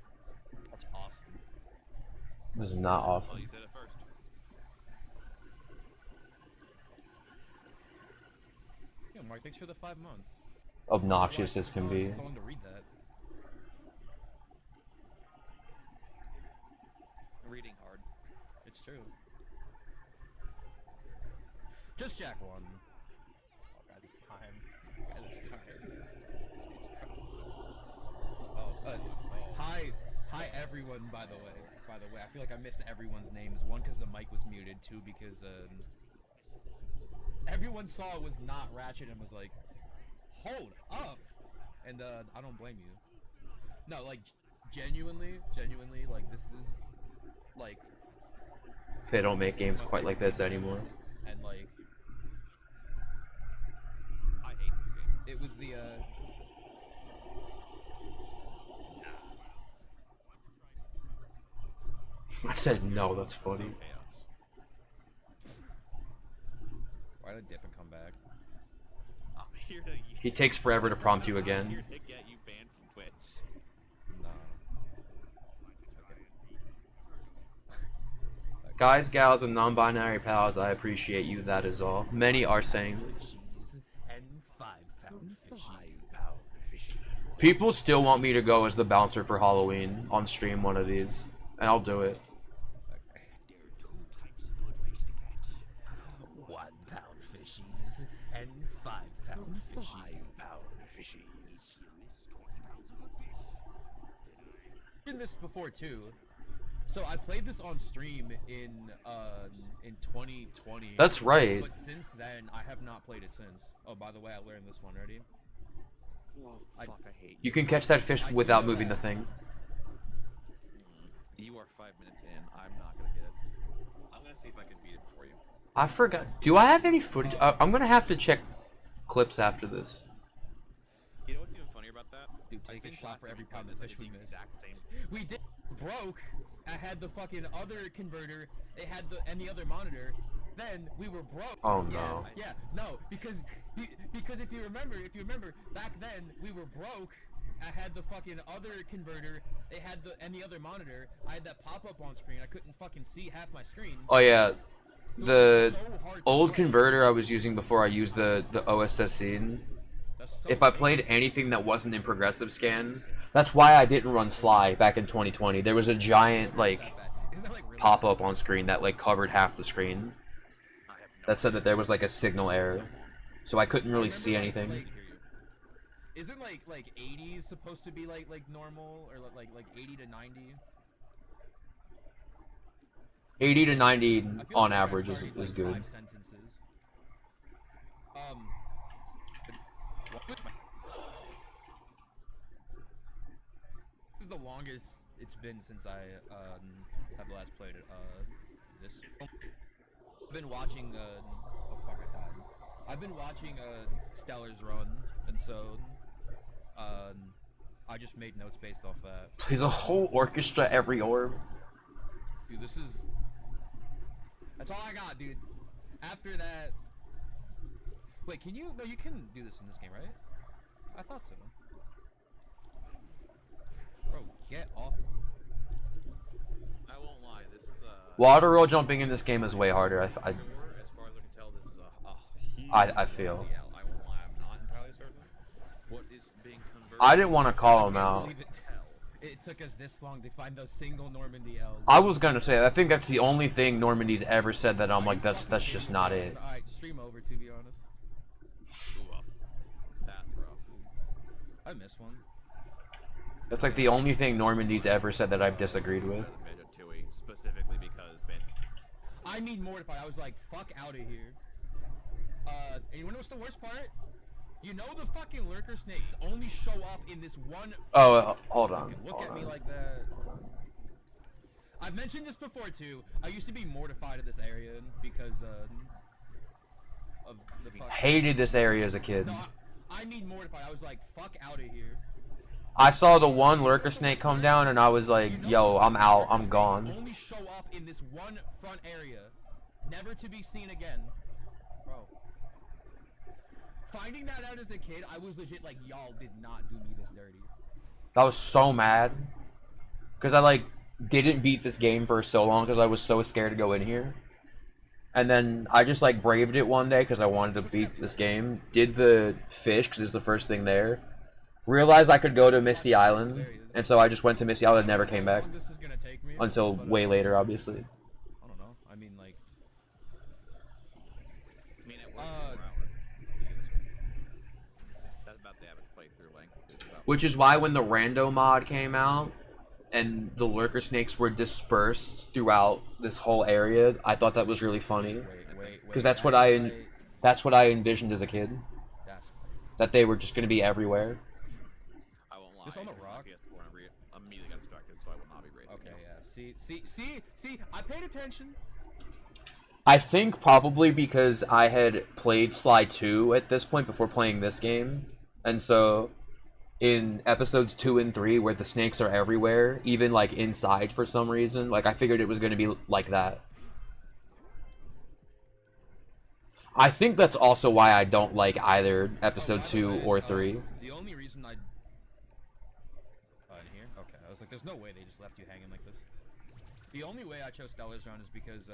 [SPEAKER 2] That's awesome.
[SPEAKER 1] This is not awesome.
[SPEAKER 10] Well, you said it first.
[SPEAKER 2] Yeah, Mark, thanks for the 5 months.
[SPEAKER 1] Obnoxious as can be.
[SPEAKER 2] It's long to read that.
[SPEAKER 10] Reading hard.
[SPEAKER 2] It's true. Just Jack 1. Oh, guys, it's time. Guys, it's time. It's time. Hi everyone, by the way. I feel like I missed everyone's names. One, because the mic was muted. Two, because everyone saw it was not Ratchet and was like, hold up! And I don't blame you. No, like, genuinely, like, this is, like...
[SPEAKER 1] They don't make games quite like this anymore.
[SPEAKER 2] And, like...
[SPEAKER 10] I hate this game.
[SPEAKER 2] It was the,
[SPEAKER 1] I said no, that's funny.
[SPEAKER 2] Why did dip and come back?
[SPEAKER 10] I'm here to...
[SPEAKER 1] He takes forever to prompt you again.
[SPEAKER 10] I'm here to get you banned from Twitch.
[SPEAKER 2] No.
[SPEAKER 1] Guys, gals, and non-binary pals, I appreciate you, that is all. Many are saying this.
[SPEAKER 2] And 5-pound fishies.
[SPEAKER 1] People still want me to go as the bouncer for Halloween on stream one of these, and I'll do it.
[SPEAKER 2] 1-pound fishies and 5-pound fishies.
[SPEAKER 10] 5-pound fishies.
[SPEAKER 2] I've done this before too. So I played this on stream in 2020.
[SPEAKER 1] That's right.
[SPEAKER 2] But since then, I have not played it since. Oh, by the way, I learned this one already.
[SPEAKER 10] Oh, fuck, I hate
[SPEAKER 1] You can catch that fish without moving the thing.
[SPEAKER 10] You are 5 minutes in. I'm not gonna get it. I'm gonna see if I can beat it before you.
[SPEAKER 1] I forgot. Do I have any footage? I'm gonna have to check clips after this.
[SPEAKER 10] You know what's even funnier about that?
[SPEAKER 2] Dude, take a shot for every pound of fish we missed.
[SPEAKER 10] Exact same.
[SPEAKER 2] We did broke I had the fucking other converter. It had the other monitor. Then we were broke.
[SPEAKER 1] Oh, no.
[SPEAKER 2] Yeah, no, because if you remember, back then we were broke. I had the fucking other converter. It had the other monitor. I had that pop up on screen. I couldn't fucking see half my screen.
[SPEAKER 1] Oh yeah, the old converter I was using before I used the OSSC. If I played anything that wasn't in progressive scan, that's why I didn't run Sly back in 2020. There was a giant like pop up on screen that like covered half the screen. That said that there was like a signal error, so I couldn't really see anything.
[SPEAKER 2] Isn't like 80 supposed to be like normal, or like 80 to 90?
[SPEAKER 1] 80 to 90 on average is good.
[SPEAKER 2] 5 sentences. This is the longest it's been since I have last played it. This. I've been watching. Oh fuck! I died. I've been watching Stellar's run, and so I just made notes based off that.
[SPEAKER 1] There's a whole orchestra every orb.
[SPEAKER 2] Dude, this is. That's all I got, dude. After that. Wait, can you? No, you can do this in this game, right? I thought so. Bro, get off.
[SPEAKER 10] I won't lie, this is
[SPEAKER 1] Water roll jumping in this game is way harder.
[SPEAKER 10] as far as I can tell, this is a huge
[SPEAKER 1] I feel.
[SPEAKER 10] I won't lie, I'm not entirely certain. What is being converted?
[SPEAKER 1] I didn't want to call him out.
[SPEAKER 2] It took us this long to find those single Normandy L's.
[SPEAKER 1] I was gonna say, I think that's the only thing Normandy's ever said that I'm like, that's just not it.
[SPEAKER 2] Alright, stream over, to be honest.
[SPEAKER 10] That's rough.
[SPEAKER 2] I missed one.
[SPEAKER 1] That's like the only thing Normandy's ever said that I've disagreed with.
[SPEAKER 10] Specifically because, man.
[SPEAKER 2] I mean mortified. I was like, fuck out of here. And you wanna know what's the worst part? You know the fucking lurker snakes only show up in this one.
[SPEAKER 1] Oh, hold on.
[SPEAKER 2] Look at me like that. I've mentioned this before too. I used to be mortified at this area because of the fuck.
[SPEAKER 1] Hated this area as a kid.
[SPEAKER 2] No, I mean mortified. I was like, fuck out of here.
[SPEAKER 1] I saw the one lurker snake come down and I was like, yo, I'm out, I'm gone.
[SPEAKER 2] Only show up in this one front area, never to be seen again. Bro. Finding that out as a kid, I was legit like, y'all did not do me this dirty.
[SPEAKER 1] I was so mad. Because I like didn't beat this game for so long because I was so scared to go in here. And then I just like braved it one day because I wanted to beat this game. Did the fish because it's the first thing there. Realized I could go to Misty Island, and so I just went to Misty Island and never came back. Until way later, obviously.
[SPEAKER 2] I don't know. I mean, like...
[SPEAKER 10] That's about the average playthrough length.
[SPEAKER 1] Which is why when the rando mod came out, and the lurker snakes were dispersed throughout this whole area, I thought that was really funny. Because that's what I envisioned as a kid. That they were just going to be everywhere.
[SPEAKER 2] Just on the rock.
[SPEAKER 10] I immediately got distracted, so I will not be racing.
[SPEAKER 2] Okay, yeah. See, I paid attention.
[SPEAKER 1] I think probably because I had played Sly 2 at this point before playing this game. And so, in episodes 2 and 3, where the snakes are everywhere, even like inside for some reason, like I figured it was going to be like that. I think that's also why I don't like either episode 2 or 3.
[SPEAKER 2] The only reason I... in here? Okay, I was like, there's no way they just left you hanging like this. The only way I chose Stellar's run is because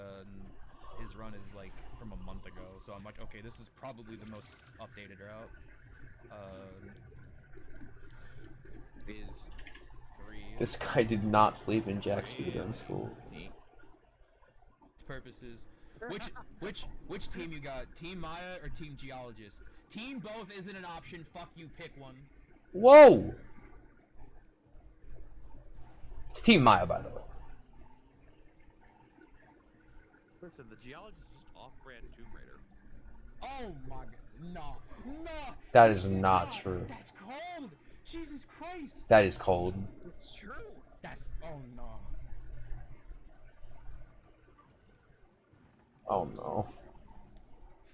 [SPEAKER 2] his run is like from a month ago, so I'm like, okay, this is probably the most updated route.
[SPEAKER 10] Is
[SPEAKER 2] 3.
[SPEAKER 1] This guy did not sleep in Jack Speedrun School.
[SPEAKER 2] Purposes. Which team you got? Team Maya or Team Geologist? Team both isn't an option. Fuck you, pick one.
[SPEAKER 1] Whoa! It's Team Maya, by the way.
[SPEAKER 10] Listen, the geologist is just off-brand Tomb Raider.
[SPEAKER 2] Oh my god, no.
[SPEAKER 1] That is not true.
[SPEAKER 2] That's cold. Jesus Christ.
[SPEAKER 1] That is cold.
[SPEAKER 10] It's true.
[SPEAKER 2] That's, oh no.
[SPEAKER 1] Oh no.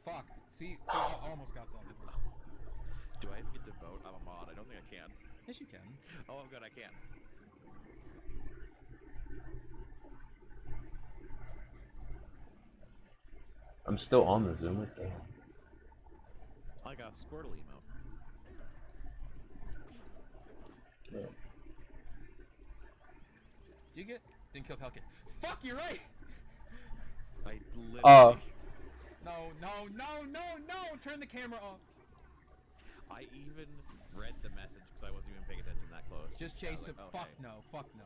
[SPEAKER 2] Fuck. See, I almost got that.
[SPEAKER 10] Do I even get to vote? I'm a mod. I don't think I can.
[SPEAKER 2] Yes, you can.
[SPEAKER 10] Oh, good, I can.
[SPEAKER 1] I'm still on the Zoom. Damn.
[SPEAKER 10] I got a Squirtle emote.
[SPEAKER 1] Yeah.
[SPEAKER 2] You get didn't kill Pelican. Fuck, you're right.
[SPEAKER 10] I literally.
[SPEAKER 2] No, no, no, no, no! Turn the camera off.
[SPEAKER 10] I even read the message because I wasn't even paying attention that close.
[SPEAKER 2] Just
[SPEAKER 10] I was
[SPEAKER 2] chase him.
[SPEAKER 10] like,
[SPEAKER 2] Fuck
[SPEAKER 10] okay.
[SPEAKER 2] no. Fuck no.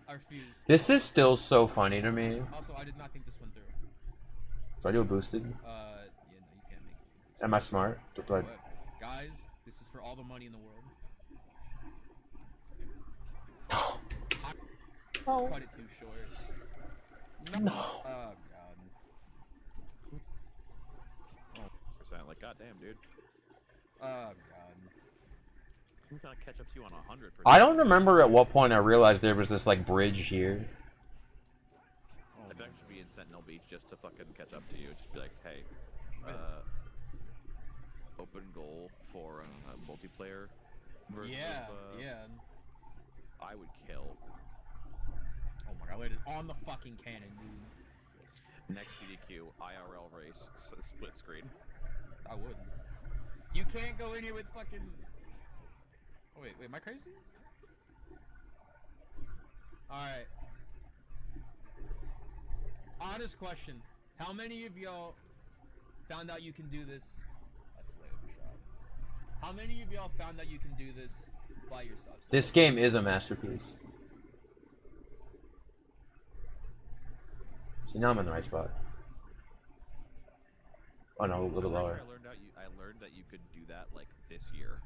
[SPEAKER 2] I refuse.
[SPEAKER 1] This is still so funny to me.
[SPEAKER 2] Also, I did not think this one through.
[SPEAKER 1] Do I do a boosted?
[SPEAKER 2] Yeah, no, you can't make it.
[SPEAKER 1] Am I smart? Do I...
[SPEAKER 2] Guys, this is for all the money in the world. I cut it too short. No. Oh god.
[SPEAKER 10] Oh, like, goddamn, dude.
[SPEAKER 2] Oh god.
[SPEAKER 10] I'm gonna catch up to you on 100%.
[SPEAKER 1] I don't remember at what point I realized there was this like bridge here.
[SPEAKER 10] I'd actually be in Sentinel Beach just to fucking catch up to you. Just be like, hey, open goal for multiplayer. Versus,
[SPEAKER 2] Yeah.
[SPEAKER 10] I would kill.
[SPEAKER 2] Oh my god, I landed on the fucking cannon, dude.
[SPEAKER 10] Next PDQ, IRL race, split screen.
[SPEAKER 2] I would. You can't go in here with fucking... Oh, wait, am I crazy? Alright. Honest question. How many of y'all found out you can do this? That's way overshot. How many of y'all found out you can do this by yourselves?
[SPEAKER 1] This game is a masterpiece. See, now I'm in the right spot. Oh no, a little lower.
[SPEAKER 10] I learned that you could do that like this year.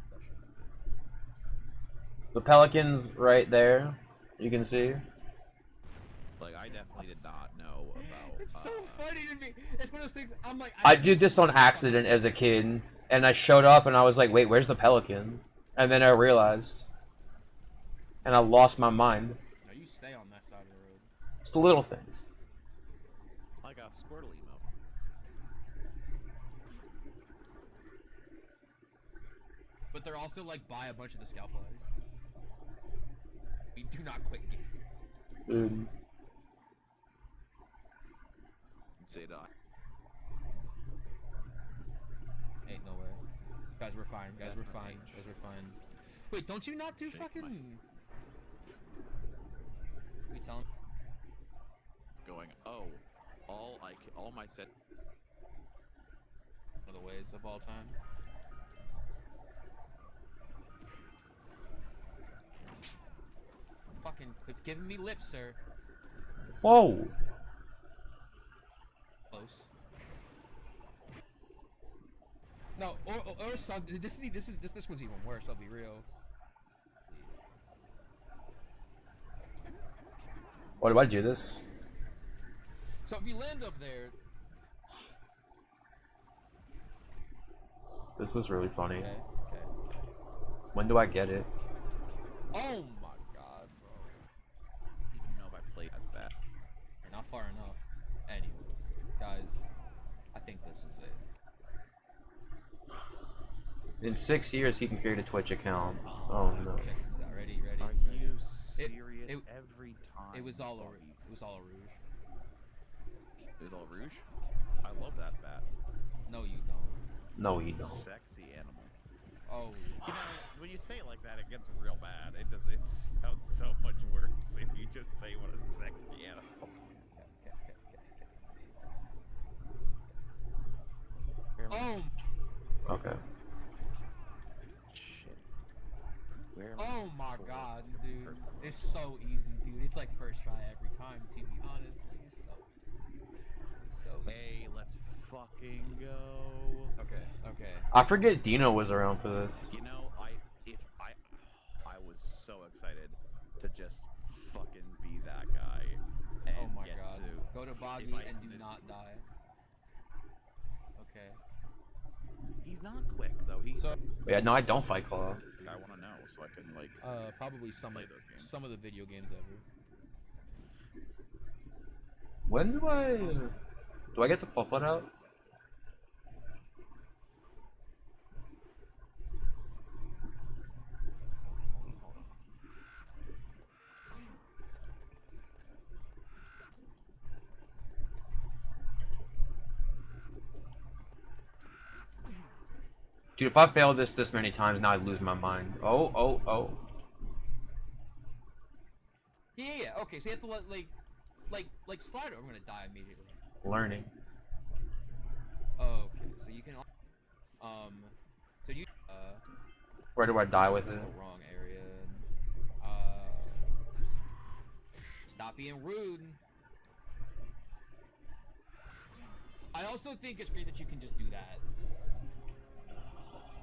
[SPEAKER 1] The Pelicans right there, you can see.
[SPEAKER 10] Like I definitely did not know about.
[SPEAKER 2] It's so funny to me. It's one of those things. I'm like.
[SPEAKER 1] I did this on accident as a kid, and I showed up and I was like, "Wait, where's the Pelican?" And then I realized, and I lost my mind.
[SPEAKER 2] No, you stay on that side of the road.
[SPEAKER 1] It's the little things.
[SPEAKER 10] I got a Squirtle emote.
[SPEAKER 2] But they're also like buy a bunch of the scalp flies. We do not quit game.
[SPEAKER 1] Dude.
[SPEAKER 10] Say die.
[SPEAKER 2] Ain't no way. Guys, we're fine. Guys, we're fine. Guys, we're fine. Wait, don't you not do fucking... We tell him?
[SPEAKER 10] Going, oh, all my set...
[SPEAKER 2] One of the ways of all time. Fucking quit giving me lip, sir.
[SPEAKER 1] Whoa.
[SPEAKER 2] Close. No, or some. This one's even worse. I'll be real.
[SPEAKER 1] Why do I do this?
[SPEAKER 2] So if you land up there,
[SPEAKER 1] This is really funny.
[SPEAKER 2] okay.
[SPEAKER 1] When do I get it?
[SPEAKER 2] Oh my god, bro.
[SPEAKER 10] Even know if I played as bad.
[SPEAKER 2] You're not far enough. Anyways, guys, I think this is it.
[SPEAKER 1] In 6 years, he can create a Twitch account. Oh no.
[SPEAKER 2] Check this out. Ready?
[SPEAKER 10] Are you serious? Every time.
[SPEAKER 2] It was all a rouge.
[SPEAKER 10] It was all rouge? I love that bat.
[SPEAKER 2] No, you don't.
[SPEAKER 1] No, you don't.
[SPEAKER 10] Sexy animal.
[SPEAKER 2] Oh.
[SPEAKER 10] You know, when you say it like that, it gets real bad. It sounds so much worse if you just say what a sexy animal.
[SPEAKER 2] Oh.
[SPEAKER 1] Okay.
[SPEAKER 10] Shit.
[SPEAKER 2] Oh my god, dude. It's so easy, dude. It's like first try every time, to be honest. It's so easy. It's so easy.
[SPEAKER 10] Hey, let's fucking go.
[SPEAKER 2] Okay.
[SPEAKER 1] I forget Dino was around for this.
[SPEAKER 10] You know, I was so excited to just fucking be that guy. And
[SPEAKER 2] Oh my
[SPEAKER 10] get
[SPEAKER 2] god.
[SPEAKER 10] To,
[SPEAKER 2] Go to Boggy
[SPEAKER 10] if I
[SPEAKER 2] and do
[SPEAKER 10] did-
[SPEAKER 2] not die. Okay.
[SPEAKER 10] He's not quick though.
[SPEAKER 1] Yeah, no, I don't fight Claw.
[SPEAKER 10] I want to know so I can like.
[SPEAKER 2] Probably some
[SPEAKER 10] play those games.
[SPEAKER 2] some of the video games ever.
[SPEAKER 1] When do I get the Pufflet out? Dude, if I fail this many times, now I lose my mind. Oh, oh, oh.
[SPEAKER 2] Yeah. Okay, so you have to let like slide. I'm gonna die immediately.
[SPEAKER 1] Learning.
[SPEAKER 2] Okay, so you can. So you.
[SPEAKER 1] Where do I die with
[SPEAKER 2] That's
[SPEAKER 1] it?
[SPEAKER 2] the wrong area. Stop being rude. I also think it's great that you can just do that.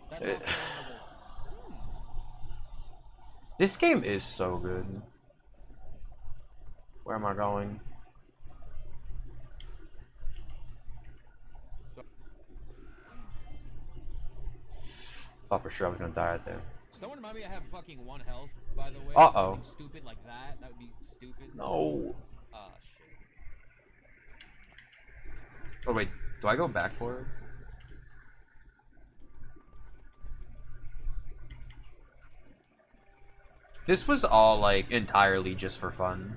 [SPEAKER 2] That's also one level.
[SPEAKER 1] This game is so good. Where am I going? Thought for sure I was gonna die right there.
[SPEAKER 2] Someone remind me I have fucking 1 health, by the way.
[SPEAKER 1] Uh-oh.
[SPEAKER 2] Something stupid like that. That would be stupid.
[SPEAKER 1] No.
[SPEAKER 2] Ah, shit.
[SPEAKER 1] Oh wait, do I go back for it? This was all like entirely just for fun.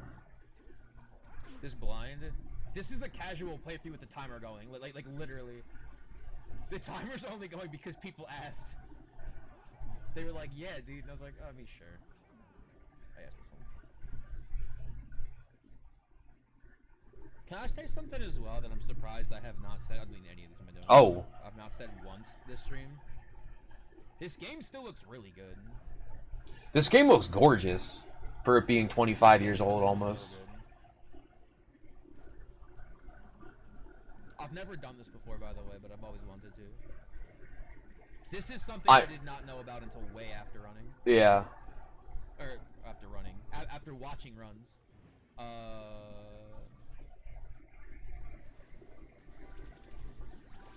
[SPEAKER 2] This blind. This is a casual playthrough with the timer going. Like literally. The timer's only going because people asked. They were like, yeah, dude. And I was like, oh, I mean, sure. I asked this one. Can I say something as well that I'm surprised I have not said? I mean, any of these in my
[SPEAKER 1] Oh.
[SPEAKER 2] I've not said once this stream. This game still looks really good.
[SPEAKER 1] This game looks gorgeous for it being 25 years old almost.
[SPEAKER 2] I've never done this before, by the way, but I've always wanted to. This is something I did not know about until way after running.
[SPEAKER 1] Yeah.
[SPEAKER 2] Or after running. After watching runs. I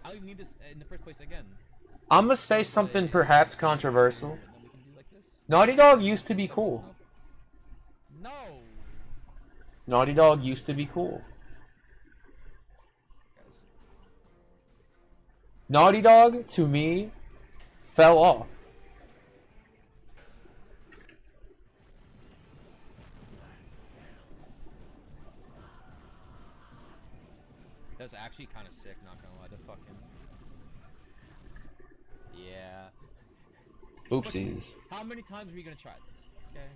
[SPEAKER 2] don't even need this in the first place again.
[SPEAKER 1] I'm gonna say something perhaps controversial. Naughty Dog used to be cool.
[SPEAKER 2] No.
[SPEAKER 1] Naughty Dog used to be cool. Naughty Dog, to me, fell off.
[SPEAKER 2] That's actually kind of sick, not gonna lie. The fucking... Yeah.
[SPEAKER 1] Oopsies.
[SPEAKER 2] How many times are we gonna try this? Okay.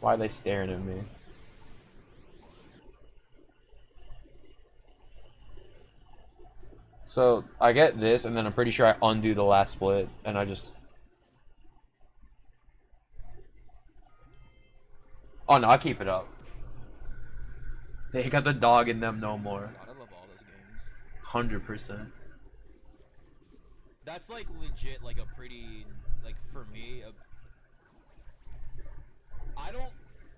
[SPEAKER 1] Why are they staring at me? So, I get this, and then I'm pretty sure I undo the last split, and I just... Oh no, I keep it up. They got the dog in them no more.
[SPEAKER 2] God, I love all those games.
[SPEAKER 1] 100%.
[SPEAKER 2] That's like legit, like a pretty, like for me, I don't,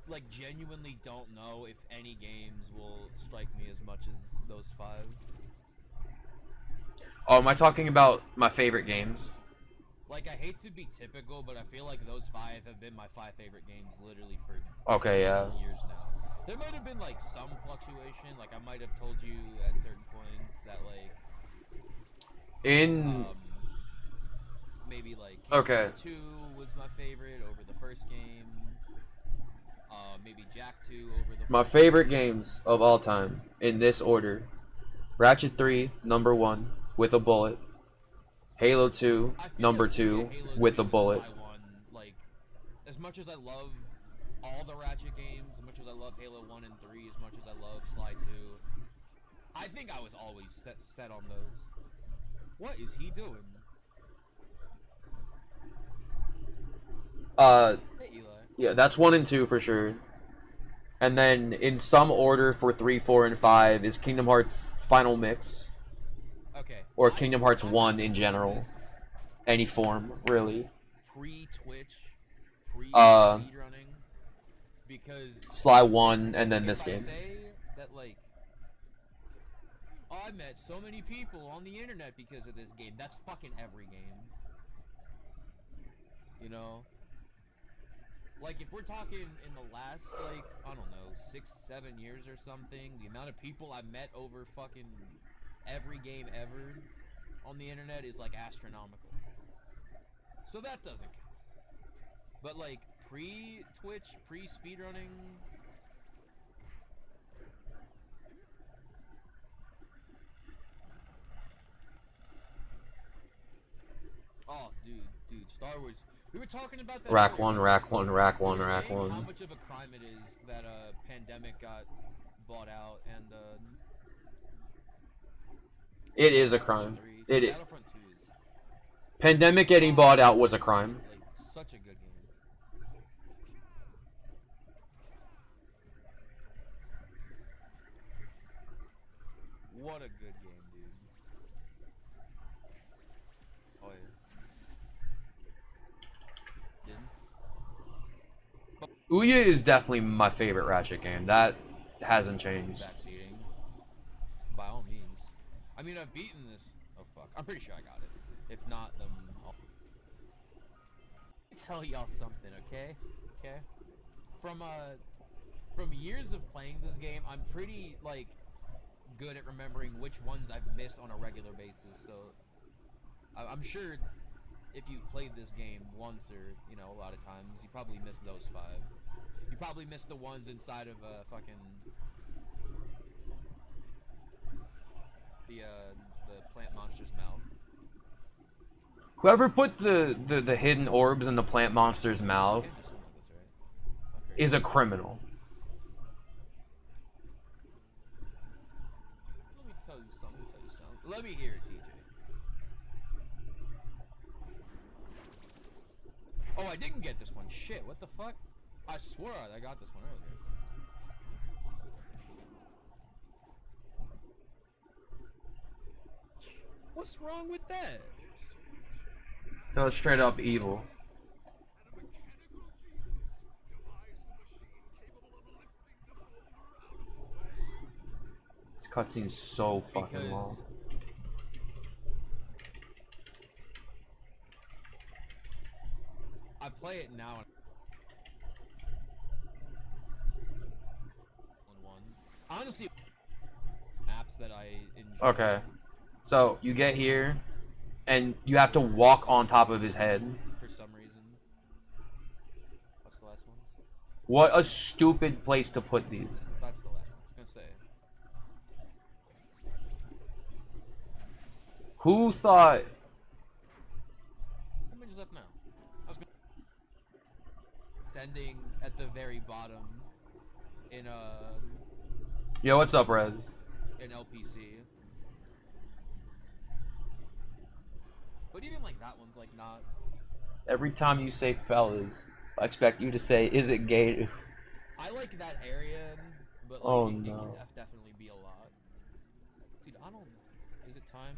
[SPEAKER 2] like genuinely don't know if any games will strike me as much as those 5.
[SPEAKER 1] Oh, am I talking about my favorite games?
[SPEAKER 2] Like, I hate to be typical, but I feel like those 5 have been my 5 favorite games literally for
[SPEAKER 1] Okay, yeah.
[SPEAKER 2] years now. There might have been like some fluctuation, like I might have told you at certain points that like
[SPEAKER 1] in
[SPEAKER 2] maybe like
[SPEAKER 1] okay.
[SPEAKER 2] 2 was my favorite over the first game. Maybe Jack 2 over the
[SPEAKER 1] My favorite games of all time in this order: Ratchet 3 number 1 with a bullet, Halo 2 number 2 with a bullet.
[SPEAKER 2] Like, as much as I love all the Ratchet games, as much as I love Halo 1 and 3, as much as I love Sly 2, I think I was always set on those. What is he doing? Hey, Eli.
[SPEAKER 1] Yeah, that's 1 and 2 for sure. And then in some order for 3, 4, and 5 is Kingdom Hearts Final Mix.
[SPEAKER 2] Okay.
[SPEAKER 1] Or Kingdom Hearts 1 in general. Any form, really.
[SPEAKER 2] Pre-Twitch, pre-speedrunning, because
[SPEAKER 1] Sly 1 and then this
[SPEAKER 2] if I
[SPEAKER 1] game.
[SPEAKER 2] say that, like, oh, I met so many people on the internet because of this game, that's fucking every game. You know? Like, if we're talking in the last, like, I don't know, 6, 7 years or something, the amount of people I met over fucking every game ever on the internet is, like, astronomical. So that doesn't count. But, like, pre-Twitch, pre-speedrunning... Star Wars. We were talking about that.
[SPEAKER 1] Rack
[SPEAKER 2] earlier.
[SPEAKER 1] one, rack one, rack
[SPEAKER 2] We
[SPEAKER 1] one,
[SPEAKER 2] were
[SPEAKER 1] rack
[SPEAKER 2] saying
[SPEAKER 1] one.
[SPEAKER 2] How much of a crime it is that Pandemic got bought out and
[SPEAKER 1] It is a crime. It is.
[SPEAKER 2] Battlefront 2 is
[SPEAKER 1] Pandemic getting bought out was a crime.
[SPEAKER 2] like such a good game. What a good game, dude. Oh yeah. Didn't?
[SPEAKER 1] Ouya is definitely my favorite Ratchet game. That hasn't changed.
[SPEAKER 2] Backseating. By all means. I mean, I've beaten this. Oh fuck. I'm pretty sure I got it. If not, then I'll tell y'all something, okay? Okay. From years of playing this game, I'm pretty like good at remembering which ones I've missed on a regular basis. So I'm sure if you've played this game once or a lot of times, you probably missed those 5. You probably missed the ones inside of fucking the plant monster's mouth.
[SPEAKER 1] Whoever put the hidden orbs in the plant monster's mouth is a criminal.
[SPEAKER 2] Let me tell you something. Let me hear it, TJ. Oh, I didn't get this one. Shit, what the fuck? I swore I got this one earlier. What's wrong with that?
[SPEAKER 1] That was straight up evil. This cutscene's so fucking long.
[SPEAKER 2] I play it now. Honestly, maps that I enjoy.
[SPEAKER 1] Okay. So, you get here, and you have to walk on top of his head.
[SPEAKER 2] For some reason. What's the last one?
[SPEAKER 1] What a stupid place to put these.
[SPEAKER 2] That's the last one. I was gonna say.
[SPEAKER 1] Who thought...
[SPEAKER 2] How many just left now? I was gonna... It's ending at the very bottom in
[SPEAKER 1] Yo, what's up, Rez?
[SPEAKER 2] in LPC. But even like that one's like not.
[SPEAKER 1] Every time you say fellas, I expect you to say, is it gay?
[SPEAKER 2] I like that area, but like
[SPEAKER 1] Oh,
[SPEAKER 2] it
[SPEAKER 1] no.
[SPEAKER 2] can definitely be a lot. Dude, I don't. Is it time?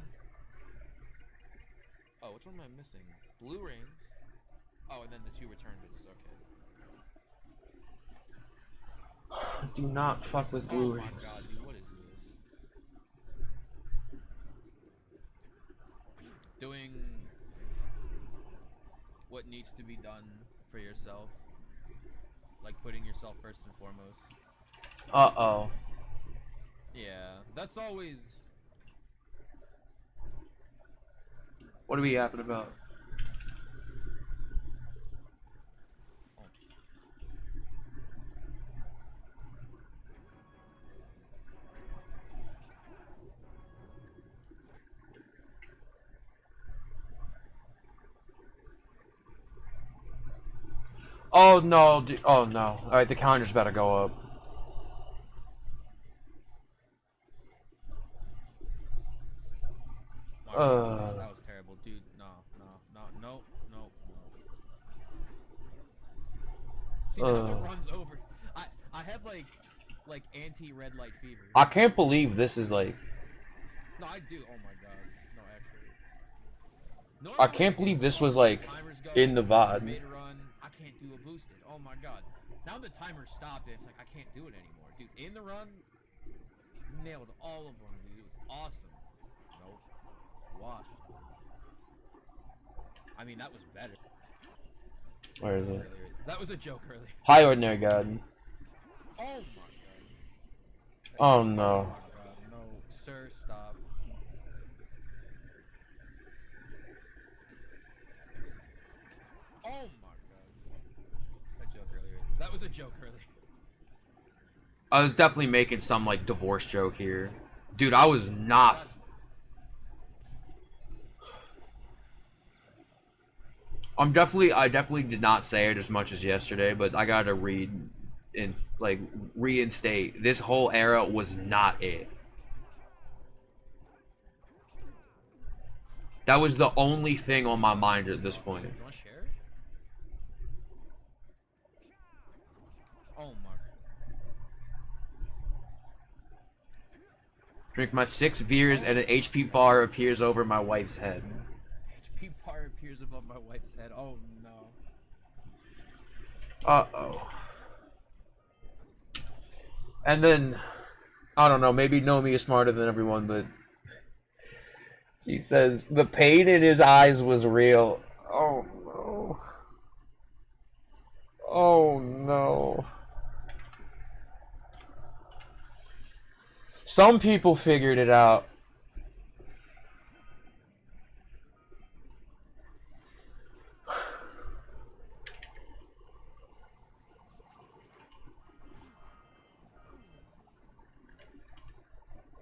[SPEAKER 2] Oh, which one am I missing? Blue rings. Oh, and then the 2 return visits. Okay.
[SPEAKER 1] Do not fuck with blue
[SPEAKER 2] Oh my
[SPEAKER 1] rings.
[SPEAKER 2] god, dude, what is this? Doing what needs to be done for yourself. Like putting yourself first and foremost.
[SPEAKER 1] Uh-oh.
[SPEAKER 2] Yeah, that's always...
[SPEAKER 1] What are we yapping about? Oh no, oh no. Alright, the counter's about to go up.
[SPEAKER 2] That was terrible, dude. No. See, now it runs over. I have like anti-red light fever.
[SPEAKER 1] I can't believe this is like...
[SPEAKER 2] No, I do. Oh my god. No, actually.
[SPEAKER 1] I can't believe this was like in the VOD.
[SPEAKER 2] Made a run. I can't do a boosted. Oh my god. Now the timer stopped and it's like I can't do it anymore. Dude, in the run, nailed all of them, dude. It was awesome. Nope. Washed. I mean, that was better.
[SPEAKER 1] Where is it?
[SPEAKER 2] Earlier. That was a joke earlier.
[SPEAKER 1] Hi, Ordinary God.
[SPEAKER 2] Oh my god.
[SPEAKER 1] Oh no.
[SPEAKER 2] Oh my god. No, sir, stop. Oh my god. That joke earlier. That was a joke earlier.
[SPEAKER 1] I was definitely making some like divorce joke here. Dude, I was not... I definitely did not say it as much as yesterday, but I gotta reinstate. This whole era was not it. That was the only thing on my mind at this point.
[SPEAKER 2] You want to share? Oh my.
[SPEAKER 1] Drink my 6 beers and an HP bar appears over my wife's head.
[SPEAKER 2] HP bar appears above my wife's head. Oh no.
[SPEAKER 1] Uh-oh. And then, I don't know, maybe Nomi is smarter than everyone, but she says the pain in his eyes was real. Oh no. Oh no. Some people figured it out.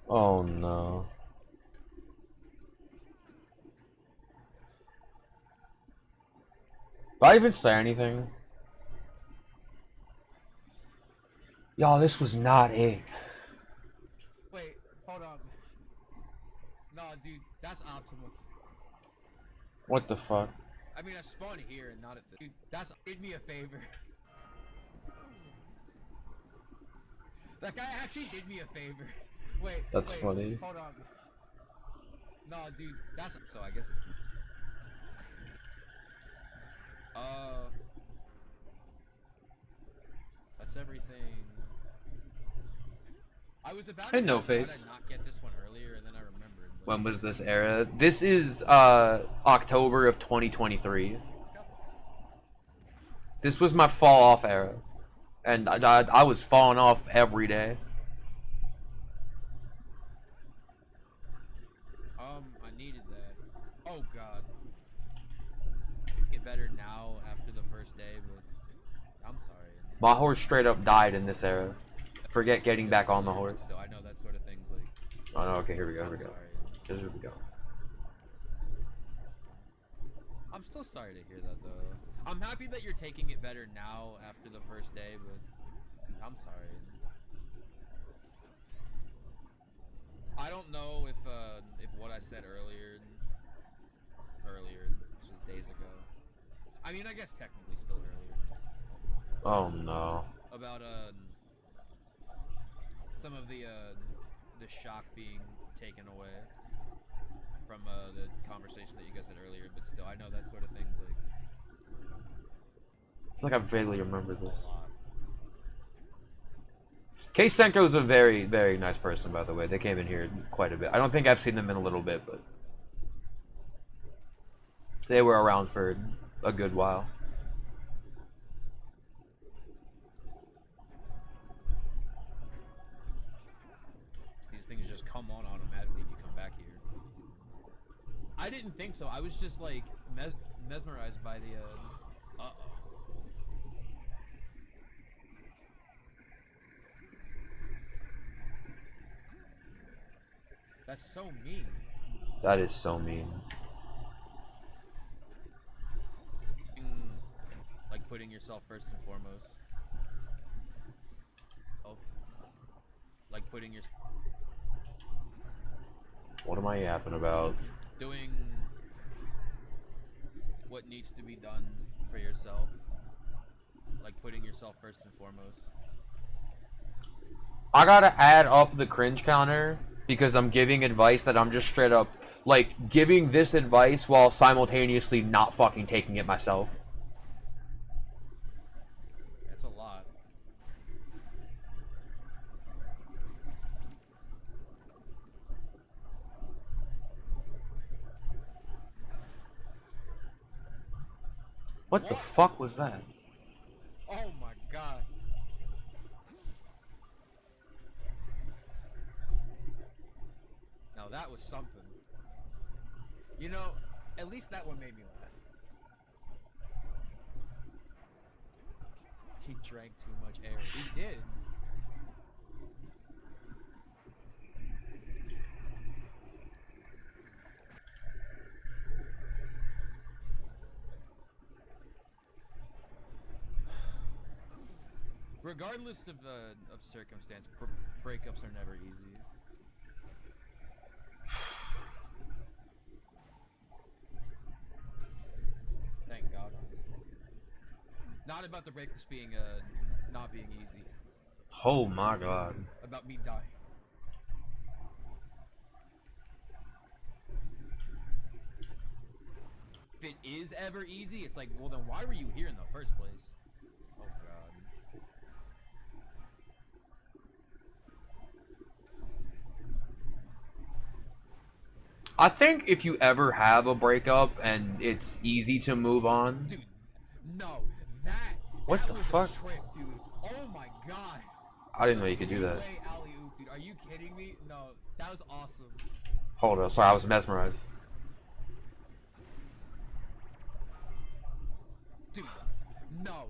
[SPEAKER 1] Oh no. Did I even say anything? Y'all, this was not it.
[SPEAKER 2] Wait, hold on. No, dude, that's optimal.
[SPEAKER 1] What the fuck?
[SPEAKER 2] I mean, I spawned here and not at the. Dude, that's. Did me a favor. That guy actually did me a favor. Wait.
[SPEAKER 1] That's
[SPEAKER 2] wait,
[SPEAKER 1] funny.
[SPEAKER 2] Hold on. No, dude, that's. So I guess it's. That's everything. I was about
[SPEAKER 1] Hey,
[SPEAKER 2] to
[SPEAKER 1] No
[SPEAKER 2] ask, why did
[SPEAKER 1] Face.
[SPEAKER 2] I not get this one earlier, and then I remembered. But...
[SPEAKER 1] When was this era? This is October of 2023. This was my fall off era. And I was falling off every day.
[SPEAKER 2] I needed that. Oh god. Get better now after the first day, but I'm sorry.
[SPEAKER 1] My horse straight up died in this era. Forget getting back on the horse.
[SPEAKER 2] So I know that sort of thing's like.
[SPEAKER 1] Oh no, okay, here we go,
[SPEAKER 2] I'm
[SPEAKER 1] here we go.
[SPEAKER 2] sorry.
[SPEAKER 1] Here we go.
[SPEAKER 2] I'm still sorry to hear that though. I'm happy that you're taking it better now after the first day, but I'm sorry. I don't know if what I said earlier, this was days ago. I mean, I guess technically still earlier.
[SPEAKER 1] Oh no.
[SPEAKER 2] About some of the shock being taken away from the conversation that you guys had earlier, but still, I know that sort of thing's like.
[SPEAKER 1] It's like I vaguely remember this. Case Senko's a very, very nice person, by the way. They came in here quite a bit. I don't think I've seen them in a little bit, but they were around for a good while.
[SPEAKER 2] These things just come on automatically if you come back here. I didn't think so. I was just like mesmerized by the. That's so mean.
[SPEAKER 1] That is so mean.
[SPEAKER 2] Like putting yourself first and foremost. Oh. Like putting your.
[SPEAKER 1] What am I yapping about?
[SPEAKER 2] Doing what needs to be done for yourself. Like putting yourself first and foremost.
[SPEAKER 1] I gotta add up the cringe counter because I'm giving advice that I'm just straight up, like, giving this advice while simultaneously not fucking taking it myself.
[SPEAKER 2] That's a lot.
[SPEAKER 1] What the fuck was that?
[SPEAKER 2] Oh my god. Now that was something. You know, at least that one made me laugh. He drank too much air. He did. regardless of circumstance, breakups are never easy. Thank God, honestly. Not about the breakups being not being easy.
[SPEAKER 1] Oh my God.
[SPEAKER 2] About me dying. If it is ever easy, it's like, well, then why were you here in the first place? Oh God.
[SPEAKER 1] I think if you ever have a breakup and it's easy to move on.
[SPEAKER 2] Dude, no, that
[SPEAKER 1] What the
[SPEAKER 2] was
[SPEAKER 1] fuck?
[SPEAKER 2] a trick, dude. Oh my God.
[SPEAKER 1] I didn't know you could do that.
[SPEAKER 2] Three-way alley-oop, dude. Are you kidding me? No, that was awesome.
[SPEAKER 1] Hold on, sorry, I was mesmerized.
[SPEAKER 2] Dude, no,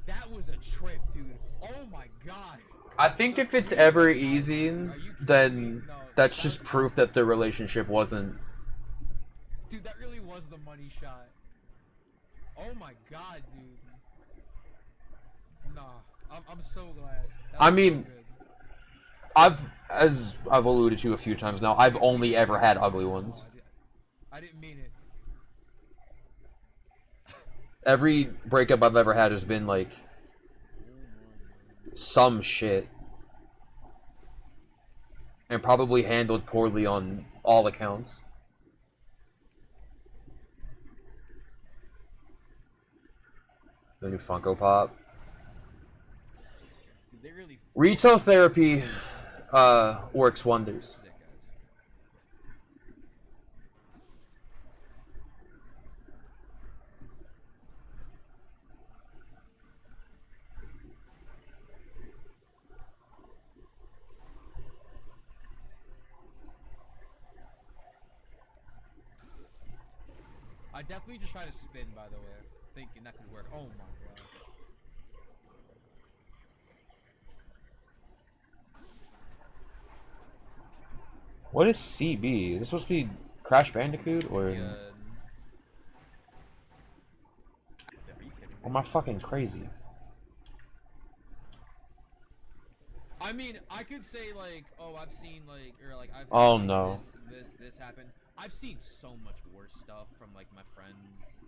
[SPEAKER 2] that was a trick, dude. Oh my God.
[SPEAKER 1] I think if it's ever easy, then that's just proof that the relationship wasn't.
[SPEAKER 2] Dude, that really was the money shot. Oh my God, dude. Nah, I'm so glad.
[SPEAKER 1] I mean, as I've alluded to a few times now, I've only ever had ugly ones.
[SPEAKER 2] I didn't mean it.
[SPEAKER 1] Every breakup I've ever had has been like some shit. And probably handled poorly on all accounts. The new Funko Pop. Retail therapy works wonders.
[SPEAKER 2] I definitely just tried to spin, by the way, thinking that could work. Oh my God.
[SPEAKER 1] What is CB? Is this supposed to be Crash Bandicoot or? Or am I fucking crazy?
[SPEAKER 2] I mean, I could say like, oh, I've seen like, or like I've.
[SPEAKER 1] Oh no.
[SPEAKER 2] This happened. I've seen so much worse stuff from like my friends,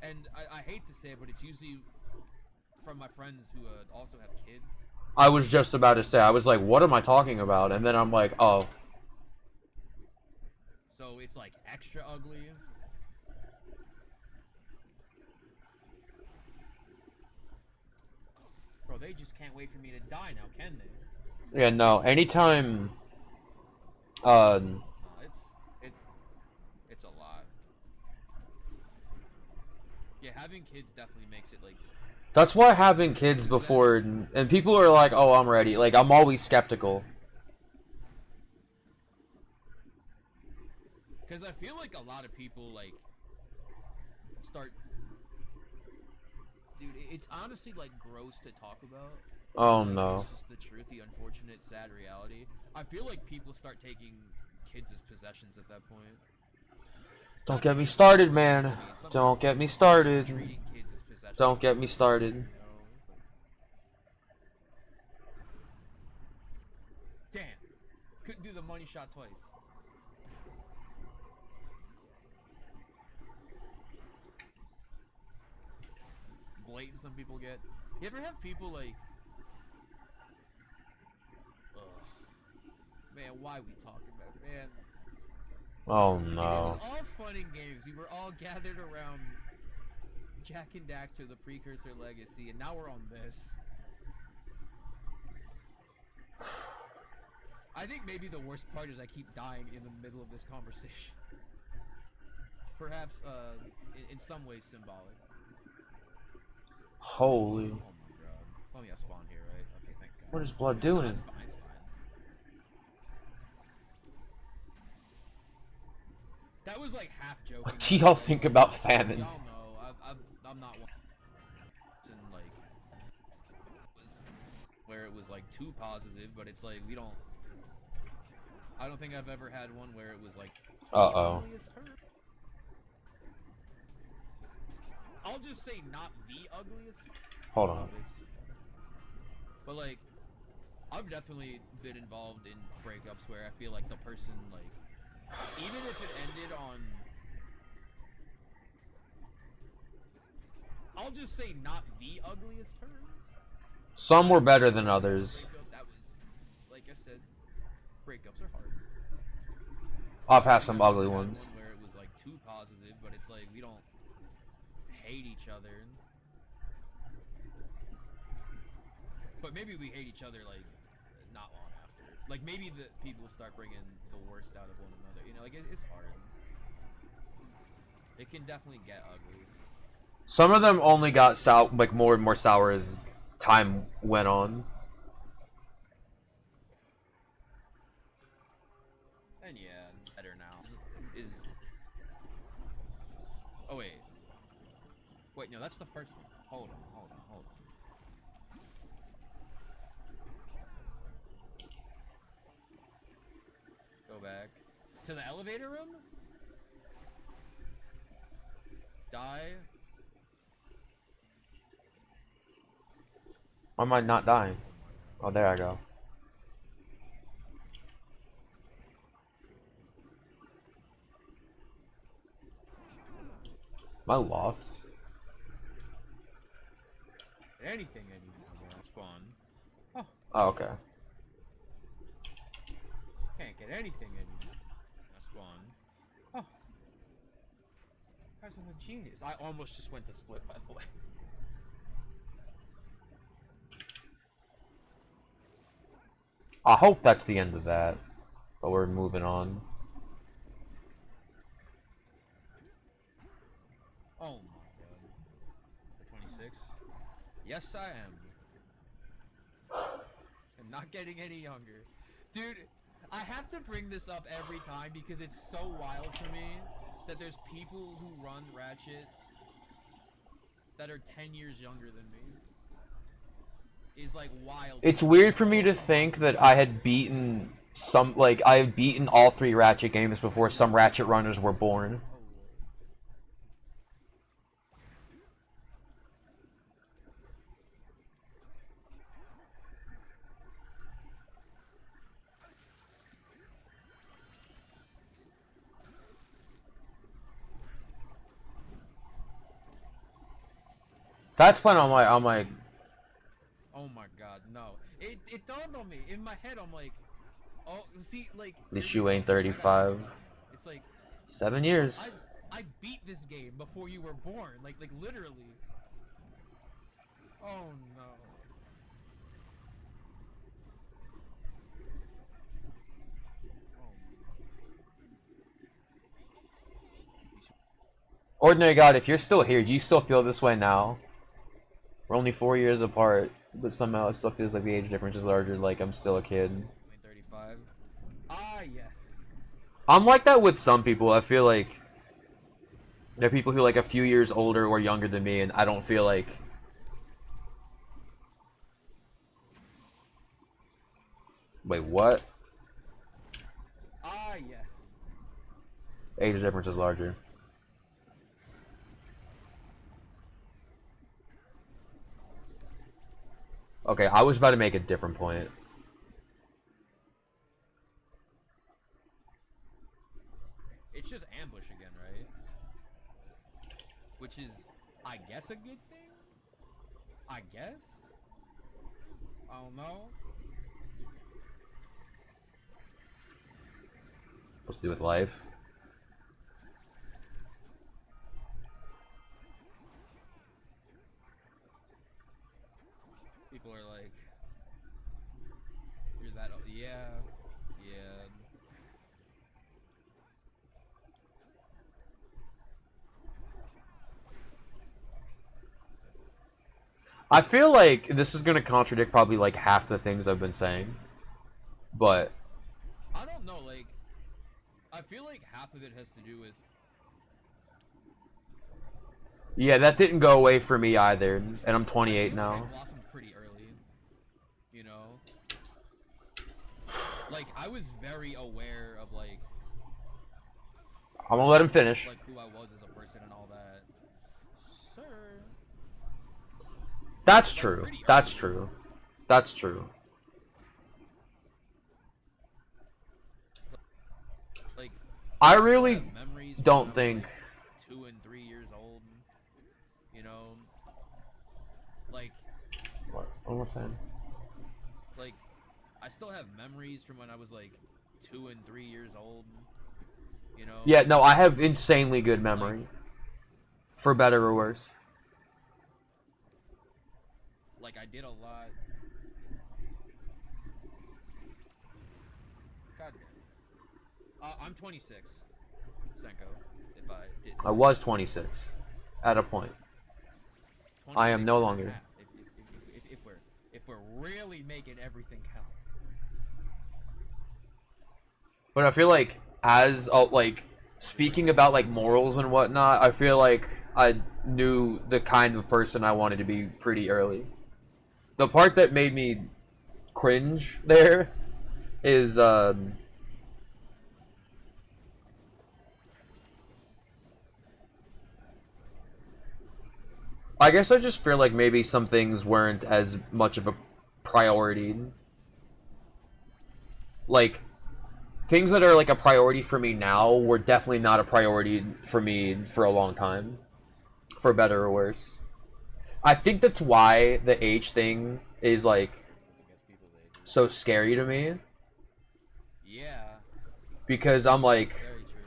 [SPEAKER 2] and I hate to say it, but it's usually from my friends who also have kids.
[SPEAKER 1] I was just about to say, I was like, what am I talking about? And then I'm like, oh.
[SPEAKER 2] So it's like extra ugly. Bro, they just can't wait for me to die now, can they?
[SPEAKER 1] Yeah, no. Anytime.
[SPEAKER 2] It's a lot. Yeah, having kids definitely makes it like.
[SPEAKER 1] That's why having kids before, and people are like, oh, I'm ready. Like, I'm always skeptical.
[SPEAKER 2] Because I feel like a lot of people, like, start... Dude, it's honestly, like, gross to talk about.
[SPEAKER 1] Oh,
[SPEAKER 2] like,
[SPEAKER 1] no.
[SPEAKER 2] It's just the truth, the unfortunate, sad reality. I feel like people start taking kids as possessions at that point.
[SPEAKER 1] Don't get me started, man. Don't get me started. Don't get me started.
[SPEAKER 2] Damn. Couldn't do the money shot twice. Blatant some people get. You ever have people like... Ugh. Man, why we talking about it, man?
[SPEAKER 1] Oh,
[SPEAKER 2] It
[SPEAKER 1] no.
[SPEAKER 2] was all fun and games. We were all gathered around Jack and Daxter, the precursor legacy, and now we're on this. I think maybe the worst part is I keep dying in the middle of this conversation. Perhaps, in some ways symbolic.
[SPEAKER 1] Holy.
[SPEAKER 2] Oh my God. Let me have spawn here, right? Okay, thank God.
[SPEAKER 1] What is blood doing?
[SPEAKER 2] It's fine, it's fine. That was like half joking.
[SPEAKER 1] What do y'all think about famine?
[SPEAKER 2] Y'all know, I'm not one like where it was like too positive, but it's like we don't. I don't think I've ever had one where it was like.
[SPEAKER 1] Uh-oh.
[SPEAKER 2] I'll just say not the ugliest.
[SPEAKER 1] Hold on.
[SPEAKER 2] But like, I've definitely been involved in breakups where I feel like the person, like, even if it ended on, I'll just say not the ugliest terms.
[SPEAKER 1] Some were better than others.
[SPEAKER 2] Breakup, that was, like I said, breakups are hard.
[SPEAKER 1] I've had some ugly ones.
[SPEAKER 2] One where it was like too positive, but it's like we don't hate each other. But maybe we hate each other like not long after. Like maybe the people start bringing the worst out of one another. You know, like it's hard. It can definitely get ugly.
[SPEAKER 1] Some of them only got like more and more sour as time went on.
[SPEAKER 2] And yeah, better now. Is oh wait. Wait, no, that's the first one. Hold on. Go back to the elevator room. Die.
[SPEAKER 1] Why am I not dying? Oh, there I go. Am I lost?
[SPEAKER 2] Anything anymore. Spawn.
[SPEAKER 1] Oh, okay.
[SPEAKER 2] Can't get anything anymore. Spawn. Oh. Guys, I'm a genius. I almost just went to split, by the way.
[SPEAKER 1] I hope that's the end of that. But we're moving on.
[SPEAKER 2] Oh my god. 26? Yes, I am. I'm not getting any younger. Dude, I have to bring this up every time because it's so wild to me that there's people who run Ratchet that are 10 years younger than me. Is like wild.
[SPEAKER 1] It's weird for me to think that I had beaten I had beaten all 3 Ratchet games before some Ratchet runners were born. That's when I'm like,
[SPEAKER 2] oh my god, no. It dawned on me. In my head, I'm like, oh, see, like...
[SPEAKER 1] at least you ain't 35.
[SPEAKER 2] It's like...
[SPEAKER 1] 7 years.
[SPEAKER 2] I beat this game before you were born. Like literally. Oh no.
[SPEAKER 1] Ordinary God, if you're still here, do you still feel this way now? We're only 4 years apart, but somehow it still feels like the age difference is larger, like I'm still a kid.
[SPEAKER 2] 35. Ah, yes.
[SPEAKER 1] I'm like that with some people. I feel like there are people who are like a few years older or younger than me, and I don't feel like... Wait, what?
[SPEAKER 2] Ah, yes.
[SPEAKER 1] Age difference is larger. Okay, I was about to make a different point.
[SPEAKER 2] It's just ambush again, right? Which is, I guess, a good thing? I guess? I don't know.
[SPEAKER 1] What's to do with life?
[SPEAKER 2] People are like, you're that, yeah, yeah.
[SPEAKER 1] I feel like this is gonna contradict probably like half the things I've been saying, but
[SPEAKER 2] I don't know, like, I feel like half of it has to do with...
[SPEAKER 1] yeah, that didn't go away for me either, and I'm 28 now.
[SPEAKER 2] I blossomed pretty early, you know? Like, I was very aware of, like...
[SPEAKER 1] I'm gonna let him finish.
[SPEAKER 2] Like, who I was as a person and all that. Sir.
[SPEAKER 1] That's true. That's true. That's true.
[SPEAKER 2] Like,
[SPEAKER 1] I
[SPEAKER 2] still
[SPEAKER 1] really
[SPEAKER 2] have memories from when I
[SPEAKER 1] don't
[SPEAKER 2] was,
[SPEAKER 1] think.
[SPEAKER 2] like, 2 and 3 years old. You know, like,
[SPEAKER 1] What? What was I saying?
[SPEAKER 2] like, I still have memories from when I was like 2 and 3 years old. You know.
[SPEAKER 1] Yeah, no, I have insanely good memory. For better or worse.
[SPEAKER 2] Like, I did a lot. God damn. I'm 26, Senko. If I did.
[SPEAKER 1] I was 26 at a point. I am
[SPEAKER 2] 26
[SPEAKER 1] no
[SPEAKER 2] and a
[SPEAKER 1] longer.
[SPEAKER 2] half, if we're really making everything count.
[SPEAKER 1] But I feel like as like speaking about like morals and whatnot, I feel like I knew the kind of person I wanted to be pretty early. The part that made me cringe there is I guess I just feel like maybe some things weren't as much of a priority. Like, things that are like a priority for me now were definitely not a priority for me for a long time. For better or worse. I think that's why the age thing is like so scary to me.
[SPEAKER 2] Yeah.
[SPEAKER 1] Because I'm like,
[SPEAKER 2] Very true.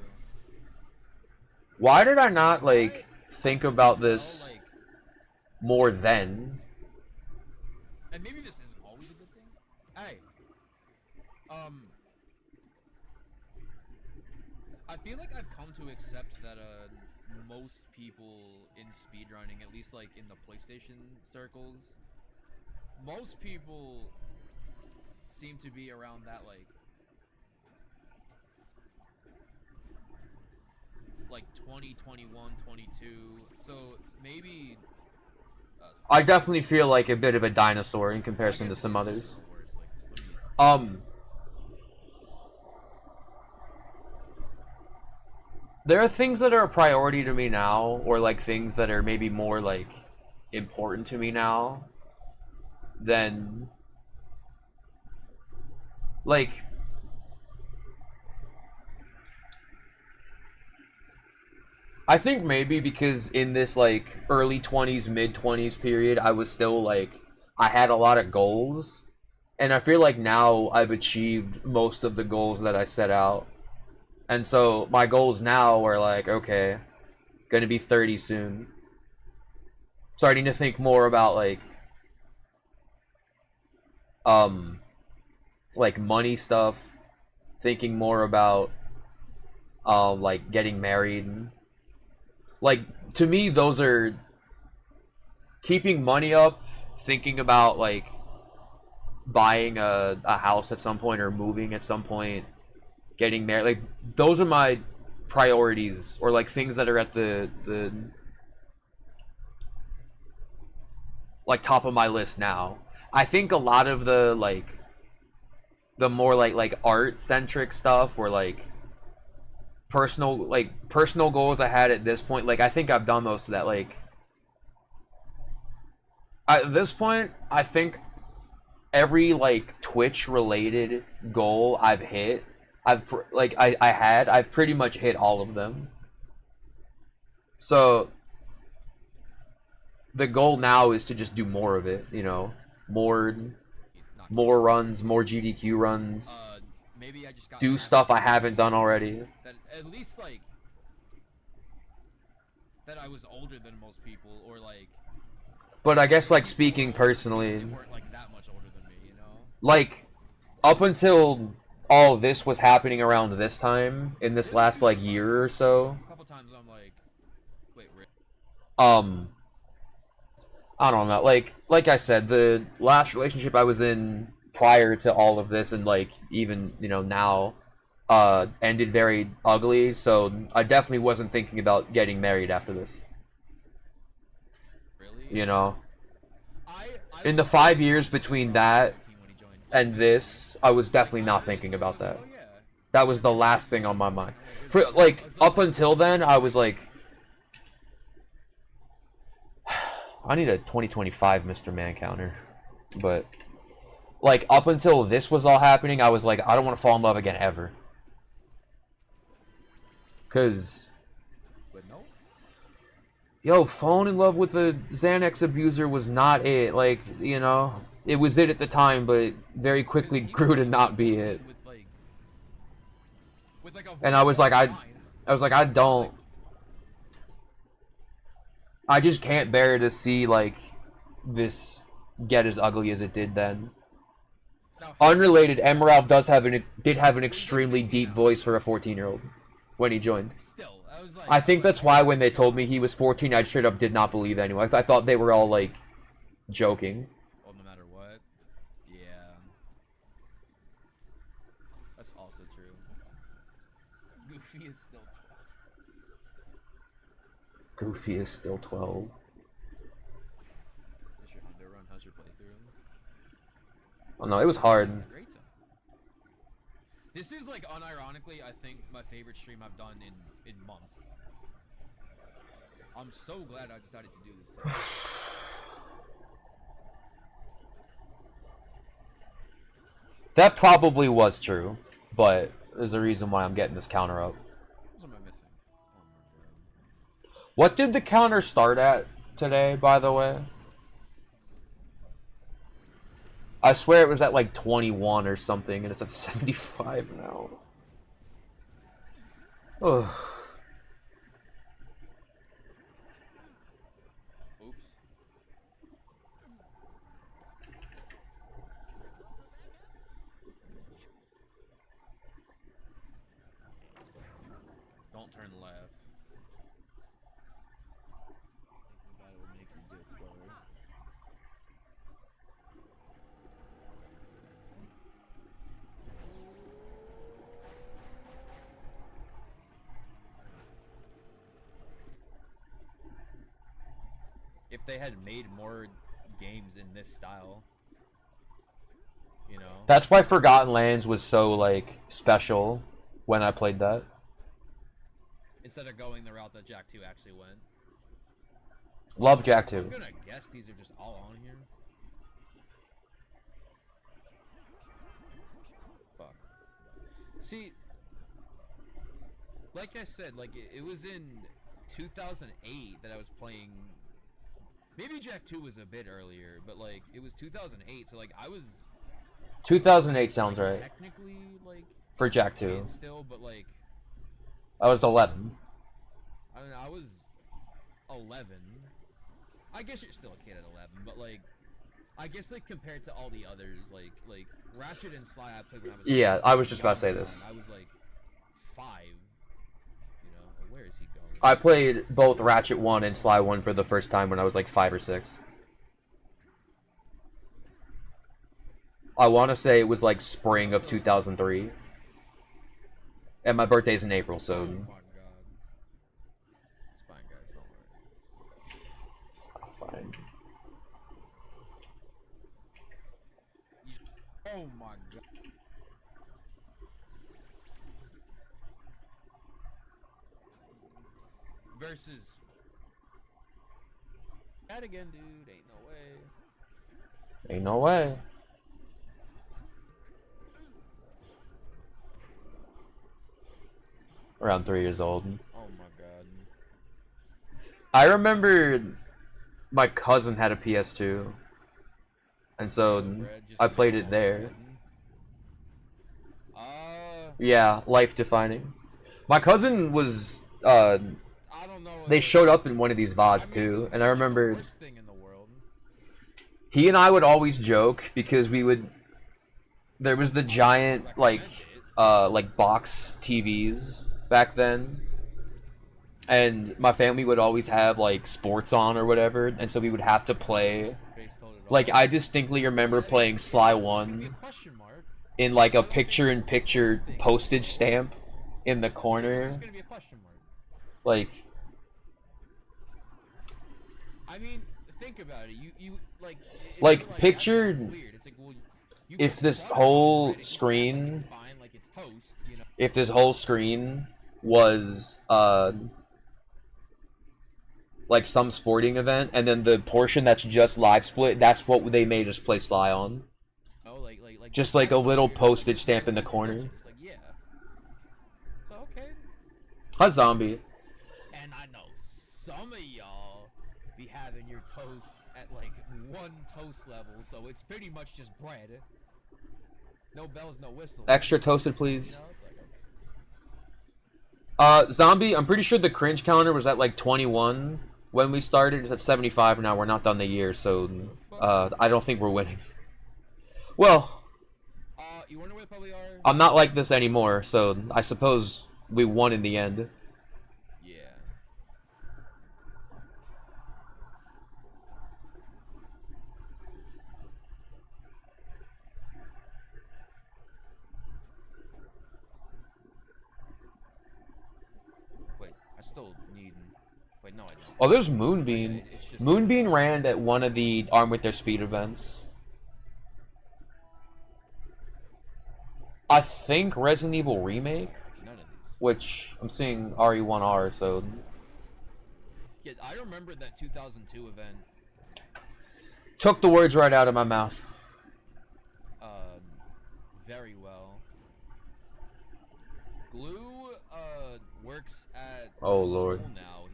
[SPEAKER 1] why did I not like think about this more then?
[SPEAKER 2] And maybe this isn't always a good thing. Hey. I feel like I've come to accept that most people in speedrunning, at least like in the PlayStation circles, most people seem to be around that like 20, 21, 22. So maybe
[SPEAKER 1] I definitely feel like a bit of a dinosaur in comparison to some others. There are things that are a priority to me now, or like things that are maybe more like important to me now than like I think maybe because in this like early 20s, mid 20s period, I was still like I had a lot of goals, and I feel like now I've achieved most of the goals that I set out. And so my goals now are like, okay, gonna be 30 soon. Starting to think more about like money stuff, thinking more about like getting married. Like to me those are keeping money up, thinking about like buying a house at some point or moving at some point, getting married. Like those are my priorities, or like things that are at the like top of my list now. I think a lot of the like the more like art centric stuff, or like personal goals I had at this point, like I think I've done most of that. Like at this point, I think every like Twitch related goal I've hit, I've pretty much hit all of them. So the goal now is to just do more of it, you know, more runs, more GDQ runs,
[SPEAKER 2] maybe I just got
[SPEAKER 1] do stuff I haven't done already.
[SPEAKER 2] that at least like that I was older than most people, or like.
[SPEAKER 1] But I guess like speaking personally,
[SPEAKER 2] They weren't like that much older than me, you know.
[SPEAKER 1] like up until all this was happening around this time in this last like year or so.
[SPEAKER 2] A couple times I'm like, wait, really?
[SPEAKER 1] I don't know. Like I said, the last relationship I was in prior to all of this, and like even now, ended very ugly. So I definitely wasn't thinking about getting married after this.
[SPEAKER 2] Really?
[SPEAKER 1] You know, in the 5 years between that and this, I was definitely not thinking about that. That was the last thing on my mind. For like up until then, I was like, I need a 2025 Mr. Man counter, but like, up until this was all happening, I was like, I don't want to fall in love again ever. Because, yo, falling in love with a Xanax abuser was not it. Like, you know, it was it at the time, but it very quickly grew to not be it. And I was like, I just can't bear to see, like, this get as ugly as it did then. Unrelated, Emerald did have an extremely deep voice for a 14-year-old when he joined. I think that's why when they told me he was 14, I straight up did not believe anyone. I thought they were all, like, joking.
[SPEAKER 2] Well, no matter what. Yeah. That's also true. Goofy is still 12.
[SPEAKER 1] Goofy is still 12.
[SPEAKER 2] How's your Honda run? How's your playthrough?
[SPEAKER 1] Oh no, it was hard.
[SPEAKER 2] This is, like, unironically, I think my favorite stream I've done in months. I'm so glad I decided to do this.
[SPEAKER 1] That probably was true, but there's a reason why I'm getting this counter up.
[SPEAKER 2] What am I missing?
[SPEAKER 1] What did the counter start at today, by the way? I swear it was at like 21 or something, and it's at 75 now. Ugh.
[SPEAKER 2] Oops. Don't turn left. That will make you get slower. If they had made more games in this style, you know.
[SPEAKER 1] That's why Forgotten Lands was so, like, special when I played that.
[SPEAKER 2] Instead of going the route that Jak 2 actually went.
[SPEAKER 1] Love Jak 2.
[SPEAKER 2] I'm gonna guess these are just all on here. Fuck. See, like I said, like it was in 2008 that I was playing. Maybe Jak 2 was a bit earlier, but like it was 2008, so like I was
[SPEAKER 1] 2008 sounds right.
[SPEAKER 2] technically like
[SPEAKER 1] For Jak 2.
[SPEAKER 2] still, but like
[SPEAKER 1] I was 11.
[SPEAKER 2] I mean, I was 11. I guess you're still a kid at 11, but like I guess like compared to all the others, like Ratchet and Sly I played when I was
[SPEAKER 1] Yeah, I was just about to say this.
[SPEAKER 2] I was like 5. You know, where is he going?
[SPEAKER 1] I played both Ratchet 1 and Sly 1 for the first time when I was like 5 or 6. I want to say it was like spring of 2003. And my birthday's in April, so...
[SPEAKER 2] Oh my god. It's fine, guys, don't worry.
[SPEAKER 1] It's not fine.
[SPEAKER 2] Oh my god. Versus that again, dude. Ain't no way.
[SPEAKER 1] Ain't no way. Around 3 years old.
[SPEAKER 2] Oh my god.
[SPEAKER 1] I remember my cousin had a PS2. And so I played it there. Yeah, life defining. My cousin was they showed up in one of these VODs too, and I remember he and I would always joke because there was the giant like box TVs back then, and my family would always have like sports on or whatever, and so we would have to play. Like I distinctly remember playing Sly 1 in like a picture-in-picture postage stamp in the corner. Like,
[SPEAKER 2] I mean, think about it. You like
[SPEAKER 1] picture if this whole screen, if this whole screen was like some sporting event, and then the portion that's just live split, that's what they made us play Sly on.
[SPEAKER 2] Oh, like
[SPEAKER 1] Just like a little postage stamp in the corner.
[SPEAKER 2] It's like, yeah. So okay.
[SPEAKER 1] A zombie.
[SPEAKER 2] And I know some of y'all be having your toast at like 1 toast level, so it's pretty much just bread. No bells, no whistles.
[SPEAKER 1] Extra toasted, please.
[SPEAKER 2] You know, it's like, okay.
[SPEAKER 1] Zombie, I'm pretty sure the cringe counter was at like 21 when we started. It's at 75 now. We're not done the year, so I don't think we're winning. Well,
[SPEAKER 2] you wonder where they probably are?
[SPEAKER 1] I'm not like this anymore, so I suppose we won in the end.
[SPEAKER 2] Yeah. Wait, I still need. Wait, no, I don't.
[SPEAKER 1] Oh, there's Moonbeam.
[SPEAKER 2] It's just
[SPEAKER 1] Moonbeam ran at one of the Armed with Their Speed events. I think Resident Evil Remake,
[SPEAKER 2] none of these.
[SPEAKER 1] which I'm seeing RE1R, so
[SPEAKER 2] Yeah, I remember that 2002 event.
[SPEAKER 1] took the words right out of my mouth.
[SPEAKER 2] Very well. Glue works at
[SPEAKER 1] Oh,
[SPEAKER 2] school
[SPEAKER 1] Lord.
[SPEAKER 2] now.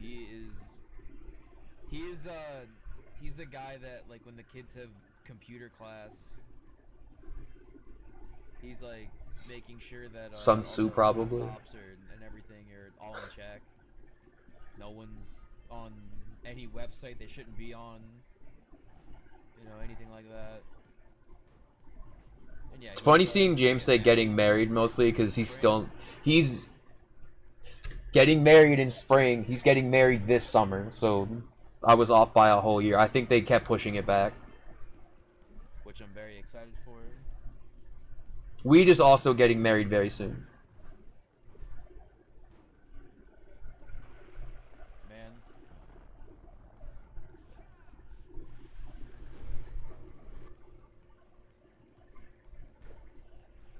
[SPEAKER 2] He's the guy that, like, when the kids have computer class, he's like making sure that
[SPEAKER 1] Sun
[SPEAKER 2] all
[SPEAKER 1] Tzu,
[SPEAKER 2] the
[SPEAKER 1] probably.
[SPEAKER 2] laptops and everything are all in check. No one's on any website they shouldn't be on. You know, anything like that. And yeah,
[SPEAKER 1] It's funny seeing James say getting married mostly because he's getting married in spring. He's getting married this summer, so I was off by a whole year. I think they kept pushing it back.
[SPEAKER 2] which I'm very excited for.
[SPEAKER 1] Weed is also getting married very soon.
[SPEAKER 2] Man.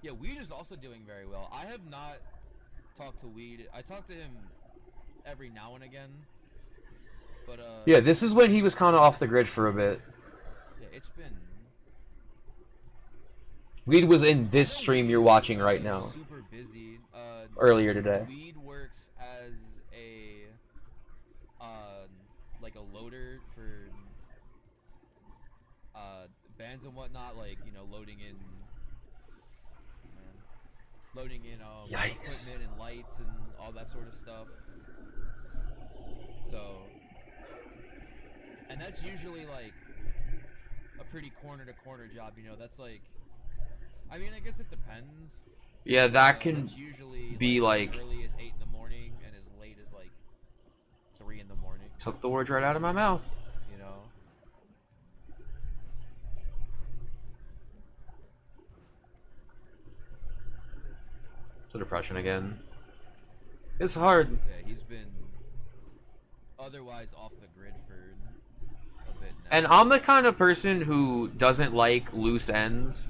[SPEAKER 2] Yeah, Weed is also doing very well. I have not talked to Weed. I talk to him every now and again. But
[SPEAKER 1] Yeah, this is when he was kind of off the grid for a bit.
[SPEAKER 2] yeah, it's been
[SPEAKER 1] Weed was in this stream you're watching right now.
[SPEAKER 2] super busy.
[SPEAKER 1] Earlier today.
[SPEAKER 2] Weed works as a like a loader for bands and whatnot, like, you know, loading in
[SPEAKER 1] Yikes.
[SPEAKER 2] equipment and lights and all that sort of stuff. So, and that's usually like a pretty corner to corner job, you know. That's like, I mean, I guess it depends.
[SPEAKER 1] Yeah, that can
[SPEAKER 2] It's usually
[SPEAKER 1] be like
[SPEAKER 2] as early as 8 in the morning and as late as like 3 in the morning.
[SPEAKER 1] took the words right out of my mouth.
[SPEAKER 2] You know.
[SPEAKER 1] So depression again. It's hard.
[SPEAKER 2] Yeah, he's been otherwise off the grid for a bit now.
[SPEAKER 1] And I'm the kind of person who doesn't like loose ends.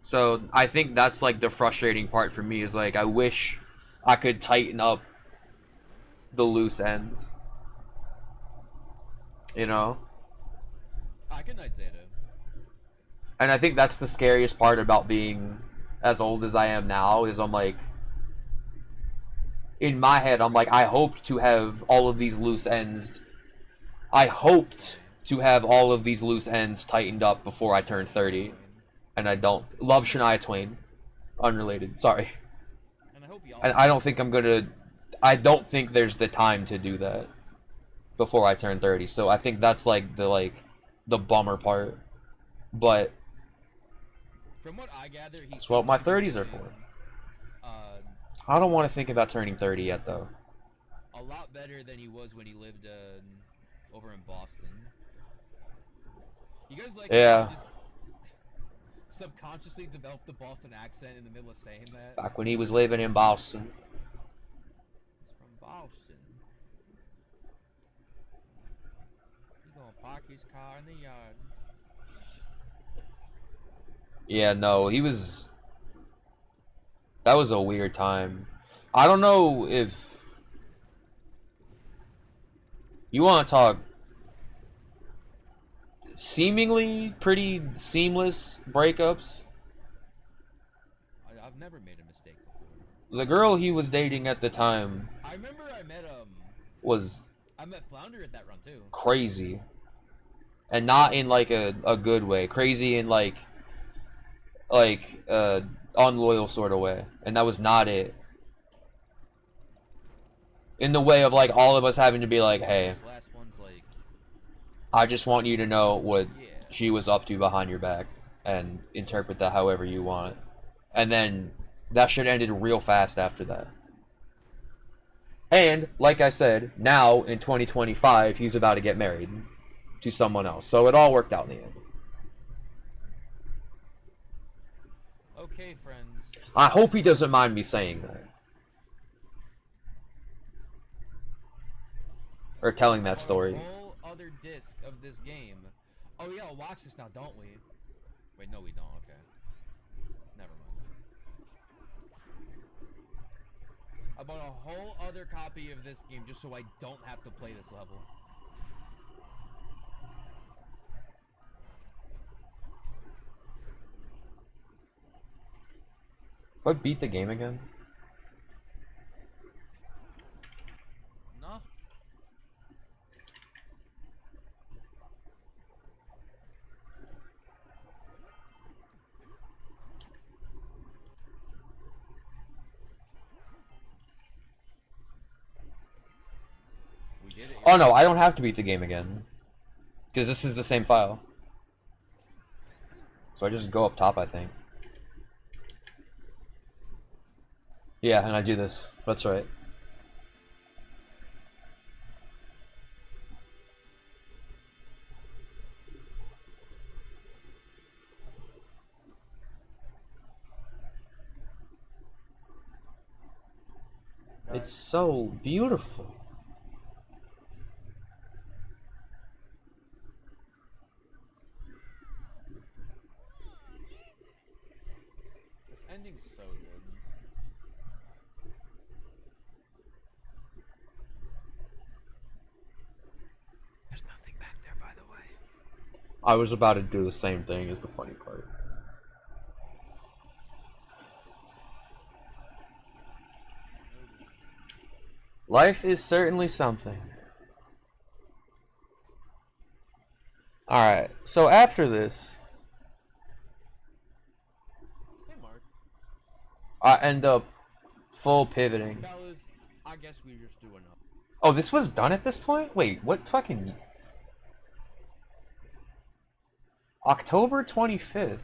[SPEAKER 1] So I think that's like the frustrating part for me is like I wish I could tighten up the loose ends. You know?
[SPEAKER 2] I can say that.
[SPEAKER 1] And I think that's the scariest part about being as old as I am now is I'm like, in my head, I'm like, I hoped to have all of these loose ends. I hoped to have all of these loose ends tightened up before I turned 30. And I don't. Love Shania Twain. Unrelated. Sorry. And I don't think I'm gonna. I don't think there's the time to do that before I turn 30. So I think that's like the bummer part. But
[SPEAKER 2] From what I gather,
[SPEAKER 1] that's what my 30s are for. I don't want to think about turning 30 yet, though.
[SPEAKER 2] A lot better than he was when he lived over in Boston. You guys like just subconsciously developed the Boston accent in the middle of saying that?
[SPEAKER 1] Back when he was living in Boston.
[SPEAKER 2] He's from Boston. He's gonna park his car in the yard.
[SPEAKER 1] Yeah, no, he was... That was a weird time. I don't know if... You want to talk... Seemingly pretty seamless breakups.
[SPEAKER 2] I've never made a mistake before.
[SPEAKER 1] The girl he was dating at the time
[SPEAKER 2] I remember I met
[SPEAKER 1] I
[SPEAKER 2] met Flounder at that run too.
[SPEAKER 1] crazy. And not in like a good way. Crazy in like unloyal sort of way. And that was not it. In the way of like all of us having to be like, hey,
[SPEAKER 2] This last one's like,
[SPEAKER 1] I just want you to know what she was up to behind your back and interpret that however you want. And then that shit ended real fast after that. And like I said, now in 2025 he's about to get married to someone else. So it all worked out in the end.
[SPEAKER 2] okay, friends.
[SPEAKER 1] I hope he doesn't mind me saying that. Or telling that story.
[SPEAKER 2] A whole other disc of this game. Oh yeah, we'll watch this now, don't we? Wait, no, we don't. Okay, never mind. I bought a whole other copy of this game just so I don't have to play this level.
[SPEAKER 1] What beat the game again?
[SPEAKER 9] No.
[SPEAKER 2] We did it.
[SPEAKER 1] Oh no, I don't have to beat the game again. Because this is the same file. So I just go up top, I think. Yeah, and I do this. That's right. It's so beautiful.
[SPEAKER 2] This ending's so good. There's nothing back there, by the way.
[SPEAKER 1] I was about to do the same thing as the funny part. Life is certainly something. Alright, so after this,
[SPEAKER 2] Hey, Mark.
[SPEAKER 1] I end up full pivoting.
[SPEAKER 2] Fellas, I guess we just do enough.
[SPEAKER 1] Oh, this was done at this point? Wait, what fucking... October 25th.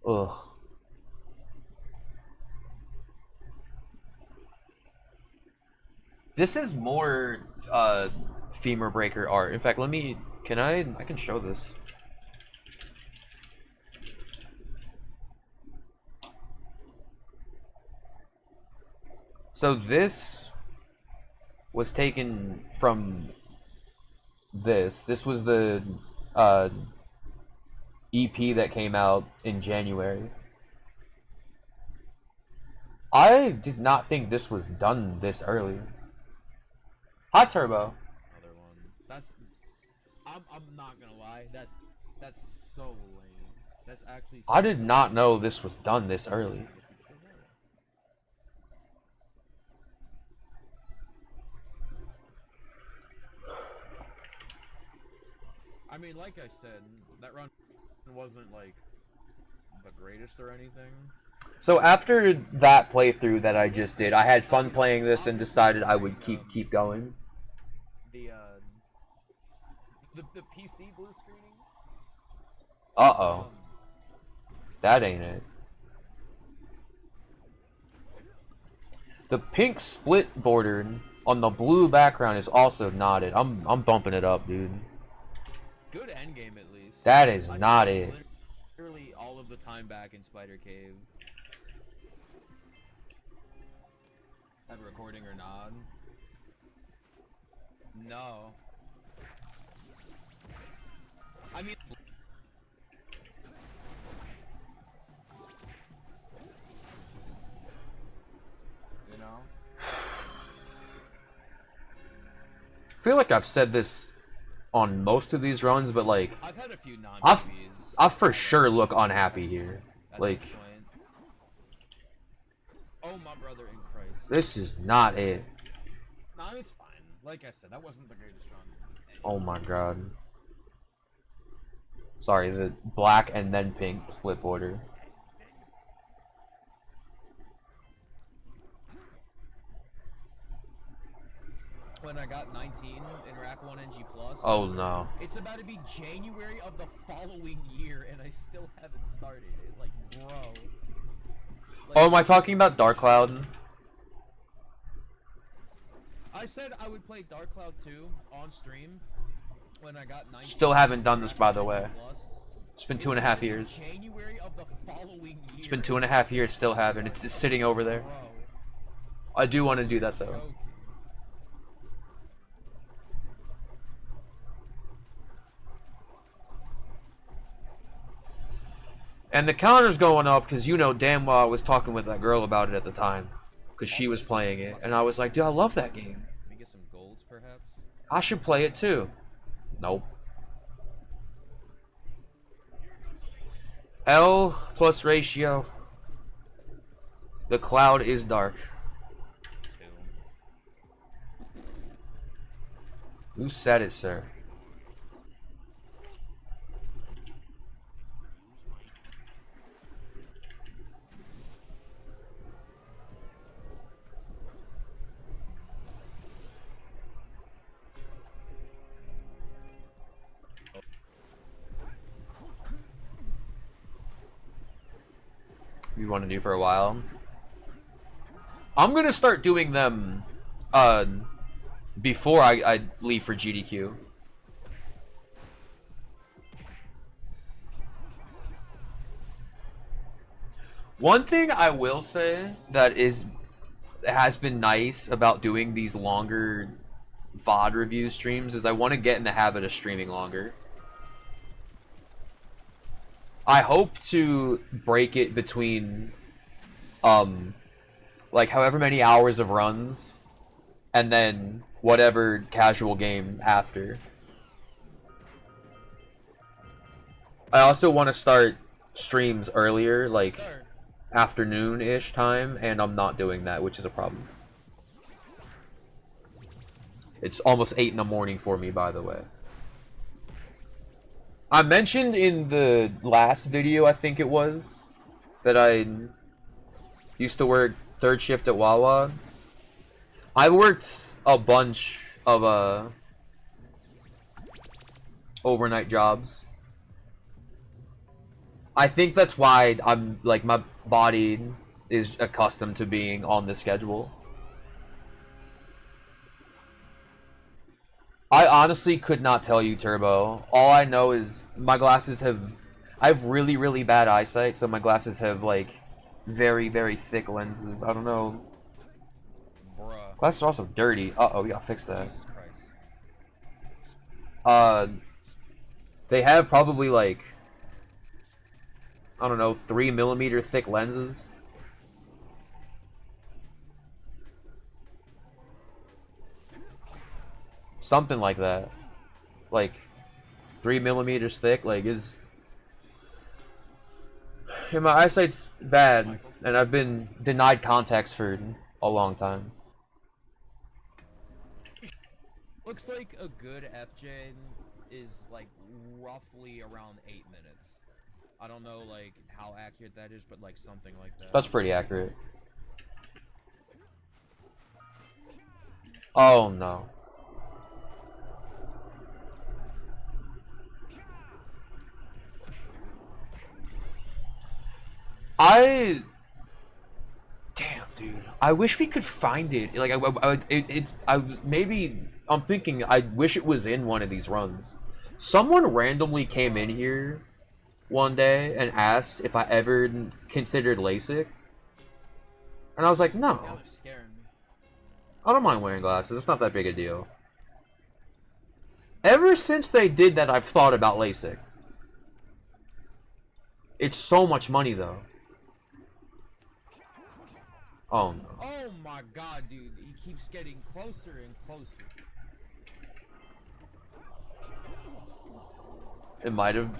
[SPEAKER 1] Ugh. This is more femur breaker art. In fact, let me... I can show this. So this was taken from this. This was the EP that came out in January. I did not think this was done this early. Hot Turbo.
[SPEAKER 2] Another one. That's. I'm not gonna lie. That's so lame. That's actually.
[SPEAKER 1] I did not know this was done this early.
[SPEAKER 2] I mean, like I said, that run wasn't like the greatest or anything.
[SPEAKER 1] So after that playthrough that I just did, I had fun playing this and decided I would keep going.
[SPEAKER 2] The PC blue screening.
[SPEAKER 1] Uh-oh. That ain't it. The pink split border on the blue background is also not it. I'm bumping it up, dude.
[SPEAKER 2] Good endgame at least.
[SPEAKER 1] That is
[SPEAKER 2] I
[SPEAKER 1] not
[SPEAKER 2] spent
[SPEAKER 1] it.
[SPEAKER 2] Literally all of the time back in Spider Cave. Have a recording or not? No. I mean. You know?
[SPEAKER 1] I feel like I've said this on most of these runs, but like
[SPEAKER 2] I've had a few
[SPEAKER 1] I for sure look unhappy here. Like
[SPEAKER 9] Oh my brother in Christ.
[SPEAKER 1] This is not it.
[SPEAKER 9] Nah, it's fine. Like I said, that wasn't the greatest run.
[SPEAKER 1] Oh my god. Sorry, the black and then pink split border.
[SPEAKER 2] When I got 19 in Rack 1 NG Plus.
[SPEAKER 1] Oh no.
[SPEAKER 2] It's about to be January of the following year, and I still haven't started it. Like, bro. Like,
[SPEAKER 1] Oh, am I talking about Dark Cloud?
[SPEAKER 2] I said I would play Dark Cloud 2 on stream when I got 19.
[SPEAKER 1] Still haven't done this, by the way.
[SPEAKER 2] Plus.
[SPEAKER 1] It's been 2.5 years.
[SPEAKER 2] January of the following year.
[SPEAKER 1] It's been 2.5 years, still haven't. It's just sitting over there. I do want to do that though. And the counter's going up because you know damn well I was talking with that girl about it at the time. Because she was playing it. And I was like, dude, I love that game.
[SPEAKER 2] Can we get some golds, perhaps?
[SPEAKER 1] I should play it too. Nope. L plus ratio. The cloud is dark. Who said it, sir? You want to do for a while? I'm gonna start doing them before I leave for GDQ. One thing I will say that has been nice about doing these longer VOD review streams is I want to get in the habit of streaming longer. I hope to break it between like however many hours of runs and then whatever casual game after. I also want to start streams earlier, like afternoon-ish time, and I'm not doing that, which is a problem. It's almost 8 in the morning for me, by the way. I mentioned in the last video, I think it was, that I used to work third shift at Wawa. I worked a bunch of overnight jobs. I think that's why I'm like my body is accustomed to being on this schedule. I honestly could not tell you, Turbo. All I know is my glasses I have really, really bad eyesight, so my glasses have like very, very thick lenses. I don't know.
[SPEAKER 2] Bruh.
[SPEAKER 1] Glasses are also dirty. Uh-oh, we gotta fix that.
[SPEAKER 2] Jesus Christ.
[SPEAKER 1] They have probably like, I don't know, 3mm thick lenses. Something like that. Like 3mm thick, like is. Yeah, my eyesight's bad, and I've been denied contacts for a long time.
[SPEAKER 2] Looks like a good FJ is like roughly around 8 minutes. I don't know like how accurate that is, but like something like that.
[SPEAKER 1] That's pretty accurate. Oh no. Damn, dude. I wish we could find it. Like, maybe I'm thinking. I wish it was in one of these runs. Someone randomly came in here one day and asked if I ever considered LASIK, and I was like, no. I don't mind wearing glasses. It's not that big a deal. Ever since they did that, I've thought about LASIK. It's so much money, though. Oh no.
[SPEAKER 2] Oh my god, dude. He keeps getting closer and closer.
[SPEAKER 1] It might have.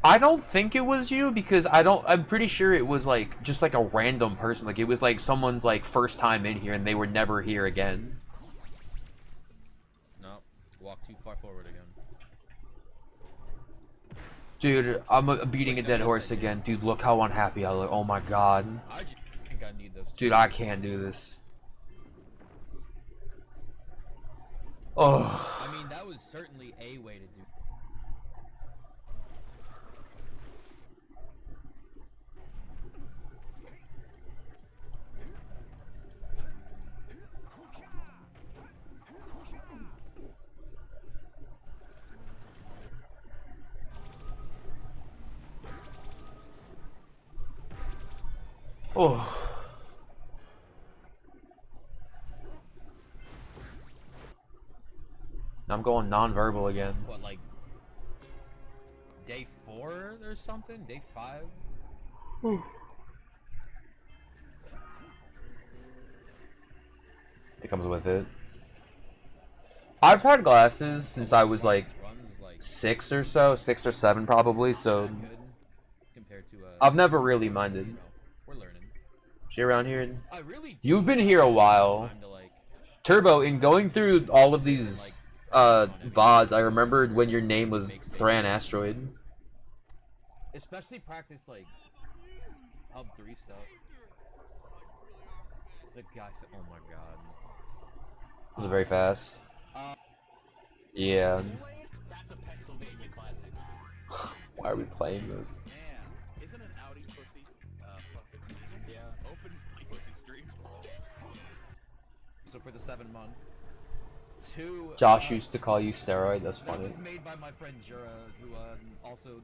[SPEAKER 1] I don't think it was you because I'm pretty sure it was like just like a random person. Like it was like someone's like first time in here and they were never here again.
[SPEAKER 9] No, walk too far forward again.
[SPEAKER 1] Dude, I'm beating a dead horse again. Dude, look how unhappy I look. Oh my god.
[SPEAKER 9] I just think I need those.
[SPEAKER 1] Dude, I can't do this. Oh.
[SPEAKER 9] I mean, that was certainly a way to do.
[SPEAKER 1] Oh. I'm going non-verbal again.
[SPEAKER 9] What, like day 4 or something? Day 5?
[SPEAKER 1] It comes with it. I've had glasses since I was like 6 or so, 6 or 7 probably. So I've never really minded.
[SPEAKER 9] We're learning.
[SPEAKER 1] She around here? You've been here a while. Turbo, in going through all of these VODs, I remembered when your name was Thran Asteroid.
[SPEAKER 9] Especially practice like Hub 3 stuff. The guy. Oh my god.
[SPEAKER 1] It was very fast. Yeah.
[SPEAKER 9] That's a Pennsylvania classic.
[SPEAKER 1] Why are we playing this?
[SPEAKER 10] Man, isn't an Audi pussy fucking yeah, open pussy stream.
[SPEAKER 9] So for the 7 months. 2
[SPEAKER 1] Josh used to call you steroid. That's funny.
[SPEAKER 9] That was made by my friend Jura, who also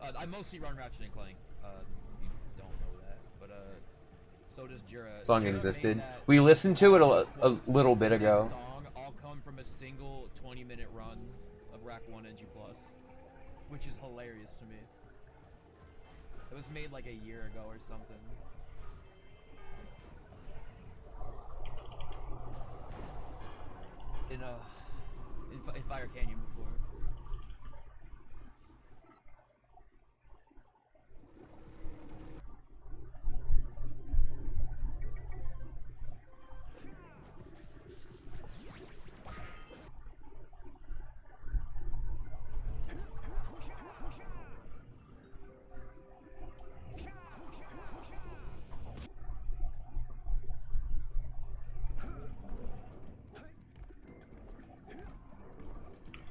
[SPEAKER 9] I mostly run Ratchet and Clank. If you don't know that, but so does Jura.
[SPEAKER 1] Song
[SPEAKER 9] Jura
[SPEAKER 1] existed.
[SPEAKER 9] made that,
[SPEAKER 1] We listened to it a little bit ago.
[SPEAKER 9] That song all come from a single 20-minute run of Rack 1 NG+, which is hilarious to me. It was made like a year ago or something. In Fire Canyon before.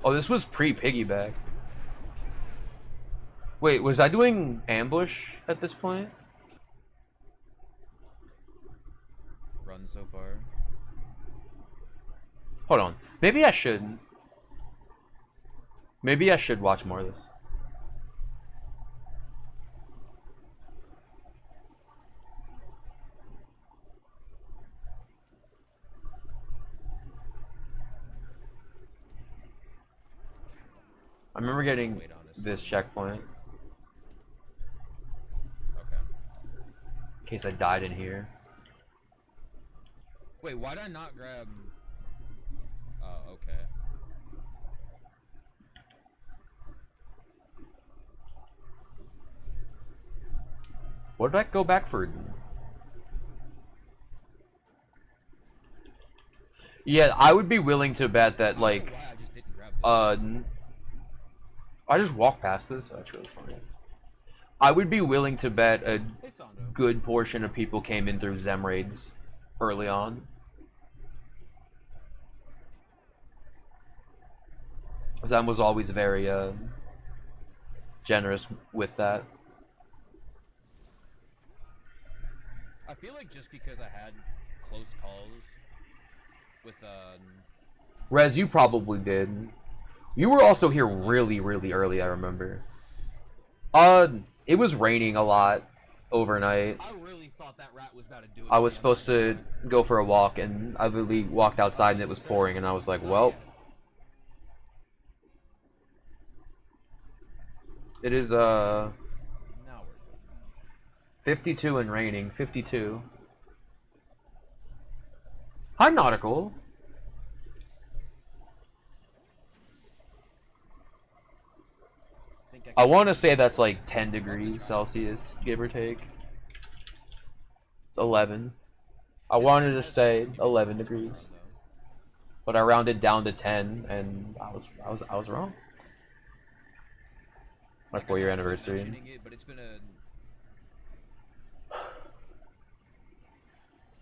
[SPEAKER 1] Oh, this was pre-piggyback. Wait, was I doing ambush at this point?
[SPEAKER 9] Run so far.
[SPEAKER 1] Hold on. Maybe I should. Maybe I should watch more of this. I remember getting this checkpoint.
[SPEAKER 9] Okay.
[SPEAKER 1] In case I died in here.
[SPEAKER 9] Wait, why did I not grab? Oh, okay.
[SPEAKER 1] What did I go back for? Yeah, I would be willing to bet that, like, I just walked past this. That's really funny. I would be willing to bet a good portion of people came in through Zem raids early on. Zem was always very generous with that.
[SPEAKER 9] I feel like just because I had close calls with
[SPEAKER 1] Rez, you probably did. You were also here really, really early, I remember. It was raining a lot overnight.
[SPEAKER 9] I really thought that rat was about to do it.
[SPEAKER 1] I was supposed to go for a walk, and I literally walked outside, and it was pouring, and I was like, well. It is, 52 and raining. 52. Hi, Nautical.
[SPEAKER 9] I think
[SPEAKER 1] I want to say that's like 10 degrees Celsius, give or take. It's 11. I wanted to say 11 degrees, but I rounded down to 10, and I was wrong. My 4-year anniversary.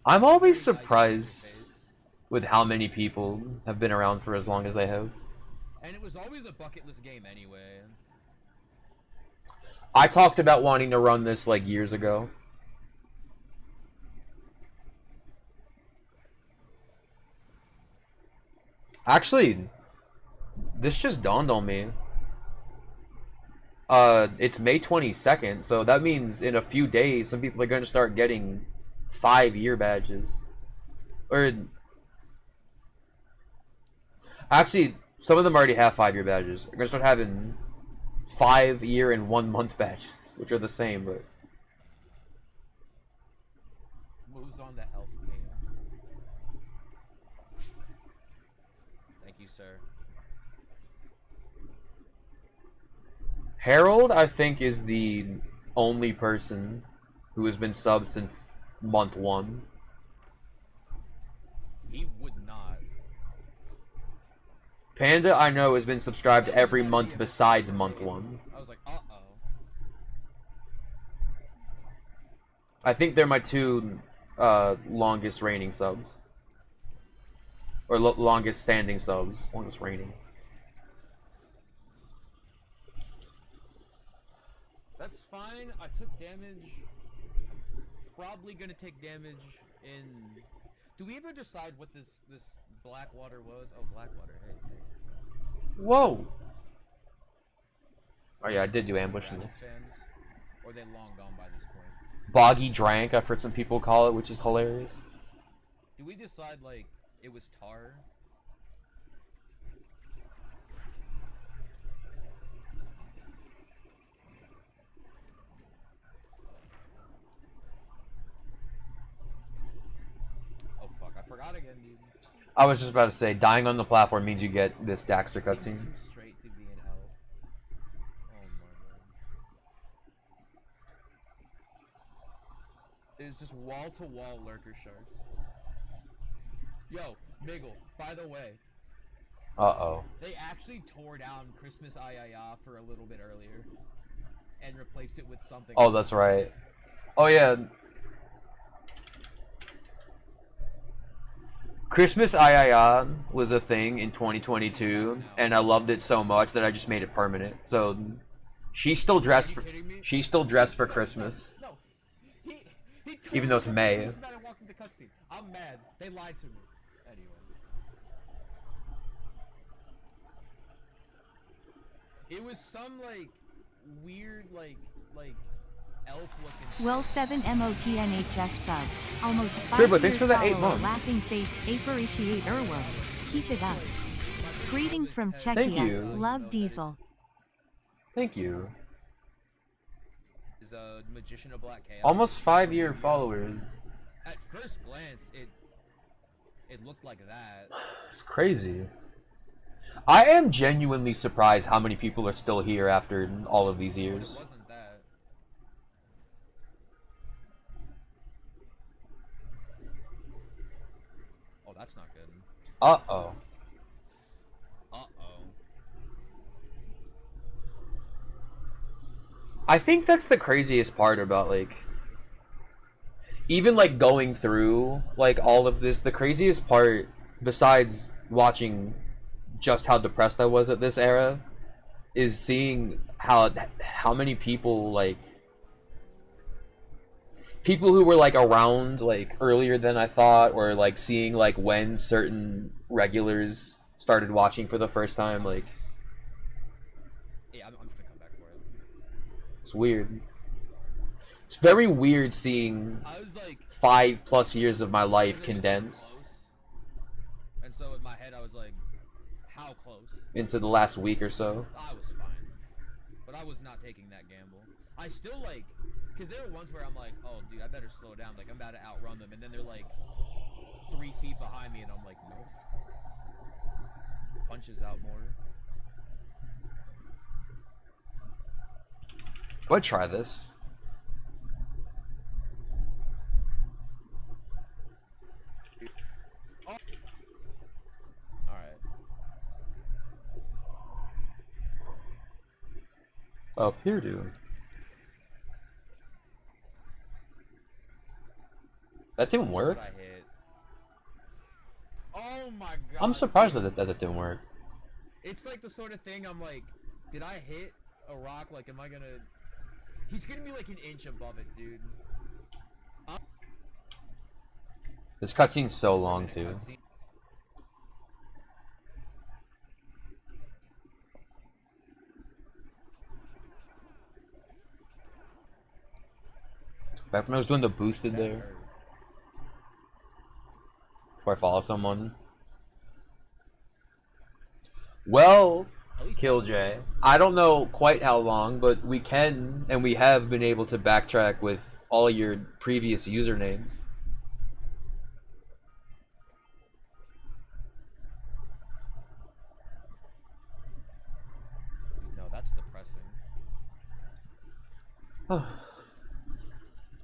[SPEAKER 1] I'm always surprised with how many people have been around for as long as they have.
[SPEAKER 2] And it was always a bucket list game anyway.
[SPEAKER 1] I talked about wanting to run this like years ago. Actually, this just dawned on me. It's May 22nd, so that means in a few days some people are going to start getting 5-year badges. Or actually, some of them already have 5-year badges. They're going to start having 5-year and 1-month badges, which are the same, but
[SPEAKER 2] Moves on to elf game. Thank you, sir.
[SPEAKER 1] Harold, I think, is the only person who has been subbed since month 1.
[SPEAKER 2] He would not.
[SPEAKER 1] Panda, I know, has been subscribed every month besides month 1.
[SPEAKER 2] I was like, uh-oh.
[SPEAKER 1] I think they're my 2 longest reigning subs. Or longest standing subs. Longest reigning.
[SPEAKER 2] That's fine. I took damage. Probably gonna take damage in... Do we ever decide what this Blackwater was? Oh, Blackwater. Hey.
[SPEAKER 1] Whoa! Oh yeah, I did do ambush in this.
[SPEAKER 2] Fans, or are they long gone by this point?
[SPEAKER 1] Boggy Drank, I've heard some people call it, which is hilarious.
[SPEAKER 2] Do we decide, like, it was Tar? Oh fuck, I forgot again, dude.
[SPEAKER 1] I was just about to say, dying on the platform means you get this Daxter cutscene.
[SPEAKER 2] Too straight to be an L. Oh my god. It's just wall-to-wall lurker sharks. Yo, Miggle, by the way.
[SPEAKER 1] Uh-oh.
[SPEAKER 2] They actually tore down Christmas Ayaya for a little bit earlier. And replaced it with something
[SPEAKER 1] Oh,
[SPEAKER 2] else.
[SPEAKER 1] that's right. Oh yeah. Christmas Ayaya was a thing in 2022, and I loved it so much that I just made it permanent. So she's still dressed for Christmas.
[SPEAKER 2] No. He
[SPEAKER 1] Even though it's May.
[SPEAKER 2] I'm mad. They lied to me. Anyways. It was some like weird like elf looking.
[SPEAKER 21] Well, 7 MOTNHS sub. Almost 5
[SPEAKER 1] Triplet, thanks
[SPEAKER 21] years
[SPEAKER 1] for the 8
[SPEAKER 21] follower,
[SPEAKER 1] months.
[SPEAKER 21] Laughing face, appreciate Irwo. Keep it up. Greetings from Czechia.
[SPEAKER 1] Thank you.
[SPEAKER 21] Love Diesel.
[SPEAKER 1] Thank you.
[SPEAKER 2] Is a magician of Black Chaos.
[SPEAKER 1] Almost 5-year followers.
[SPEAKER 2] At first glance, it looked like that.
[SPEAKER 1] It's crazy. I am genuinely surprised how many people are still here after all of these years.
[SPEAKER 2] It wasn't that. Oh, that's not good.
[SPEAKER 1] Uh-oh.
[SPEAKER 2] Uh-oh.
[SPEAKER 1] I think that's the craziest part about, like, even, like, going through, like, all of this, the craziest part, besides watching just how depressed I was at this era, is seeing how many people, like, people who were, like, around, like, earlier than I thought, or, like, seeing, like, when certain regulars started watching for the first time, like...
[SPEAKER 2] Yeah, I'm just gonna come back for it.
[SPEAKER 1] It's weird. It's very weird seeing
[SPEAKER 2] I was like
[SPEAKER 1] 5+ years of my life condensed
[SPEAKER 2] and so in my head I was like, how close?
[SPEAKER 1] into the last week or so.
[SPEAKER 2] I was fine. But I was not taking that gamble. I still like, because there were ones where I'm like, oh dude, I better slow down. Like I'm about to outrun them. And then they're like 3 feet behind me and I'm like, nope. Punches out more.
[SPEAKER 1] I'd try this.
[SPEAKER 2] Alright.
[SPEAKER 1] Up here, dude. That didn't work.
[SPEAKER 2] What I hit. Oh my god.
[SPEAKER 1] I'm surprised
[SPEAKER 2] dude.
[SPEAKER 1] that didn't work.
[SPEAKER 2] It's like the sort of thing I'm like, did I hit a rock? Like, am I gonna... He's gonna be like an inch above it, dude.
[SPEAKER 1] This cutscene's so long, too. Back when I was doing the boosted there. Before I follow someone. Well, Killj, I don't know quite how long, but we can, and we have been able to backtrack with all your previous usernames.
[SPEAKER 2] No, that's depressing.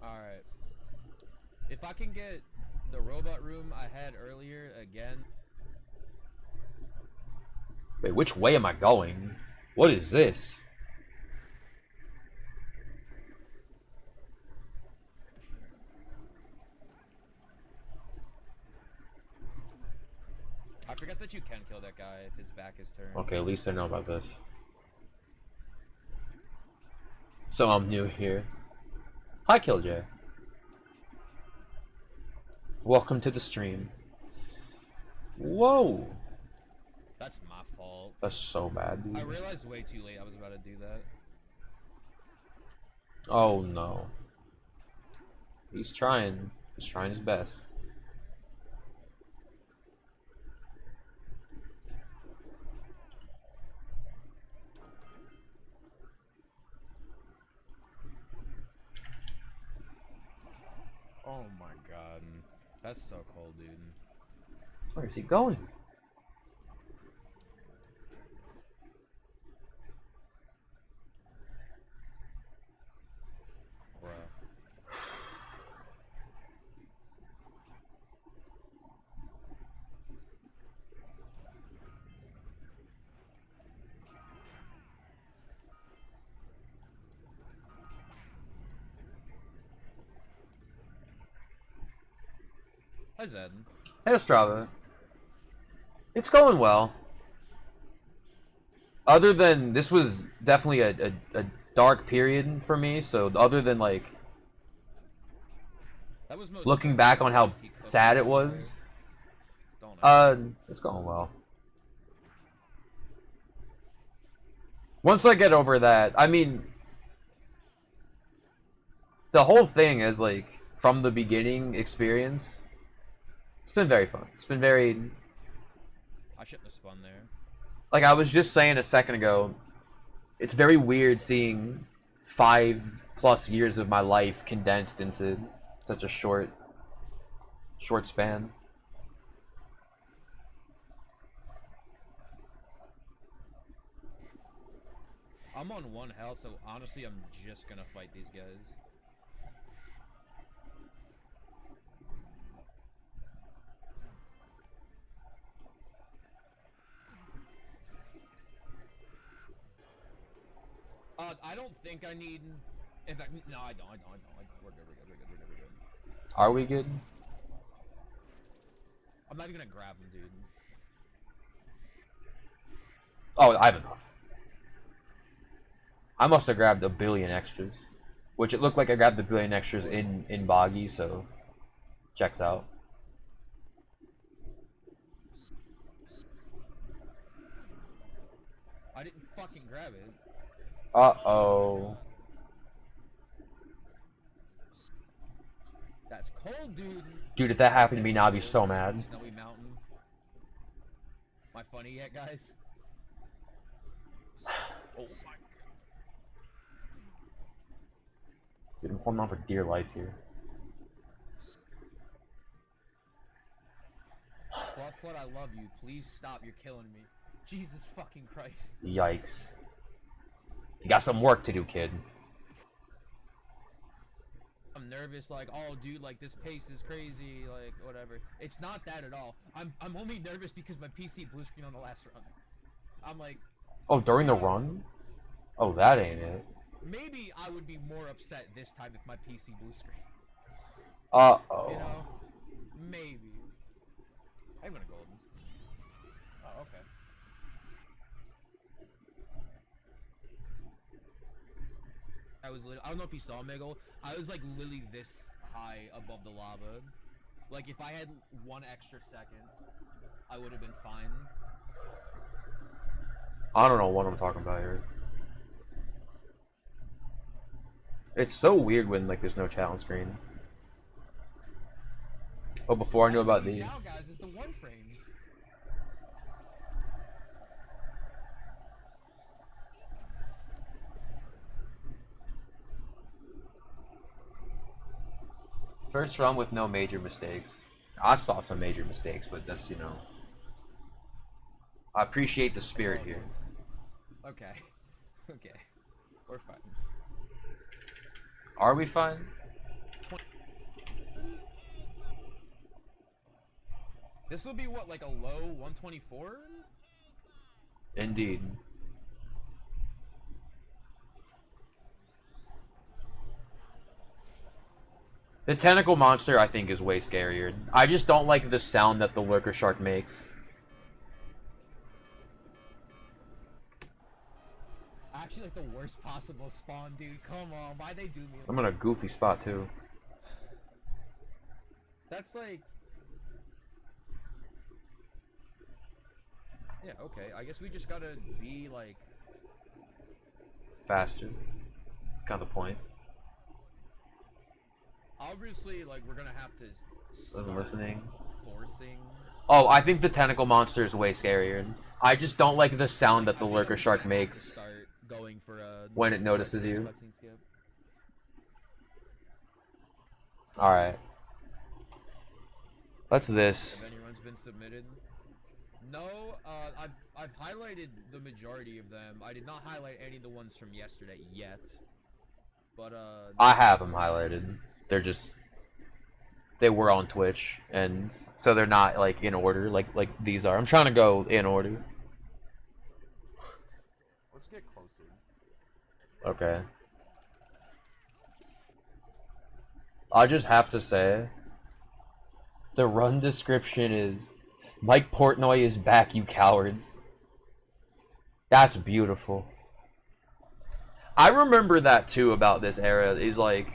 [SPEAKER 2] Alright. If I can get the robot room I had earlier again.
[SPEAKER 1] Wait, which way am I going? What is this?
[SPEAKER 2] I forget that you can kill that guy if his back is turned.
[SPEAKER 1] Okay, at least I know about this. So I'm new here. Hi, Killj. Welcome to the stream. Whoa!
[SPEAKER 2] That's my fault.
[SPEAKER 1] That's so bad, dude.
[SPEAKER 2] I realized way too late I was about to do that.
[SPEAKER 1] Oh no. He's trying. He's trying his best.
[SPEAKER 2] Oh my god. That's so cold, dude.
[SPEAKER 1] Where is he going?
[SPEAKER 2] Hi, Zed.
[SPEAKER 1] Hey, Strava. It's going well. Other than, this was definitely a dark period for me, so other than, like,
[SPEAKER 2] That was
[SPEAKER 1] looking back on how sad it was, it's going well. Once I get over that, I mean, the whole thing is, like, from the beginning experience, it's been very fun. It's been very...
[SPEAKER 2] I shouldn't have spun there.
[SPEAKER 1] Like I was just saying a second ago, it's very weird seeing 5+ years of my life condensed into such a short span.
[SPEAKER 2] I'm on 1 health, so honestly, I'm just gonna fight these guys. I don't think I need... In fact, no, I don't. We're good, we're good.
[SPEAKER 1] Are we good?
[SPEAKER 2] I'm not even gonna grab him, dude.
[SPEAKER 1] Oh, I have enough. I must have grabbed a billion extras. Which it looked like I grabbed a billion extras in Boggy, so... Checks out.
[SPEAKER 2] I didn't fucking grab it.
[SPEAKER 1] Uh-oh.
[SPEAKER 2] That's cold, dude.
[SPEAKER 1] Dude, if that happened to me now, I'd be so mad.
[SPEAKER 2] Snowy Mountain. Am I funny yet, guys? Oh my god.
[SPEAKER 1] Dude, I'm holding on for dear life here.
[SPEAKER 2] Flufffoot, I love you. Please stop. You're killing me. Jesus fucking Christ.
[SPEAKER 1] Yikes. You got some work to do, kid.
[SPEAKER 2] I'm nervous, like, oh, dude, like, this pace is crazy, like, whatever. It's not that at all. I'm only nervous because my PC blue screen on the last run. I'm like...
[SPEAKER 1] Oh, during the run? Oh, that ain't it.
[SPEAKER 2] Maybe I would be more upset this time if my PC blue screen.
[SPEAKER 1] Uh-oh.
[SPEAKER 2] You know? Maybe. I'm gonna golden. Oh, okay. I don't know if you saw Miggle. I was like literally this high above the lava. Like if I had 1 extra second, I would have been fine.
[SPEAKER 1] I don't know what I'm talking about here. It's so weird when like there's no chat on screen. Oh, before I knew about these.
[SPEAKER 2] Now, guys, is the 1 frames.
[SPEAKER 1] First run with no major mistakes. I saw some major mistakes, but that's, you know. I appreciate the spirit here.
[SPEAKER 2] Okay. Okay. We're fine.
[SPEAKER 1] Are we fine?
[SPEAKER 2] This will be what, like a low 124?
[SPEAKER 1] Indeed. The tentacle monster, I think, is way scarier. I just don't like the sound that the lurker shark makes.
[SPEAKER 2] Actually, like the worst possible spawn, dude. Come on, why they do me?
[SPEAKER 1] I'm in a goofy spot too.
[SPEAKER 2] That's like... Yeah, okay. I guess we just gotta be like...
[SPEAKER 1] Faster. That's kind of the point.
[SPEAKER 2] Obviously, like, we're gonna have to
[SPEAKER 1] Wasn't listening.
[SPEAKER 2] forcing...
[SPEAKER 1] Oh, I think the tentacle monster is way scarier. I just don't like the sound that the lurker shark makes
[SPEAKER 2] going for a
[SPEAKER 1] when it notices you.
[SPEAKER 2] cutscene skip.
[SPEAKER 1] Alright. What's this?
[SPEAKER 2] Have anyone's been submitted? No, I've highlighted the majority of them. I did not highlight any of the ones from yesterday yet. But,
[SPEAKER 1] I have them highlighted. They're just... They were on Twitch, and so they're not, like, in order, like these are. I'm trying to go in order.
[SPEAKER 2] Let's get closer.
[SPEAKER 1] Okay. I just have to say, the run description is, Mike Portnoy is back, you cowards. That's beautiful. I remember that too about this era, is like,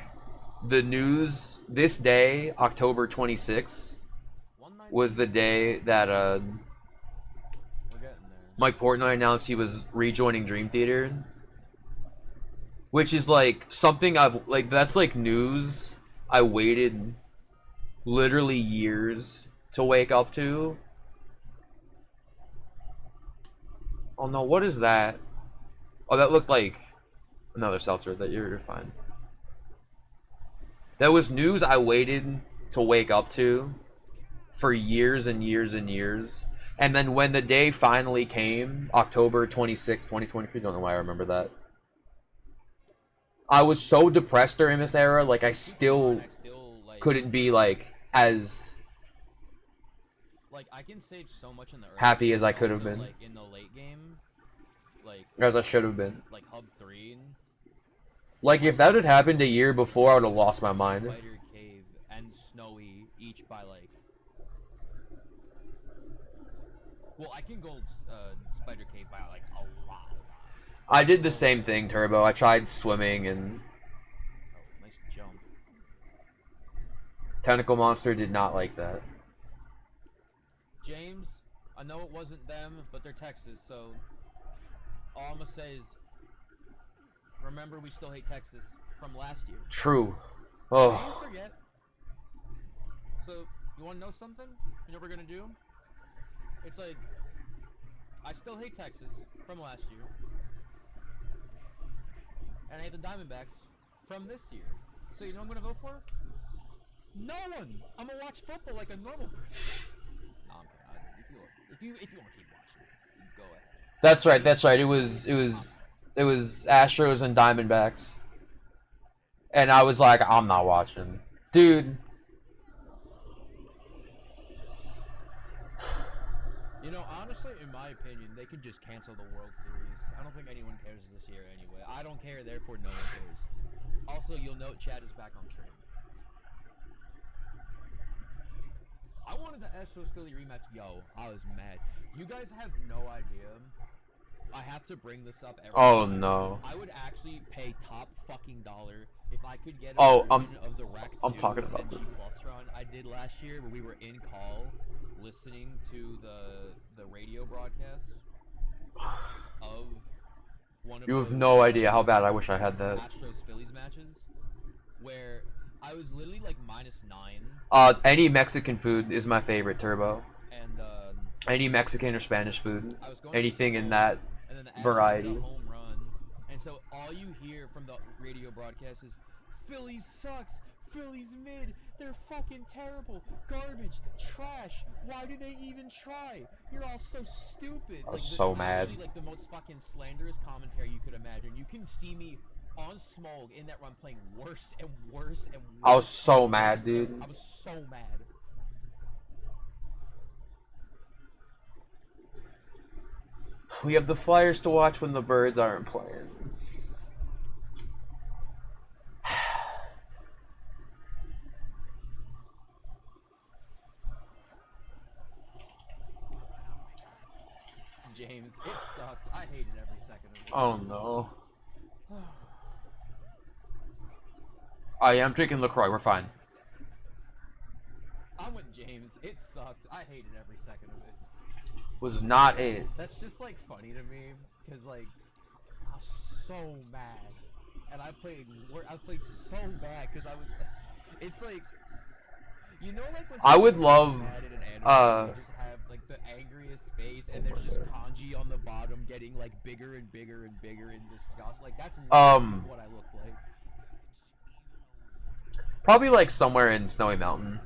[SPEAKER 1] the news, this day, October 26th, was the day that, Mike Portnoy announced he was rejoining Dream Theater. Which is like, something I've, like, that's like news I waited literally years to wake up to. Oh no, what is that? Oh, that looked like another seltzer. That you're fine. That was news I waited to wake up to for years and years and years. And then when the day finally came, October 26, 2023, don't know why I remember that. I was so depressed during this era, like I still couldn't be like as
[SPEAKER 2] like I can save so much in the early
[SPEAKER 1] happy
[SPEAKER 2] game,
[SPEAKER 1] as I could have
[SPEAKER 2] also,
[SPEAKER 1] been.
[SPEAKER 2] like in the late game, like
[SPEAKER 1] as I should have been.
[SPEAKER 2] Like Hub 3.
[SPEAKER 1] Like if that had happened a year before, I would have lost my mind.
[SPEAKER 2] Spider Cave and Snowy each by like. Well, I can go Spider Cave by like a lot.
[SPEAKER 1] I did the same thing, Turbo. I tried swimming and
[SPEAKER 2] Nice jump.
[SPEAKER 1] Tentacle Monster did not like that.
[SPEAKER 2] James, I know it wasn't them, but they're Texas, so all I'm gonna say is remember we still hate Texas from last year.
[SPEAKER 1] True. Oh.
[SPEAKER 2] Don't forget. So, you wanna know something? You know what we're gonna do? It's like I still hate Texas from last year. And I hate the Diamondbacks from this year. So you know what I'm gonna vote for? No one! I'm gonna watch football like a normal person. No, I'm kidding. If you want to keep watching, go ahead.
[SPEAKER 1] That's right. That's right. It was Astros and Diamondbacks. And I was like, I'm not watching. Dude.
[SPEAKER 2] You know, honestly, in my opinion, they could just cancel the World Series. I don't think anyone cares this year anyway. I don't care, therefore no one cares. Also, you'll note Chad is back on stream. I wanted the Astros Philly rematch. Yo, I was mad. You guys have no idea. I have to bring this up every time.
[SPEAKER 1] No.
[SPEAKER 2] I would actually pay top fucking dollar if I could get a
[SPEAKER 1] I'm
[SPEAKER 2] version of the Rec 2
[SPEAKER 1] I'm talking about
[SPEAKER 2] NG
[SPEAKER 1] this.
[SPEAKER 2] Plus run I did last year where we were in call listening to the radio broadcast of one of
[SPEAKER 1] You have
[SPEAKER 2] those,
[SPEAKER 1] no idea how bad I wish I had that.
[SPEAKER 2] Astros Phillies matches where I was literally like -9.
[SPEAKER 1] Any Mexican food is my favorite, Turbo.
[SPEAKER 2] And
[SPEAKER 1] any Mexican or Spanish food,
[SPEAKER 2] I was going
[SPEAKER 1] anything in that
[SPEAKER 2] and then the Astros
[SPEAKER 1] variety.
[SPEAKER 2] hit a home run, and so all you hear from the radio broadcast is, "Phillies sucks. Phillies mid. They're fucking terrible. Garbage. Trash. Why do they even try? You're all so stupid."
[SPEAKER 1] I was so mad.
[SPEAKER 2] Actually, like the most fucking slanderous commentary you could imagine. You can see me on Smog in that run playing worse and worse and worse.
[SPEAKER 1] I was so mad, dude.
[SPEAKER 2] I was so mad.
[SPEAKER 1] We have the Flyers to watch when the Birds aren't playing.
[SPEAKER 2] James, it sucked. I hated every second of it.
[SPEAKER 1] Oh no. I am drinking LaCroix, we're fine.
[SPEAKER 2] I'm with James. It sucked. I hated every second of it.
[SPEAKER 1] Was not it.
[SPEAKER 2] That's just like funny to me, cause like I was so mad, and I played so bad, cause I was. It's like, you know, like when
[SPEAKER 1] I would
[SPEAKER 2] someone's
[SPEAKER 1] love,
[SPEAKER 2] mad at an anime, they just have like the angriest face, and there's just kanji on the bottom, getting like bigger and bigger and bigger in disgust. Like that's not what I look like.
[SPEAKER 1] Probably like somewhere in Snowy Mountain.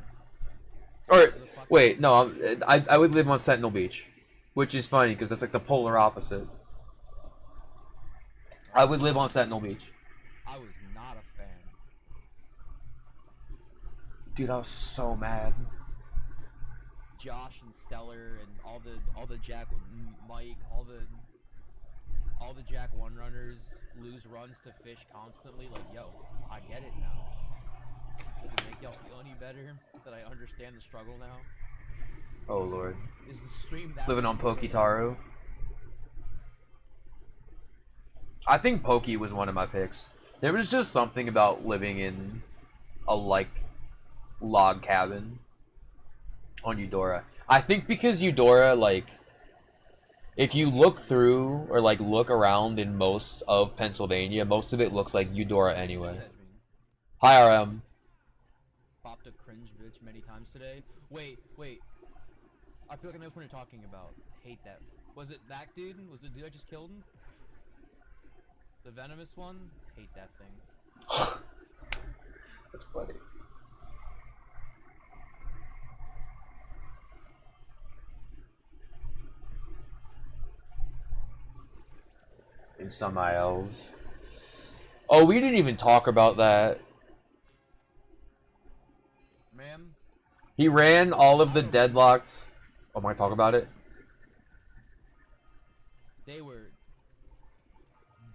[SPEAKER 1] Or wait, no, I would live on Sentinel Beach, which is funny because it's like the polar opposite. I would live on Sentinel Beach.
[SPEAKER 2] I was not a fan.
[SPEAKER 1] Dude, I was so mad.
[SPEAKER 2] Josh and Stellar and all the Jack Mike, all the Jack 1 runners lose runs to Fish constantly. Like, yo, I get it now. Does it make y'all feel any better that I understand the struggle now?
[SPEAKER 1] Oh lord.
[SPEAKER 2] Is the stream that
[SPEAKER 1] living on Pokitaru? I think Poke was one of my picks. There was just something about living in a like log cabin on Eudora. I think because Eudora, like, if you look through or like look around in most of Pennsylvania, most of it looks like Eudora anyway. Hi RM.
[SPEAKER 2] Popped a cringe bitch many times today. Wait. I feel like I know what you're talking about. Hate that. Was it that dude? Was it the dude I just killed him? The venomous one? Hate that thing.
[SPEAKER 1] That's funny. And some ILs. Oh, we didn't even talk about that.
[SPEAKER 2] Ma'am?
[SPEAKER 1] He ran all of the deadlocked. Oh, am I talk about it?
[SPEAKER 2] They were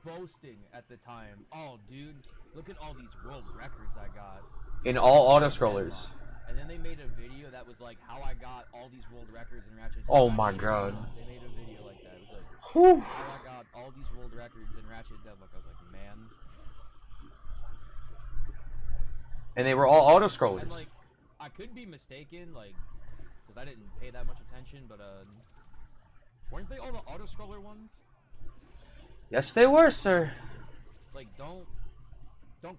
[SPEAKER 2] boasting at the time. Oh, dude, look at all these world records I got.
[SPEAKER 1] In all auto-scrollers.
[SPEAKER 2] And then they made a video that was like how I got all these world records in Ratchet.
[SPEAKER 1] Oh my god.
[SPEAKER 2] They made a video like that. It was like
[SPEAKER 1] Whew.
[SPEAKER 2] how I got all these world records in Ratchet Deadlock. I was like, man.
[SPEAKER 1] And they were all
[SPEAKER 2] And
[SPEAKER 1] auto-scrollers.
[SPEAKER 2] like, I could be mistaken, like, because I didn't pay that much attention, but weren't they all the auto-scroller ones?
[SPEAKER 1] Yes, they were, sir.
[SPEAKER 2] Like, don't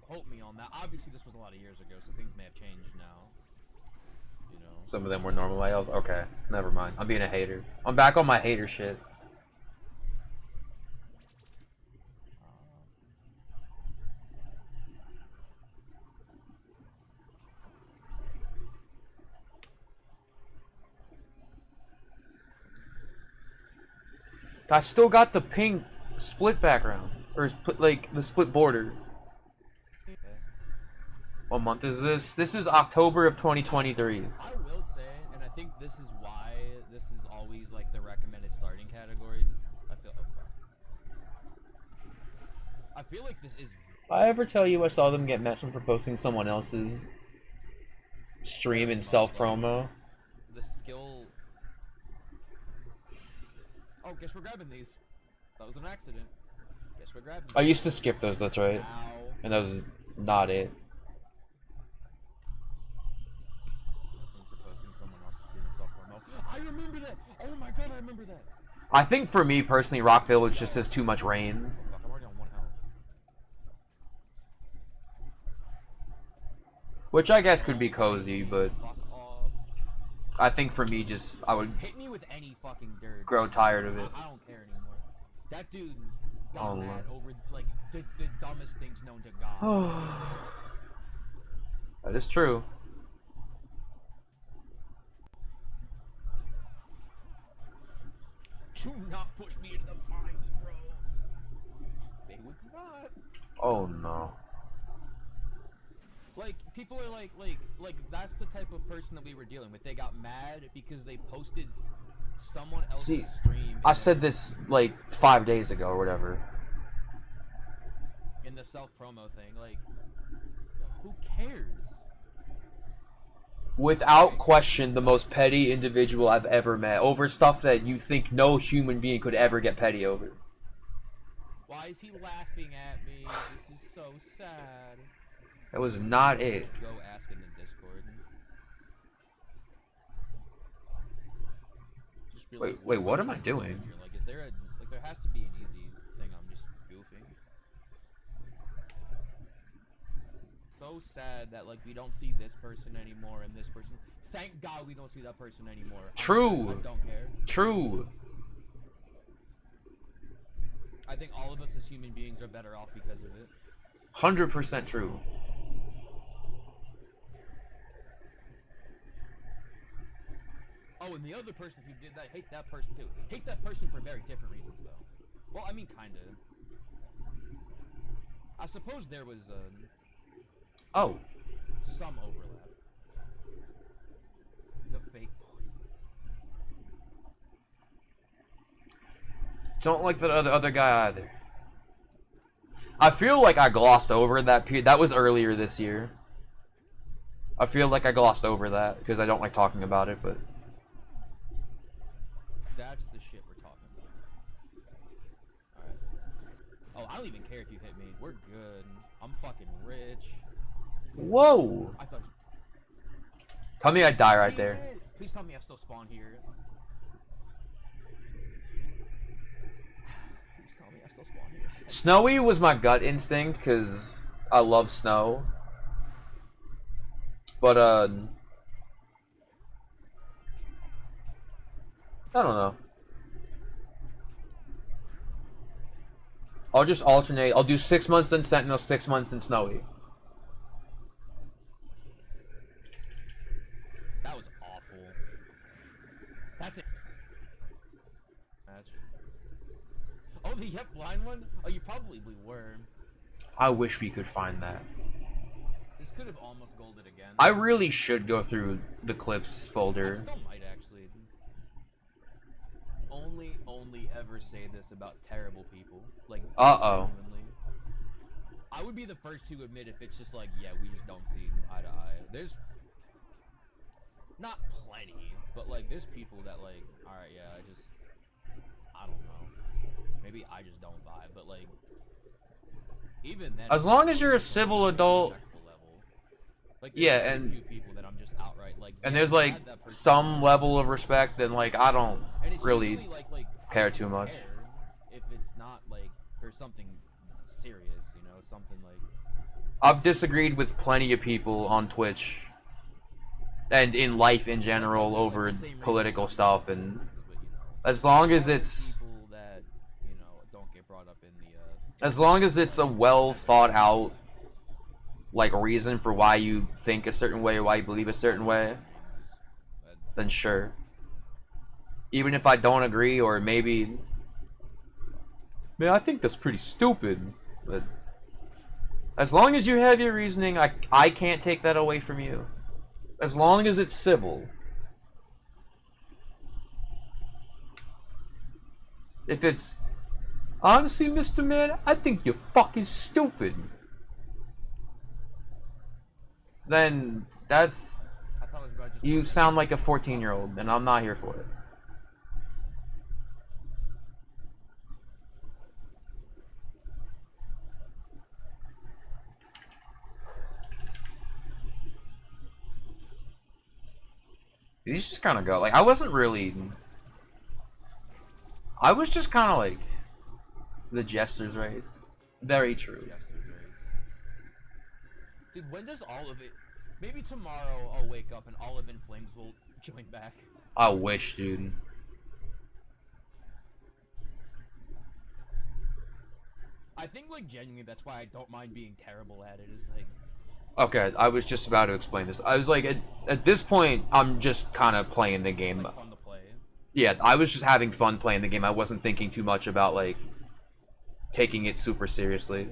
[SPEAKER 2] quote me on that. Obviously, this was a lot of years ago, so things may have changed now. You know.
[SPEAKER 1] Some of them were normal ILs. Okay, never mind. I'm being a hater. I'm back on my hater shit. I still got the pink split background, or like the split border. What month is this? This is October of 2023.
[SPEAKER 2] I will say, and I think this is why this is always like the recommended starting category. I feel. Oh fuck. I feel like this is.
[SPEAKER 1] I ever tell you I saw them get mentioned for posting someone else's stream in self promo?
[SPEAKER 2] The skill. Oh, guess we're grabbing these. That was an accident. Guess we're grabbing.
[SPEAKER 1] I used to skip those. That's right,
[SPEAKER 2] Ow.
[SPEAKER 1] and that was not it.
[SPEAKER 2] For posting someone else's stream in self promo. I remember that. Oh my god, I remember that.
[SPEAKER 1] I think for me personally, Rock Village just has too much rain.
[SPEAKER 2] Fuck, I'm already on 1 health.
[SPEAKER 1] Which I guess could be cozy, but I think for me, just I would
[SPEAKER 2] Hit me with any fucking dirt.
[SPEAKER 1] grow tired of it.
[SPEAKER 2] I don't care anymore. That dude got
[SPEAKER 1] Oh,
[SPEAKER 2] mad
[SPEAKER 1] Lord.
[SPEAKER 2] over like the dumbest things known to God.
[SPEAKER 1] That is true.
[SPEAKER 2] Do not push me into the vines, bro. They would not.
[SPEAKER 1] Oh no.
[SPEAKER 2] Like people are like that's the type of person that we were dealing with. They got mad because they posted someone else's
[SPEAKER 1] See,
[SPEAKER 2] stream.
[SPEAKER 1] I said this like 5 days ago or whatever.
[SPEAKER 2] In the self promo thing, like, who cares?
[SPEAKER 1] Without question, the most petty individual I've ever met over stuff that you think no human being could ever get petty over.
[SPEAKER 2] Why is he laughing at me? This is so sad.
[SPEAKER 1] That was not it.
[SPEAKER 2] Go ask in the Discord. Just be like,
[SPEAKER 1] Wait, what am I doing?
[SPEAKER 2] here? Like, is there a like? There has to be an easy thing. I'm just goofing. So sad that like we don't see this person anymore and this person. Thank God we don't see that person anymore.
[SPEAKER 1] True.
[SPEAKER 2] I don't care.
[SPEAKER 1] True.
[SPEAKER 2] I think all of us as human beings are better off because of it.
[SPEAKER 1] 100% true.
[SPEAKER 2] Oh, and the other person who did that, hate that person too. Hate that person for very different reasons, though. Well, I mean, kinda. I suppose there was
[SPEAKER 1] Oh.
[SPEAKER 2] some overlap. The fake boys.
[SPEAKER 1] Don't like the other guy either. I feel like I glossed over that period. That was earlier this year. I feel like I glossed over that because I don't like talking about it, but
[SPEAKER 2] That's the shit we're talking about. Alright. Oh, I don't even care if you hit me. We're good. I'm fucking rich.
[SPEAKER 1] whoa!
[SPEAKER 2] I thought.
[SPEAKER 1] Tell me I die right there.
[SPEAKER 2] Please tell me I still spawn here. Please tell me I still spawn here.
[SPEAKER 1] Snowy was my gut instinct because I love snow. But I don't know. I'll just alternate. I'll do 6 months in Sentinel, 6 months in Snowy.
[SPEAKER 2] That was awful. That's it. Match. Oh, the yep blind one? Oh, you probably were.
[SPEAKER 1] I wish we could find that.
[SPEAKER 2] This could have almost golded again.
[SPEAKER 1] I really should go through the clips
[SPEAKER 2] I
[SPEAKER 1] folder.
[SPEAKER 2] still might actually. Only ever say this about terrible people. Like,
[SPEAKER 1] Uh-oh.
[SPEAKER 2] genuinely. I would be the first to admit if it's just like, yeah, we just don't see eye to eye. There's not plenty, but like, there's people that like, all right, yeah, I don't know. Maybe I just don't vibe, but like, even then.
[SPEAKER 1] As long as you're a civil adult.
[SPEAKER 2] Like,
[SPEAKER 1] Yeah,
[SPEAKER 2] there's a
[SPEAKER 1] and
[SPEAKER 2] few people that I'm just outright like.
[SPEAKER 1] and
[SPEAKER 2] yeah,
[SPEAKER 1] there's
[SPEAKER 2] you
[SPEAKER 1] like
[SPEAKER 2] had that person.
[SPEAKER 1] some level of respect, then like I don't
[SPEAKER 2] And it's
[SPEAKER 1] really
[SPEAKER 2] usually, like
[SPEAKER 1] care
[SPEAKER 2] I
[SPEAKER 1] too
[SPEAKER 2] don't
[SPEAKER 1] much.
[SPEAKER 2] care if it's not like for something serious, you know, something like.
[SPEAKER 1] I've disagreed with plenty of people on Twitch and in life in general over political stuff, and as long as it's
[SPEAKER 2] People that you know don't get brought up in the.
[SPEAKER 1] as long as it's a well thought out like reason for why you think a certain way or why you believe a certain way, then sure. Even if I don't agree, or maybe, man, I think that's pretty stupid, but As long as you have your reasoning, I can't take that away from you. As long as it's civil. If it's, honestly, Mr. Man, I think you're fucking stupid. Then that's,
[SPEAKER 2] I thought it was about just
[SPEAKER 1] you sound like a 14-year-old, and I'm not here for it. These just kind of go. Like, I wasn't really. I was just kind of like the Jester's race. Very true.
[SPEAKER 2] Jester's race. Dude, when does all of it? Maybe tomorrow I'll wake up and all of In Flames will join back.
[SPEAKER 1] I wish, dude.
[SPEAKER 2] I think, like, genuinely, that's why I don't mind being terrible at it. Is like.
[SPEAKER 1] Okay, I was just about to explain this. I was like, at this point, I'm just kind of playing the game.
[SPEAKER 2] It's, like, fun to play.
[SPEAKER 1] Yeah, I was just having fun playing the game. I wasn't thinking too much about, like, taking it super seriously.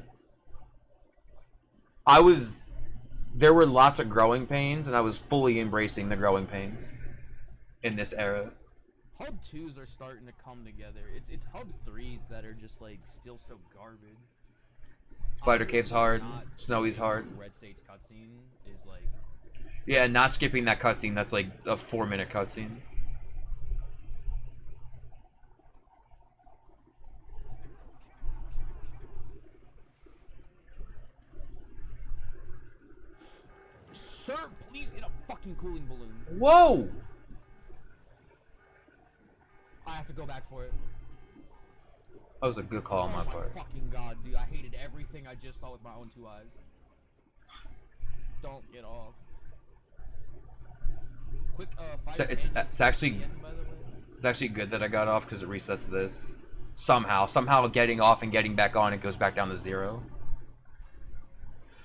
[SPEAKER 1] There were lots of growing pains, and I was fully embracing the growing pains in this era.
[SPEAKER 2] Hub 2s are starting to come together. It's Hub 3s that are just, like, still so garbage.
[SPEAKER 1] Spider Cave's hard. Snowy's hard.
[SPEAKER 2] Red State's cutscene is, like...
[SPEAKER 1] Yeah, not skipping that cutscene. That's, like, a 4-minute cutscene.
[SPEAKER 2] Sir, please hit a fucking cooling balloon.
[SPEAKER 1] Whoa!
[SPEAKER 2] I have to go back for it.
[SPEAKER 1] That was a good call on my part.
[SPEAKER 2] Fucking god, dude. I hated everything I just saw with my own 2 eyes. Don't get off. Quick,
[SPEAKER 1] It's actually good that I got off because it resets this. Somehow getting off and getting back on, it goes back down to 0.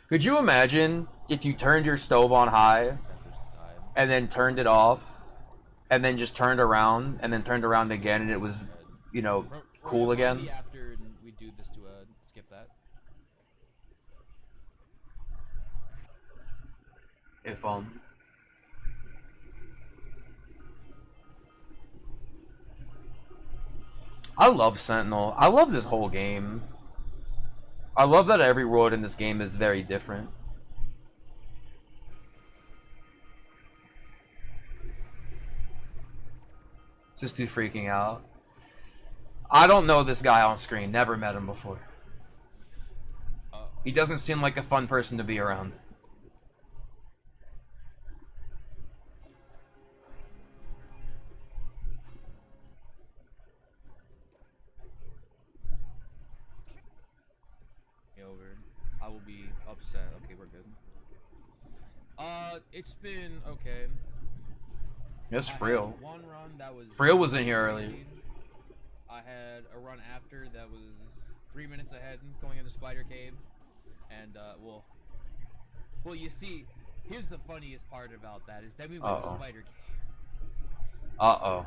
[SPEAKER 1] Could you imagine if you turned your stove on high and then turned it off and then just turned around and then turned around again and it was, you know, cool again?
[SPEAKER 2] After we do this to skip that.
[SPEAKER 1] If I love Sentinel. I love this whole game. I love that every world in this game is very different. Just dude freaking out. I don't know this guy on screen. Never met him before. He doesn't seem like a fun person to be around.
[SPEAKER 2] Over. I will be upset. Okay, we're good. It's been okay.
[SPEAKER 1] Yes, Friel.
[SPEAKER 2] One run that was.
[SPEAKER 1] Friel was in here earlier.
[SPEAKER 2] I had a run after that was 3 minutes ahead going into Spider Cave, and well, you see, here's the funniest part about that is then we went to Spider Cave.
[SPEAKER 1] Uh-oh.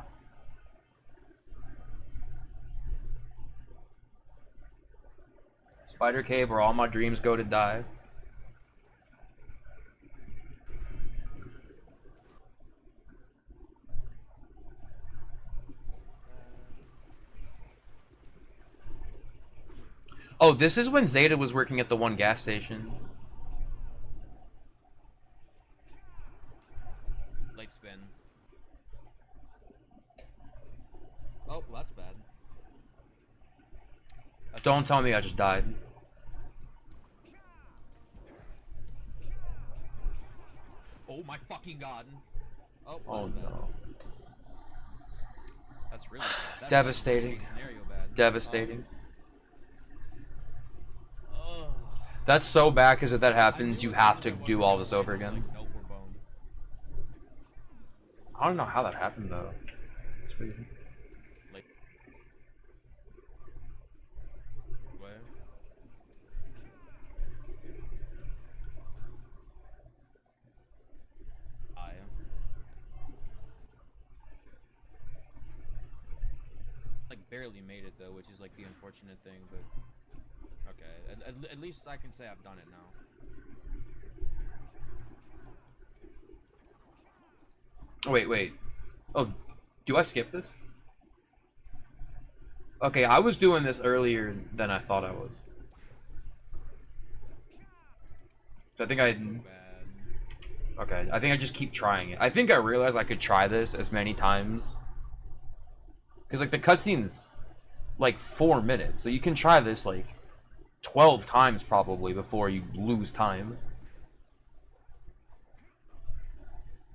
[SPEAKER 1] Spider Cave, where all my dreams go to die. Oh, this is when Zeta was working at the one gas station.
[SPEAKER 2] Late spin. Oh, well, that's bad.
[SPEAKER 1] Don't tell me I just died.
[SPEAKER 2] Oh my fucking god. Oh,
[SPEAKER 1] Oh
[SPEAKER 2] that's bad.
[SPEAKER 1] no.
[SPEAKER 2] That's really bad. That's
[SPEAKER 1] Devastating.
[SPEAKER 2] like scenario bad.
[SPEAKER 1] Devastating. That's so bad because if that happens, you have to do all this over again.
[SPEAKER 2] Nope, we're boned.
[SPEAKER 1] I don't know how that happened though. It's weird.
[SPEAKER 2] Like, where? Like barely made it though, which is like the unfortunate thing, but
[SPEAKER 9] Okay, at least I can say I've done it now.
[SPEAKER 1] Wait. Oh, do I skip this? Okay, I was doing this earlier than I thought I was. So I think I... Okay, I think I just keep trying it. I think I realized I could try this as many times. Because, like, the cutscene's, like, 4 minutes. So you can try this, like, 12 times probably before you lose time.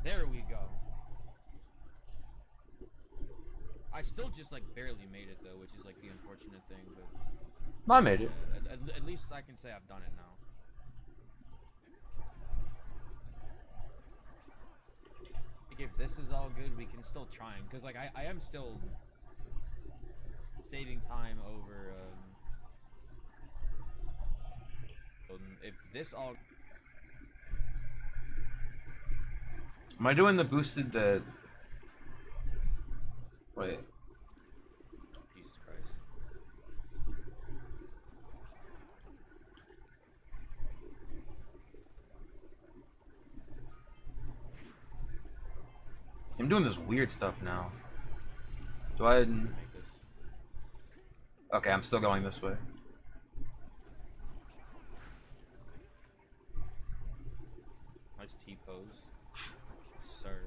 [SPEAKER 9] There we go. I still just, like, barely made it, though, which is, like, the unfortunate thing, but...
[SPEAKER 1] I made it.
[SPEAKER 9] At least I can say I've done it now. Like, if this is all good, we can still try him. Because, like, I am still saving time over, if this all...
[SPEAKER 1] Am I doing the boosted the... Wait.
[SPEAKER 9] Jesus Christ.
[SPEAKER 1] I'm doing this weird stuff now. Do I... Okay, I'm still going this way.
[SPEAKER 9] Nice T-pose. Sir.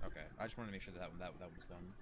[SPEAKER 9] Okay, I just wanted to make sure that was done.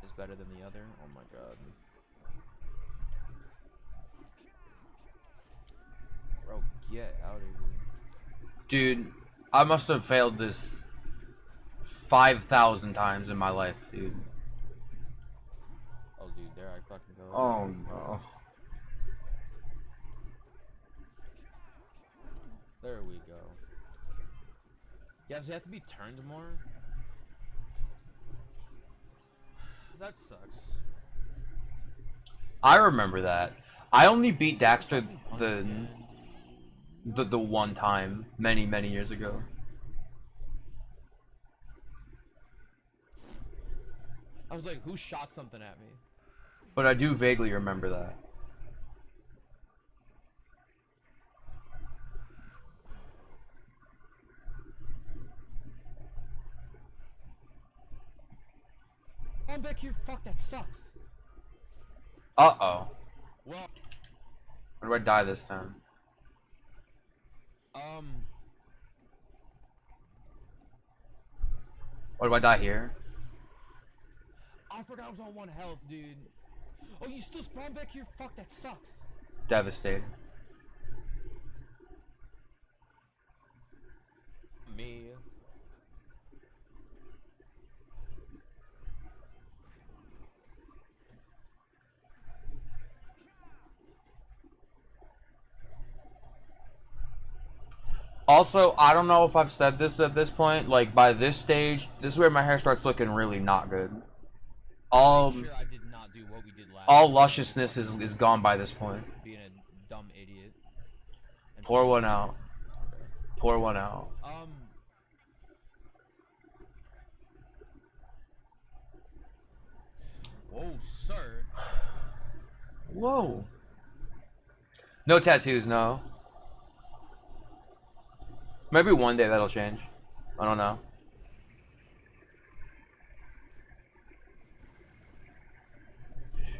[SPEAKER 9] Is better than the other? Oh my god. Bro, get out of here.
[SPEAKER 1] Dude, I must have failed this 5,000 times in my life, dude.
[SPEAKER 9] Oh, dude, there I fucking go.
[SPEAKER 1] Oh, no.
[SPEAKER 9] There we go. Yeah, does it have to be turned more? That sucks.
[SPEAKER 1] I remember that. I only beat Daxter the one time many years ago.
[SPEAKER 9] I was like, who shot something at me?
[SPEAKER 1] But I do vaguely remember that.
[SPEAKER 9] I'm back here, fuck, that sucks.
[SPEAKER 1] Uh-oh.
[SPEAKER 9] Well,
[SPEAKER 1] Where do I die this time? Or do I die here?
[SPEAKER 9] I forgot I was on 1 health, dude. Oh, you still spawn back here? Fuck, that sucks.
[SPEAKER 1] Devastated.
[SPEAKER 9] Me.
[SPEAKER 1] Also, I don't know if I've said this at this point. Like, by this stage, this is where my hair starts looking really not good. All lusciousness is gone by this point.
[SPEAKER 9] Being a dumb idiot.
[SPEAKER 1] Pour one out. Pour one out.
[SPEAKER 9] Whoa, sir.
[SPEAKER 1] Whoa. No tattoos, no. Maybe one day that'll change. I don't know.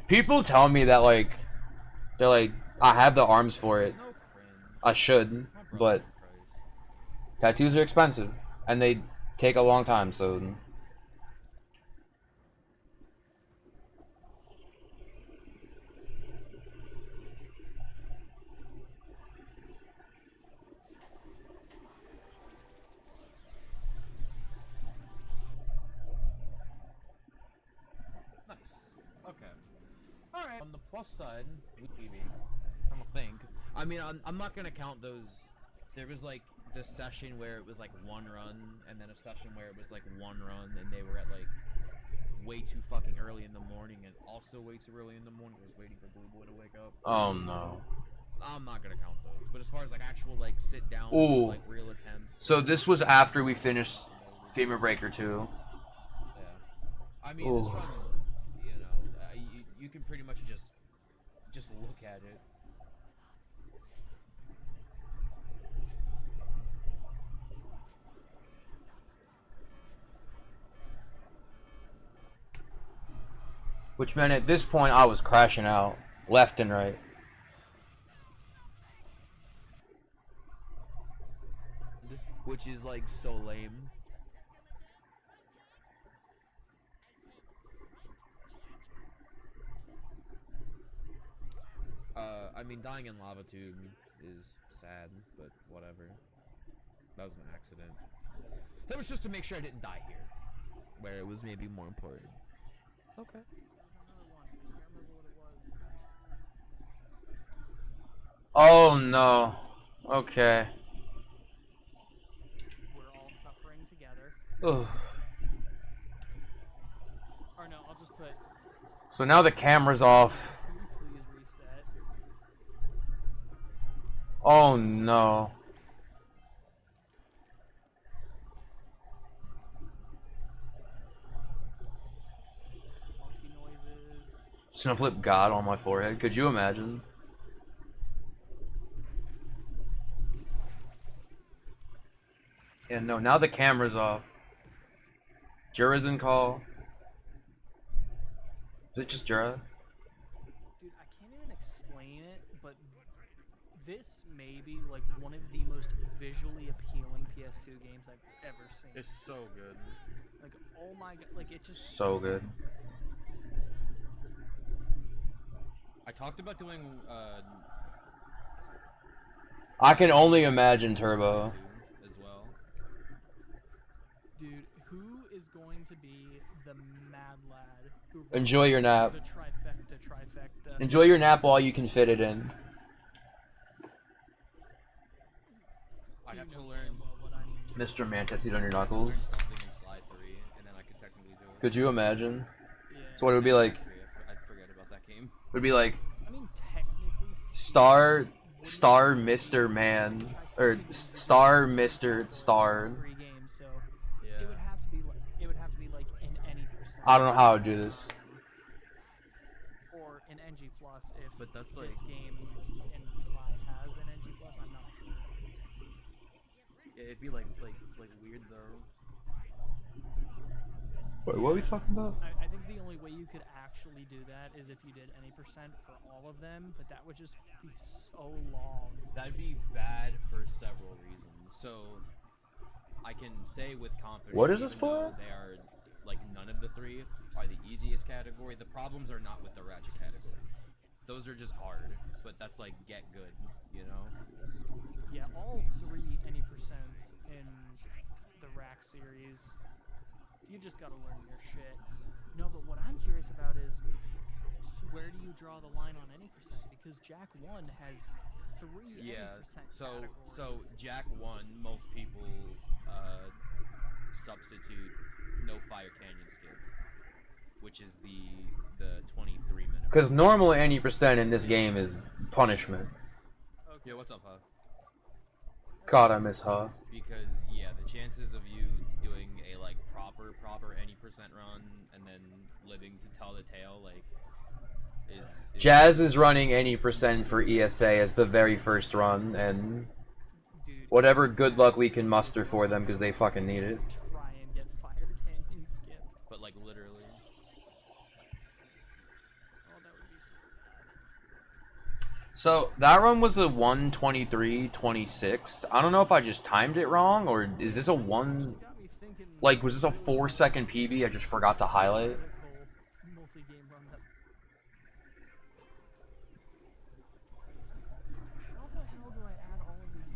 [SPEAKER 1] People tell me that, like, they're like, I have the arms for it. I should, but Tattoos are expensive, and they take a long time, so...
[SPEAKER 2] Nice. Okay. Alright. On the plus side, leaving, I don't think. I mean, I'm not gonna count those. There was like this session where it was like one run, and then a session where it was like one run, and they were at like way too fucking early in the morning, and also way too early in the morning. I was waiting for Blue Boy to wake up.
[SPEAKER 1] Oh no.
[SPEAKER 2] I'm not gonna count those. But as far as like actual like sit down,
[SPEAKER 1] Ooh.
[SPEAKER 2] like real attempts.
[SPEAKER 1] So this was after we finished Femur Breaker 2.
[SPEAKER 2] Yeah. I mean,
[SPEAKER 1] Ooh.
[SPEAKER 2] this run, you know, you can pretty much just look at it.
[SPEAKER 1] Which meant at this point I was crashing out, left and right.
[SPEAKER 2] Which is like so lame. I mean, dying in lava tube is sad, but whatever. That was an accident. That was just to make sure I didn't die here, where it was maybe more important. Okay.
[SPEAKER 1] Oh no. Okay.
[SPEAKER 4] We're all suffering together.
[SPEAKER 1] Ugh.
[SPEAKER 4] Or no, I'll just put.
[SPEAKER 1] So now the camera's off.
[SPEAKER 4] Can we please reset?
[SPEAKER 1] Oh no.
[SPEAKER 4] Monkey noises.
[SPEAKER 1] Just gonna flip God on my forehead. Could you imagine? Yeah, no, now the camera's off. Jura's in call. Is it just Jura?
[SPEAKER 4] Dude, I can't even explain it, but this may be like one of the most visually appealing PS2 games I've ever seen.
[SPEAKER 2] It's so good.
[SPEAKER 4] Like, oh my god, like it just.
[SPEAKER 1] So good.
[SPEAKER 2] I talked about doing
[SPEAKER 1] I can only imagine Turbo.
[SPEAKER 2] as well.
[SPEAKER 4] Dude, who is going to be the mad lad who
[SPEAKER 1] Enjoy your nap.
[SPEAKER 4] the trifecta?
[SPEAKER 1] Enjoy your nap while you can fit it in.
[SPEAKER 2] I have to learn
[SPEAKER 1] Mr. Man tattooed on your knuckles.
[SPEAKER 2] something in slide 3, and then I could technically do it.
[SPEAKER 1] Could you imagine? So what it would be like?
[SPEAKER 2] I forget about that game.
[SPEAKER 1] It would be like
[SPEAKER 4] I mean, technically.
[SPEAKER 1] Star Mr. Man or Star Mr. Star.
[SPEAKER 4] Three games, so it would have to be like in any percent.
[SPEAKER 1] I don't know how I would do this.
[SPEAKER 4] Or in NG Plus if
[SPEAKER 2] But that's
[SPEAKER 4] this
[SPEAKER 2] like-
[SPEAKER 4] game in Slide has an NG Plus. I'm not sure.
[SPEAKER 2] Yeah, it'd be like weird though.
[SPEAKER 1] Wait, what are we talking about?
[SPEAKER 4] I think the only way you could actually do that is if you did any percent for all of them, but that would just be so long.
[SPEAKER 2] That'd be bad for several reasons. So I can say with confidence.
[SPEAKER 1] What is this
[SPEAKER 2] even though
[SPEAKER 1] for?
[SPEAKER 2] They are like none of the three are the easiest category. The problems are not with the ratchet categories. Those are just hard, but that's like get good, you know?
[SPEAKER 4] Yeah, all three any percents in the rack series, you just gotta learn your shit. No, but what I'm curious about is where do you draw the line on any percent? Because Jack 1 has 3
[SPEAKER 2] Yeah.
[SPEAKER 4] any percent
[SPEAKER 2] So
[SPEAKER 4] categories.
[SPEAKER 2] Jack 1, most people substitute no fire canyon skip, which is the 23 minute.
[SPEAKER 1] Because normal any percent in this game is punishment.
[SPEAKER 2] Yeah, what's up, huh?
[SPEAKER 1] God, I miss her.
[SPEAKER 2] Because yeah, the chances of you doing a like proper any percent run and then living to tell the tale like is
[SPEAKER 1] Jazz is running any percent for ESA as the very first run, and whatever good luck we can muster for them because they fucking need it.
[SPEAKER 4] Try and get fire canyon skip.
[SPEAKER 2] But like literally.
[SPEAKER 4] Oh, that would be so
[SPEAKER 1] So that run was the 1:23:26. I don't know if I just timed it wrong, or is this a one? Like, was this a 4-second PB? I just forgot to highlight.
[SPEAKER 4] Multi-game run that. How the hell do I add all of these?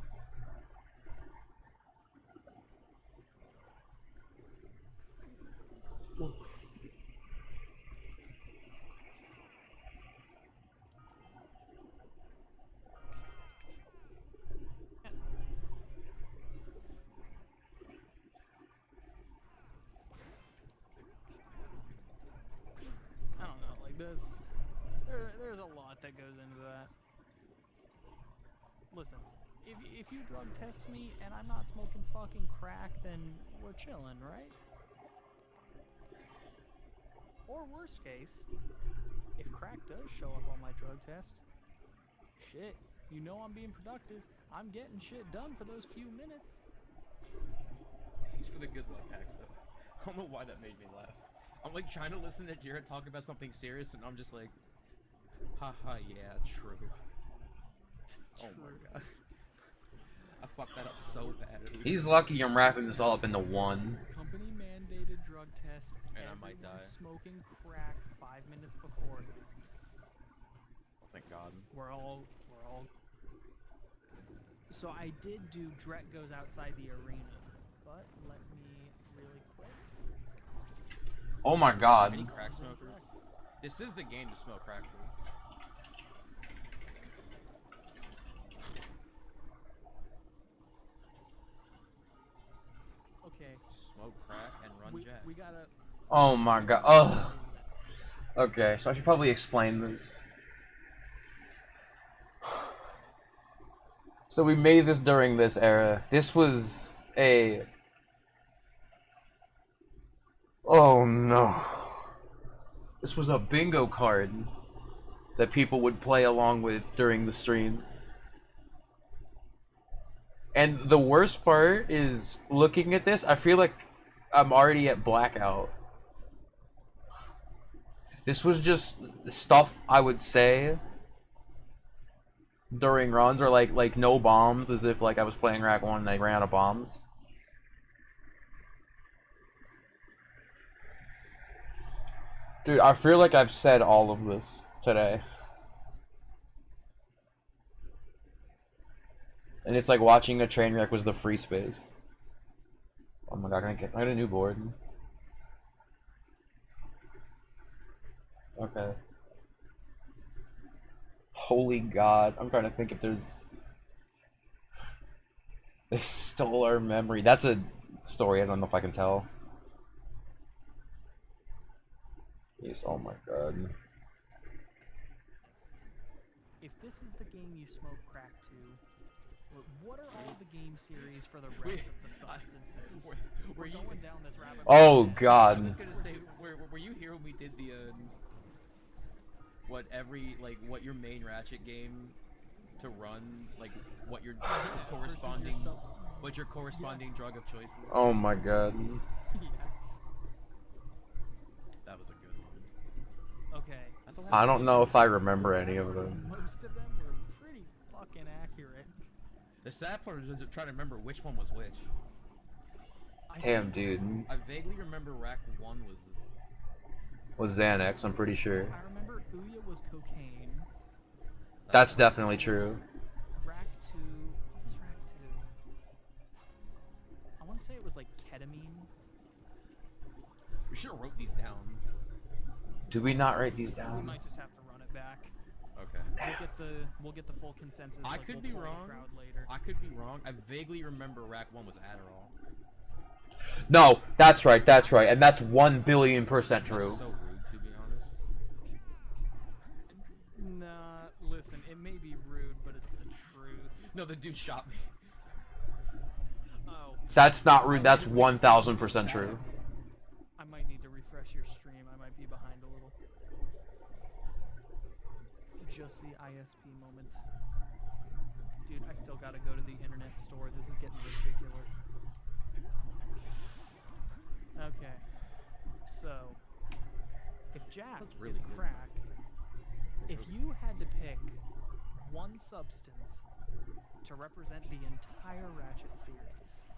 [SPEAKER 4] I don't know, like this. There's a lot that goes into that. Listen, if you drug test me and I'm not smoking fucking crack, then we're chilling, right? Or worst case, if crack does show up on my drug test, shit, you know I'm being productive. I'm getting shit done for those few minutes.
[SPEAKER 2] Thanks for the good luck hacks, though. I don't know why that made me laugh. I'm like trying to listen to Jared talk about something serious, and I'm just like, haha, yeah, true. Oh my god. I fucked that up so bad.
[SPEAKER 1] He's lucky I'm wrapping this all up into one.
[SPEAKER 4] Company mandated drug test,
[SPEAKER 2] and I might die.
[SPEAKER 4] Smoking crack 5 minutes beforehand.
[SPEAKER 2] Thank God.
[SPEAKER 4] We're all. So I did do Drek goes outside the arena, but let me really quick.
[SPEAKER 1] Oh my god.
[SPEAKER 2] Any crack smokers? This is the game to smoke crack for.
[SPEAKER 4] Okay.
[SPEAKER 2] Smoke crack and run jack.
[SPEAKER 4] We gotta.
[SPEAKER 1] Oh my god. Oh. Okay, so I should probably explain this. So we made this during this era. This was a... Oh no. This was a bingo card that people would play along with during the streams. And the worst part is, looking at this, I feel like I'm already at blackout. This was just stuff I would say during runs, or like no bombs, as if like I was playing Rack 1 and I ran out of bombs. Dude, I feel like I've said all of this today. And it's like watching a train wreck was the free space. Oh my god, I get a new board. Okay. Holy god, I'm trying to think if there's... They stole our memory. That's a story I don't know if I can tell. Yes, oh my god.
[SPEAKER 4] If this is the game you smoke crack to, what are all the game series for the rest of the substances? We're going down this rabbit hole.
[SPEAKER 1] Oh god.
[SPEAKER 2] I was gonna say, were you here when we did the what your main Ratchet game to run, like what your corresponding drug of choice is?
[SPEAKER 1] Oh my god.
[SPEAKER 4] Yes.
[SPEAKER 2] That was a good one.
[SPEAKER 4] Okay.
[SPEAKER 1] I don't know if I remember any of them.
[SPEAKER 4] Most of them were pretty fucking accurate.
[SPEAKER 2] The sad part is trying to remember which one was which.
[SPEAKER 1] Damn, dude.
[SPEAKER 2] I vaguely remember Rack 1
[SPEAKER 1] Was Xanax, I'm pretty sure.
[SPEAKER 4] I remember Ouya was cocaine.
[SPEAKER 1] That's definitely true.
[SPEAKER 4] Rack 2, what was Rack 2? I want to say it was like ketamine.
[SPEAKER 2] We should have wrote these down.
[SPEAKER 1] Do we not write these
[SPEAKER 4] We
[SPEAKER 1] down?
[SPEAKER 4] might just have to run it back.
[SPEAKER 2] Okay.
[SPEAKER 4] We'll get the full consensus.
[SPEAKER 2] I
[SPEAKER 4] like,
[SPEAKER 2] could
[SPEAKER 4] we'll
[SPEAKER 2] be
[SPEAKER 4] poll the
[SPEAKER 2] wrong.
[SPEAKER 4] crowd later.
[SPEAKER 2] I could be wrong. I vaguely remember Rack 1 was Adderall.
[SPEAKER 1] No, that's right, and that's 1,000,000,000% true.
[SPEAKER 2] That's so rude, to be honest.
[SPEAKER 4] Nah, listen, it may be rude, but it's the truth.
[SPEAKER 2] No, the dude shot me.
[SPEAKER 4] Oh.
[SPEAKER 1] That's not rude, that's 1,000% true.
[SPEAKER 4] I might need to refresh your stream. I might be behind a little. Just the ISP moment. Dude, I still gotta go to the internet store. This is getting ridiculous. Okay. So, if Jack
[SPEAKER 2] really
[SPEAKER 4] is
[SPEAKER 2] good.
[SPEAKER 4] crack, if you had to pick one substance to represent the entire Ratchet series.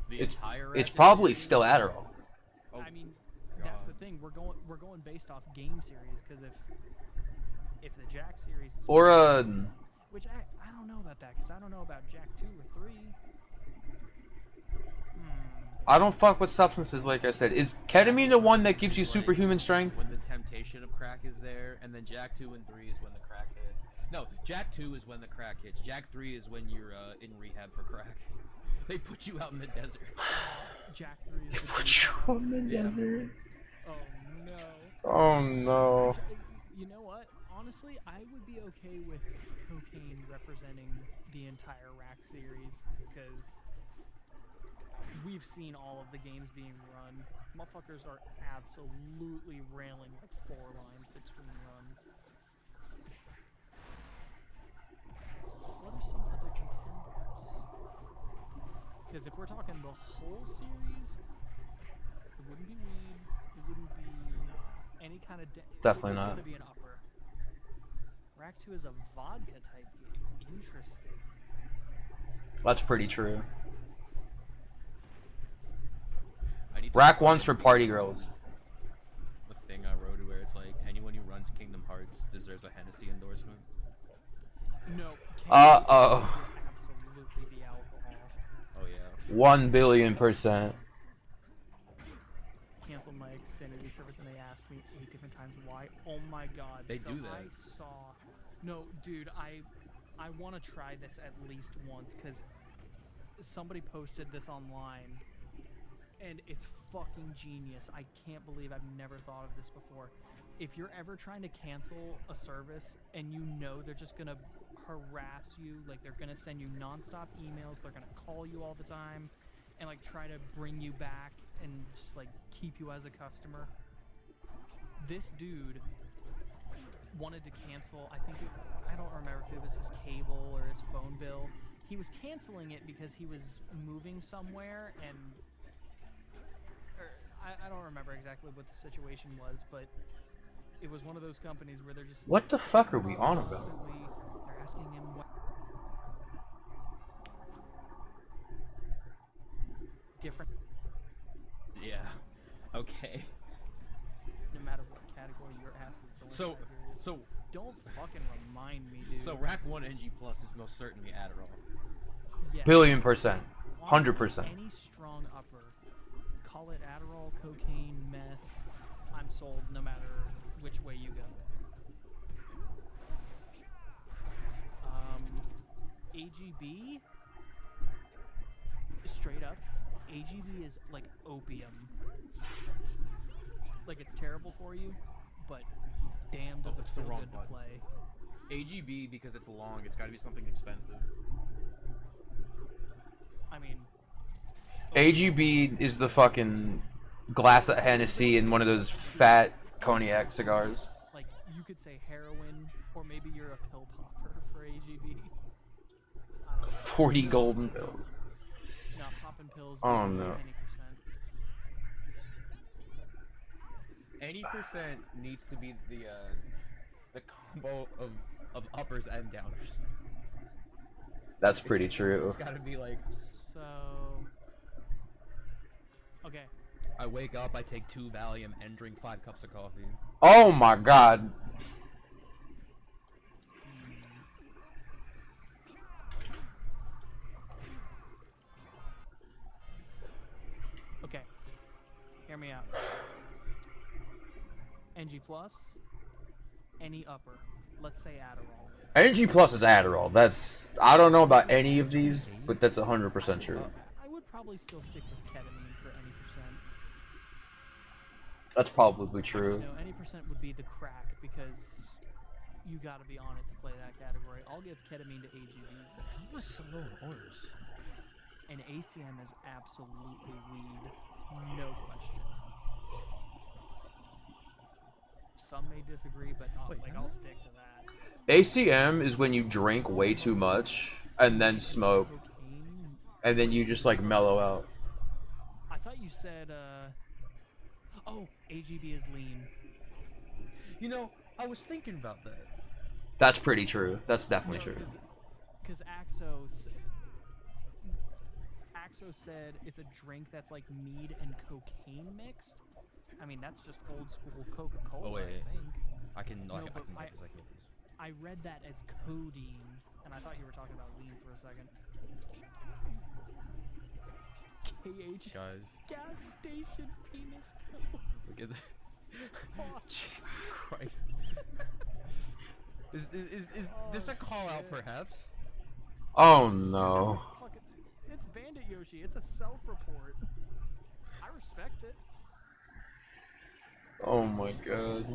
[SPEAKER 2] The
[SPEAKER 1] It's
[SPEAKER 2] entire
[SPEAKER 1] it's
[SPEAKER 2] Ratchet
[SPEAKER 1] probably
[SPEAKER 2] series?
[SPEAKER 1] still Adderall.
[SPEAKER 2] Oh,
[SPEAKER 4] I mean, that's the
[SPEAKER 2] God.
[SPEAKER 4] thing. We're going based off game series because if the Jack series is
[SPEAKER 1] Or
[SPEAKER 4] which I don't know about that because I don't know about Jack 2 or 3.
[SPEAKER 1] I don't fuck with substances, like I said. Is ketamine the one that gives you
[SPEAKER 2] It's
[SPEAKER 1] superhuman strength?
[SPEAKER 2] When the temptation of crack is there, and then Jack 2 and 3 is when the crack hits. No, Jack 2 is when the crack hits. Jack 3 is when you're in rehab for crack. They put you out in the desert.
[SPEAKER 4] Jack 3 is the
[SPEAKER 1] Put you on the
[SPEAKER 2] Yeah.
[SPEAKER 1] desert.
[SPEAKER 4] Oh no.
[SPEAKER 1] Oh no.
[SPEAKER 4] Actually, you know what? Honestly, I would be okay with cocaine representing the entire rack series because we've seen all of the games being run. Motherfuckers are absolutely railing like 4 lines between runs. What are some other contenders? Because if we're talking the whole series, it wouldn't be weed. It wouldn't be any kind of.
[SPEAKER 1] Definitely
[SPEAKER 4] it's
[SPEAKER 1] not.
[SPEAKER 4] going to be an upper. Rack 2 is a vodka type game. Interesting.
[SPEAKER 1] That's pretty true.
[SPEAKER 2] I need to
[SPEAKER 1] Rack
[SPEAKER 2] find
[SPEAKER 1] 1's for party girls.
[SPEAKER 2] the thing I wrote where it's like anyone who runs Kingdom Hearts deserves a Hennessy endorsement.
[SPEAKER 4] No.
[SPEAKER 1] Uh-oh.
[SPEAKER 4] Absolutely be alcohol.
[SPEAKER 2] Oh yeah.
[SPEAKER 1] 1,000,000,000%.
[SPEAKER 4] Canceled my Xfinity service and they asked me 8 different times why. Oh my god.
[SPEAKER 2] They
[SPEAKER 4] so
[SPEAKER 2] do that.
[SPEAKER 4] I saw. No, dude, I want to try this at least once because somebody posted this online and it's fucking genius. I can't believe I've never thought of this before. If you're ever trying to cancel a service and you know they're just gonna harass you, like they're gonna send you nonstop emails, they're gonna call you all the time and like try to bring you back and just like keep you as a customer. This dude wanted to cancel, I don't remember if it was his cable or his phone bill. He was canceling it because he was moving somewhere and I don't remember exactly what the situation was, but it was one of those companies where they're just
[SPEAKER 1] What the fuck are we on about?
[SPEAKER 4] constantly, they're asking him what different
[SPEAKER 2] Yeah. Okay.
[SPEAKER 4] no matter what category your ass is going
[SPEAKER 2] So
[SPEAKER 4] inside yours.
[SPEAKER 2] so
[SPEAKER 4] Don't fucking remind me, dude.
[SPEAKER 2] So Rack 1 NG Plus is most certainly Adderall.
[SPEAKER 4] Yes.
[SPEAKER 1] 1,000,000,000%.
[SPEAKER 4] Honestly,
[SPEAKER 1] 100%.
[SPEAKER 4] any strong upper, call it Adderall, cocaine, meth, I'm sold no matter which way you go. AGB, straight up, AGB is like opium. Like it's terrible for you, but damn does it
[SPEAKER 2] it's the
[SPEAKER 4] feel
[SPEAKER 2] wrong
[SPEAKER 4] good to
[SPEAKER 2] buttons.
[SPEAKER 4] play.
[SPEAKER 2] AGB because it's long. It's got to be something expensive.
[SPEAKER 4] I mean,
[SPEAKER 1] AGB is the fucking glass of Hennessy in one of those fat cognac cigars.
[SPEAKER 4] like you could say heroin, or maybe you're a pill popper for AGB.
[SPEAKER 1] 40 golden pills.
[SPEAKER 4] No, popping pills.
[SPEAKER 1] Oh,
[SPEAKER 4] maybe
[SPEAKER 1] no.
[SPEAKER 2] Any percent needs to be the combo of uppers and downers.
[SPEAKER 1] That's pretty true.
[SPEAKER 2] It's got to be like.
[SPEAKER 4] So. Okay.
[SPEAKER 2] I wake up, I take 2 Valium, and drink 5 cups of coffee.
[SPEAKER 1] Oh my god.
[SPEAKER 4] Okay. Hear me out. NG plus, any upper. Let's say Adderall.
[SPEAKER 1] NG Plus is Adderall. That's, I don't know about any of these, but that's 100% true.
[SPEAKER 4] I would probably still stick with ketamine for any percent.
[SPEAKER 1] That's probably true.
[SPEAKER 4] No, any percent would be the crack because you got to be on it to play that category. I'll give ketamine to AGB.
[SPEAKER 2] How am I so low on orders?
[SPEAKER 4] And ACM is absolutely weed, no question. Some may disagree, but I'll stick to that.
[SPEAKER 1] ACM is when you drink way too much and then smoke, and then you just like mellow out.
[SPEAKER 4] I thought you said, oh, AGB is lean.
[SPEAKER 2] You know, I was thinking about that.
[SPEAKER 1] That's pretty true. That's definitely true.
[SPEAKER 4] Because Axo said it's a drink that's like mead and cocaine mixed. I mean, that's just old school Coca-Cola,
[SPEAKER 2] Oh wait,
[SPEAKER 4] I think.
[SPEAKER 2] I can
[SPEAKER 4] No,
[SPEAKER 2] get
[SPEAKER 4] but
[SPEAKER 2] this. I can get these.
[SPEAKER 4] I read that as codeine, and I thought you were talking about lean for a second. KH
[SPEAKER 2] Guys.
[SPEAKER 4] gas station penis pills.
[SPEAKER 2] Look at this. Jesus Christ. Is this a call out, perhaps?
[SPEAKER 1] Oh no.
[SPEAKER 4] It's Bandit Yoshi. It's a self-report. I respect it.
[SPEAKER 1] Oh my god.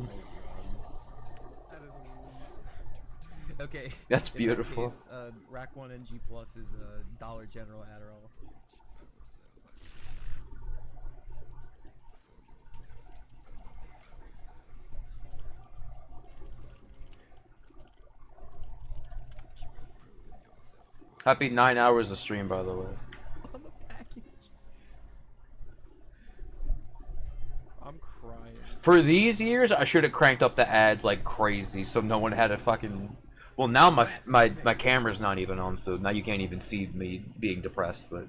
[SPEAKER 4] That is
[SPEAKER 2] Okay.
[SPEAKER 1] That's
[SPEAKER 2] in that
[SPEAKER 1] beautiful.
[SPEAKER 2] case, Rack 1 NG Plus is Dollar General Adderall.
[SPEAKER 1] Happy 9 hours of stream, by the way.
[SPEAKER 4] on the package.
[SPEAKER 2] I'm crying.
[SPEAKER 1] For these years, I should have cranked up the ads like crazy, so no one had a fucking. Well, now my camera's not even on, so now you can't even see me being depressed. But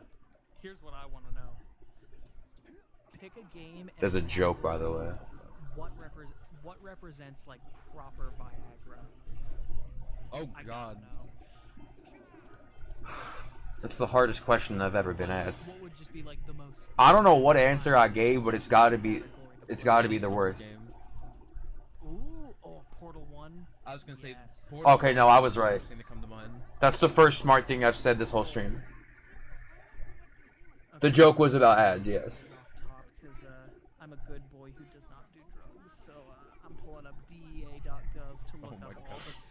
[SPEAKER 4] Here's what I want to know. Pick a game.
[SPEAKER 1] there's a joke, by the way.
[SPEAKER 4] What represents like proper Viagra?
[SPEAKER 2] Oh God.
[SPEAKER 1] That's the hardest question I've ever been asked.
[SPEAKER 4] What would just be like the most?
[SPEAKER 1] I don't know what answer I gave, but it's got to be the worst.
[SPEAKER 4] Ooh, oh, Portal 1.
[SPEAKER 2] I was gonna say.
[SPEAKER 1] Okay, no, I was right.
[SPEAKER 2] First thing to come to mind.
[SPEAKER 1] That's the first smart thing I've said this whole stream. The joke was about ads, yes.
[SPEAKER 4] Because I'm a good boy who does not do drugs, so I'm pulling up DEA.gov to look up all the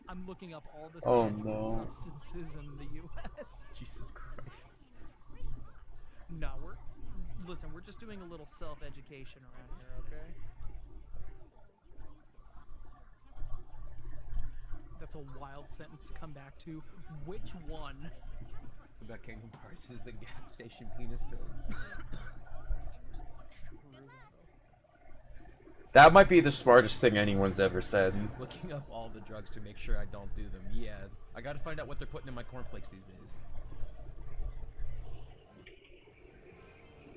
[SPEAKER 4] I'm looking up all the scheduled substances in the U.S.
[SPEAKER 2] Jesus Christ.
[SPEAKER 4] No, we're just doing a little self-education around here, okay? That's a wild sentence to come back to. Which one?
[SPEAKER 2] About Kingdom Hearts is the gas station penis pills.
[SPEAKER 1] That might be the smartest thing anyone's ever said.
[SPEAKER 2] Looking up all the drugs to make sure I don't do them. Yeah, I gotta find out what they're putting in my cornflakes these days.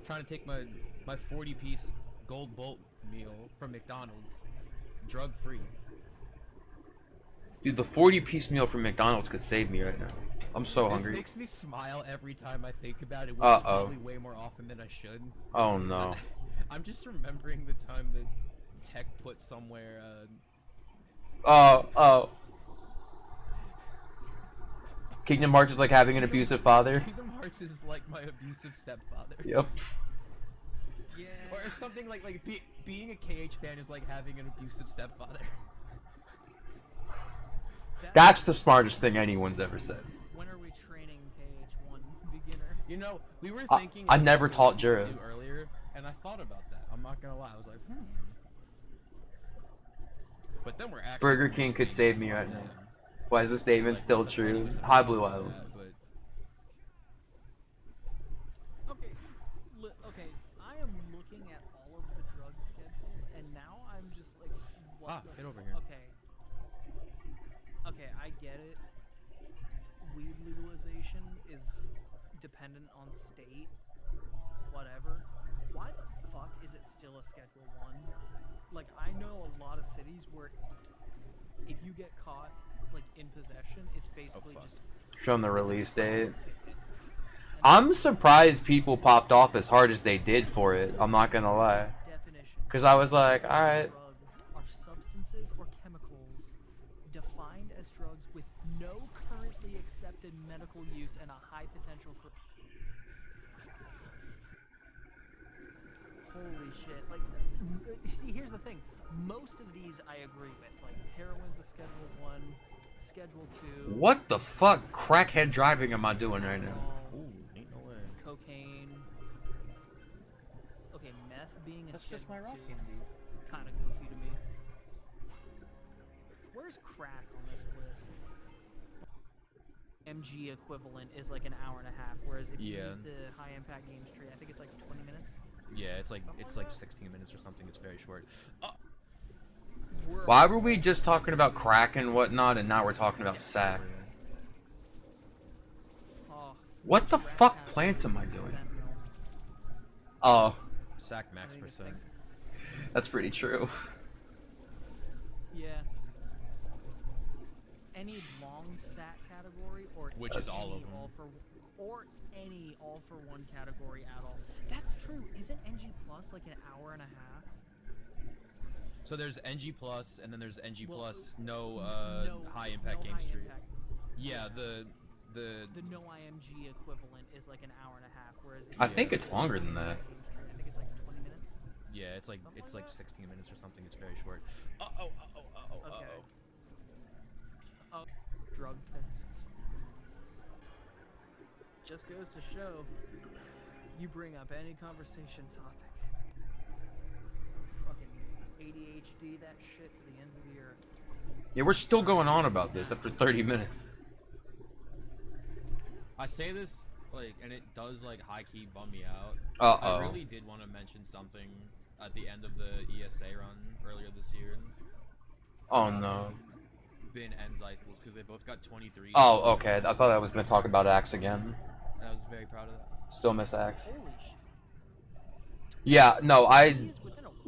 [SPEAKER 2] Trying to take my 40-piece gold bolt meal from McDonald's, drug-free.
[SPEAKER 1] Dude, the 40-piece meal from McDonald's could save me right now. I'm so hungry.
[SPEAKER 2] This makes me smile every time I think about it, which is probably way more often than I should.
[SPEAKER 1] Oh no.
[SPEAKER 2] I'm just remembering the time that Tech put somewhere.
[SPEAKER 1] Kingdom Hearts is like having an abusive father.
[SPEAKER 2] Kingdom Hearts is like my abusive stepfather.
[SPEAKER 1] Yep.
[SPEAKER 2] Yeah. Or something like being a KH fan is like having an abusive stepfather.
[SPEAKER 1] That's the smartest thing anyone's ever said.
[SPEAKER 4] When are we training KH1 beginner?
[SPEAKER 2] You know, we were thinking.
[SPEAKER 1] I never taught Jura.
[SPEAKER 2] Earlier, and I thought about that. I'm not gonna lie. I was like, But then we're actually.
[SPEAKER 1] Burger King could save me right now. Why is this statement still true? Hi, Blue Island.
[SPEAKER 4] Okay, I am looking at all of the drug schedules, and now I'm just like, what the
[SPEAKER 2] get over here.
[SPEAKER 4] Okay, I get it. Weed legalization is dependent on state, whatever. Why the fuck is it still a Schedule 1? Like, I know a lot of cities where if you get caught, like, in possession, it's basically just...
[SPEAKER 1] Show them the release date. I'm surprised people popped off as hard as they did for it. I'm not gonna lie. Because I was like, alright.
[SPEAKER 4] Drugs are substances or chemicals defined as drugs with no currently accepted medical use and a high potential for... Holy shit. Like, see, here's the thing. Most of these I agree with. Like, heroin's a Schedule 1, Schedule 2.
[SPEAKER 1] What the fuck crackhead driving am I doing right now?
[SPEAKER 2] Ooh, ain't no way.
[SPEAKER 4] Cocaine. Okay, meth being a
[SPEAKER 2] That's
[SPEAKER 4] Schedule
[SPEAKER 2] just my rock
[SPEAKER 4] 2 is
[SPEAKER 2] candy.
[SPEAKER 4] kind of goofy to me. Where's crack on this list? MG equivalent is like an hour and a half, whereas if you use the high impact games tree, I think it's like 20 minutes.
[SPEAKER 2] Yeah, it's like 16 minutes or something. It's very short.
[SPEAKER 1] Why were we just talking about crack and whatnot, and now we're talking about sack? What the fuck plants am I doing? Oh,
[SPEAKER 2] Sack max percent.
[SPEAKER 1] that's pretty true.
[SPEAKER 4] Yeah. Any long sat category or
[SPEAKER 2] Which is all of
[SPEAKER 4] any
[SPEAKER 2] them.
[SPEAKER 4] or any all for one category at all. That's true. Isn't NG plus like an hour and a half?
[SPEAKER 2] So there's NG plus, and then there's NG plus no high
[SPEAKER 4] no
[SPEAKER 2] impact game
[SPEAKER 4] high
[SPEAKER 2] stream.
[SPEAKER 4] impact.
[SPEAKER 2] Yeah, the
[SPEAKER 4] no IMG equivalent is like an hour and a half, whereas
[SPEAKER 1] I think it's longer than that.
[SPEAKER 4] I think it's like 20 minutes.
[SPEAKER 2] Yeah, it's like
[SPEAKER 4] Something like
[SPEAKER 2] 16 minutes or something. It's very short.
[SPEAKER 4] Okay. Drug tests. Just goes to show, you bring up any conversation topic, fucking ADHD that shit to the ends of the earth.
[SPEAKER 1] Yeah, we're still going on about this after 30 minutes.
[SPEAKER 2] I say this like, and it does like high key bum me out.
[SPEAKER 1] Uh-oh.
[SPEAKER 2] I really did want to mention something at the end of the ESA run earlier this year.
[SPEAKER 1] Oh no.
[SPEAKER 2] Bin and Zyphels, because they both got 23.
[SPEAKER 1] Oh, okay. I thought I was gonna talk about Axe again.
[SPEAKER 2] I was very proud of that.
[SPEAKER 1] Still miss Axe. Yeah, no,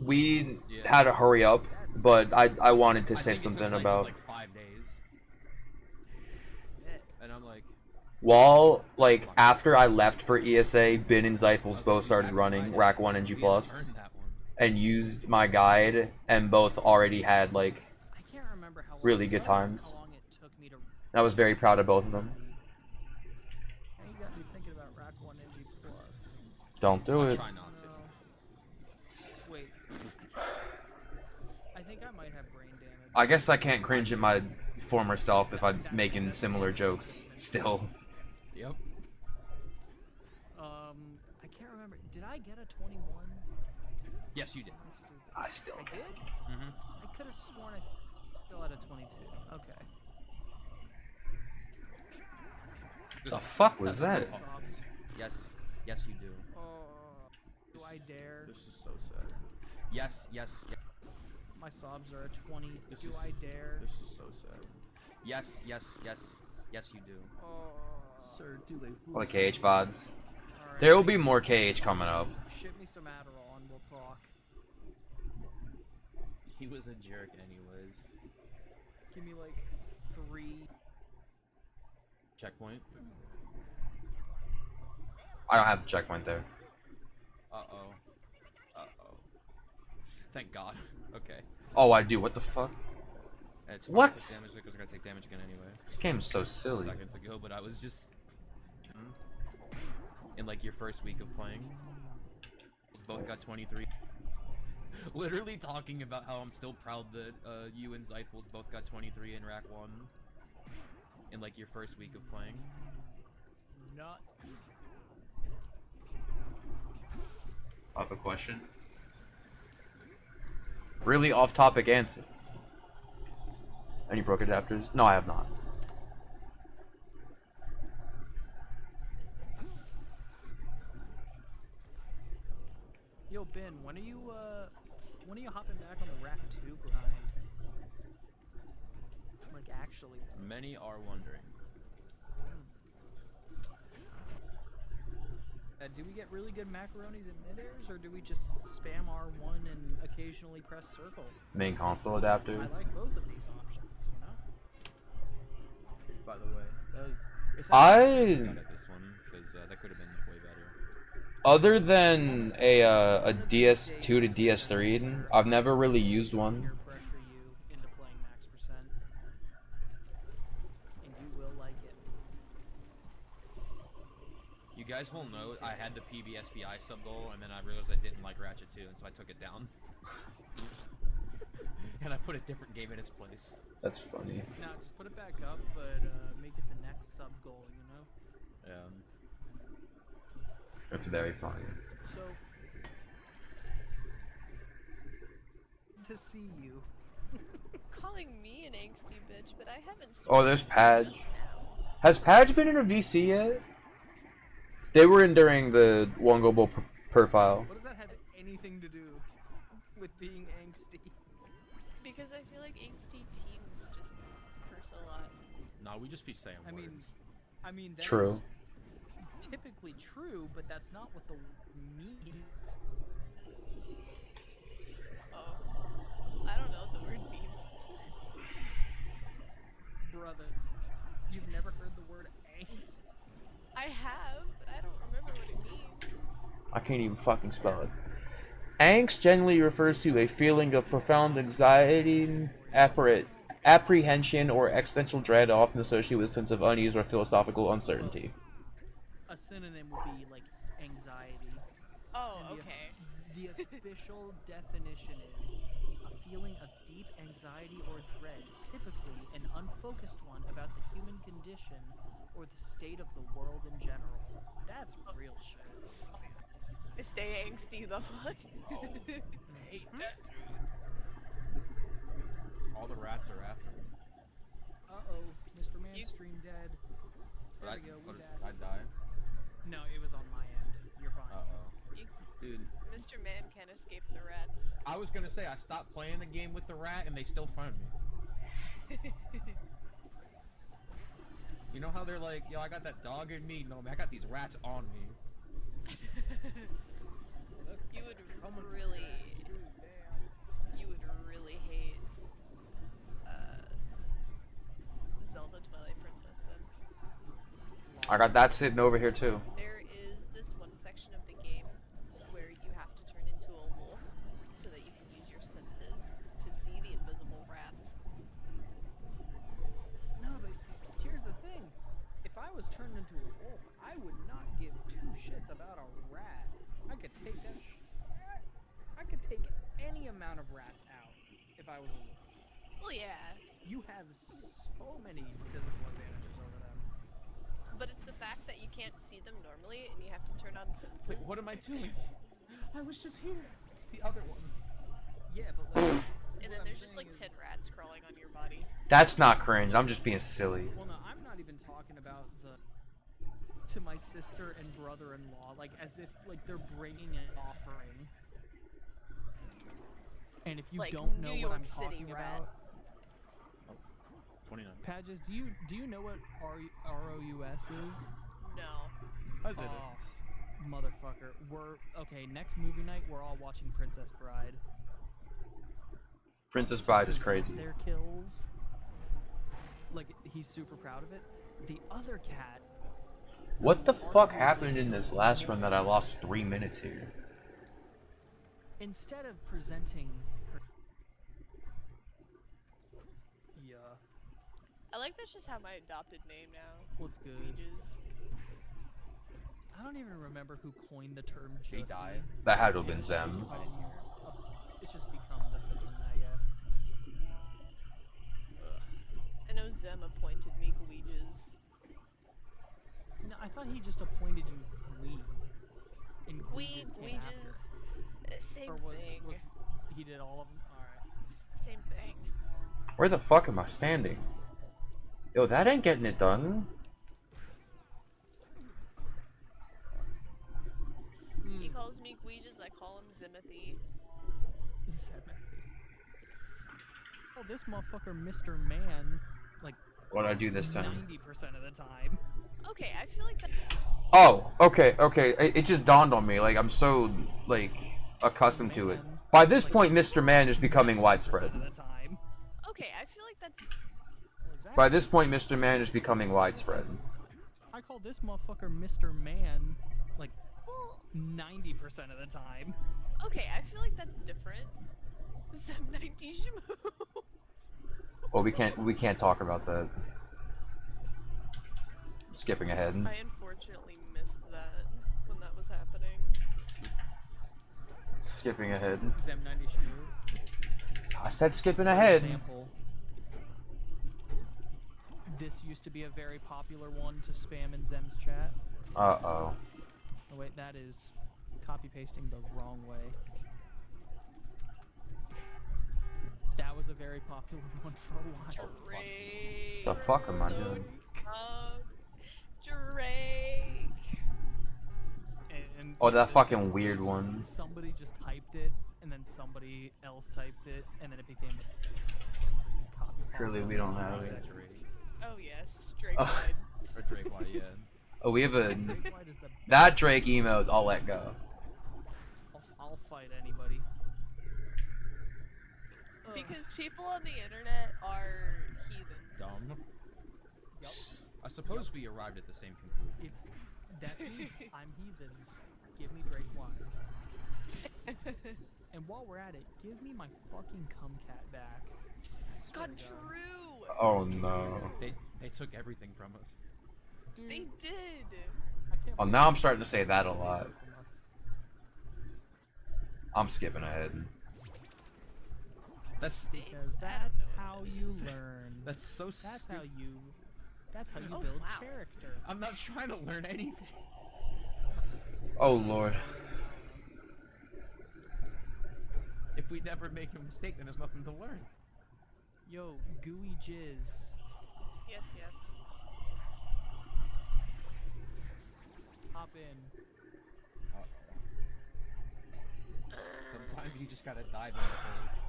[SPEAKER 1] we had to hurry up, but I wanted to say something about.
[SPEAKER 2] Like 5 days. And I'm like.
[SPEAKER 1] While, like, after I left for ESA, Bin and Zyphels both started running Rack 1 and G+, and used my guide, and both already had, like, really good times. I was very proud of both of them.
[SPEAKER 4] Now you got me thinking about Rack 1 NG plus.
[SPEAKER 1] Don't do it.
[SPEAKER 2] Try not to.
[SPEAKER 4] Wait. I think I might have brain damage.
[SPEAKER 1] I guess I can't cringe at my former self if I'm making similar jokes still.
[SPEAKER 2] Yep.
[SPEAKER 4] I can't remember. Did I get a 21?
[SPEAKER 2] Yes, you did.
[SPEAKER 1] I still
[SPEAKER 4] did.
[SPEAKER 2] Mm-hmm.
[SPEAKER 4] I could have sworn I still had a 22. Okay.
[SPEAKER 1] The fuck was that?
[SPEAKER 2] Yes. Yes, you do.
[SPEAKER 4] Do I dare?
[SPEAKER 2] This is so sad. Yes.
[SPEAKER 4] My sobs are a 20.
[SPEAKER 2] This
[SPEAKER 4] Do
[SPEAKER 2] is,
[SPEAKER 4] I dare?
[SPEAKER 2] This is so sad. Yes, you do.
[SPEAKER 4] Sir, do they?
[SPEAKER 1] All the KH VODs. There will be more KH coming up.
[SPEAKER 4] Ship me some Adderall and we'll talk.
[SPEAKER 2] He was a jerk anyways.
[SPEAKER 4] Give me like 3.
[SPEAKER 2] Checkpoint.
[SPEAKER 1] I don't have the checkpoint there.
[SPEAKER 2] Uh-oh. Thank God. Okay.
[SPEAKER 1] Oh, I do. What the fuck?
[SPEAKER 2] It's
[SPEAKER 1] What?
[SPEAKER 2] Damage because we're gonna take damage again anyway.
[SPEAKER 1] This game's so silly.
[SPEAKER 2] Seconds ago, but I was just in like your first week of playing. We both got 23. Literally talking about how I'm still proud that you and Zyphels both got 23 in Rack 1 in like your first week of playing.
[SPEAKER 4] Nuts.
[SPEAKER 1] I have a question. Really off-topic answer. Any broke adapters? No, I have not.
[SPEAKER 4] Yo, Ben, when are you hopping back on the Rack 2 grind? Like, actually.
[SPEAKER 2] Many are wondering.
[SPEAKER 4] Do we get really good macaronis in mid-airs, or do we just spam R1 and occasionally press circle?
[SPEAKER 1] Main console adapter.
[SPEAKER 4] I like both of these options, you know?
[SPEAKER 2] By the way, that was. It's
[SPEAKER 1] I-
[SPEAKER 2] not at this one because that could have been way better.
[SPEAKER 1] Other than a DS2 to DS3, I've never really used one.
[SPEAKER 4] Peer pressure you into playing max percent, and you will like it.
[SPEAKER 2] You guys will note I had the PBSPI sub goal, and then I realized I didn't like Ratchet 2, and so I took it down. And I put a different game in its place.
[SPEAKER 1] That's funny.
[SPEAKER 4] Now just put it back up, but make it the next sub goal, you know?
[SPEAKER 1] That's very funny.
[SPEAKER 4] So, to see you.
[SPEAKER 8] Calling me an angsty bitch, but I haven't.
[SPEAKER 1] Oh, there's Padge. Has Padge been in a VC yet? They were in during the One Global profile.
[SPEAKER 4] What does that have anything to do with being angsty?
[SPEAKER 8] Because I feel like angsty teams just curse a lot.
[SPEAKER 2] Nah, we just be saying words.
[SPEAKER 4] I mean, that
[SPEAKER 1] True.
[SPEAKER 4] is typically true, but that's not what the means.
[SPEAKER 8] Oh. I don't know what the word means.
[SPEAKER 4] Brother, you've never heard the word angst?
[SPEAKER 8] I have, but I don't remember what it means.
[SPEAKER 1] I can't even fucking spell it. Angst generally refers to a feeling of profound anxiety, apprehension, or existential dread, often associated with a sense of unease or philosophical uncertainty.
[SPEAKER 4] A synonym would be like anxiety.
[SPEAKER 8] Oh,
[SPEAKER 4] And
[SPEAKER 8] okay.
[SPEAKER 4] The official definition is a feeling of deep anxiety or dread, typically an unfocused one about the human condition or the state of the world in general. That's real shit.
[SPEAKER 8] I stay angsty the fuck.
[SPEAKER 2] Oh.
[SPEAKER 8] I hate that dude.
[SPEAKER 2] All the rats are after me.
[SPEAKER 4] Uh-oh, Mr. Man's stream dead. There we go, we back.
[SPEAKER 2] I die?
[SPEAKER 4] No, it was on my end. You're fine.
[SPEAKER 2] Uh-oh. Dude.
[SPEAKER 8] Mr. Man can't escape the rats.
[SPEAKER 2] I was gonna say, I stopped playing the game with the rat and they still find me. You know how they're like, yo, I got that dog in me? No, man, I got these rats on me.
[SPEAKER 8] You would really hate Zelda Twilight Princess then.
[SPEAKER 1] I got that sitting over here too.
[SPEAKER 8] There is this one section of the game where you have to turn into a wolf so that you can use your senses to see the invisible rats.
[SPEAKER 4] No, but here's the thing. If I was turned into a wolf, I would not give two shits about a rat. I could take that I could take any amount of rats out if I was a wolf.
[SPEAKER 8] Well, yeah.
[SPEAKER 4] You have so many physical advantages over them.
[SPEAKER 8] But it's the fact that you can't see them normally and you have to turn on senses.
[SPEAKER 2] Wait, what am I doing? I was just here. It's the other one.
[SPEAKER 4] Yeah, but like,
[SPEAKER 8] and then there's just like 10 rats crawling on your body.
[SPEAKER 1] That's not cringe. I'm just being silly.
[SPEAKER 4] Well, no, I'm not even talking about to my sister and brother-in-law, like as if like they're bringing an offering. And if you
[SPEAKER 8] like
[SPEAKER 4] don't know
[SPEAKER 8] New
[SPEAKER 4] what
[SPEAKER 8] York
[SPEAKER 4] I'm
[SPEAKER 8] City
[SPEAKER 4] talking
[SPEAKER 8] rat.
[SPEAKER 4] about,
[SPEAKER 2] 29.
[SPEAKER 4] Padges, do you know what ROUS is?
[SPEAKER 8] No.
[SPEAKER 2] How's it?
[SPEAKER 4] Motherfucker. Okay, next movie night we're all watching Princess Bride.
[SPEAKER 1] Princess Bride is crazy.
[SPEAKER 4] Their kills. Like he's super proud of it. The other cat.
[SPEAKER 1] What the fuck happened in this last run that I lost 3 minutes here?
[SPEAKER 4] Instead of presenting her... Yeah.
[SPEAKER 8] I like that's just how my adopted name now.
[SPEAKER 4] What's good?
[SPEAKER 8] Ages.
[SPEAKER 4] I don't even remember who coined the term
[SPEAKER 2] He
[SPEAKER 4] Jussie.
[SPEAKER 2] died.
[SPEAKER 1] That had to have been Zem.
[SPEAKER 4] I didn't hear it. It's just become the thing, I guess.
[SPEAKER 8] I know Zem appointed me Gouiges.
[SPEAKER 4] No, I thought he just appointed him Queen. And
[SPEAKER 8] Queen, Gouiges, same thing.
[SPEAKER 4] Was he did all of them? Alright.
[SPEAKER 8] Same thing.
[SPEAKER 1] Where the fuck am I standing? Yo, that ain't getting it done.
[SPEAKER 8] He calls me Gouiges, I call him Zimothy.
[SPEAKER 4] Oh, this motherfucker, Mr. Man, like
[SPEAKER 1] What'd I do this time?
[SPEAKER 4] 90% of the time.
[SPEAKER 8] Okay, I feel like that.
[SPEAKER 1] Oh, okay. It just dawned on me. Like, I'm so, like, accustomed to it. By this point, Mr. Man is becoming widespread.
[SPEAKER 8] Okay, I feel like that's.
[SPEAKER 1] By this point, Mr. Man is becoming widespread.
[SPEAKER 4] I call this motherfucker Mr. Man, like, 90% of the time.
[SPEAKER 8] Okay, I feel like that's different. Zem 90 Shmoo.
[SPEAKER 1] Well, we can't talk about that. Skipping ahead.
[SPEAKER 8] I unfortunately missed that when that was happening.
[SPEAKER 1] Skipping ahead.
[SPEAKER 4] Zem 90 Shmoo.
[SPEAKER 1] I said skipping
[SPEAKER 4] For
[SPEAKER 1] ahead.
[SPEAKER 4] example, this used to be a very popular one to spam in Zem's chat.
[SPEAKER 1] Uh-oh.
[SPEAKER 4] Oh wait, that is copy-pasting the wrong way. That was a very popular one for a while.
[SPEAKER 8] Drake.
[SPEAKER 1] The fuck am I doing?
[SPEAKER 8] Drake.
[SPEAKER 4] And
[SPEAKER 1] Oh, that fucking weird one.
[SPEAKER 4] Somebody just typed it and then somebody else typed it, and then it became a freaking copy.
[SPEAKER 1] Surely we don't have it.
[SPEAKER 8] Oh yes, Drake
[SPEAKER 1] Oh.
[SPEAKER 8] White.
[SPEAKER 2] Or Drake White, yeah.
[SPEAKER 1] Oh, we have a
[SPEAKER 4] Drake White is the
[SPEAKER 1] that Drake emote. I'll let go.
[SPEAKER 4] I'll fight anybody.
[SPEAKER 8] Because people on the internet are heathens.
[SPEAKER 2] Dumb.
[SPEAKER 4] Yup.
[SPEAKER 2] I suppose we arrived at the same conclusion.
[SPEAKER 4] That's me. I'm heathens. Give me Drake White. And while we're at it, give me my fucking cumcat back. I swear
[SPEAKER 8] God,
[SPEAKER 4] to God.
[SPEAKER 8] true.
[SPEAKER 1] Oh no.
[SPEAKER 2] They took everything from us.
[SPEAKER 4] Dude,
[SPEAKER 8] They did.
[SPEAKER 1] Oh, now I'm starting to say that a lot. I'm skipping ahead.
[SPEAKER 2] That's
[SPEAKER 4] because that's how you learn.
[SPEAKER 2] That's so
[SPEAKER 4] That's
[SPEAKER 2] stupid.
[SPEAKER 4] That's how you
[SPEAKER 8] Oh,
[SPEAKER 4] build
[SPEAKER 8] wow.
[SPEAKER 4] character.
[SPEAKER 2] I'm not trying to learn anything.
[SPEAKER 1] Oh lord.
[SPEAKER 2] If we never make a mistake, then there's nothing to learn.
[SPEAKER 4] Yo, gooey jizz.
[SPEAKER 8] Yes, yes.
[SPEAKER 4] Hop in.
[SPEAKER 2] Sometimes you just gotta dive in the holes.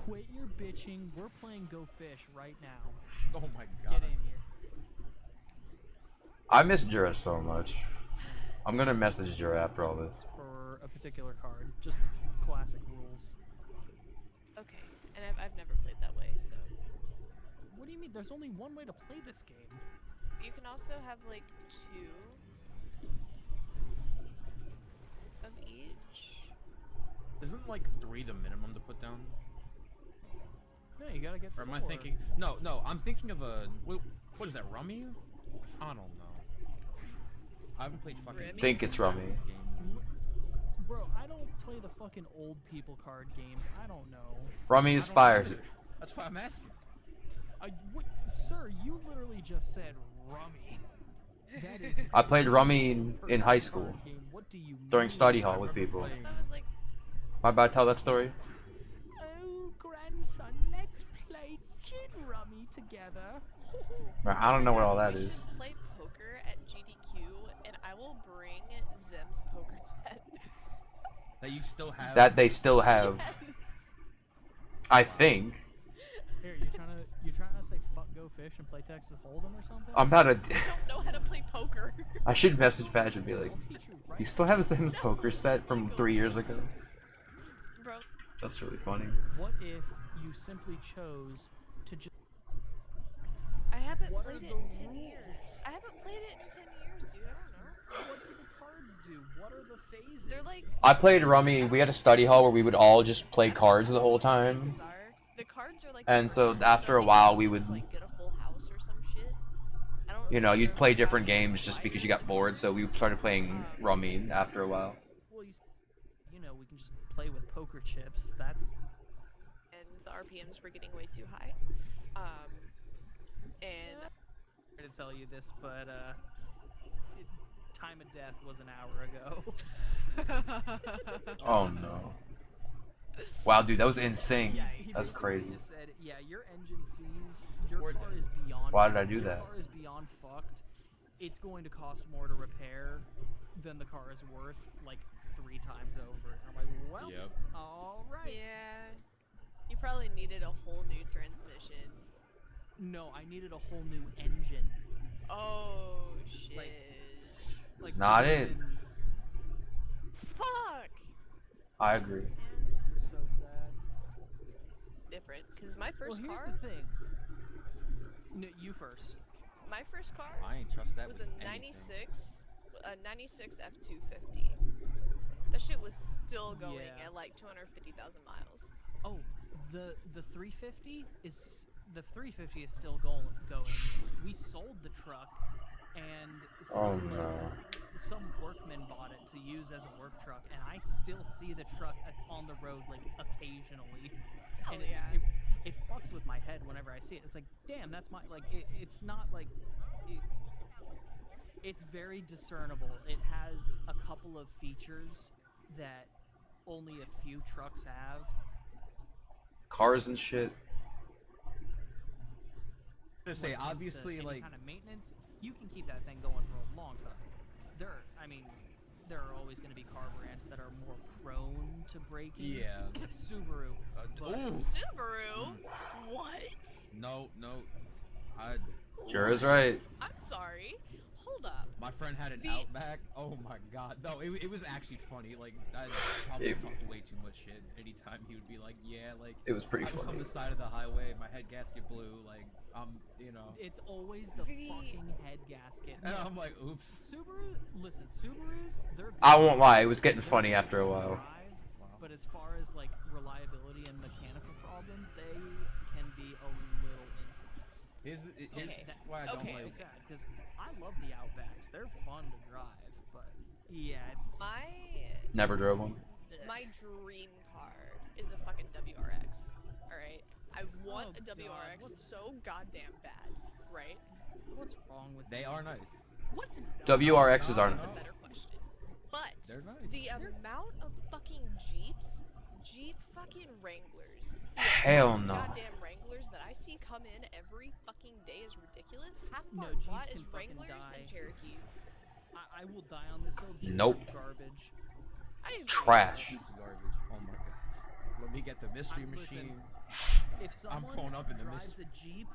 [SPEAKER 4] Quit your bitching. We're playing Go Fish right now.
[SPEAKER 2] Oh my god.
[SPEAKER 4] Get in here.
[SPEAKER 1] I miss Jura so much. I'm gonna message Jura after all this.
[SPEAKER 4] For a particular card. Just classic rules.
[SPEAKER 8] Okay, and I've never played that way, so.
[SPEAKER 4] What do you mean? There's only one way to play this game.
[SPEAKER 8] You can also have like 2 of each.
[SPEAKER 2] Isn't like 3 the minimum to put down?
[SPEAKER 4] No, you gotta get 4.
[SPEAKER 2] Or am I thinking? No, I'm thinking of a. What is that? Rummy? I don't know. I haven't played fucking.
[SPEAKER 1] Think it's Rummy.
[SPEAKER 4] Bro, I don't play the fucking old people card games. I don't know.
[SPEAKER 1] Rummy is fire.
[SPEAKER 2] That's why I'm asking.
[SPEAKER 4] Sir, you literally just said Rummy. That is
[SPEAKER 1] I played Rummy in high school
[SPEAKER 4] game. What do you
[SPEAKER 1] during
[SPEAKER 4] mean?
[SPEAKER 1] study hall with people.
[SPEAKER 8] That was like,
[SPEAKER 1] Am I about to tell that story?
[SPEAKER 4] oh, grandson, let's play gin rummy together.
[SPEAKER 1] I don't know what all that
[SPEAKER 8] we
[SPEAKER 1] is.
[SPEAKER 8] should play poker at GDQ, and I will bring Zem's poker set.
[SPEAKER 2] That you still have.
[SPEAKER 1] That they still have.
[SPEAKER 8] Yes.
[SPEAKER 1] I think.
[SPEAKER 4] Here, you trying to say fuck Go Fish and play Texas Hold'em or something?
[SPEAKER 1] I'm not a.
[SPEAKER 8] I don't know how to play poker.
[SPEAKER 1] I should message Patch and be like, do you still have Sam's poker set from 3 years ago?
[SPEAKER 8] Bro.
[SPEAKER 1] That's really funny.
[SPEAKER 4] What if you simply chose to just...
[SPEAKER 8] I haven't
[SPEAKER 4] What
[SPEAKER 8] played
[SPEAKER 4] are
[SPEAKER 8] it
[SPEAKER 4] the
[SPEAKER 8] in 10
[SPEAKER 4] rules?
[SPEAKER 8] years. I haven't played it in 10 years, dude. I don't know.
[SPEAKER 4] What do the cards do? What are the phases?
[SPEAKER 8] They're like...
[SPEAKER 1] I played Rummy. We had a study hall where we would all just play cards the whole time.
[SPEAKER 8] The cards are like...
[SPEAKER 1] And so after a while, we would,
[SPEAKER 8] like get a full house or some shit. I don't
[SPEAKER 1] you know, you'd play different games just because you got bored. So we started playing Rummy after a while.
[SPEAKER 4] Well, you know, we can just play with poker chips. That's...
[SPEAKER 8] And the RPMs were getting way too high. And...
[SPEAKER 4] I'm going to tell you this, but, time of death was an hour ago.
[SPEAKER 1] Oh no. Wow, dude, that was insane.
[SPEAKER 4] Yeah, he
[SPEAKER 1] That's
[SPEAKER 4] basically
[SPEAKER 1] crazy.
[SPEAKER 4] just said, yeah, your engine sees, your car is beyond...
[SPEAKER 1] Why did I do
[SPEAKER 4] your
[SPEAKER 1] that?
[SPEAKER 4] car is beyond fucked. It's going to cost more to repair than the car is worth, like, 3 times over. And I'm like, well,
[SPEAKER 2] Yep.
[SPEAKER 4] alright.
[SPEAKER 8] Yeah. You probably needed a whole new transmission.
[SPEAKER 4] No, I needed a whole new engine.
[SPEAKER 8] Oh, shit.
[SPEAKER 1] It's not it.
[SPEAKER 8] Fuck!
[SPEAKER 1] I agree.
[SPEAKER 4] This is so sad.
[SPEAKER 8] Different, because my first
[SPEAKER 4] well, here's
[SPEAKER 8] car...
[SPEAKER 4] the thing. No, you first.
[SPEAKER 8] My first car
[SPEAKER 2] I ain't trust that
[SPEAKER 8] was
[SPEAKER 2] with
[SPEAKER 8] a
[SPEAKER 2] anything.
[SPEAKER 8] 96 F250. That shit was still going
[SPEAKER 4] Yeah.
[SPEAKER 8] at like 250,000 miles.
[SPEAKER 4] Oh, the 350 is... The 350 is still going. We sold the truck, and some workman bought it to use as a work truck, and I still see the truck on the road like occasionally.
[SPEAKER 8] Hell
[SPEAKER 4] And
[SPEAKER 8] yeah.
[SPEAKER 4] it fucks with my head whenever I see it. It's like, damn, that's my like. It's not like. It's very discernible. It has a couple of features that only a few trucks have.
[SPEAKER 1] Cars and shit.
[SPEAKER 2] To say, obviously,
[SPEAKER 4] any
[SPEAKER 2] like
[SPEAKER 4] kind of maintenance, you can keep that thing going for a long time. there are always going to be car brands that are more prone to breaking.
[SPEAKER 2] Yeah.
[SPEAKER 4] Subaru. But
[SPEAKER 2] Ooh.
[SPEAKER 8] Subaru? What?
[SPEAKER 2] No.
[SPEAKER 1] Sure is right.
[SPEAKER 8] I'm sorry. Hold up.
[SPEAKER 2] My friend had an Outback. Oh my god. No, it was actually funny. Like, I probably talked way too much shit. Anytime he would be like, yeah, like...
[SPEAKER 1] It was pretty
[SPEAKER 2] I was
[SPEAKER 1] funny.
[SPEAKER 2] on the side of the highway, my head gasket blew, like, you know...
[SPEAKER 4] It's always the fucking head gasket.
[SPEAKER 2] And I'm like, oops.
[SPEAKER 4] Subarus, they're good.
[SPEAKER 1] I won't lie, it was getting funny after a while.
[SPEAKER 4] But as far as, like, reliability and mechanical problems, they can be a little infamous.
[SPEAKER 2] Here's why I don't
[SPEAKER 4] okay,
[SPEAKER 2] like...
[SPEAKER 4] it's sad, because I love the Outbacks. They're fun to drive, but, yeah, it's...
[SPEAKER 1] Never drove one.
[SPEAKER 8] My dream car is a fucking WRX, alright? I want a WRX so goddamn bad, right?
[SPEAKER 4] What's wrong with
[SPEAKER 2] They are nice.
[SPEAKER 8] What's
[SPEAKER 1] WRXs are
[SPEAKER 8] is
[SPEAKER 1] nice.
[SPEAKER 8] a better question. But
[SPEAKER 2] They're nice.
[SPEAKER 8] the amount of fucking Jeep fucking Wranglers, the
[SPEAKER 1] Hell
[SPEAKER 8] amount of
[SPEAKER 1] no.
[SPEAKER 8] goddamn Wranglers that I see come in every fucking day is ridiculous. Half of
[SPEAKER 4] No,
[SPEAKER 8] our
[SPEAKER 4] Jeeps
[SPEAKER 8] lot
[SPEAKER 4] can
[SPEAKER 8] is
[SPEAKER 4] fucking
[SPEAKER 8] Wranglers
[SPEAKER 4] die.
[SPEAKER 8] and Cherokees.
[SPEAKER 4] I will die on this hill. Jeeps
[SPEAKER 1] Nope.
[SPEAKER 4] are garbage.
[SPEAKER 1] Trash.
[SPEAKER 2] Jeep's garbage. Oh my god. Let me get the mystery machine.
[SPEAKER 4] If
[SPEAKER 2] I'm
[SPEAKER 4] someone
[SPEAKER 2] pulling up in the
[SPEAKER 4] drives
[SPEAKER 2] mystery.
[SPEAKER 4] a Jeep,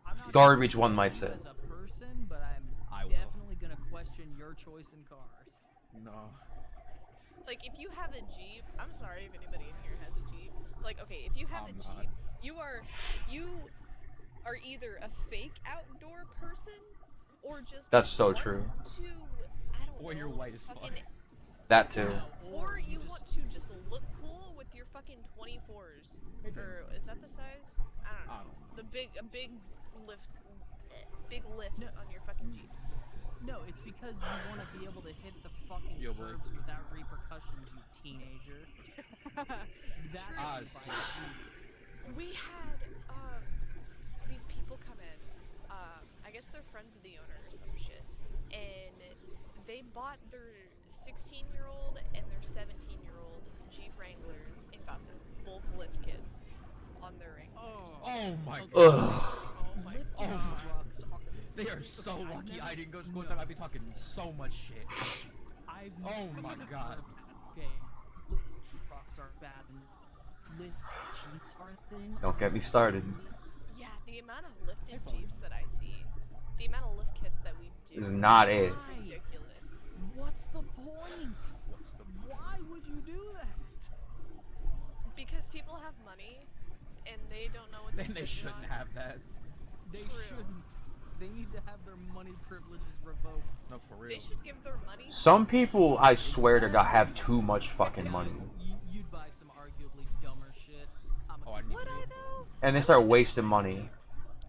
[SPEAKER 4] I'm not
[SPEAKER 1] Garbage,
[SPEAKER 4] gonna
[SPEAKER 1] one might
[SPEAKER 4] judge you
[SPEAKER 1] say.
[SPEAKER 4] as a person, but
[SPEAKER 2] I
[SPEAKER 4] I'm
[SPEAKER 2] will.
[SPEAKER 4] definitely gonna question your choice in cars.
[SPEAKER 2] No.
[SPEAKER 8] Like, if you have a Jeep, I'm sorry if anybody in here has a Jeep. Like, okay, if you have a Jeep, you are either a fake outdoor person or just
[SPEAKER 1] That's so
[SPEAKER 8] want
[SPEAKER 1] true.
[SPEAKER 8] to, I don't
[SPEAKER 2] Or
[SPEAKER 8] know,
[SPEAKER 2] you're white as fuck.
[SPEAKER 8] fucking-
[SPEAKER 1] That too.
[SPEAKER 8] Or you want to just look cool with your fucking 24s. Or is that the size? I don't know. The big lifts on your fucking Jeeps.
[SPEAKER 4] No, it's because you want to be able to hit the fucking
[SPEAKER 2] Yo, boy.
[SPEAKER 4] curbs without repercussions, you teenager. That's
[SPEAKER 8] True.
[SPEAKER 4] why you buy a Jeep.
[SPEAKER 8] We had these people come in. I guess they're friends of the owner or some shit, and they bought their 16-year-old and their 17-year-old Jeep Wranglers and got them both lift kits on their Wranglers.
[SPEAKER 2] Oh my
[SPEAKER 1] Ugh.
[SPEAKER 2] god.
[SPEAKER 4] Lift
[SPEAKER 2] Oh my.
[SPEAKER 4] trucks are...
[SPEAKER 2] They are so lucky I didn't go to school with them. I'd be talking so much shit. Oh my god.
[SPEAKER 4] Okay, lift trucks are bad and lift Jeeps are a thing.
[SPEAKER 1] Don't get me started.
[SPEAKER 8] Yeah, the amount of lifted Jeeps that I see, the amount of lift kits that we do
[SPEAKER 1] Is not it.
[SPEAKER 8] is ridiculous.
[SPEAKER 4] What's the point? Why would you do that?
[SPEAKER 8] Because people have money and they don't know what to
[SPEAKER 2] Then they
[SPEAKER 8] spend it
[SPEAKER 2] shouldn't
[SPEAKER 8] on.
[SPEAKER 2] have that.
[SPEAKER 4] They
[SPEAKER 8] True.
[SPEAKER 4] shouldn't. They need to have their money privileges revoked.
[SPEAKER 2] No, for real.
[SPEAKER 8] They should give their money.
[SPEAKER 1] Some people, I swear to God, have too much fucking money.
[SPEAKER 4] You'd buy some arguably dumber shit.
[SPEAKER 8] Would I though?
[SPEAKER 1] And they start wasting money.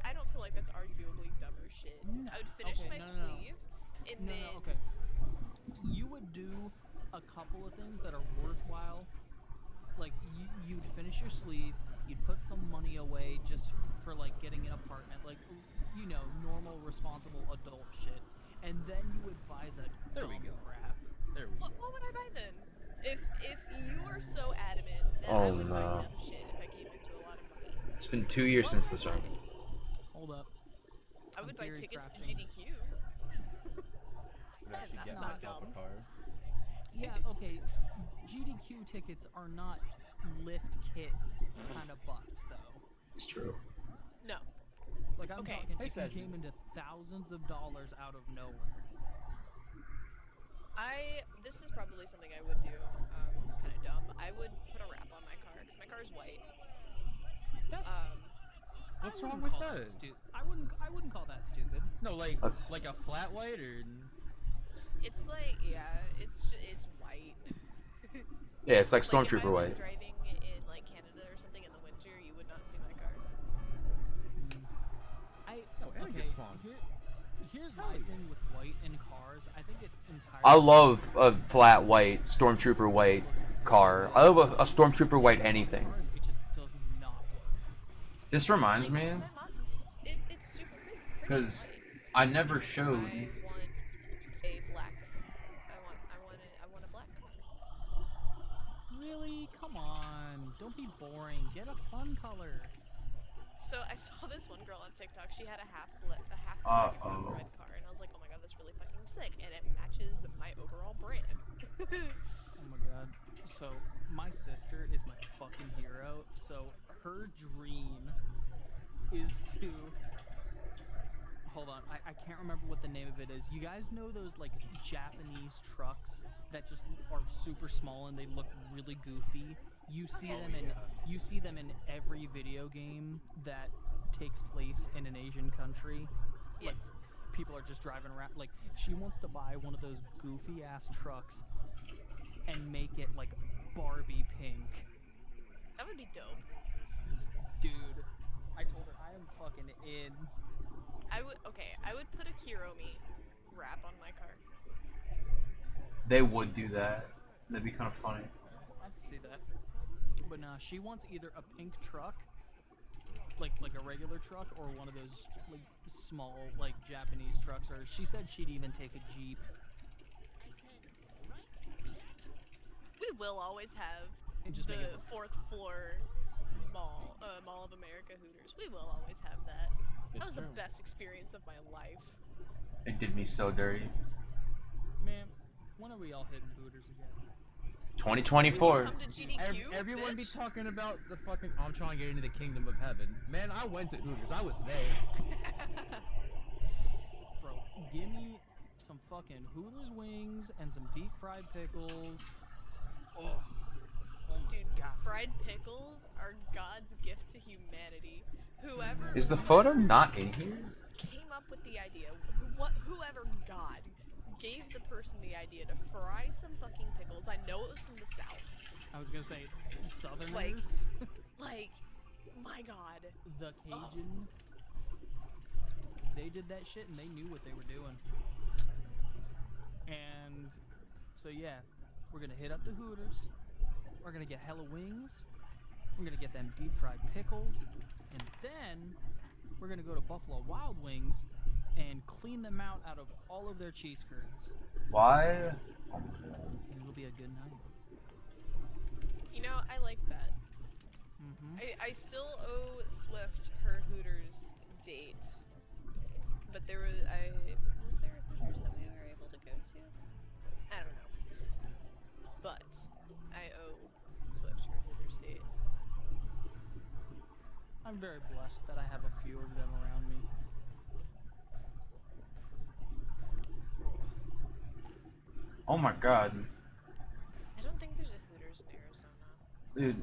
[SPEAKER 8] I don't feel like that's arguably dumber shit. I would finish my sleeve and then.
[SPEAKER 4] Okay. You would do a couple of things that are worthwhile. Like, you'd finish your sleeve, you'd put some money away just for, like, getting an apartment, like, you know, normal, responsible adult shit. And then you would buy the
[SPEAKER 2] There we
[SPEAKER 4] dumb
[SPEAKER 2] go.
[SPEAKER 4] crap.
[SPEAKER 2] There we go.
[SPEAKER 8] What would I buy then? If you are so adamant that I
[SPEAKER 1] Oh
[SPEAKER 8] would buy
[SPEAKER 1] no.
[SPEAKER 8] dumb shit if I came into a lot of money,
[SPEAKER 1] It's been 2 years since this run.
[SPEAKER 4] Hold up.
[SPEAKER 8] I would buy
[SPEAKER 4] theory
[SPEAKER 8] tickets to
[SPEAKER 4] crafting.
[SPEAKER 8] GDQ.
[SPEAKER 2] Would actually
[SPEAKER 8] That's
[SPEAKER 2] get
[SPEAKER 8] not
[SPEAKER 2] myself
[SPEAKER 8] dumb.
[SPEAKER 2] a car.
[SPEAKER 4] Yeah, okay. GDQ tickets are not lift kit kind of bucks, though.
[SPEAKER 1] It's true.
[SPEAKER 8] No.
[SPEAKER 4] Like, I'm
[SPEAKER 8] Okay.
[SPEAKER 4] talking,
[SPEAKER 2] Hey,
[SPEAKER 4] it
[SPEAKER 2] Sedge.
[SPEAKER 4] came into thousands of dollars out of nowhere.
[SPEAKER 8] This is probably something I would do. It's kind of dumb. I would put a wrap on my car because my car is white.
[SPEAKER 4] That's...
[SPEAKER 2] What's
[SPEAKER 4] I
[SPEAKER 2] wrong
[SPEAKER 4] wouldn't
[SPEAKER 2] with
[SPEAKER 4] call
[SPEAKER 2] that?
[SPEAKER 4] I wouldn't call that stupid.
[SPEAKER 2] No, like
[SPEAKER 1] That's-
[SPEAKER 2] like a flat white or
[SPEAKER 8] It's like, yeah, it's white.
[SPEAKER 1] Yeah, it's like
[SPEAKER 8] Like, if
[SPEAKER 1] Stormtrooper
[SPEAKER 8] I was
[SPEAKER 1] white.
[SPEAKER 8] driving in like Canada or something in the winter, you would not see my car.
[SPEAKER 2] Eric spawned.
[SPEAKER 4] Here's my thing with white in cars. I think it entirely.
[SPEAKER 1] I love a flat white Stormtrooper white car. I love a Stormtrooper white anything.
[SPEAKER 4] It just does not work.
[SPEAKER 1] This reminds me,
[SPEAKER 8] It's super pretty.
[SPEAKER 1] because I never showed.
[SPEAKER 8] I want a black. I want a black car.
[SPEAKER 4] Really? Come on. Don't be boring. Get a fun color.
[SPEAKER 8] So I saw this one girl on TikTok. She had a half black and half red car, and I was like, oh my god, that's really fucking sick, and it matches my overall brand.
[SPEAKER 4] Oh my god. So, my sister is my fucking hero. So, her dream is to. Hold on, I can't remember what the name of it is. You guys know those, like, Japanese trucks that just are super small and they look really goofy? You see you see them in every video game that takes place in an Asian country. Like,
[SPEAKER 8] Yes.
[SPEAKER 4] people are just driving around. Like, she wants to buy one of those goofy ass trucks and make it like Barbie pink.
[SPEAKER 8] That would be dope.
[SPEAKER 4] Dude, I told her I am fucking in.
[SPEAKER 8] I would put a Kiromi wrap on my car.
[SPEAKER 1] They would do that. That'd be kind of funny.
[SPEAKER 4] I can see that. But nah, she wants either a pink truck, like a regular truck, or one of those like small like Japanese trucks. Or she said she'd even take a Jeep.
[SPEAKER 8] We will always have
[SPEAKER 4] Just make
[SPEAKER 8] the
[SPEAKER 4] it look-
[SPEAKER 8] 4th floor Mall of America Hooters. We will always have that. That was the best experience of my life.
[SPEAKER 1] It did me so dirty.
[SPEAKER 4] Man, when are we all hitting Hooters again?
[SPEAKER 1] 2024.
[SPEAKER 2] Everyone be talking about the fucking. I'm trying to get into the kingdom of heaven. Man, I went to Hooters. I was there.
[SPEAKER 4] Bro, give me some fucking Hooters wings and some deep fried pickles. Oh
[SPEAKER 8] Dude, fried pickles are God's gift to humanity. Whoever
[SPEAKER 1] Is the photo not in here?
[SPEAKER 8] came up with the idea, whoever God gave the person the idea to fry some fucking pickles. I know it was from the South.
[SPEAKER 4] I was gonna say Southerners.
[SPEAKER 8] Like, my God.
[SPEAKER 4] The Cajun. They did that shit and they knew what they were doing. And so yeah, we're gonna hit up the Hooters. We're gonna get hella wings. We're gonna get them deep fried pickles, and then we're gonna go to Buffalo Wild Wings and clean them out of all of their cheese curds.
[SPEAKER 1] Why?
[SPEAKER 4] And it'll be a good night.
[SPEAKER 8] You know, I like that. I still owe Swift her Hooters date, but there was there a Hooters that we were able to go to? I don't know, but I owe Swift her Hooters date.
[SPEAKER 4] I'm very blessed that I have a few of them around me.
[SPEAKER 1] Oh my god.
[SPEAKER 8] I don't think there's a Hooters in Arizona.
[SPEAKER 1] Dude,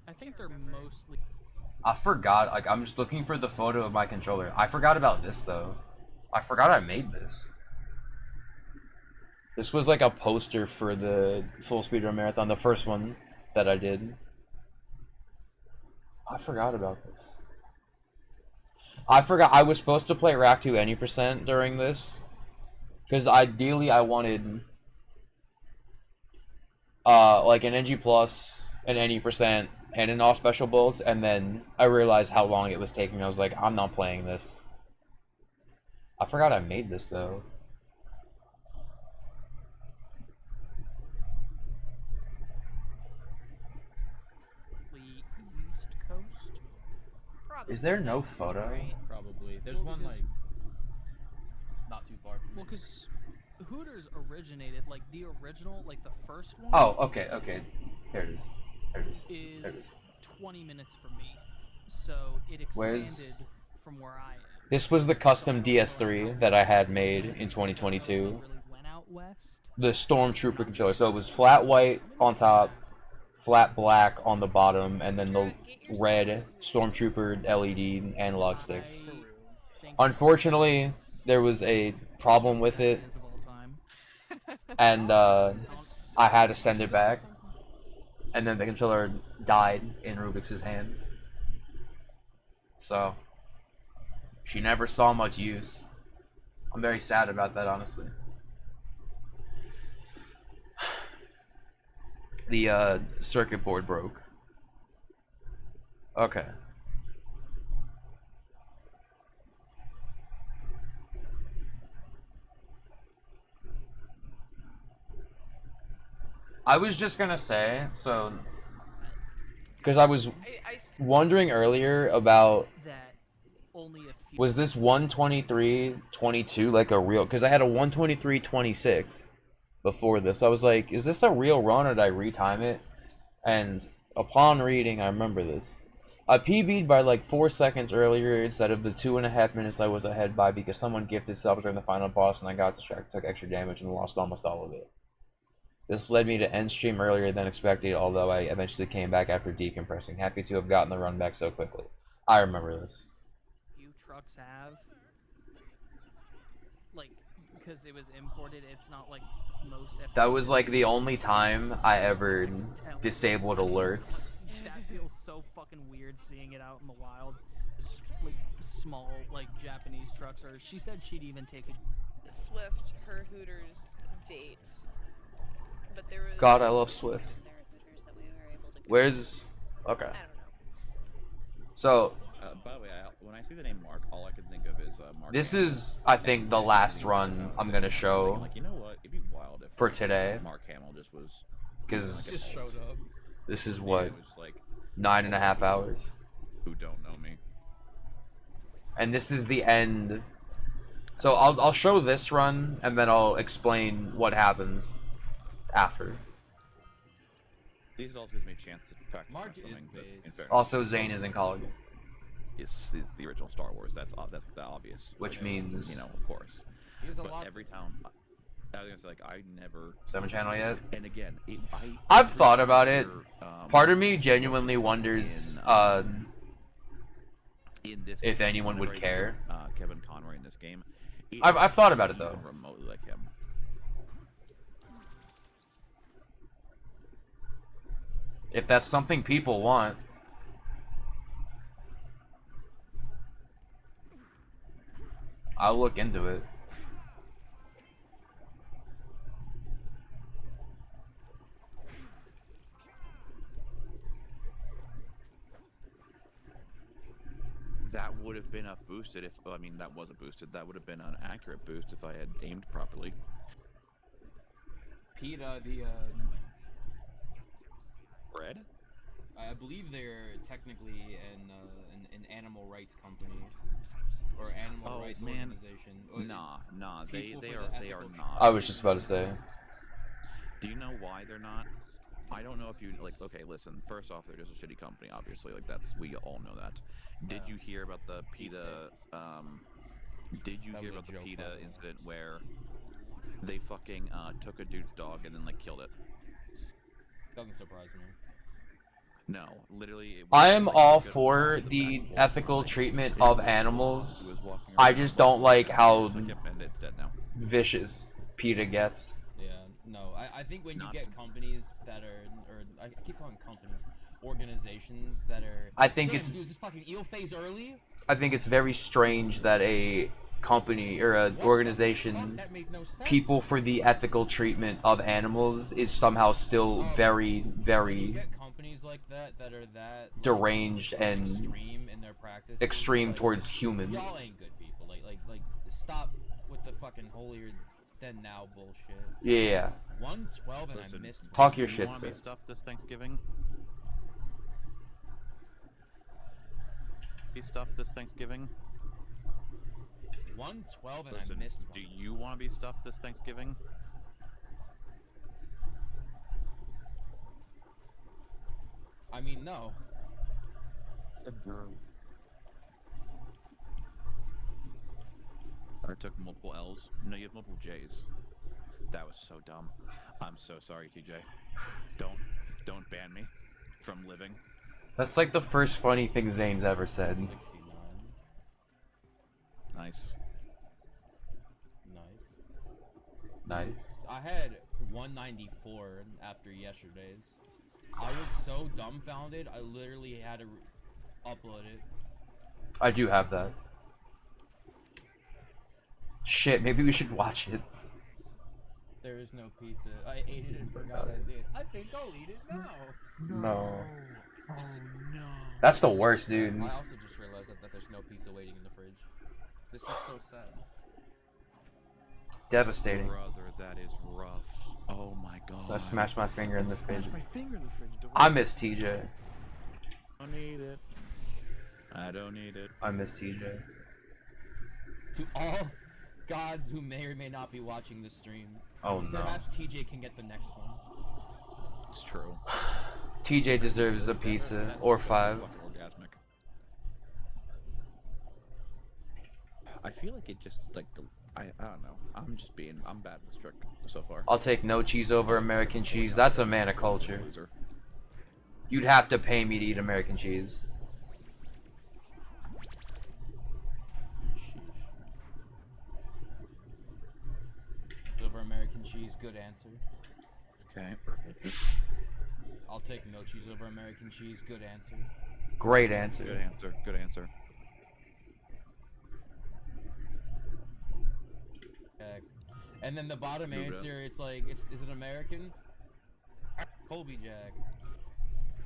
[SPEAKER 4] I think they're mostly.
[SPEAKER 1] I forgot. Like, I'm just looking for the photo of my controller. I forgot about this, though. I forgot I made this. This was like a poster for the full speedrun marathon, the first one that I did. I forgot about this. I forgot I was supposed to play Rack 2 any percent during this. Because ideally I wanted like an NG plus, an any percent, and an all special bolts, and then I realized how long it was taking. I was like, I'm not playing this. I forgot I made this though.
[SPEAKER 4] East Coast?
[SPEAKER 8] Probably.
[SPEAKER 1] Is there no photo?
[SPEAKER 2] Probably. There's one like not too far from
[SPEAKER 4] Well,
[SPEAKER 2] me.
[SPEAKER 4] because Hooters originated, like the original, like the first one.
[SPEAKER 1] Oh, okay, okay. There it is. There it is. There it
[SPEAKER 4] Is
[SPEAKER 1] is.
[SPEAKER 4] 20 minutes from me, so it expanded
[SPEAKER 1] Where's-
[SPEAKER 4] from where I am.
[SPEAKER 1] This was the custom DS3 that I had made in 2022.
[SPEAKER 4] Went out west.
[SPEAKER 1] The Stormtrooper controller. So it was flat white on top, flat black on the bottom, and then the red Stormtrooper LED analog sticks. Unfortunately, there was a problem with it, and I had to send it back. And then the controller died in Rubik's hands. So, she never saw much use. I'm very sad about that, honestly. The circuit board broke. Okay. I was just gonna say, so, because I was wondering earlier about,
[SPEAKER 4] That only a few.
[SPEAKER 1] was this 123.22 like a real, because I had a 123.26 before this. I was like, is this a real run or did I retime it? And upon reading, I remember this. I PB'd by like 4 seconds earlier instead of the 2.5 minutes I was ahead by because someone gifted subs during the final boss and I got distracted, took extra damage, and lost almost all of it. This led me to end stream earlier than expected, although I eventually came back after decompressing. Happy to have gotten the run back so quickly. I remember this.
[SPEAKER 4] Few trucks have. Like, because it was imported, it's not like most.
[SPEAKER 1] That was like the only time I ever disabled alerts.
[SPEAKER 4] That feels so fucking weird seeing it out in the wild. Like small, like Japanese trucks, or she said she'd even take a
[SPEAKER 8] Swift, her Hooters date. But there was
[SPEAKER 1] God, I love Swift.
[SPEAKER 8] was there a Hooters that we were able to go
[SPEAKER 1] Where's... Okay.
[SPEAKER 8] I don't know.
[SPEAKER 1] So...
[SPEAKER 10] By the way, when I see the name Mark, all I can think of is Mark.
[SPEAKER 1] This is, I think, the last run I'm gonna show
[SPEAKER 10] Like, you know what? It'd be wild if
[SPEAKER 1] for today.
[SPEAKER 10] Mark Hamill just was.
[SPEAKER 1] Because
[SPEAKER 9] Just showed up.
[SPEAKER 1] this is
[SPEAKER 10] Yeah,
[SPEAKER 1] what,
[SPEAKER 10] it was like
[SPEAKER 1] 9.5 hours.
[SPEAKER 10] who don't know me.
[SPEAKER 1] And this is the end. So I'll show this run and then I'll explain what happens after.
[SPEAKER 10] At least it also gives me a chance to practice
[SPEAKER 9] Mark
[SPEAKER 10] my swimming,
[SPEAKER 9] is
[SPEAKER 10] but in
[SPEAKER 9] base.
[SPEAKER 10] fairness,
[SPEAKER 1] Also, Zane is in college,
[SPEAKER 10] is the original Star Wars. That's the obvious.
[SPEAKER 1] which
[SPEAKER 10] So,
[SPEAKER 1] means
[SPEAKER 10] you know, of course.
[SPEAKER 9] Here's a
[SPEAKER 10] But
[SPEAKER 9] lot.
[SPEAKER 10] every time, I was gonna say, like, I never
[SPEAKER 1] 7 channel yet.
[SPEAKER 10] And again,
[SPEAKER 1] I've thought about it.
[SPEAKER 10] um,
[SPEAKER 1] Part of me genuinely wonders
[SPEAKER 10] in this
[SPEAKER 1] if
[SPEAKER 10] game,
[SPEAKER 1] anyone would
[SPEAKER 10] whenever I
[SPEAKER 1] care.
[SPEAKER 10] hear, Kevin Conroy in this game.
[SPEAKER 1] I've thought about it though.
[SPEAKER 10] Even remotely like him.
[SPEAKER 1] If that's something people want. I'll look into it.
[SPEAKER 10] That would have been a boosted if, well, I mean, that was a boosted. That would have been an accurate boost if I had aimed properly.
[SPEAKER 9] PETA,
[SPEAKER 10] Red?
[SPEAKER 9] I believe they're technically an animal rights company or animal rights organization.
[SPEAKER 10] Nah, they
[SPEAKER 9] People for
[SPEAKER 10] are
[SPEAKER 9] the
[SPEAKER 10] they are
[SPEAKER 9] ethical
[SPEAKER 10] not.
[SPEAKER 1] I was just about to say.
[SPEAKER 10] Do you know why they're not? I don't know if you like. Okay, listen. First off, they're just a shitty company. Obviously, like we all know that. Did you hear about the PETA? Did you hear about the PETA incident where they fucking took a dude's dog and then like killed it?
[SPEAKER 9] Doesn't surprise me.
[SPEAKER 10] No, literally. It was,
[SPEAKER 1] I am
[SPEAKER 10] like,
[SPEAKER 1] all
[SPEAKER 10] good
[SPEAKER 1] for
[SPEAKER 10] walk
[SPEAKER 1] the
[SPEAKER 10] back,
[SPEAKER 1] ethical
[SPEAKER 10] like,
[SPEAKER 1] treatment
[SPEAKER 10] it
[SPEAKER 1] of
[SPEAKER 10] was-
[SPEAKER 1] animals.
[SPEAKER 10] he was walking
[SPEAKER 1] I
[SPEAKER 10] around,
[SPEAKER 1] just don't like how
[SPEAKER 10] and it's dead now.
[SPEAKER 1] vicious PETA gets.
[SPEAKER 9] Yeah, no, I think when you get companies that are, or I keep calling companies, organizations that are.
[SPEAKER 1] I think
[SPEAKER 9] Damn,
[SPEAKER 1] it's-
[SPEAKER 9] dude, is this fucking eel phase early?
[SPEAKER 1] I think it's very strange that a company or an organization,
[SPEAKER 9] That made no sense.
[SPEAKER 1] people for the ethical treatment of animals, is somehow still very,
[SPEAKER 9] You
[SPEAKER 1] very
[SPEAKER 9] get companies like that are that like,
[SPEAKER 1] deranged and
[SPEAKER 9] extreme in their practice.
[SPEAKER 1] extreme towards humans.
[SPEAKER 9] Y'all ain't good people. Like, stop with the fucking holier than now bullshit.
[SPEAKER 1] Yeah.
[SPEAKER 9] 112 and
[SPEAKER 10] Listen,
[SPEAKER 9] I missed.
[SPEAKER 1] Talk
[SPEAKER 10] do
[SPEAKER 1] your
[SPEAKER 10] you
[SPEAKER 1] shit,
[SPEAKER 10] wanna
[SPEAKER 1] sir.
[SPEAKER 10] be stuffed this Thanksgiving? Be stuffed this Thanksgiving?
[SPEAKER 9] 112 and
[SPEAKER 10] Listen,
[SPEAKER 9] I missed one.
[SPEAKER 10] do you want to be stuffed this Thanksgiving?
[SPEAKER 9] I mean, no.
[SPEAKER 10] I took multiple L's. No, you have multiple J's. That was so dumb. I'm so sorry, TJ. Don't ban me from living.
[SPEAKER 1] That's like the first funny thing Zane's ever said.
[SPEAKER 10] Nice.
[SPEAKER 1] Nice.
[SPEAKER 9] I had 194 after yesterday's. I was so dumbfounded, I literally had to upload it.
[SPEAKER 1] I do have that. Shit, maybe we should watch it.
[SPEAKER 9] There is no pizza. I ate it and forgot I did. I think I'll eat it now.
[SPEAKER 1] No.
[SPEAKER 9] Oh no.
[SPEAKER 1] That's the worst, dude.
[SPEAKER 9] I also just realized that there's no pizza waiting in the fridge. This is so sad.
[SPEAKER 1] Devastating.
[SPEAKER 10] Brother, that is rough. Oh my god.
[SPEAKER 1] I smashed my finger in the fridge.
[SPEAKER 10] my finger in the fridge.
[SPEAKER 1] I miss TJ.
[SPEAKER 10] I don't need it. I don't need it.
[SPEAKER 1] I miss TJ.
[SPEAKER 9] To all
[SPEAKER 2] gods who may or may not be watching the stream.
[SPEAKER 1] Oh, no.
[SPEAKER 2] Perhaps TJ can get the next one.
[SPEAKER 10] It's true.
[SPEAKER 1] TJ deserves a pizza or 5.
[SPEAKER 10] Fucking orgasmic. I feel like it just like I don't know. I'm bad at this trick so far.
[SPEAKER 1] I'll take no cheese over American cheese. That's a man of culture. You'd have to pay me to eat American cheese.
[SPEAKER 2] Over American cheese, good answer.
[SPEAKER 10] Okay.
[SPEAKER 2] I'll take no cheese over American cheese, good answer.
[SPEAKER 1] Great answer.
[SPEAKER 10] Good answer. Good answer.
[SPEAKER 2] And then the bottom
[SPEAKER 10] Good
[SPEAKER 2] answer, it's like, is it American? Colby Jack.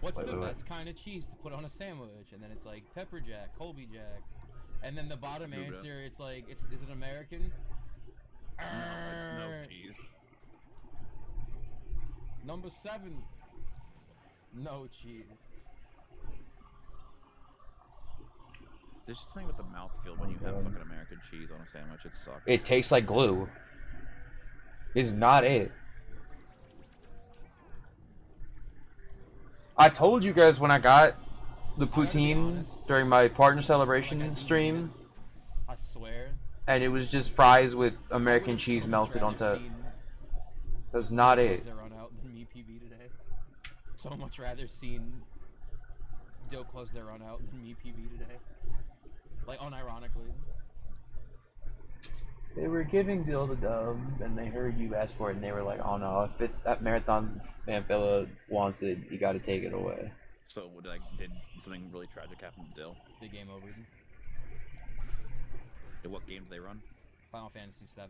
[SPEAKER 2] What's the best kind of cheese to put on a sandwich? And then it's like pepper jack, Colby Jack. And then the bottom answer, it's like, is it American?
[SPEAKER 10] No cheese.
[SPEAKER 2] Number 7. No cheese.
[SPEAKER 10] There's just something with the mouthfeel when you have fucking American cheese on a sandwich. It sucks.
[SPEAKER 1] It tastes like glue. Is not it. I told you guys when I got the poutine during my partner celebration stream.
[SPEAKER 2] I swear.
[SPEAKER 1] And it was just fries with American cheese melted on top. That's not it.
[SPEAKER 2] They're run out than me PB today. So much rather seen Dill close their run out than me PB today. Like unironically.
[SPEAKER 1] They were giving Dill the dub, and they heard you ask for it, and they were like, "Oh no, if it's that marathon fan fella wants it, you got to take it away."
[SPEAKER 10] So did something really tragic happen to Dill?
[SPEAKER 2] The game over.
[SPEAKER 10] What game did they run?
[SPEAKER 2] Final Fantasy VII.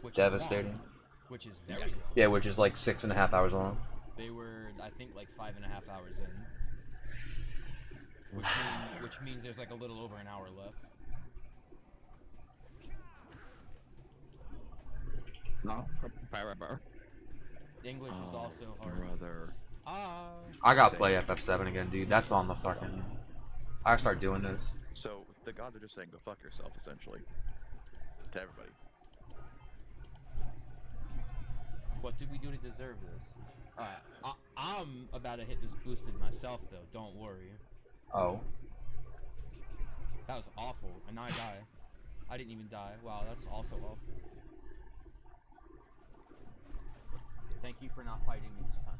[SPEAKER 2] Which
[SPEAKER 1] Devastating.
[SPEAKER 2] Is long, which is very long.
[SPEAKER 1] Yeah, which is like 6.5 hours long.
[SPEAKER 2] They were, I think, like 5.5 hours in. Which means there's like a little over an hour left.
[SPEAKER 10] No.
[SPEAKER 2] English is also hard.
[SPEAKER 10] Brother.
[SPEAKER 1] I gotta play FF7 again, dude. That's on the fucking. I gotta start doing this.
[SPEAKER 10] So the gods are just saying, "Go fuck yourself," essentially, to everybody.
[SPEAKER 2] What did we do to deserve this? Alright, I'm about to hit this boosted myself, though. Don't worry.
[SPEAKER 1] Oh.
[SPEAKER 2] That was awful, and now I die. I didn't even die. Wow, that's also awful. Thank you for not fighting me this time.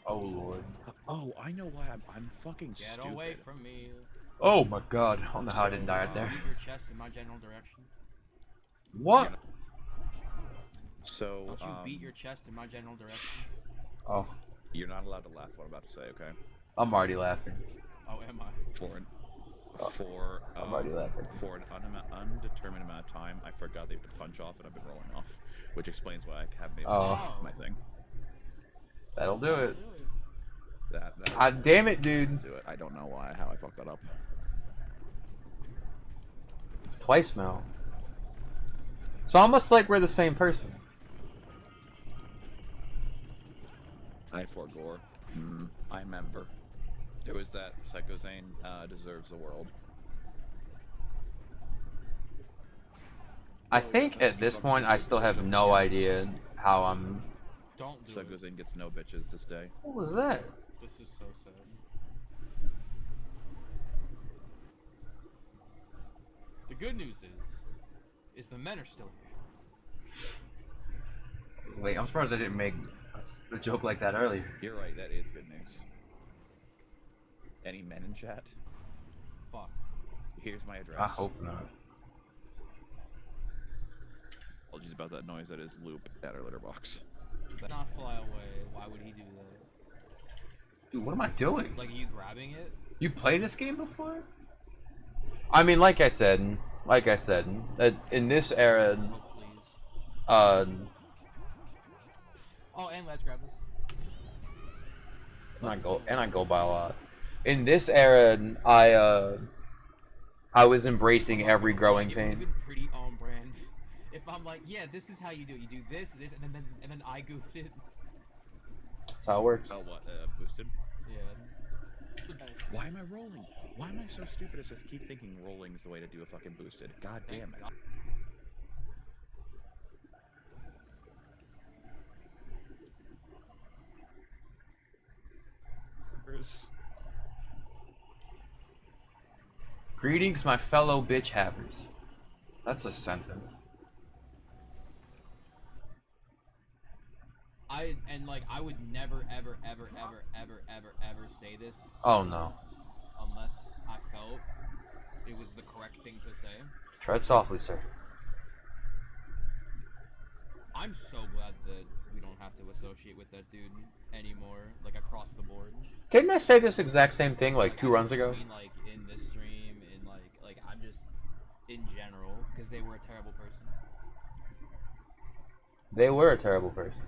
[SPEAKER 1] Oh lord.
[SPEAKER 10] Oh, I know why I'm fucking
[SPEAKER 2] Get
[SPEAKER 10] stupid.
[SPEAKER 2] away from me.
[SPEAKER 1] Oh my god. I don't know how I didn't die right there.
[SPEAKER 2] Beat your chest in my general direction.
[SPEAKER 1] What?
[SPEAKER 10] So,
[SPEAKER 2] Don't you beat your chest in my general direction.
[SPEAKER 1] Oh.
[SPEAKER 10] You're not allowed to laugh what I'm about to say, okay?
[SPEAKER 1] I'm already laughing.
[SPEAKER 2] Oh, am I?
[SPEAKER 1] I'm already laughing.
[SPEAKER 10] For an undetermined amount of time, I forgot they have to punch off, and I've been rolling off, which explains why I haven't been able to do my thing.
[SPEAKER 1] That'll do it.
[SPEAKER 10] That
[SPEAKER 1] God damn it, dude.
[SPEAKER 10] Do it. I don't know how I fucked that up.
[SPEAKER 1] It's twice now. It's almost like we're the same person.
[SPEAKER 10] I forgore. I remember. There was that Psycho Zane deserves the world.
[SPEAKER 1] I think at this point I still have no idea how I'm.
[SPEAKER 2] Don't do
[SPEAKER 10] Psycho Zane gets no bitches this day.
[SPEAKER 1] What was that?
[SPEAKER 2] This is so sad. The good news is the men are still here.
[SPEAKER 1] Wait, I'm surprised I didn't make a joke like that earlier.
[SPEAKER 10] You're right, that is good news. Any men in chat?
[SPEAKER 2] Fuck.
[SPEAKER 10] Here's my address.
[SPEAKER 1] I hope not.
[SPEAKER 10] Apologies about that noise. That is Loop at our litter box.
[SPEAKER 2] But not fly away. Why would he do that?
[SPEAKER 1] Dude, what am I doing?
[SPEAKER 2] Like, are you grabbing it?
[SPEAKER 1] You played this game before? I mean, like I said, in this era,
[SPEAKER 2] Oh, and let's grab this.
[SPEAKER 1] and I go by a lot. In this era, I was embracing every growing
[SPEAKER 2] It would have
[SPEAKER 1] pain.
[SPEAKER 2] been pretty on brand. If I'm like, yeah, this is how you do it. You do this, and then I goofed it.
[SPEAKER 1] That's how it works.
[SPEAKER 10] Oh, what? Boosted?
[SPEAKER 2] Yeah.
[SPEAKER 10] Why am I rolling? Why am I so stupid as to keep thinking rolling is the way to do a fucking boosted? God damn it.
[SPEAKER 1] Greetings, my fellow bitch hackers. That's a sentence.
[SPEAKER 2] I would never, ever, ever, ever, ever, ever, ever say this.
[SPEAKER 1] Oh no.
[SPEAKER 2] Unless I felt it was the correct thing to say.
[SPEAKER 1] Tread softly, sir.
[SPEAKER 2] I'm so glad that we don't have to associate with that dude anymore, like across the board.
[SPEAKER 1] Didn't I say this exact same thing like 2 runs ago?
[SPEAKER 2] I mean, like in this stream, in like I'm just in general, because they were a terrible person.
[SPEAKER 1] They were a terrible person.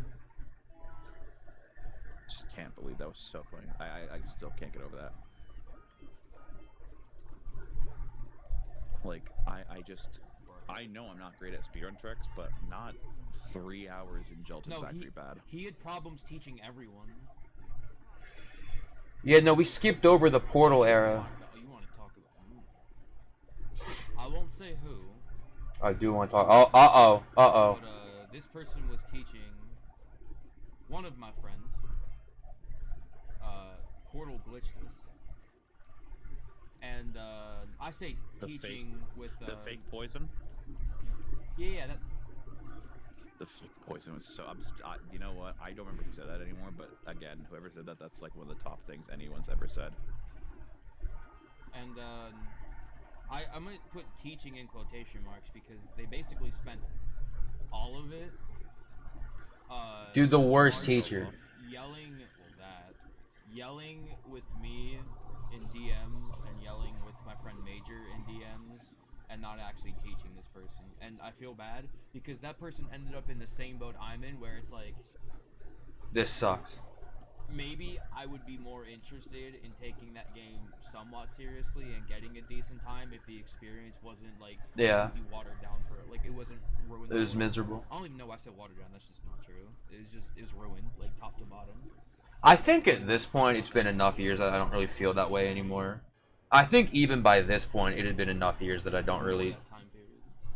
[SPEAKER 10] Just can't believe that was so funny. I still can't get over that. Like, I know I'm not great at speedrun tricks, but not 3 hours in Jolted Factory bad.
[SPEAKER 2] He had problems teaching everyone.
[SPEAKER 1] Yeah, no, we skipped over the Portal era.
[SPEAKER 2] You want to talk about? I won't say who.
[SPEAKER 1] I do want to talk. Oh, uh-oh. Uh-oh.
[SPEAKER 2] But, this person was teaching one of my friends, Portal glitchless. And, I say teaching with,
[SPEAKER 10] the fake poison?
[SPEAKER 2] Yeah, that...
[SPEAKER 10] The fake poison was so... you know what? I don't remember who said that anymore, but again, whoever said that, that's like one of the top things anyone's ever said.
[SPEAKER 2] And, I'm gonna put teaching in quotation marks because they basically spent all of it,
[SPEAKER 1] Dude, the worst teacher.
[SPEAKER 2] Yelling with me in DMs and yelling with my friend Major in DMs and not actually teaching this person. And I feel bad because that person ended up in the same boat I'm in where it's like,
[SPEAKER 1] This sucks.
[SPEAKER 2] maybe I would be more interested in taking that game somewhat seriously and getting a decent time if the experience wasn't like completely watered down for it. Like it wasn't ruined.
[SPEAKER 1] It was miserable.
[SPEAKER 2] I don't even know why I said watered down. That's just not true. It was ruined, like top to bottom.
[SPEAKER 1] I think at this point it's been enough years that I don't really feel that way anymore. I think even by this point it had been enough years that I don't really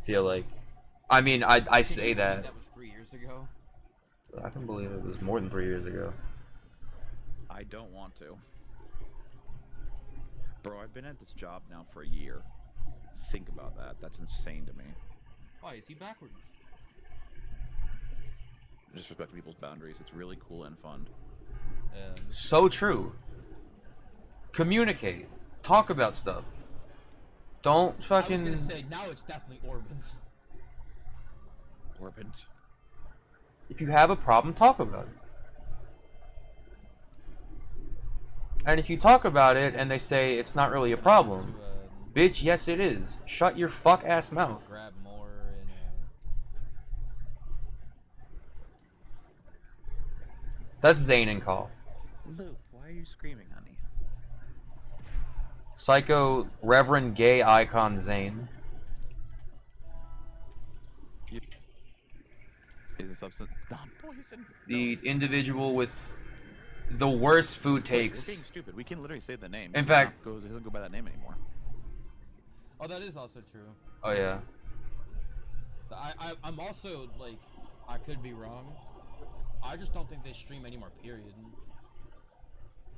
[SPEAKER 1] feel like. I mean, I say that.
[SPEAKER 2] That was 3 years ago.
[SPEAKER 1] I can believe it was more than 3 years ago.
[SPEAKER 10] I don't want to. Bro, I've been at this job now for a year. Think about that. That's insane to me.
[SPEAKER 2] Why is he backwards?
[SPEAKER 10] Just respect people's boundaries. It's really cool and fun.
[SPEAKER 1] So true. Communicate. Talk about stuff. Don't fucking...
[SPEAKER 2] I was gonna say, now it's definitely Orbans.
[SPEAKER 10] Orbans?
[SPEAKER 1] If you have a problem, talk about it. And if you talk about it and they say it's not really a problem, bitch, yes it is. Shut your fuck ass mouth.
[SPEAKER 2] Grab more and,
[SPEAKER 1] That's Zane and Call.
[SPEAKER 10] Luke, why are you screaming, honey?
[SPEAKER 1] Psycho Reverend Gay Icon Zane.
[SPEAKER 10] Is a substance non-poison?
[SPEAKER 1] The individual with the worst food takes.
[SPEAKER 10] We're being stupid. We can literally say the name.
[SPEAKER 1] In fact,
[SPEAKER 10] he doesn't go by that name anymore.
[SPEAKER 2] Oh, that is also true.
[SPEAKER 1] Oh yeah.
[SPEAKER 2] I'm also like, I could be wrong. I just don't think they stream anymore. Period.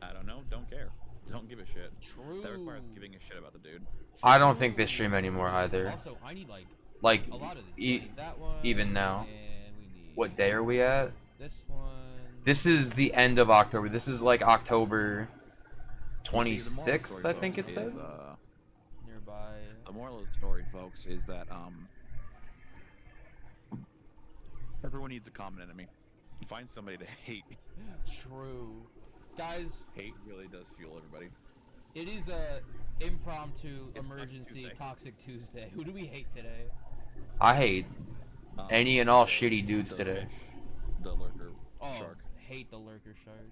[SPEAKER 10] I don't know. Don't care. Don't give a shit.
[SPEAKER 2] True.
[SPEAKER 10] That requires giving a shit about the dude.
[SPEAKER 1] I don't think they stream anymore either.
[SPEAKER 2] Also, I need
[SPEAKER 1] like
[SPEAKER 2] a lot of these. That one,
[SPEAKER 1] even now.
[SPEAKER 2] and we need
[SPEAKER 1] What day are we at?
[SPEAKER 2] this one.
[SPEAKER 1] This is the end of October. This is like October 26th, I think it says.
[SPEAKER 2] Nearby.
[SPEAKER 10] The moral of the story, folks, is that everyone needs a common enemy. Find somebody to hate.
[SPEAKER 2] True. Guys,
[SPEAKER 10] hate really does fuel everybody.
[SPEAKER 2] It is a impromptu emergency Toxic Tuesday. Who do we hate today?
[SPEAKER 1] I hate any and all shitty dudes today.
[SPEAKER 10] The lurker
[SPEAKER 2] shark. Hate the lurker shark.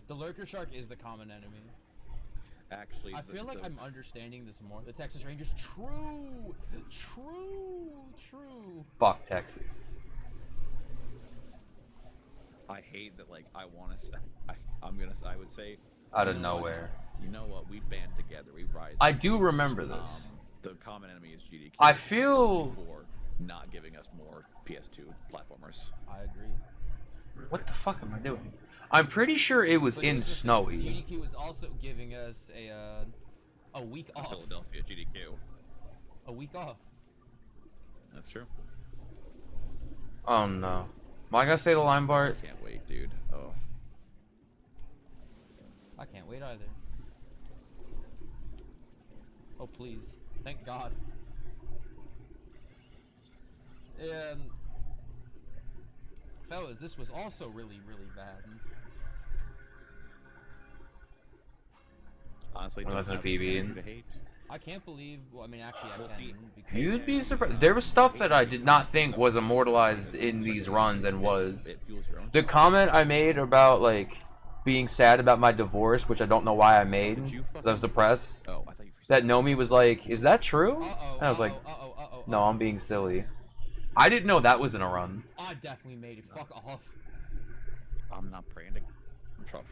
[SPEAKER 2] The lurker shark is the common enemy.
[SPEAKER 10] Actually,
[SPEAKER 2] I feel like I'm understanding this more. The Texas Rangers, true.
[SPEAKER 1] Fuck Texas.
[SPEAKER 10] I hate that. Like, I want to. I would say.
[SPEAKER 1] Out
[SPEAKER 10] you
[SPEAKER 1] of
[SPEAKER 10] know what?
[SPEAKER 1] nowhere.
[SPEAKER 10] You know what? We band together. We rise.
[SPEAKER 1] I
[SPEAKER 10] as
[SPEAKER 1] do
[SPEAKER 10] gamers.
[SPEAKER 1] remember this.
[SPEAKER 10] The common enemy is GDQ.
[SPEAKER 1] I feel.
[SPEAKER 10] For not giving us more PS2 platformers.
[SPEAKER 2] I agree.
[SPEAKER 1] What the fuck am I doing? I'm pretty sure it was
[SPEAKER 2] But
[SPEAKER 1] in
[SPEAKER 2] here's the thing,
[SPEAKER 1] snowy.
[SPEAKER 2] GDQ was also giving us a week off.
[SPEAKER 10] Philadelphia GDQ.
[SPEAKER 2] A week off.
[SPEAKER 10] That's true.
[SPEAKER 1] Oh no. Am I gonna say the line, Bart?
[SPEAKER 10] Can't wait, dude. Oh.
[SPEAKER 2] I can't wait either. Oh please. Thank God. And fellas, this was also really, really bad.
[SPEAKER 10] Honestly,
[SPEAKER 1] It wasn't a
[SPEAKER 10] to
[SPEAKER 1] PB.
[SPEAKER 10] hate.
[SPEAKER 2] I can't believe. Well, I mean, actually, I can. Because,
[SPEAKER 1] You'd be surprised. There was stuff that I did not think was immortalized in these runs and was. The comment I made about, like, being sad about my divorce, which I don't know why I made, because I was depressed. That Nomi was like, is that true? And I was like, no, I'm being silly. I didn't know that was in a run.
[SPEAKER 2] I definitely made it. Fuck off.
[SPEAKER 10] I'm not praying to trouble.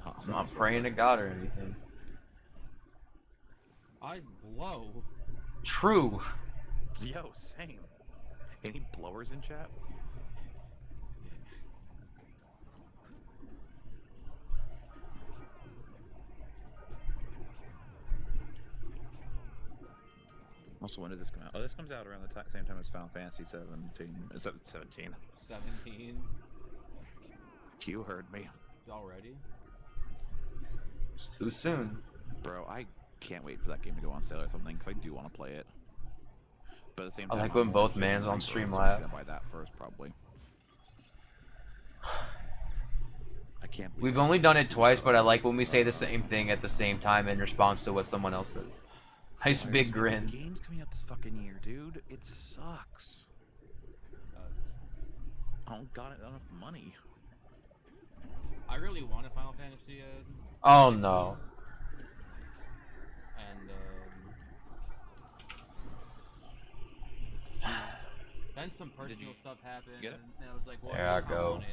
[SPEAKER 1] I'm not praying to God or anything.
[SPEAKER 2] I blow.
[SPEAKER 1] True.
[SPEAKER 10] Yo, same. Any blowers in chat? Also, when does this come out? Oh, this comes out around the same time as Final Fantasy 17. Is that 17?
[SPEAKER 2] 17.
[SPEAKER 10] You heard me.
[SPEAKER 2] Already?
[SPEAKER 1] It's too soon.
[SPEAKER 10] Bro, I can't wait for that game to go on sale or something, because I do want to play it. But at the same
[SPEAKER 1] I
[SPEAKER 10] time,
[SPEAKER 1] like
[SPEAKER 10] I'm
[SPEAKER 1] when
[SPEAKER 10] more
[SPEAKER 1] both
[SPEAKER 10] interested in
[SPEAKER 1] mans on
[SPEAKER 10] Rebirth,
[SPEAKER 1] stream
[SPEAKER 10] so
[SPEAKER 1] laugh.
[SPEAKER 10] I'm gonna buy that first, probably. I can't believe
[SPEAKER 1] We've only done it twice, but I like when we say the same thing at the same time in response to what someone else says. Nice
[SPEAKER 10] Why are
[SPEAKER 1] big
[SPEAKER 10] so
[SPEAKER 1] grin.
[SPEAKER 10] many games coming out this fucking year, dude. It sucks. I don't got enough money.
[SPEAKER 2] I really wanted Final Fantasy.
[SPEAKER 1] Oh no.
[SPEAKER 2] And then some personal stuff happened,
[SPEAKER 10] get it?
[SPEAKER 2] and I was like, well,
[SPEAKER 1] There I
[SPEAKER 2] still kinda
[SPEAKER 1] go.
[SPEAKER 2] want it.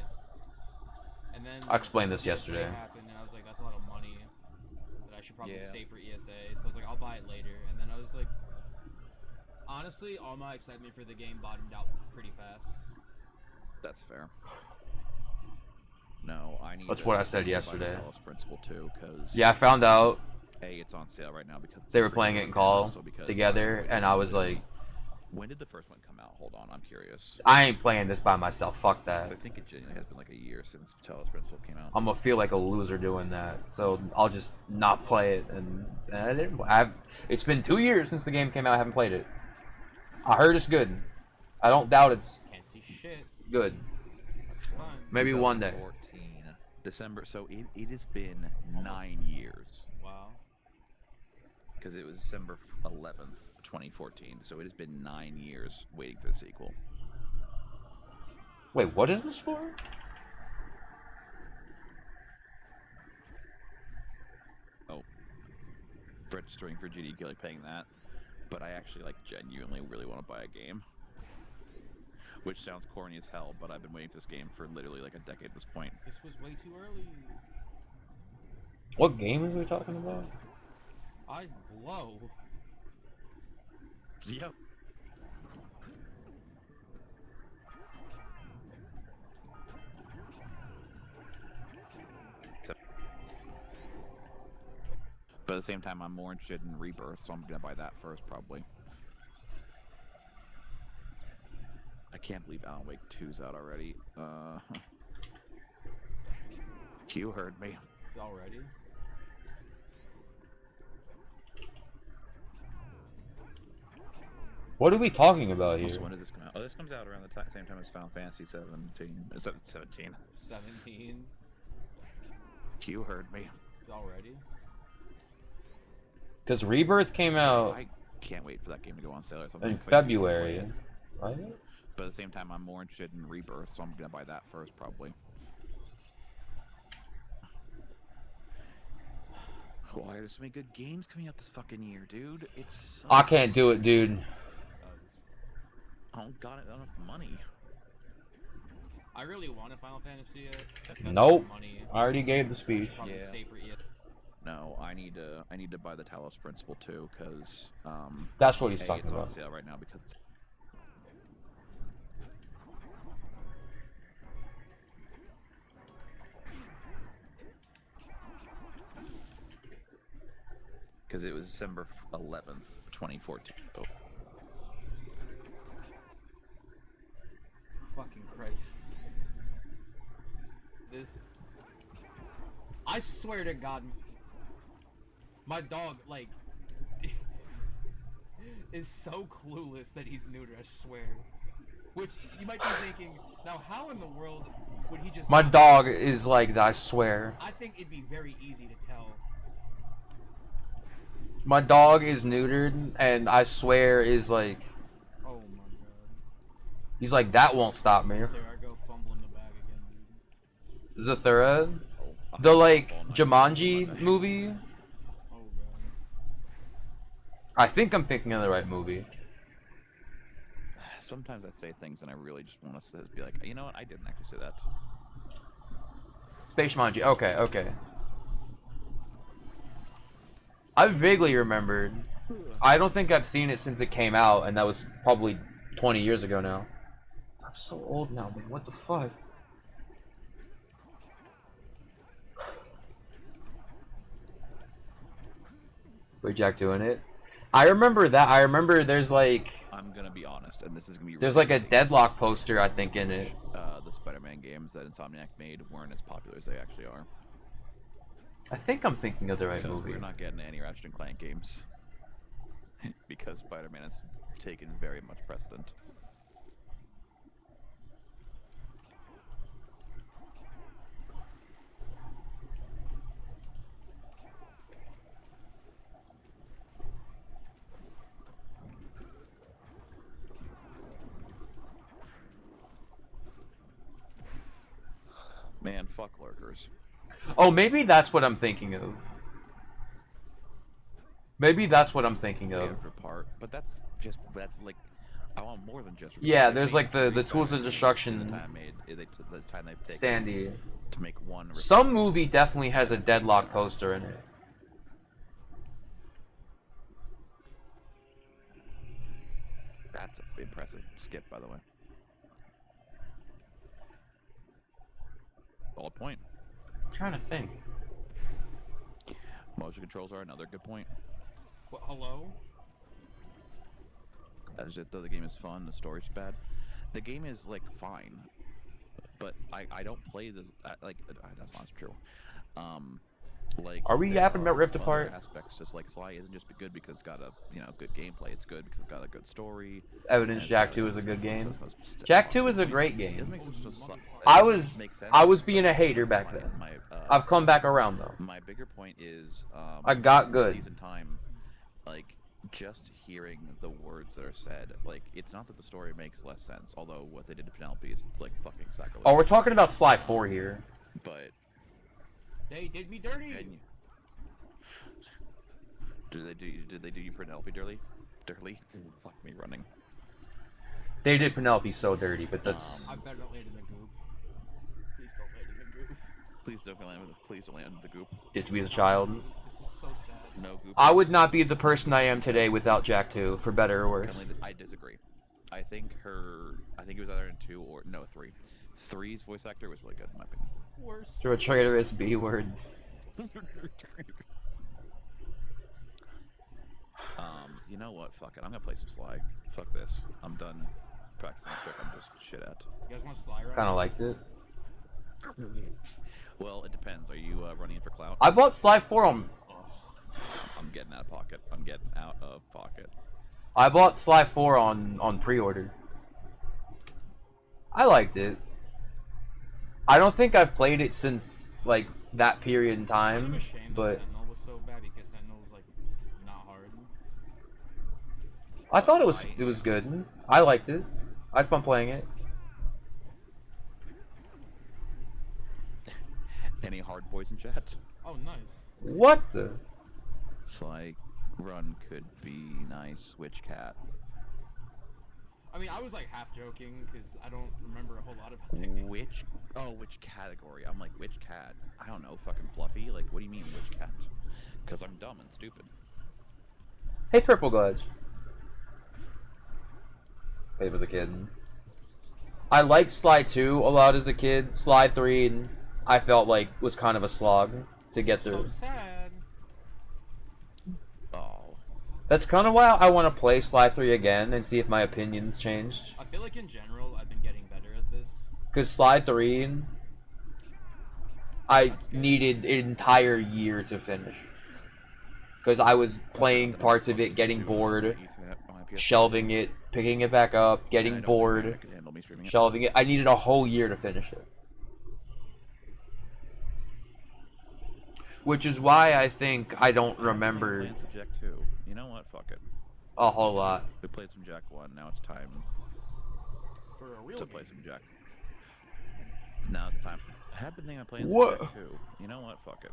[SPEAKER 2] And then
[SPEAKER 1] I explained this
[SPEAKER 2] ESA
[SPEAKER 1] yesterday.
[SPEAKER 2] happened, and I was like, that's a lot of money that I should probably
[SPEAKER 10] Yeah.
[SPEAKER 2] save for ESA. So I was like, I'll buy it later. And then I was like, honestly, all my excitement for the game bottomed out pretty fast.
[SPEAKER 10] That's fair. No, I need.
[SPEAKER 1] That's
[SPEAKER 10] to
[SPEAKER 1] what I said
[SPEAKER 10] buy
[SPEAKER 1] yesterday.
[SPEAKER 10] Talos Principle too, because
[SPEAKER 1] Yeah, I found out
[SPEAKER 10] it's on sale right now because
[SPEAKER 1] they were playing it in call
[SPEAKER 10] also because
[SPEAKER 1] together, and I was like,
[SPEAKER 10] when did the first one come out? Hold on, I'm curious.
[SPEAKER 1] I ain't playing this by myself. Fuck that.
[SPEAKER 10] I think it genuinely has been like a year since Talos Principle came out.
[SPEAKER 1] I'm gonna feel like a loser doing that, so I'll just not play it. And I didn't. It's been 2 years since the game came out. I haven't played it. I heard it's good. I don't doubt it's
[SPEAKER 2] Can't see shit.
[SPEAKER 1] good.
[SPEAKER 2] That's fine.
[SPEAKER 1] Maybe one day.
[SPEAKER 10] 2014, December. So it has been 9 years.
[SPEAKER 2] Wow.
[SPEAKER 10] Because it was December 11th, 2014. So it has been 9 years waiting for the sequel.
[SPEAKER 1] Wait, what is this for?
[SPEAKER 10] Oh, registering for GDQ, like paying that. But I actually like genuinely really want to buy a game. Which sounds corny as hell, but I've been waiting for this game for literally like a decade at this point.
[SPEAKER 2] This was way too early.
[SPEAKER 1] What game is we talking about?
[SPEAKER 2] I blow.
[SPEAKER 10] Yep. But at the same time, I'm more interested in Rebirth, so I'm gonna buy that first, probably. I can't believe Alan Wake 2's out already. You heard me.
[SPEAKER 2] Already?
[SPEAKER 1] What are we talking about here?
[SPEAKER 10] Also, when does this come out? Oh, this comes out around the same time as Final Fantasy 17. Is that 17?
[SPEAKER 2] 17.
[SPEAKER 10] You heard me.
[SPEAKER 2] Already?
[SPEAKER 1] Because Rebirth came out
[SPEAKER 10] I can't wait for that game to go on sale or something.
[SPEAKER 1] in
[SPEAKER 10] 'cause I do wanna
[SPEAKER 1] February,
[SPEAKER 10] play it.
[SPEAKER 1] right?
[SPEAKER 10] But at the same time, I'm more interested in Rebirth, so I'm gonna buy that first, probably. Why there's so many good games coming out this fucking year, dude? It's.
[SPEAKER 1] I can't do it, dude.
[SPEAKER 10] I don't got enough money.
[SPEAKER 9] I really want a Final Fantasy yet. That's
[SPEAKER 1] Nope.
[SPEAKER 9] money.
[SPEAKER 1] I already gave the speech.
[SPEAKER 9] Probably
[SPEAKER 10] Yeah.
[SPEAKER 9] save for ES.
[SPEAKER 10] No, I need to buy the Talos Principle too, because
[SPEAKER 1] That's what he's
[SPEAKER 10] A,
[SPEAKER 1] talking
[SPEAKER 10] it's on
[SPEAKER 1] about.
[SPEAKER 10] sale right now because it's it was December 11th, 2014. Oh.
[SPEAKER 9] Fucking Christ. This. I swear to God, my dog, like, is so clueless that he's neuter, I swear. Which, you might be thinking, now how in the world would he just...
[SPEAKER 1] My dog is like that, I swear.
[SPEAKER 9] I think it'd be very easy to tell.
[SPEAKER 1] My dog is neutered, and I swear is like...
[SPEAKER 9] Oh my God.
[SPEAKER 1] He's like, that won't stop me.
[SPEAKER 9] There I go, fumbling the bag again, dude.
[SPEAKER 1] Zathura? The, like, Jumanji movie?
[SPEAKER 9] Oh God.
[SPEAKER 1] I think I'm thinking of the right movie.
[SPEAKER 10] Sometimes I say things and I really just want to be like, you know what? I didn't actually say that.
[SPEAKER 1] Space Jumanji, okay, okay. I vaguely remembered. I don't think I've seen it since it came out, and that was probably 20 years ago now. I'm so old now, man. What the fuck? Wait, Jack doing it? I remember that. I remember there's like...
[SPEAKER 10] I'm gonna be honest, and this is gonna be...
[SPEAKER 1] There's like a Deadlock poster, I think, in it.
[SPEAKER 10] The Spider-Man games that Insomniac made weren't as popular as they actually are.
[SPEAKER 1] I think I'm thinking of the right
[SPEAKER 10] Because
[SPEAKER 1] movie.
[SPEAKER 10] we're not getting any Ratchet and Clank games. Because Spider-Man has taken very much precedent. Man, fuck lurkers.
[SPEAKER 1] Oh, maybe that's what I'm thinking of. Maybe that's what I'm thinking of.
[SPEAKER 10] Part, but that's just that. Like, I want more than just.
[SPEAKER 1] Yeah, there's like the Tools of Destruction
[SPEAKER 10] The time they've taken
[SPEAKER 1] standee.
[SPEAKER 10] to make one.
[SPEAKER 1] Some movie definitely has a Deadlock poster in it.
[SPEAKER 10] That's an impressive skip, by the way. Solid point.
[SPEAKER 1] I'm trying to think.
[SPEAKER 10] Motion controls are another good point.
[SPEAKER 9] What, hello?
[SPEAKER 10] As just though the game is fun, the story's bad. The game is like fine, but I don't play the like that's not true. Like,
[SPEAKER 1] are we yapping about Rift Apart?
[SPEAKER 10] Aspects just like Sly isn't just good because it's got a good gameplay. It's good because it's got a good story.
[SPEAKER 1] Evidence Jack 2 is a good game. Jack 2 is a great game. I was being a hater back then. I've come back around though.
[SPEAKER 10] My bigger point is
[SPEAKER 1] I got good.
[SPEAKER 10] Season time, like just hearing the words that are said, like it's not that the story makes less sense. Although what they did to Penelope is like fucking sacrilege.
[SPEAKER 1] Oh, we're talking about Sly 4 here.
[SPEAKER 10] But
[SPEAKER 9] they did me dirty.
[SPEAKER 10] Did they do you Penelope dirty? Dirty? Fuck me running.
[SPEAKER 1] They did Penelope so dirty, but that's.
[SPEAKER 9] I better not land in the goop. Please don't land in the goop.
[SPEAKER 10] Please don't land in the. Please don't land in the goop.
[SPEAKER 1] Just to be as a child.
[SPEAKER 9] This is so sad.
[SPEAKER 10] No goop.
[SPEAKER 1] I would not be the person I am today without Jack 2, for better or worse.
[SPEAKER 10] I disagree. I think it was either in 2 or no 3. 3's voice actor was really good in my opinion.
[SPEAKER 9] Worse.
[SPEAKER 1] Through a traitorous B word.
[SPEAKER 10] You know what? Fuck it. I'm gonna play some Sly. Fuck this. I'm done practicing the trick I'm just shit at.
[SPEAKER 9] You guys want Sly right
[SPEAKER 1] Kind
[SPEAKER 9] now?
[SPEAKER 1] of liked it.
[SPEAKER 10] Well, it depends. Are you running in for clout?
[SPEAKER 1] I bought Sly 4 on.
[SPEAKER 10] I'm getting out of pocket. I'm getting out of pocket.
[SPEAKER 1] I bought Sly 4 on pre-order. I liked it. I don't think I've played it since like that period in time, but
[SPEAKER 9] Sentinel was so bad because Sentinel was like not hard.
[SPEAKER 1] I thought it was good. I liked it. I had fun playing it.
[SPEAKER 10] Any hard boys in chat?
[SPEAKER 9] Oh, nice.
[SPEAKER 1] What the?
[SPEAKER 10] Sly run could be nice. Witch cat.
[SPEAKER 9] I mean, I was like half joking because I don't remember a whole lot about that game.
[SPEAKER 10] Which category? I'm like, which cat? I don't know, fucking Fluffy. Like, what do you mean, which cat? Because I'm dumb and stupid.
[SPEAKER 1] Hey, Purple Gludge. It was a kid. I liked Sly 2 a lot as a kid. Sly 3, I felt like was kind of a slog to get through.
[SPEAKER 9] So sad.
[SPEAKER 10] Oh.
[SPEAKER 1] That's kind of why I want to play Sly 3 again and see if my opinions changed.
[SPEAKER 9] I feel like in general, I've been getting better at this.
[SPEAKER 1] Because Sly 3, I needed an entire year to finish. Because I was playing parts of it, getting bored, shelving it, picking it back up, getting bored, shelving it. I needed a whole year to finish it. Which is why I think I don't remember
[SPEAKER 10] Playing some Jack 2. You know what? Fuck it.
[SPEAKER 1] a whole lot.
[SPEAKER 10] We played some Jack 1. Now it's time
[SPEAKER 9] For a real
[SPEAKER 10] to play some Jack. Now it's time. I have been thinking of playing
[SPEAKER 1] What?
[SPEAKER 10] some Jack 2. You know what? Fuck it.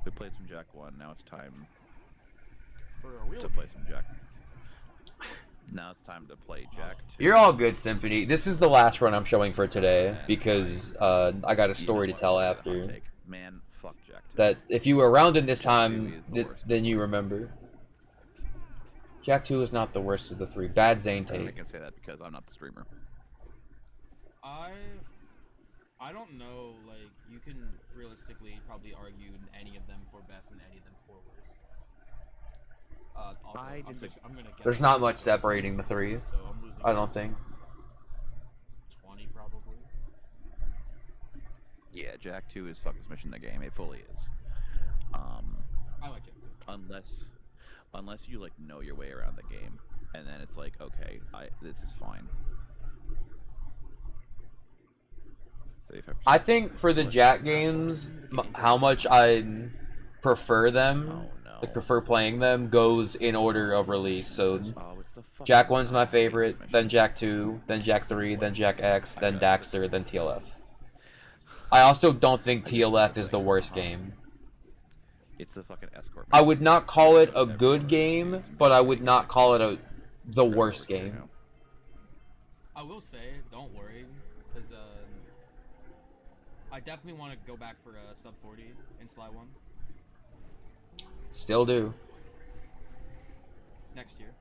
[SPEAKER 10] We played some Jack 1. Now it's time
[SPEAKER 9] For a real
[SPEAKER 10] to play some Jack. Now it's time to play Jack 2.
[SPEAKER 1] You're all good, Symphony. This is the last run I'm showing for today because I got a story to tell after.
[SPEAKER 10] Man, fuck Jack 2.
[SPEAKER 1] That if you were around in this time, then you remember. Jack 2 is not the worst of the three. Bad Zane
[SPEAKER 10] I
[SPEAKER 1] tape.
[SPEAKER 10] can say that because I'm not the streamer.
[SPEAKER 9] I don't know, like, you can realistically probably argue any of them for best and any of them for worst. Also, I'm gonna guess
[SPEAKER 1] There's not much separating the three.
[SPEAKER 9] So I'm losing
[SPEAKER 1] I don't think.
[SPEAKER 9] 20 probably.
[SPEAKER 10] Yeah, Jack 2 is fucking mission in the game. It fully is.
[SPEAKER 9] I like it.
[SPEAKER 10] Unless you like know your way around the game, and then it's like, okay, this is fine.
[SPEAKER 1] I think for the Jack games, how much I prefer them, like prefer playing them, goes in order of release. So Jack 1's my favorite, then Jack 2, then Jack 3, then Jack X, then Daxter, then TLF. I also don't think TLF is the worst game.
[SPEAKER 10] It's a fucking escort.
[SPEAKER 1] I would not call it a good game, but I would not call it the worst game.
[SPEAKER 9] I will say, don't worry, because I definitely want to go back for a sub 40 in Sly 1.
[SPEAKER 1] Still do.
[SPEAKER 9] Next year.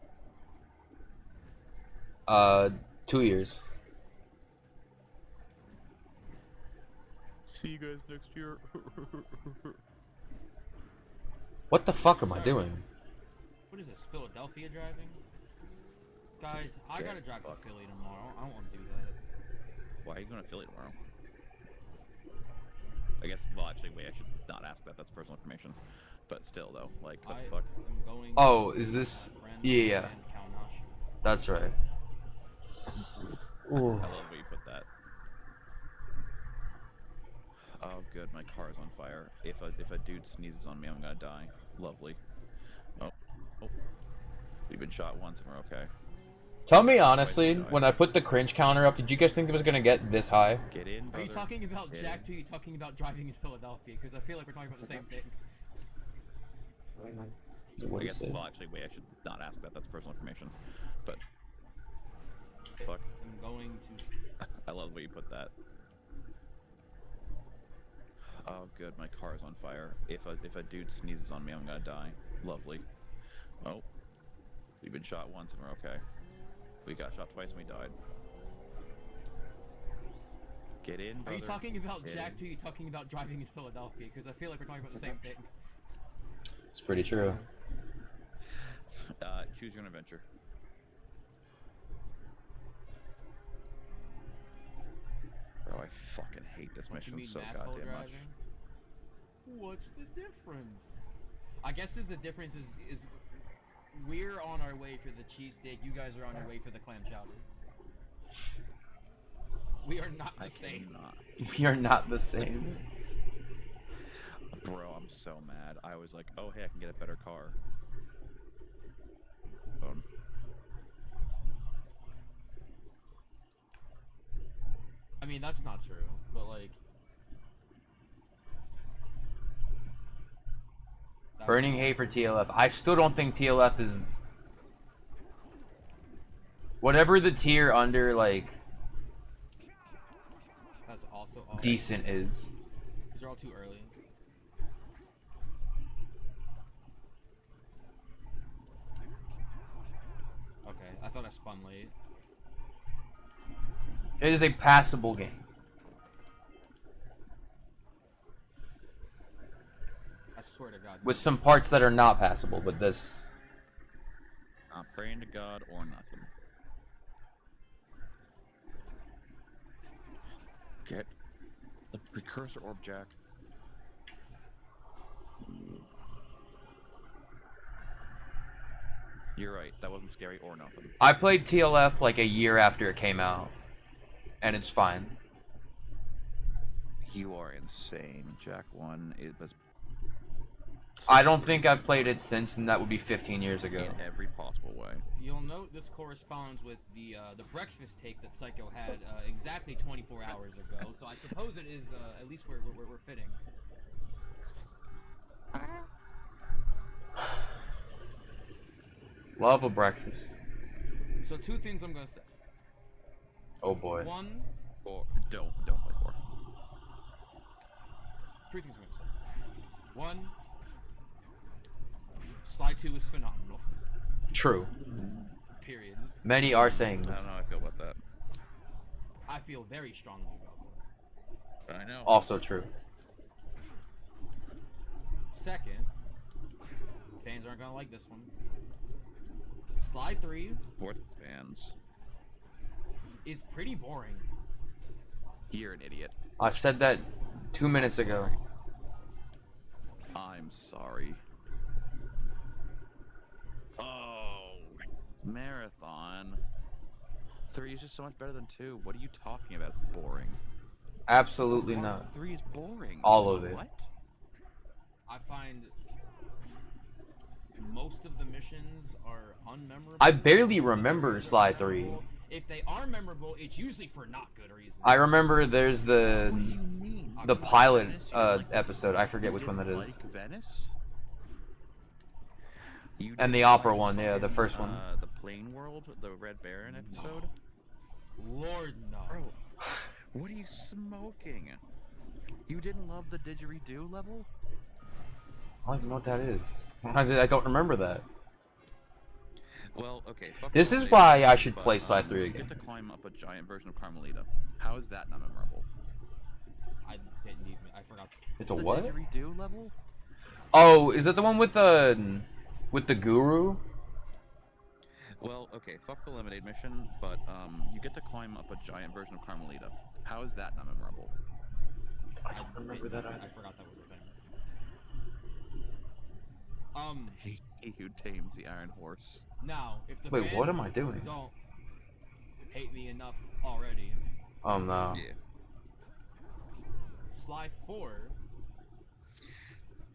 [SPEAKER 1] 2 years.
[SPEAKER 10] See you guys next year.
[SPEAKER 1] What the fuck am I doing?
[SPEAKER 9] What is this, Philadelphia driving? Guys, I gotta drive to Philly tomorrow. I don't want to do that.
[SPEAKER 10] Why are you going to Philly tomorrow? I guess, well, actually, wait, I should not ask that. That's personal information. But still, though, like, what the fuck?
[SPEAKER 1] Oh, is this? Yeah. That's right.
[SPEAKER 10] I love where you put that. Oh, good, my car is on fire. If a dude sneezes on me, I'm gonna die. Lovely. Oh. We've been shot once and we're okay.
[SPEAKER 1] Tell me honestly, when I put the cringe counter up, did you guys think it was gonna get this high?
[SPEAKER 10] Get in,
[SPEAKER 9] Are you talking about Jack 2? Are you talking about driving in Philadelphia? Because I feel like we're talking about the same thing.
[SPEAKER 1] What
[SPEAKER 10] I
[SPEAKER 1] is
[SPEAKER 10] guess,
[SPEAKER 1] it?
[SPEAKER 10] well, actually, wait, I should not ask that. That's personal information. But fuck.
[SPEAKER 9] I'm going to.
[SPEAKER 10] I love the way you put that. Oh, good, my car is on fire. If a dude sneezes on me, I'm gonna die. Lovely. Oh. We've been shot once and we're okay. We got shot twice and we died. Get in, brother.
[SPEAKER 9] Are you talking about
[SPEAKER 10] Get
[SPEAKER 9] Jack
[SPEAKER 10] in.
[SPEAKER 9] 2? Are you talking about driving in Philadelphia? Because I feel like we're talking about the same thing.
[SPEAKER 1] It's pretty true.
[SPEAKER 10] Choose your own adventure. Bro, I fucking hate this
[SPEAKER 9] What, you
[SPEAKER 10] mission
[SPEAKER 9] mean
[SPEAKER 10] so
[SPEAKER 9] asshole
[SPEAKER 10] goddamn much.
[SPEAKER 9] driving? What's the difference? I guess the difference is we're on our way for the cheesesteak. You guys are on your way for the clam chowder. We are not the same.
[SPEAKER 1] We are not the same.
[SPEAKER 10] Bro, I'm so mad. I was like, oh hey, I can get a better car.
[SPEAKER 9] I mean, that's not true, but like.
[SPEAKER 1] Burning hate for TLF. I still don't think TLF is. Whatever the tier under like
[SPEAKER 9] That's also all
[SPEAKER 1] decent is.
[SPEAKER 9] These are all too early. Okay, I thought I spun late.
[SPEAKER 1] It is a passable game.
[SPEAKER 9] I swear to God.
[SPEAKER 1] With some parts that are not passable, but this.
[SPEAKER 10] Not praying to God or nothing. Get the precursor orb, Jack. You're right. That wasn't scary or nothing.
[SPEAKER 1] I played TLF like a year after it came out, and it's fine.
[SPEAKER 10] You are insane. Jack 1 it was.
[SPEAKER 1] I don't think I've played it since, and that would be 15 years ago.
[SPEAKER 10] In every possible way.
[SPEAKER 9] You'll note this corresponds with the breakfast take that Psycho had exactly 24 hours ago. So I suppose it is at least we're fitting.
[SPEAKER 1] Love a breakfast.
[SPEAKER 9] So 2 things I'm gonna say.
[SPEAKER 1] Oh boy.
[SPEAKER 9] 1.
[SPEAKER 10] Or don't play 4.
[SPEAKER 9] 3 things I'm gonna say. 1. Sly 2 is phenomenal.
[SPEAKER 1] True.
[SPEAKER 9] Period.
[SPEAKER 1] Many are saying
[SPEAKER 10] I
[SPEAKER 1] this.
[SPEAKER 10] don't know how I feel about that.
[SPEAKER 9] I feel very strongly about that.
[SPEAKER 10] I know.
[SPEAKER 1] Also true.
[SPEAKER 9] Second, fans aren't gonna like this one. Sly 3
[SPEAKER 10] Sports fans.
[SPEAKER 9] is pretty boring.
[SPEAKER 10] You're an idiot.
[SPEAKER 1] I said that 2 minutes ago.
[SPEAKER 10] I'm sorry. Oh, Marathon. 3 is just so much better than 2. What are you talking about? It's boring.
[SPEAKER 1] Absolutely
[SPEAKER 10] Part
[SPEAKER 1] not.
[SPEAKER 10] 3 is boring.
[SPEAKER 1] All of it.
[SPEAKER 10] What?
[SPEAKER 9] I find most of the missions are unmemorable.
[SPEAKER 1] I barely remember Sly 3.
[SPEAKER 9] If they are memorable, it's usually for not good reasons.
[SPEAKER 1] I remember there's the pilot episode. I forget which one that is.
[SPEAKER 10] Like Venice?
[SPEAKER 1] And the opera one, yeah, the first one.
[SPEAKER 10] The Plane World, the Red Baron episode?
[SPEAKER 9] Lord, no.
[SPEAKER 10] Bro, what are you smoking? You didn't love the didgeridoo level?
[SPEAKER 1] I don't even know what that is. I don't remember that.
[SPEAKER 10] Well, okay.
[SPEAKER 1] This is why I should play Sly 3
[SPEAKER 10] You
[SPEAKER 1] again.
[SPEAKER 10] get to climb up a giant version of Carmelita. How is that not memorable?
[SPEAKER 9] I didn't even. I forgot.
[SPEAKER 1] It's a
[SPEAKER 10] The
[SPEAKER 1] what?
[SPEAKER 10] didgeridoo level?
[SPEAKER 1] Oh, is that the one with the guru?
[SPEAKER 10] Well, okay, fuck the lemonade mission, but you get to climb up a giant version of Carmelita. How is that not memorable?
[SPEAKER 1] I don't remember that either.
[SPEAKER 9] I forgot that was a thing.
[SPEAKER 10] He who tames the iron horse.
[SPEAKER 9] Now, if the
[SPEAKER 1] Wait,
[SPEAKER 9] fans
[SPEAKER 1] what am I doing?
[SPEAKER 9] don't hate me enough already,
[SPEAKER 1] Oh no.
[SPEAKER 10] Yeah.
[SPEAKER 9] Sly 4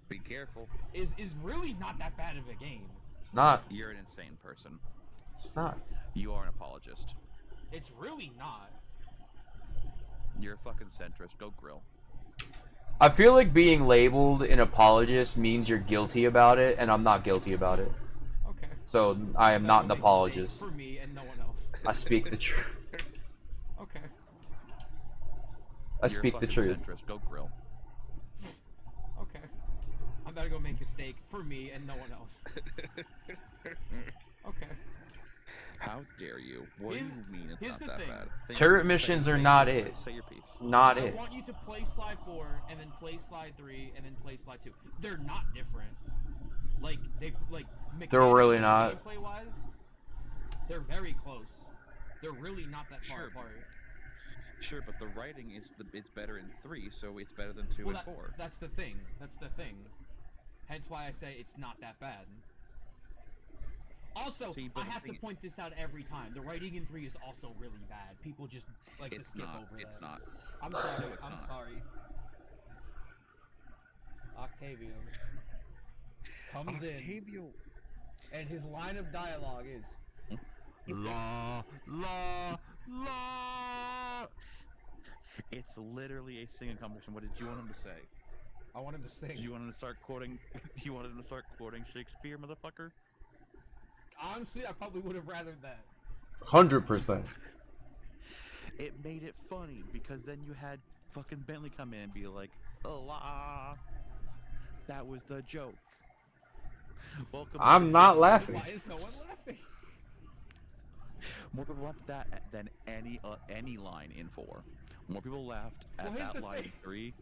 [SPEAKER 10] Be careful.
[SPEAKER 9] is really not that bad of a game.
[SPEAKER 1] It's not.
[SPEAKER 10] You're an insane person.
[SPEAKER 1] It's not.
[SPEAKER 10] You are an apologist.
[SPEAKER 9] It's really not.
[SPEAKER 10] You're a fucking centrist. Go grill.
[SPEAKER 1] I feel like being labeled an apologist means you're guilty about it, and I'm not guilty about it.
[SPEAKER 9] Okay.
[SPEAKER 1] So I am not an
[SPEAKER 9] Make a
[SPEAKER 1] apologist.
[SPEAKER 9] mistake for me and no one else.
[SPEAKER 1] I speak the truth.
[SPEAKER 9] Okay.
[SPEAKER 1] I speak the truth.
[SPEAKER 10] Centrist. Go grill.
[SPEAKER 9] Okay. I'm about to go make a steak for me and no one else. Okay.
[SPEAKER 10] How dare you? What do you mean it's
[SPEAKER 9] here's
[SPEAKER 10] not
[SPEAKER 9] the
[SPEAKER 10] that
[SPEAKER 9] thing.
[SPEAKER 10] bad?
[SPEAKER 1] Turret missions are not it.
[SPEAKER 10] Say your piece.
[SPEAKER 1] Not
[SPEAKER 9] I
[SPEAKER 1] it.
[SPEAKER 9] want you to play Sly 4 and then play Sly 3 and then play Sly 2. They're not different. Like
[SPEAKER 1] They're really not.
[SPEAKER 9] Gameplay wise, they're very close. They're really not that far apart.
[SPEAKER 10] Sure, but the writing is it's better in 3, so it's better than 2
[SPEAKER 9] Well,
[SPEAKER 10] and 4.
[SPEAKER 9] that's the thing. That's the thing. Hence why I say it's not that bad. Also,
[SPEAKER 10] See,
[SPEAKER 9] I
[SPEAKER 10] but the
[SPEAKER 9] have to
[SPEAKER 10] thing-
[SPEAKER 9] point this out every time. The writing in 3 is also really bad. People just like to
[SPEAKER 10] It's
[SPEAKER 9] skip
[SPEAKER 10] not.
[SPEAKER 9] over
[SPEAKER 10] It's
[SPEAKER 9] that.
[SPEAKER 10] not.
[SPEAKER 9] I'm sorry.
[SPEAKER 10] No, it's
[SPEAKER 9] I'm
[SPEAKER 10] not.
[SPEAKER 9] sorry. Octavio comes
[SPEAKER 10] Octavio.
[SPEAKER 9] in, and his line of dialogue is,
[SPEAKER 10] La, la, la. It's literally a singing competition. What did you want him to say?
[SPEAKER 9] I want him to sing.
[SPEAKER 10] Do you want him to start quoting? Do you want him to start quoting Shakespeare, motherfucker?
[SPEAKER 9] Honestly, I probably would have rathered that.
[SPEAKER 1] 100%.
[SPEAKER 10] It made it funny because then you had fucking Bentley come in and be like, "Allah, that was the joke." Welcome. to
[SPEAKER 1] I'm
[SPEAKER 10] the
[SPEAKER 1] not
[SPEAKER 10] joke.
[SPEAKER 1] laughing.
[SPEAKER 2] Why is no one laughing?
[SPEAKER 10] More people laughed at that than any line in 4. More people laughed at
[SPEAKER 2] Well, here's
[SPEAKER 10] that
[SPEAKER 2] the
[SPEAKER 10] line in
[SPEAKER 2] thing.
[SPEAKER 10] 3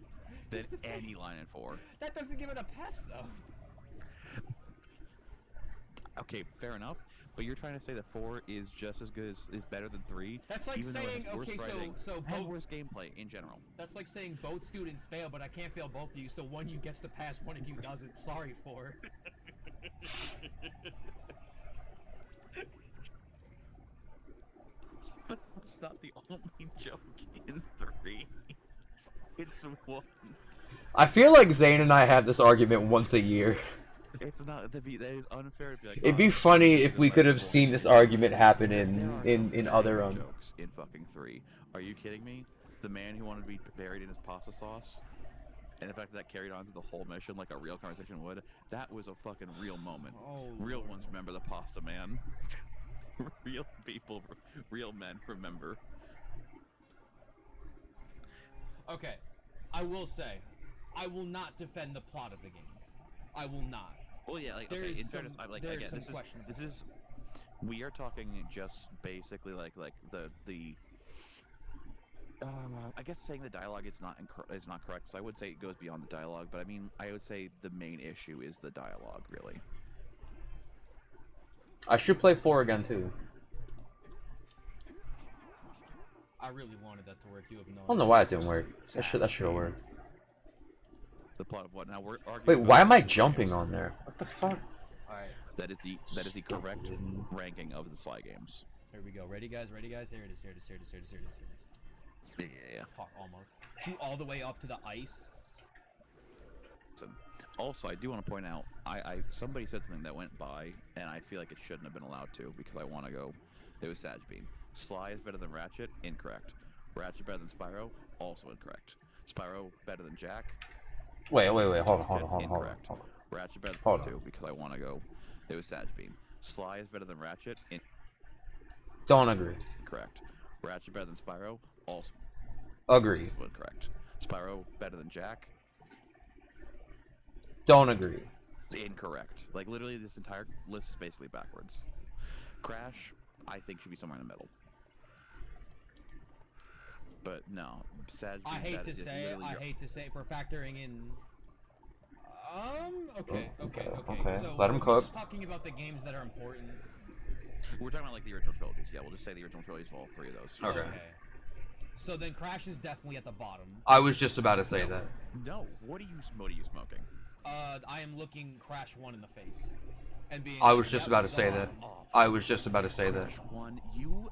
[SPEAKER 10] than any line in 4.
[SPEAKER 2] That doesn't give it a pass, though.
[SPEAKER 10] Okay, fair enough. But you're trying to say that 4 is just as good as is better than 3.
[SPEAKER 2] That's like
[SPEAKER 10] even
[SPEAKER 2] saying,
[SPEAKER 10] though it has worse
[SPEAKER 2] okay,
[SPEAKER 10] writing
[SPEAKER 2] so
[SPEAKER 10] and
[SPEAKER 2] both,
[SPEAKER 10] worse gameplay in general.
[SPEAKER 2] That's like saying both students fail, but I can't fail both of you, so one of you gets to pass, one of you doesn't. Sorry for.
[SPEAKER 10] But that's not the only joke in 3. It's 1.
[SPEAKER 1] I feel like Zane and I have this argument once a year.
[SPEAKER 10] It's not that is unfair to be like.
[SPEAKER 1] It'd be funny if we could have seen this argument happen in other
[SPEAKER 10] jokes in fucking 3. Are you kidding me? The man who wanted to be buried in his pasta sauce, and the fact that carried on through the whole mission like a real conversation would. That was a fucking real moment. Real ones remember the pasta man. Real people, real men remember.
[SPEAKER 2] Okay, I will say, I will not defend the plot of the game. I will not.
[SPEAKER 10] Well, yeah, like,
[SPEAKER 2] There
[SPEAKER 10] okay,
[SPEAKER 2] is
[SPEAKER 10] in
[SPEAKER 2] some-
[SPEAKER 10] fairness, I'm like,
[SPEAKER 2] there is
[SPEAKER 10] again,
[SPEAKER 2] some
[SPEAKER 10] this is, we are talking just basically like the. I guess saying the dialogue is not correct, so I would say it goes beyond the dialogue. But I mean, I would say the main issue is the dialogue, really.
[SPEAKER 1] I should play 4 again too.
[SPEAKER 2] I really wanted that to work. You have no.
[SPEAKER 1] I don't know why it didn't work. That should have worked.
[SPEAKER 10] The plot of what? Now we're arguing.
[SPEAKER 1] Wait,
[SPEAKER 10] about
[SPEAKER 1] why am I
[SPEAKER 10] the
[SPEAKER 1] jumping
[SPEAKER 10] games.
[SPEAKER 1] on there? What the fuck?
[SPEAKER 2] Alright.
[SPEAKER 10] That is the correct ranking of the Sly games.
[SPEAKER 2] Here we go. Ready, guys? Ready, guys? Here it is. Here it is. Here it is. Here it is. Here it is.
[SPEAKER 10] Yeah.
[SPEAKER 2] Fuck, almost. Shoot all the way up to the ice.
[SPEAKER 10] Listen, also, I do want to point out, somebody said something that went by, and I feel like it shouldn't have been allowed to because I want to go. It was Sag Beam. Sly is better than Ratchet. Incorrect. Ratchet better than Spyro. Also incorrect. Spyro better than Jack.
[SPEAKER 1] Wait, hold on.
[SPEAKER 10] Incorrect. Ratchet better than
[SPEAKER 1] Hold on.
[SPEAKER 10] 2 because I want to go. It was Sag Beam. Sly is better than Ratchet.
[SPEAKER 1] Don't agree.
[SPEAKER 10] Incorrect. Ratchet better than Spyro. Also
[SPEAKER 1] Agree.
[SPEAKER 10] incorrect. Spyro better than Jack.
[SPEAKER 1] Don't agree.
[SPEAKER 10] Incorrect. Like literally, this entire list is basically backwards. Crash, I think, should be somewhere in the middle. But no, Sag.
[SPEAKER 2] I hate to say for factoring in. Okay. So
[SPEAKER 1] Let him
[SPEAKER 2] we're
[SPEAKER 1] cook.
[SPEAKER 2] just talking about the games that are important.
[SPEAKER 10] We're talking about like the original trilogies. Yeah, we'll just say the original trilogies of all 3 of those.
[SPEAKER 1] Okay.
[SPEAKER 2] So then Crash is definitely at the bottom.
[SPEAKER 1] I was just about to say that.
[SPEAKER 10] No, what are you smoking?
[SPEAKER 2] I am looking Crash 1 in the face, and being.
[SPEAKER 1] I
[SPEAKER 2] like,
[SPEAKER 1] was just
[SPEAKER 2] "Yep,
[SPEAKER 1] about to say that. I was just about to say that.
[SPEAKER 10] Crash 1, you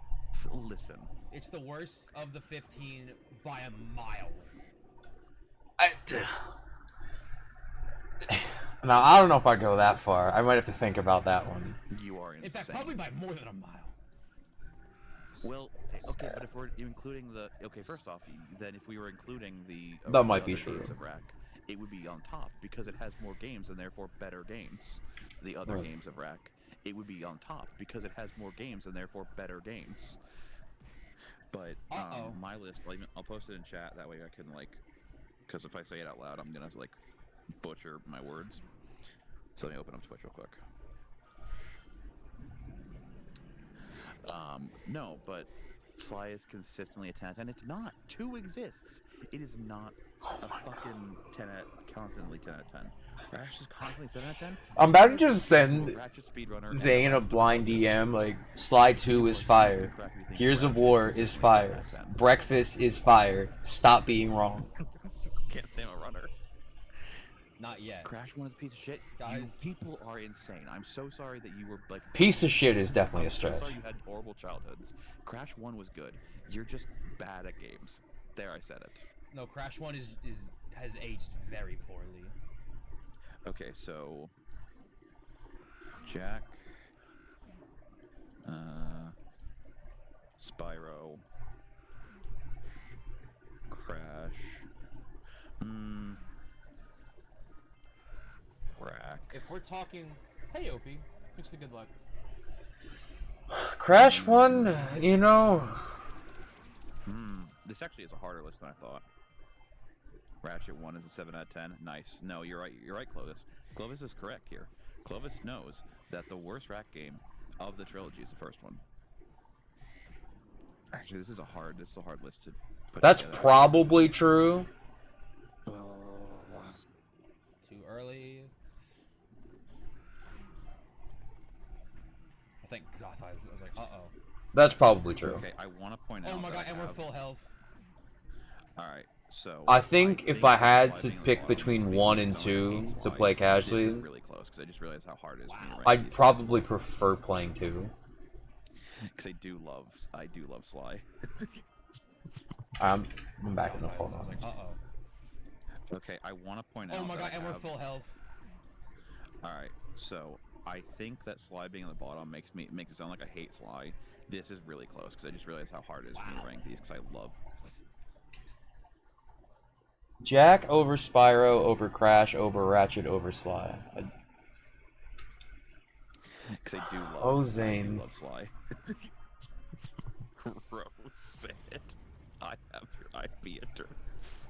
[SPEAKER 10] listen.
[SPEAKER 2] It's the worst of the 15 by a mile.
[SPEAKER 1] Now I don't know if I go that far. I might have to think about that one.
[SPEAKER 10] You are insane.
[SPEAKER 2] In fact, probably by more than a mile.
[SPEAKER 10] Well, okay, but if we're including the first off, then if we were including the
[SPEAKER 1] That might be
[SPEAKER 10] other
[SPEAKER 1] true.
[SPEAKER 10] games of Rack, it would be on top because it has more games and therefore better games. The other
[SPEAKER 1] Right.
[SPEAKER 10] games of Rack, it would be on top because it has more games and therefore better games. But my list, I'll post it in chat. That way I can because if I say it out loud, I'm gonna butcher my words. So let me open up Twitch real quick. No, but Sly is consistently a 10 out of 10. It's not. 2 exists. It is not a fucking constantly 10 out of 10. Crash is constantly 7 out of 10.
[SPEAKER 1] I'm about to just send
[SPEAKER 10] Ratchet Speedrunner
[SPEAKER 1] Zane a blind DM like Sly 2 is fire. Gears of War is fire. Breakfast is fire. Stop being wrong.
[SPEAKER 10] Can't say I'm a runner.
[SPEAKER 2] Not yet.
[SPEAKER 10] Crash 1 is a piece of shit.
[SPEAKER 2] Guys.
[SPEAKER 10] You people are insane. I'm so sorry that you were
[SPEAKER 1] Piece of shit is definitely a
[SPEAKER 10] I'm so
[SPEAKER 1] stretch.
[SPEAKER 10] sorry you had horrible childhoods. Crash 1 was good. You're just bad at games. There, I said it.
[SPEAKER 2] No, Crash 1 has aged very poorly.
[SPEAKER 10] Okay, so Jack, Spyro, Crash, Rack.
[SPEAKER 2] If we're talking, hey Opie, thanks to good luck.
[SPEAKER 1] Crash 1, you know.
[SPEAKER 10] This actually is a harder list than I thought. Ratchet 1 is a 7 out of 10. Nice. No, you're right. You're right, Clovis. Clovis is correct here. Clovis knows that the worst Rat game of the trilogy is the first one. Actually, this is a hard list to put
[SPEAKER 1] That's
[SPEAKER 10] together.
[SPEAKER 1] probably true.
[SPEAKER 2] Too early. I think. God, I was like, uh-oh.
[SPEAKER 1] That's probably true.
[SPEAKER 10] Okay, I want to point out.
[SPEAKER 2] Oh my god,
[SPEAKER 10] that
[SPEAKER 2] and
[SPEAKER 10] I
[SPEAKER 2] we're
[SPEAKER 10] have-
[SPEAKER 2] full health.
[SPEAKER 10] Alright, so.
[SPEAKER 1] I think if I had to
[SPEAKER 10] sliding on the
[SPEAKER 1] pick
[SPEAKER 10] bottom
[SPEAKER 1] between
[SPEAKER 10] makes me
[SPEAKER 1] 1
[SPEAKER 10] feel
[SPEAKER 1] and
[SPEAKER 10] so like a
[SPEAKER 1] 2
[SPEAKER 10] hate
[SPEAKER 1] to
[SPEAKER 10] slide.
[SPEAKER 1] play
[SPEAKER 10] This
[SPEAKER 1] casually,
[SPEAKER 10] is really close because I just realized how hard it is for me to rank
[SPEAKER 1] I'd
[SPEAKER 10] these.
[SPEAKER 1] probably prefer playing 2.
[SPEAKER 10] Because I do love Sly.
[SPEAKER 1] I'm back in the hold
[SPEAKER 2] I was
[SPEAKER 1] on.
[SPEAKER 2] like, uh-oh.
[SPEAKER 10] Okay, I want to point out.
[SPEAKER 2] Oh my
[SPEAKER 10] that
[SPEAKER 2] god,
[SPEAKER 10] I
[SPEAKER 2] and we're
[SPEAKER 10] have-
[SPEAKER 2] full health.
[SPEAKER 10] Alright, so I think that Sly being on the bottom makes it sound like I hate Sly. This is really close because I just realized how hard it is for me to rank these because I love.
[SPEAKER 1] Jack over Spyro over Crash over Ratchet over Sly.
[SPEAKER 10] Because I do love.
[SPEAKER 1] Oh,
[SPEAKER 10] I
[SPEAKER 1] Zane.
[SPEAKER 10] do love Sly. Rose said, "I have your IP address."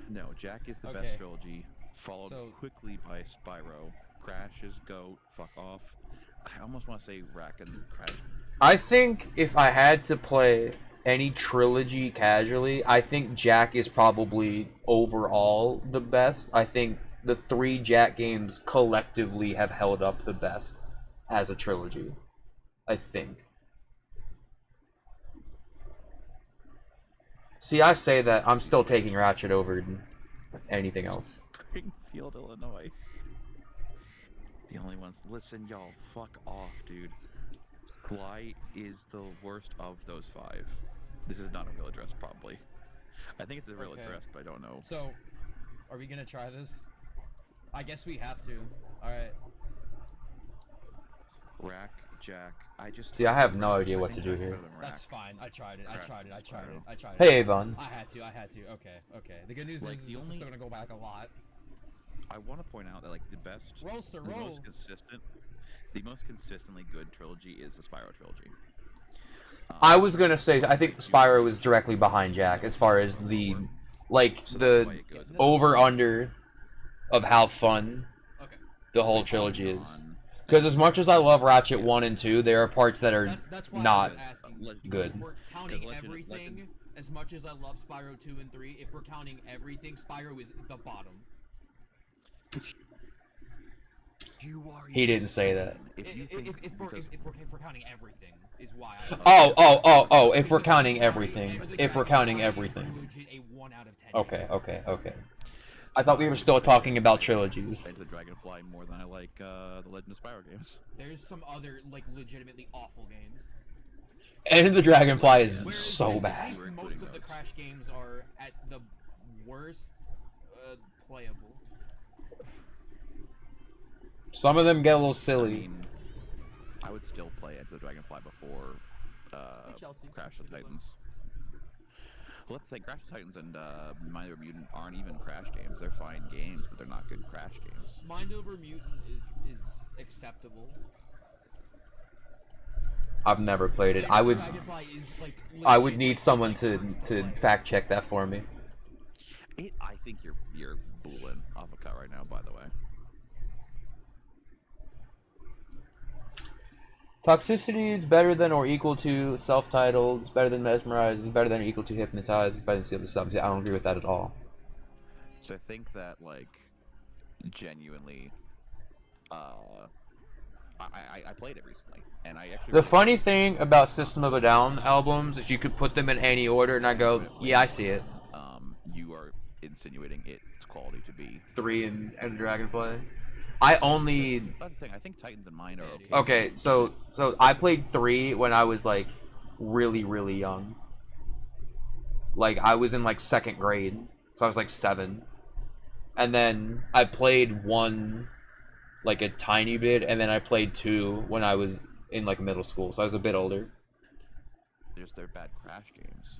[SPEAKER 10] No, Jack is the
[SPEAKER 2] Okay.
[SPEAKER 10] best trilogy, followed
[SPEAKER 2] So-
[SPEAKER 10] quickly by Spyro. Crash is GOAT. Fuck off. I almost want to say Rack and Crash.
[SPEAKER 1] I think if I had to play any trilogy casually, I think Jack is probably overall the best. I think the 3 Jack games collectively have held up the best as a trilogy. I think. See, I say that, I'm still taking Ratchet over anything else.
[SPEAKER 10] Springfield, Illinois. The only ones. Listen, y'all, fuck off, dude. Sly is the worst of those 5. This is not a real address, probably. I think it's a real
[SPEAKER 2] Okay.
[SPEAKER 10] address, but I don't know.
[SPEAKER 2] So, are we gonna try this? I guess we have to. Alright.
[SPEAKER 10] Rack, Jack, I just...
[SPEAKER 1] See, I have no idea what to do
[SPEAKER 10] Jack's
[SPEAKER 1] here.
[SPEAKER 10] better than Rack.
[SPEAKER 2] That's fine. I tried it. I
[SPEAKER 10] Crash,
[SPEAKER 2] tried it. I tried it.
[SPEAKER 10] Spyro.
[SPEAKER 2] I tried it.
[SPEAKER 1] Hey, Avon.
[SPEAKER 2] I had to. Okay. The good news
[SPEAKER 10] Like,
[SPEAKER 2] is
[SPEAKER 10] the
[SPEAKER 2] this is
[SPEAKER 10] only-
[SPEAKER 2] still gonna go back a lot.
[SPEAKER 10] I want to point out that, like, the best...
[SPEAKER 2] Roll, sir,
[SPEAKER 10] the
[SPEAKER 2] roll.
[SPEAKER 10] most consistent... The most consistently good trilogy is the Spyro trilogy.
[SPEAKER 1] I was gonna say, I think Spyro is directly behind Jack as far as the, like, the over-under of how fun the whole trilogy is. Because as much as I love Ratchet 1 and 2, there are parts that are
[SPEAKER 2] That's why
[SPEAKER 1] not
[SPEAKER 2] I was asking.
[SPEAKER 1] good.
[SPEAKER 2] If we're counting
[SPEAKER 10] Legend-
[SPEAKER 2] everything, as much as I love Spyro 2 and 3, if we're counting everything, Spyro is the bottom.
[SPEAKER 10] You are
[SPEAKER 1] He didn't say that.
[SPEAKER 2] If we're counting everything, is why I.
[SPEAKER 1] Oh, if we're counting everything. If we're counting everything.
[SPEAKER 2] Legit a 1 out of 10.
[SPEAKER 1] Okay. I thought we were still talking about trilogies.
[SPEAKER 10] I like the Dragonfly more than I like the Legend of Spyro games.
[SPEAKER 2] There's some other, like, legitimately awful games.
[SPEAKER 1] And the Dragonfly is
[SPEAKER 2] Whereas
[SPEAKER 1] so
[SPEAKER 2] at
[SPEAKER 1] bad.
[SPEAKER 2] least most of the Crash games are at the worst playable.
[SPEAKER 1] Some of them get a little
[SPEAKER 10] I
[SPEAKER 1] silly.
[SPEAKER 10] mean, I would still play Enter the Dragonfly before Crash of the Titans. Well, let's say Crash of the Titans and Mind Over Mutant aren't even Crash games. They're fine games, but they're not good Crash games.
[SPEAKER 2] Mind Over Mutant is acceptable.
[SPEAKER 1] I've never played it. I would need someone to fact check that for me.
[SPEAKER 10] I think you're booling off a cut right now, by the way.
[SPEAKER 1] Toxicity is better than or equal to self-titled. It's better than Mesmerize. It's better than or equal to Hypnotize. It's better than the other stuff. I don't agree with that at all.
[SPEAKER 10] So I think that, like, genuinely, I played it recently, and I actually.
[SPEAKER 1] The funny thing about System of a Down albums is you could put them in any order, and I go, yeah, I see it.
[SPEAKER 10] You are insinuating its quality to be
[SPEAKER 1] 3 and Dragonfly. I only.
[SPEAKER 10] That's the thing. I think Titans and Mine are okay.
[SPEAKER 1] Okay, so I played 3 when I was like really young. Like I was in like 2nd grade, so I was like 7, and then I played 1 like a tiny bit, and then I played 2 when I was in like middle school, so I was a bit older.
[SPEAKER 10] They're bad Crash games.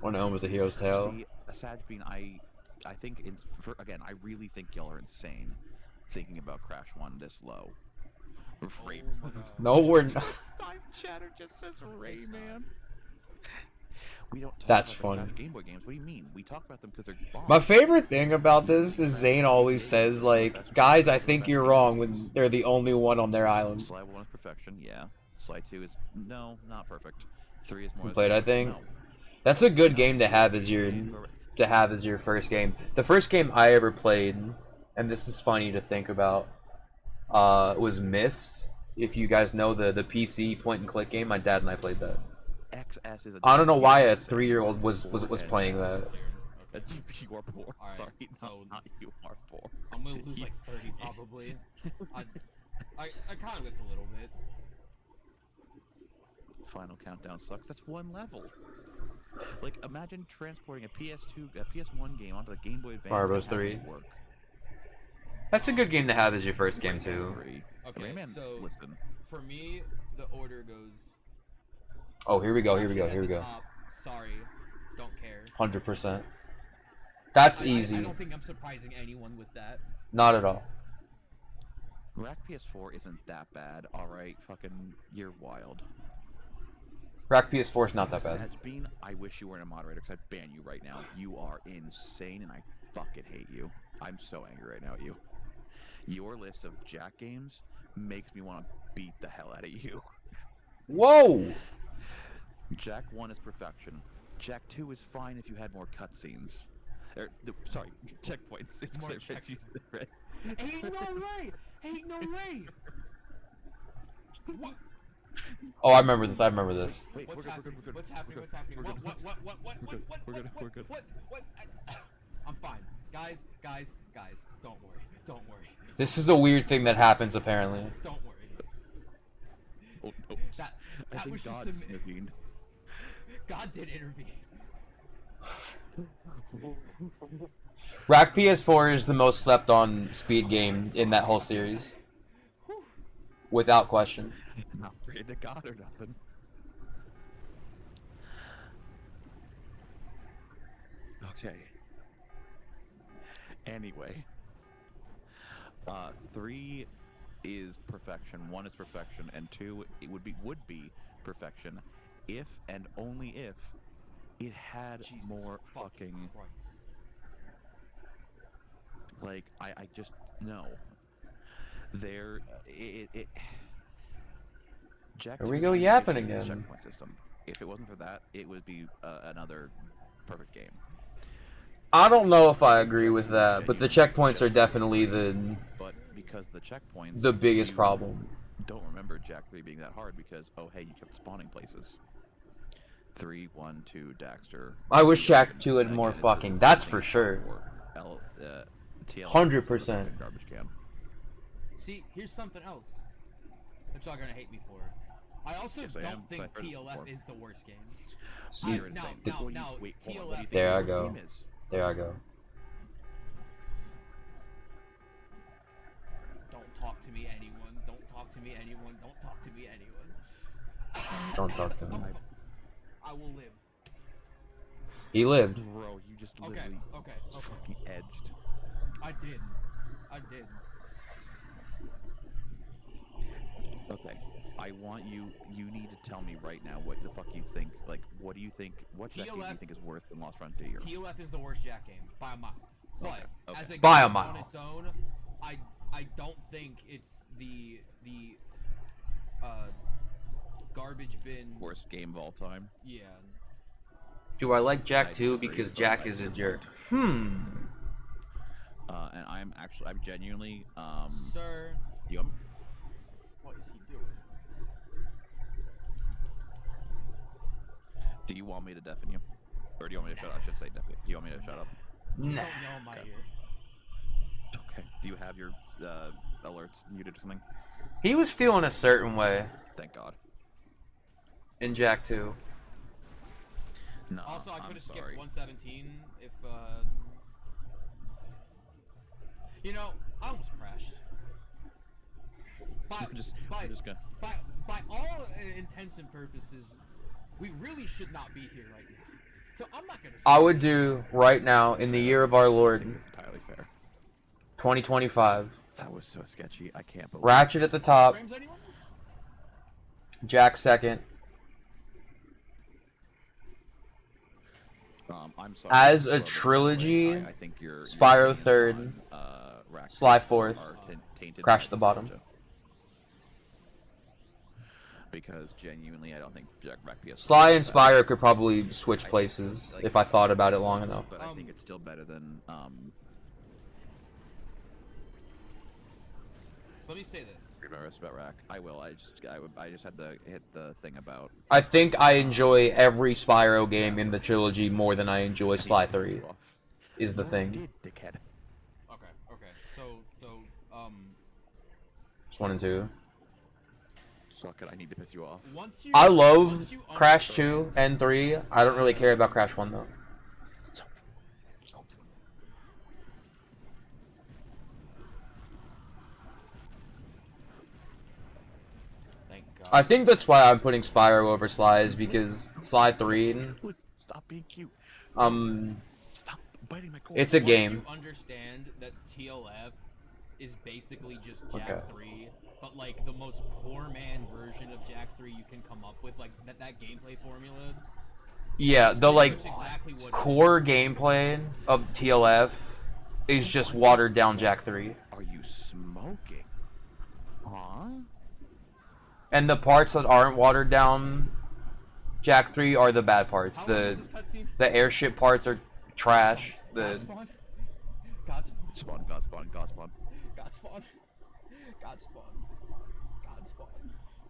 [SPEAKER 1] One of them was A Hero's Tale.
[SPEAKER 10] See, Sadge Bean, I I think again, I really think y'all are insane thinking about Crash 1 this low. Ray,
[SPEAKER 1] No, we're not.
[SPEAKER 10] Time chatter just says Rayman. We don't talk
[SPEAKER 1] That's
[SPEAKER 10] about
[SPEAKER 1] funny.
[SPEAKER 10] the Crash Game Boy games. What do you mean? We talk about them because they're bombs.
[SPEAKER 1] My favorite thing about this is Zane always says, like, guys, I think you're wrong when they're the only one on their island.
[SPEAKER 10] Sly 1 is perfection, yeah. Sly 2 is, no, not perfect. 3 is more
[SPEAKER 1] You played, I
[SPEAKER 10] the
[SPEAKER 1] think.
[SPEAKER 10] no.
[SPEAKER 1] That's a good game to have as your first game. The first game I ever played, and this is funny to think about, was Myst. If you guys know the PC point and click game, my dad and I played that.
[SPEAKER 10] XS is
[SPEAKER 1] I don't know why a 3-year-old was playing that.
[SPEAKER 10] You are poor.
[SPEAKER 2] All right,
[SPEAKER 10] Sorry,
[SPEAKER 2] so
[SPEAKER 10] not you are poor.
[SPEAKER 2] I'm gonna lose like 30 probably. I kind of whipped a little bit.
[SPEAKER 10] Final Countdown sucks. That's one level. Like, imagine transporting a PS1 game onto the Game Boy Advance.
[SPEAKER 1] Mario Bros. 3. That's a good game to have as your first game too.
[SPEAKER 2] Okay,
[SPEAKER 10] Rayman,
[SPEAKER 2] so
[SPEAKER 10] listen.
[SPEAKER 2] for me, the order goes.
[SPEAKER 1] Oh, here we go. Here we go.
[SPEAKER 2] Crash
[SPEAKER 1] Here we
[SPEAKER 2] at the
[SPEAKER 1] go.
[SPEAKER 2] top, sorry, don't care.
[SPEAKER 1] 100%. That's easy.
[SPEAKER 2] I don't think I'm surprising anyone with that.
[SPEAKER 1] Not at all.
[SPEAKER 10] Rack PS4 isn't that bad. All right, fucking, you're wild.
[SPEAKER 1] Rack PS4 is not that bad.
[SPEAKER 10] Bean, I wish you weren't a moderator because I'd ban you right now. You are insane, and I fucking hate you. I'm so angry right now at you. Your list of Jack games makes me want to beat the hell out of you.
[SPEAKER 1] Whoa!
[SPEAKER 10] Jack 1 is perfection. Jack 2 is fine if you had more cutscenes. Sorry, checkpoints. It's
[SPEAKER 2] More
[SPEAKER 10] because I used the red.
[SPEAKER 2] Ain't no way! Ain't no way! What?
[SPEAKER 1] Oh, I remember this. I remember this.
[SPEAKER 10] Wait,
[SPEAKER 2] What's happening?
[SPEAKER 10] we're good.
[SPEAKER 2] What's happening? What's happening?
[SPEAKER 10] We're good.
[SPEAKER 2] We're good. I'm fine. Guys, don't worry. Don't worry.
[SPEAKER 1] This is the weird thing that happens apparently.
[SPEAKER 2] Don't worry.
[SPEAKER 10] Oh, no.
[SPEAKER 2] That was just
[SPEAKER 10] intervened.
[SPEAKER 2] God did intervene.
[SPEAKER 1] Rack PS4 is the most slept on speed game in that whole series. Without question.
[SPEAKER 10] Not praying to God or nothing. Okay. Anyway. 3 is perfection, 1 is perfection, and 2 it would be perfection if and only if it had
[SPEAKER 2] Jesus
[SPEAKER 10] more fucking
[SPEAKER 2] Christ.
[SPEAKER 10] like I just no. There it Jack
[SPEAKER 1] Here we
[SPEAKER 10] 2's
[SPEAKER 1] go
[SPEAKER 10] only
[SPEAKER 1] yapping
[SPEAKER 10] issue is the
[SPEAKER 1] again.
[SPEAKER 10] checkpoint system. If it wasn't for that, it would be another perfect game.
[SPEAKER 1] I don't know if I agree with that, but the checkpoints are definitely
[SPEAKER 10] But because the checkpoints,
[SPEAKER 1] the biggest problem.
[SPEAKER 10] Don't remember Jack 3 being that hard because oh hey, you kept spawning places. 3, 1, 2, Daxter.
[SPEAKER 1] I wish Jack 2 had more fucking. That's for sure. 100%.
[SPEAKER 10] Garbage can.
[SPEAKER 2] See, here's something else that y'all gonna hate me for. I also don't think TLF is the worst game. Now, TLF.
[SPEAKER 1] There I go. There I go.
[SPEAKER 2] Don't talk to me, anyone. Don't talk to me, anyone. Don't talk to me, anyone.
[SPEAKER 1] Don't talk to me.
[SPEAKER 2] I will live.
[SPEAKER 1] He lived.
[SPEAKER 10] Bro, you just literally fucking edged.
[SPEAKER 2] I did.
[SPEAKER 10] Okay. I want you need to tell me right now what the fuck you think. Like, what do you think, what Jack game do you think is worse than Lost Frontier?
[SPEAKER 2] TLF is the worst Jack game, by a mile. But, as a
[SPEAKER 1] By a
[SPEAKER 2] game
[SPEAKER 1] mile.
[SPEAKER 2] on its own, I don't think it's the garbage bin.
[SPEAKER 10] Worst game of all time?
[SPEAKER 2] Yeah.
[SPEAKER 1] Do I like Jack 2 because Jack is a jerk?
[SPEAKER 10] And I'm genuinely,
[SPEAKER 2] Sir. What is he doing?
[SPEAKER 10] Do you want me to deafen you? Or do you want me to shut up? I should say deafen. Do you want me to shut up?
[SPEAKER 2] Just don't yell in my ear.
[SPEAKER 10] Okay. Do you have your alerts muted or something?
[SPEAKER 1] He was feeling a certain way
[SPEAKER 10] Thank God.
[SPEAKER 1] in Jack 2.
[SPEAKER 10] No,
[SPEAKER 2] Also, I could have skipped
[SPEAKER 10] sorry.
[SPEAKER 2] 117 if, you know, I almost crashed. By all intents and purposes, we really should not be here right now. So I'm not gonna.
[SPEAKER 1] I would do right now in the year of our Lord,
[SPEAKER 10] It's entirely fair.
[SPEAKER 1] 2025.
[SPEAKER 10] That was so sketchy. I can't believe.
[SPEAKER 1] Ratchet at the top. Jack second.
[SPEAKER 10] I'm sorry.
[SPEAKER 1] As
[SPEAKER 10] Well,
[SPEAKER 1] a
[SPEAKER 10] but
[SPEAKER 1] trilogy,
[SPEAKER 10] I think your
[SPEAKER 1] Spyro
[SPEAKER 10] opinions
[SPEAKER 1] third,
[SPEAKER 10] on, Rack
[SPEAKER 1] Sly
[SPEAKER 10] Rack
[SPEAKER 1] fourth,
[SPEAKER 10] are tainted
[SPEAKER 1] Crash
[SPEAKER 10] by
[SPEAKER 1] at the bottom.
[SPEAKER 10] nostalgia. Because genuinely, I don't think Rack PS.
[SPEAKER 1] Sly and Spyro could probably switch places if I thought about it long enough.
[SPEAKER 10] But I think it's still better than
[SPEAKER 2] So let me say this.
[SPEAKER 10] about Rack. I will. I just had to hit the thing about.
[SPEAKER 1] I think I enjoy every Spyro game in the trilogy more than I enjoy Sly 3. Is the thing.
[SPEAKER 10] Dickhead.
[SPEAKER 9] Okay. So
[SPEAKER 1] It's 1 and 2.
[SPEAKER 10] Suck it. I need to piss you off.
[SPEAKER 1] I love Crash 2 and 3. I don't really care about Crash 1 though.
[SPEAKER 9] Thank God.
[SPEAKER 1] I think that's why I'm putting Spyro over Sly, is because Sly 3.
[SPEAKER 10] Stop being cute. Stop biting my cord.
[SPEAKER 1] It's a game.
[SPEAKER 2] You understand that TLF is basically just Jack
[SPEAKER 1] Okay.
[SPEAKER 2] 3, but like the most poor man version of Jack 3 you can come up with, like that gameplay formula.
[SPEAKER 1] Yeah, the like
[SPEAKER 2] exactly what
[SPEAKER 1] core gameplay of TLF is just watered down Jack 3.
[SPEAKER 10] Are you smoking? Huh?
[SPEAKER 1] And the parts that aren't watered down Jack 3 are the bad parts. The airship parts are trash. The
[SPEAKER 2] Godspawn.
[SPEAKER 10] Spawn.
[SPEAKER 2] Godspawn.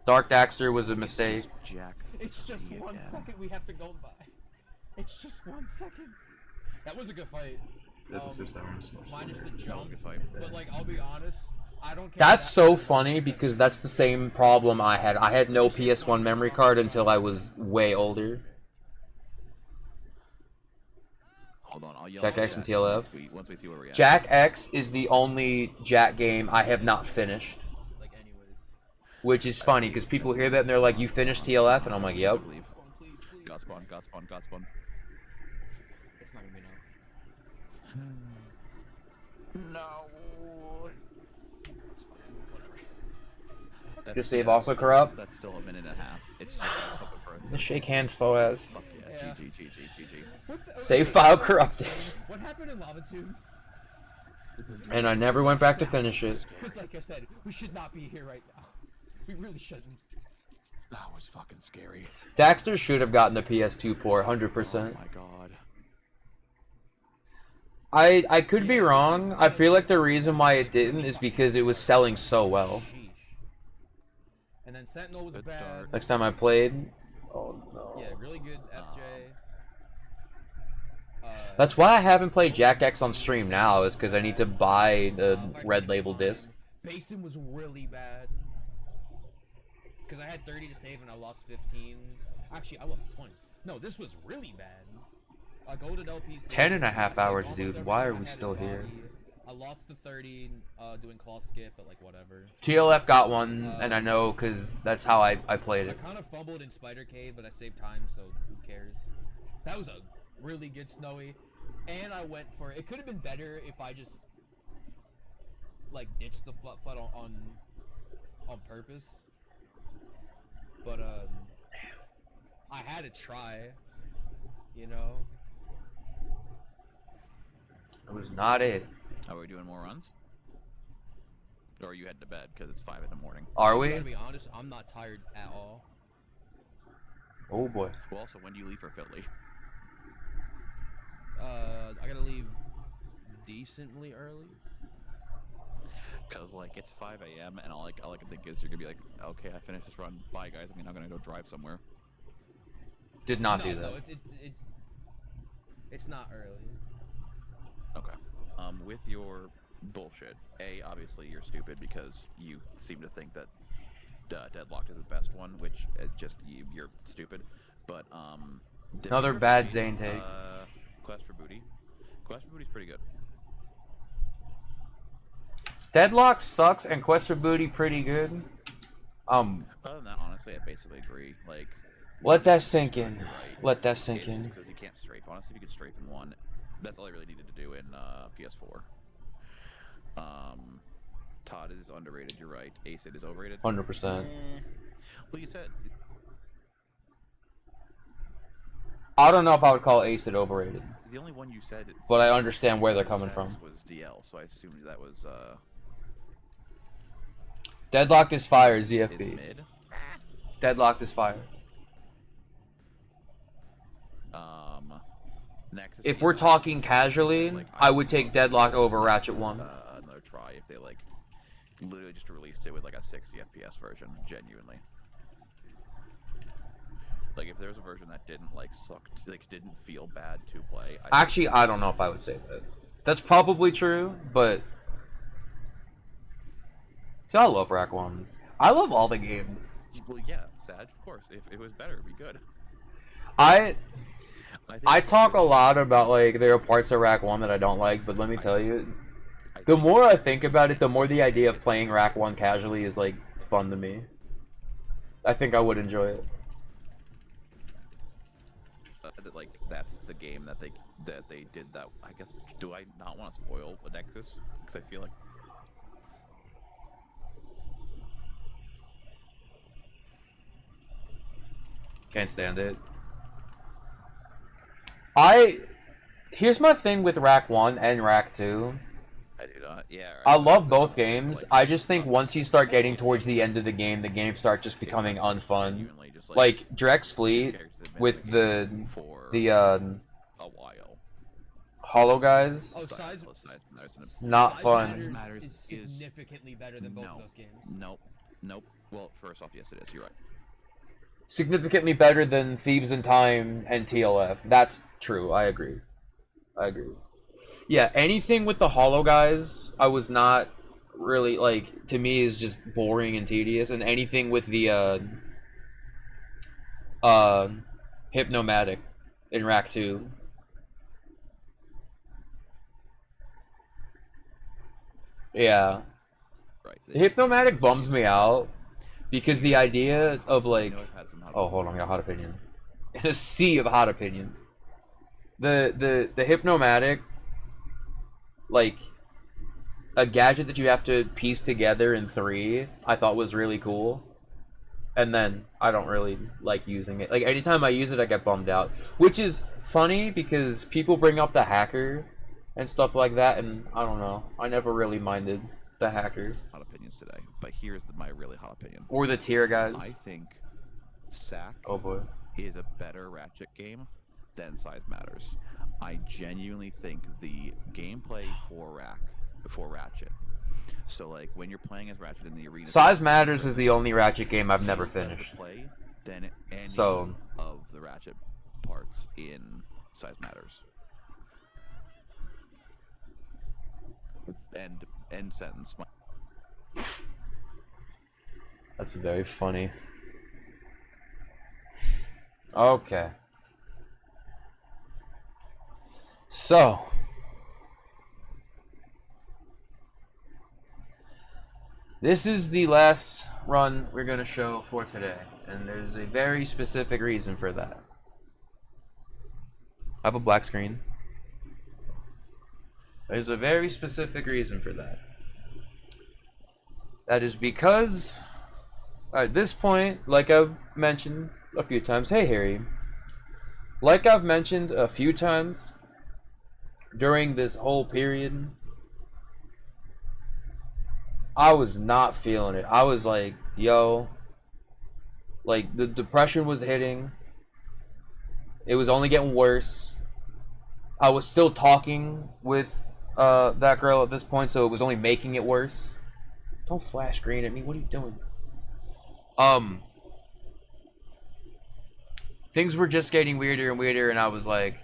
[SPEAKER 1] Dark Daxter was a mistake.
[SPEAKER 10] Jack.
[SPEAKER 2] It's just 1 second we have to go by. It's just 1 second. That was a good fight. Minus the jump. But like, I'll be honest, I don't care.
[SPEAKER 1] That's so funny because that's the same problem I had. I had no PS1 memory card until I was way older.
[SPEAKER 10] Hold on, I'll yell
[SPEAKER 1] Jack
[SPEAKER 10] at
[SPEAKER 1] X and
[SPEAKER 10] Jack
[SPEAKER 1] TLF.
[SPEAKER 10] once we see where we're at.
[SPEAKER 1] Jack X is the only Jack game I have not finished. Which is funny because people hear that and they're like, "You finished TLF?" And I'm like, "Yep."
[SPEAKER 10] Godspawn.
[SPEAKER 2] It's not gonna be
[SPEAKER 10] No.
[SPEAKER 1] Your save also corrupt?
[SPEAKER 10] That's still a minute and a half. It's just
[SPEAKER 1] The shake hands, Foaz.
[SPEAKER 10] Fuck yeah. GG.
[SPEAKER 1] Save file corrupted.
[SPEAKER 2] What happened in Lava Tube?
[SPEAKER 1] And I never went back to finish it.
[SPEAKER 2] Because like I said, we should not be here right now. We really shouldn't.
[SPEAKER 10] That was fucking scary.
[SPEAKER 1] Daxter should have gotten the PS2 port, 100%.
[SPEAKER 10] Oh my god.
[SPEAKER 1] I could be wrong. I feel like the reason why it didn't is because it was selling so well.
[SPEAKER 2] And then Sentinel was bad.
[SPEAKER 1] Next time I played, oh no.
[SPEAKER 2] Yeah, really good FJ.
[SPEAKER 1] That's why I haven't played Jack X on stream now, is because I need to buy the red label disc.
[SPEAKER 2] Basin was really bad. Because I had 30 to save and I lost 15. Actually, I lost 20. No, this was really bad. Golden LPC.
[SPEAKER 1] 10.5 hours, dude. Why are we still here?
[SPEAKER 2] I lost the 30 doing claw skip, but like whatever.
[SPEAKER 1] TLF got one, and I know because that's how I played
[SPEAKER 2] I
[SPEAKER 1] it.
[SPEAKER 2] kind of fumbled in Spider Cave, but I saved time, so who cares? That was a really good snowy, and I went for it. Could have been better if I just like ditched the flut on purpose, but I had to try, you know.
[SPEAKER 1] It was not it.
[SPEAKER 10] Are we doing more runs? Or are you heading to bed because it's 5 in the morning?
[SPEAKER 1] Are we?
[SPEAKER 2] To be honest, I'm not tired at all.
[SPEAKER 1] Oh boy.
[SPEAKER 10] Well, also, when do you leave for Philly?
[SPEAKER 2] I gotta leave decently early.
[SPEAKER 10] Because, like, it's 5 a.m. and all I can think is you're gonna be like, okay, I finished this run. Bye, guys. I mean, I'm gonna go drive somewhere.
[SPEAKER 1] Did not do that.
[SPEAKER 2] No, it's not early.
[SPEAKER 10] Okay. With your bullshit, obviously you're stupid because you seem to think that Deadlocked is the best one, which just you're stupid. But
[SPEAKER 1] Another bad Zane take.
[SPEAKER 10] Quest for Booty. Quest for Booty's pretty good.
[SPEAKER 1] Deadlock sucks and Quest for Booty pretty good.
[SPEAKER 10] Other than that, honestly, I basically agree. Like,
[SPEAKER 1] Let that sink in.
[SPEAKER 10] Right.
[SPEAKER 1] Let that sink in.
[SPEAKER 10] Because you can't strafe. Honestly, if you could strafe in one, that's all I really needed to do in PS4. Todd is underrated. You're right. Acid is overrated.
[SPEAKER 1] 100%.
[SPEAKER 10] Well, you said.
[SPEAKER 1] I don't know if I would call Acid overrated.
[SPEAKER 10] The only one you said.
[SPEAKER 1] But I understand where they're coming from.
[SPEAKER 10] Was DL, so I assumed that was
[SPEAKER 1] Deadlocked is fire, ZFB.
[SPEAKER 10] Is mid.
[SPEAKER 1] Deadlocked is fire.
[SPEAKER 10] Nexus.
[SPEAKER 1] If we're talking casually, I would take Deadlocked over Ratchet 1.
[SPEAKER 10] Another try if they like literally just released it with like a 60 FPS version, genuinely. Like if there was a version that didn't like suck, like didn't feel bad to play.
[SPEAKER 1] Actually, I don't know if I would say that. That's probably true, but see, I love Rack 1. I love all the games.
[SPEAKER 10] Well, yeah, Sag, of course. If it was better, it'd be good.
[SPEAKER 1] I talk a lot about like there are parts of Rack 1 that I don't like, but let me tell you, the more I think about it, the more the idea of playing Rack 1 casually is like fun to me. I think I would enjoy it.
[SPEAKER 10] Like that's the game that they did that. I guess, do I not want to spoil a Nexus? Because I feel like
[SPEAKER 1] Can't stand it. Here's my thing with Rack 1 and Rack 2.
[SPEAKER 10] I do not. Yeah.
[SPEAKER 1] I love both games. I just think once you start getting towards the end of the games start just becoming unfun. Like Drex Fleet with the
[SPEAKER 10] a while.
[SPEAKER 1] Hollow guys.
[SPEAKER 2] Oh, size
[SPEAKER 1] not fun.
[SPEAKER 2] Is significantly better than both of those games.
[SPEAKER 10] Nope. Well, first off, yes, it is. You're right.
[SPEAKER 1] Significantly better than Thieves in Time and TLF. That's true. I agree. Yeah, anything with the Hollow guys, I was not really, like, to me is just boring and tedious. And anything with the, Hypnomatic in Rack 2. Yeah.
[SPEAKER 10] Right.
[SPEAKER 1] The Hypnomatic bums me out. Because the idea of, like... Oh, hold on, I got a hot opinion. In a sea of hot opinions. The Hypnomatic, like, a gadget that you have to piece together in 3, I thought was really cool. And then, I don't really like using it. Like, anytime I use it, I get bummed out. Which is funny, because people bring up the hacker and stuff like that, and I don't know. I never really minded the hacker.
[SPEAKER 10] Hot opinions today, but here's my really hot opinion.
[SPEAKER 1] Or the tier guys.
[SPEAKER 10] I think Sack
[SPEAKER 1] boy.
[SPEAKER 10] is a better Ratchet game than Size Matters. I genuinely think the gameplay for Ratchet. So like when you're playing as Ratchet in the arena.
[SPEAKER 1] Size Matters is the only Ratchet game I've never finished.
[SPEAKER 10] Play than any
[SPEAKER 1] so
[SPEAKER 10] of the Ratchet parts in Size Matters. End sentence.
[SPEAKER 1] That's very funny. Okay. So. This is the last run we're going to show for today. And there's a very specific reason for that. I have a black screen. There's a very specific reason for that. That is because, at this point, like I've mentioned a few times, hey Harry, like I've mentioned a few times during this whole period, I was not feeling it. I was like, yo, like the depression was hitting. It was only getting worse. I was still talking with that girl at this point, so it was only making it worse. Don't flash green at me. What are you doing? Things were just getting weirder and weirder, and I was like,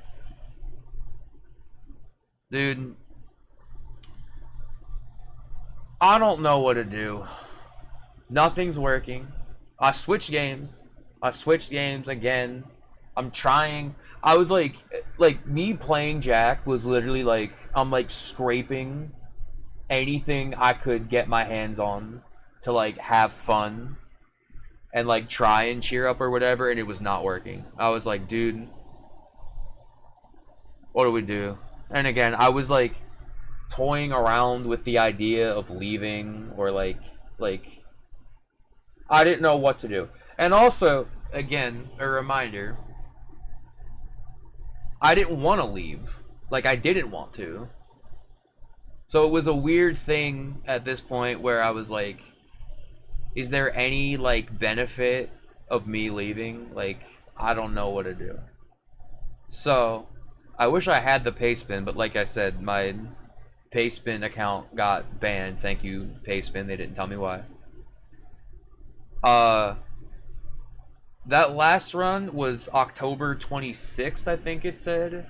[SPEAKER 1] dude, I don't know what to do. Nothing's working. I switched games. Again. I'm trying. I was like me playing Jack was literally like, I'm like scraping anything I could get my hands on to like have fun. and like try and cheer up or whatever, and it was not working. I was like, dude, what do we do? And again, I was like toying around with the idea of leaving, or like I didn't know what to do. And also, again, a reminder, I didn't want to leave. Like, I didn't want to. So it was a weird thing at this point where I was like, is there any like benefit of me leaving? Like, I don't know what to do. So I wish I had the Payspin, but like I said, my Payspin account got banned. Thank you, Payspin. They didn't tell me why. That last run was October 26th, I think it said.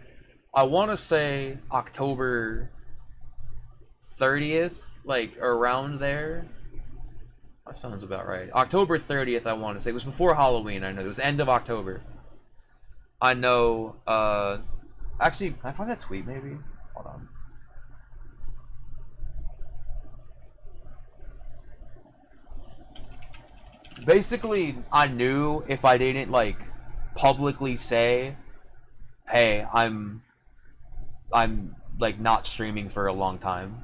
[SPEAKER 1] I want to say October 30th, like around there. That sounds about right. October 30th, I want to say. It was before Halloween, I know. It was end of October. I know, actually, can I find that tweet, maybe? Hold on. Basically, I knew if I didn't, like, publicly say, hey, I'm like, not streaming for a long time.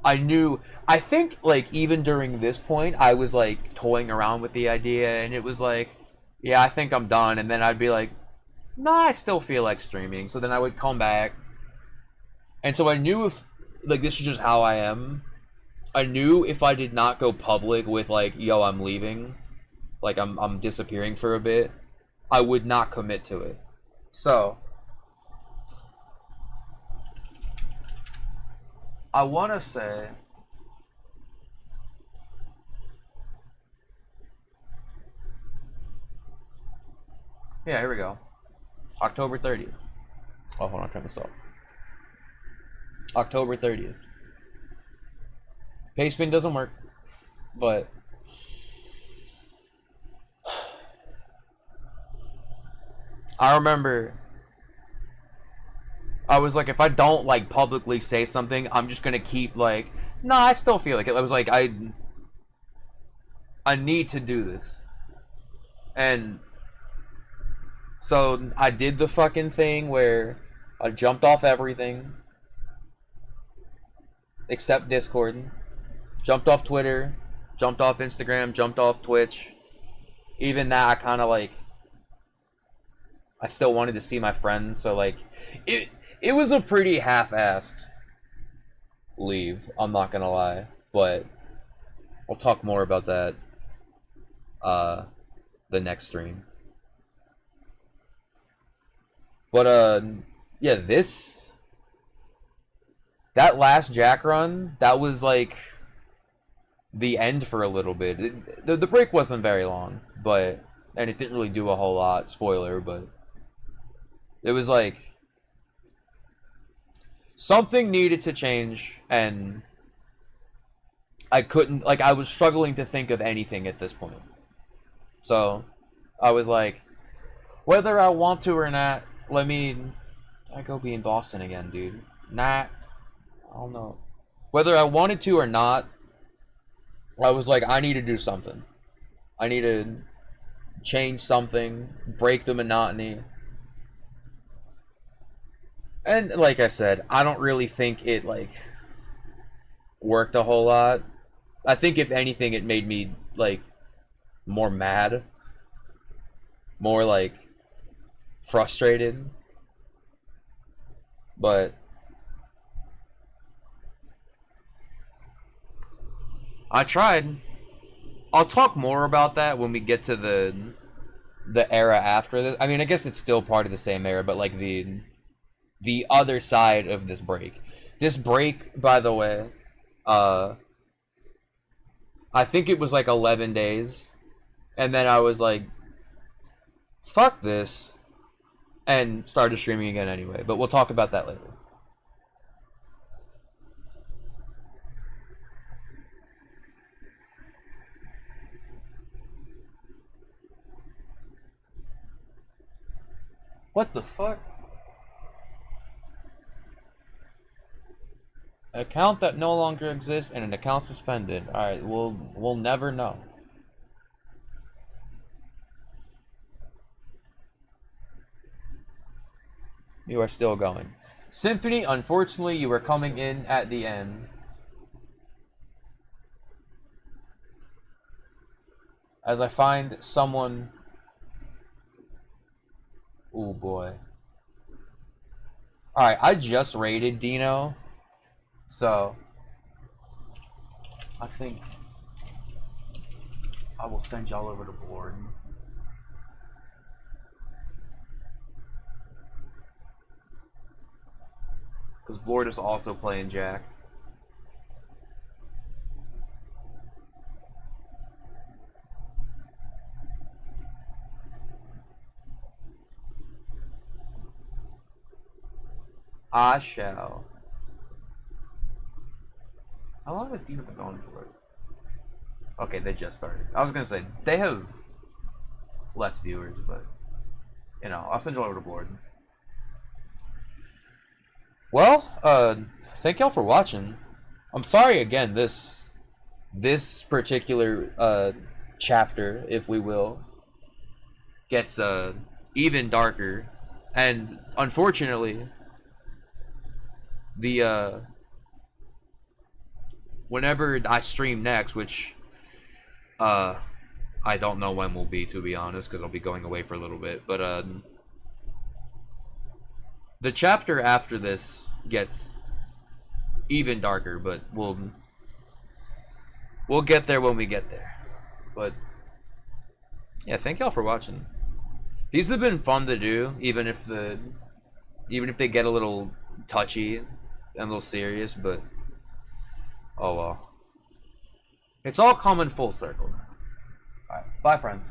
[SPEAKER 1] I knew, I think, like, even during this point, I was, like, toying around with the idea, and it was like, yeah, I think I'm done, and then I'd be like, nah, I still feel like streaming, so then I would come back. And so I knew if, like, this is just how I am, I knew if I did not go public with, like, yo, I'm leaving, like, I'm disappearing for a bit, I would not commit to it. So I want to say, yeah, here we go. October 30th. Oh, hold on, turn this off. October 30th. Payspin doesn't work, but I remember I was like, if I don't like publicly say something, I'm just gonna keep like, nah, I still feel like it. I was like, I need to do this. And so I did the fucking thing where I jumped off everything except Discord, jumped off Twitter, jumped off Instagram, jumped off Twitch. Even that, I kind of like, I still wanted to see my friends, so like, it was a pretty half-assed leave, I'm not gonna lie, but we'll talk more about that the next stream. But yeah, that last Jack run, that was like the end for a little bit. The break wasn't very long, but, and it didn't really do a whole lot, spoiler, but it was like something needed to change, and I couldn't, like, I was struggling to think of anything at this point. So I was like, whether I want to or not, I go be in Boston again, dude. I don't know. Whether I wanted to or not, I was like, I need to do something. I need to change something, break the monotony. And like I said, I don't really think it, like, worked a whole lot. I think if anything, it made me, like, more mad. More, like, frustrated. But I tried. I'll talk more about that when we get to the era after this. I mean, I guess it's still part of the same era, but like the other side of this break. This break, by the way, I think it was like 11 days, and then I was like, fuck this, and started streaming again anyway. But we'll talk about that later. What the fuck? An account that no longer exists and an account suspended. Alright, we'll never know. You are still going. Symphony, unfortunately, you are coming in at the end. As I find someone... Oh boy. Alright, I just raided Dino. So... I think... I will send y'all over to board. Because Blord is also playing Jack. I shall. How long has Dino been going for? Okay, they just started. I was gonna say, they have less viewers, but, you know, I'll send you over to Blord. Well, thank y'all for watching. I'm sorry again, this particular, chapter, if we will, gets, even darker. And, unfortunately, the, whenever I stream next, which, I don't know when will be, to be honest, because I'll be going away for a little bit, but, the chapter after this gets even darker, but we'll get there when we get there. But yeah, thank y'all for watching. These have been fun to do, even if they get a little touchy and a little serious, but oh well. It's all coming full circle. Alright, bye friends.